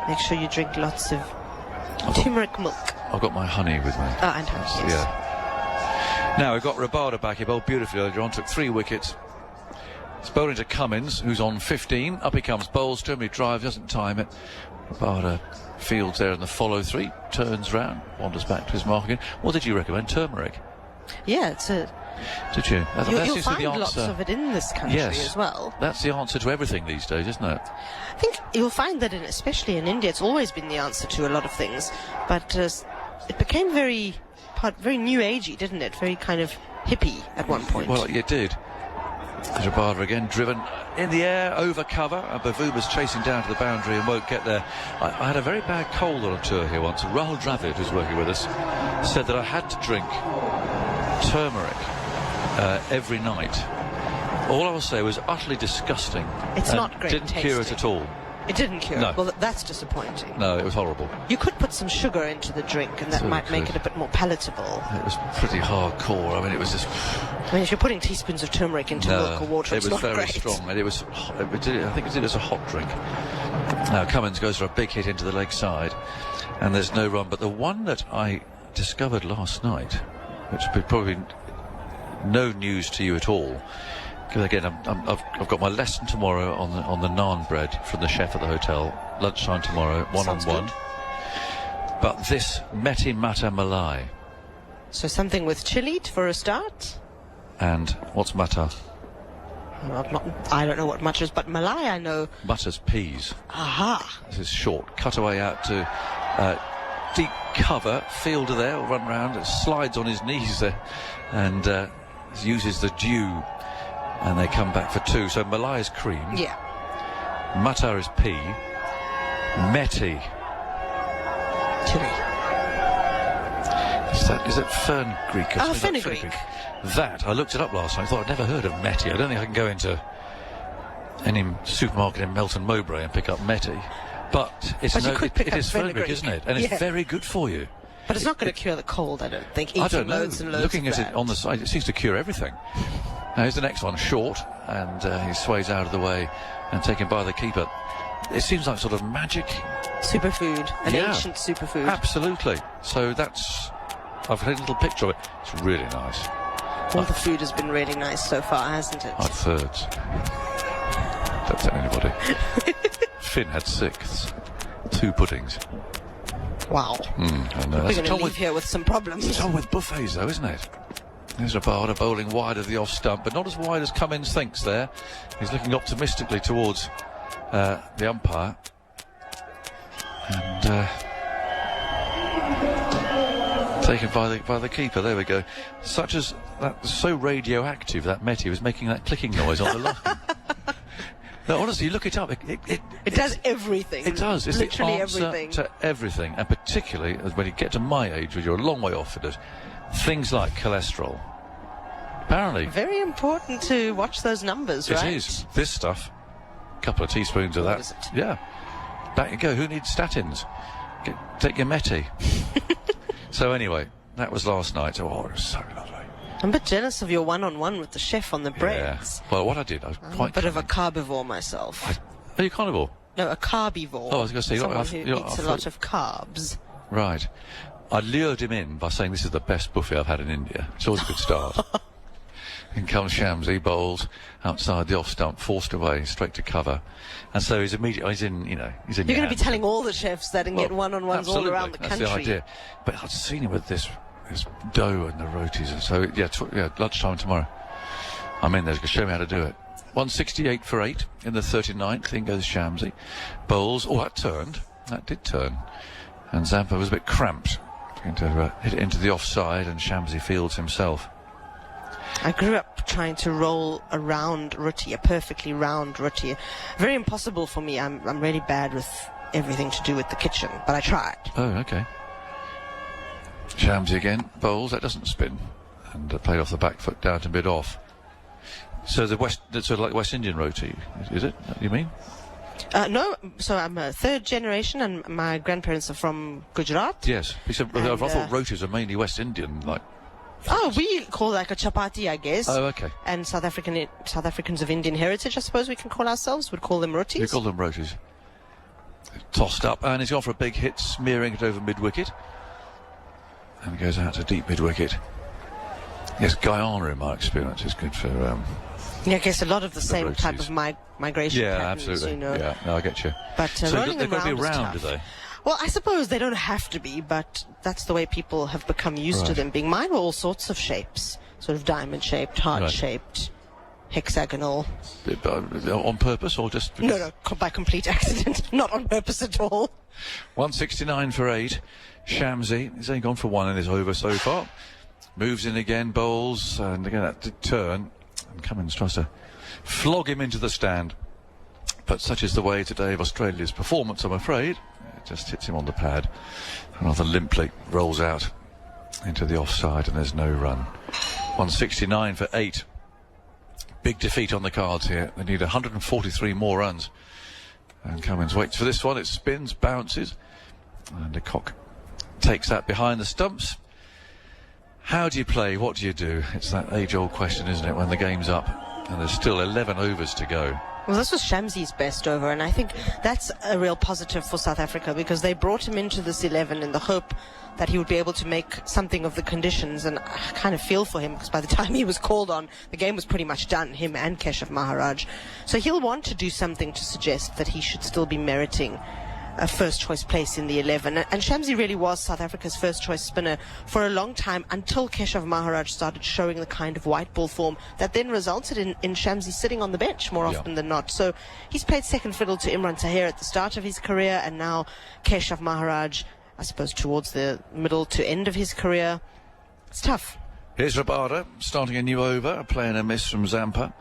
Make sure you drink lots of turmeric milk. I've got my honey with me. Oh, and honey, yes. Yeah. Now, we've got Rabada back. He bowled beautifully earlier on, took 3 wickets. It's bowling to Cummins, who's on 15. Up he comes, bowls to him, he drives, doesn't time it. Rabada fields there in the follow-3, turns round, wanders back to his mark again. What did you recommend? Turmeric? Yeah, it's a... Did you? You'll find lots of it in this country as well. That's the answer to everything these days, isn't it? I think you'll find that, especially in India, it's always been the answer to a lot of things. But it became very new agey, didn't it? Very kind of hippie at one point. Well, it did. Rabada again driven in the air, over cover, and Bavuma's chasing down to the boundary and won't get there. I had a very bad cold on a tour here once. Rahul Dravid, who's working with us, said that I had to drink turmeric every night. All I will say was utterly disgusting. It's not great Didn't cure it at all. It didn't cure No. it? Well, that's disappointing. No, it was horrible. You could put some sugar into the drink, and that might make it a bit more palatable. It was pretty hardcore. I mean, it was just... I mean, if you're putting teaspoons of turmeric into milk or water, it's not great. It was very strong, and it was... I think it did as a hot drink. Now, Cummins goes for a big hit into the leg side, and there's no run. But the one that I discovered last night, which would be probably no news to you at all, because again, I've got my lesson tomorrow on the naan bread from the chef at the hotel. Lunchtime tomorrow, one-on-one. But this Meti Mata Malai. So something with chili for a start? And what's Mata? I don't know what mutters, but Malay I know. Mutters peas. Aha. This is short. Cutaway out to deep cover. Fielder there will run round. It slides on his knees there and uses the dew. And they come back for 2. So Malay is cream. Yeah. Mutter is pea. Meti. Chili. Is it fern Greek? Oh, fenugreek. That, I looked it up last night. I thought I'd never heard of Meti. I don't think I can go into any supermarket in Melton Mowbray and pick up Meti. But it is fenugreek, isn't it? And it's very good for you. But it's not going to cure the cold, I don't think. I don't know. Loads and loads Looking of at that. it on the side, it seems to cure everything. Now here's the next one, short, and he sways out of the way and taken by the keeper. It seems like sort of magic. Superfood, an ancient superfood. Absolutely. So that's... I've had a little picture of it. It's really nice. All the food has been really nice so far, hasn't it? I'd thirds. Don't tell anybody. Finn had 6th. 2 puddings. Wow. I know. We're going to leave here with some problems. It's all with buffets, though, isn't it? There's Rabada bowling wide of the off stump, but not as wide as Cummins thinks there. He's looking optimistically towards the umpire. And taken by the keeper. There we go. Such as that, so radioactive that Meti was making that clicking noise on the line. No, honestly, you look it up. It does everything. It does. It's literally the answer everything. to everything, and particularly when you get to my age, when you're a long way off it, things like cholesterol. Apparently, Very important to watch those numbers, right? It is. This stuff, a couple of teaspoons of that. Is it? Yeah. Back you go. Who needs statins? Take your Meti. So anyway, that was last night. Oh, it was so lovely. I'm a bit jealous of your one-on-one with the chef on the breads. Yeah. Well, what I did, I was I'm quite... a bit of a carbivore myself. Are you carnivore? No, a carbivore. Oh, I was going to say... Someone who eats a lot of carbs. Right. I lured him in by saying this is the best buffet I've had in India. It's always a good start. In comes Shamsi, bowls outside the off stump, forced away, straight to cover. And so he's immediately... He's in You're going to be telling all the chefs that and get one-on-ones all around the country. That's the idea. But I'd seen him with this dough and the rotis, and so lunchtime tomorrow. I'm in there. Show me how to do it. 168 for 8 in the 39th. In goes Shamsi. Bowls. Oh, that did turn. And Zampa was a bit cramped. Going to hit it into the offside, and Shamsi fields himself. I grew up trying to roll a round roti, a perfectly round roti. Very impossible for me. I'm really bad with everything to do with the kitchen, but I tried. Oh, okay. Shamsi again, bowls, that doesn't spin, and played off the back foot down to mid off. So that's sort of like West Indian roti, is it? You mean? No, so I'm a third generation, and my grandparents are from Gujarat. Yes, I thought rotis are mainly West Indian, like. Oh, we call it like a chapati, I guess. Oh, okay. And South Africans of Indian heritage, I suppose we can call ourselves, would call them rotis. We call them rotis. Tossed up, and he's gone for a big hit, smearing it over mid-wicket. And goes out to deep mid-wicket. Yes, Guyana, in my experience, is good for... I guess a lot of the same rotis. Type of migration patterns, absolutely. you know. Yeah, no, I get you. But so rolling they've got to be around is round, tough. do they? Well, I suppose they don't have to be, but that's the way people have become used to them being. Mine were all sorts of shapes, sort of diamond-shaped, heart-shaped, hexagonal. On purpose or just... No, by complete accident. Not on purpose at all. 169 for 8. Shamsi, he's only gone for 1 in his over so far. Moves in again, bowls, and again that did turn. And Cummins tries to flog him into the stand. But such is the way today of Australia's performance, I'm afraid. It just hits him on the pad. Rather limply rolls out into the offside, and there's no run. 169 for 8. Big defeat on the cards here. They need 143 more runs. And Cummins waits for this one. It spins, bounces, and de Kock takes that behind the stumps. How do you play? What do you do? It's that age-old question, isn't it, when the game's up and there's still 11 overs to go. Well, this was Shamsi's best over, and I think that's a real positive for South Africa, because they brought him into this 11 in the hope that he would be able to make something of the conditions, and I kind of feel for him, because by the time he was called on, the game was pretty much done, him and Keshav Maharaj. So he'll want to do something to suggest that he should still be meriting a first-choice place in the 11. And Shamsi really was South Africa's first-choice spinner for a long time, until Keshav Maharaj started showing the kind of white ball form that then resulted in Shamsi sitting on the bench more often than not. So he's played second fiddle to Imran Tahir at the start of his career, and now Keshav Maharaj, I suppose, towards the middle to end of his career. It's tough. Here's Rabada starting a new over, playing a miss from Zampa.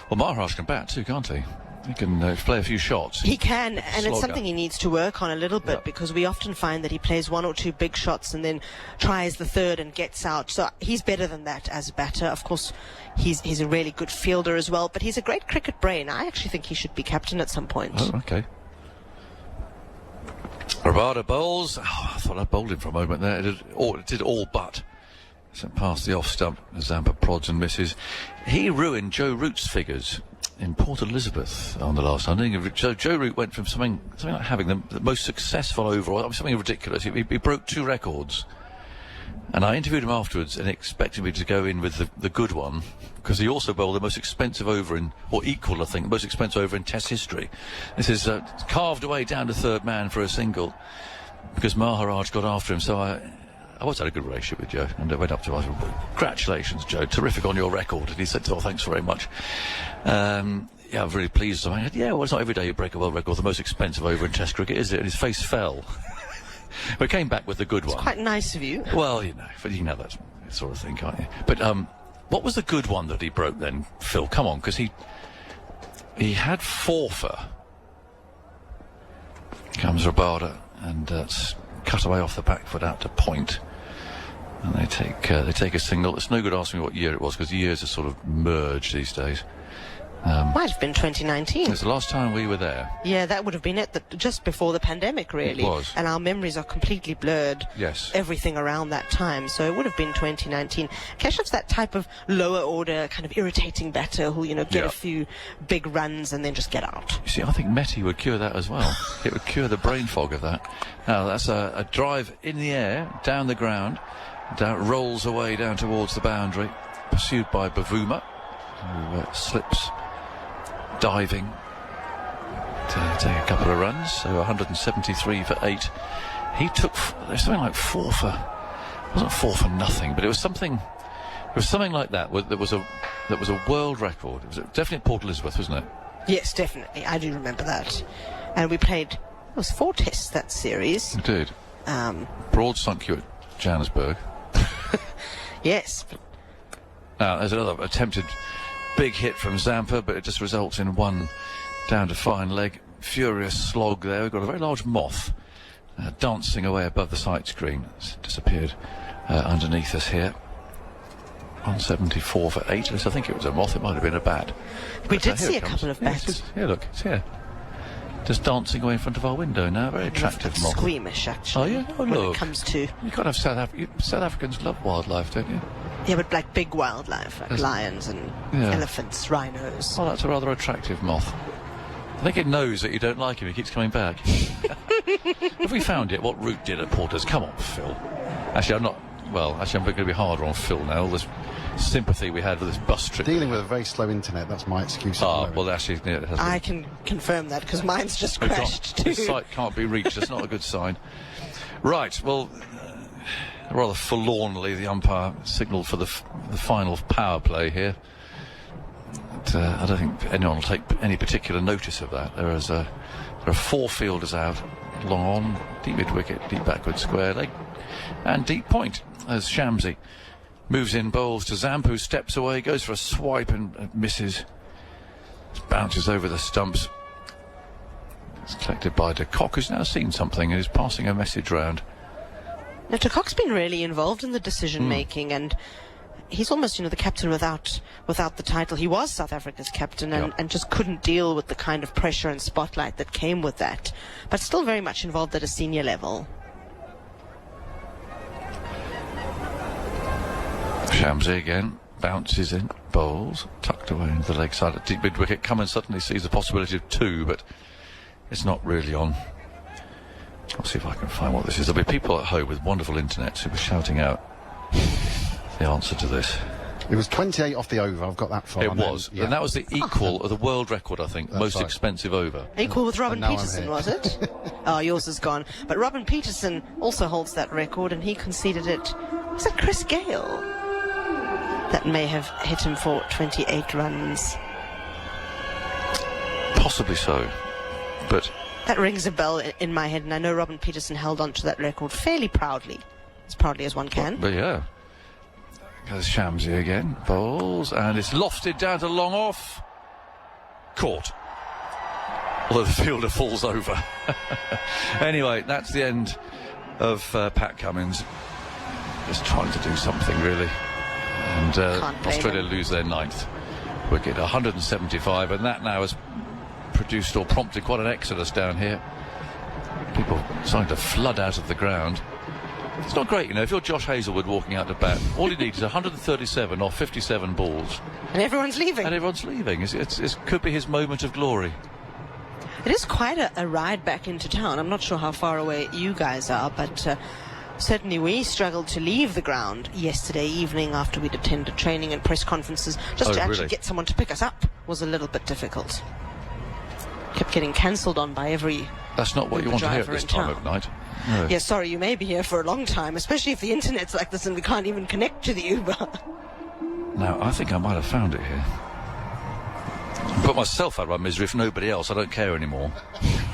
Well, Maharaj can bat too, can't he? He can play a few shots. He can, and it's something he needs to work on a little bit, because we often find that he plays one or two big shots and then tries the third and gets out. So he's better than that as a batter. Of course, he's a really good fielder as well, but he's a great cricket brain. I actually think he should be captain at some point. Oh, okay. Rabada bowls. Oh, I thought I bowled him for a moment there. It did all but. So past the off stump, Zampa prods and misses. He ruined Joe Root's figures in Port Elizabeth on the last time. Joe Root went from something like having the most successful overall, something ridiculous. He broke 2 records. And I interviewed him afterwards and expected me to go in with the good one, because he also bowled the most expensive over or equal, I think, the most expensive over in Test history. This is carved away down to third man for a single, because Maharaj got after him. So I always had a good relationship with Joe, and I went up to him and said, "Congratulations, Joe, terrific on your record." And he said, "Oh, thanks very much." I'm really pleased. I said, "Yeah, well, it's not every day you break a world record. The most expensive over in Test cricket, is it?" And his face fell. But came back with the good one. It's quite nice of you. Well, but you can have that sort of thing, can't you? But what was the good one that he broke then, Phil? Come on, because he had 4 for. Comes Rabada, and that's cut away off the back foot out to point. And they take a single. It's no good asking me what year it was, because the years are sort of merged these days. Might have been 2019. It's the last time we were there. Yeah, that would have been it, just before the pandemic, really. It was. And our memories are completely blurred. Yes. Everything around that time. So it would have been 2019. Keshav's that type of lower order, kind of irritating batter who'll, get a few big runs and then just get out. You see, I think Meti would cure that as well. It would cure the brain fog of that. Now, that's a drive in the air, down the ground. Rolls away down towards the boundary, pursued by Bavuma, who slips diving to take a couple of runs. So 173 for 8. He took something like 4 for. It wasn't 4 for nothing, but it was something. It was something like that. That was a world record. It was definitely at Port Elizabeth, wasn't it? Yes, definitely. I do remember that. And we played. It was 4 tests that series. We did. Broad sunk you at Johannesburg. Yes. Now there's another attempted big hit from Zampa, but it just results in 1 down to fine leg. Furious slog there. We've got a very large moth dancing away above the sight screen. It's disappeared underneath us here. 174 for 8. I think it was a moth. It might have been a bat. We did see a couple of bats. Here, look, it's here. Just dancing away in front of our window now. Very attractive moth. Squeamish, actually. Oh, yeah? Oh, when look. it comes to... You can't have South Africans love wildlife, don't you? Yeah, but like big wildlife, like lions and elephants, rhinos. Oh, that's a rather attractive moth. I think it knows that you don't like him. He keeps coming back. Have we found yet what Root did at Porters? Come on, Phil. Actually, I'm not... Well, actually, I'm going to be harder on Phil now. All this sympathy we had with this bus trip. Dealing with a very slow internet, that's my excuse. Well, actually, it has I can confirm that, because mine's just crashed too. The site can't be reached. That's not a good sign. Right, well, rather forlornly, the umpire signalled for the final power play here. But, I don't think anyone will take any particular notice of that. There are 4 fielders out, long on, deep mid-wicket, deep backward square leg, and deep point, as Shamsi moves in, bowls to Zampa, who steps away, goes for a swipe and misses. Bounces over the stumps. It's collected by de Kock, who's now seen something and is passing a message round. Now, de Kock's been really involved in the decision-making, and he's almost, the captain without the title. He was South Africa's captain and just couldn't deal with the kind of pressure and spotlight that came with that, but still very much involved at a senior level. Shamsi again, bounces in, bowls, tucked away into the leg side at deep mid-wicket. Cummins suddenly sees the possibility of 2, but it's not really on. I'll see if I can find what this is. There'll be people at home with wonderful internets who are shouting out the answer to this. It was 28 off the over. I've got that far. It was, yeah. and that was the equal of the world record, I think. That's most right. expensive over. Equal with Robin And now I'm Peterson, here. was it? Oh, yours is gone. But Robin Peterson also holds that record, and he conceded it. Was it Chris Gale? That may have hit him for 28 runs. Possibly so, but That rings a bell in my head, and I know Robin Peterson held on to that record fairly proudly. As proudly as one can. But yeah. Goes Shamsi again. Bowls, and it's lofted down to long off. Caught. Although the fielder falls over. Anyway, that's the end of Pat Cummins. Just trying to do something, really. And Australia lose their 9th wicket, 175, and that now has produced or prompted quite an exodus down here. People starting to flood out of the ground. It's not great, you know, if you're Josh Hazlewood walking out to bat, all you need is 137 off 57 balls. And everyone's leaving. And everyone's leaving. It could be his moment of glory. It is quite a ride back into town. I'm not sure how far away you guys are, but certainly we struggled to leave the ground yesterday evening after we'd attended training and press conferences. Just to actually get someone to pick us up was a little bit difficult. Kept getting cancelled on by every That's not what you want to hear at this time of night. No. Yeah, sorry, you may be here for a long time, especially if the internet's like this and we can't even connect to the Uber. Now, I think I might have found it here. I put myself out of my misery for nobody else. I don't care anymore.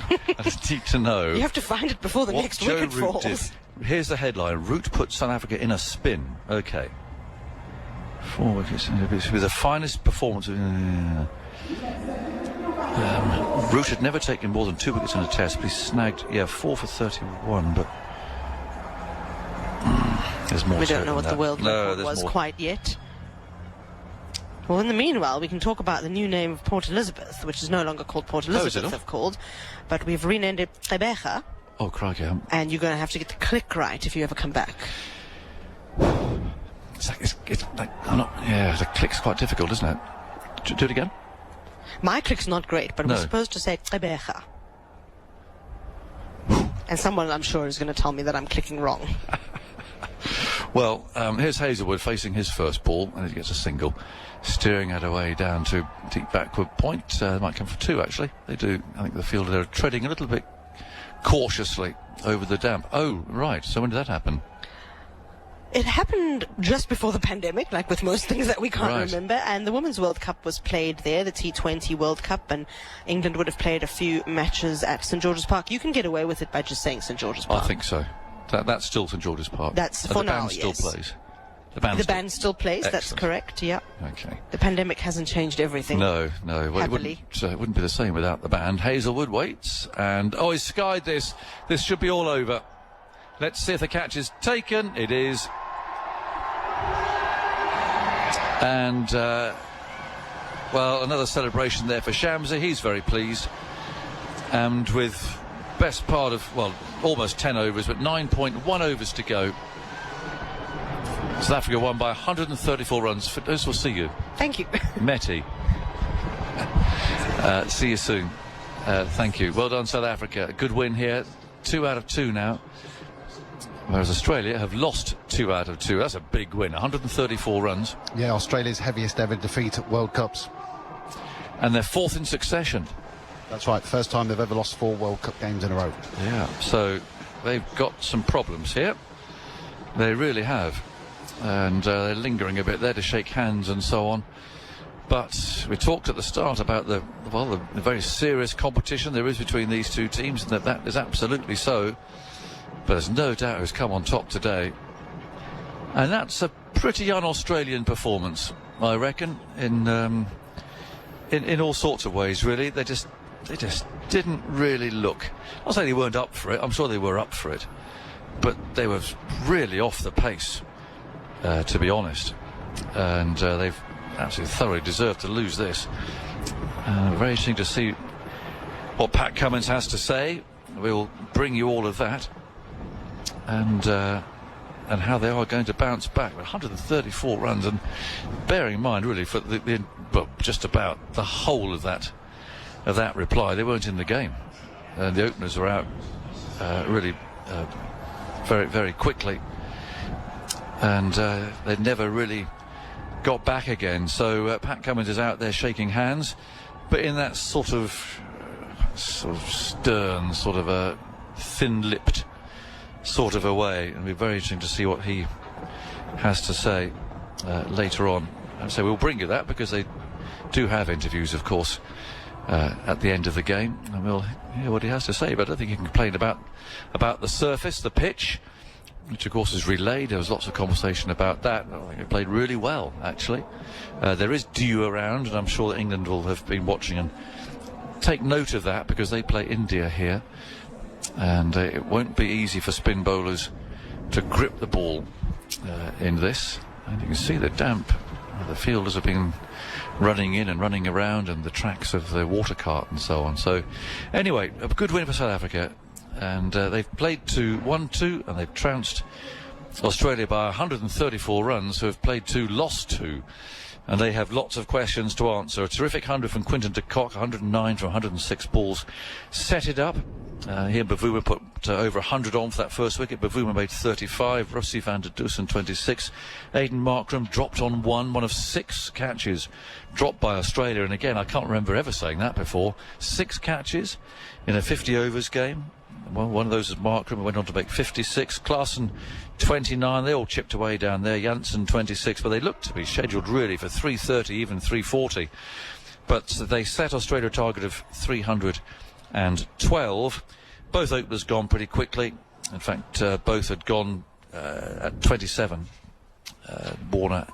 I just need to know. You have to find it before the what next Joe wicket Root falls. did. Here's the headline. Root put South Africa in a spin. Okay. 4 wickets. It was the finest performance. Root had never taken more than 2 wickets in a test, but he snagged, 4 for 31, but there's more. We don't know what the world record was more. quite yet. Well, in the meanwhile, we can talk about the new name of Port Elizabeth, which is no longer called Port Elizabeth, they've called, but we've renamed it Gqeberha. Oh, crikey. And you're going to have to get the click right if you ever come back. The click's quite difficult, isn't it? Do it again? My click's not great, but we're supposed to say Gqeberha. And someone, I'm sure, is going to tell me that I'm clicking wrong. Well, here's Hazlewood facing his first ball, and he gets a single, steering it away down to deep backward point. They might come for 2, actually. They do. I think the fielder are treading a little bit cautiously over the damp. Oh, right. So when did that happen? It happened just before the pandemic, like with most things that we can't remember, and the Women's World Cup was played there, the T20 World Cup, and England would have played a few matches at St George's Park. You can get away with it by just saying St George's Park. I think so. That's still St George's Park. That's for now, yes. The band still plays. The band still plays, Excellent. That's correct, yeah. Okay. The pandemic hasn't changed everything. No. Well, happily. It wouldn't be the same without the band. Hazlewood waits, and he's skied this. This should be all over. Let's see if the catch is taken. It is. And, another celebration there for Shamsi. He's very pleased. And with best part of, almost 10 overs, but 9.1 overs to go. South Africa won by 134 runs. Firdose will see you. Thank you. Metty. See you soon. Thank you. Well done, South Africa. A good win here. 2 out of 2 now. Whereas Australia have lost 2 out of 2. That's a big win. 134 runs. Yeah, Australia's heaviest ever defeat at World Cups. And they're 4th in succession. That's right. First time they've ever lost 4 World Cup games in a row. Yeah, so they've got some problems here. They really have. And they're lingering a bit there to shake hands and so on. But we talked at the start about the very serious competition there is between these two teams, and that is absolutely so. But there's no doubt who's come on top today. And that's a pretty un-Australian performance, I reckon, in all sorts of ways, really. They just didn't really look. I'll say they weren't up for it. I'm sure they were up for it. But they were really off the pace, to be honest. And they've absolutely thoroughly deserved to lose this. Very interesting to see what Pat Cummins has to say. We'll bring you all of that. And how they are going to bounce back. 134 runs, and bearing in mind, really, for just about the whole of that reply, they weren't in the game, and the openers were out really very, very quickly, and they never really got back again. So Pat Cummins is out there shaking hands, but in that sort of stern, sort of a thin-lipped sort of a way. It'll be very interesting to see what he has to say later on. And so we'll bring you that, because they do have interviews, of course, at the end of the game, and we'll hear what he has to say. But I don't think he can complain about the surface, the pitch, which of course is relayed. There was lots of conversation about that. I think it played really well, actually. There is dew around, and I'm sure that England will have been watching and take note of that, because they play India here, and it won't be easy for spin bowlers to grip the ball in this. And you can see the damp. The fielders have been running in and running around, and the tracks of the water cart and so on. So anyway, a good win for South Africa, and they've played to 1-2, and they've trounced Australia by 134 runs, who have played 2, lost 2, and they have lots of questions to answer. A terrific 100 from Quinton de Kock, 109 from 106 balls. Set it up. Here Bavuma put over 100 on for that first wicket. Bavuma made 35, Rusty van der Dusen 26. Aidan Markram dropped on one of 6 catches dropped by Australia, and again, I can't remember ever saying that before. 6 catches in a 50 overs game. Well, one of those is Markram, who went on to make 56. Klaasen 29, they all chipped away down there. Janssen 26, but they looked to be scheduled really for 330, even 340. But they set Australia a target of 312. Both openers gone pretty quickly. In fact, both had gone at 27, Warner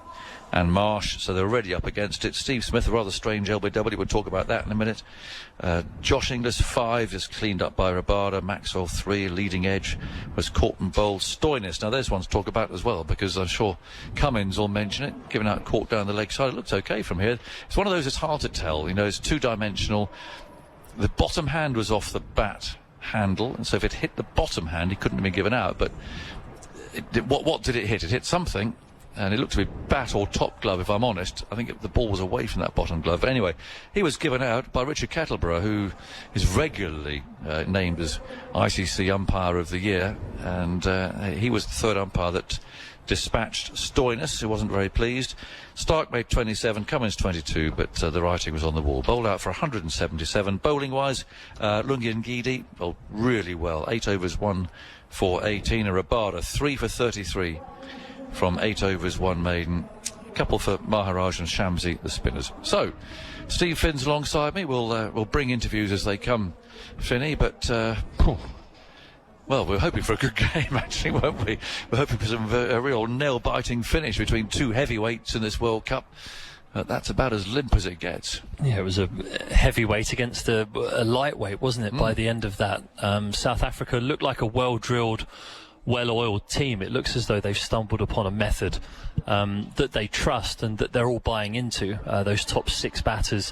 and Marsh, so they're already up against it. Steve Smith, a rather strange LBW, we'll talk about that in a minute. Josh Inglis 5 is cleaned up by Rabada. Maxwell 3, leading edge was caught and bowled. Stoinis, now there's one to talk about as well, because I'm sure Cummins will mention it, giving out caught down the leg side. It looks okay from here. It's one of those that's hard to tell, you know, it's two-dimensional. The bottom hand was off the bat handle, and so if it hit the bottom hand, he couldn't have been given out. But what did it hit? It hit something, and it looked to be bat or top glove, if I'm honest. I think the ball was away from that bottom glove. But anyway, he was given out by Richard Kettleborough, who is regularly named as ICC Umpire of the Year, and he was the third umpire that dispatched Stoinis, who wasn't very pleased. Stark made 27, Cummins 22, but the writing was on the wall. Bowled out for 177. Bowling-wise, Lungi Ngidi bowled really well. 8 overs, 1 for 18. And Rabada, 3 for 33 from 8 overs, 1 maiden. A couple for Maharaj and Shamsi, the spinners. So, Steve Finn's alongside me. We'll bring interviews as they come, Finny, but... well, we're hoping for a good game, actually, won't we? We're hoping for a real nail-biting finish between 2 heavyweights in this World Cup. That's about as limp as it gets. Yeah, it was a heavyweight against a lightweight, wasn't it, by the end of that? South Africa looked like a well-drilled, well-oiled team. It looks as though they've stumbled upon a method that they trust and that they're all buying into. Those top 6 batters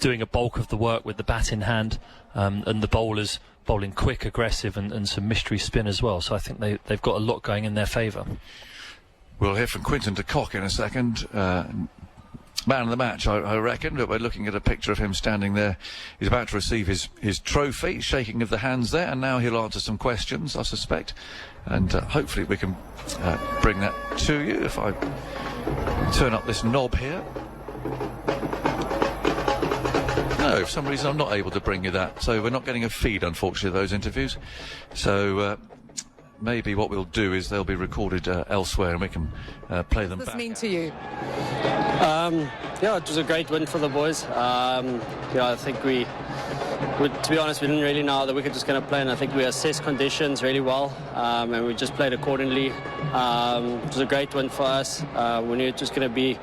doing a bulk of the work with the bat in hand, and the bowlers bowling quick, aggressive, and some mystery spin as well. So I think they've got a lot going in their favour. We'll hear from Quinton de Kock in a second. Man of the match, I reckon, but we're looking at a picture of him standing there. He's about to receive his trophy, shaking of the hands there, and now he'll answer some questions, I suspect, and hopefully we can bring that to you if I turn up this knob here. No, for some reason I'm not able to bring you that, so we're not getting a feed, unfortunately, of those interviews. So maybe what we'll do is they'll be recorded elsewhere, and we can play them back. What does this mean to you? Yeah, it was a great win for the boys. I think to be honest, we didn't really know how the wicket was going to play, and I think we assessed conditions really well, and we just played accordingly. It was a great win for us. We knew it was going to be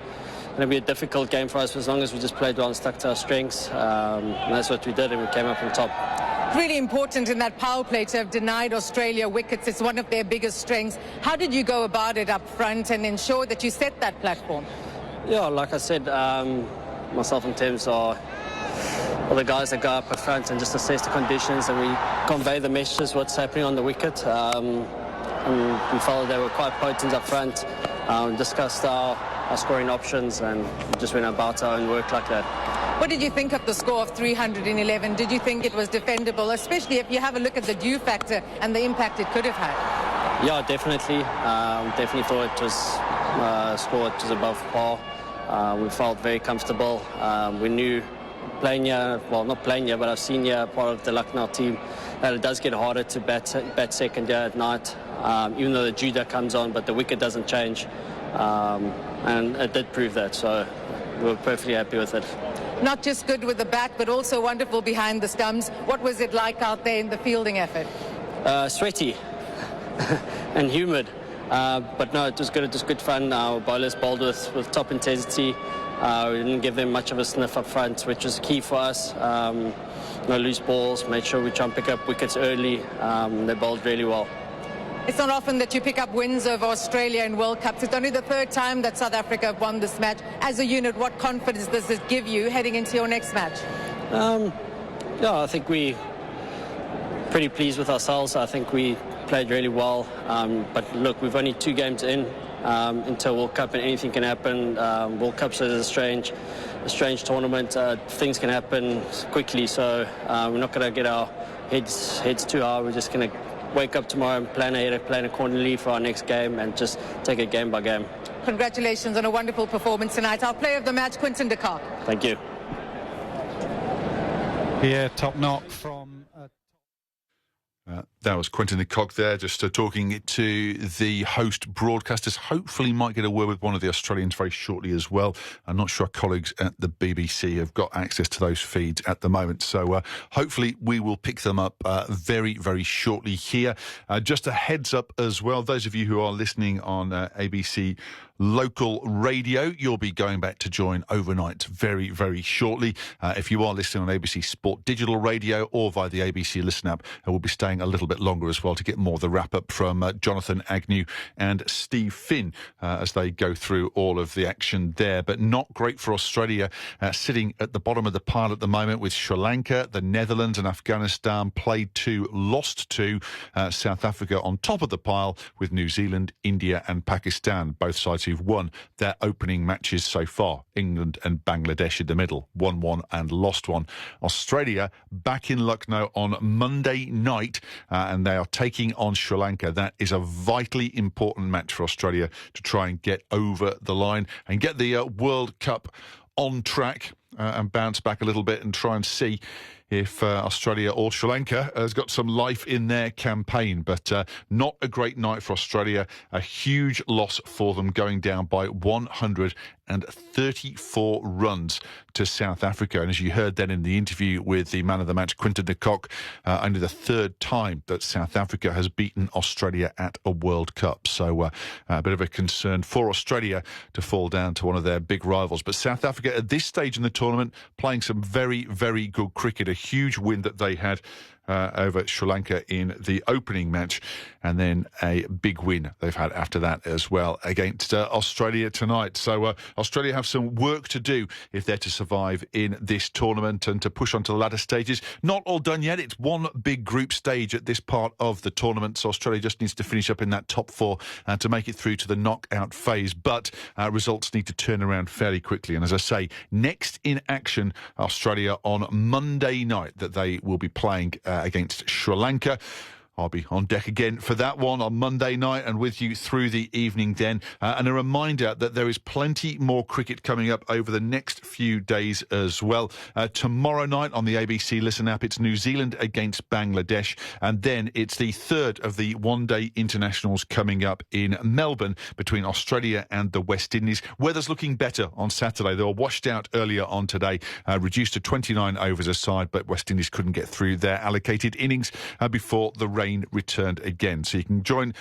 a difficult game for us, as long as we just played well and stuck to our strengths. And that's what we did, and we came up on top. Really important in that power play to have denied Australia wickets. It's one of their biggest strengths. How did you go about it up front and ensure that you set that platform? Yeah, like I said, myself and Tim's are the guys that go up front and just assess the conditions, and we convey the messages, what's happening on the wicket. And we felt they were quite potent up front. Discussed our scoring options, and just went about our own work like that. What did you think of the score of 311? Did you think it was defendable, especially if you have a look at the dew factor and the impact it could have had? Yeah, definitely. Definitely thought it was scored was above par. We felt very comfortable. We knew playing here, well, not playing here, but I've seen here part of the Lucknow team, that it does get harder to bat second here at night, even though the judo comes on, but the wicket doesn't change. And it did prove that, so we were perfectly happy with it. Not just good with the bat, but also wonderful behind the stumps. What was it like out there in the fielding effort? Sweaty and humid, but no, it was good. It was good fun. Our bowlers bowled with top intensity. We didn't give them much of a sniff up front, which was key for us. No loose balls, made sure we try and pick up wickets early. They bowled really well. It's not often that you pick up wins over Australia in World Cups. It's only the third time that South Africa have won this match. As a unit, what confidence does this give you heading into your next match? Yeah, I think we pretty pleased with ourselves. I think we played really well. But look, we've only 2 games into a World Cup, and anything can happen. World Cups is a strange tournament. Things can happen quickly, so we're not going to get our heads too high. We're just going to wake up tomorrow and plan ahead, plan accordingly for our next game, and just take it game by game. Congratulations on a wonderful performance tonight. Our player of the match, Quinton de Kock. Thank you. Yeah, top knock from... That was Quinton de Kock there, just talking to the host broadcasters. Hopefully might get a word with one of the Australians very shortly as well. I'm not sure our colleagues at the BBC have got access to those feeds at the moment. So hopefully we will pick them up very, very shortly here. Just a heads up as well, those of you who are listening on ABC local radio, you'll be going back to join overnight very, very shortly. If you are listening on ABC Sport Digital Radio or via the ABC Listen app, we'll be staying a little bit longer as well to get more of the wrap-up from Jonathan Agnew and Steve Finn as they go through all of the action there. But not great for Australia, sitting at the bottom of the pile at the moment with Sri Lanka, the Netherlands and Afghanistan played 2, lost 2. South Africa on top of the pile with New Zealand, India and Pakistan, both sides who've won their opening matches so far. England and Bangladesh in the middle, won 1 and lost 1. Australia back in Lucknow on Monday night, and they are taking on Sri Lanka. That is a vitally important match for Australia to try and get over the line and get the World Cup on track and bounce back a little bit and try and see if Australia or Sri Lanka has got some life in their campaign. But not a great night for Australia. A huge loss for them, going down by 134 runs to South Africa. And as you heard then in the interview with the man of the match, Quinton de Kock, only the 3rd time that South Africa has beaten Australia at a World Cup. So a bit of a concern for Australia to fall down to one of their big rivals. But South Africa at this stage in the tournament playing some very, very good cricket. A huge win that they had over Sri Lanka in the opening match, and then a big win they've had after that as well against Australia tonight. So Australia have some work to do if they're to survive in this tournament and to push on to the latter stages. Not all done yet. It's one big group stage at this part of the tournament, so Australia just needs to finish up in that top 4 to make it through to the knockout phase. But results need to turn around fairly quickly. And as I say, next in action, Australia on Monday night, that they will be playing against Sri Lanka. I'll be on deck again for that one on Monday night and with you through the evening then. And a reminder that there is plenty more cricket coming up over the next few days as well. Tomorrow night on the ABC Listen app, it's New Zealand against Bangladesh. And then it's the 3rd of the one-day internationals coming up in Melbourne between Australia and the West Indies. Weather's looking better on Saturday. They were washed out earlier on today, reduced to 29 overs a side, but West Indies couldn't get through their allocated innings before the rain returned again. So you can join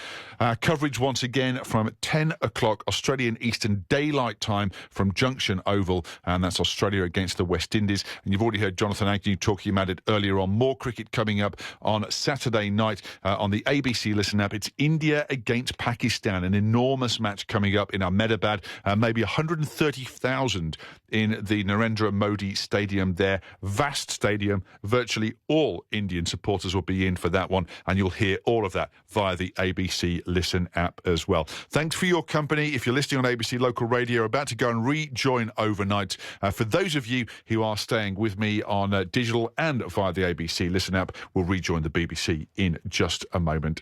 coverage once again from 10 o'clock Australian Eastern Daylight Time from Junction Oval, and that's Australia against the West Indies. And you've already heard Jonathan Agnew talking about it earlier on. More cricket coming up on Saturday night on the ABC Listen app. It's India against Pakistan, an enormous match coming up in Ahmedabad. Maybe 130,000 in the Narendra Modi Stadium there. Vast stadium. Virtually all Indian supporters will be in for that one, and you'll hear all of that via the ABC Listen app as well. Thanks for your company. If you're listening on ABC Local Radio, you're about to go and rejoin overnight. For those of you who are staying with me on digital and via the ABC Listen app, we'll rejoin the BBC in just a moment